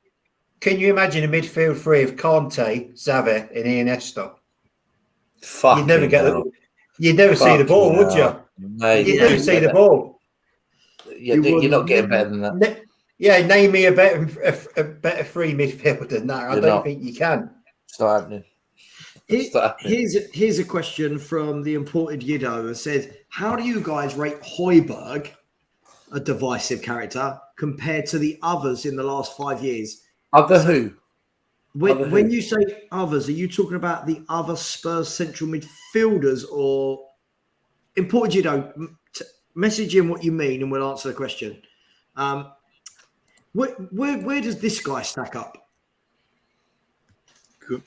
Can you imagine a midfield three of Conte, Xavi, and Iniesta? You'd never see the ball, would you? Mate, you'd never see the ball. Yeah, you're not getting better than that. Yeah, name me a better free midfielder than that. I don't think you can. It's not happening. Here's a question from the imported Yido that says, how do you guys rate Højbjerg, a divisive character, compared to the others in the last 5 years? Other who? When you say others, are you talking about the other Spurs central midfielders or imported Yido? Message in what you mean and we'll answer the question. Where does this guy stack up?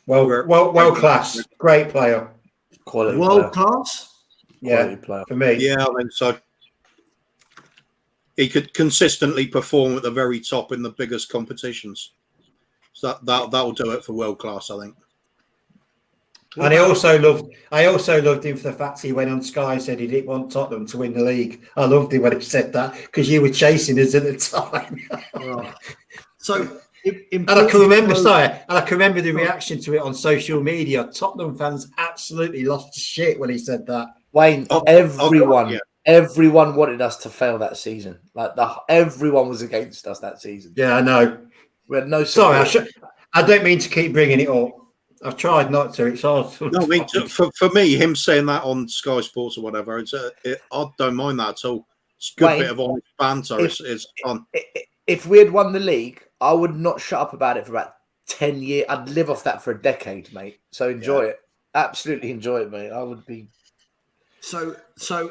Well class. Great player. Quality world class? Yeah, player. For me. Yeah, I think so. He could consistently perform at the very top in the biggest competitions. So that'll do it for world class, I think. And I also loved him for the fact he went on Sky and said he didn't want Tottenham to win the league. I loved him when he said that because you were chasing us at the time. So, I can remember the reaction to it on social media. Tottenham fans absolutely lost shit when he said that. Wayne, everyone wanted us to fail that season. Everyone was against us that season. Yeah, I know. We had no support. Sorry, I don't mean to keep bringing it up. I've tried not to. It's hard. No, I mean, for me, him saying that on Sky Sports or whatever, I don't mind that at all. It's a good bit of honest banter. It's fun. If we had won the league, I would not shut up about it for about 10 years. I'd live off that for a decade, mate. So enjoy it. Absolutely enjoy it, mate. I would be. So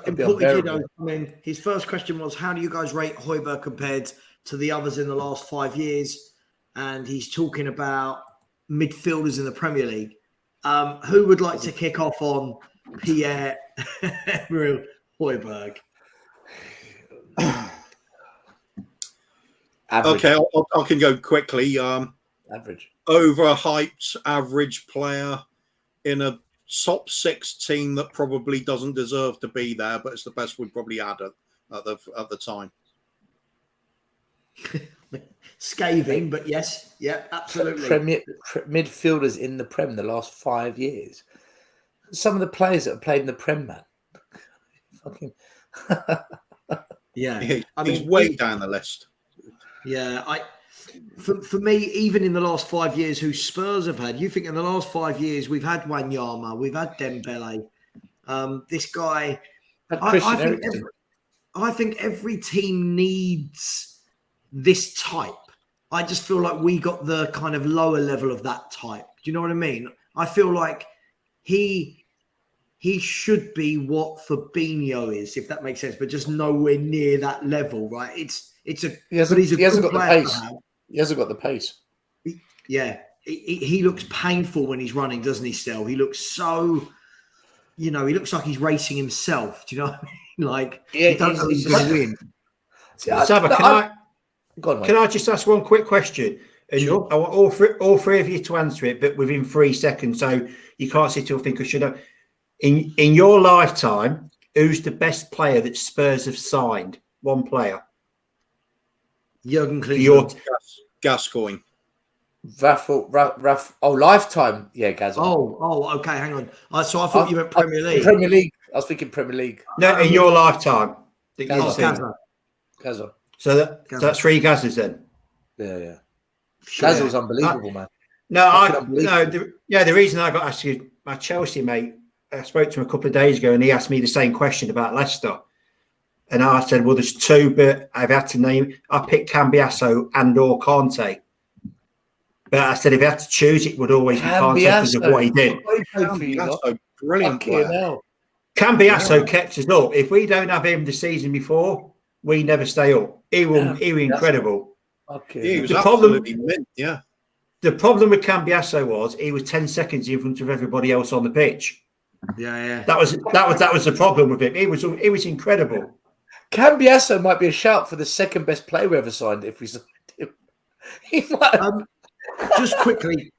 important. I mean, his first question was, how do you guys rate Højbjerg compared to the others in the last 5 years? And he's talking about midfielders in the Premier League. Who would like to kick off on Pierre-Emerick Højbjerg? Average. Okay, I can go quickly. Average. Overhyped average player in a top 6 team that probably doesn't deserve to be there, but it's the best we probably had at the time. Scathing, but yes, yeah, absolutely. Midfielders in the Prem the last 5 years. Some of the players that have played in the Prem, man. Fucking. Yeah, he's way down the list. Yeah, for me, even in the last 5 years, who Spurs have had, you think in the last 5 years we've had Wanyama, we've had Dembele, this guy. I think every team needs this type. I just feel like we got the kind of lower level of that type. Do you know what I mean? I feel like he should be what Fabinho is, if that makes sense, but just nowhere near that level, right? He hasn't got the pace. He hasn't got the pace. He looks painful when he's running, doesn't he? Still, he looks so. He looks like he's racing himself. Do you know what I mean? Like, he doesn't know he's going to win. Sava, can I just ask one quick question? And sure. I want all three of you to answer it, but within 3 seconds, so you can't sit here and think I should have. In your lifetime, who's the best player that Spurs have signed? One player. Jurgen Klinsmann. Gascoigne. Lifetime. Yeah, Gazza. Oh, okay, hang on. So I thought you meant Premier League. Premier League. I was thinking Premier League. No, in your lifetime. Gazza. So that's 3 Gazzas then. Yeah. Gazza was unbelievable, man. The reason I got asked you, my Chelsea mate, I spoke to him a couple of days ago and he asked me the same question about Leicester. And I said, well, there's 2, but I've had to name. I picked Cambiasso and or Conte. But I said, if I had to choose, it would always be Conte because of what he did. Cambiasso, brilliant player. Cambiasso kept us up. If we don't have him the season before, we never stay up. He was incredible. He was absolutely mint, yeah. The problem with Cambiasso was he was 10 seconds in front of everybody else on the pitch. Yeah. That was the problem with him. He was incredible. Cambiasso might be a shout for the second best player we ever signed if we signed him. Just quickly,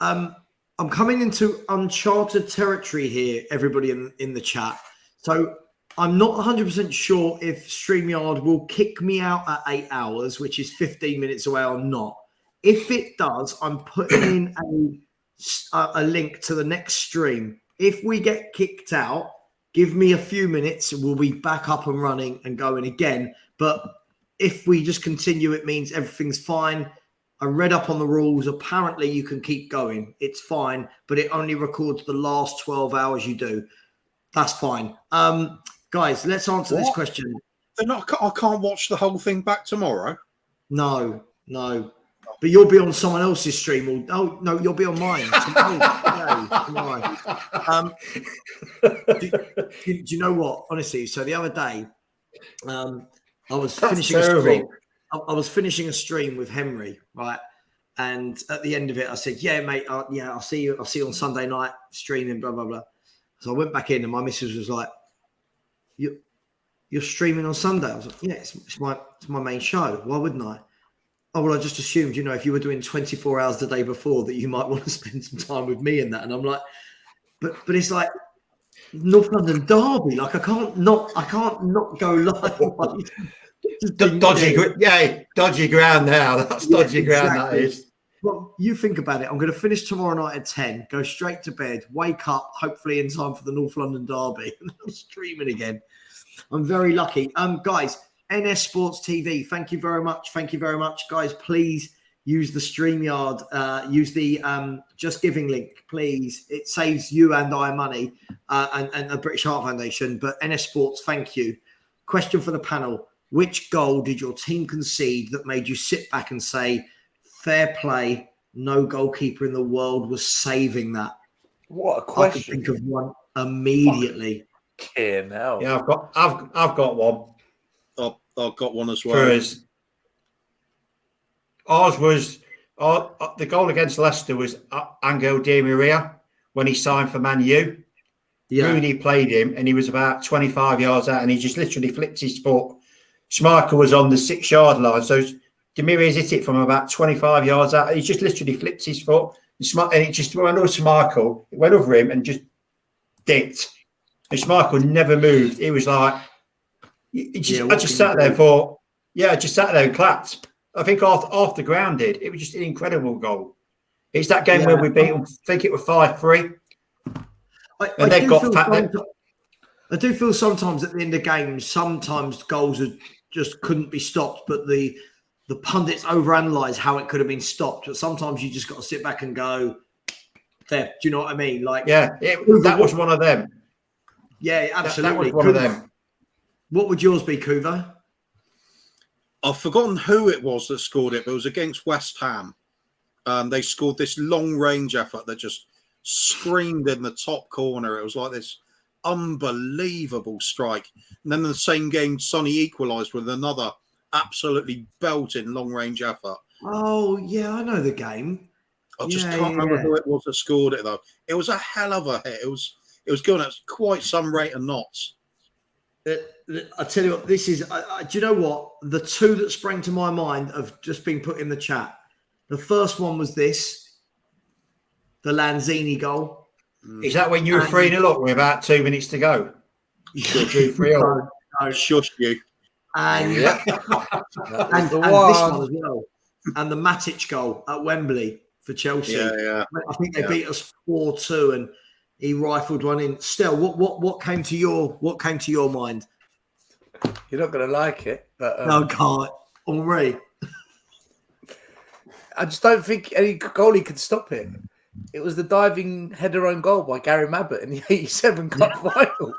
I'm coming into uncharted territory here, everybody in the chat. So I'm not 100% sure if StreamYard will kick me out at 8 hours, which is 15 minutes away, or not. If it does, I'm putting in a link to the next stream. If we get kicked out, give me a few minutes and we'll be back up and running and going again. But if we just continue, it means everything's fine. I read up on the rules. Apparently, you can keep going. It's fine, but it only records the last 12 hours you do. That's fine. Guys, let's answer this question. I can't watch the whole thing back tomorrow. No. But you'll be on someone else's stream. No, you'll be on mine. Do you know what? Honestly, so the other day, I was finishing a stream. I was finishing a stream with Henry, right? And at the end of it, I said, "Yeah, mate. I'll see you. I'll see you on Sunday night streaming." Blah blah blah. So I went back in, and my missus was like, "You're streaming on Sunday?" I was like, "Yeah, it's my main show. Why wouldn't I?" "Oh, well, I just assumed, if you were doing 24 hours the day before, that you might want to spend some time with me in that." And I'm like, but it's like North London derby. Like I can't not go live. Dodgy ground now. That's dodgy ground. That is. Well, you think about it. I'm going to finish tomorrow night at 10. Go straight to bed. Wake up, hopefully in time for the North London derby. And I'm streaming again. I'm very lucky. Guys. NS Sports TV, thank you very much. Thank you very much. Guys, please use the StreamYard, use the Just Giving link, please. It saves you and I money and the British Heart Foundation. But NS Sports, thank you. Question for the panel. Which goal did your team concede that made you sit back and say, fair play, no goalkeeper in the world was saving that? What a question. I could think of one immediately. Now. Yeah, I've got one. I've got one as well. Ours was the goal against Leicester was Angel Di Maria when he signed for Man U. Rooney played him, and he was about 25 yards out, and he just literally flicked his foot. Schmeichel was on the 6-yard line, so Demire's hit it from about 25 yards out. He just literally flicked his foot, and it just went over Schmeichel. It went over him and just dipped. And Schmeichel never moved. He was like, I just sat there and clapped. I think half the ground did. It was just an incredible goal. It's that game where we beat them. I think it was 5-3. I do feel sometimes at the end of games, sometimes goals just couldn't be stopped, but the pundits overanalyze how it could have been stopped. But sometimes you just got to sit back and go, "There." Do you know what I mean? Like, that was one of them. Yeah, absolutely. That was one of them. What would yours be, Kuva? I've forgotten who it was that scored it, but it was against West Ham. They scored this long-range effort that just screamed in the top corner. It was like this unbelievable strike. And then in the same game, Sonny equalised with another absolutely belting long-range effort. Oh, yeah, I know the game. I just can't remember who it was that scored it, though. It was a hell of a hit. It was going at quite some rate of knots. I tell you what, this is. Do you know what? The two that sprang to my mind have just been put in the chat. The first one was this, the Lanzini goal. Is that when you were 3-0 up with about 2 minutes to go? You should do 3-0. No, shush you. And this one as well. And the Matic goal at Wembley for Chelsea. Yeah. I think they beat us 4-2 and he rifled one in. Stel, what came to your mind? You're not going to like it, but no, can't. Henri. I just don't think any goalie could stop it. It was the diving header own goal by Gary Mabbott in the 87 Cup final.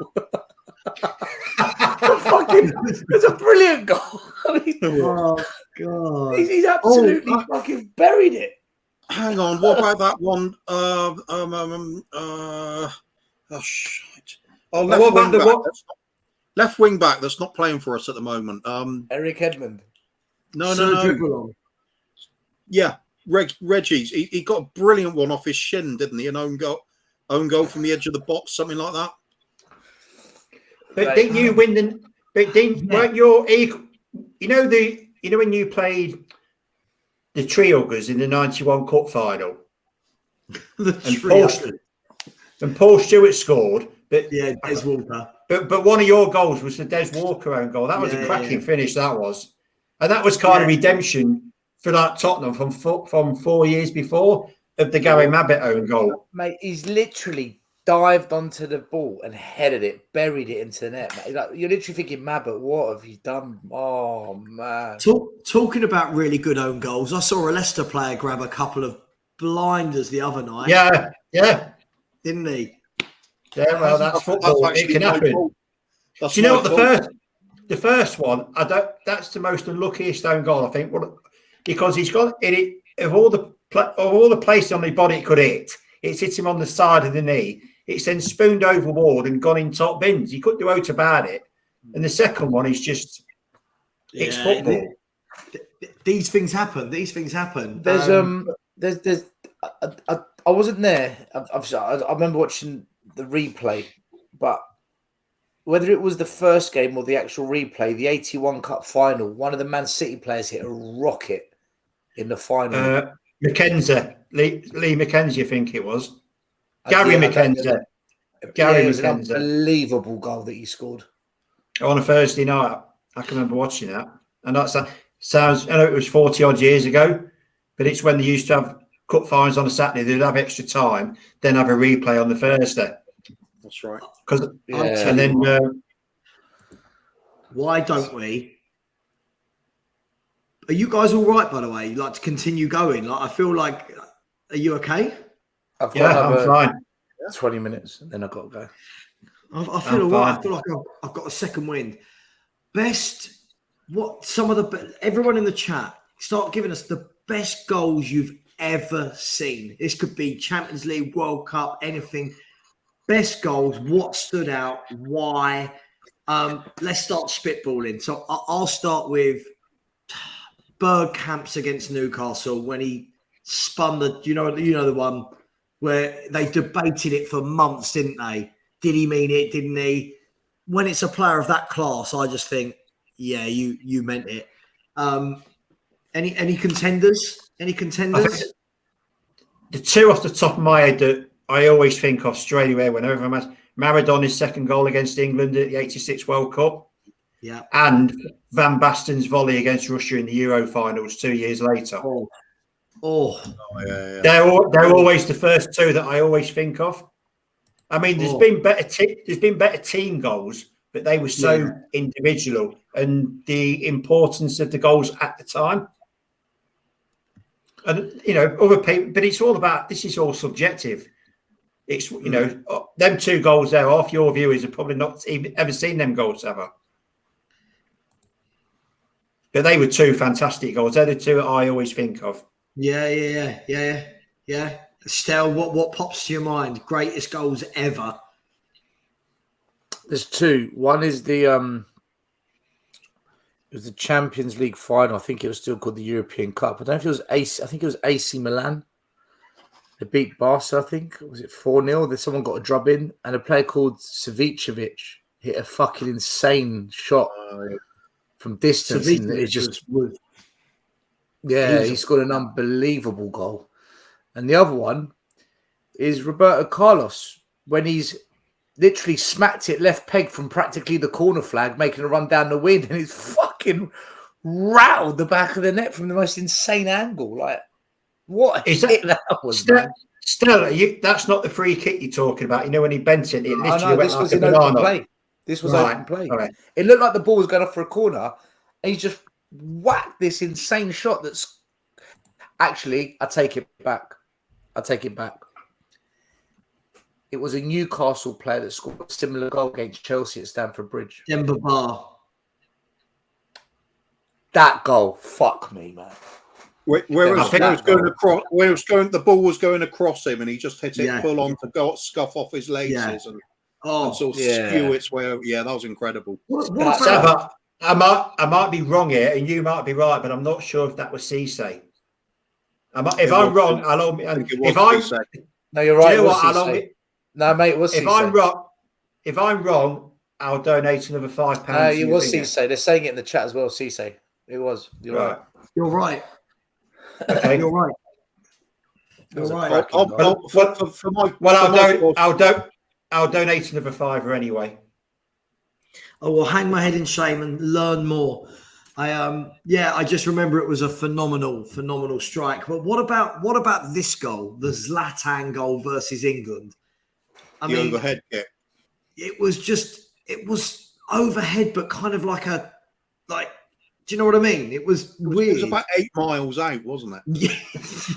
It's a brilliant goal. I mean, oh God! He's absolutely fucking buried it. Hang on, what about that one? Shit. Oh, left wing back that's not playing for us at the moment. Eric Edmond. No. Yeah, Reggie's. He got a brilliant one off his shin, didn't he? An own goal from the edge of the box, something like that. But didn't you win the? But weren't your equal? You know when you played the Triogers in the '91 Cup final, and Paul Stewart scored. But Des Walker. But one of your goals was the Des Walker own goal. That was a cracking finish. That was, and that was kind of redemption for like Tottenham from 4 years before of the Gary Mabbott own goal. Mate, he's literally dived onto the ball and headed it, buried it into the net. Mate. Like, you're literally thinking, Mabbott, what have you done? Oh, man. Talking about really good own goals, I saw a Leicester player grab a couple of blinders the other night. Yeah. Didn't he? Yeah, well, that's football. It can happen. Do you know what the first one? That's the most unluckiest own goal, I think, because he's got it of all the places on his body it could hit. It's hit him on the side of the knee. It's then spooned overboard and gone in top bins. He couldn't do out about it. And the second one is just it's football. These things happen. There's I wasn't there. I remember watching the replay, but whether it was the first game or the actual replay, the 81 Cup final, one of the Man City players hit a rocket in the final. McKenzie, Lee McKenzie, I think it was. Gary McKenzie. Unbelievable goal that he scored on a Thursday night. I can remember watching that, and that sounds. I know it was 40 odd years ago, but it's when they used to have cup finals on a Saturday. They'd have extra time, then have a replay on the Thursday. That's right. And then why don't we? Are you guys all right, by the way? Like to continue going? Like I feel like, are you okay? I'm fine. 20 minutes, and then I've got to go. I feel all right. I feel like I've got a second wind. Everyone in the chat, start giving us the best goals you've ever seen. This could be Champions League, World Cup, anything. Best goals, what stood out, why? Let's start spitballing. So I'll start with Bergkamp's against Newcastle when he spun the, you know the one where they debated it for months, didn't they? did he mean it? Didn't he? When it's a player of that class, I just think, yeah, you meant it. Any contenders? Any contenders? The two off the top of my head that I always think of straight away whenever I'm at Maradona's second goal against England at the '86 World Cup, yeah, and Van Basten's volley against Russia in the Euro finals 2 years later. Yeah. They're always the first two that I always think of. I mean, there's been better team goals, but they were so individual, and the importance of the goals at the time. And other people, but it's all about, this is all subjective. It's them two goals there. Half your viewers have probably not even ever seen them goals ever. But they were two fantastic goals. They're the two that I always think of. Yeah. Estelle, what pops to your mind? Greatest goals ever? There's two. One is it was the Champions League final. I think it was still called the European Cup. I don't know if it was AC. I think it was AC Milan. They beat Barca, I think. Was it 4-0? Then someone got a drub in, and a player called Savicevic hit a fucking insane shot from distance. And it just he scored an unbelievable goal. And the other one is Roberto Carlos, when he's literally smacked it left peg from practically the corner flag, making a run down the wing, and he's fucking rattled the back of the net from the most insane angle. Like, what is that was, man? Still, that's not the free kick you're talking about. When he bent it, it literally went like a banana. Play. This was open play. Right. It looked like the ball was going off for a corner, and he just whacked this insane shot that's... Actually, I take it back. It was a Newcastle player that scored a similar goal against Chelsea at Stamford Bridge. Demba Ba. That goal, fuck me, man. The ball was going across him, and he just hit it full on to scuff off his laces and sort of skew its way over. Yeah, that was incredible. I might be wrong here, and you might be right, but I'm not sure if that was Cisse. If I'm wrong, I'll own it. No, you're right. You know what? No, mate, it was Cisse. If I'm wrong, I'll donate another £5. It was Cisse. They're saying it in the chat as well. Cisse. It was. You're right. You're right. Okay, you're right. You're right. I'll donate another £5 anyway. I will hang my head in shame and learn more. I just remember it was a phenomenal strike. But what about this goal, the Zlatan goal versus England? I mean, overhead kick. It was overhead, but kind of like do you know what I mean? It was weird. It was about 8 miles out, wasn't it? Yes,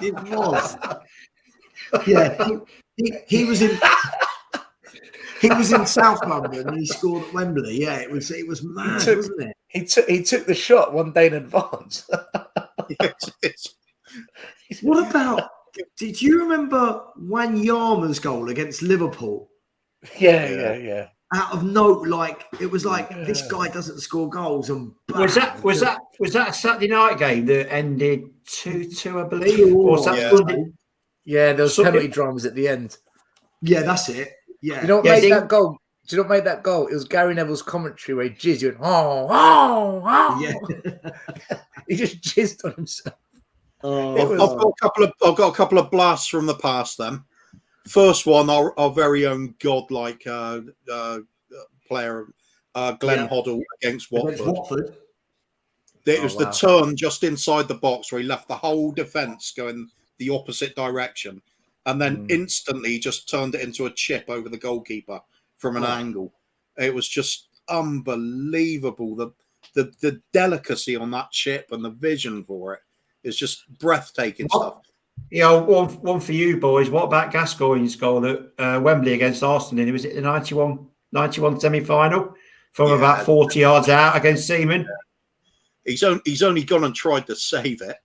it was. Yeah, he was in. He was in South London and he scored at Wembley. Yeah, it was mad, wasn't it? He took the shot one day in advance. What about? Did you remember Wanyama's goal against Liverpool? Yeah. Out of note, this guy doesn't score goals. And was that a Saturday night game that ended 2-2, I believe? There was penalty dramas at the end. Yeah, that's it. Yeah. You know what made that goal? Do you know what made that goal? It was Gary Neville's commentary where he jizzed. He went, oh. Yeah. He just jizzed on himself. I've got a couple of blasts from the past then. First one, our very own godlike player, Glenn Hoddle against Watford. It was the turn just inside the box where he left the whole defence going the opposite direction, and then instantly just turned it into a chip over the goalkeeper from an angle. It was just unbelievable. The delicacy on that chip and the vision for it is just breathtaking stuff. One for you boys. What about Gascoigne's goal at Wembley against Arsenal? Was it the 91 semi-final from about 40 yards out against Seaman? He's only gone and tried to save it.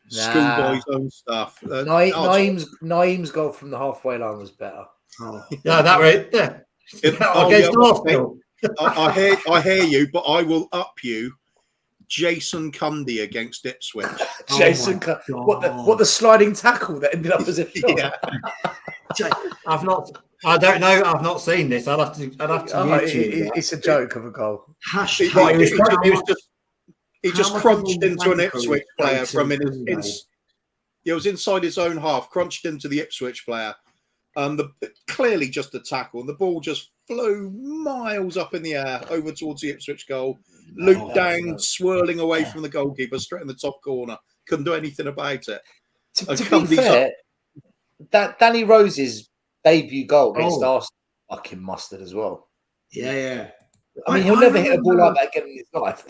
Schoolboy's own stuff. Naeem's goal from the halfway line was better. That right there. Against Arsenal. I hear you, but I will up you Jason Cundy against Ipswich. Jason, what the sliding tackle that ended up as a shot? Yeah. I don't know. I've not seen this. I'd have to YouTube it's a joke of a goal. He just crunched into an Ipswich player from it was inside his own half, crunched into the Ipswich player. Clearly just a tackle, and the ball just flew miles up in the air over towards the Ipswich goal. Looped down, swirling away from the goalkeeper, straight in the top corner. Couldn't do anything about it. To be fair, that Danny Rose's debut goal against Arsenal, fucking mustard as well. Yeah. I mean, he'll never hit a ball like that again in his life.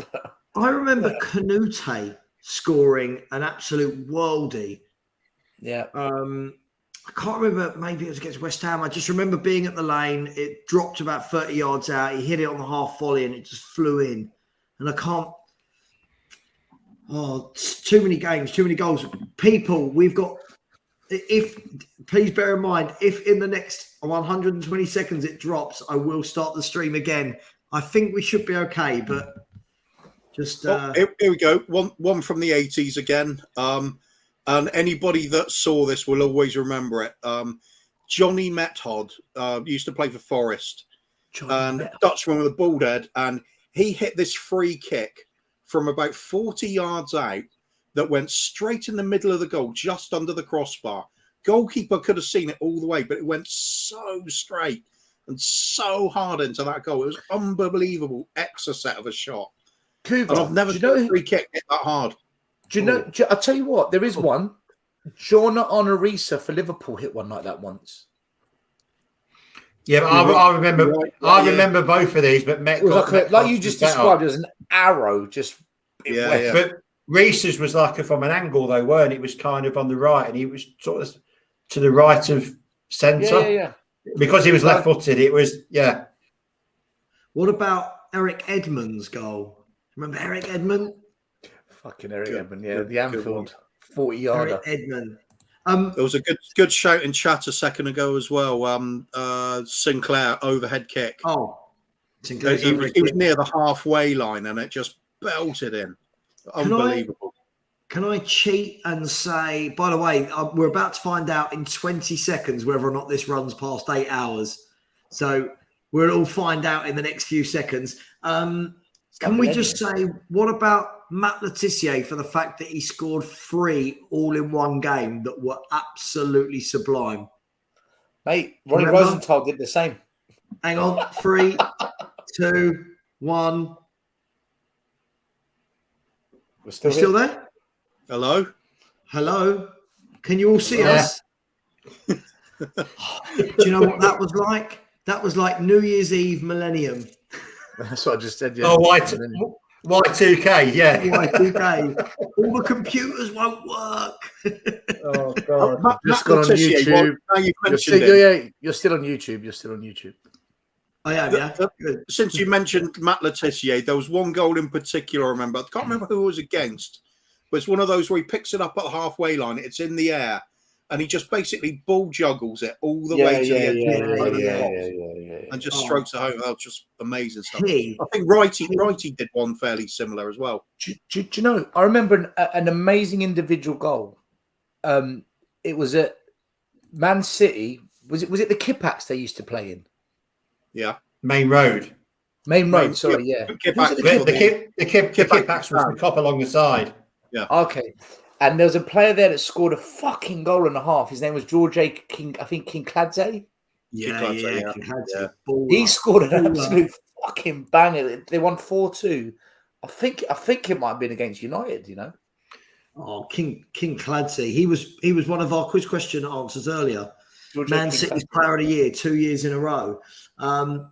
I remember Canute scoring an absolute worldie. Yeah. I can't remember. Maybe it was against West Ham. I just remember being at the lane. It dropped about 30 yards out. He hit it on the half volley and it just flew in. And I can't. Oh, it's too many games, too many goals. People, we've got. Please bear in mind, if in the next 120 seconds it drops, I will start the stream again. I think we should be okay, but just. Here we go. One from the 80s again. And anybody that saw this will always remember it. Johnny Method used to play for Forest. Dutchman with a bald head. And he hit this free kick from about 40 yards out that went straight in the middle of the goal, just under the crossbar. Goalkeeper could have seen it all the way, but it went so straight and so hard into that goal. It was unbelievable exocet of a shot. Cougar, and I've never seen a free kick hit that hard. Do you know? I'll tell you what. There is one. John Honorisa for Liverpool hit one like that once. Yeah, but I remember. I remember both of these, but Met it was like you just described. It was an arrow. But Reese's was like from an angle though, weren't it? It was kind of on the right, and he was sort of to the right of centre. Yeah. Because he was left-footed, it was What about Eric Edmond's goal? Remember Eric Edmond? Fucking Eric Edmond, the Anfield 40-yarder. Eric Edmond. There was a good shout in chat a second ago as well. Sinclair overhead kick. Oh, Sinclair. He was near the halfway line, and it just belted in. Unbelievable. Can I cheat and say? By the way, we're about to find out in 20 seconds whether or not this runs past 8 hours. So we'll all find out in the next few seconds. Can we just say, what about Matt Le Tissier for the fact that he scored 3 all in one game that were absolutely sublime? Mate, Ronnie Rosenthal did the same. Hang on. 3, 2, 1. We're still still there? Hello? Can you all see us? Do you know what that was like? That was like New Year's Eve millennium. That's what I just said. Yeah. Oh, Y2K, yeah. Y2K. All the computers won't work. Oh God! Just got on YouTube. You're still on YouTube. I am, yeah. Since you mentioned Matt Le Tissier, there was one goal in particular I remember. I can't remember who it was against, but it's one of those where he picks it up at the halfway line. It's in the air, and he just basically ball juggles it all the way to the end and just strokes it home. That was just amazing stuff. I think Righty did one fairly similar as well. Do you know? I remember an amazing individual goal. It was at Man City. Was it the Kippax they used to play in? Yeah, Main Road. Sorry, yeah. The Kippax was the cop along the side. Yeah. Okay. And there was a player there that scored a fucking goal and a half. His name was George A. Kinkladze. Yeah. He scored an absolute fucking banger. They won 4-2. I think it might have been against United, you know. Oh, Kinkladze. He was one of our quiz question answers earlier. Man City's Player of the Year 2 years in a row. That's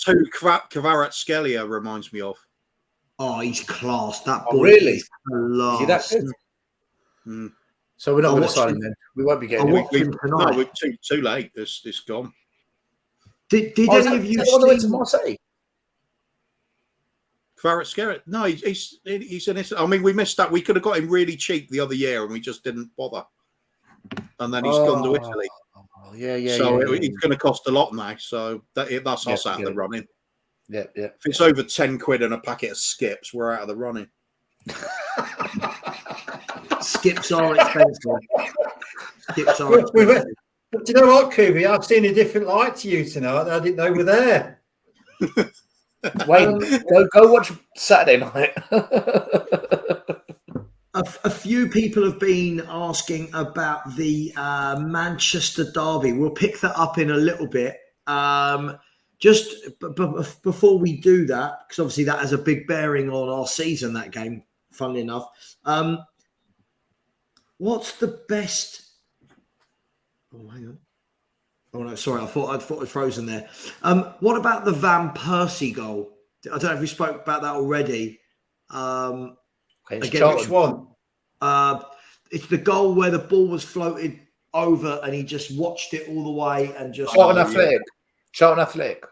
who Kvaratskhelia reminds me of. Oh, he's class. That boy really? Is class. Is he that good? So we're not going to sign him then. We won't be getting him. No, we're too late. It's gone. Did any of you see Marseille? Kvaratskhelia? No, he's an. I mean, we missed that. We could have got him really cheap the other year, and we just didn't bother. And then he's gone to Italy. Yeah. So it's going to cost a lot now. So that's us out of the running. Yeah. If it's over 10 quid and a packet of skips, we're out of the running. Skips are expensive. Skips are expensive. Do you know what, Kubi? I've seen a different light to you tonight. I didn't know we were there. Wait, go watch Saturday night. A few people have been asking about the Manchester derby. We'll pick that up in a little bit. Just before we do that, because obviously that has a big bearing on our season, that game, funnily enough. What's the best... Oh, hang on. Oh, no, sorry. I thought it was frozen there. What about the Van Persie goal? I don't know if we spoke about that already. Again, which one? It's the goal where the ball was floated over and he just watched it all the way and just... Charlton Athletic.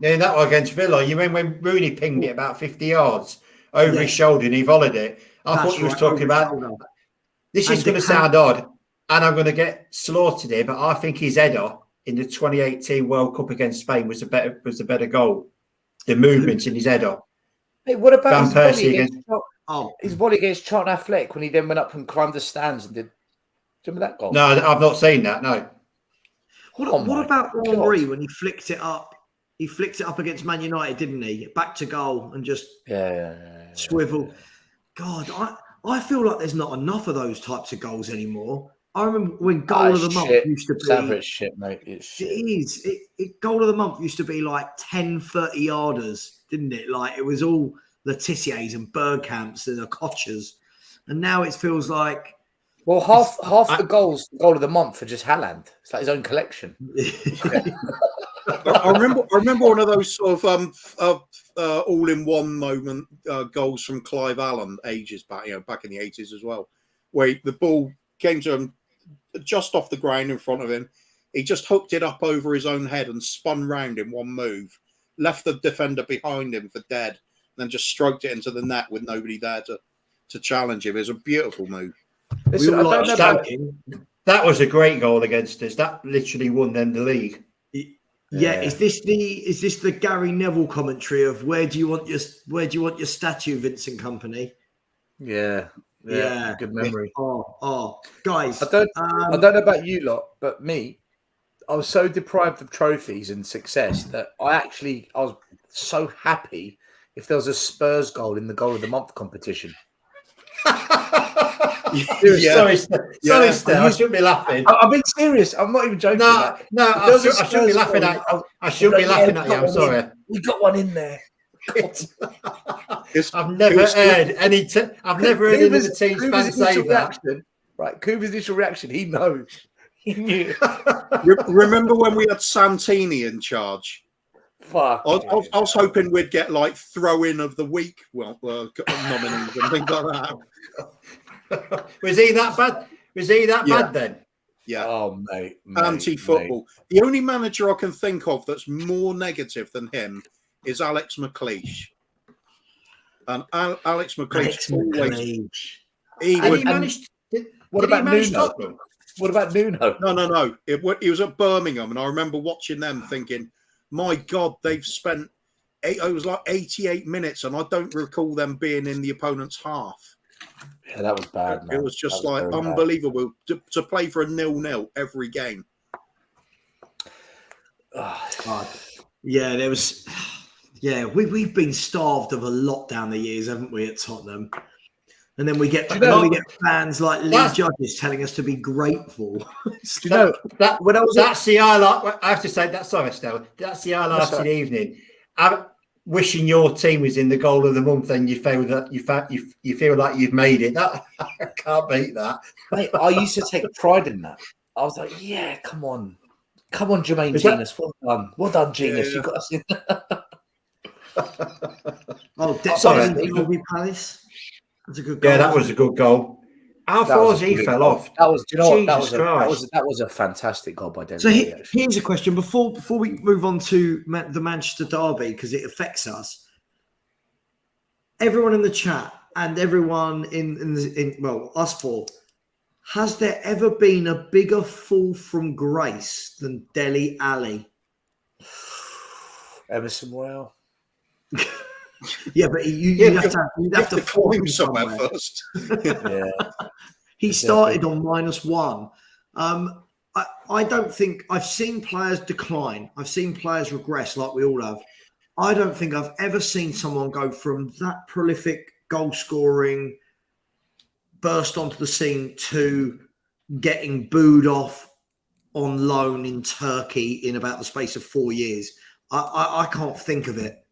Yeah, that one against Villa. You mean when Rooney pinged it about 50 yards over his shoulder and he volleyed it? I thought he was talking about... This is going to sound odd, and I'm going to get slaughtered here, but I think his header in the 2018 World Cup against Spain was a better goal. The movements in his header. Hey, what about Van Persie his volley against Charlton Athletic when he then went up and climbed the stands and did? Do you remember that goal? No, I've not seen that. No. What about Henry when he flicked it up? He flicked it up against Man United, didn't he? Back to goal and just swivel. God, I feel like there's not enough of those types of goals anymore. I remember when goal of the month used to be... Savage shit, mate. It's shit. It is. Goal of the month used to be like 10, 30-yarders, didn't it? Like it was all Letitiers and Bergkamps and Okochas. And now it feels like... Well, half the goal of the month are just Haaland. It's like his own collection. I remember one of those sort of all-in-one moment goals from Clive Allen ages back, back in the 80s as well, where the ball came to him just off the ground in front of him. He just hooked it up over his own head and spun round in one move, left the defender behind him for dead, and then just stroked it into the net with nobody there to challenge him. It was a beautiful move. Listen, that was a great goal against us. That literally won them the league. Yeah, is this the Gary Neville commentary of where do you want your statue, Vincent Company? Yeah, good memory. Oh, guys, I don't know about you lot, but me, I was so deprived of trophies and success that I was so happy if there was a Spurs goal in the goal of the month competition. Sorry, Steph. I shouldn't be laughing. I'm being serious. I'm not even joking. No, I shouldn't be laughing at you. I shouldn't be laughing at you. I'm sorry. We got one in there. I've never heard any of the team's fans say that. Right, Cooper's initial reaction. He knows. He knew. Remember when we had Santini in charge? Fuck. I was hoping we'd get like throw-in of the week nominees and things like that. Was he that bad? Bad then? Yeah. Oh, mate. Anti-football. The only manager I can think of that's more negative than him is Alex McLeish. And Alex McLeish always... What about Nuno? What about Nuno? No. He was at Birmingham, and I remember watching them thinking, my God, they've spent... It was like 88 minutes, and I don't recall them being in the opponent's half. Yeah, that was bad, man. It was just like unbelievable to play for a 0-0 every game. Oh, God. Yeah, there was... Yeah, we've been starved of a lot down the years, haven't we, at Tottenham? And then we get fans like Lee Judges telling us to be grateful. That's the highlight. I have to say that. Sorry, Stella. That's the highlight of the evening. I'm wishing your team was in the goal of the month, and you feel that you feel like you've made it. That I can't beat that. Mate, I used to take pride in that. I was like, yeah, come on, Jermaine Genius. Well done, Genius. You got us in. Sorry, Kobe Palace. That's a good goal. Yeah, that was a good goal. How far as he fell off? That was, do you know what? That was a fantastic goal by Denver. So here's a question before we move on to the Manchester derby, because it affects us. Everyone in the chat and everyone in us four, has there ever been a bigger fall from grace than Dele Alli? Emerson Royale. Yeah, but you'd have to climb somewhere first. Yeah. He started on -1. I don't think I've seen players decline. I've seen players regress like we all have. I don't think I've ever seen someone go from that prolific goal scoring burst onto the scene to getting booed off on loan in Turkey in about the space of 4 years. I can't think of it.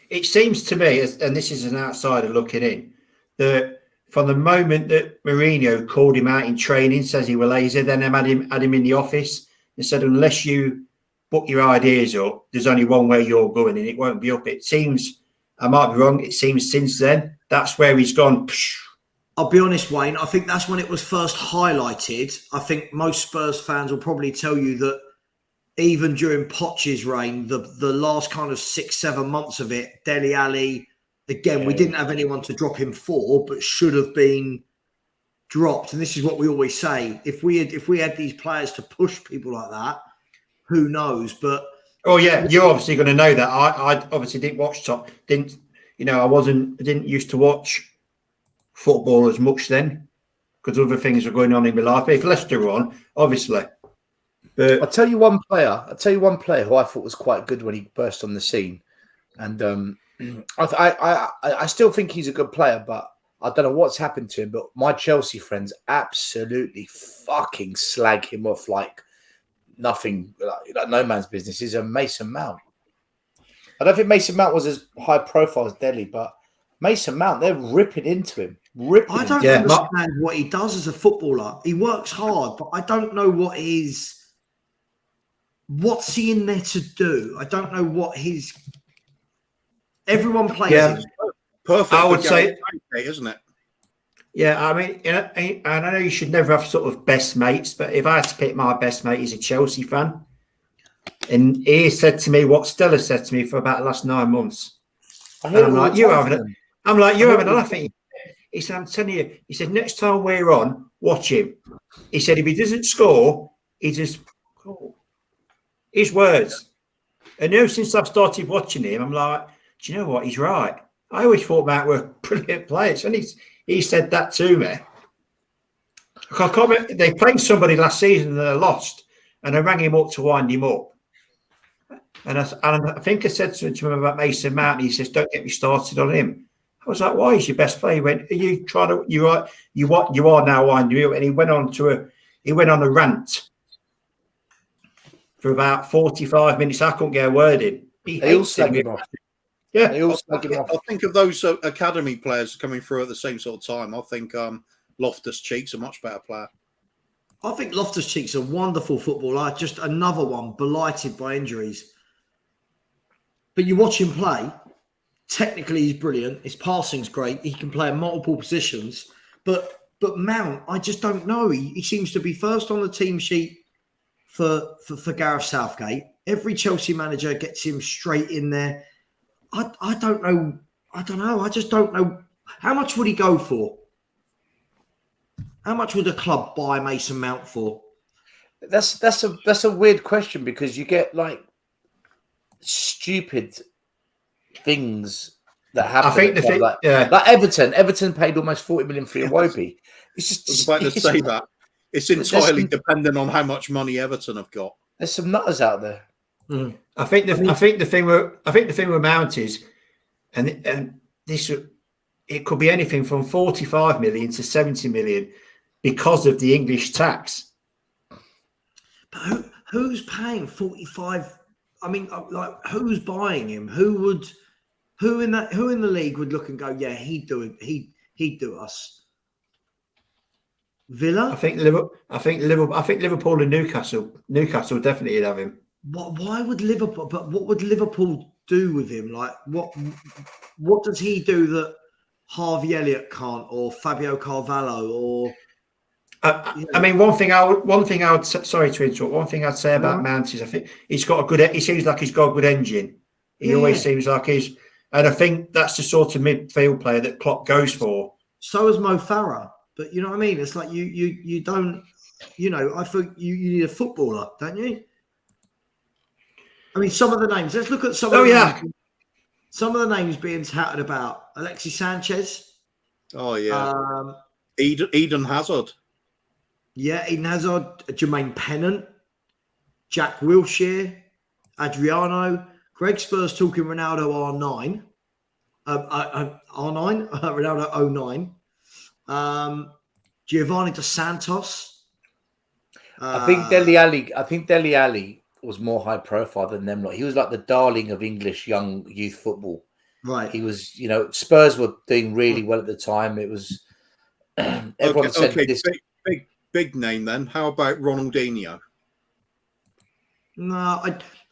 It seems to me, and this is an outsider looking in, that from the moment that Mourinho called him out in training, says he was lazy, then had him in the office and said, unless you book your ideas up, there's only one way you're going and it won't be up. It seems, I might be wrong, it seems since then, that's where he's gone. Psh. I'll be honest, Wayne, I think that's when it was first highlighted. I think most Spurs fans will probably tell you that even during Poch's reign, the last kind of 6-7 months of it, Dele Alli, again, we didn't have anyone to drop him for, but should have been dropped. And this is what we always say: if we had these players to push people like that, who knows? But oh yeah, you're obviously going to know that. I obviously didn't watch I didn't used to watch football as much then because other things were going on in my life. But if Leicester were on, obviously. But I'll tell you one player who I thought was quite good when he burst on the scene, and I still think he's a good player, but I don't know what's happened to him. But my Chelsea friends absolutely fucking slag him off like nothing, like no man's business. He's a Mason Mount. I don't think Mason Mount was as high profile as Dele, but Mason Mount, they're ripping into him. I don't understand what he does as a footballer. He works hard, but I don't know what's he in there to do. I don't know what his. Everyone plays him. Perfect. I would say, isn't it? Yeah, I mean, and I know you should never have sort of best mates, but if I had to pick my best mate, he's a Chelsea fan. And he said to me what Stella said to me for about the last 9 months. And I'm like, you're having a laugh at him. He said, I'm telling you, he said, next time we're on, watch him. He said, if he doesn't score, he just, his words. And now since I've started watching him, I'm like, do you know what? He's right. I always thought Matt were brilliant players. And he said that to me. I can't remember, they played somebody last season and they lost. And I rang him up to wind him up. And I think I said to him about Mason Mount. He says, "Don't get me started on him." I was like, "Why? He's your best player." He went, "Are you trying to? You are now winding me up." And he went on a rant for about 45 minutes. I couldn't get a word in. They all slag him off. Yeah, they all slag him off. I think of those academy players coming through at the same sort of time. I think Loftus-Cheek's a much better player. I think Loftus-Cheek's a wonderful footballer. Just another one blighted by injuries. But you watch him play, technically he's brilliant. His passing's great. He can play in multiple positions. But Mount, I just don't know. He seems to be first on the team sheet for Gareth Southgate. Every Chelsea manager gets him straight in there. I don't know. I just don't know. How much would he go for? How much would a club buy Mason Mount for? That's a weird question because you get like stupid things that happen. I think the thing, like Everton paid almost 40 million for Iwobi. It's just. I was about to say that it's entirely dependent on how much money Everton have got. There's some nutters out there. Mm. I think the thing with Mount is, and this it could be anything from 45 million to 70 million because of the English tax. But who's paying 45? I mean, like, who's buying him? Who in the league would look and go, yeah, he'd do us. Villa? I think Liverpool and Newcastle definitely have him. Why would Liverpool? But what would Liverpool do with him? Like, what does he do that Harvey Elliott can't, or Fabio Carvalho, or? I mean, one thing I would sorry to interrupt. One thing I'd say about Mount is I think he's got a good. He seems like he's got a good engine. He always seems like he's, and I think that's the sort of midfield player that Klopp goes for. So is Mo Farah, but you know what I mean. It's like you don't, I think you need a footballer, don't you? I mean, some of the names. Let's look at some. Some of the names being touted about: Alexis Sanchez. Oh yeah. Eden Hazard. Yeah, Eden Hazard, Jermaine Pennant, Jack Wilshere, Adriano, Greg Spurs talking Ronaldo R9. R9, Ronaldo 09. Giovanni Dos Santos. I think Dele Alli was more high profile than them. Like, he was like the darling of English young youth football. Right. He was, Spurs were doing really well at the time. It was everyone said this. Big name then. How about Ronaldinho? No,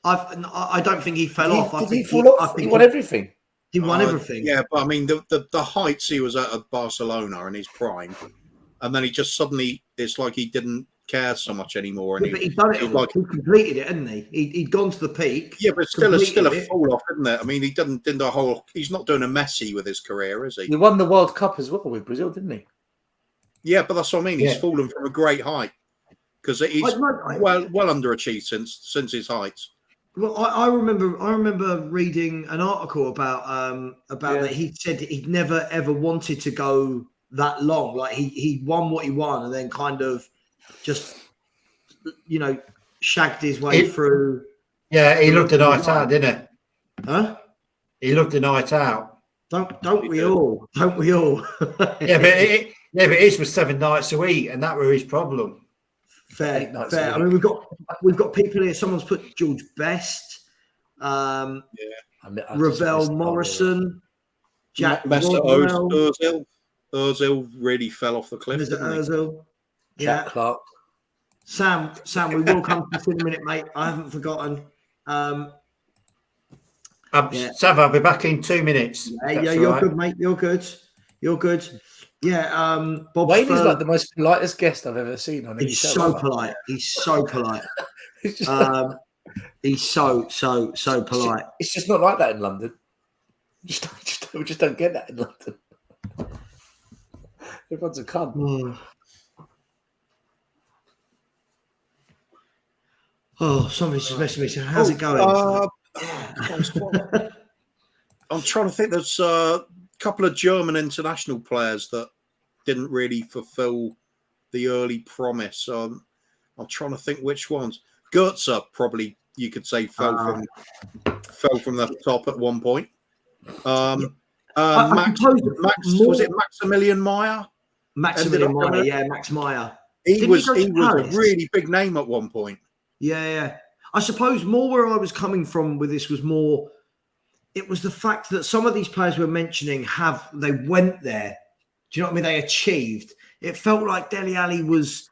I don't think he fell off. Did he fall off? He won everything. He won everything. Yeah, but I mean the heights he was at Barcelona in his prime, and then he just suddenly, it's like he didn't care so much anymore. And but he'd done it. He completed it, hadn't he? He'd gone to the peak. Yeah, but still a fall off, isn't it? I mean, he didn't do the whole. He's not doing a Messi with his career, is he? He won the World Cup as well with Brazil, didn't he? Yeah, but that's what I mean. He's fallen from a great height because he's well underachieved since his heights. Well, I remember reading an article about that. He said he'd never ever wanted to go that long. Like he won what he won, and then kind of just shagged his way through. Yeah, he loved the night out, didn't he? Huh? He loved the night out. Don't we all? Don't we all? But his was 7 nights a week, and that were his problem. Fair. I mean, we've got people here. Someone's put George Best, Ravel Morrison, Jack Ozil. Ozil really fell off the cliff. Ozil. Jack Clark. Sam, we will come to you in a minute, mate. I haven't forgotten. Sav, I'll be back in 2 minutes. You're good, mate. You're good. Yeah, Bob Wayne is like the most politest guest I've ever seen on any He's show. So polite. He's so polite. He's so polite. It's just not like that in London. We just don't get that in London. Everyone's a cunt. Oh, somebody's just messaging me saying, how's it going? I'm trying to think. There's a couple of German international players that didn't really fulfill the early promise. I'm trying to think which ones. Goetze probably, you could say, fell from the top at one point. Was it Maximilian Meyer? Maximilian Meyer, yeah, Max Meyer. He was a really big name at one point. Yeah. I suppose more where I was coming from with this was more, it was the fact that some of these players we're mentioning they went there. Do you know what I mean? They achieved. It felt like Dele Alli was,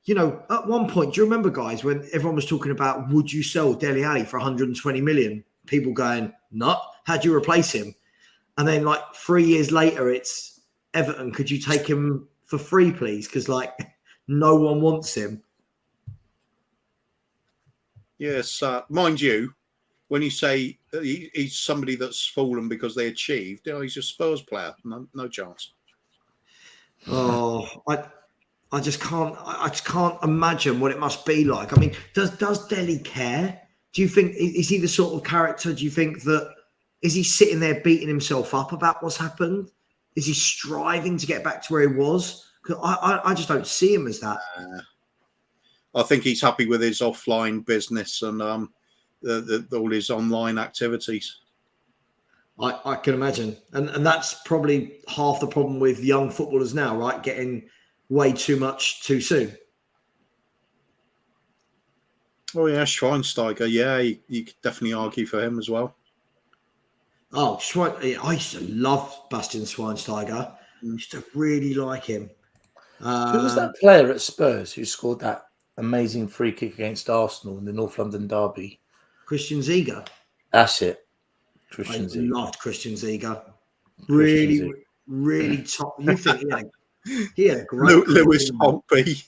at one point, do you remember, guys, when everyone was talking about, would you sell Dele Alli for 120 million? People going, no, how'd you replace him? And then 3 years later, it's Everton. Could you take him for free, please? Because no one wants him. Yes, mind you, when you say he's somebody that's fallen because they achieved, he's a Spurs player. No chance. Oh, I just can't imagine what it must be like. I mean, does Dele care? Do you think, is he the sort of character? Do you think that, is he sitting there beating himself up about what's happened? Is he striving to get back to where he was? Because I just don't see him as that. I think he's happy with his offline business and all his online activities. I can imagine. And that's probably half the problem with young footballers now, right? Getting way too much too soon. Oh, yeah, Schweinsteiger. Yeah, you could definitely argue for him as well. Oh, I used to love Bastian Schweinsteiger. I used to really like him. Who was that player at Spurs who scored that amazing free kick against Arsenal in the North London derby? Christian Ziege. That's it. I loved Christian Ziege. Really top. You think he had a great Lewis Holtby.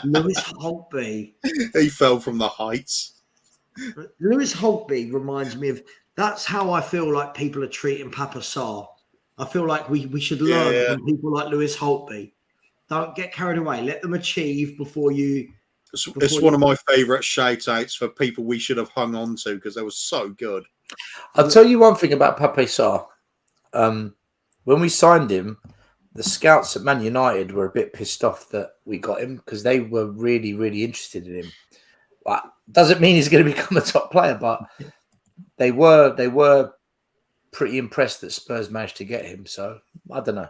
Lewis Holtby. He fell from the heights. Lewis Holtby reminds me of, that's how I feel like people are treating Papa Sarr. I feel like we should learn from people like Lewis Holtby. Don't get carried away. Let them achieve before you It's one of my favourite shout-outs for people we should have hung on to because they were so good. I'll tell you one thing about Pape Sarr. When we signed him, the scouts at Man United were a bit pissed off that we got him because they were really, really interested in him. But doesn't mean he's going to become a top player, but they were pretty impressed that Spurs managed to get him. So I don't know.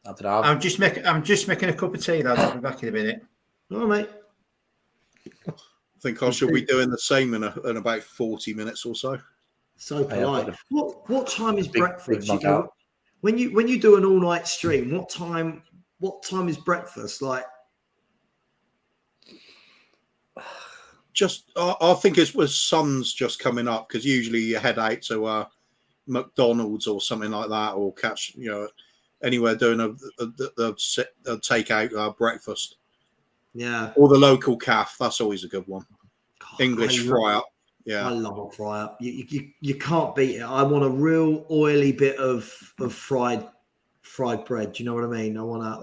I'm just making a cup of tea, though. I'll be back in a minute. All right, mate. I think I shall be doing the same in about 40 minutes or so. So polite. What time is breakfast? When you do an all-night stream, what time is breakfast like? Just I think it was sun's just coming up because usually you head out to McDonald's or something like that, or catch anywhere doing a takeout breakfast. Yeah, or the local calf. That's always a good one. God, English fry up. Yeah, I love a fry up. You can't beat it. I want a real oily bit of fried bread. Do you know what I mean? I want that.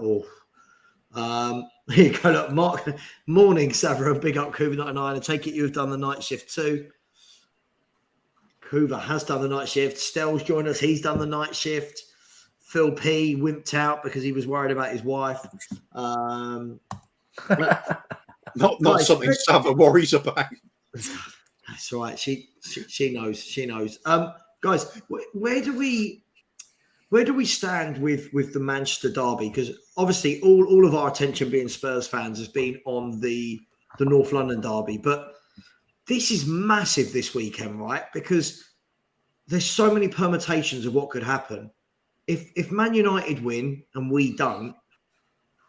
Here you go. Look, Mark. Morning, Savra. Big up, Kuva 99. I take it you've done the night shift too. Kuva has done the night shift. Stell's joined us. He's done the night shift. Phil P wimped out because he was worried about his wife. not something Savra worries about. That's right. She knows. She knows. Guys, where do we stand with the Manchester derby? Because obviously all of our attention, being Spurs fans, has been on the North London derby, but this is massive this weekend, right? Because there's so many permutations of what could happen. If Man United win and we don't,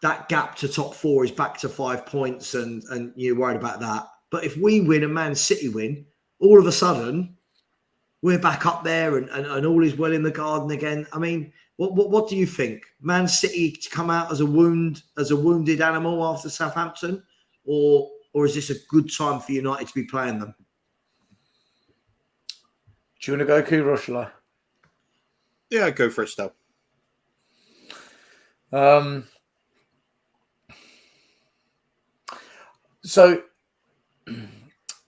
that gap to top four is back to 5 points, and you're worried about that. But if we win and Man City win, all of a sudden we're back up there and all is well in the garden again. I mean, what do you think? Man City to come out as a wounded animal after Southampton, or is this a good time for United to be playing them? Do you want to go, Kuva, or shall I? Yeah, go for it, Stel. So, do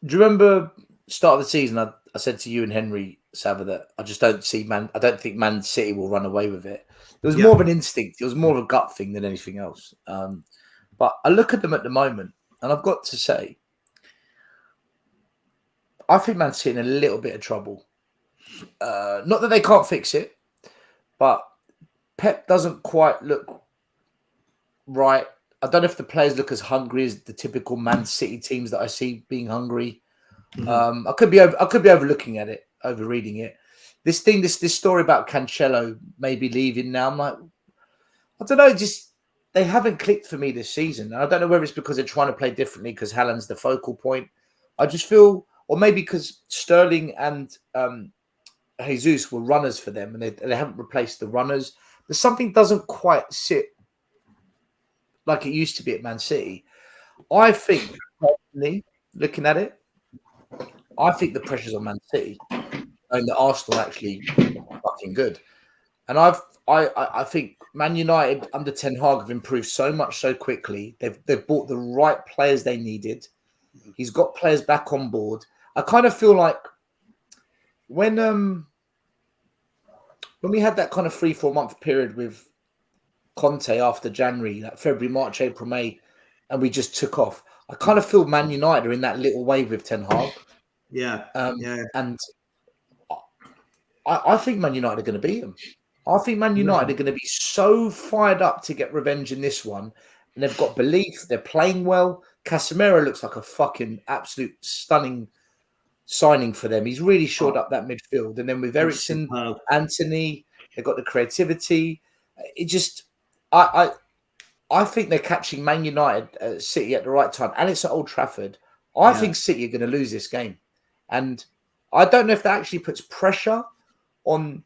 you remember start of the season? I said to you and Henry Sava that I just don't see I don't think Man City will run away with it. It was more of an instinct. It was more of a gut thing than anything else. But I look at them at the moment, and I've got to say, I think Man City in a little bit of trouble. Not that they can't fix it, but Pep doesn't quite look right. I don't know if the players look as hungry as the typical Man City teams that I see being hungry. Mm-hmm. I could be overlooking at it, overreading it. This story about Cancelo maybe leaving now. I'm like, I don't know. Just they haven't clicked for me this season. I don't know whether it's because they're trying to play differently because Haaland's the focal point. I just feel, or maybe because Sterling and Jesus were runners for them, and they haven't replaced the runners. There's something doesn't quite sit like it used to be at Man City. I think, personally, looking at it, I think the pressure's on Man City, and the Arsenal actually fucking good. And I think Man United under Ten Hag have improved so much so quickly. They've bought the right players they needed. He's got players back on board. I kind of feel like when we had that kind of 3-4 month period with Conte after January, like February, March, April, May, and we just took off. I kind of feel Man United are in that little wave with Ten Hag. Yeah. And I think Man United are going to beat them. I think Man United are going to be so fired up to get revenge in this one. And they've got belief. They're playing well. Casemiro looks like a fucking absolute stunning signing for them. He's really shored up that midfield. And then with Eriksen, Anthony, they've got the creativity. It just... I think they're catching Man United City at the right time. And it's at Old Trafford. I think City are going to lose this game. And I don't know if that actually puts pressure on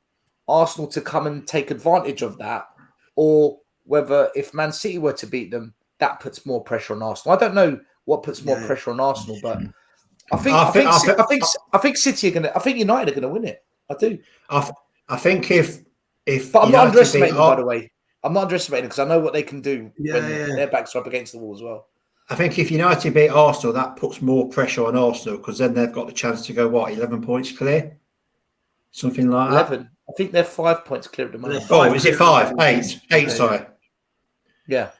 Arsenal to come and take advantage of that, or whether if Man City were to beat them, that puts more pressure on Arsenal. I don't know what puts more pressure on Arsenal, but I think City are going to. I think United are going to win it. I do. I think if but I'm not underestimating them, by the way. I'm not underestimating because I know what they can do when their backs are up against the wall as well. I think if United beat Arsenal, that puts more pressure on Arsenal because then they've got the chance to go, 11 points clear? Something like 11. that. I think they're 5 points clear at the moment. Oh, is it 5? 8. 8, sorry. Yeah.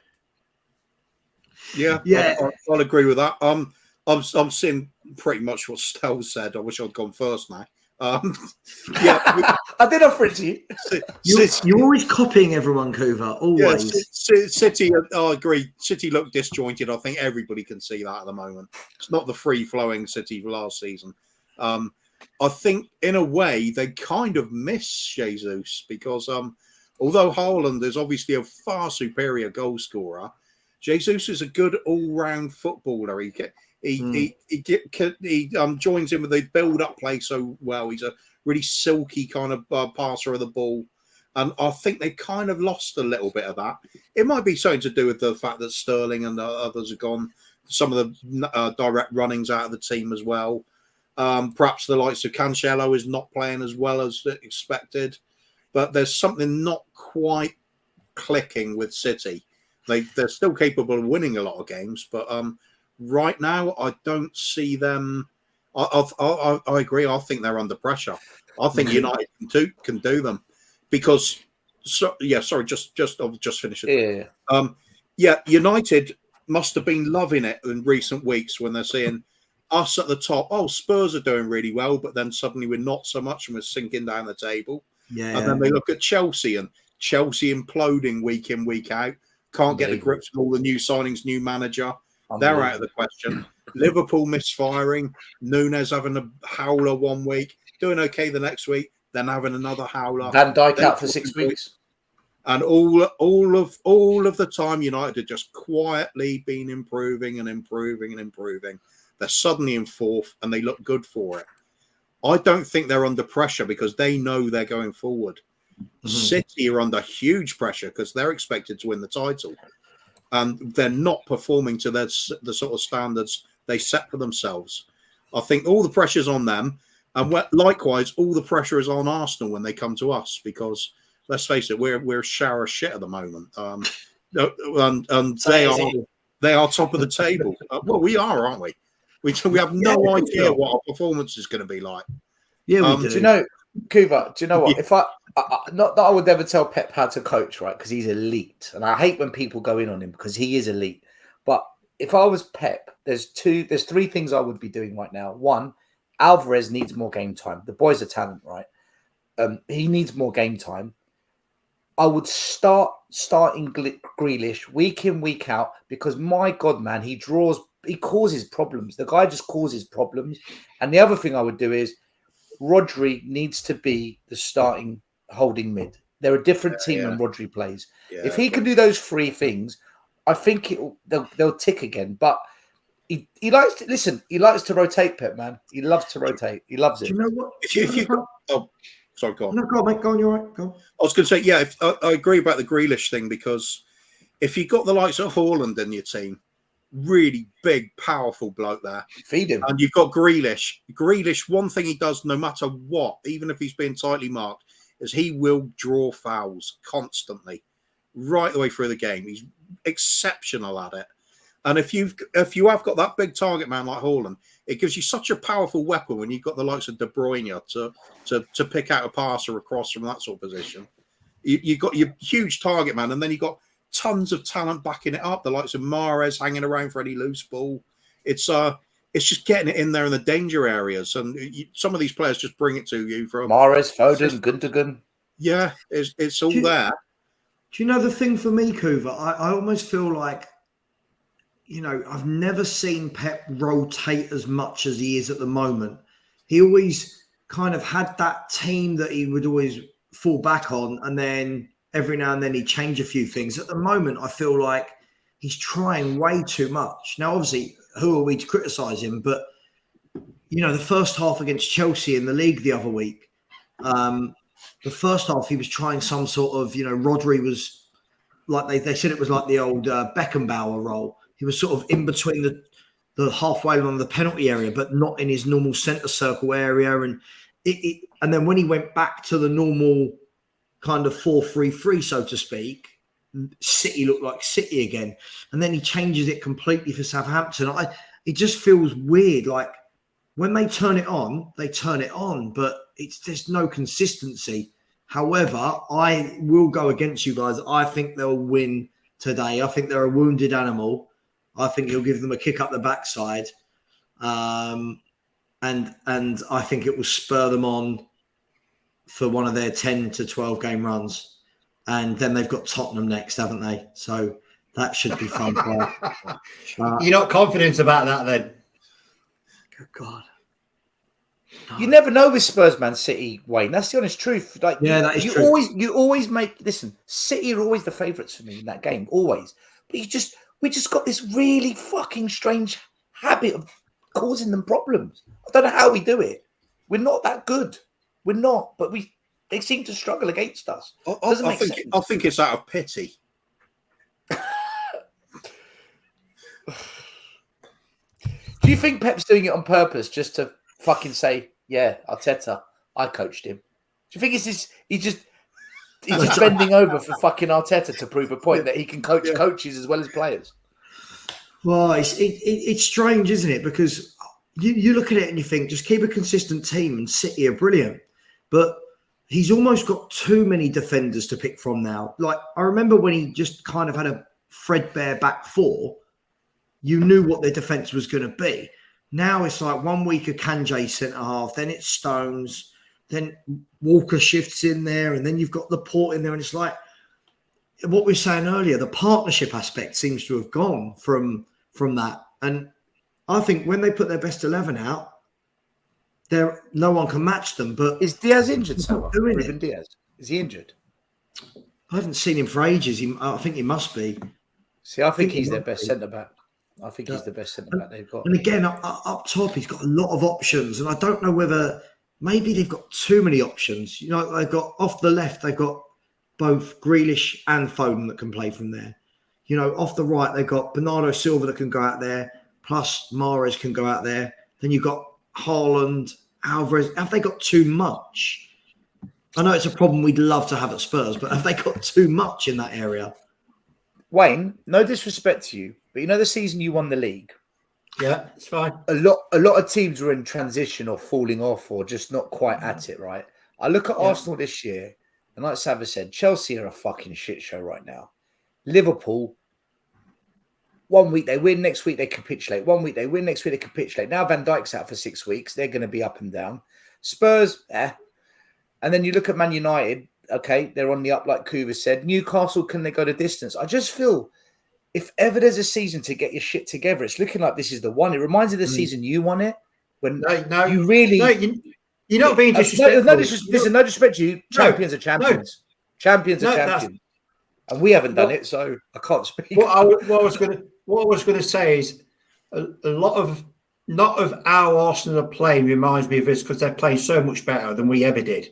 Yeah. I'll agree with that. I'm seeing pretty much what Stel said. I wish I'd gone first now. Yeah, I did offer it to you. You're always copying everyone, Kuva. Always. Yeah, City, I agree. City look disjointed. I think everybody can see that at the moment. It's not the free-flowing City of last season. I think, in a way, they kind of miss Jesus because although Haaland is obviously a far superior goal scorer, Jesus is a good all-round footballer. He joins in with the build-up play so well. He's a really silky kind of passer of the ball. And I think they kind of lost a little bit of that. It might be something to do with the fact that Sterling and the others have gone. Some of the direct runnings out of the team as well. Perhaps the likes of Cancelo is not playing as well as expected. But there's something not quite clicking with City. They're still capable of winning a lot of games, but right now I don't see them. I agree. I think they're under pressure. I think United can do them because. Sorry, just finish it. United must have been loving it in recent weeks when they're seeing us at the top. Oh, Spurs are doing really well, but then suddenly we're not so much and we're sinking down the table. And then they look at Chelsea and Chelsea imploding week in, week out. Can't get the grips with all the new signings, new manager. They're out of the question. Liverpool misfiring. Nunes having a howler one week, doing okay the next week, then having another howler. Van Dijk out for 6 weeks. And all of the time, United had just quietly been improving and improving and improving. They're suddenly in fourth and they look good for it. I don't think they're under pressure because they know they're going forward. City are under huge pressure because they're expected to win the title. And they're not performing to the sort of standards they set for themselves. I think all the pressure's on them. And likewise, all the pressure is on Arsenal when they come to us because, let's face it, we're a shower of shit at the moment. And they are top of the table. Well, we are, aren't we? We have no idea what our performance is going to be like. Yeah, we do. Do you know, Kuva, do you know what? If I not that I would never tell Pep how to coach, right? Because he's elite. And I hate when people go in on him because he is elite. But if I was Pep, there's 3 things I would be doing right now. One, Alvarez needs more game time. The boy's a talent, right? He needs more game time. I would starting Grealish week in, week out, because my God, man, he causes problems. The guy just causes problems. And the other thing I would do is Rodri needs to be the starting holding mid. They're a different team when Rodri plays. If he can do those 3 things, I think they'll tick again. But he likes to listen. He likes to rotate, Pep, man. He loves to rotate. He loves it. Do you know what? Sorry, go on. No, go on, mate. Go on, you're right. Go on. I was going to say, I agree about the Grealish thing because if you've got the likes of Haaland in your team, really big, powerful bloke there. Feed him. And you've got Grealish. Grealish, one thing he does no matter what, even if he's being tightly marked, is he will draw fouls constantly, right the way through the game. He's exceptional at it. And if you have got that big target man like Haaland, it gives you such a powerful weapon when you've got the likes of De Bruyne to pick out a passer across from that sort of position. You've got your huge target man, and then you've got tons of talent backing it up. The likes of Mahrez hanging around for any loose ball. It's just getting it in there in the danger areas, and some of these players just bring it to you from Mahrez, Foden, Gundogan. Yeah, it's all there. Do you know the thing for me, Kuva? I almost feel like, I've never seen Pep rotate as much as he is at the moment. He always kind of had that team that he would always fall back on, and then every now and then he'd change a few things. At the moment, I feel like he's trying way too much. Now, obviously, who are we to criticise him? But, the first half against Chelsea in the league the other week, the first half he was trying some sort of, Rodri was like, they said it was like the old Beckenbauer role. He was sort of in between the halfway line of the penalty area, but not in his normal centre circle area. And and then when he went back to the normal kind of 4-3-3, so to speak, City look like City again, and then he changes it completely for Southampton. It just feels weird. Like when they turn it on, but there's no consistency. However, I will go against you guys. I think they'll win today. I think they're a wounded animal. I think he'll give them a kick up the backside, and I think it will spur them on for one of their 10 to 12 game runs. And then they've got Tottenham next, haven't they? So that should be fun. You're not confident about that, then? Good God. You never know with Spurs, Man City, Wayne. That's the honest truth. Like, yeah, that is true. You always make. Listen, City are always the favourites for me in that game, always. But we just got this really fucking strange habit of causing them problems. I don't know how we do it. We're not that good. We're not, but they seem to struggle against us. I think it's out of pity. Do you think Pep's doing it on purpose just to fucking say, yeah, Arteta, I coached him? Do you think he's just bending over for fucking Arteta to prove a point that he can coach coaches as well as players? Well, it's strange, isn't it? Because you look at it and you think, just keep a consistent team, and City are brilliant. But he's almost got too many defenders to pick from now. Like, I remember when he just kind of had a threadbare back four, you knew what their defence was going to be. Now it's like 1 week of Kanjay centre-half, then it's Stones, then Walker shifts in there, and then you've got Laporte in there, and it's like what we were saying earlier, the partnership aspect seems to have gone from that. And I think when they put their best 11 out, no one can match them. But is Diaz injured, Sarah? Ruben Diaz, is he injured? I haven't seen him for ages. I think he must be. See, I think he's their best centre back. I think he's the best centre back they've got. And again, up top, he's got a lot of options, and I don't know whether maybe they've got too many options. You know, they've got off the left, they've got both Grealish and Foden that can play from there. You know, off the right, they've got Bernardo Silva that can go out there, plus Mahrez can go out there. Then you've got Haaland, Alvarez. Have they got too much? I know it's a problem we'd love to have at Spurs, but have they got too much in that area? Wayne, no disrespect to you, but you know the season you won the league? Yeah, it's fine. A lot of teams were in transition or falling off or just not quite at it, right? I look at Arsenal this year, and like Sava said, Chelsea are a fucking shit show right now. Liverpool, 1 week they win, next week they capitulate. 1 week they win, next week they capitulate. Now Van Dijk's out for 6 weeks. They're going to be up and down. Spurs, And then you look at Man United, okay, they're on the up like Kuva said. Newcastle, can they go the distance? I just feel if ever there's a season to get your shit together, it's looking like this is the one. It reminds me of the season you won it. When you really... You're not being disrespectful. No disrespect to you. Champions are champions. Champions are champions. And we haven't done it, so I can't speak. What I was going to say is a lot of our Arsenal playing reminds me of this because they're playing so much better than we ever did.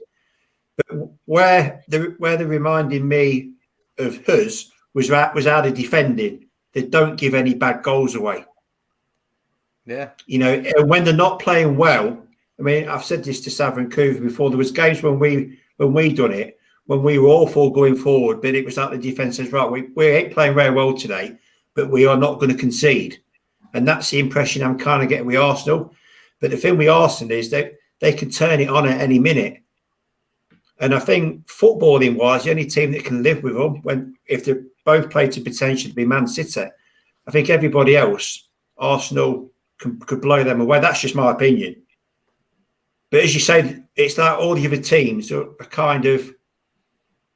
But where they're reminding me of us was how they're defending. They don't give any bad goals away. Yeah. You know, when they're not playing well, I mean, I've said this to Sav and Coover before. There was games when we done it, when we were awful going forward, but it was like the defence says, right, we ain't playing very well today, but we are not going to concede. And that's the impression I'm kind of getting with Arsenal. But the thing with Arsenal is they can turn it on at any minute. And I think footballing-wise, the only team that can live with them, if they both play to potential to be Man City, I think everybody else, Arsenal could blow them away. That's just my opinion. But as you say, it's like all the other teams are kind of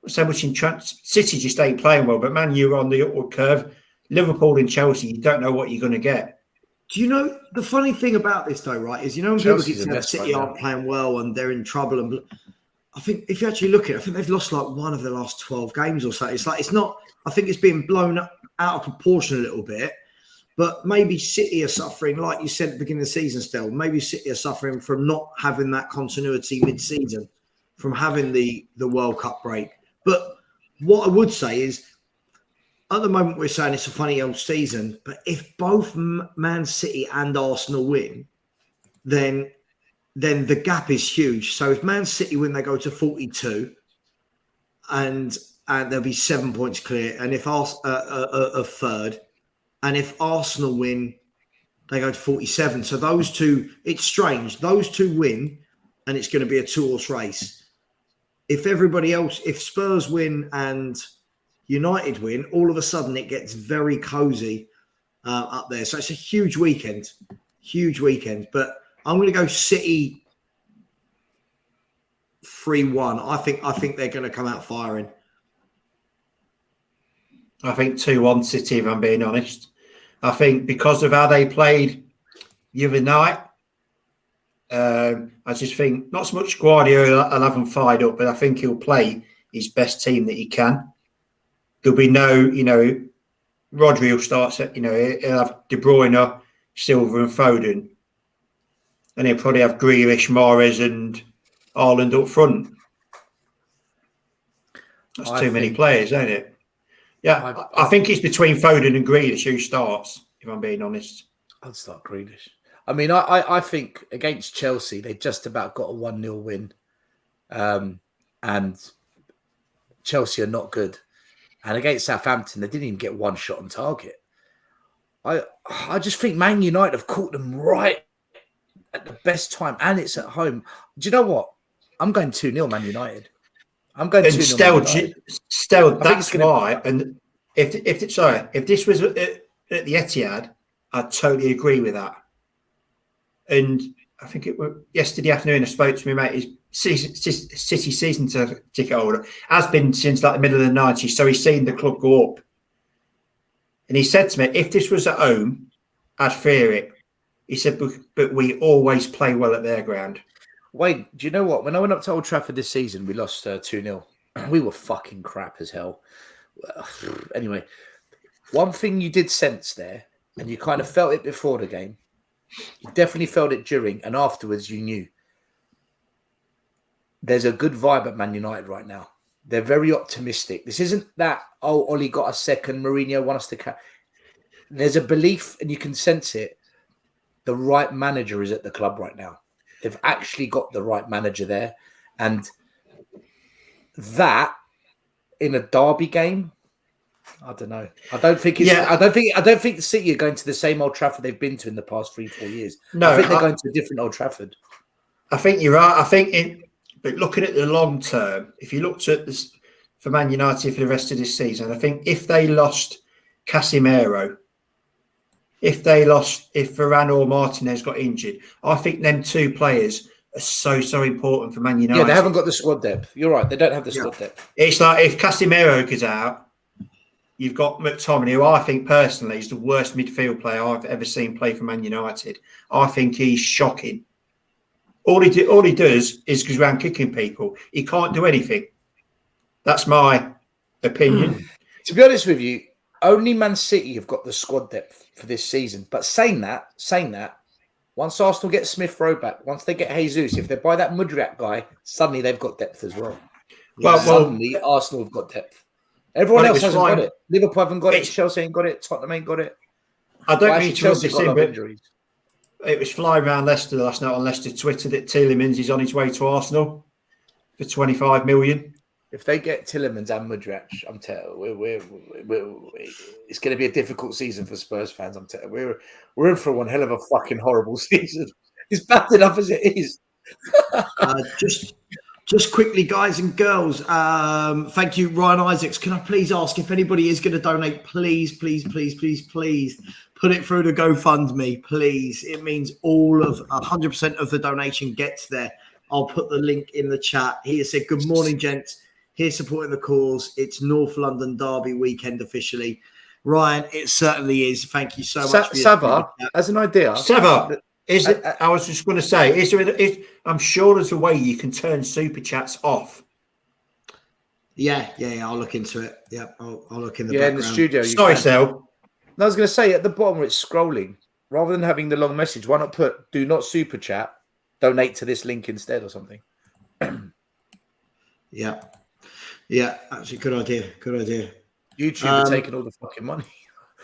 so much in City just ain't playing well. But Man U are on the upward curve. Liverpool and Chelsea, you don't know what you're going to get. Do you know the funny thing about this though, right? Is when people keep saying City aren't playing well and they're in trouble, and I think if you actually look at it, I think they've lost like one of the last 12 games or so. It's like it's not. I think it's being blown out of proportion a little bit. But maybe City are suffering, like you said at the beginning of the season still, maybe City are suffering from not having that continuity mid-season, from having the World Cup break. But what I would say is, at the moment we're saying it's a funny old season, but if both Man City and Arsenal win, then the gap is huge. So if Man City win, they go to 42, and and they'll be 7 points clear. And if a third, and if Arsenal win, they go to 47. So those two, it's strange. Those two win, and it's going to be a 2-horse race. If everybody else, if Spurs win and United win, all of a sudden it gets very cozy up there. So it's a huge weekend. But I'm going to go City 3-1. I think they're going to come out firing. I think 2-1 City, if I'm being honest. I think because of how they played the other night, I just think not so much Guardiola, I'll have him fired up, but I think he'll play his best team that he can. There'll be no, Rodri will start, he'll have De Bruyne, Silva and Foden. And he'll probably have Grealish, Mahrez and Haaland up front. That's too many players, isn't it? Yeah, I think it's between Foden and Grealish who starts, if I'm being honest. I'd start Grealish. I mean, I think against Chelsea, they just about got a 1-0 win. And Chelsea are not good. And against Southampton, they didn't even get one shot on target. I just think Man United have caught them right at the best time, and it's at home. Do you know what? I'm going 2-0 Man United. I'm going 2-0. Still, that's why. And if this was at the Etihad, I'd totally agree with that. And I think it was yesterday afternoon I spoke to my mate. His City season ticket holder has been since like the middle of the 90s, so he's seen the club go up. And he said to me, if this was at home, I'd fear it. He said, but we always play well at their ground. Wait, do you know what? When I went up to Old Trafford this season, we lost 2-0. We were fucking crap as hell. Anyway, one thing you did sense there, and you kind of felt it before the game, you definitely felt it during, and afterwards you knew. There's a good vibe at Man United right now. They're very optimistic. This isn't that, Ollie got a second, Mourinho won us the cap. There's a belief, and you can sense it. The right manager is at the club right now. They've actually got the right manager there. And that, in a derby game, I don't know. I don't think City are going to the same Old Trafford they've been to in the past 3-4 years. No, I think they're going to a different Old Trafford. I think you're right. But looking at the long term, if you looked at this for Man United for the rest of this season, I think if they lost Casemiro, if Varane or Martinez got injured, I think them two players are so important for Man United. Yeah, they haven't got the squad depth. You're right. They don't have the squad depth. It's like if Casemiro goes out, you've got McTominay, who I think personally is the worst midfield player I've ever seen play for Man United. I think he's shocking. All he does is goes around kicking people. He can't do anything. That's my opinion. To be honest with you, only Man City have got the squad depth for this season. But saying that, once Arsenal get Smith Rowe back, once they get Jesus, if they buy that Mudryk guy, suddenly they've got depth as well. Suddenly Arsenal have got depth. Everyone else hasn't got it. Liverpool haven't got it. Chelsea ain't got it. Tottenham ain't got it. I don't mean Chelsea got injuries. It was flying around Leicester last night on Leicester Twitter that Tielemans is on his way to Arsenal for 25 million. If they get Tielemans and Mudryk, I'm telling you, it's going to be a difficult season for Spurs fans. I'm telling you, we're in for one hell of a fucking horrible season. It's bad enough as it is. Just quickly, guys and girls, thank you, Ryan Isaacs. Can I please ask if anybody is going to donate, please put it through the GoFundMe, please. It means all of 100% of the donation gets there. I'll put the link in the chat. He has said, good morning, gents. Here supporting the cause. It's North London Derby weekend officially. Ryan, it certainly is. Thank you so much. Sava, as an idea. Sava, I was just going to say, I'm sure there's a way you can turn super chats off. Yeah. I'll look into it. Yeah, I'll look in the background. In the studio. Sorry, Sal. I was going to say, at the bottom where it's scrolling, rather than having the long message, why not put do not super chat, donate to this link instead or something? Yeah, actually, good idea. YouTube are taking all the fucking money.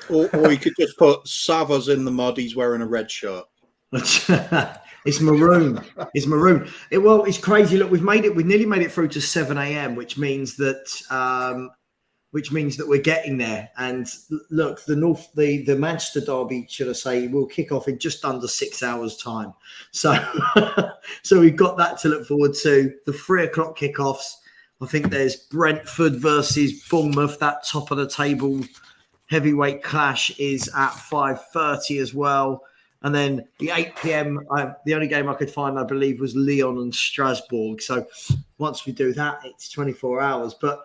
Or you could just put Sava's in the mud, he's wearing a red shirt. It's maroon. It's maroon. It's crazy. Look, we've nearly made it through to 7 a.m., which means that we're getting there. And look, the Manchester derby, should I say, will kick off in just under 6 hours' time. So, so we've got that to look forward to. The 3 o'clock kickoffs. I think there's Brentford versus Bournemouth. That top of the table heavyweight clash is at 5:30 as well. And then the 8 p.m., the only game I could find, I believe, was Lyon and Strasbourg. So once we do that, it's 24 hours. But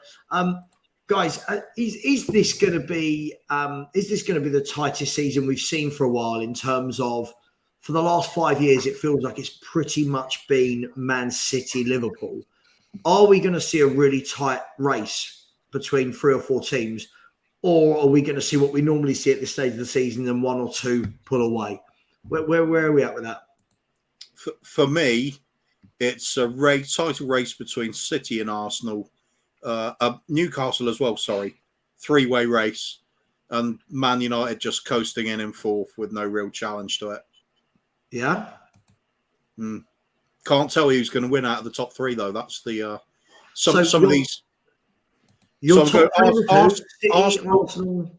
guys, is this going to be the tightest season we've seen for a while? In terms of, for the last 5 years, it feels like it's pretty much been Man City, Liverpool. Are we going to see a really tight race between 3 or 4 teams, or are we going to see what we normally see at this stage of the season and 1 or 2 pull away? Where are we at with that? For me, it's a title race between City and Arsenal, Newcastle as well. Sorry, 3-way race, and Man United just coasting in 4th with no real challenge to it. Yeah. Can't tell you who's going to win out of the top 3 though. That's the some of these. Your top Arsenal,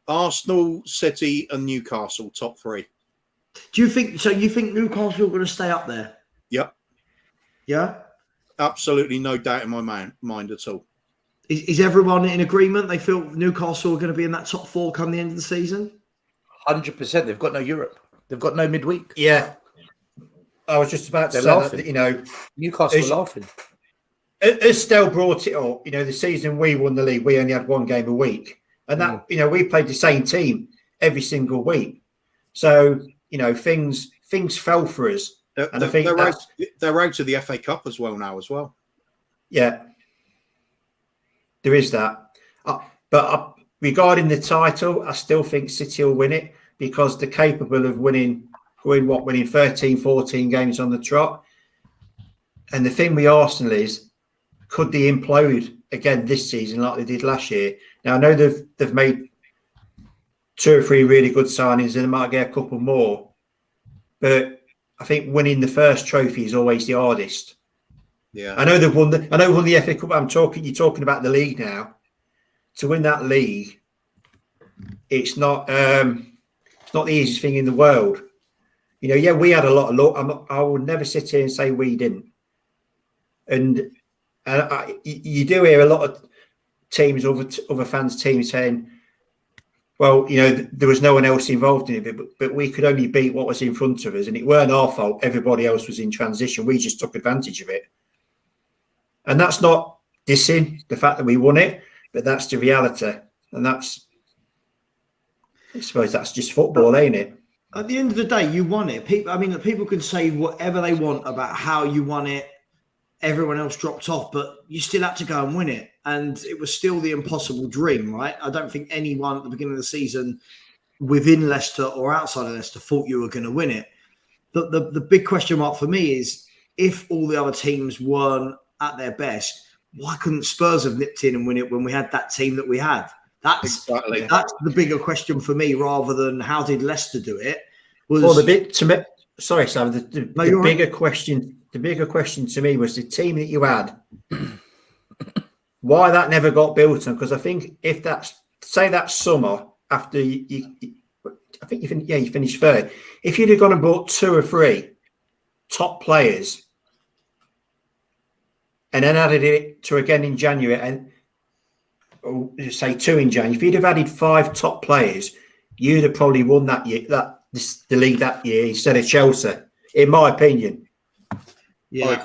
Arsenal, City, and Newcastle top 3. Do you think so? You think Newcastle are going to stay up there? Yep. Yeah. Absolutely no doubt in my mind at all. Is everyone in agreement? They feel Newcastle are going to be in that top 4 come the end of the season? 100%. They've got no Europe. They've got no midweek. Yeah. I was just about to say laughing. that, Newcastle are laughing. Estelle brought it up. The season we won the league, we only had 1 game a week. And that, we played the same team every single week. So, things fell for us. And I think they're out of the FA Cup as well. Yeah. There is that. But regarding the title, I still think City will win it because they're capable of winning 13, 14 games on the trot. And the thing with Arsenal is, could they implode again this season like they did last year? Now, I know they've made 2 or 3 really good signings and they might get a couple more. But I think winning the first trophy is always the hardest. Yeah. I know they've won the FA Cup. You're talking about the league now. To win that league, it's not the easiest thing in the world. We had a lot of luck. I would never sit here and say we didn't. And you do hear a lot of teams, other fans' teams saying, well, there was no one else involved in it, but we could only beat what was in front of us, and it weren't our fault. Everybody else was in transition. We just took advantage of it. And that's not dissing the fact that we won it, but that's the reality. And I suppose that's just football, ain't it? At the end of the day, you won it. People can say whatever they want about how you won it. Everyone else dropped off, but you still had to go and win it. And it was still the impossible dream, right? I don't think anyone at the beginning of the season within Leicester or outside of Leicester thought you were going to win it. The big question mark for me is, if all the other teams weren't at their best, why couldn't Spurs have nipped in and win it when we had that team that we had? That's the bigger question for me, rather than how did Leicester do it. Sorry, Sam. The bigger question. The bigger question to me was the team that you had. Why that never got built on? Because I think if that summer after you finished 3rd. If you'd have gone and bought 2 or 3 top players, and then added it to again in January, and say 2 in January, if you'd have added 5 top players, you'd have probably won that year, the league that year instead of Chelsea, in my opinion. Yeah,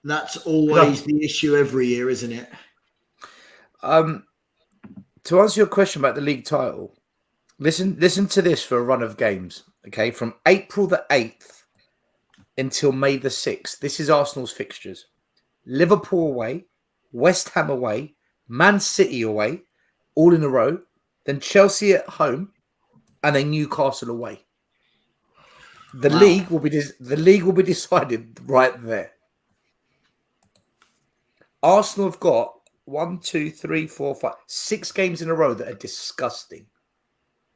that's always the issue every year, isn't it? To answer your question about the league title, listen to this for a run of games. Okay, from April the 8th until May the 6th. This is Arsenal's fixtures: Liverpool away, West Ham away, Man City away, all in a row. Then Chelsea at home, and then Newcastle away. The league will be decided right there. Arsenal have got 6 games in a row that are disgusting.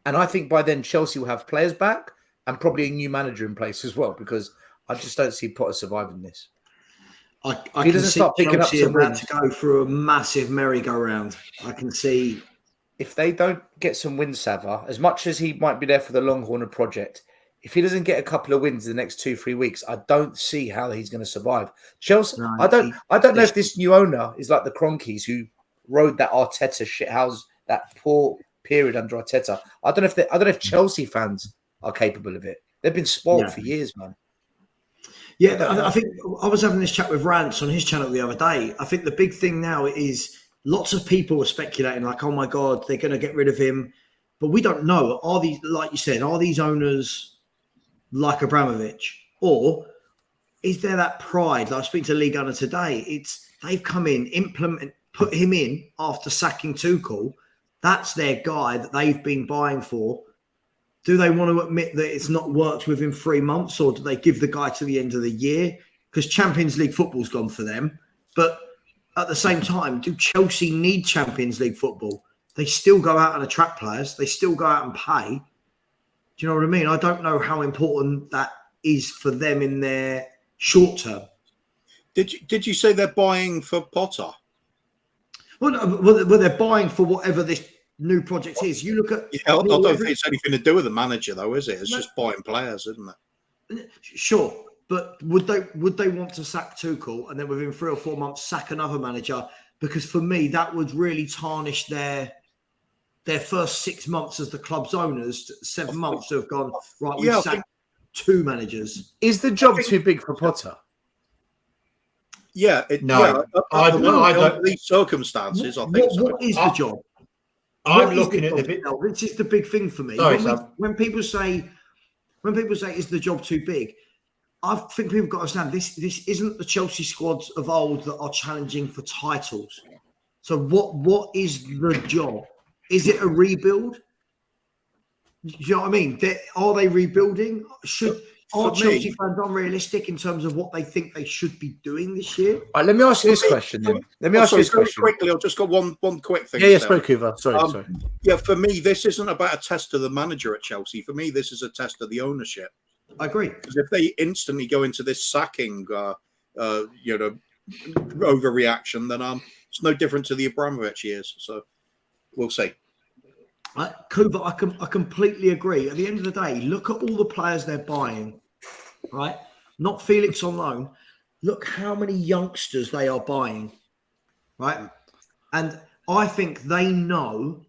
And I think by then Chelsea will have players back and probably a new manager in place as well, because I just don't see Potter surviving this. I He can doesn't see start picking up Chelsea some about wins. to go through a massive merry-go-round. I can see. If they don't get some wins, Sava, as much as he might be there for the Longhorner project, if he doesn't get a couple of wins in the next 2-3 weeks, I don't see how he's going to survive. Chelsea, No, I don't know if this new owner is like the Cronkies who rode that Arteta shithouse, that poor period under Arteta. I don't know if Chelsea fans are capable of it. They've been spoiled for years, man. Yeah, I think I was having this chat with Rance on his channel the other day. I think the big thing now is lots of people are speculating like, oh my God, they're going to get rid of him. But we don't know. Are these, like you said, are these owners like Abramovich? Or is there that pride? Like I was speaking to Lee Gunner today. They've come in, put him in after sacking Tuchel. That's their guy that they've been buying for. Do they want to admit that it's not worked within 3 months, or do they give the guy to the end of the year? Because Champions League football's gone for them. But at the same time, do Chelsea need Champions League football? They still go out and attract players. They still go out and pay. Do you know what I mean? I don't know how important that is for them in their short term. Did you say they're buying for Potter? Well, they're buying for whatever this new project is. You look at... Yeah, I don't think it's anything to do with the manager, though, is it? It's just buying players, isn't it? Sure. But would they want to sack Tuchel and then within 3 or 4 months sack another manager? Because for me, that would really tarnish their first 6 months as the club's owners, 7 months to have gone, right, we've sacked 2 managers. Is the job too big for Potter? Yeah. I don't. These circumstances, I think so. What is the job? I'm looking at the bit. This is the big thing for me. When people say, is the job too big? I think people got to understand this isn't the Chelsea squads of old that are challenging for titles. So what is the job? Is it a rebuild? Do you know what I mean? Are they rebuilding? Are Chelsea fans unrealistic in terms of what they think they should be doing this year? All right, let me ask you this question then. Let me ask you this question quickly. I've just got one quick thing. Yeah, sorry, Kuva. Sorry. Yeah, for me, this isn't about a test of the manager at Chelsea. For me, this is a test of the ownership. I agree. Because if they instantly go into this sacking, overreaction, then it's no different to the Abramovich years. So we'll see. Kuva, I completely agree. At the end of the day, look at all the players they're buying, right? Not Felix on loan. Look how many youngsters they are buying, right? And I think they know.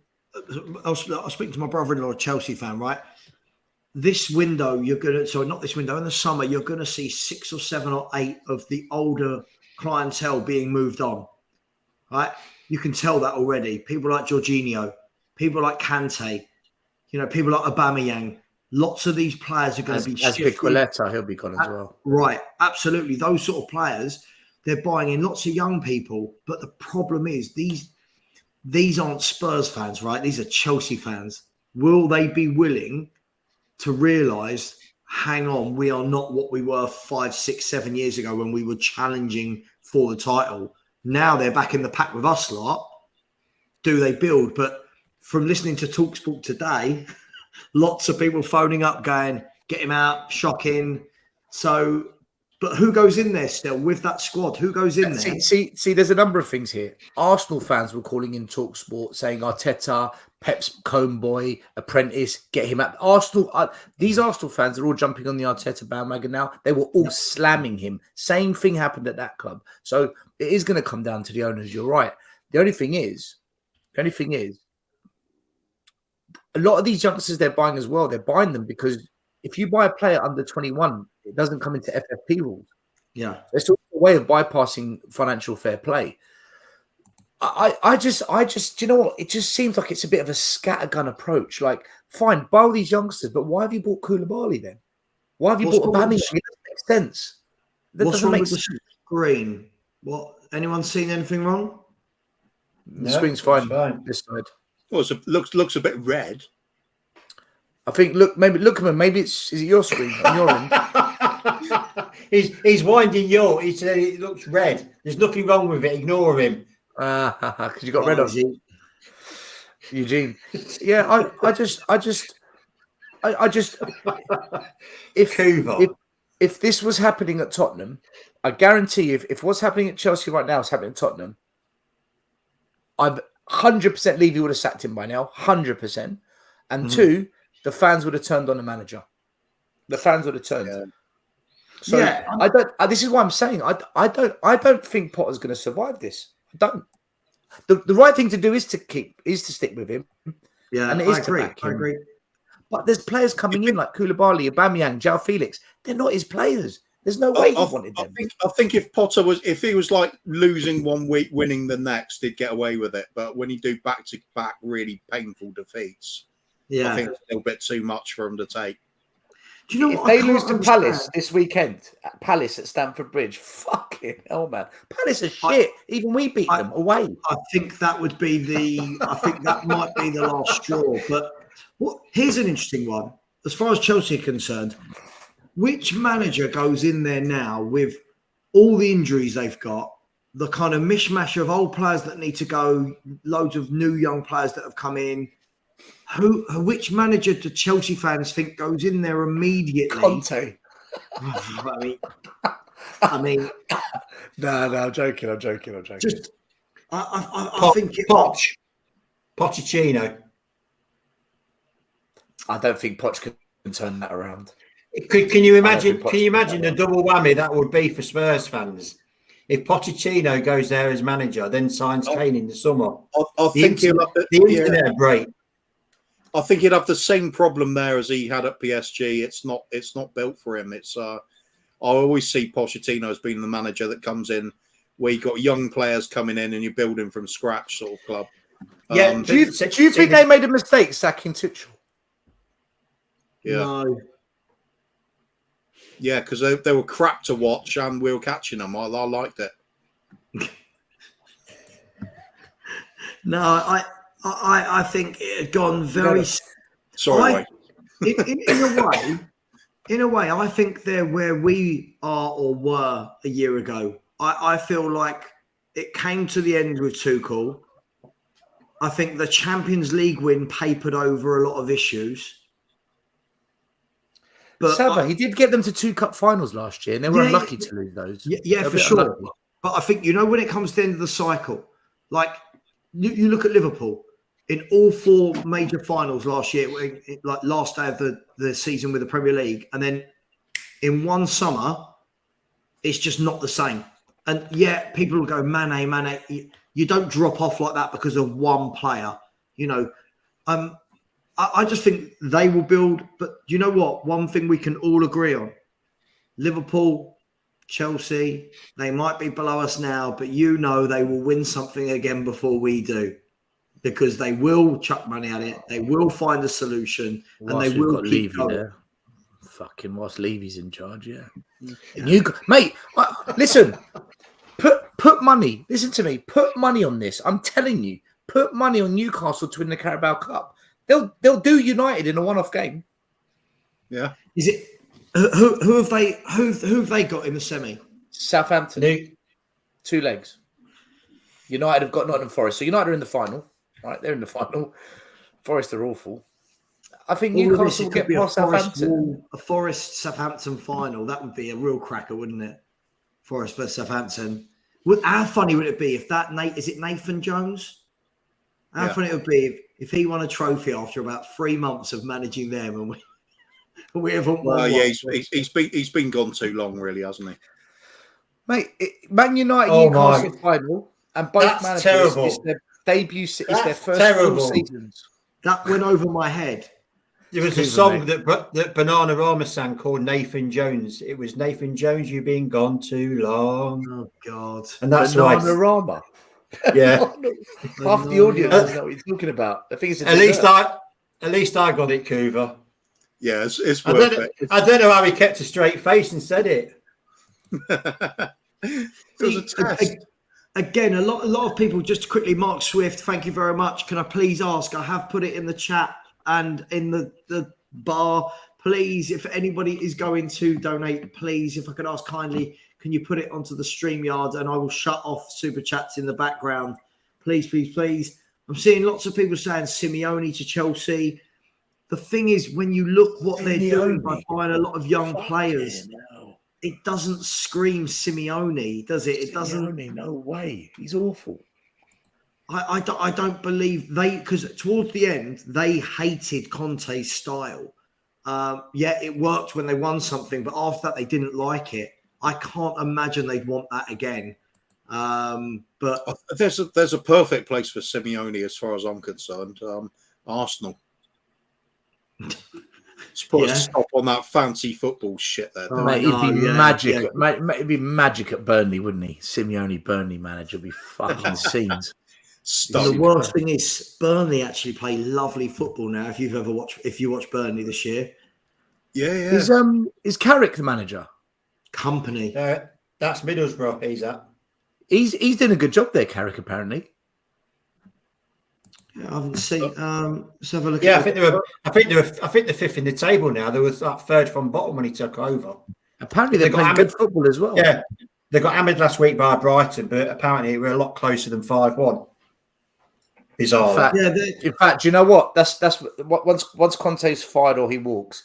I was speaking to my brother-in-law, a Chelsea fan, right? This window, not this window, in the summer, you're going to see 6 or 7 or 8 of the older clientele being moved on, right? You can tell that already. People like Jorginho, people like Conte, people like Aubameyang. Lots of these players are going to be... As Picoletta, he'll be gone as well. Right, absolutely. Those sort of players, they're buying in lots of young people. But the problem is these aren't Spurs fans, right? These are Chelsea fans. Will they be willing to realise, hang on, we are not what we were 5, 6, 7 years ago when we were challenging for the title. Now they're back in the pack with us lot. Do they build? But from listening to TalkSport today, lots of people phoning up going, get him out, shocking. So, but who goes in there still with that squad? Who goes in there? See, there's a number of things here. Arsenal fans were calling in TalkSport saying Arteta, Pep's comb boy, apprentice, get him out. These Arsenal fans are all jumping on the Arteta bandwagon now. They were all slamming him. Same thing happened at that club. So it is going to come down to the owners. You're right. The only thing is, a lot of these youngsters they're buying as well. They're buying them because if you buy a player under 21, it doesn't come into FFP rules. Yeah, it's a way of bypassing financial fair play. I just, you know what? It just seems like it's a bit of a scattergun approach. Like, fine, buy all these youngsters, but why have you bought Koulibaly then? Why have you bought Aubameyang? It doesn't make sense. That doesn't make sense. Screen. What? Anyone seen anything wrong? The screen's fine. This side. Well, it looks a bit red. I think. Look at him. Maybe is it your screen on your end? He's winding you. He said it looks red. There's nothing wrong with it. Ignore him. Because you got red on. Eugene. Yeah, I just I just if this was happening at Tottenham, I guarantee if what's happening at Chelsea right now is happening at Tottenham, I've 100% Levy would have sacked him by now, 100%. And two, the fans would have turned on the manager. The fans would have turned. Yeah. So I don't. This is what I'm saying. I don't think Potter's going to survive this. I don't. The right thing to do is to stick with him. Yeah, and it is to back him. I agree. But there's players coming in like Koulibaly, Aubameyang, João Felix. They're not his players. There's no way he wanted them. I think if he was like losing one week, winning the next, he'd get away with it. But when he do back-to-back really painful defeats, I think it's a little bit too much for him to take. Do you know if they lose to Palace this weekend, Palace at Stamford Bridge, fucking hell, man. Palace are shit. Even we beat them away. I think that would be I think that might be the last straw. But here's an interesting one. As far as Chelsea are concerned, which manager goes in there now with all the injuries they've got, the kind of mishmash of old players that need to go, loads of new young players that have come in? Which manager do Chelsea fans think goes in there immediately? Conte. I mean, no, I'm joking. Just, I think Pochettino. I don't think Poch can turn that around. Can you imagine? Can you imagine the double whammy that would be for Spurs fans if Pochettino goes there as manager, then signs Kane in the summer? I think he'll have the internet break. I think he'd have the same problem there as he had at PSG. It's not built for him. I always see Pochettino as being the manager that comes in where you got young players coming in and you're building from scratch sort of club. Yeah. Do you think they made a mistake sacking Tuchel? Yeah. No. Yeah, because they were crap to watch and we were catching them. I liked it. No, I think it had gone very. Sorry. In a way, I think they're where we are or were a year ago. I feel like it came to the end with Tuchel. I think the Champions League win papered over a lot of issues. But Sava, he did get them to 2 cup finals last year, and they were unlucky to lose those. Yeah, for sure. Unlucky. But I think, when it comes to the end of the cycle, like you look at Liverpool in all 4 major finals last year, like last day of the season with the Premier League, and then in one summer, it's just not the same. And people will go, Mane. You don't drop off like that because of one player. I just think they will build. But you know what? One thing we can all agree on: Liverpool, Chelsea, they might be below us now, but they will win something again before we do. Because they will chuck money at it, they will find a solution, and they will keep going. There. Fucking whilst Levy's in charge, mate, listen, put money. Listen to me, put money on this. I'm telling you, put money on Newcastle to win the Carabao Cup. They'll do United in a one-off game. Yeah, is it? Who have they got in the semi? Southampton. 2 legs. United have got Nottingham Forest, so United are in the final. Right, they're in the final. Forest are awful. I think Newcastle will get past Southampton. A Forest Southampton final, that would be a real cracker, wouldn't it? Forest versus Southampton. How funny would it be if is it Nathan Jones? How funny it would be if he won a trophy after about 3 months of managing them and we haven't won. He's been gone too long, really, hasn't he? Mate, Man United Newcastle final, and both managers it's their debut. It's their first full seasons. That went over my head. There was a song that Bananarama sang called Nathan Jones. It was Nathan Jones, you've been gone too long. Oh God! And that's Bananarama. Yeah, half the audience doesn't know what you're talking about. I think it's at least I got it, Kuva. Yeah, it's worth it. I don't know how he kept a straight face and said it. It was a test. Again, a lot of people, just quickly, Mark Swift, thank you very much. Can I please ask, I have put it in the chat and in the bar, please, if anybody is going to donate, please, if I could ask kindly, can you put it onto the StreamYard and I will shut off super chats in the background. Please, please, please. I'm seeing lots of people saying Simeone to Chelsea. the thing is, when you look what they're doing by buying a lot of young players, it doesn't scream Simeone, does it? It doesn't. No way. He's awful. I don't believe because towards the end, they hated Conte's style. Yeah, it worked when they won something, but after that, they didn't like it. I can't imagine they'd want that again. But there's a perfect place for Simeone as far as I'm concerned. Arsenal. Let's put a stop on that fancy football shit there. Mate, he'd be magic. It'd be magic at Burnley, wouldn't he? Simeone, Burnley manager, would be fucking scenes. The worst thing is Burnley actually play lovely football now. If you watch Burnley this year, yeah. Is Carrick the manager? Company. That's Middlesbrough. He's doing a good job there, Carrick. Apparently. Yeah, I haven't seen. Let's have a look. Yeah, I think they're fifth in the table now. There was that third from bottom when he took over. Apparently they're playing good football as well. Yeah, they got hammered last week by Brighton, but apparently we're a lot closer than 5-1. Bizarre. In fact, do you know what? That's once Conte's fired or he walks,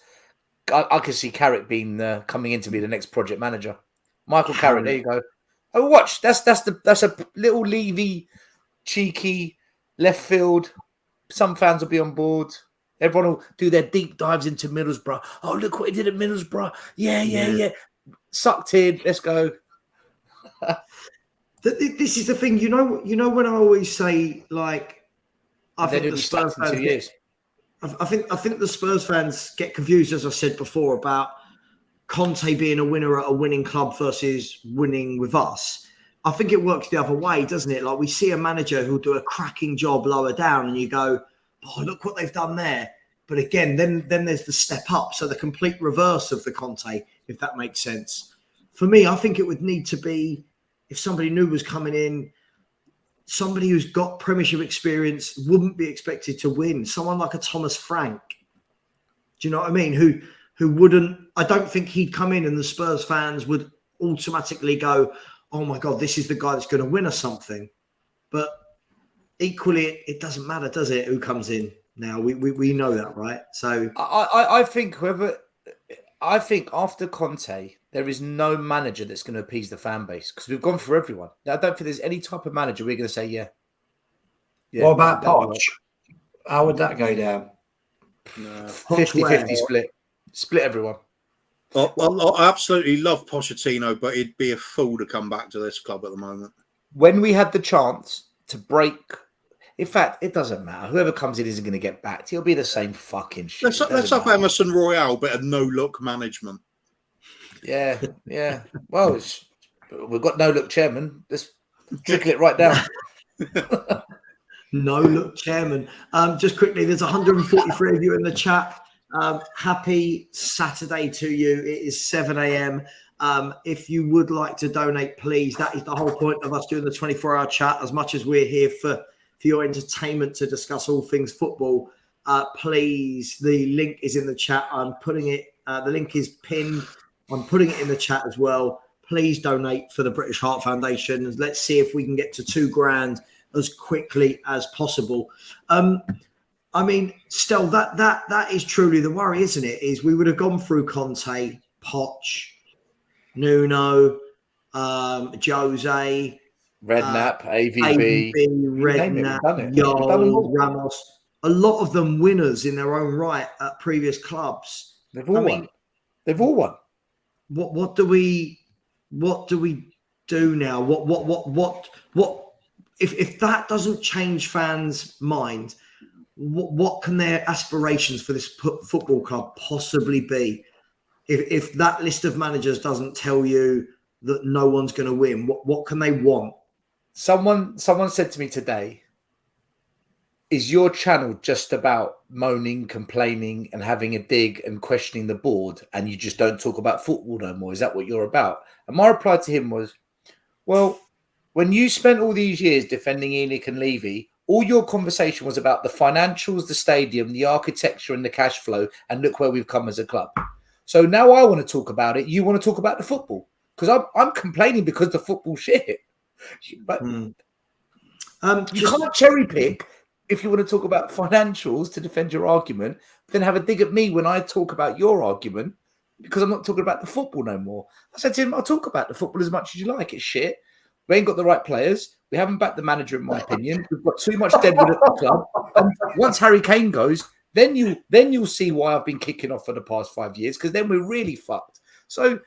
I can see Carrick being coming in to be the next project manager. Michael Carrick, there you go. Oh, watch. That's a little Levy, cheeky left field. Some fans will be on board. Everyone will do their deep dives into Middlesbrough. Oh, look what he did at Middlesbrough. Yeah. Sucked in. Let's go. This is the thing. You know when I always say, like, I think the Spurs fans 2 years. I think the Spurs fans get confused, as I said before, about Conte being a winner at a winning club versus winning with us. I think it works the other way, doesn't it? Like, we see a manager who'll do a cracking job lower down and you go, oh, look what they've done there. But again, then there's the step up. So the complete reverse of the Conte, if that makes sense. For me, I think it would need to be, if somebody new was coming in, somebody who's got Premiership experience wouldn't be expected to win. Someone like a Thomas Frank. Do you know what I mean? Who wouldn't, I don't think he'd come in and the Spurs fans would automatically go, oh my God, this is the guy that's going to win us something. But equally, it doesn't matter, does it, who comes in now? We know that, right? So I think after Conte, there is no manager that's going to appease the fan base because we've gone for everyone. I don't think there's any type of manager we're going to say, yeah. What about Poch? How would that go down? 50-50 split. Split everyone. I absolutely love Pochettino, but he'd be a fool to come back to this club at the moment. When we had the chance to break, in fact, it doesn't matter. Whoever comes in isn't going to get backed. He'll be the same fucking shit. Let's have Emerson Royale, bit of no-look management. Yeah. Well, we've got no-look chairman. Let's trickle it right down. No-look chairman. Just quickly, there's 143 of you in the chat. Happy Saturday to you. It is 7 a.m. If you would like to donate, please. That is the whole point of us doing the 24-hour chat. As much as we're here for your entertainment to discuss all things football, please, the link is in the chat. I'm putting it, the link is pinned. I'm putting it in the chat as well. Please donate for the British Heart Foundation. Let's see if we can get to $2,000 as quickly as possible. I mean, still, that is truly the worry, isn't it? Is we would have gone through Conte, Poch, Nuno, Jose, Redknapp, AVB, Redknapp, Yol, Ramos. A lot of them winners in their own right at previous clubs. They've all won. They've all won. What do we do now? What if that doesn't change fans' mind? What can their aspirations for this football club possibly be? If that list of managers doesn't tell you that no one's going to win, what can they want? Someone said to me today, is your channel just about moaning, complaining and having a dig and questioning the board and you just don't talk about football no more? Is that what you're about? And my reply to him was, well, when you spent all these years defending Enoch and Levy, all your conversation was about the financials, the stadium, the architecture and the cash flow, and look where we've come as a club. So now I want to talk about it. You want to talk about the football because I'm complaining because the football shit. But you can't cherry pick if you want to talk about financials to defend your argument, then have a dig at me when I talk about your argument, because I'm not talking about the football no more. I said to him, I'll talk about the football as much as you like. It's shit. We ain't got the right players. We haven't backed the manager, in my opinion. We've got too much deadwood at the club. And once Harry Kane goes, then you'll see why I've been kicking off for the past 5 years, because then we're really fucked. So,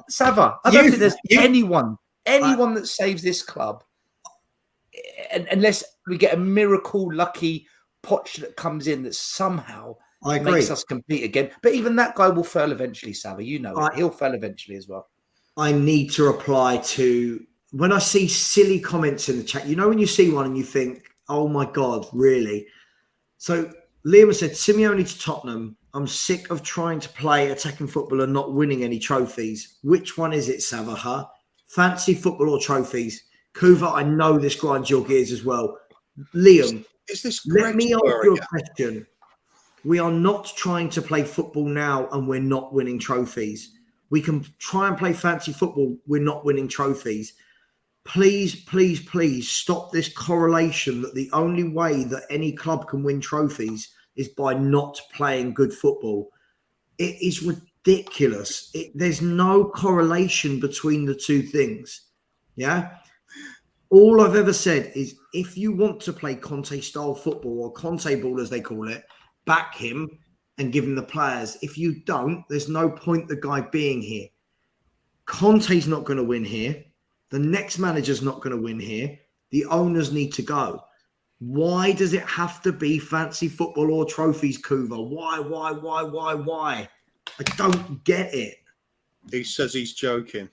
Sava, I don't think there's anyone that saves this club, unless we get a miracle lucky Poch that comes in that somehow makes us compete again. But even that guy will fail eventually, Sava. You know it. He'll fail eventually as well. I need to reply to, when I see silly comments in the chat, you know, when you see one and you think, oh my God, really? So Liam said, Simeone to Tottenham. I'm sick of trying to play attacking football and not winning any trophies. Which one is it, Savaha? Fancy football or trophies? Kuva, I know this grinds your gears as well. Liam, let me ask you a question. We are not trying to play football now and we're not winning trophies. We can try and play fancy football. We're not winning trophies. Please, please, please stop this correlation that the only way that any club can win trophies is by not playing good football. It is ridiculous. There's no correlation between the two things. Yeah? All I've ever said is if you want to play Conte-style football, or Conte ball as they call it, back him and give him the players. If you don't, there's no point the guy being here. Conte's not going to win here. The next manager's not going to win here. The owners need to go. Why does it have to be fancy football or trophies, Kuva? Why? I don't get it. He says he's joking.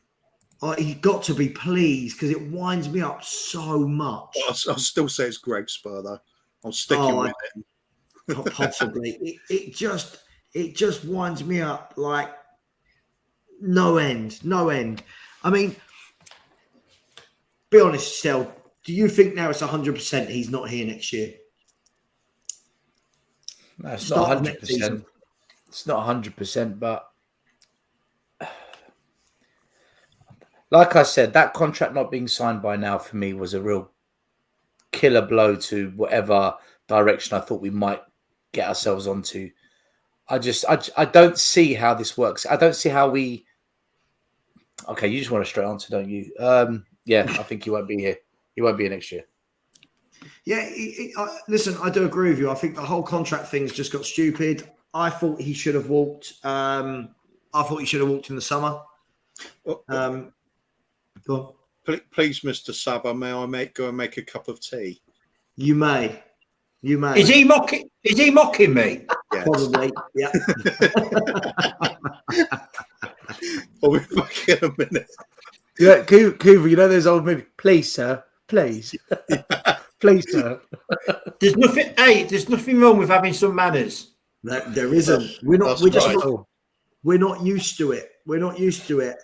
Oh, he's got to be, please, because it winds me up so much. I'll still say it's Greg Spur, though. I'm sticking with it. Possibly. it just winds me up like no end. I mean, be honest, Stel, do you think now it's 100% he's not here next year? No, it's not 100%. It's not 100%, but like I said, that contract not being signed by now for me was a real killer blow to whatever direction I thought we might get ourselves onto. I don't see how this works. I don't see how we. Okay, you just want a straight answer, don't you? Yeah, I think he won't be here. He won't be here next year. Yeah, listen, I do agree with you. I think the whole contract thing's just got stupid. I thought he should have walked. I thought he should have walked in the summer. Go on. Please, Mr. Saba, may I go and make a cup of tea? You may. Is he mocking me? Yes. Probably. Yeah. I'll be back in a minute. Yeah, Coover, you know those old movies. Please, sir. Please. Please, sir. There's nothing wrong with having some manners. There isn't. We're not used to it. We're not used to it.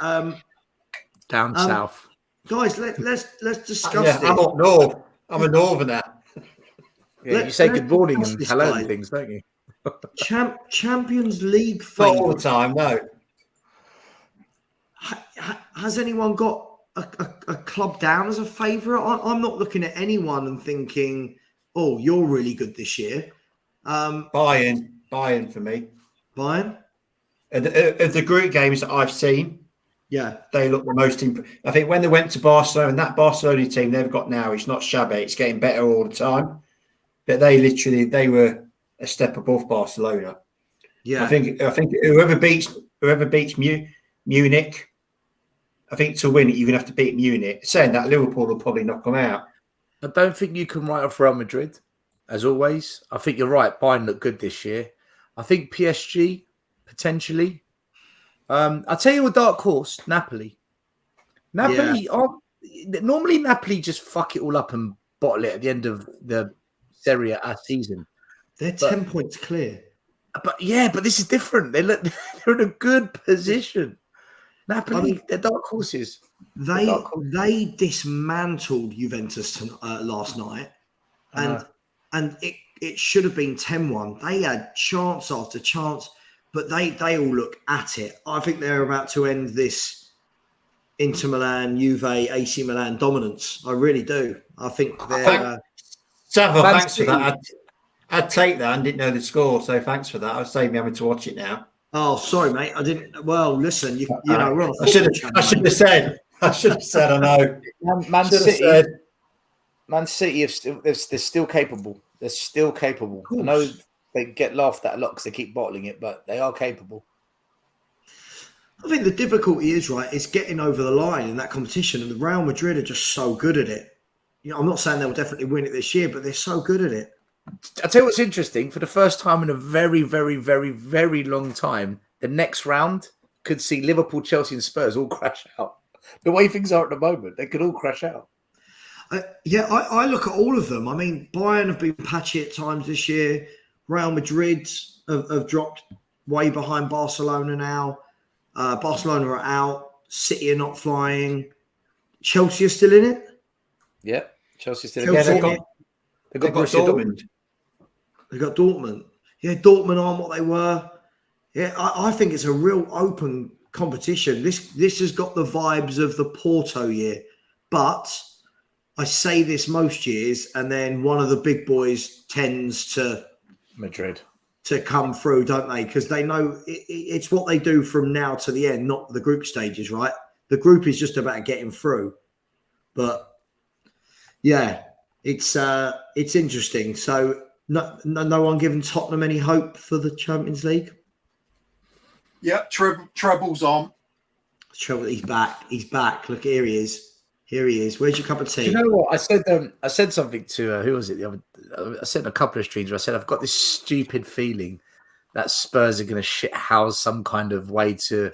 Down south. Guys, let's discuss this. I'm up north. I'm a northerner. Yeah, you say good morning and hello and things, don't you? Champions League not all the time, no. Has anyone got a club down as a favourite? I'm not looking at anyone and thinking, oh, you're really good this year. Bayern for me. Bayern? Of the group games that I've seen, yeah, they look the most I think when they went to Barcelona, and that Barcelona team they've got now, it's not shabby. It's getting better all the time. But they were a step above Barcelona. Yeah, I think whoever beats Munich, I think to win it you're gonna have to beat Munich. Saying that, Liverpool will probably knock them out. I don't think you can write off Real Madrid, as always. I think you're right. Bayern looked good this year. I think PSG potentially. I'll tell you a dark horse, Napoli. Normally Napoli just fuck it all up and bottle it at the end of the Serie A season. They're 10 points clear. But this is different. They're in a good position. Napoli, they're dark horses. They dismantled Juventus last night, and it should have been 10-1. They had chance after chance, but they all look at it. I think they're about to end this Inter Milan, Juve, AC Milan dominance. I really do. I think they're. Savo, thanks for that. I'd take that and didn't know the score, so thanks for that. I'll save me having to watch it now. Oh, sorry, mate. I didn't. Well, listen, you know, we're on a I should have said. I know. Man City, they're still capable. They're still capable. I know they get laughed at a lot because they keep bottling it, but they are capable. I think the difficulty is, right, is getting over the line in that competition, and the Real Madrid are just so good at it. You know, I'm not saying they'll definitely win it this year, but they're so good at it. I'll tell you what's interesting. For the first time in a very, very, very, very long time, the next round could see Liverpool, Chelsea and Spurs all crash out. The way things are at the moment, they could all crash out. I look at all of them. I mean, Bayern have been patchy at times this year. Real Madrid have dropped way behind Barcelona now. Barcelona are out. City are not flying. Chelsea are still in it. Yeah, Chelsea still in it. They've got Dortmund. They've got Dortmund. Yeah, Dortmund aren't what they were. Yeah, I think it's a real open competition. This has got the vibes of the Porto year. But I say this most years, and then one of the big boys tends to Madrid to come through, don't they? Because they know it's what they do from now to the end, not the group stages, right? The group is just about getting through. But yeah, it's interesting. So no one giving Tottenham any hope for the Champions League. Yeah, Treble's on. Treble, he's back. He's back. Look, here he is. Here he is. Where's your cup of tea? Do you know what I said something to who was it? I said in a couple of streams where I said I've got this stupid feeling that Spurs are going to shit house some kind of way to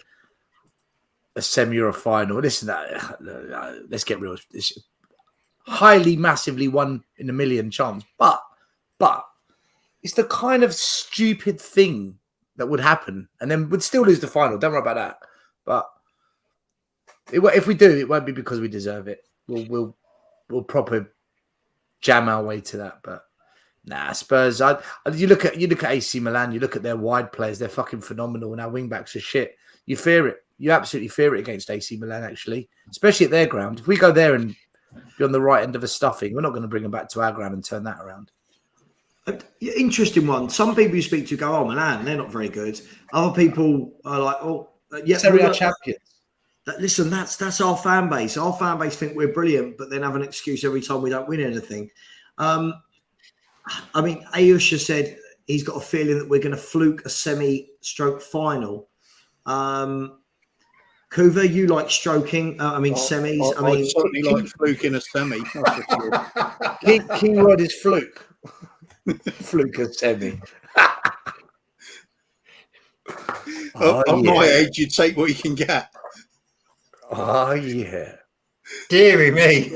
a semi or a final. Listen, let's get real. It's highly, massively 1 in a million chance, but it's the kind of stupid thing that would happen, and then we'd still lose the final. Don't worry about that. But if we do, it won't be because we deserve it. We'll proper jam our way to that. But nah, Spurs. You look at AC Milan. You look at their wide players. They're fucking phenomenal, and our wing backs are shit. You fear it. You absolutely fear it against AC Milan, actually, especially at their ground. If we go there and be on the right end of a stuffing, we're not going to bring them back to our ground and turn that around. Interesting one. Some people you speak to go, "Oh, Milan, they're not very good." Other people are like, "Oh, yeah, Serie A champions." Listen, that's our fan base. Our fan base think we're brilliant, but then have an excuse every time we don't win anything. I mean, Ayush has said he's got a feeling that we're going to fluke a semi-stroke-final. Kuva, you like stroking? Semis. I certainly like fluking a semi. Keyword is fluke. Fluke a semi. At my age, you take what you can get. Oh, yeah. Deary me.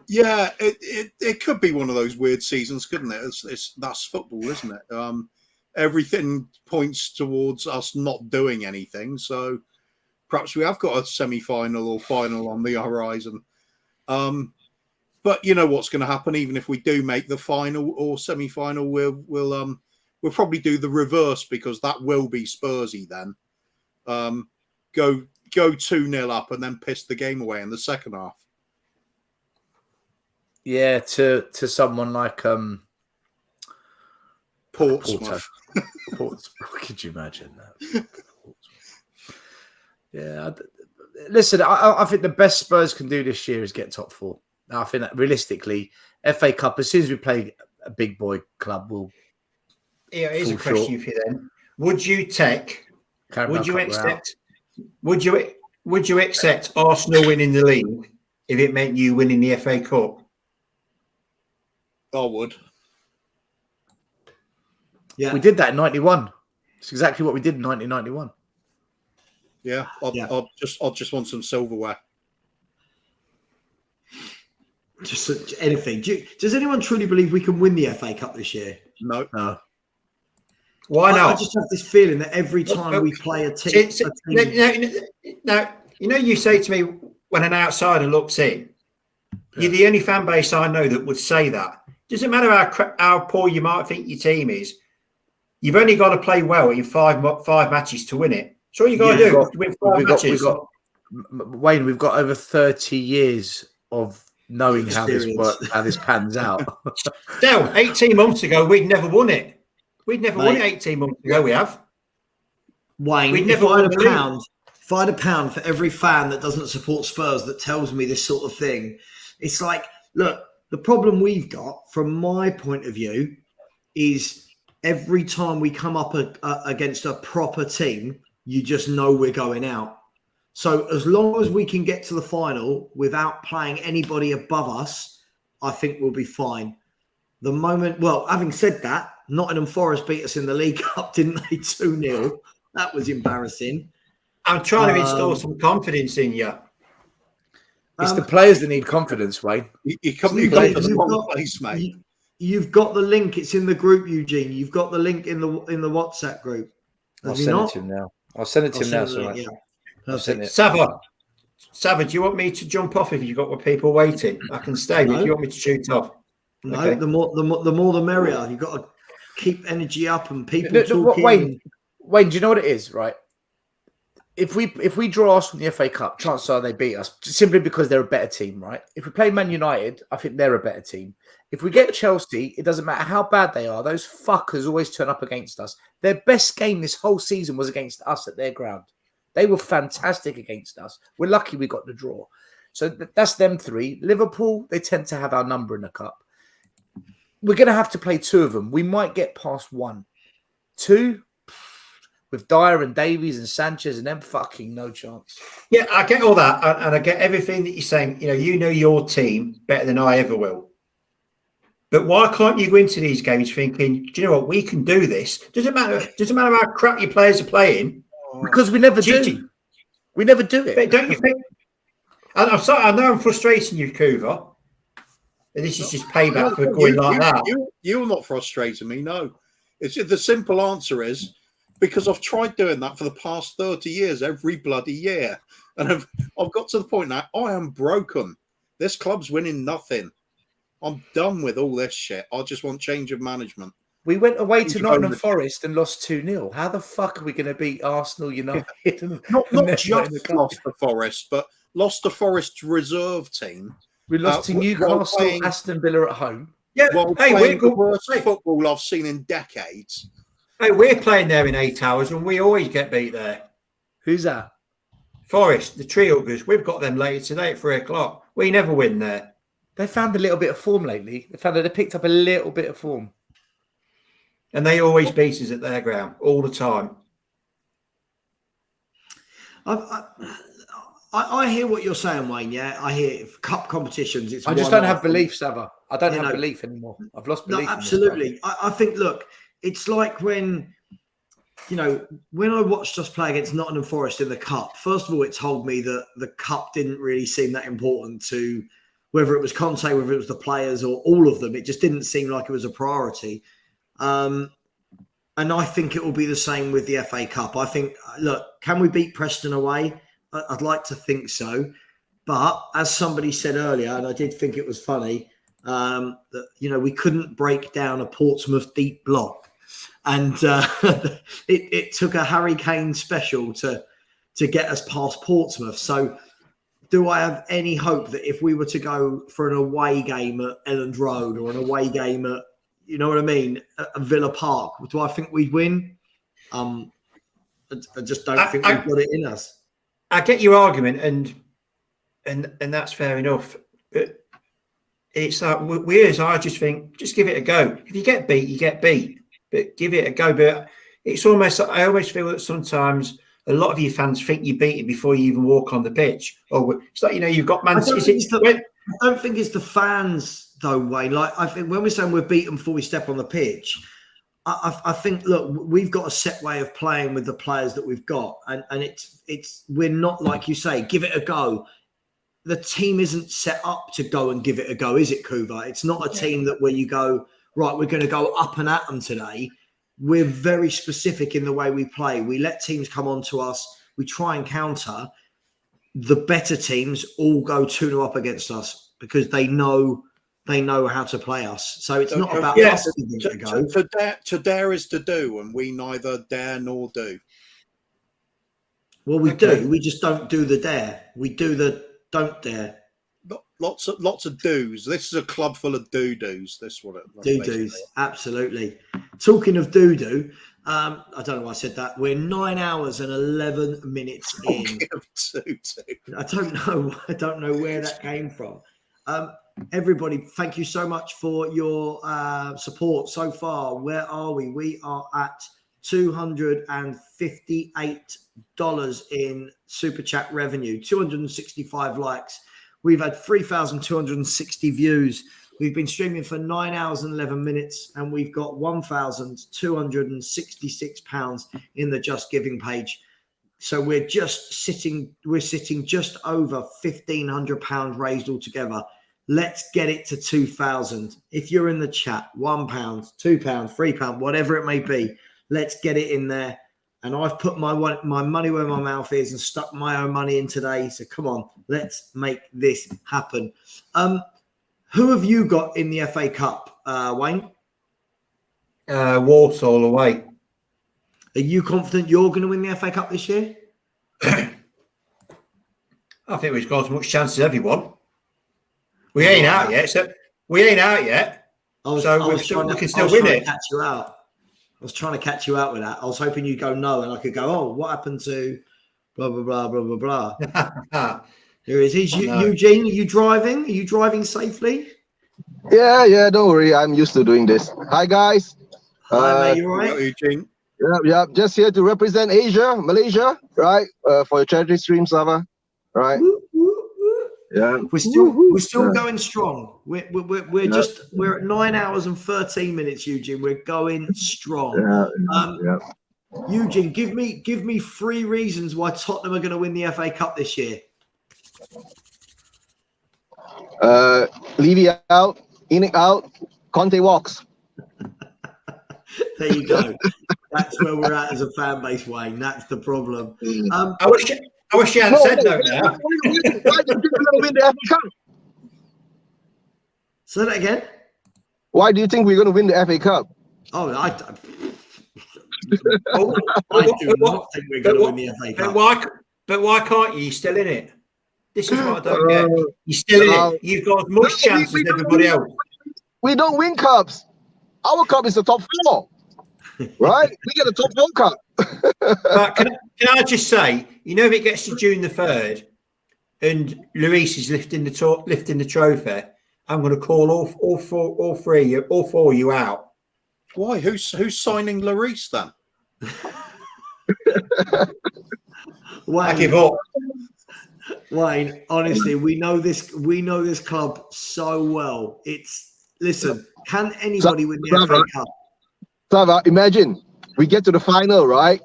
Yeah, it could be one of those weird seasons, couldn't it? That's football, isn't it? Everything points towards us not doing anything. So perhaps we have got a semi-final or final on the horizon. But you know what's going to happen, even if we do make the final or semi-final, we'll probably do the reverse, because that will be Spursy then. Go 2-0 up and then piss the game away in the second half. Yeah, to someone like Portsmouth. Could you imagine that? Yeah. Listen, I think the best Spurs can do this year is get top 4. Now, I think that realistically, FA Cup, as soon as we play a big boy club, we'll. Yeah, here's a question for you then. Would you accept Arsenal winning the league if it meant you winning the FA Cup? I would. Yeah, we did that in 91. It's exactly what we did in 1991. Yeah, I'll just want some silverware. Just anything. Does anyone truly believe we can win the FA Cup this year? No. Why not? I just have this feeling that every time we play a team. Now, you say to me when an outsider looks in, you're the only fan base I know that would say that. Doesn't matter how poor you might think your team is. You've only got to play well in five matches to win it. So all you got to do is win 5 matches. Wayne, we've got over 30 years of knowing how this pans out. Still, 18 months ago, we'd never won it. We'd never won it 18 months ago. We have. Wayne, We'd if never I had won a the league. pound, if I had a pound for every fan that doesn't support Spurs that tells me this sort of thing, it's like, look, the problem we've got, from my point of view, is every time we come up against a proper team, you just know we're going out. So as long as we can get to the final without playing anybody above us, I think we'll be fine. The moment, well, having said that, Nottingham Forest beat us in the League Cup, didn't they? 2-0. That was embarrassing. I'm trying to install some confidence in you. It's the players that need confidence, Wayne. You come to the wrong place, mate. You've got the link. It's in the group, Eugene. You've got the link in the WhatsApp group. I'll send it to him now. I'll send it to him now. So Sava, do you want me to jump off if you've got people waiting? I can stay, but if you want me to shoot off. No, okay. the more the merrier. You've got to keep energy up and people talking. Wayne, do you know what it is, right? If we draw us from the FA Cup, chances are they beat us simply because they're a better team, right? If we play Man United, I think they're a better team. If we get Chelsea, it doesn't matter how bad they are. Those fuckers always turn up against us. Their best game this whole season was against us at their ground. They were fantastic against us. We're lucky we got the draw. So that's them three. Liverpool, they tend to have our number in the cup. We're going to have to play two of them. We might get past one. Two, with Dyer and Davies and Sanchez and them, fucking no chance. Yeah, I get all that. And I get everything that you're saying. You know your team better than I ever will. But why can't you go into these games thinking, do you know what, we can do this? Doesn't matter how crap your players are playing. Because we never do. We never do it. But don't you think? And I'm sorry, I know I'm frustrating you, Kuva. And this is just payback for going like that. You're not frustrating me, no. It's the simple answer is because I've tried doing that for the past 30 years, every bloody year. And I've got to the point now, I am broken. This club's winning nothing. I'm done with all this shit. I just want change of management. We went away to Nottingham Forest and lost 2-0. How the fuck are we going to beat Arsenal United? Not just lost to Forest, but lost to Forest's reserve team. We lost to Newcastle, Aston Villa at home. Yeah, we're the worst football I've seen in decades. Hey, we're playing there in 8 hours and we always get beat there. Who's that? Forest, the Tree Huggers. We've got them later today at 3 o'clock. We never win there. They found a little bit of form lately. They found that they picked up a little bit of form. And they always beat us at their ground, all the time. I hear what you're saying, Wayne, yeah? I hear cup competitions. I just don't have belief, Sava. I don't have belief anymore. I've lost belief. No, absolutely. I think, look, it's like when I watched us play against Nottingham Forest in the cup, first of all, it told me that the cup didn't really seem that important to whether it was Conte, whether it was the players or all of them. It just didn't seem like it was a priority. And I think it will be the same with the FA Cup. I think, look, can we beat Preston away? I'd like to think so. But as somebody said earlier, and I did think it was funny, that, we couldn't break down a Portsmouth deep block. And it took a Harry Kane special to get us past Portsmouth. So do I have any hope that if we were to go for an away game at Elland Road or an away game at, you know what I mean, at Villa Park, do I think we'd win? I just don't think we've got it in us. I get your argument, and that's fair enough. But it's like I just think, just give it a go. If you get beat, you get beat. But give it a go. But it's almost, I always feel that sometimes a lot of you fans think you beat it before you even walk on the pitch. Or it's like, you've got Man City. I don't think it's the fans, though, Wayne. Like, I think when we're saying we're beaten before we step on the pitch, I think, look, we've got a set way of playing with the players that we've got. And it's we're not, like you say, give it a go. The team isn't set up to go and give it a go, is it, Kuva? It's not a team that where you go, right, we're going to go up and at them today. We're very specific in the way we play. We let teams come on to us. We try and counter. The better teams all go 2-0 up against us because they know how to play us. So it's not about us giving it a go. To dare is to do, and we neither dare nor do. Well, we do. We just don't do the dare. We do the don't dare. lots of do's. This is a club full of do-dos. That's what it do-dos, absolutely. Talking of do-do, I don't know why I said that. We're 9 hours and 11 minutes in. I don't know where that came from. Everybody, thank you so much for your support so far. Where are we? We are at $258 in super chat revenue, 265 likes. We've had 3,260 views. We've been streaming for 9 hours and 11 minutes, and we've got £1,266 in the Just Giving page. So we're sitting just over £1,500 raised altogether. Let's get it to 2,000. If you're in the chat, £1, £2, £3, whatever it may be, let's get it in there. And I've put my money where my mouth is and stuck my own money in today. So come on, let's make this happen. Who have you got in the FA Cup, Wayne? Walsall away. Are you confident you're going to win the FA Cup this year? I think we've got as much chance as everyone. We ain't out yet. So we ain't out yet. We can still win it. Catch you out. I was trying to catch you out with that. I was hoping you'd go no, and I could go, oh, what happened to blah, blah, blah, blah, blah, blah. Here it is. Eugene, are you driving? Are you driving safely? Yeah, don't worry. I'm used to doing this. Hi, guys. Hi, mate. You all right? Hello, Eugene. Yeah. Just here to represent Malaysia, right? For your charity stream, Sava, right? Yeah, we're still going strong. We're at 9 hours and 13 minutes, Eugene. We're going strong. Eugene, give me 3 reasons why Tottenham are going to win the FA Cup this year. Levy out, Enoch out, Conte walks. There you go. That's where we're at as a fan base, Wayne. That's the problem. I wish you hadn't said no now. Say that again. Why do you think we're going to win the FA Cup? Oh, I do not think we're going to win the FA Cup. But why can't you? You're still in it. This is what I don't get. You're still in it. You've got as much chance as everybody else. We don't win cups. Our cup is the top 4. Right? We get a top 4 cup. But can I just say, if it gets to June the 3rd and Luis is lifting the trophy, I'm going to call all four of you out. Why? Who's signing Lloris then? I give up. Wayne, honestly, we know this club so well. Listen, can anybody win the FA Cup? Sava, imagine we get to the final, right?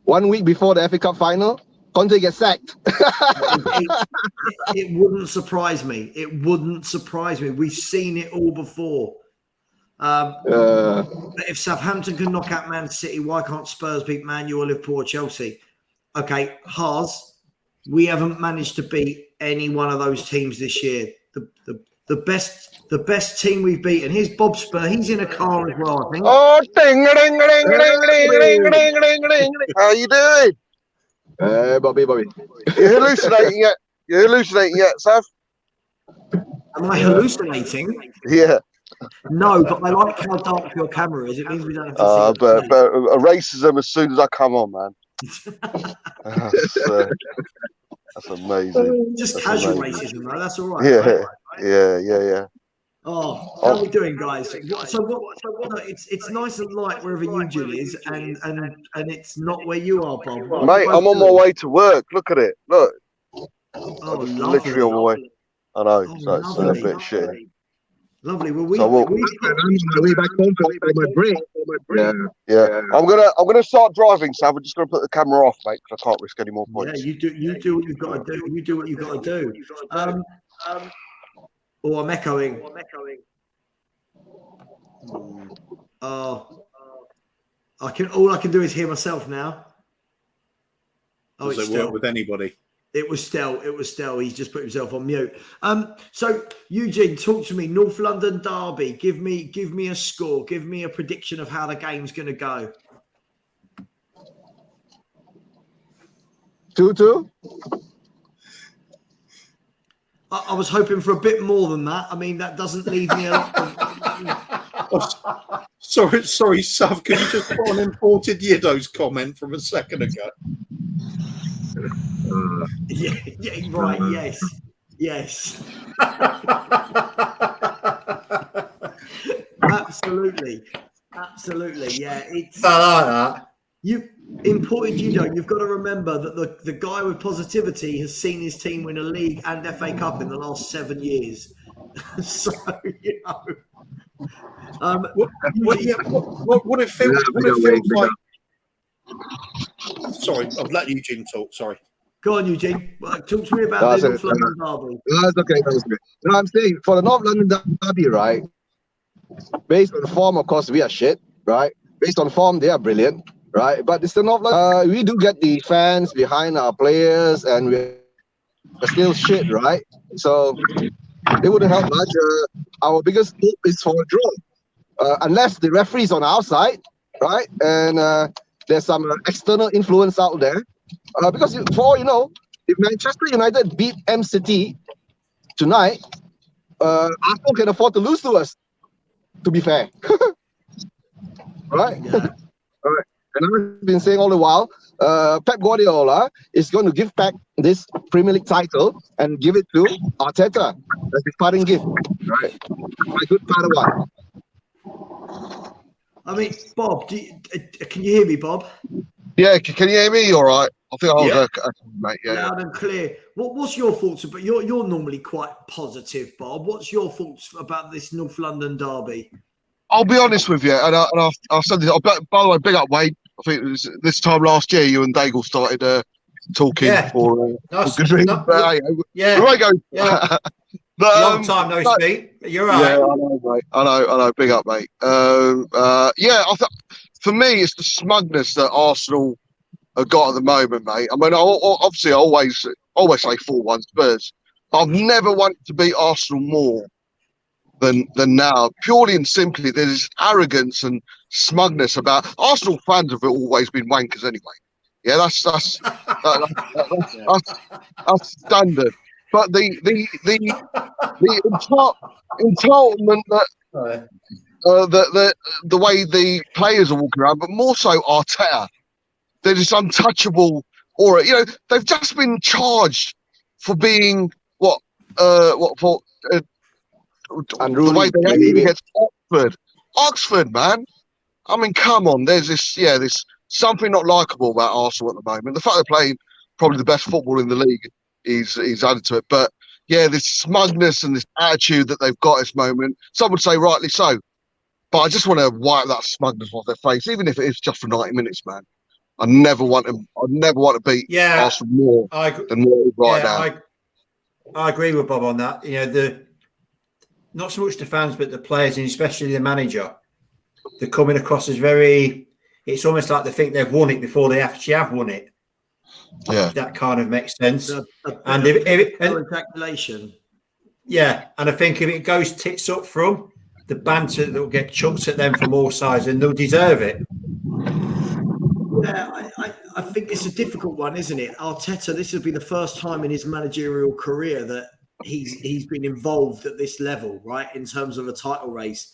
1 week before the FA Cup final, Conte gets sacked. It wouldn't surprise me. It wouldn't surprise me. We've seen it all before. But if Southampton can knock out Man City, why can't Spurs beat Man U or Liverpool or Chelsea? Okay, Haas, we haven't managed to beat any one of those teams this year. The best team we've beaten. Here's Bob Spur. He's in a car as well, I think. Oh, ding, ding, ding, ding, ding, ding, ding, ding. How you doing? Hey, Bobby. You're hallucinating yet, Sav? Am I hallucinating? Yeah. No, but I like how dark your camera is. It means we don't have to see but racism as soon as I come on, man. That's amazing. Just that's casual amazing. racism, though. That's all right. Yeah, right? Yeah. Oh, how are we doing, guys? It's nice and light wherever Eugene is, and it's not where you are, Bob. Mate, I'm on my way to work. Look at it. Look. Oh, literally on my way. I know. So it's a bit shitty. Lovely. Well, I'm on my way back home for my break. Yeah. I'm gonna start driving, Sam. I'm just gonna put the camera off, mate, because I can't risk any more points. Yeah, you do what you've got to do. You do what you've got to do. Oh, I'm echoing. Oh, all I can do is hear myself now. Oh, does it work with anybody? It was Stel. He's just put himself on mute. So Eugene, talk to me. North London derby. Give me a score. Give me a prediction of how the game's going to go. 2-2. I was hoping for a bit more than that. I mean, that doesn't leave me a lot Sorry, Sav, can you just put on imported Yido's comment from a second ago? Yeah, right, yes. Absolutely, yeah. It's I like that. You imported Yido. You've got to remember that the guy with positivity has seen his team win a league and FA Cup in the last 7 years. So what it feels like. Sorry, I've let Eugene talk. Sorry. Go on, Eugene. Talk to me about the North London derby. That's okay. No, I'm saying for the North London derby, right? Based on form, of course, we are shit, right? Based on form, they are brilliant, right? But it's the North London. We do get the fans behind our players, and we're still shit, right? So it wouldn't help much. Our biggest hope is for a draw, unless the referee is on our side, right? And there's some external influence out there. Because for all you know, if Manchester United beat M City tonight, Arsenal can afford to lose to us. To be fair, right? Yeah. All right. And I've been saying all the while, Pep Guardiola is going to give back this Premier League title and give it to Arteta as his parting gift. Right? My good Padawan. I mean, Bob, can you hear me, Bob? Yeah, can you hear me? All right. I think I'll go, mate. Yeah. Loud and clear. What's your thoughts? But you're normally quite positive, Bob. What's your thoughts about this North London derby? I'll be honest with you, and I've said this. By the way, big up, Wade. I think it was this time last year you and Daigle started talking for good reason. Yeah. We might go. Yeah. But, long time no speak. You're right. Yeah, I know, mate. I know. Big up, mate. For me, it's the smugness that Arsenal have got at the moment, mate. I mean, obviously, I always say 4-1 Spurs. I've never wanted to beat Arsenal more than now. Purely and simply, there's arrogance and smugness about Arsenal fans have always been wankers anyway. Yeah, that's standard. But the entitlement that the way the players are walking around, but more so Arteta. They're this untouchable aura. You know, they've just been charged for being the way they behave against Oxford, man. I mean, come on. There's this something not likable about Arsenal at the moment. The fact they're playing probably the best football in the league is added to it. But yeah, this smugness and this attitude that they've got at this moment, some would say rightly so. But I just want to wipe that smugness off their face, even if it is just for 90 minutes, man. I never want to beat Arsenal more than what now. I agree with Bob on that. You know, not so much the fans, but the players, and especially the manager. They're coming across as it's almost like they think they've won it before they actually have won it. Yeah. If that kind of makes sense. And ejaculation. Yeah, and I think if it goes tits up from the banter that will get chucked at them from all sides, and they'll deserve it. Yeah, I think it's a difficult one, isn't it? Arteta, this will be the first time in his managerial career that he's been involved at this level, right, in terms of a title race.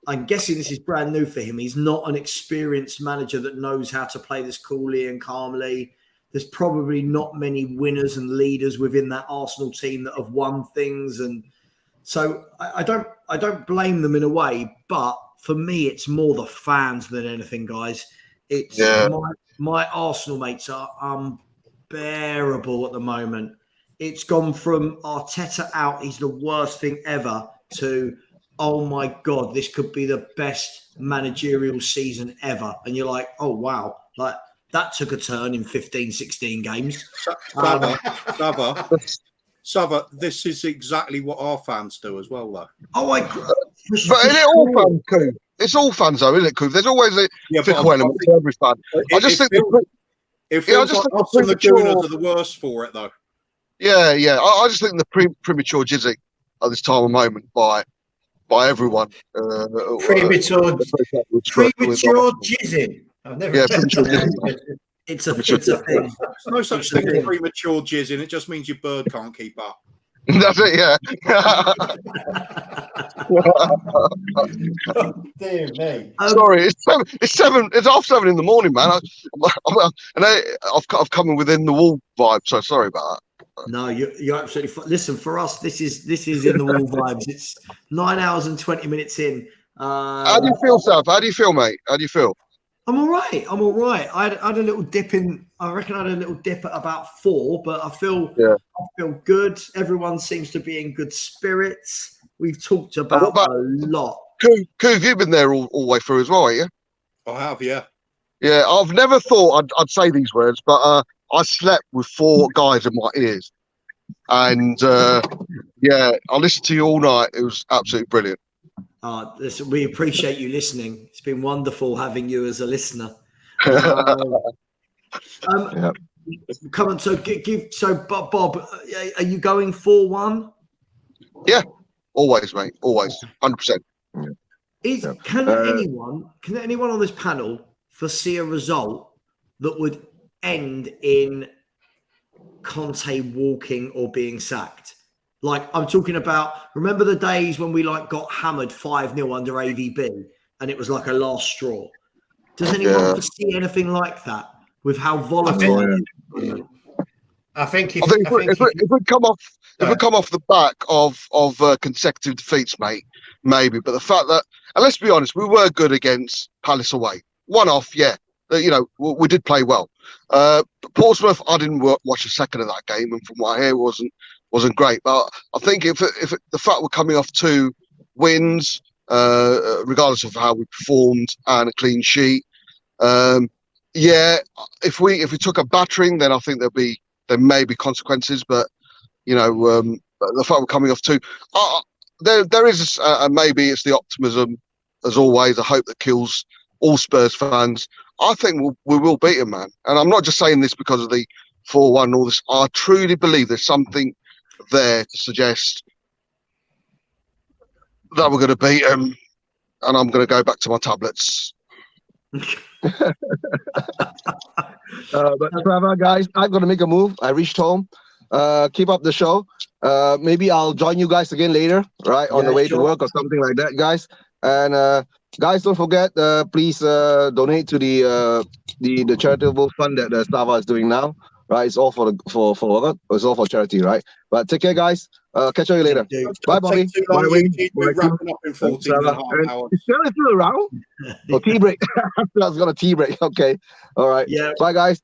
I'm guessing this is brand new for him. He's not an experienced manager that knows how to play this coolly and calmly. There's probably not many winners and leaders within that Arsenal team that have won things, and so I don't blame them in a way. But for me, it's more the fans than anything, guys. It's my Arsenal mates are unbearable at the moment. It's gone from Arteta out, he's the worst thing ever, to, oh my God, this could be the best managerial season ever. And you're like, oh, wow. Like, that took a turn in 15, 16 games. Sava, this is exactly what our fans do as well, though. Oh, but is it all fans, Coo? It's all fans, though, isn't it, Coo? There's always a fickle element for every fan. I just think it feels like us and the Gooners are the worst for it, though. Yeah. I just think the premature jizzing at this time of moment by everyone. Premature jizzing. I've never heard that. It's a thing. There's no such thing as premature jizzing. It just means your bird can't keep up. That's it, yeah. Dear me. Sorry, it's 7. It's 7:30 in the morning, man. I've come in within the wall vibe, so sorry about that. No, you're absolutely. Listen, for us, this is in the wall vibes. It's 9 hours and 20 minutes in. How do you feel, Saf? How do you feel, mate? How do you feel? I'm all right. I had a little dip in. I reckon I had a little dip at about 4, but I feel good. Everyone seems to be in good spirits. We've talked about a lot. Coog, you've been there all the way through as well, ain't you? I have, yeah. Yeah, I've never thought I'd say these words, but I slept with 4 guys in my ears, and yeah, I listened to you all night. It was absolutely brilliant. Listen, we appreciate you listening. It's been wonderful having you as a listener. Come on, so Bob, are you going 4-1? Yeah, always, mate, always, 100%. Can anyone on this panel foresee a result that would end in Conte walking or being sacked? Like, I'm talking about, remember the days when we got hammered 5-0 under AVB and it was like a last straw? Does anyone see anything like that with how volatile it is? I think if we come off the back of consecutive defeats, mate, maybe. But the fact that, and let's be honest, we were good against Palace away. 1-off, yeah. We did play well. Portsmouth, I didn't watch a second of that game, and from what I hear, wasn't great. But I think if the fact we're coming off 2 wins, regardless of how we performed, and a clean sheet, yeah, if we took a battering, then I think there may be consequences. But the fact we're coming off 2, there is maybe it's the optimism as always. I hope that kills all Spurs fans. I think we will beat them, man. And I'm not just saying this because of the 4-1 and all this. I truly believe there's something there to suggest that we're going to beat them, and I'm going to go back to my tablets. But Trevor, guys, I'm going to make a move. I reached home. Keep up the show. Maybe I'll join you guys again later, right, on the way to work or something like that, guys. And guys, don't forget, please donate to the charitable fund that the Stava is doing now. Right, it's all it's all for charity, right? But take care, guys. Catch you later. Bye, Bobby. Bye, we're wrapping up in 14 and a half hours. Is Shirley still around? Oh, tea break. I was gonna tea break. Okay. All right. Yeah. Bye, guys.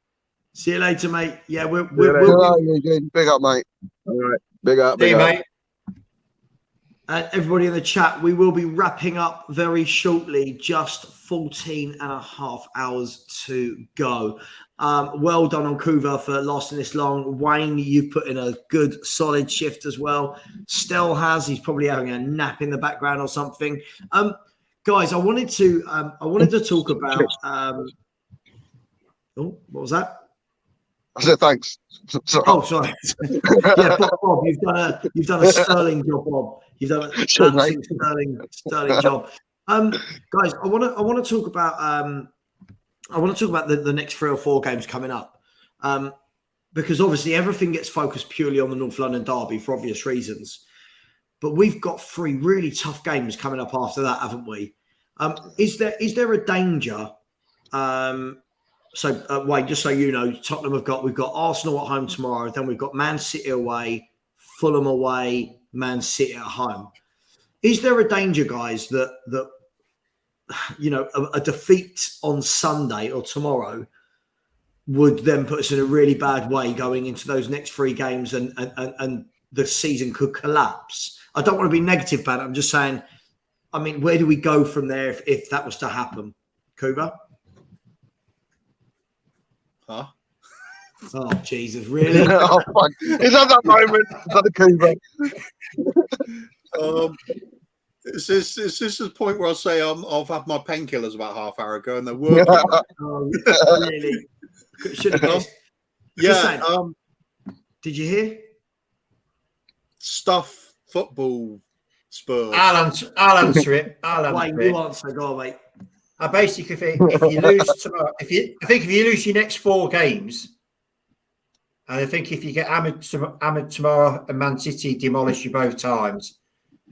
See you later, mate. Yeah, we'll big up, mate. All right. Big up. See you, mate. Everybody in the chat, we will be wrapping up very shortly, just 14 and a half hours to go. Well done on Kuva for lasting this long. Wayne, you've put in a good, solid shift as well. Stel he's probably having a nap in the background or something. Guys, I wanted to talk about. What was that? I said thanks. Sorry. Oh, sorry. Yeah, Bob, you've done a sterling job, Bob. You've done an absolute sterling job. Guys, I want to talk about the next 3 or 4 games coming up, because obviously everything gets focused purely on the North London derby for obvious reasons. But we've got 3 really tough games coming up after that, haven't we? Is there a danger? Wayne, just so you know, Tottenham we've got Arsenal at home tomorrow. Then we've got Man City away, Fulham away, Man City at home. Is there a danger, guys, that a defeat on Sunday or tomorrow would then put us in a really bad way going into those next 3 games, and the season could collapse? I don't want to be negative about it. I'm just saying, I mean, where do we go from there if that was to happen? Kuba? Huh? Oh, Jesus, really? Oh, fuck. Is that moment? Is that the Kuba? Is this the point where I say I've had my painkillers about half hour ago and they're working? Really? Should have guessed. Yeah. Did you hear? Stuff football Spurs. I'll answer it. Wayne, you answer. Go on, mate. Basically, if you lose tomorrow, if you lose your next 4 games, And I think if you get hammered tomorrow and Man City demolish you both times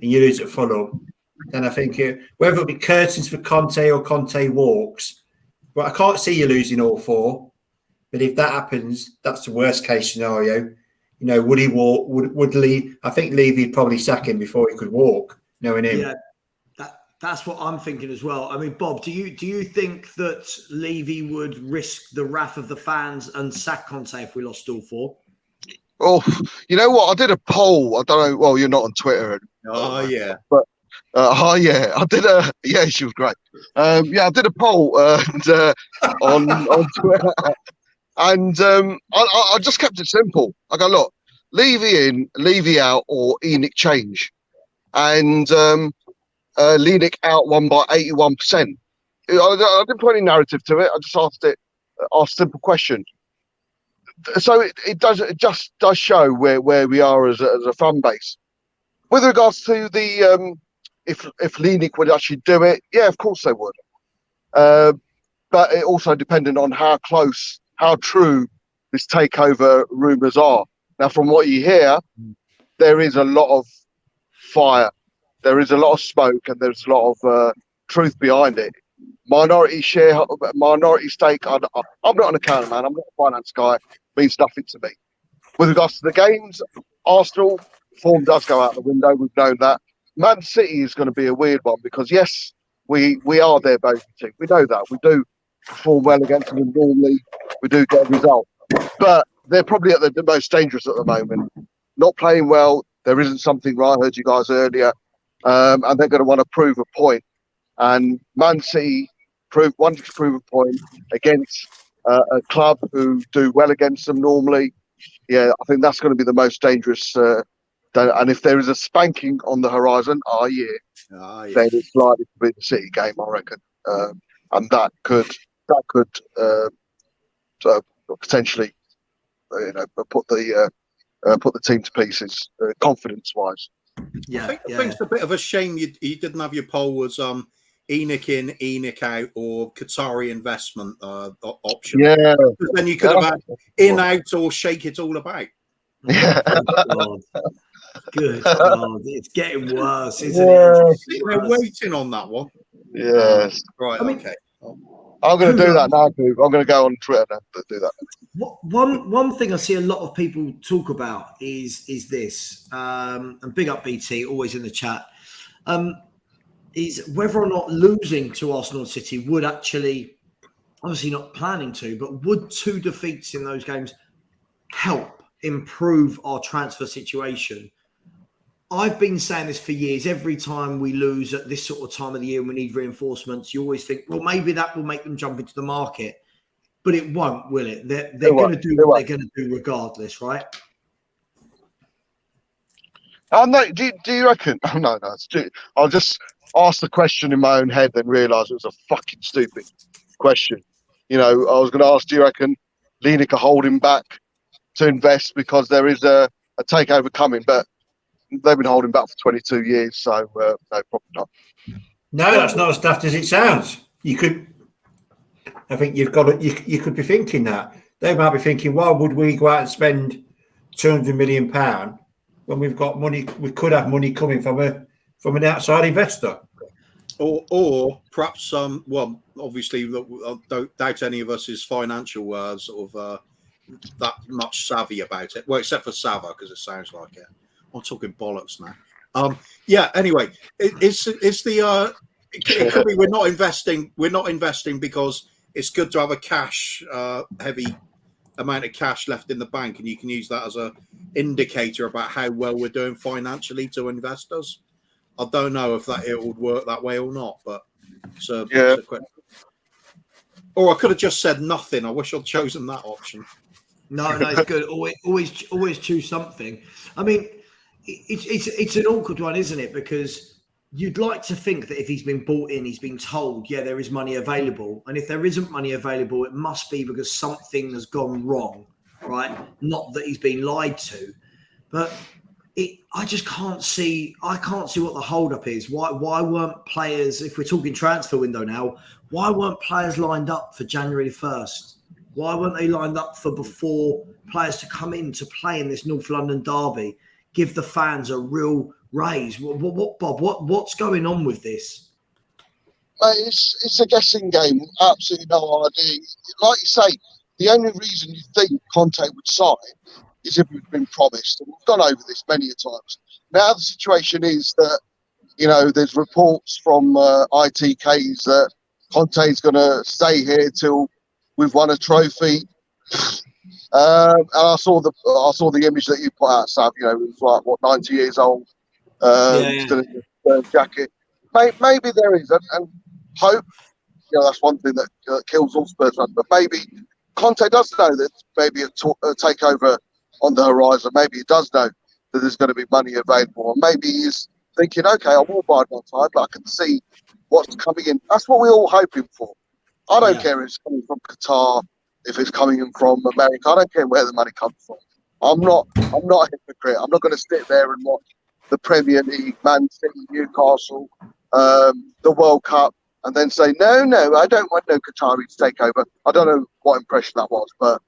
and you lose at Fulham, then I think whether it'll be curtains for Conte or Conte walks, but I can't see you losing all 4. But if that happens, that's the worst case scenario. Would he walk? Would Levy? I think Levy'd probably sack him before he could walk, knowing him. Yeah, that's what I'm thinking as well. I mean, Bob, do you think that Levy would risk the wrath of the fans and sack Conte if we lost all 4? Oh, you know what? I did a poll. I don't know. Well, you're not on Twitter. Oh yeah. But yeah, I did yeah, she was great. Yeah, I did a poll on Twitter, and I just kept it simple. I go, look, Levy in, Levy out, or ENIC change, and Lenik out one by 81%. I didn't put any narrative to it. I just asked a simple question. So it just does show where we are as a fan base. With regards to the if Lenik would actually do it, yeah, of course they would. But it also depended on how close, how true this takeover rumours are. Now, from what you hear, there is a lot of fire, there is a lot of smoke, and there's a lot of truth behind it. Minority stake. I'm not an accountant, man. I'm not a finance guy. Means nothing to me. With regards to the games, Arsenal form does go out the window. We've known that. Man City is going to be a weird one because yes, we are their bogey team. We know that. We do perform well against them normally. We do get a result, but they're probably at the most dangerous at the moment. Not playing well. There isn't something right. I heard you guys earlier, and they're going to want to prove a point. And Man City wanted to prove a point against a club who do well against them normally. Yeah, I think that's going to be the most dangerous. And if there is a spanking on the horizon, then it's likely to be the City game, I reckon. And that could potentially, put the team to pieces, confidence-wise. Yeah, I think it's a bit of a shame you didn't have your poll was ENIC in, ENIC out, or Qatari investment option. Yeah, because then you could have had in, out, or shake it all about. Yeah. Oh, good God, it's getting worse, isn't it? We're waiting on that one. Yes. Right. Okay. I'm going to do that now, too. I'm going to go on Twitter now to do that. One thing I see a lot of people talk about is this, and big up BT, always in the chat, is whether or not losing to Arsenal and City would actually, obviously not planning to, but would 2 defeats in those games help improve our transfer situation? I've been saying this for years. Every time we lose at this sort of time of the year and we need reinforcements, you always think, well, maybe that will make them jump into the market. But it won't, will it? They're going to do what they're going to do regardless, right? No, do you reckon? Oh, no. I'll just ask the question in my own head, then realise it was a fucking stupid question. I was going to ask, do you reckon Lineker are holding back to invest because there is a takeover coming? But they've been holding back for 22 years, so no, probably not. No, that's not as daft as it sounds. I think you've got to, you could be thinking that. They might be thinking, why would we go out and spend £200 million when we've got money? We could have money coming from an outside investor. Or perhaps well, obviously, don't doubt any of us is financial that much savvy about it. Well, except for Sava, because it sounds like it. I'm talking bollocks now. Yeah. Anyway, it could be we're not investing. We're not investing because it's good to have a cash heavy amount of cash left in the bank, and you can use that as a indicator about how well we're doing financially to investors. I don't know if it would work that way or not, but it's a question. Or I could have just said nothing. I wish I'd chosen that option. No, it's good. Always choose something. I mean, it's an awkward one, isn't it? Because you'd like to think that if he's been bought in, he's been told, yeah, there is money available. And if there isn't money available, it must be because something has gone wrong, right? Not that he's been lied to. But I just can't see what the hold-up is. Why weren't players, if we're talking transfer window now, why weren't players lined up for January 1st? Why weren't they lined up for before players to come in to play in this North London derby? Give the fans a real raise. What Bob? What's going on with this? Mate, it's a guessing game. Absolutely no idea. Like you say, the only reason you think Conte would sign is if we've been promised. And we've gone over this many a times. Now the situation is that, there's reports from ITKs that Conte's going to stay here till we've won a trophy. And I saw the image that you put out, Sam. He was like 90 years old. Still in the jacket. Maybe there is, and hope. That's one thing that kills all Spurs fans. But maybe Conte does know that maybe a takeover on the horizon. Maybe he does know that there's going to be money available, and maybe he's thinking, okay, I will bide my time, but I can see what's coming in. That's what we're all hoping for. I don't care if it's coming from Qatar, if it's coming in from America. I don't care where the money comes from. I'm not a hypocrite. I'm not going to sit there and watch the Premier League, Man City, Newcastle, the World Cup, and then say, no, I don't want no Qatari to take over. I don't know what impression that was, but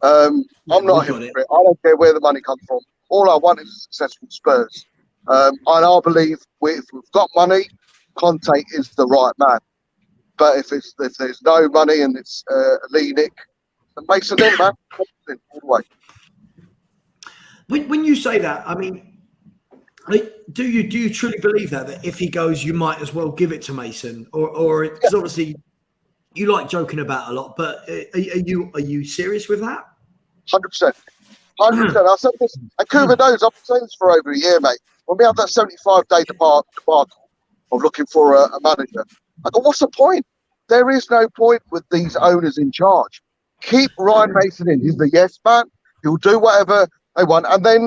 I'm not a hypocrite. I don't care where the money comes from. All I want is a successful Spurs. And I believe if we've got money, Conte is the right man. But if there's no money and it's Lenik, then Mason in, man. All the way. When you say that, I mean, do you truly believe that if he goes, you might as well give it to Mason, or because obviously you like joking about a lot, but are you serious with that? 100%. I said this, and Kuba knows. I've been saying this for over a year, mate. When we have that 75-day debacle of looking for a manager, I go, what's the point? There is no point with these owners in charge. Keep Ryan Mason in. He's the yes man. He'll do whatever they want. And then,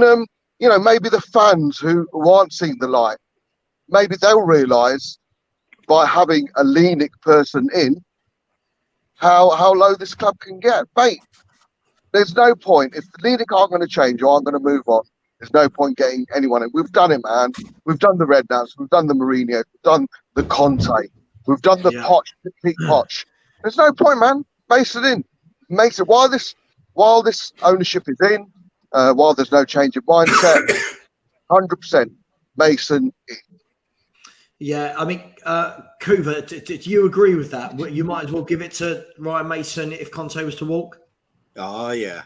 maybe the fans who aren't seeing the light, maybe they'll realise by having a Lenik person in how low this club can get. Mate, there's no point. If the Lenik aren't going to change or aren't going to move on, there's no point getting anyone in. We've done it, man. We've done the Redknapp's. We've done the Mourinho. We've done the Conte. We've done the Pete Poch. There's no point, man. Mason in. Mason, while this ownership is in, while there's no change of mindset, 100% Mason in. Yeah, I mean, Kuva, do you agree with that? You might as well give it to Ryan Mason if Conte was to walk. Oh, yeah.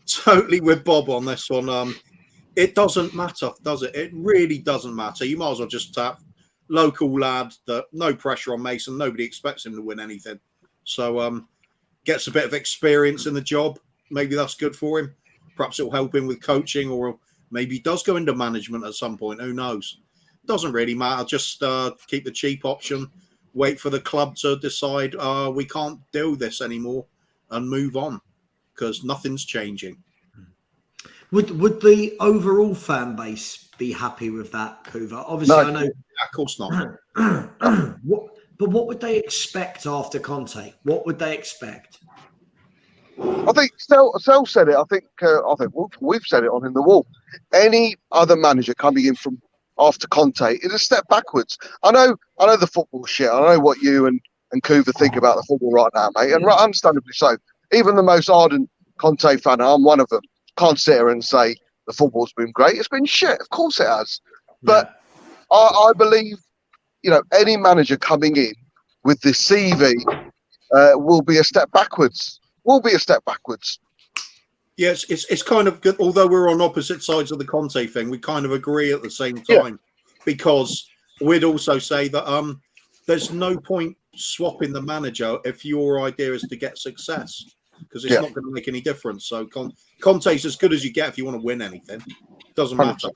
Totally with Bob on this one. It doesn't matter, does it? It really doesn't matter. You might as well just tap local lad. That no pressure on Mason. Nobody expects him to win anything. So gets a bit of experience in the job. Maybe that's good for him. Perhaps it'll help him with coaching, or maybe he does go into management at some point. Who knows? Doesn't really matter. Just keep the cheap option. Wait for the club to decide we can't do this anymore and move on, because nothing's changing. Would the overall fan base be happy with that, Kuva? Obviously, I know. Of course not. But what would they expect after Conte? What would they expect? I think Sel said it. I think we've said it on In the Wall. Any other manager coming in from after Conte is a step backwards. I know the football shit. I know what you and Kuva think about the football right now, mate, and understandably so. Even the most ardent Conte fan, I'm one of them, can't sit here and say the football's been great. It's been shit. Of course it has. But I believe, any manager coming in with the CV will be a step backwards. Yes, it's kind of good. Although we're on opposite sides of the Conte thing, we kind of agree at the same time, because we'd also say that there's no point swapping the manager if your idea is to get success, because it's not going to make any difference. So Conte's as good as you get if you want to win anything. Doesn't matter.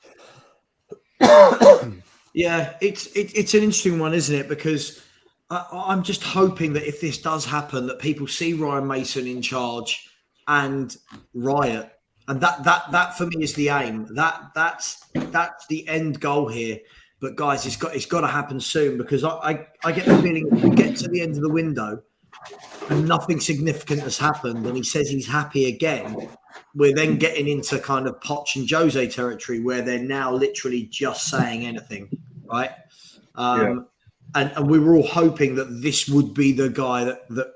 Yeah, it's an interesting one, isn't it? Because I'm just hoping that if this does happen, that people see Ryan Mason in charge and riot, and that for me is the aim. That's the end goal here. But guys, it's got to happen soon, because I get the feeling if we get to the end of the window and nothing significant has happened, and he says he's happy again, we're then getting into kind of Poch and Jose territory, where they're now literally just saying anything, right? and we were all hoping that this would be the guy that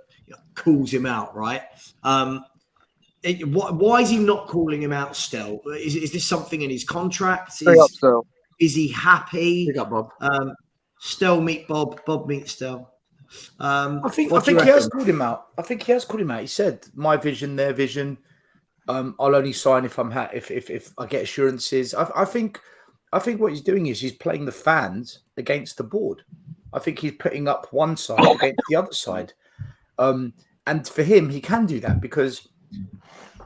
calls him out, right? Why is he not calling him out still? Is this something in his contract? Is he happy? Pick up, Bob. Stel meet Bob. Bob meet Stel. I think he has called him out. He said, "My vision, their vision. I'll only sign if I'm if I get assurances." I think what he's doing is he's playing the fans against the board. I think he's putting up one side against the other side. And for him, he can do that because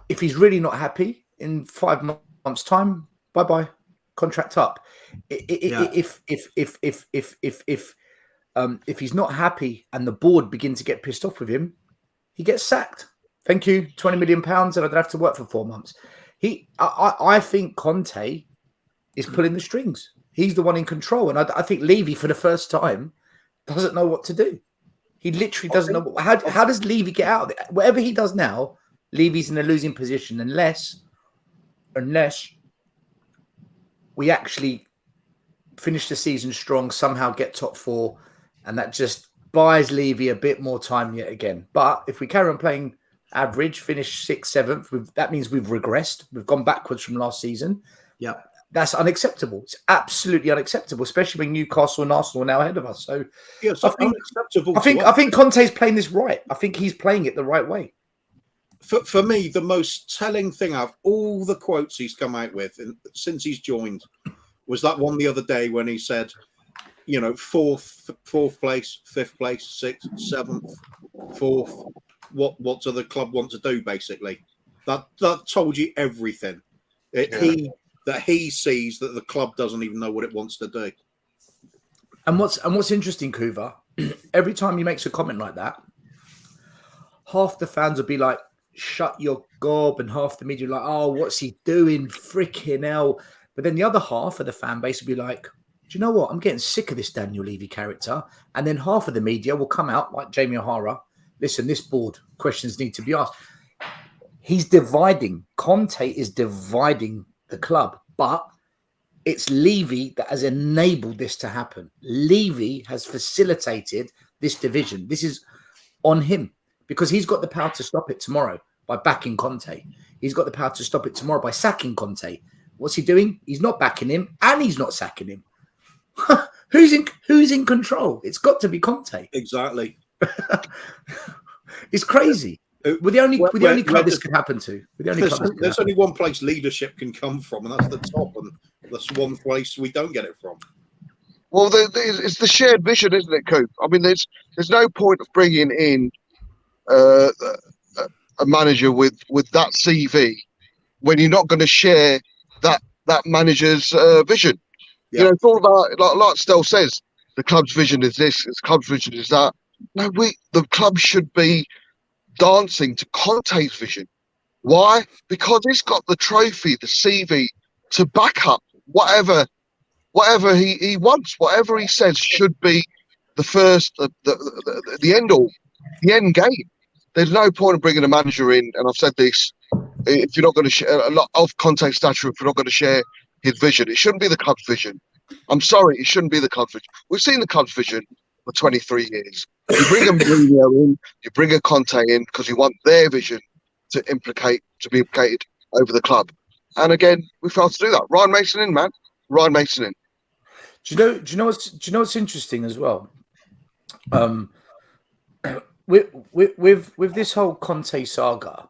if he's really not happy in 5 months' time, bye-bye, contract up. If he's not happy and the board begin to get pissed off with him, he gets sacked. Thank you, £20 million, and I don't have to work for 4 months. I think Conte is pulling the strings. He's the one in control, and I think Levy, for the first time, doesn't know what to do. He literally doesn't know. How does Levy get out of it? Whatever he does now, Levy's in a losing position unless we actually finish the season strong, somehow get top 4, and that just buys Levy a bit more time yet again. But if we carry on playing average, finish 6th, 7th, that means we've regressed. We've gone backwards from last season. Yeah. That's unacceptable. It's absolutely unacceptable, especially when Newcastle and Arsenal are now ahead of us. So, yes, I think Conte's playing this right. I think he's playing it the right way. For me, the most telling thing out of all the quotes he's come out with since he's joined was that one the other day when he said, fourth place, 5th place, 6th, 7th, 4th. What does the club want to do? Basically, that told you everything. He sees that the club doesn't even know what it wants to do. And what's interesting, Kuva, every time he makes a comment like that, half the fans will be like, "Shut your gob," and half the media are like, "Oh, what's he doing? Freaking hell!" But then the other half of the fan base will be like, "Do you know what? I'm getting sick of this Daniel Levy character." And then half of the media will come out like Jamie O'Hara. Listen, this board questions need to be asked. He's dividing. Conte is dividing the club, but it's Levy that has enabled this to happen. Levy has facilitated this division. This is on him because he's got the power to stop it tomorrow by backing Conte. He's got the power to stop it tomorrow by sacking Conte. What's he doing? He's not backing him and he's not sacking him. Who's in control? It's got to be Conte. Exactly. It's crazy. We're the only club this could happen to. There's only one place leadership can come from, and that's the top, and that's one place we don't get it from. Well, it's the shared vision, isn't it, Coop? I mean, there's no point of bringing in a manager with that CV when you're not going to share that manager's vision. Yeah. It's all about, like Stel says, the club's vision is this, the club's vision is that. No, the club should be dancing to Conte's vision. Why? Because he's got the trophy, the CV to back up whatever he wants, whatever he says should be the first, the end all, the end game. There's no point in bringing a manager in, and I've said this, if you're not going to share a lot of Conte's stature, if you're not going to share his vision, it shouldn't be the club's vision. I'm sorry, it shouldn't be the club's vision. We've seen the club's vision for 23 years. You bring a Mourinho in, you bring a Conte in because you want their vision to be implicated over the club. And again, we failed to do that. Ryan Mason in, man. Ryan Mason in. Do you know what's interesting as well? With this whole Conte saga,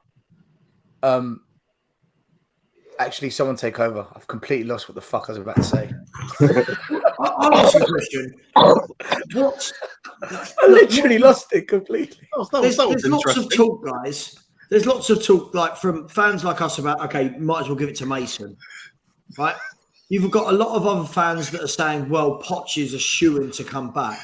actually, someone take over. I've completely lost what the fuck I was about to say. I'll ask you a question. I literally lost it completely. There's lots of talk, guys. There's lots of talk, like from fans like us about, okay, might as well give it to Mason, right? You've got a lot of other fans that are saying, well, Poch is a shoo-in to come back.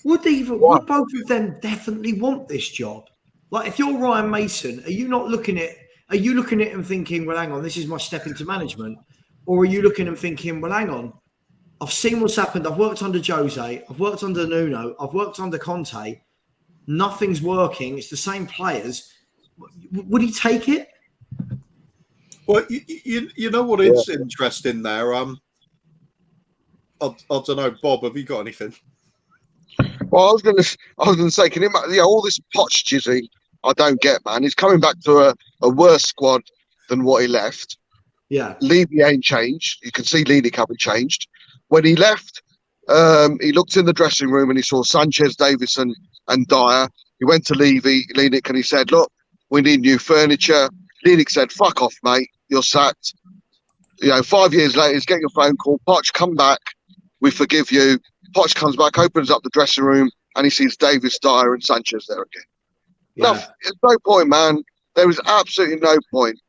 Would both of them definitely want this job? Like, if you're Ryan Mason, are you looking at it and thinking, well, hang on, this is my step into management? Or are you looking and thinking, well, hang on, I've seen what's happened. I've worked under Jose. I've worked under Nuno. I've worked under Conte. Nothing's working. It's the same players. Would he take it? Well, you know what is interesting there? I don't know, Bob, have you got anything? Well, I was gonna say, can you imagine, all this Poch jizzy? I don't get, man. He's coming back to a worse squad than what he left. Yeah. Levy ain't changed. You can see Lineker haven't changed. When he left, he looked in the dressing room and he saw Sanchez, Davison, and Dyer. He went to Lineker and he said, "Look, we need new furniture." Lineker said, "Fuck off, mate. You're sacked." 5 years later, he's getting a phone call. Poch, come back. We forgive you. Poch comes back, opens up the dressing room, and he sees Davis, Dyer, and Sanchez there again. Yeah. No, there's no point, man. There is absolutely no point.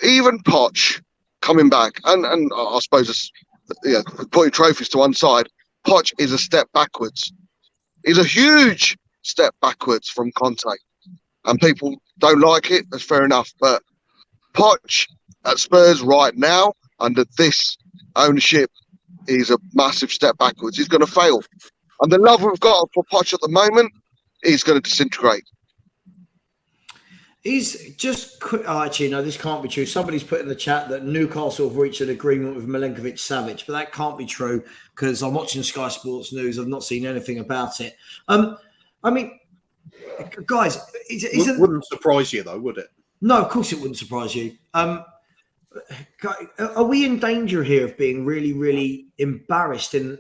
Even Poch coming back, and I suppose putting trophies to one side, Poch is a step backwards. He's a huge step backwards from Conte. And people don't like it, that's fair enough. But Poch at Spurs right now, under this ownership, is a massive step backwards. He's going to fail. And the love we've got for Poch at the moment, he's going to disintegrate. He's just actually, no, this can't be true. Somebody's put in the chat that Newcastle have reached an agreement with Milenkovic-Savic, but that can't be true because I'm watching Sky Sports News. I've not seen anything about it. I mean, guys, wouldn't surprise you though, would it? No, of course it wouldn't surprise you. Are we in danger here of being really, really embarrassed in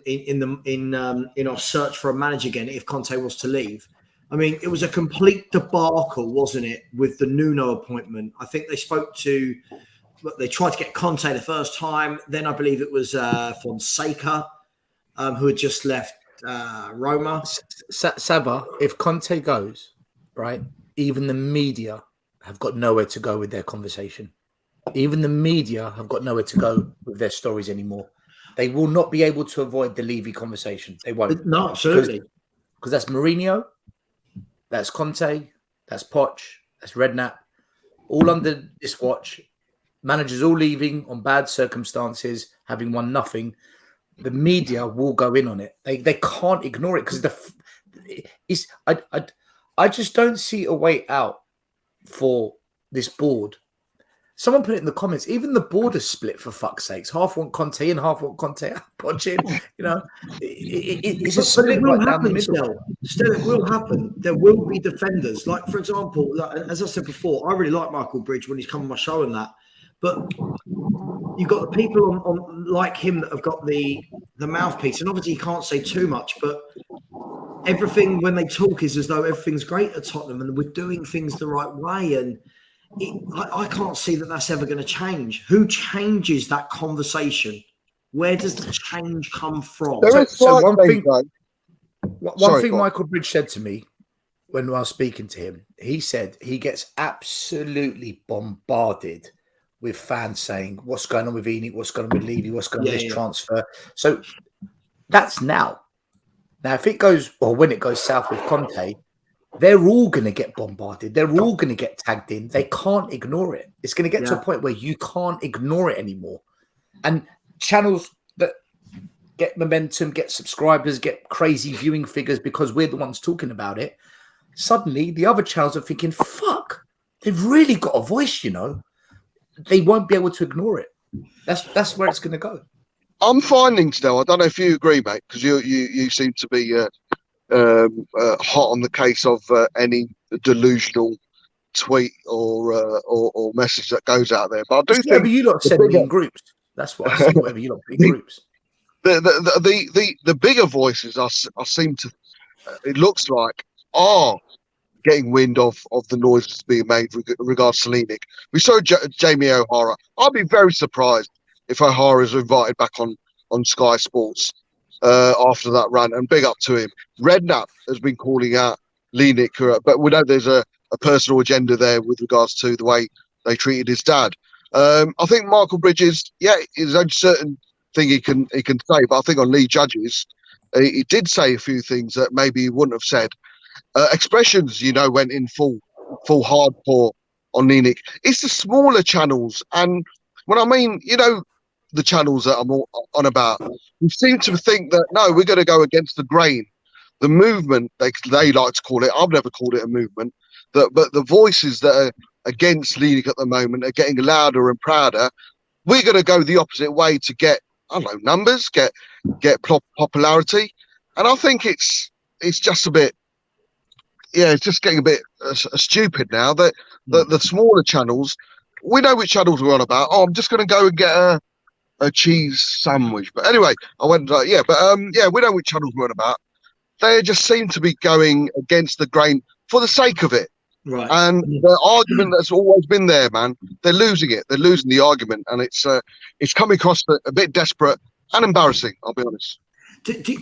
our search for a manager again if Conte was to leave? I mean, it was a complete debacle, wasn't it, with the Nuno appointment? I think they they tried to get Conte the first time. Then I believe it was Fonseca, who had just left Roma. Sava, if Conte goes, right, even the media have got nowhere to go with their conversation. Even the media have got nowhere to go with their stories anymore. They will not be able to avoid the Levy conversation. They won't. No, absolutely. Because that's Mourinho. That's Conte, that's Poch, that's Redknapp, all under this watch. Managers all leaving on bad circumstances, having won nothing. The media will go in on it. They can't ignore it because I just don't see a way out for this board. Someone put it in the comments. Even the board is split, for fuck's sakes. Half want Conte in, half want Conte Poch in. It's a split right down the middle. Still, it will happen. There will be defenders. Like, for example, as I said before, I really like Michael Bridge when he's come on my show and that. But you've got the people on like him that have got the mouthpiece. And obviously you can't say too much, but everything when they talk is as though everything's great at Tottenham and we're doing things the right way. And I can't see that that's ever going to change. Who changes that conversation? Where does the change come from? One thing Michael Bridge said to me when I was speaking to him, he said he gets absolutely bombarded with fans saying, what's going on with Enoch, what's going on with Levy, what's going on with this transfer. So that's now. Now, if it goes, or when it goes south with Conte, they're all going to get bombarded. They're all going to get tagged in. They can't ignore it. It's going to get to a point where you can't ignore it anymore. And channels that get momentum, get subscribers, get crazy viewing figures because we're the ones talking about it. Suddenly, the other channels are thinking, fuck, they've really got a voice, They won't be able to ignore it. That's where it's going to go. I'm finding still, I don't know if you agree, mate, because you seem to be hot on the case of any delusional tweet or message that goes out there. But I do think whatever you lot send me in groups. That's what I see. Whatever you lot put in groups. The bigger voices I seem to, it looks like, are getting wind of the noises being made regards to Lineker. We saw Jamie O'Hara. I'd be very surprised if O'Hara is invited back on Sky Sports after that run, and big up to him. Redknapp has been calling out Lineker, but we know there's a personal agenda there with regards to the way they treated his dad. I think Michael Bridges, there's only certain thing he can say, but I think on Lee Judges, he did say a few things that maybe he wouldn't have said. Expressions, went in full hardcore on Lineker. It's the smaller channels, and when I mean, the channels that I'm on about, we seem to think that no, we're going to go against the grain. The movement, they like to call it. I've never called it a movement. But the voices that are against Lineker at the moment are getting louder and prouder. We're going to go the opposite way to get, I don't know, numbers, get popularity. And I think it's it's just a bit. Yeah, it's just getting a bit stupid now. That the smaller channels, we know which channels we're on about. Oh, I'm just going to go and get a cheese sandwich. But anyway, I went yeah, we know which channels we're on about. They just seem to be going against the grain for the sake of it. Right. And the argument that's always been there, man, they're losing it. They're losing the argument, and it's coming across a bit desperate and embarrassing. I'll be honest.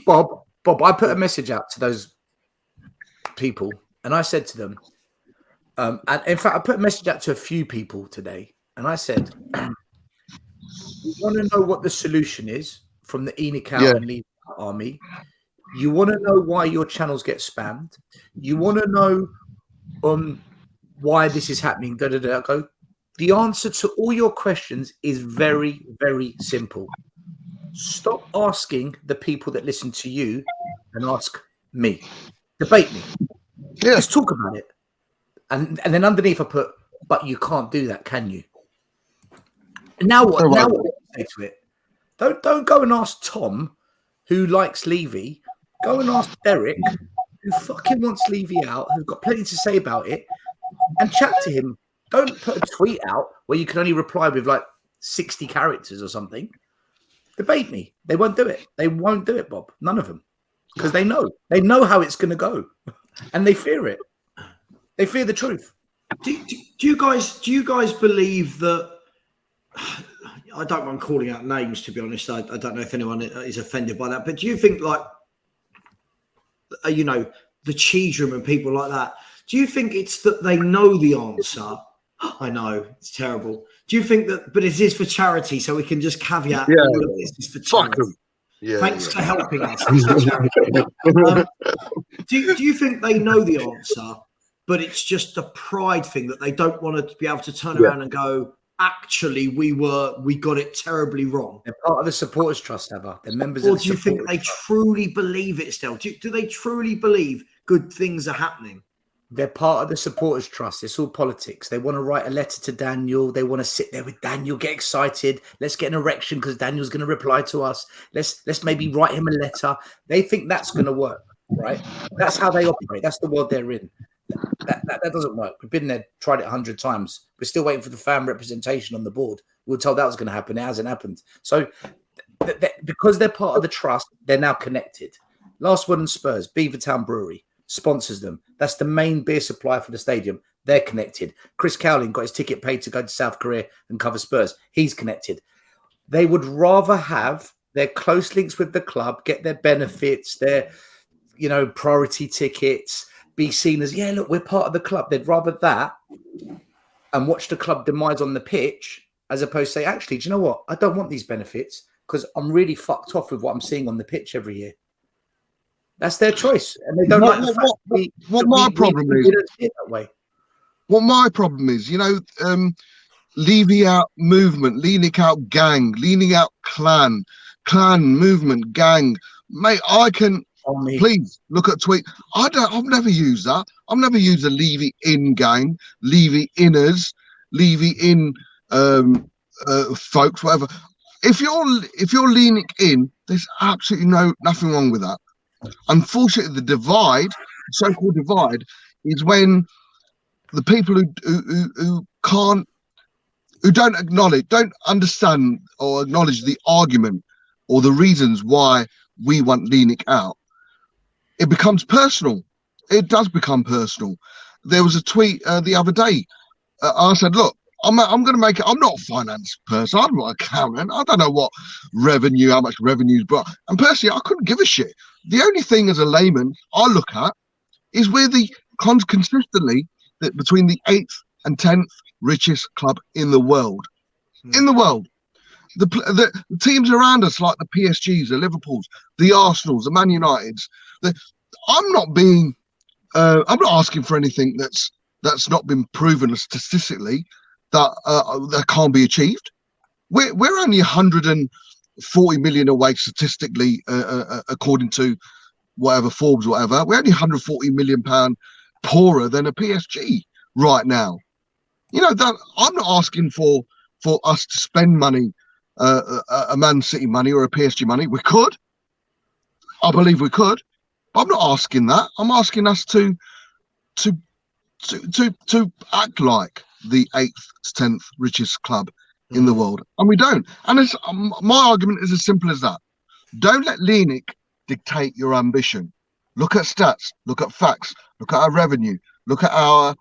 Bob, I put a message out to those people, and I said to them, and in fact, I put a message out to a few people today, and I said, you want to know what the solution is from the ENIC out and leave army? You want to know why your channels get spammed? You want to know why this is happening? Go. The answer to all your questions is very, very simple. Stop asking the people that listen to you and ask me. Debate me. Yeah. Let's talk about it. And then underneath I put, but you can't do that, can you? And now what? Now what do I say to it? Don't go and ask Tom, who likes Levy. Go and ask Derek, who fucking wants Levy out, who's got plenty to say about it, and chat to him. Don't put a tweet out where you can only reply with like 60 characters or something. Debate me. They won't do it. They won't do it, Bob. None of them. Because they know how it's going to go, and they fear it. They fear the truth. Do you guys believe that? I don't mind calling out names, to be honest. I don't know if anyone is offended by that, but do you think, like, the cheese room and people like that, do you think it's that they know the answer? I know, it's terrible. Do you think that, but it is for charity, so we can just caveat all of this is for charity. Thanks for helping us. Do you think they know the answer, but it's just a pride thing that they don't want to be able to turn around and go, actually, we got it terribly wrong? They're part of the supporters trust, ever. They're members. Or do you think they truly believe it still? Do they truly believe good things are happening? They're part of the supporters trust. It's all politics. They want to write a letter to Daniel. They want to sit there with Daniel, get excited. Let's get an erection because Daniel's going to reply to us. Let's maybe write him a letter. They think that's going to work, right? That's how they operate. That's the world they're in. That doesn't work. We've been there, tried it 100 times. We're still waiting for the fan representation on the board. We were told that was going to happen. It hasn't happened. So because they're part of the trust, they're now connected. Last word on Spurs, Beavertown Brewery sponsors them. That's the main beer supplier for the stadium. They're connected. Chris Cowling got his ticket paid to go to South Korea and cover Spurs. He's connected. They would rather have their close links with the club, get their benefits, their priority tickets, be seen as, look, we're part of the club. They'd rather that and watch the club demise on the pitch as opposed to say, actually, do you know what? I don't want these benefits because I'm really fucked off with what I'm seeing on the pitch every year. That's their choice. And they don't like the fact what my problem is. Don't see it that way. What my problem is, leaving out movement, leaning out gang, leaning out clan movement, gang. Mate, I can... Please look at tweet. I've never used that. I've never used a Levy in gang, Levy inners, Levy in folks, whatever. If you're leaning in, there's absolutely nothing wrong with that. Unfortunately, the divide, so-called divide, is when the people who don't understand or acknowledge the argument or the reasons why we want leaning out. It becomes personal. It does become personal. There was a tweet the other day. I said, look, I'm going to make it. I'm not a finance person. I'm not an accountant. I don't know what revenue, how much revenue's brought. And personally, I couldn't give a shit. The only thing as a layman I look at is we're consistently between the 8th and 10th richest club in the world. In the world. The teams around us, like the PSGs, the Liverpools, the Arsenals, the Man Uniteds. I'm not asking for anything that's not been proven statistically that can't be achieved. We're only 140 million away statistically, according to whatever Forbes, whatever. We're only 140 million pound poorer than a PSG right now. That I'm not asking for us to spend money. A Man City money or a PSG money. We could. I believe we could. But I'm not asking that. I'm asking us to act like the 8th to 10th richest club in the world, and we don't. And it's, my argument is as simple as that. Don't let Lenik dictate your ambition. Look at stats, look at facts, look at our revenue, look at our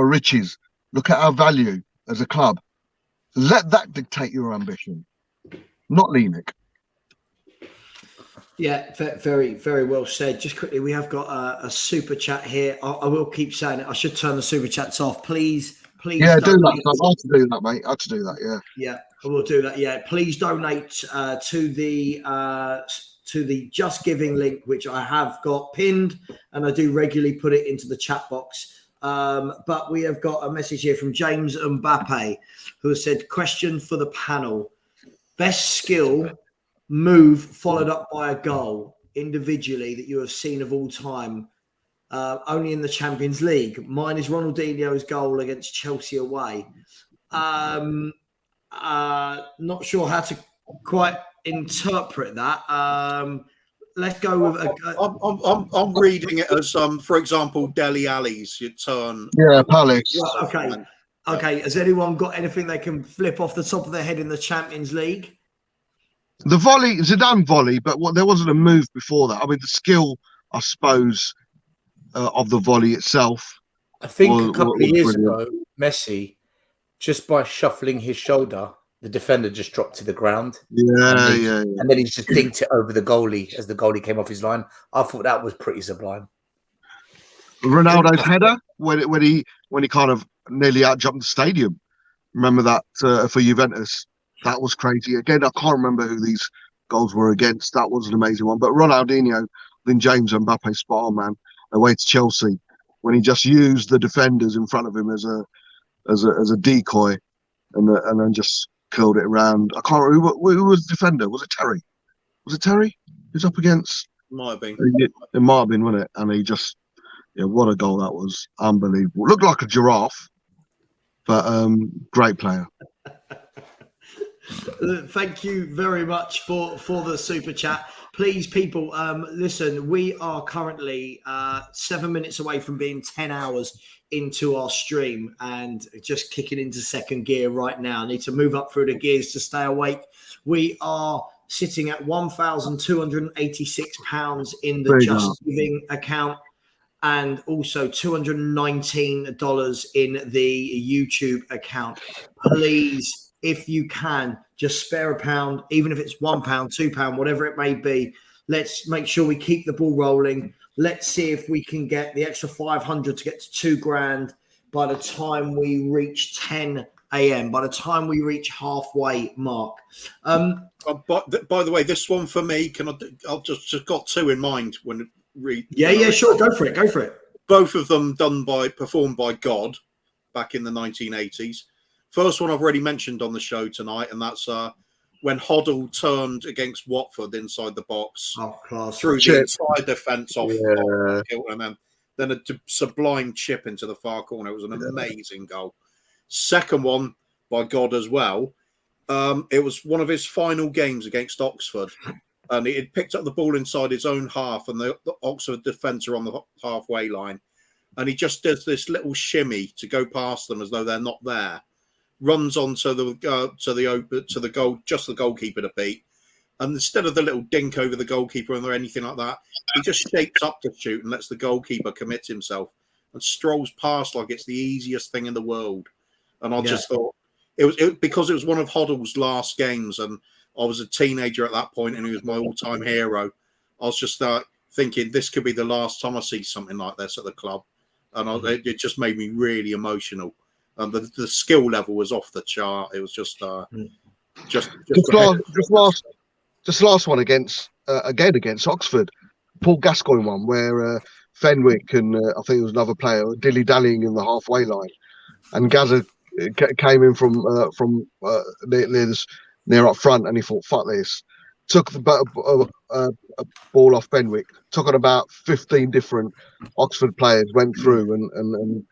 riches, look at our value as a club. Let that dictate your ambition, not Lenik. Yeah, very, very well said. Just quickly, we have got a super chat here. I will keep saying it. I should turn the super chats off. Please. Yeah, do that. I have to do that, mate. I have to do that. Yeah. Yeah, I will do that. Yeah, please donate to the Just Giving link, which I have got pinned, and I do regularly put it into the chat box. But we have got a message here from James Mbappe, who has said, question for the panel. Best skill move followed up by a goal individually that you have seen of all time, only in the Champions League. Mine is Ronaldinho's goal against Chelsea away. Not sure how to quite interpret that. Let's go with I'm reading it as for example, Dele Alli's your turn. Yeah, Palace. Okay. Has anyone got anything they can flip off the top of their head in the Champions League? The volley, Zidane volley, but there wasn't a move before that. I mean, the skill, I suppose, of the volley itself. I think a couple of years ago, Messi, just by shuffling his shoulder, the defender just dropped to the ground. Yeah. And then he just dinked it over the goalie as the goalie came off his line. I thought that was pretty sublime. Ronaldo's header when he kind of nearly outjumped the stadium. Remember that for Juventus? That was crazy. Again, I can't remember who these goals were against. That was an amazing one. But Ronaldinho, then James Mbappe, spot on, man. Away to Chelsea, when he just used the defenders in front of him as a decoy, and then just curled it around. I can't remember who was the defender. Was it Terry? Who's up against? Might have been. It might have been, wasn't it? And he just, what a goal that was! Unbelievable. Looked like a giraffe, but great player. Thank you very much for the super chat. Please, people, listen, we are currently 7 minutes away from being 10 hours into our stream and just kicking into second gear right now. I need to move up through the gears to stay awake. We are sitting at £1,286 in the Just Giving account, and also $219 in the YouTube account. Please, if you can, just spare a pound, even if it's £1, £2, whatever it may be. Let's make sure we keep the ball rolling. Let's see if we can get the extra 500 to get to £2,000 by the time we reach 10 a.m., by the time we reach halfway mark. By the way, this one for me, I'll just got two in mind when sure, go for it. Both of them performed by God back in the 1980s. First one I've already mentioned on the show tonight, and that's when Hoddle turned against Watford inside the box, through the entire defence off, and then a sublime chip into the far corner. It was an amazing goal. Second one by God as well. It was one of his final games against Oxford, and he had picked up the ball inside his own half, and the Oxford defender on the halfway line, and he just does this little shimmy to go past them as though they're not there. Runs onto the goal, just the goalkeeper to beat, and instead of the little dink over the goalkeeper or anything like that, he just shapes up to shoot and lets the goalkeeper commit himself and strolls past like it's the easiest thing in the world. And I just thought because it was one of Hoddle's last games, and I was a teenager at that point, and he was my all-time hero. I was just thinking this could be the last time I see something like this at the club, and it just made me really emotional. And the skill level was off the chart. It was just last one against Oxford, Paul Gascoigne one, where Fenwick and I think it was another player dilly-dallying in the halfway line, and Gazza came in from near up front, and he thought, "Fuck this!" Took the ball off Fenwick, took on about 15 different Oxford players, went through and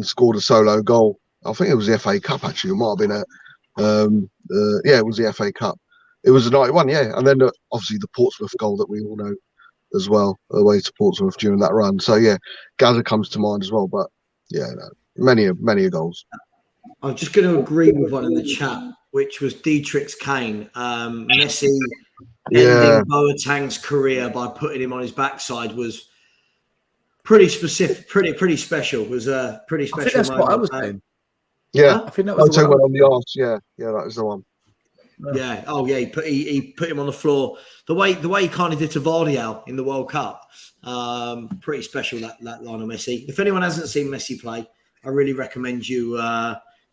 scored a solo goal. I think it was the FA Cup, actually. It might have been it was the FA Cup. It was a 91, and then obviously the Portsmouth goal that we all know as well, away to Portsmouth during that run. So yeah, Gaza comes to mind as well. But yeah, many goals. I'm just going to agree with one in the chat, which was Dietrich's Kane. Messi ending Boateng's career by putting him on his backside was pretty specific, pretty special. It was a pretty special. I think that's moment. what I was saying. Yeah, I think that was the one on the arse. Yeah, that was the one. Yeah. Oh yeah. He put him on the floor. The way he kind of did to Vardiel in the World Cup. Pretty special that Lionel Messi. If anyone hasn't seen Messi play, I really recommend you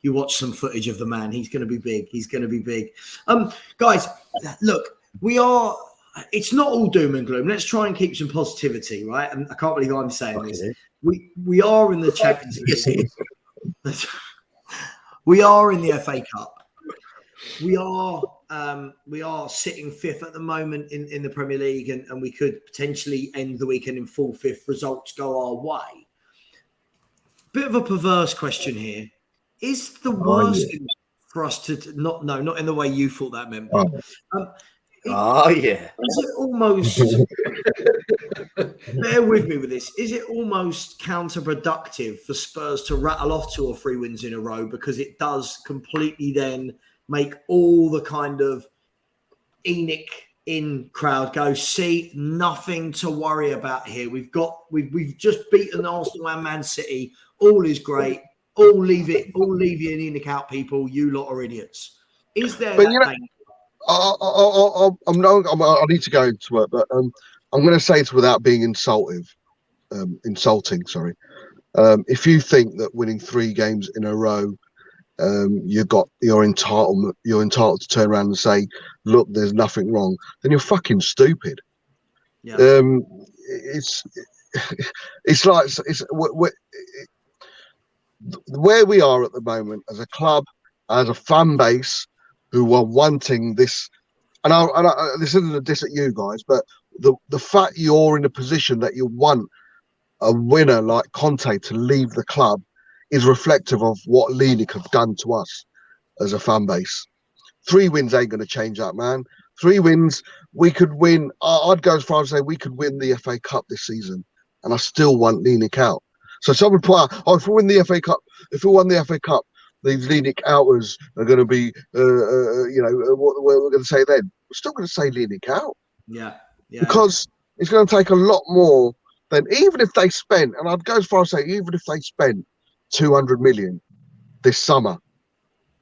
watch some footage of the man. He's going to be big. He's going to be big. Guys, look, it's not all doom and gloom. Let's try and keep some positivity, right? And I can't believe I'm saying this. We are in the Champions League. We are in the FA Cup. We are sitting fifth at the moment in the Premier League, and we could potentially end the weekend in full fifth. Results go our way. Bit of a perverse question here. Is the worst thing for us to not in the way you thought that meant? Yeah. Is it almost bear with me with this? Is it almost counterproductive for Spurs to rattle off 2 or 3 wins in a row, because it does completely then make all the kind of ENIC in crowd go, see, nothing to worry about here. We've just beaten Arsenal and Man City. All is great. All leave you in ENIC out, people. You lot are idiots. Is there? But I need to go into it, but I'm going to say it without being insulting. Sorry. If you think that winning 3 games in a row, you're entitled to turn around and say, look, there's nothing wrong, then you're fucking stupid. Yeah. It's like where we are at the moment as a club, as a fan base who are wanting this, and this isn't a diss at you guys, but the fact you're in a position that you want a winner like Conte to leave the club is reflective of what Lenik have done to us as a fan base. 3 wins ain't going to change that, man. 3 wins, we could win. I'd go as far as say we could win the FA Cup this season, and I still want Lenik out. So someone put out, if we win the FA Cup, if we won the FA Cup, these Lenik outers are going to be, what we're going to say then? We're still going to say Lenik out. Yeah. Because it's going to take a lot more than, even if they spent, and I'd go as far as say, even if they spent 200 million this summer,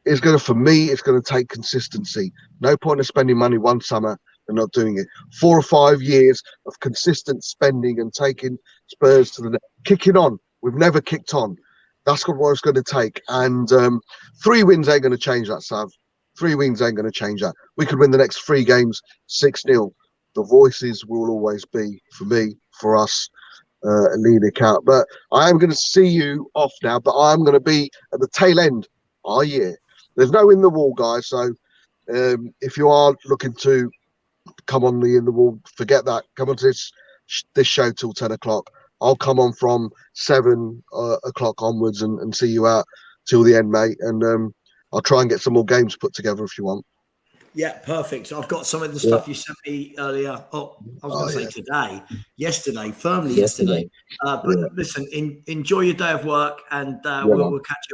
it's going to take consistency. No point in spending money one summer and not doing it. 4 or 5 years of consistent spending and taking Spurs to the kicking on. We've never kicked on. That's what it's going to take. And 3 wins ain't going to change that, Sav. 3 wins ain't going to change that. We could win the next 3 games 6-0. The voices will always be, for me, for us, Lenik out. But I am going to see you off now, but I'm going to be at the tail end. Oh, yeah. There's no in the wall, guys. So if you are looking to come on the in the wall, forget that. Come on to this show till 10 o'clock. I'll come on from 7 o'clock onwards and see you out till the end, mate. And I'll try and get some more games put together if you want. Yeah, perfect. So I've got some of the stuff you sent me earlier. Oh, I was going to say yesterday. But listen, enjoy your day of work, and we'll catch you on